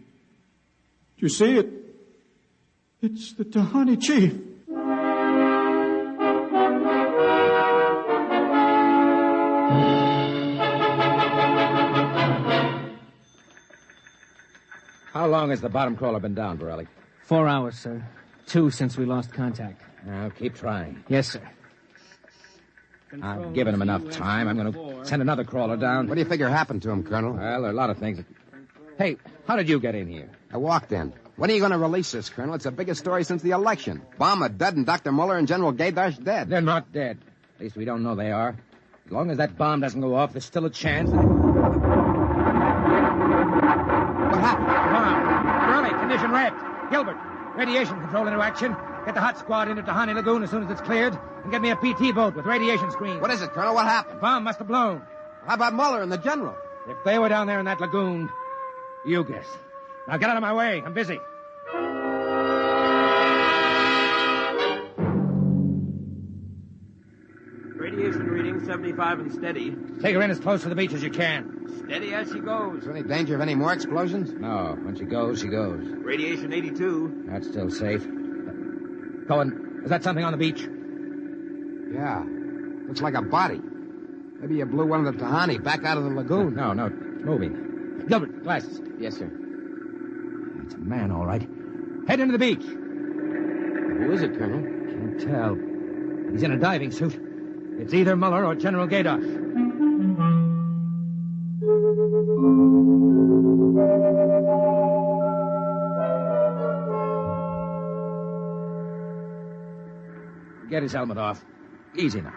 you see it? It's the Tahani chief. How long has the bottom crawler been down, Borelli? 4 hours, sir. 2 since we lost contact. Now, keep trying. Yes, sir. I've given him enough time. I'm going to send another crawler down. What do you figure happened to him, Colonel? Well, there are a lot of things. Hey, how did you get in here? I walked in. When are you going to release this, Colonel? It's the biggest story since the election. Bomber dead and Dr. Muller and General Gaydarsh dead. They're not dead. At least we don't know they are. As long as that bomb doesn't go off, there's still a chance. What happened? Bomb. Burley, condition red. Gilbert, radiation control into action. Get the hot squad into Tahani Lagoon as soon as it's cleared. And get me a PT boat with radiation screens. What is it, Colonel? What happened? Bomb must have blown. How about Muller and the General? If they were down there in that lagoon, you guess. Now get out of my way. I'm busy. Radiation reading 75 and steady. Take her in as close to the beach as you can. Steady as she goes. Is there any danger of any more explosions? No. When she goes, she goes. Radiation 82. That's still safe. Cohen, is that something on the beach? Yeah. Looks like a body. Maybe you blew one of the Tahani back out of the lagoon. No, it's moving. Gilbert, glasses. Yes, sir. It's a man, all right. Head into the beach. Who is it, Colonel? Can't tell. He's in a diving suit. It's either Muller or General Gaydarsh. Get his helmet off. Easy now.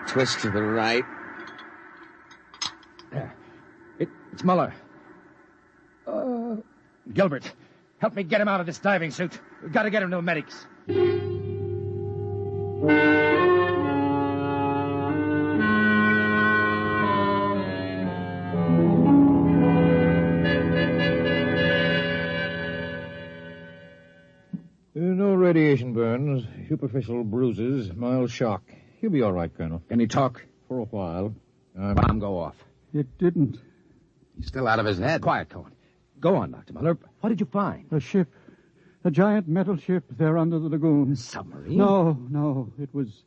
Twist to the right. There. It's Muller. Gilbert, help me get him out of this diving suit. We've got to get him to the medics. No radiation burns, superficial bruises, mild shock. He'll be all right, Colonel. Can he talk? For a while. Bomb go off. It didn't. He's still out of his head. Quiet, Cohen. Go on, Dr. Muller. What did you find? A ship. A giant metal ship there under the lagoon. A submarine? No. It was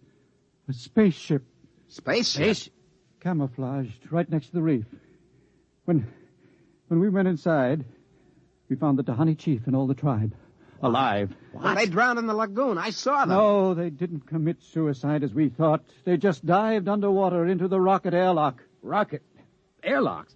a spaceship. Spaceship? Camouflaged right next to the reef. When we went inside, we found the Tahani chief and all the tribe. Alive. What? Well, they drowned in the lagoon. I saw them. No, they didn't commit suicide as we thought. They just dived underwater into the rocket airlock. Rocket? Airlocks?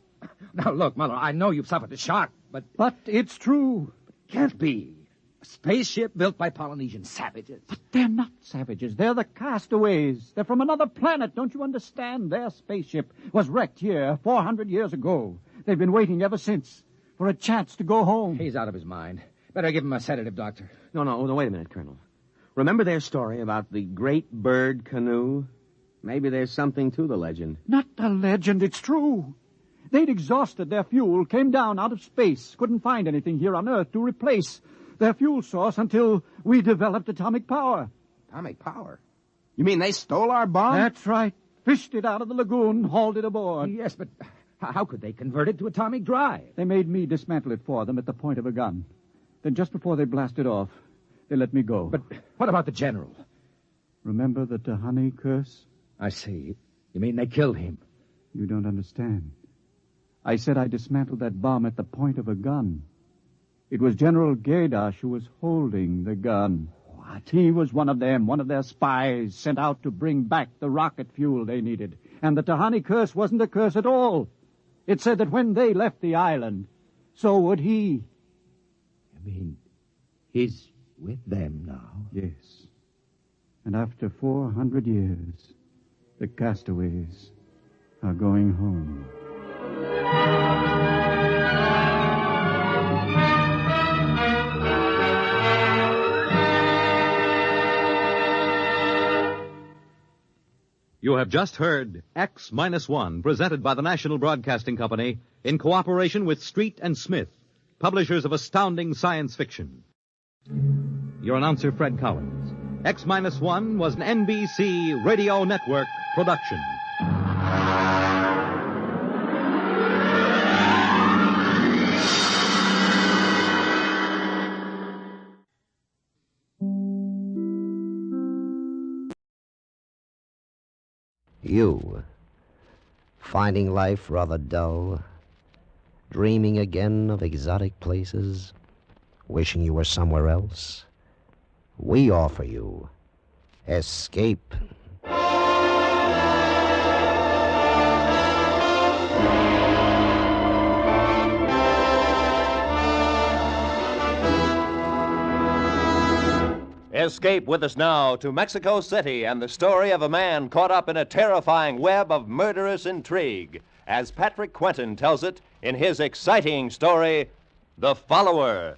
Now, look, Muller, I know you've suffered a shock, but... But it's true. It can't be. Spaceship built by Polynesian savages. But they're not savages. They're the castaways. They're from another planet. Don't you understand? Their spaceship was wrecked here 400 years ago. They've been waiting ever since for a chance to go home. He's out of his mind. Better give him a sedative, Doctor. No, wait a minute, Colonel. Remember their story about the great bird canoe? Maybe there's something to the legend. Not a legend. It's true. They'd exhausted their fuel, came down out of space, couldn't find anything here on Earth to replace their fuel source until we developed atomic power. Atomic power? You mean they stole our bomb? That's right. Fished it out of the lagoon, hauled it aboard. Yes, but how could they convert it to atomic drive? They made me dismantle it for them at the point of a gun. Then just before they blasted off, they let me go. But what about the general? Remember the Tahani curse? I see. You mean they killed him? You don't understand. I said I dismantled that bomb at the point of a gun. It was General Gaydash who was holding the gun. What? He was one of them, one of their spies sent out to bring back the rocket fuel they needed. And the Tahani curse wasn't a curse at all. It said that when they left the island, so would he. You mean he's with them now? Yes. And after 400 years, the castaways are going home. You have just heard X-1, presented by the National Broadcasting Company in cooperation with Street and Smith, publishers of astounding science fiction. Your announcer, Fred Collins. X-1 was an NBC Radio Network production. You, finding life rather dull, dreaming again of exotic places, wishing you were somewhere else, we offer you Escape. Escape with us now to Mexico City and the story of a man caught up in a terrifying web of murderous intrigue, as Patrick Quentin tells it in his exciting story, The Follower.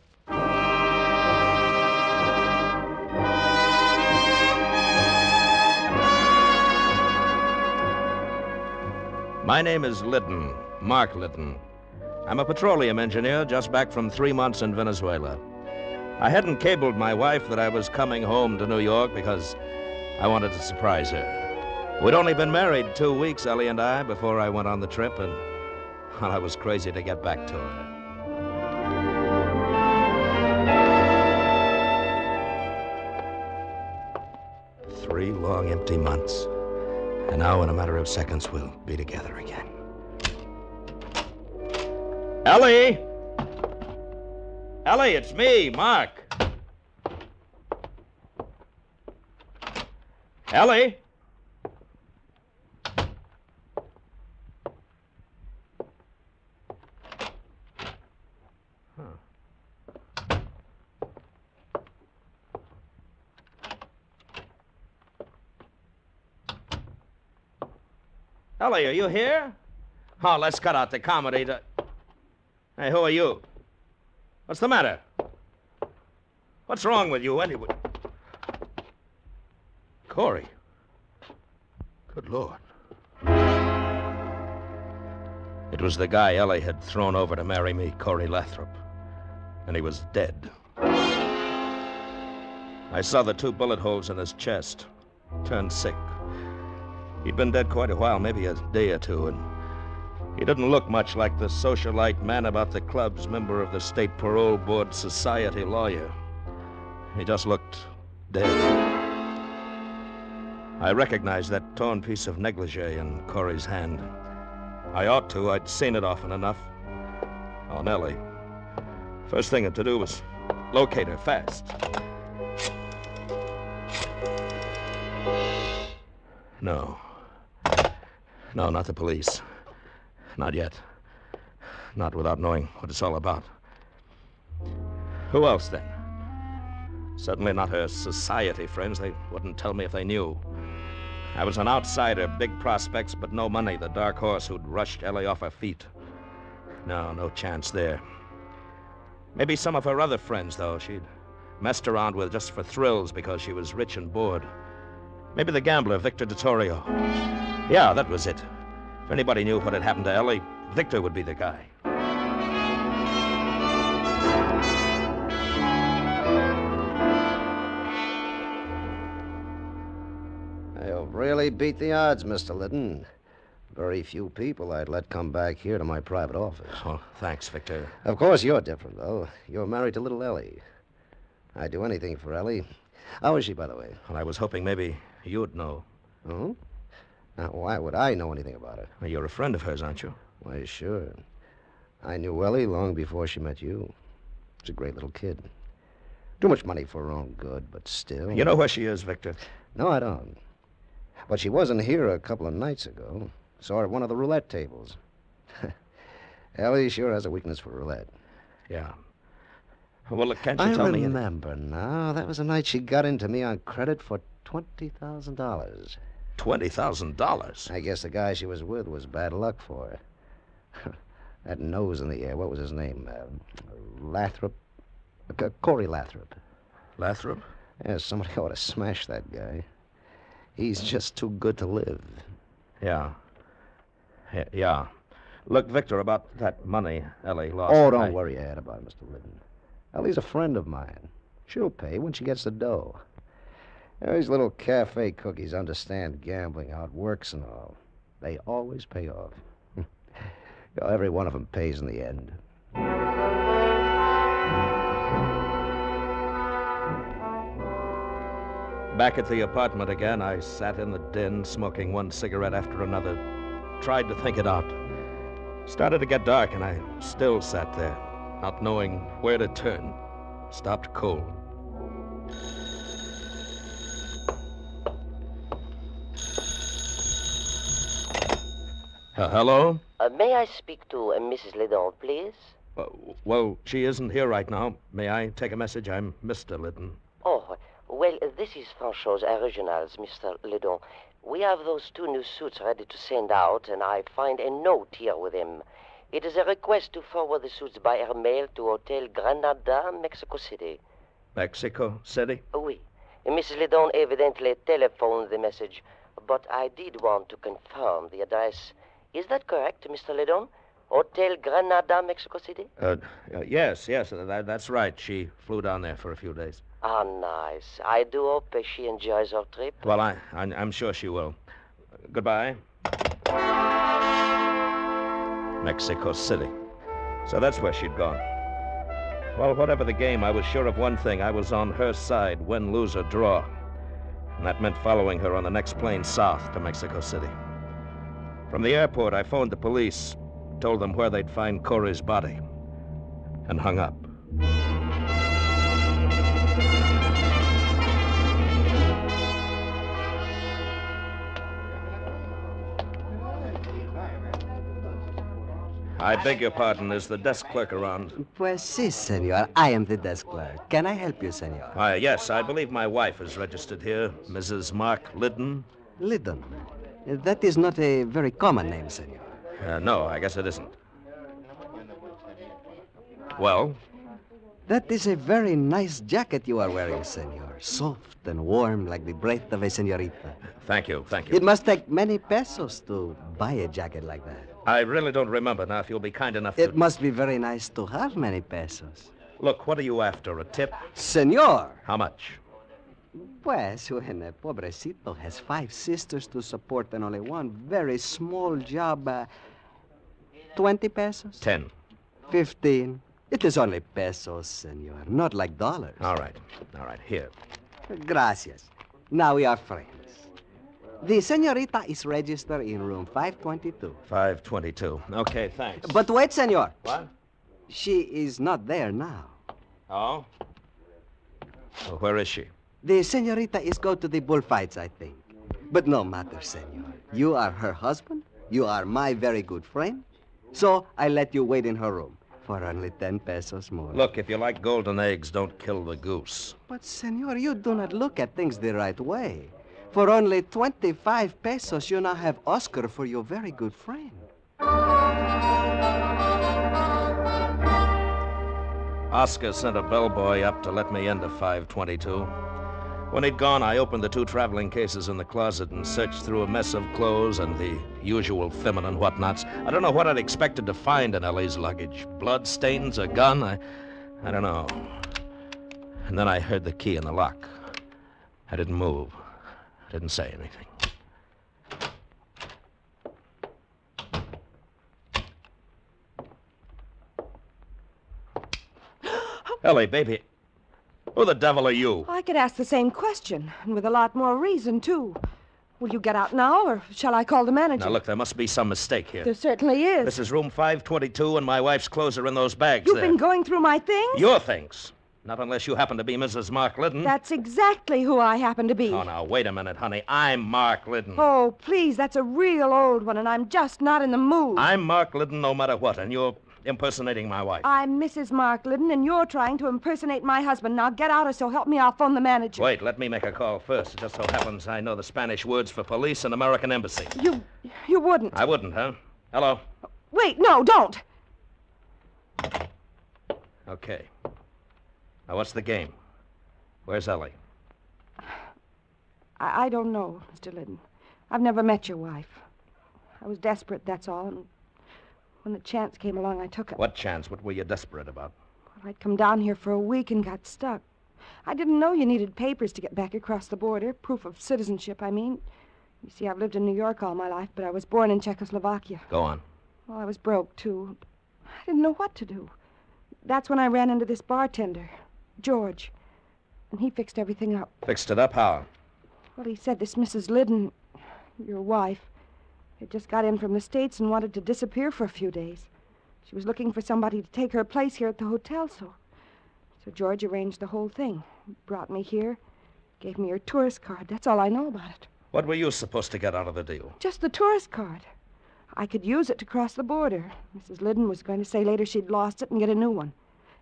My name is Litton, Mark Litton. I'm a petroleum engineer just back from 3 months in Venezuela. I hadn't cabled my wife that I was coming home to New York because I wanted to surprise her. We'd only been married 2 weeks, Ellie and I, before I went on the trip, and well, I was crazy to get back to her. Three long, empty months. And now, in a matter of seconds, we'll be together again. Ellie! Ellie, it's me, Mark. Ellie? Ellie, are you here? Oh, let's cut out the comedy. Hey, who are you? What's the matter? What's wrong with you, anyway? Corey. Good Lord. It was the guy Ellie had thrown over to marry me, Corey Lathrop. And he was dead. I saw the 2 bullet holes in his chest. Turned sick. He'd been dead quite a while, maybe a day or 2, and he didn't look much like the socialite man about the clubs, member of the State Parole Board Society lawyer. He just looked dead. I recognized that torn piece of negligee in Corey's hand. I ought to. I'd seen it often enough. Oh, Nellie. First thing to do was locate her fast. No. No, not the police. Not yet. Not without knowing what it's all about. Who else, then? Certainly not her society friends. They wouldn't tell me if they knew. I was an outsider, big prospects, but no money, the dark horse who'd rushed Ellie off her feet. No chance there. Maybe some of her other friends, though, she'd messed around with just for thrills because she was rich and bored. Maybe the gambler, Victor Dottorio. Yeah, that was it. If anybody knew what had happened to Ellie, Victor would be the guy. You've really beat the odds, Mr. Liddon. Very few people I'd let come back here to my private office. Oh, thanks, Victor. Of course, you're different, though. You're married to little Ellie. I'd do anything for Ellie. How is she, by the way? Well, I was hoping maybe you'd know. Oh? Now, why would I know anything about her? Well, you're a friend of hers, aren't you? Why, sure. I knew Ellie long before she met you. She's a great little kid. Too much money for her own good, but still... You know where she is, Victor? No, I don't. But she wasn't here a couple of nights ago. Saw her at one of the roulette tables. Ellie sure has a weakness for roulette. Yeah. Well, look, can't you tell me... I remember now. That was the night she got into me on credit for $20,000. $20,000? I guess the guy she was with was bad luck for her. That nose in the air, what was his name? Lathrop? Corey Lathrop. Lathrop? Yeah, somebody ought to smash that guy. He's just too good to live. Yeah. Yeah. Look, Victor, about that money Ellie lost... Oh, don't worry your head about it, Mr. Liddon. Ellie's a friend of mine. She'll pay when she gets the dough. These little cafe cookies understand gambling, how it works and all. They always pay off. Every one of them pays in the end. Back at the apartment again, I sat in the den, smoking one cigarette after another. Tried to think it out. Started to get dark, and I still sat there, not knowing where to turn. Stopped cold. Hello? May I speak to Mrs. Liddon, please? Well, she isn't here right now. May I take a message? I'm Mr. Liddon. Oh, well, this is Franchot's Originals, Mr. Liddon. We have those 2 new suits ready to send out, and I find a note here with him. It is a request to forward the suits by air mail to Hotel Granada, Mexico City. Mexico City? Oui. Mrs. Liddon evidently telephoned the message, but I did want to confirm the address. Is that correct, Mr. Liddon? Hotel Granada, Mexico City? Yes, that's right. She flew down there for a few days. Ah, nice. I do hope she enjoys her trip. Well, I'm sure she will. Goodbye. Mexico City. So that's where she'd gone. Well, whatever the game, I was sure of one thing. I was on her side, win, lose, or draw. And that meant following her on the next plane south to Mexico City. From the airport, I phoned the police, told them where they'd find Corey's body, and hung up. I beg your pardon. Is the desk clerk around? Pues sí, senor. I am the desk clerk. Can I help you, senor? Yes, I believe my wife is registered here, Mrs. Mark Liddon. Liddon? That is not a very common name, senor. No, I guess it isn't. Well? That is a very nice jacket you are wearing, senor. Soft and warm like the breath of a senorita. Thank you. It must take many pesos to buy a jacket like that. I really don't remember now, if you'll be kind enough to... It must be very nice to have many pesos. Look, what are you after, a tip? Senor! How much? Pues, when a pobrecito has 5 sisters to support and only one very small job, 20 pesos? 10. 15. It is only pesos, senor, not like dollars. All right, here. Gracias. Now we are friends. The senorita is registered in room 522. 522. Okay, thanks. But wait, senor. What? She is not there now. Oh? Well, where is she? The senorita is go to the bullfights, I think. But no matter, senor. You are her husband. You are my very good friend. So I let you wait in her room. For only 10 pesos more. Look, if you like golden eggs, don't kill the goose. But, senor, you do not look at things the right way. For only 25 pesos, you now have Oscar for your very good friend. Oscar sent a bellboy up to let me into 522. When he'd gone, I opened the 2 traveling cases in the closet and searched through a mess of clothes and the usual feminine whatnots. I don't know what I'd expected to find in Ellie's luggage. Blood stains, a gun, I don't know. And then I heard the key in the lock. I didn't move. I didn't say anything. Ellie, baby, who the devil are you? I could ask the same question, and with a lot more reason, too. Will you get out now, or shall I call the manager? Now, look, there must be some mistake here. There certainly is. This is room 522, and my wife's clothes are in those bags You've there. been going through my things? Your things. Not unless you happen to be Mrs. Mark Liddon. That's exactly who I happen to be. Oh, now, wait a minute, honey. I'm Mark Liddon. Oh, please, that's a real old one, and I'm just not in the mood. I'm Mark Liddon no matter what, and you're impersonating my wife. I'm Mrs. Mark Liddon, and you're trying to impersonate my husband. Now get out, or so help me, I'll phone the manager. Wait, let me make a call first. It just so happens I know the Spanish words for police and American embassy. You wouldn't. I wouldn't, huh? Hello? Wait, no, don't. Okay. Now, what's the game? Where's Ellie? I don't know, Mr. Liddon. I've never met your wife. I was desperate, that's all, and when the chance came along, I took it. What chance? What were you desperate about? Well, I'd come down here for a week and got stuck. I didn't know you needed papers to get back across the border. Proof of citizenship, I mean. You see, I've lived in New York all my life, but I was born in Czechoslovakia. Go on. Well, I was broke, too. I didn't know what to do. That's when I ran into this bartender, George, and he fixed everything up. Fixed it up how? Well, he said this Mrs. Liddon, your wife, had just got in from the States and wanted to disappear for a few days. She was looking for somebody to take her place here at the hotel, so George arranged the whole thing. Brought me here, gave me her tourist card. That's all I know about it. What were you supposed to get out of the deal? Just the tourist card. I could use it to cross the border. Mrs. Liddon was going to say later she'd lost it and get a new one.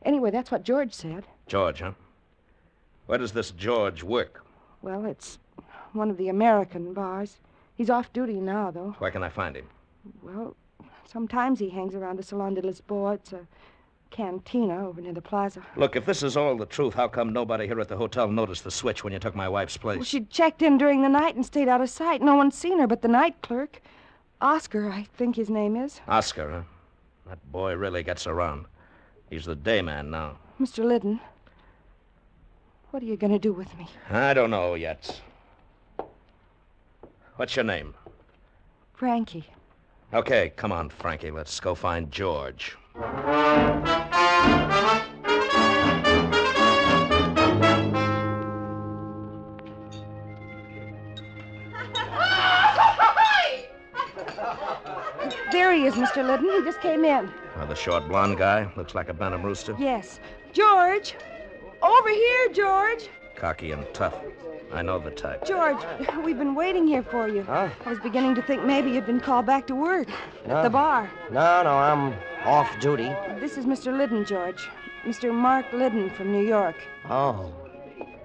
Anyway, that's what George said. George, huh? Where does this George work? Well, it's one of the American bars. He's off duty now, though. Where can I find him? Well, sometimes he hangs around the Salon de Lisboa. It's a cantina over near the plaza. Look, if this is all the truth, how come nobody here at the hotel noticed the switch when you took my wife's place? Well, she'd checked in during the night and stayed out of sight. No one's seen her but the night clerk. Oscar, I think his name is. Oscar, huh? That boy really gets around. He's the day man now. Mr. Liddon, what are you going to do with me? I don't know yet. What's your name? Frankie. Okay, come on, Frankie. Let's go find George. There he is, Mr. Liddon. He just came in. Oh, the short blonde guy. Looks like a Benham rooster. Yes. George! Over here, George! Cocky and tough. I know the type. George, we've been waiting here for you. Huh? I was beginning to think maybe you'd been called back to work at the bar. No, I'm off duty. This is Mr. Liddon, George. Mr. Mark Liddon from New York. Oh.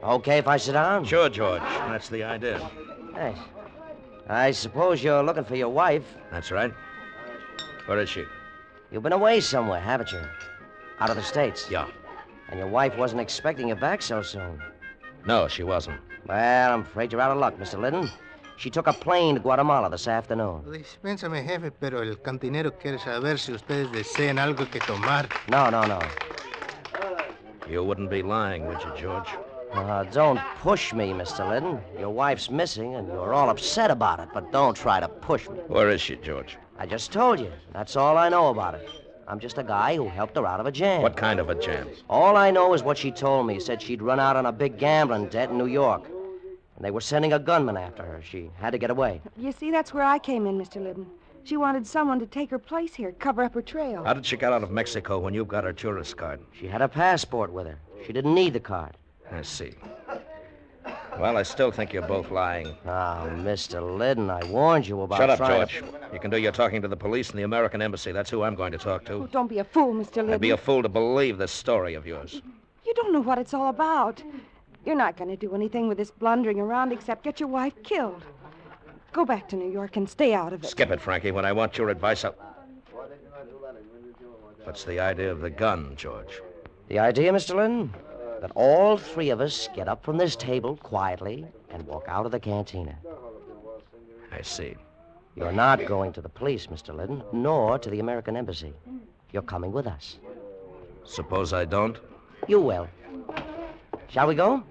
Okay if I sit down? Sure, George. That's the idea. Hey, I suppose you're looking for your wife. That's right. Where is she? You've been away somewhere, haven't you? Out of the States? Yeah. And your wife wasn't expecting you back so soon. No, she wasn't. Well, I'm afraid you're out of luck, Mr. Liddon. She took a plane to Guatemala this afternoon. Dispénsame, jefe, pero el cantinero quiere saber si ustedes desean algo que tomar. No. You wouldn't be lying, would you, George? Don't push me, Mr. Liddon. Your wife's missing, and you're all upset about it, but don't try to push me. Where is she, George? I just told you. That's all I know about it. I'm just a guy who helped her out of a jam. What kind of a jam? All I know is what she told me. Said she'd run out on a big gambling debt in New York. And they were sending a gunman after her. She had to get away. You see, that's where I came in, Mr. Liddon. She wanted someone to take her place here, cover up her trail. How did she get out of Mexico when you got her tourist card? She had a passport with her. She didn't need the card. I see. Well, I still think you're both lying. Ah, Mr. Liddon, I warned you about Shut up, trying George. You can do your talking to the police and the American Embassy. That's who I'm going to talk to. Oh, don't be a fool, Mr. Liddon. I'd be a fool to believe this story of yours. You don't know what it's all about. You're not going to do anything with this blundering around except get your wife killed. Go back to New York and stay out of it. Skip it, Frankie. When I want your advice, I'll... What's the idea of the gun, George? The idea, Mr. Liddon, that all three of us get up from this table quietly and walk out of the cantina. I see. You're not going to the police, Mr. Liddon, nor to the American Embassy. You're coming with us. Suppose I don't? You will. Shall we go?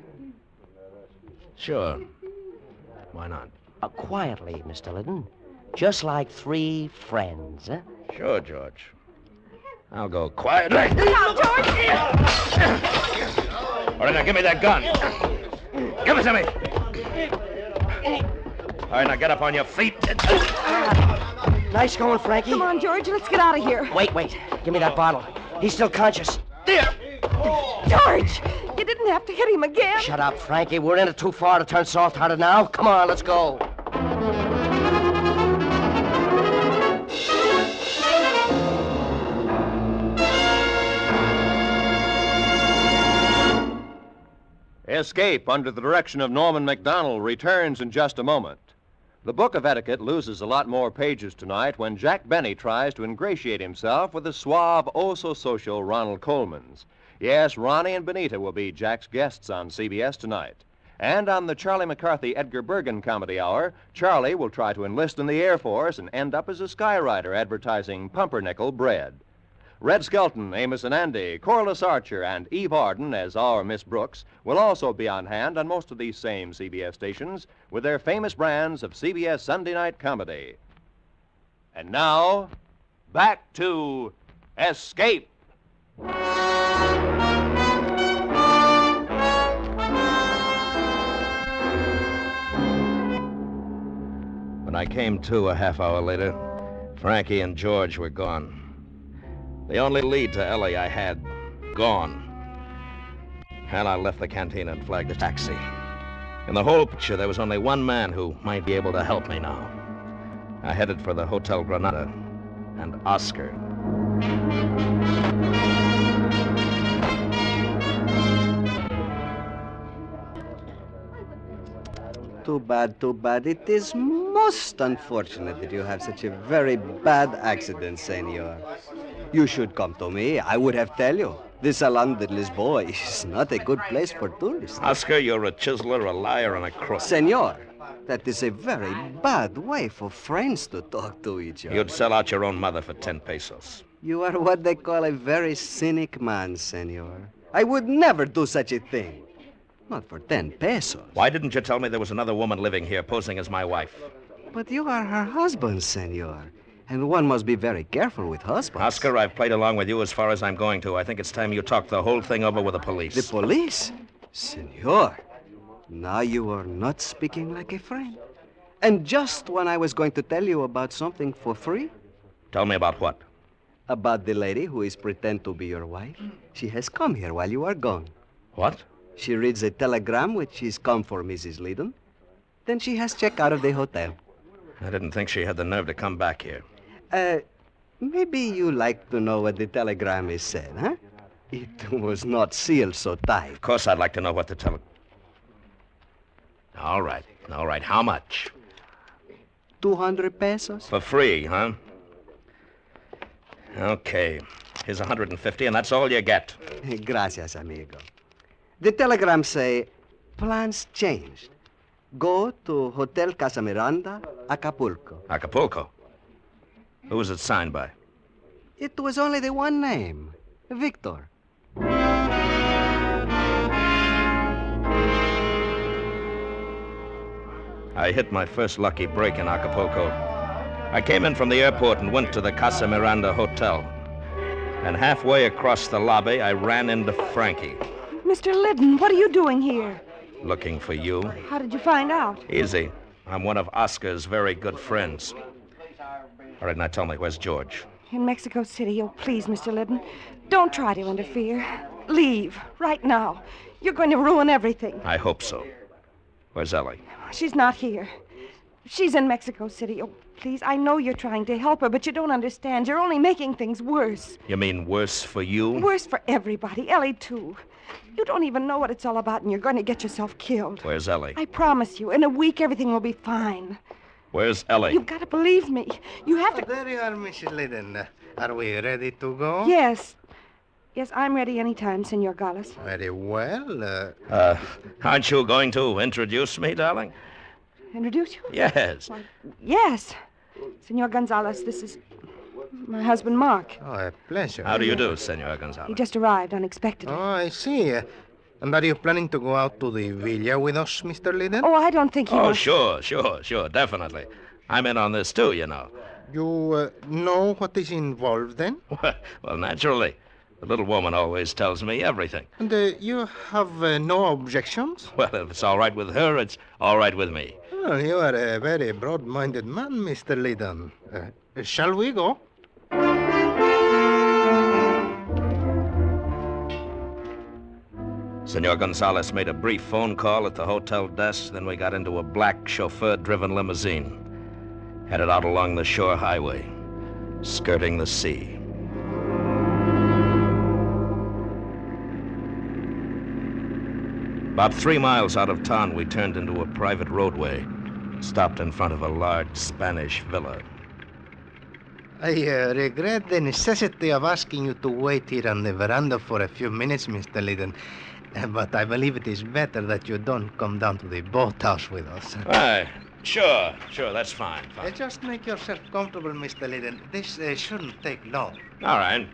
Sure. Why not? Quietly, Mr. Liddon. Just like three friends, eh? Sure, George. I'll go quietly. Now, George! All right, now give me that gun. Give it to me. All right, now get up on your feet. Nice going, Frankie. Come on, George, let's get out of here. Wait. Give me that bottle. He's still conscious. There! George, you didn't have to hit him again. Shut up, Frankie. We're in it too far to turn soft-hearted now. Come on, let's go. Escape under the direction of Norman MacDonald returns in just a moment. The Book of Etiquette loses a lot more pages tonight when Jack Benny tries to ingratiate himself with the suave, oh-so-social Ronald Coleman's. Yes, Ronnie and Benita will be Jack's guests on CBS tonight. And on the Charlie McCarthy Edgar Bergen Comedy Hour, Charlie will try to enlist in the Air Force and end up as a skywriter advertising pumpernickel bread. Red Skelton, Amos and Andy, Corliss Archer, and Eve Arden as our Miss Brooks will also be on hand on most of these same CBS stations with their famous brands of CBS Sunday night comedy. And now, back to Escape. When I came to a half hour later, Frankie and George were gone. The only lead to Ellie I had, gone. And I left the canteen and flagged a taxi. In the whole picture, there was only one man who might be able to help me now. I headed for the Hotel Granada and Oscar. Too bad. It is most unfortunate that you have such a very bad accident, senor. You should come to me. I would have tell you. This Salon de Lisboa is not a good place for tourists. Oscar, you're a chiseler, a liar, and a crook. Senor, that is a very bad way for friends to talk to each other. You'd sell out your own mother for 10 pesos. You are what they call a very cynic man, senor. I would never do such a thing. Not for 10 pesos. Why didn't you tell me there was another woman living here posing as my wife? But you are her husband, senor. And one must be very careful with husbands. Oscar, I've played along with you as far as I'm going to. I think it's time you talked the whole thing over with the police. The police? Senor, now you are not speaking like a friend. And just when I was going to tell you about something for free. Tell me about what? About the lady who is pretend to be your wife. She has come here while you are gone. What? She reads a telegram which is come for Mrs. Liddon. Then she has checked out of the hotel. I didn't think she had the nerve to come back here. Maybe you like to know what the telegram is said, huh? It was not sealed so tight. Of course I'd like to know what the All right. How much? 200 pesos. For free, huh? Okay. Here's 150, and that's all you get. Gracias, amigo. The telegram say, plans changed. Go to Hotel Casa Miranda, Acapulco. Acapulco? Who was it signed by? It was only the one name, Victor. I hit my first lucky break in Acapulco. I came in from the airport and went to the Casa Miranda Hotel. And halfway across the lobby, I ran into Frankie. Mr. Liddon, what are you doing here? Looking for you. How did you find out? Easy. I'm one of Oscar's very good friends. All right, now tell me, where's George? In Mexico City. Oh, please, Mr. Liddon, don't try to interfere. Leave, right now. You're going to ruin everything. I hope so. Where's Ellie? She's not here. She's in Mexico City. Oh, please, I know you're trying to help her, but you don't understand. You're only making things worse. You mean worse for you? Worse for everybody. Ellie, too. You don't even know what it's all about, and you're going to get yourself killed. Where's Ellie? I promise you, in a week, everything will be fine. Where's Ellie? You've got to believe me. You have to... There you are, Mrs. Liddon. Are we ready to go? Yes. Yes, I'm ready anytime, Senor Gallus. Very well. Aren't you going to introduce me, darling? Introduce you? Yes. Why, yes. Senor Gonzalez, this is my husband, Mark. Oh, a pleasure. How do you do, Senor Gonzalez? He just arrived unexpectedly. Oh, I see. And are you planning to go out to the villa with us, Mr. Liddon? Oh, I don't think he Oh, wants... sure, definitely. I'm in on this, too, you know. You know what is involved, then? Well, naturally. The little woman always tells me everything. And you have no objections? Well, if it's all right with her, it's all right with me. Well, you are a very broad-minded man, Mr. Liddon. Shall we go? Senor Gonzalez made a brief phone call at the hotel desk, then we got into a black chauffeur-driven limousine. Headed out along the shore highway, skirting the sea. About 3 miles out of town, we turned into a private roadway, stopped in front of a large Spanish villa. I regret the necessity of asking you to wait here on the veranda for a few minutes, Mr. Liddon. But I believe it is better that you don't come down to the boathouse with us. Right. Sure, that's fine. Just make yourself comfortable, Mr. Liddon. This shouldn't take long. All right.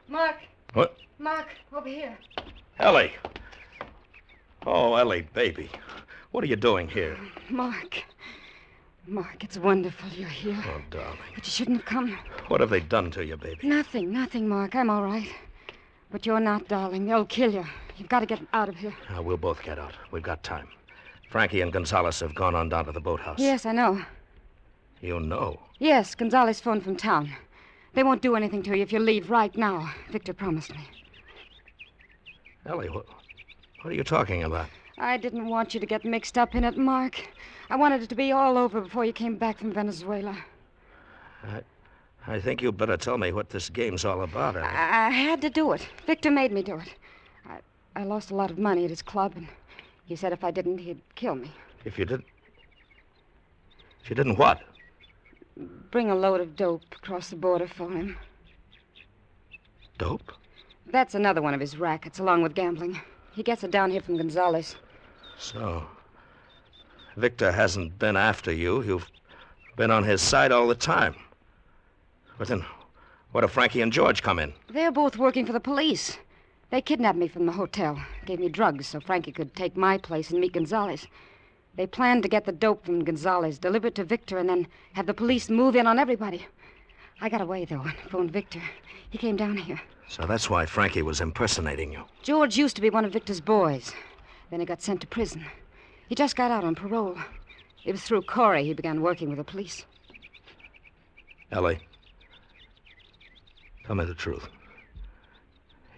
Mark. What? Mark, over here. Ellie. Oh, Ellie, baby. What are you doing here? Mark, it's wonderful you're here. Oh, darling. But you shouldn't have come. What have they done to you, baby? Nothing, Mark. I'm all right. But you're not, darling. They'll kill you. You've got to get out of here. We'll both get out. We've got time. Frankie and Gonzalez have gone on down to the boathouse. Yes, I know. You know? Yes, Gonzalez phoned from town. They won't do anything to you if you leave right now. Victor promised me. Ellie, what are you talking about? I didn't want you to get mixed up in it, Mark. I wanted it to be all over before you came back from Venezuela. I think you'd better tell me what this game's all about, Ellie. I had to do it. Victor made me do it. I lost a lot of money at his club, and he said if I didn't, he'd kill me. If you didn't... If you didn't what? Bring a load of dope across the border for him. Dope? That's another one of his rackets, along with gambling. He gets it down here from Gonzalez. So, Victor hasn't been after you. You've been on his side all the time. But then, what if Frankie and George come in? They're both working for the police. They kidnapped me from the hotel, gave me drugs so Frankie could take my place and meet Gonzalez. They planned to get the dope from Gonzalez, deliver it to Victor, and then have the police move in on everybody. I got away, though, and phoned Victor. He came down here. So that's why Frankie was impersonating you. George used to be one of Victor's boys. Then he got sent to prison. He just got out on parole. It was through Corey he began working with the police. Ellie, tell me the truth.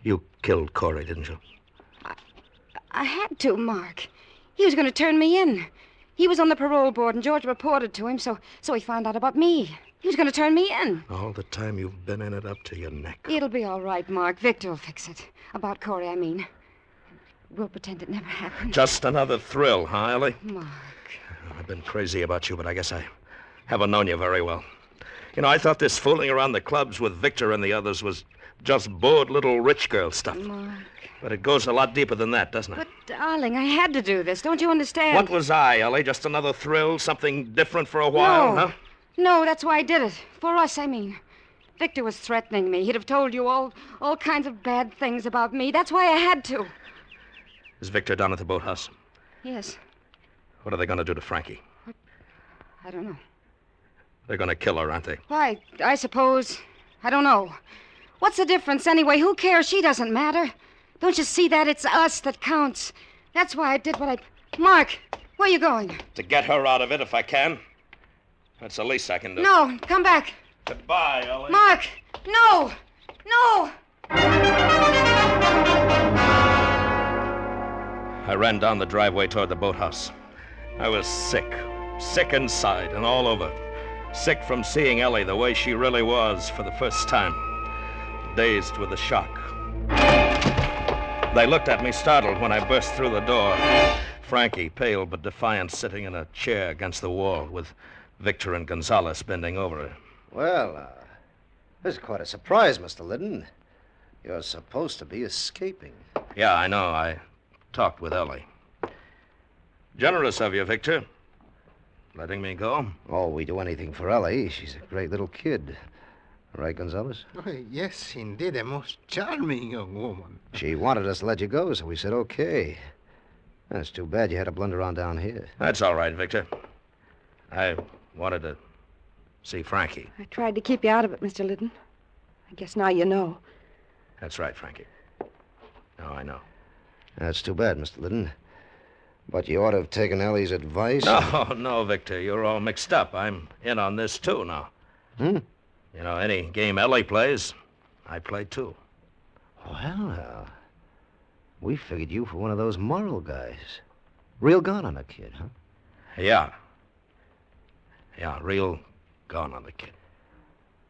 You killed Corey, didn't you? I had to, Mark. He was going to turn me in. He was on the parole board, and George reported to him, so he found out about me. He was going to turn me in. All the time you've been in it up to your neck. It'll be all right, Mark. Victor will fix it. About Corey, I mean. We'll pretend it never happened. Just another thrill, huh, Ellie? Mark. I've been crazy about you, but I guess I haven't known you very well. You know, I thought this fooling around the clubs with Victor and the others was just bored little rich girl stuff. Mark. But it goes a lot deeper than that, doesn't it? But, darling, I had to do this. Don't you understand? What was I, Ellie? Just another thrill? Something different for a while, huh? No, that's why I did it. For us, I mean. Victor was threatening me. He'd have told you all kinds of bad things about me. That's why I had to. Is Victor down at the boathouse? Yes. What are they going to do to Frankie? I don't know. They're going to kill her, aren't they? Why, I suppose. I don't know. What's the difference anyway? Who cares? She doesn't matter. Don't you see that? It's us that counts. That's why I did what I... Mark, where are you going? To get her out of it if I can. That's the least I can do. No, come back. Goodbye, Ellie. Mark, no! No! I ran down the driveway toward the boathouse. I was sick. Sick inside and all over. Sick from seeing Ellie the way she really was for the first time. Dazed with the shock. They looked at me startled when I burst through the door. Frankie, pale but defiant, sitting in a chair against the wall with Victor and Gonzalez bending over her. Well, this is quite a surprise, Mr. Liddon. You're supposed to be escaping. Yeah, I know. I talked with Ellie. Generous of you, Victor. Letting me go. Oh, we do anything for Ellie. She's a great little kid. Right, Gonzalez? Oh, yes, indeed. A most charming young woman. She wanted us to let you go, so we said okay. That's too bad you had to blunder on down here. That's all right, Victor. I wanted to see Frankie. I tried to keep you out of it, Mr. Liddon. I guess now you know. That's right, Frankie. Now I know. That's too bad, Mr. Liddon. But you ought to have taken Ellie's advice. No, Victor. You're all mixed up. I'm in on this, too, now. You know, any game Ellie plays, I play, too. Well, we figured you for one of those moral guys. Real gone on a kid, huh? Yeah. Yeah, real gone on the kid.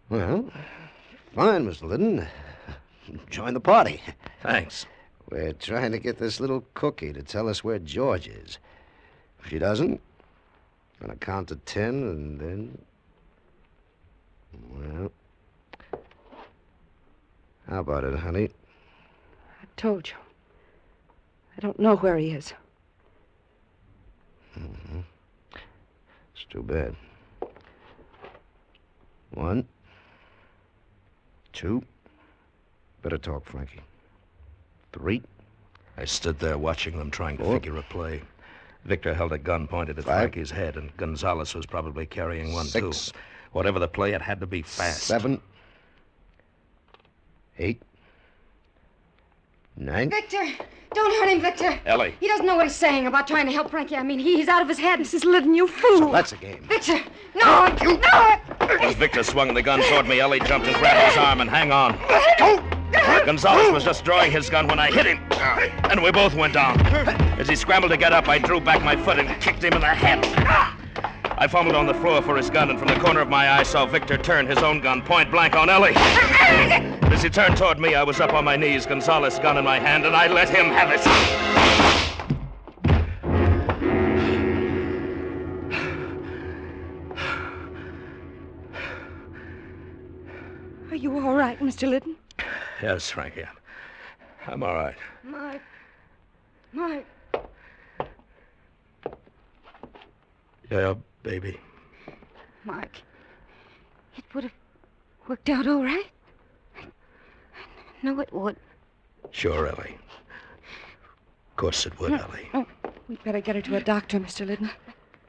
Well, fine, Mr. Liddon. Join the party. Thanks. We're trying to get this little cookie to tell us where George is. If she doesn't, I'm going to count to 10 and then... Well... How about it, honey? I told you. I don't know where he is. Mm-hmm. It's too bad. 1, 2. Better talk, Frankie. 3. I stood there watching them trying to 4. figure a play. Victor held a gun pointed at 5. Frankie's head, and Gonzalez was probably carrying one, 6. too. Whatever the play, it had to be fast. 7. 8. 9. Victor! Don't hurt him, Victor. Ellie. He doesn't know what he's saying about trying to help Frankie. I mean, he's out of his head. Mrs. Liddon, you fool. So that's a game. Victor! No! No! As Victor swung the gun toward me, Ellie jumped and grabbed his arm and hang on. Gonzalez was just drawing his gun when I hit him, and we both went down. As he scrambled to get up, I drew back my foot and kicked him in the head. I fumbled on the floor for his gun, and from the corner of my eye saw Victor turn his own gun point blank on Ellie. As he turned toward me, I was up on my knees, Gonzalez's gun in my hand, and I let him have it. Are you all right, Mr. Liddon? Yes, Frankie. I'm all right. Mark. Mark. Yeah, baby. Mark. It would have worked out all right. No, it would. Sure, Ellie. Of course it would, Ellie. Oh, we'd better get her to a doctor, Mr. Liddon.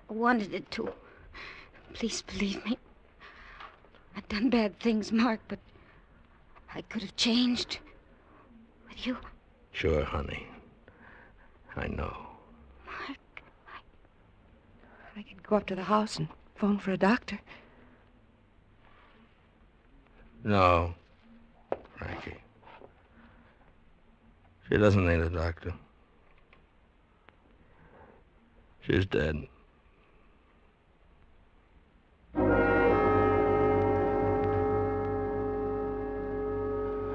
I wanted it to. Please believe me. I've done bad things, Mark, but I could have changed. With you. Sure, honey. I know. Mark, I could go up to the house and phone for a doctor. No, Frankie. She doesn't need a doctor. She's dead.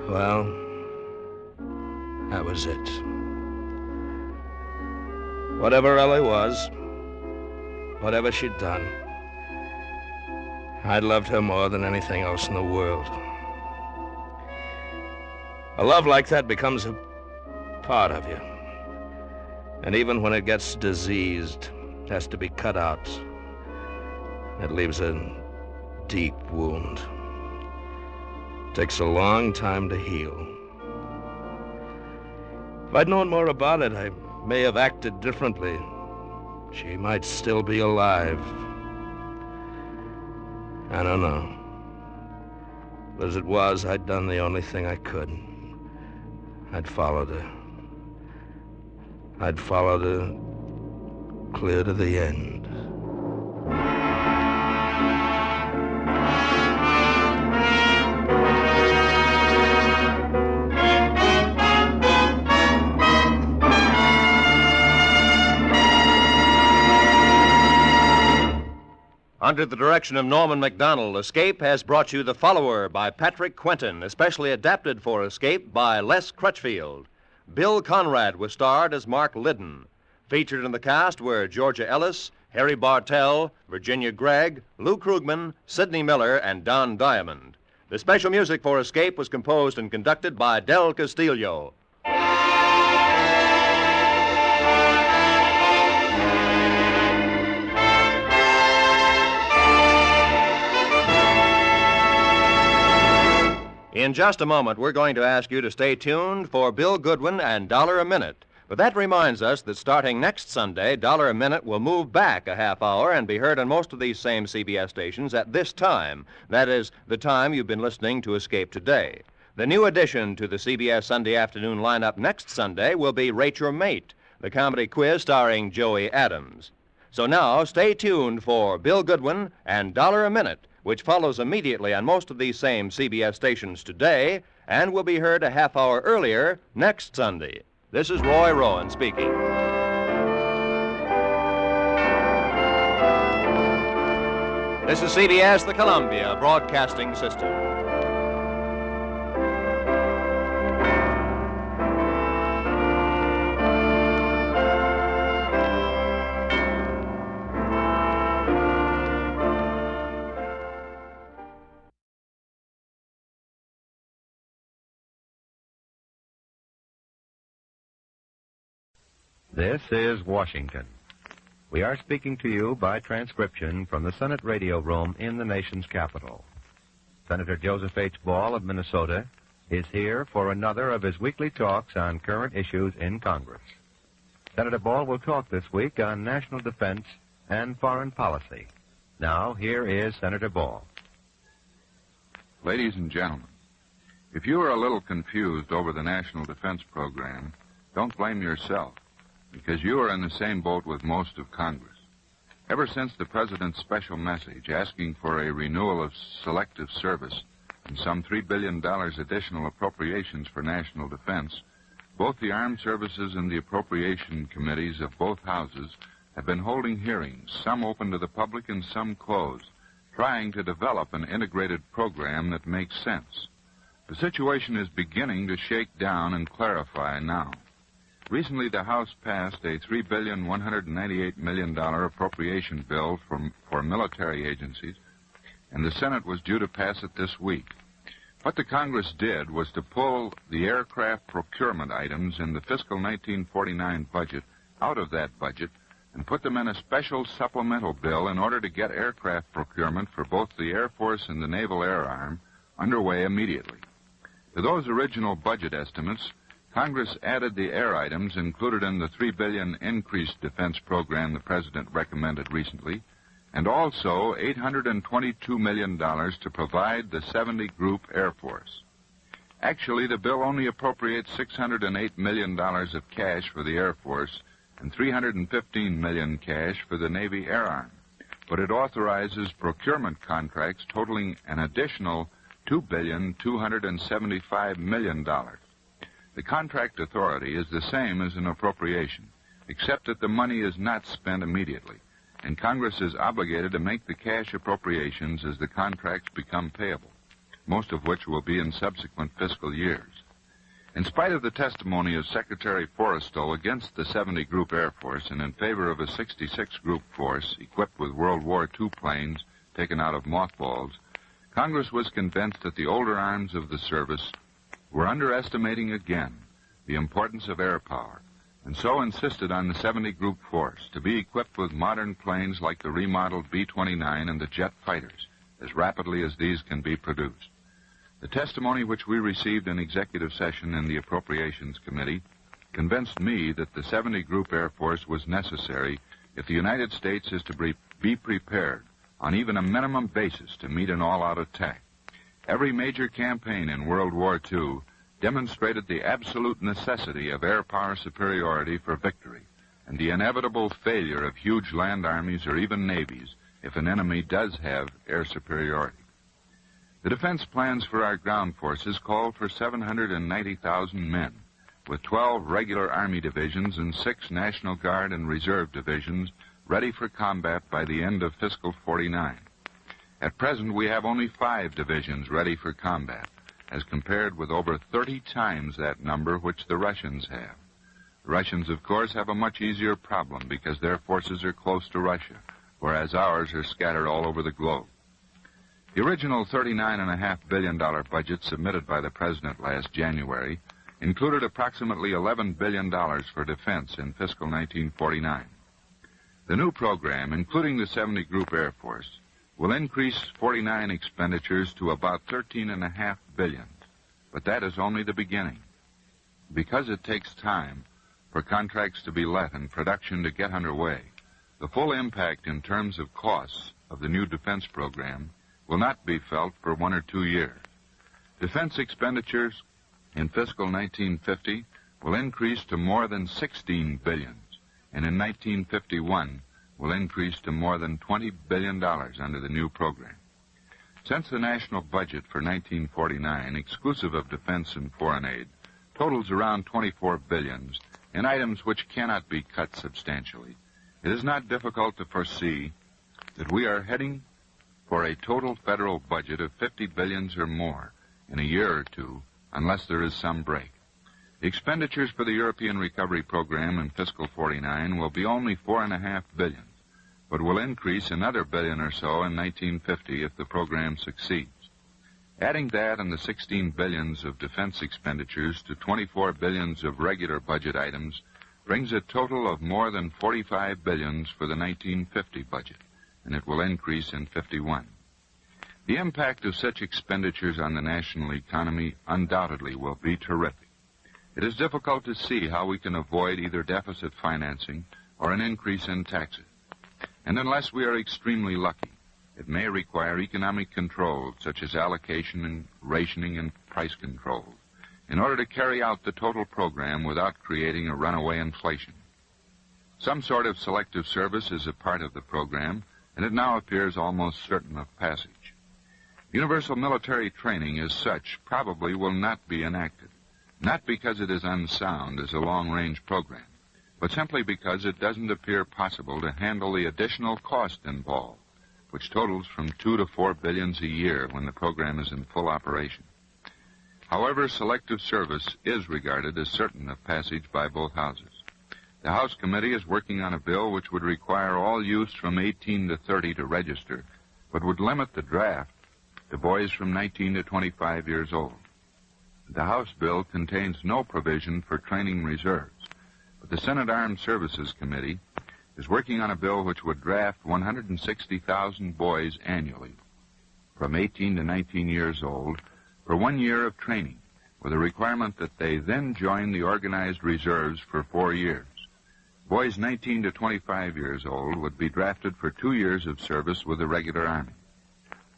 Well, that was it. Whatever Ellie was, whatever she'd done, I'd loved her more than anything else in the world. A love like that becomes a part of you. And even when it gets diseased, has to be cut out, it leaves a deep wound. Takes a long time to heal. If I'd known more about it, I may have acted differently. She might still be alive. I don't know. But as it was, I'd done the only thing I could. I'd followed her. I'd followed her clear to the end. Under the direction of Norman MacDonald, Escape has brought you The Follower by Patrick Quentin, especially adapted for Escape by Les Crutchfield. Bill Conrad was starred as Mark Liddon. Featured in the cast were Georgia Ellis, Harry Bartell, Virginia Gregg, Lou Krugman, Sidney Miller, and Don Diamond. The special music for Escape was composed and conducted by Del Castillo. In just a moment, we're going to ask you to stay tuned for Bill Goodwin and $1 a Minute. But that reminds us that starting next Sunday, $1 a Minute will move back a half hour and be heard on most of these same CBS stations at this time. That is, the time you've been listening to Escape today. The new addition to the CBS Sunday afternoon lineup next Sunday will be Rate Your Mate, the comedy quiz starring Joey Adams. So now, stay tuned for Bill Goodwin and $1 a Minute, which follows immediately on most of these same CBS stations today and will be heard a half hour earlier next Sunday. This is Roy Rowan speaking. This is CBS, the Columbia Broadcasting System. This is Washington. We are speaking to you by transcription from the Senate radio room in the nation's capital. Senator Joseph H. Ball of Minnesota is here for another of his weekly talks on current issues in Congress. Senator Ball will talk this week on national defense and foreign policy. Now, here is Senator Ball. Ladies and gentlemen, if you are a little confused over the national defense program, don't blame yourself, because you are in the same boat with most of Congress. Ever since the President's special message asking for a renewal of selective service and some $3 billion additional appropriations for national defense, both the Armed Services and the Appropriation Committees of both houses have been holding hearings, some open to the public and some closed, trying to develop an integrated program that makes sense. The situation is beginning to shake down and clarify now. Recently, the House passed a $3,198 million appropriation bill for military agencies, and the Senate was due to pass it this week. What the Congress did was to pull the aircraft procurement items in the fiscal 1949 budget out of that budget and put them in a special supplemental bill in order to get aircraft procurement for both the Air Force and the Naval Air Arm underway immediately. To those original budget estimates, Congress added the air items included in the $3 billion increased defense program the President recommended recently, and also $822 million to provide the 70 Group Air Force. Actually, the bill only appropriates $608 million of cash for the Air Force and $315 million cash for the Navy Air Arm, but it authorizes procurement contracts totaling an additional $2,275 million. The contract authority is the same as an appropriation, except that the money is not spent immediately, and Congress is obligated to make the cash appropriations as the contracts become payable, most of which will be in subsequent fiscal years. In spite of the testimony of Secretary Forrestal against the 70 Group Air Force and in favor of a 66 Group force equipped with World War II planes taken out of mothballs, Congress was convinced that the older arms of the service were underestimating again the importance of air power, and so insisted on the 70 Group force to be equipped with modern planes like the remodeled B-29 and the jet fighters as rapidly as these can be produced. The testimony which we received in executive session in the Appropriations Committee convinced me that the 70 Group Air Force was necessary if the United States is to be prepared on even a minimum basis to meet an all-out attack. Every major campaign in World War II demonstrated the absolute necessity of air power superiority for victory and the inevitable failure of huge land armies or even navies if an enemy does have air superiority. The defense plans for our ground forces called for 790,000 men, with 12 regular Army divisions and 6 National Guard and Reserve divisions ready for combat by the end of fiscal 49. At present, we have only 5 divisions ready for combat, as compared with over 30 times that number which the Russians have. The Russians, of course, have a much easier problem because their forces are close to Russia, whereas ours are scattered all over the globe. The original $39.5 billion budget submitted by the President last January included approximately $11 billion for defense in fiscal 1949. The new program, including the 70 Group Air Force, will increase 49 expenditures to about $13.5 billion, but that is only the beginning. Because it takes time for contracts to be let and production to get underway, the full impact in terms of costs of the new defense program will not be felt for 1 or 2 years. Defense expenditures in fiscal 1950 will increase to more than $16 billion, and in 1951 will increase to more than $20 billion under the new program. Since the national budget for 1949, exclusive of defense and foreign aid, totals around $24 billion in items which cannot be cut substantially, it is not difficult to foresee that we are heading for a total federal budget of $50 billion or more in a year or two, unless there is some break. The expenditures for the European Recovery Program in fiscal 49 will be only $4.5 billion, but will increase another billion or so in 1950 if the program succeeds. Adding that and the $16 billion of defense expenditures to $24 billion of regular budget items brings a total of more than $45 billion for the 1950 budget, and it will increase in 51. The impact of such expenditures on the national economy undoubtedly will be terrific. It is difficult to see how we can avoid either deficit financing or an increase in taxes. And unless we are extremely lucky, it may require economic controls such as allocation and rationing and price controls in order to carry out the total program without creating a runaway inflation. Some sort of selective service is a part of the program, and it now appears almost certain of passage. Universal military training as such probably will not be enacted, not because it is unsound as a long-range program, but simply because it doesn't appear possible to handle the additional cost involved, which totals from $2 to $4 billion a year when the program is in full operation. However, selective service is regarded as certain of passage by both houses. The House Committee is working on a bill which would require all youths from 18 to 30 to register, but would limit the draft to boys from 19 to 25 years old. The House bill contains no provision for training reserves, but the Senate Armed Services Committee is working on a bill which would draft 160,000 boys annually from 18 to 19 years old for 1 year of training, with a requirement that they then join the organized reserves for 4 years. Boys 19 to 25 years old would be drafted for 2 years of service with the regular Army.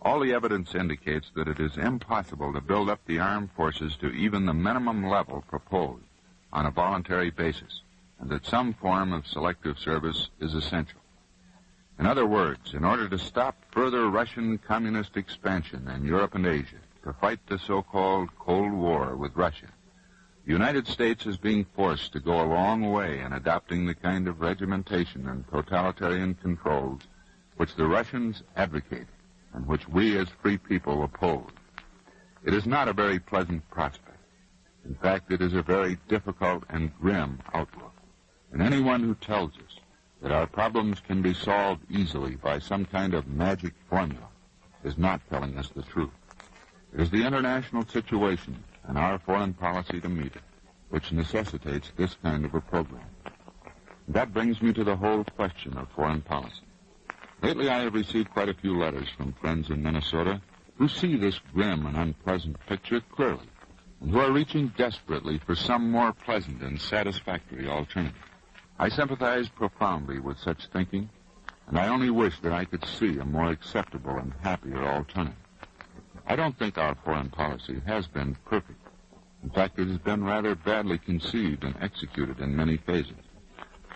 All the evidence indicates that it is impossible to build up the armed forces to even the minimum level proposed on a voluntary basis, and that some form of selective service is essential. In other words, in order to stop further Russian communist expansion in Europe and Asia, to fight the so-called Cold War with Russia, the United States is being forced to go a long way in adopting the kind of regimentation and totalitarian controls which the Russians advocate and which we as free people oppose. It is not a very pleasant prospect. In fact, it is a very difficult and grim outlook. And anyone who tells us that our problems can be solved easily by some kind of magic formula is not telling us the truth. It is the international situation and our foreign policy to meet it which necessitates this kind of a program. That brings me to the whole question of foreign policy. Lately, I have received quite a few letters from friends in Minnesota who see this grim and unpleasant picture clearly and who are reaching desperately for some more pleasant and satisfactory alternative. I sympathize profoundly with such thinking, and I only wish that I could see a more acceptable and happier alternative. I don't think our foreign policy has been perfect. In fact, it has been rather badly conceived and executed in many phases.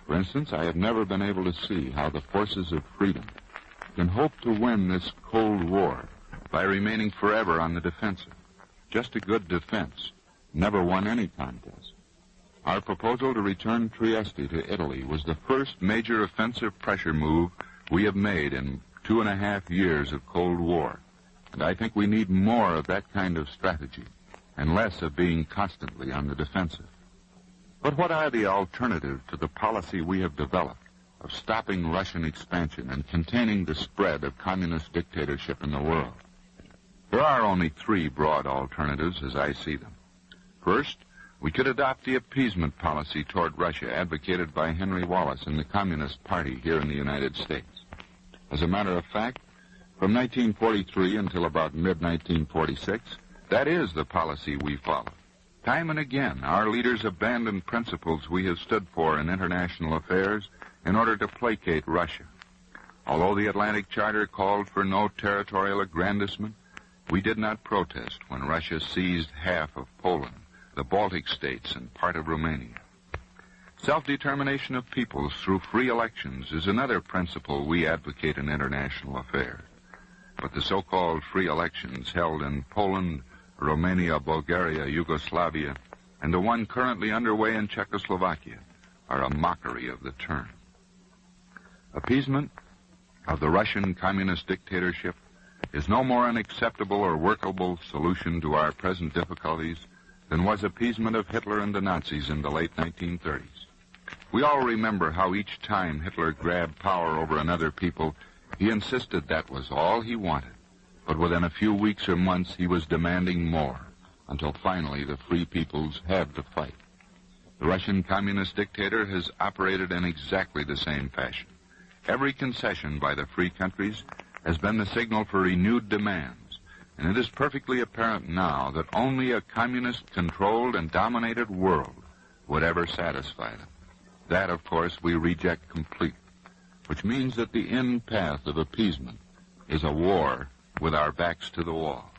For instance, I have never been able to see how the forces of freedom can hope to win this Cold War by remaining forever on the defensive. Just a good defense never won any contest. Our proposal to return Trieste to Italy was the first major offensive pressure move we have made in 2.5 years of Cold War. And I think we need more of that kind of strategy and less of being constantly on the defensive. But what are the alternatives to the policy we have developed of stopping Russian expansion and containing the spread of communist dictatorship in the world? There are only 3 broad alternatives as I see them. First, we could adopt the appeasement policy toward Russia advocated by Henry Wallace and the Communist Party here in the United States. As a matter of fact, from 1943 until about mid-1946, that is the policy we followed. Time and again, our leaders abandoned principles we have stood for in international affairs in order to placate Russia. Although the Atlantic Charter called for no territorial aggrandizement, we did not protest when Russia seized half of Poland, the Baltic states, and part of Romania. Self-determination of peoples through free elections is another principle we advocate in international affairs. But the so-called free elections held in Poland, Romania, Bulgaria, Yugoslavia, and the one currently underway in Czechoslovakia are a mockery of the term. Appeasement of the Russian communist dictatorship is no more an acceptable or workable solution to our present difficulties than was appeasement of Hitler and the Nazis in the late 1930s. We all remember how each time Hitler grabbed power over another people, he insisted that was all he wanted. But within a few weeks or months, he was demanding more, until finally the free peoples had to fight. The Russian communist dictator has operated in exactly the same fashion. Every concession by the free countries has been the signal for renewed demands, and it is perfectly apparent now that only a communist-controlled and dominated world would ever satisfy them. That, of course, we reject completely, which means that the end path of appeasement is a war with our backs to the wall.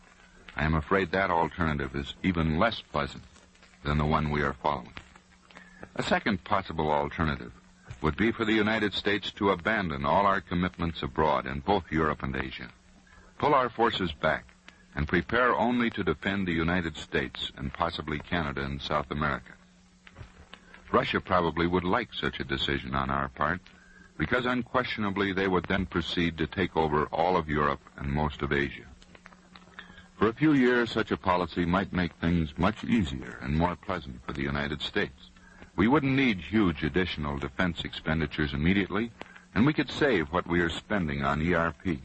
I am afraid that alternative is even less pleasant than the one we are following. A second possible alternative would be for the United States to abandon all our commitments abroad in both Europe and Asia, pull our forces back, and prepare only to defend the United States and possibly Canada and South America. Russia probably would like such a decision on our part, because unquestionably they would then proceed to take over all of Europe and most of Asia. For a few years, such a policy might make things much easier and more pleasant for the United States. We wouldn't need huge additional defense expenditures immediately, and we could save what we are spending on ERP.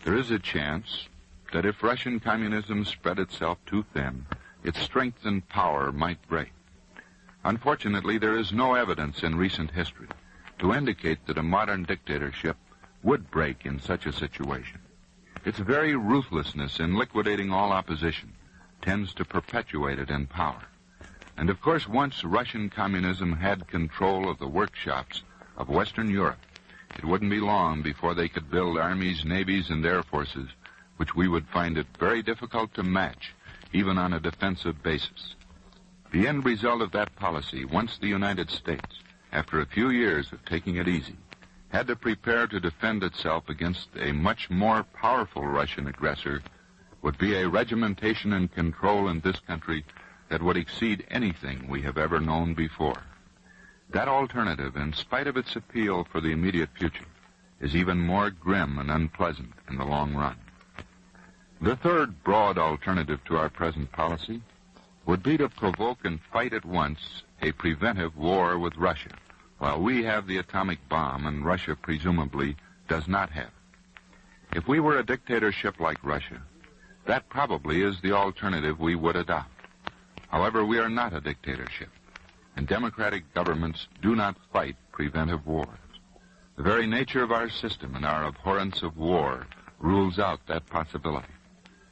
There is a chance that if Russian communism spread itself too thin, its strength and power might break. Unfortunately, there is no evidence in recent history to indicate that a modern dictatorship would break in such a situation. Its very ruthlessness in liquidating all opposition tends to perpetuate it in power. And of course, once Russian communism had control of the workshops of Western Europe, it wouldn't be long before they could build armies, navies, and air forces, which we would find it very difficult to match, even on a defensive basis. The end result of that policy, once the United States, after a few years of taking it easy, had to prepare to defend itself against a much more powerful Russian aggressor, would be a regimentation and control in this country that would exceed anything we have ever known before. That alternative, in spite of its appeal for the immediate future, is even more grim and unpleasant in the long run. The third broad alternative to our present policy would be to provoke and fight at once a preventive war with Russia, while we have the atomic bomb and Russia presumably does not have it. If we were a dictatorship like Russia, that probably is the alternative we would adopt. However, we are not a dictatorship, and democratic governments do not fight preventive wars. The very nature of our system and our abhorrence of war rules out that possibility.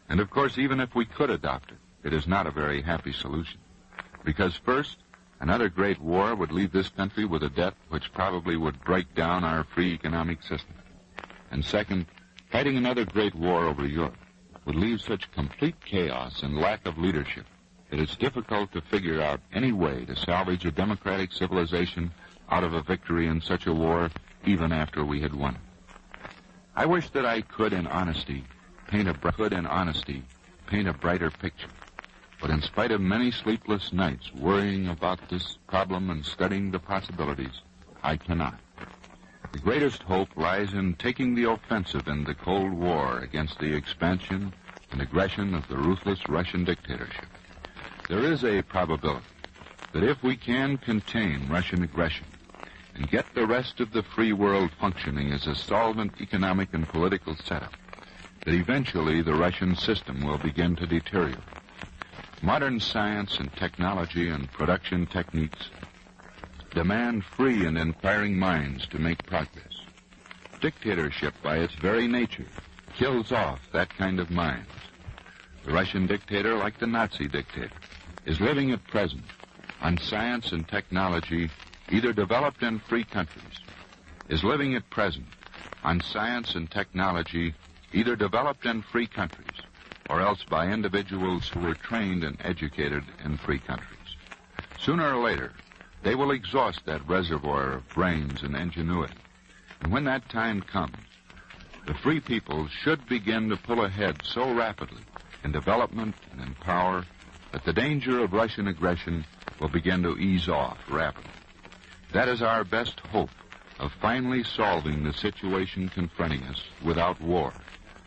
And of course, even if we could adopt it, it is not a very happy solution. Because first, another great war would leave this country with a debt which probably would break down our free economic system. And second, fighting another great war over Europe would leave such complete chaos and lack of leadership that it's difficult to figure out any way to salvage a democratic civilization out of a victory in such a war, even after we had won it. I wish that I could, in honesty, paint a brighter picture. But in spite of many sleepless nights worrying about this problem and studying the possibilities, I cannot. The greatest hope lies in taking the offensive in the Cold War against the expansion and aggression of the ruthless Russian dictatorship. There is a probability that if we can contain Russian aggression and get the rest of the free world functioning as a solvent economic and political setup, that eventually the Russian system will begin to deteriorate. Modern science and technology and production techniques demand free and inquiring minds to make progress. Dictatorship, by its very nature, kills off that kind of minds. The Russian dictator, like the Nazi dictator, is living at present on science and technology either developed in free countries, is living at present on science and technology either developed in free countries or else by individuals who were trained and educated in free countries. Sooner or later, they will exhaust that reservoir of brains and ingenuity. And when that time comes, the free peoples should begin to pull ahead so rapidly in development and in power that the danger of Russian aggression will begin to ease off rapidly. That is our best hope of finally solving the situation confronting us without war.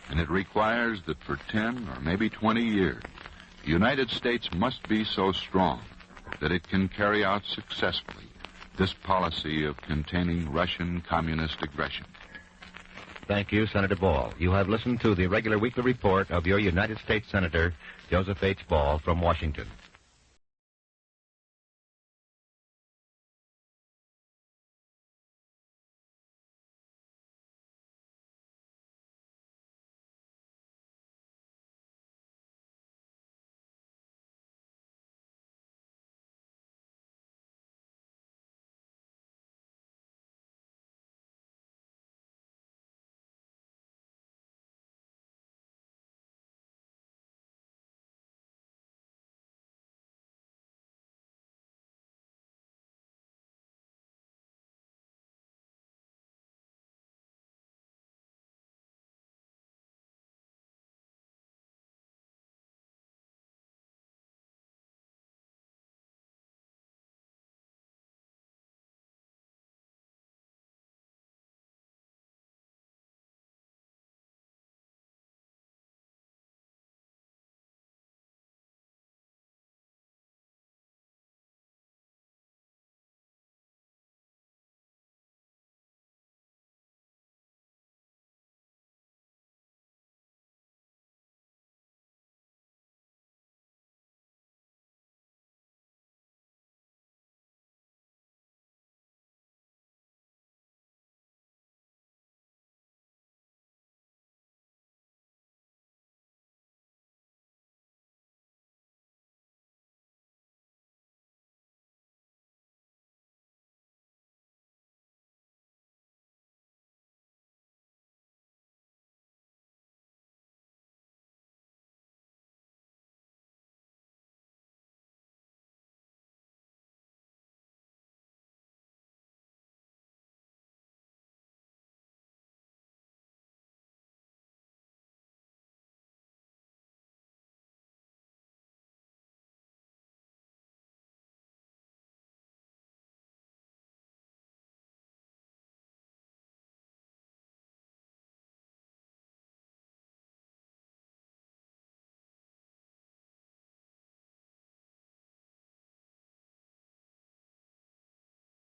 And it requires that for 10 or maybe 20 years, the United States must be so strong that it can carry out successfully this policy of containing Russian communist aggression. Thank you, Senator Ball. You have listened to the regular weekly report of your United States Senator, Joseph H. Ball, from Washington.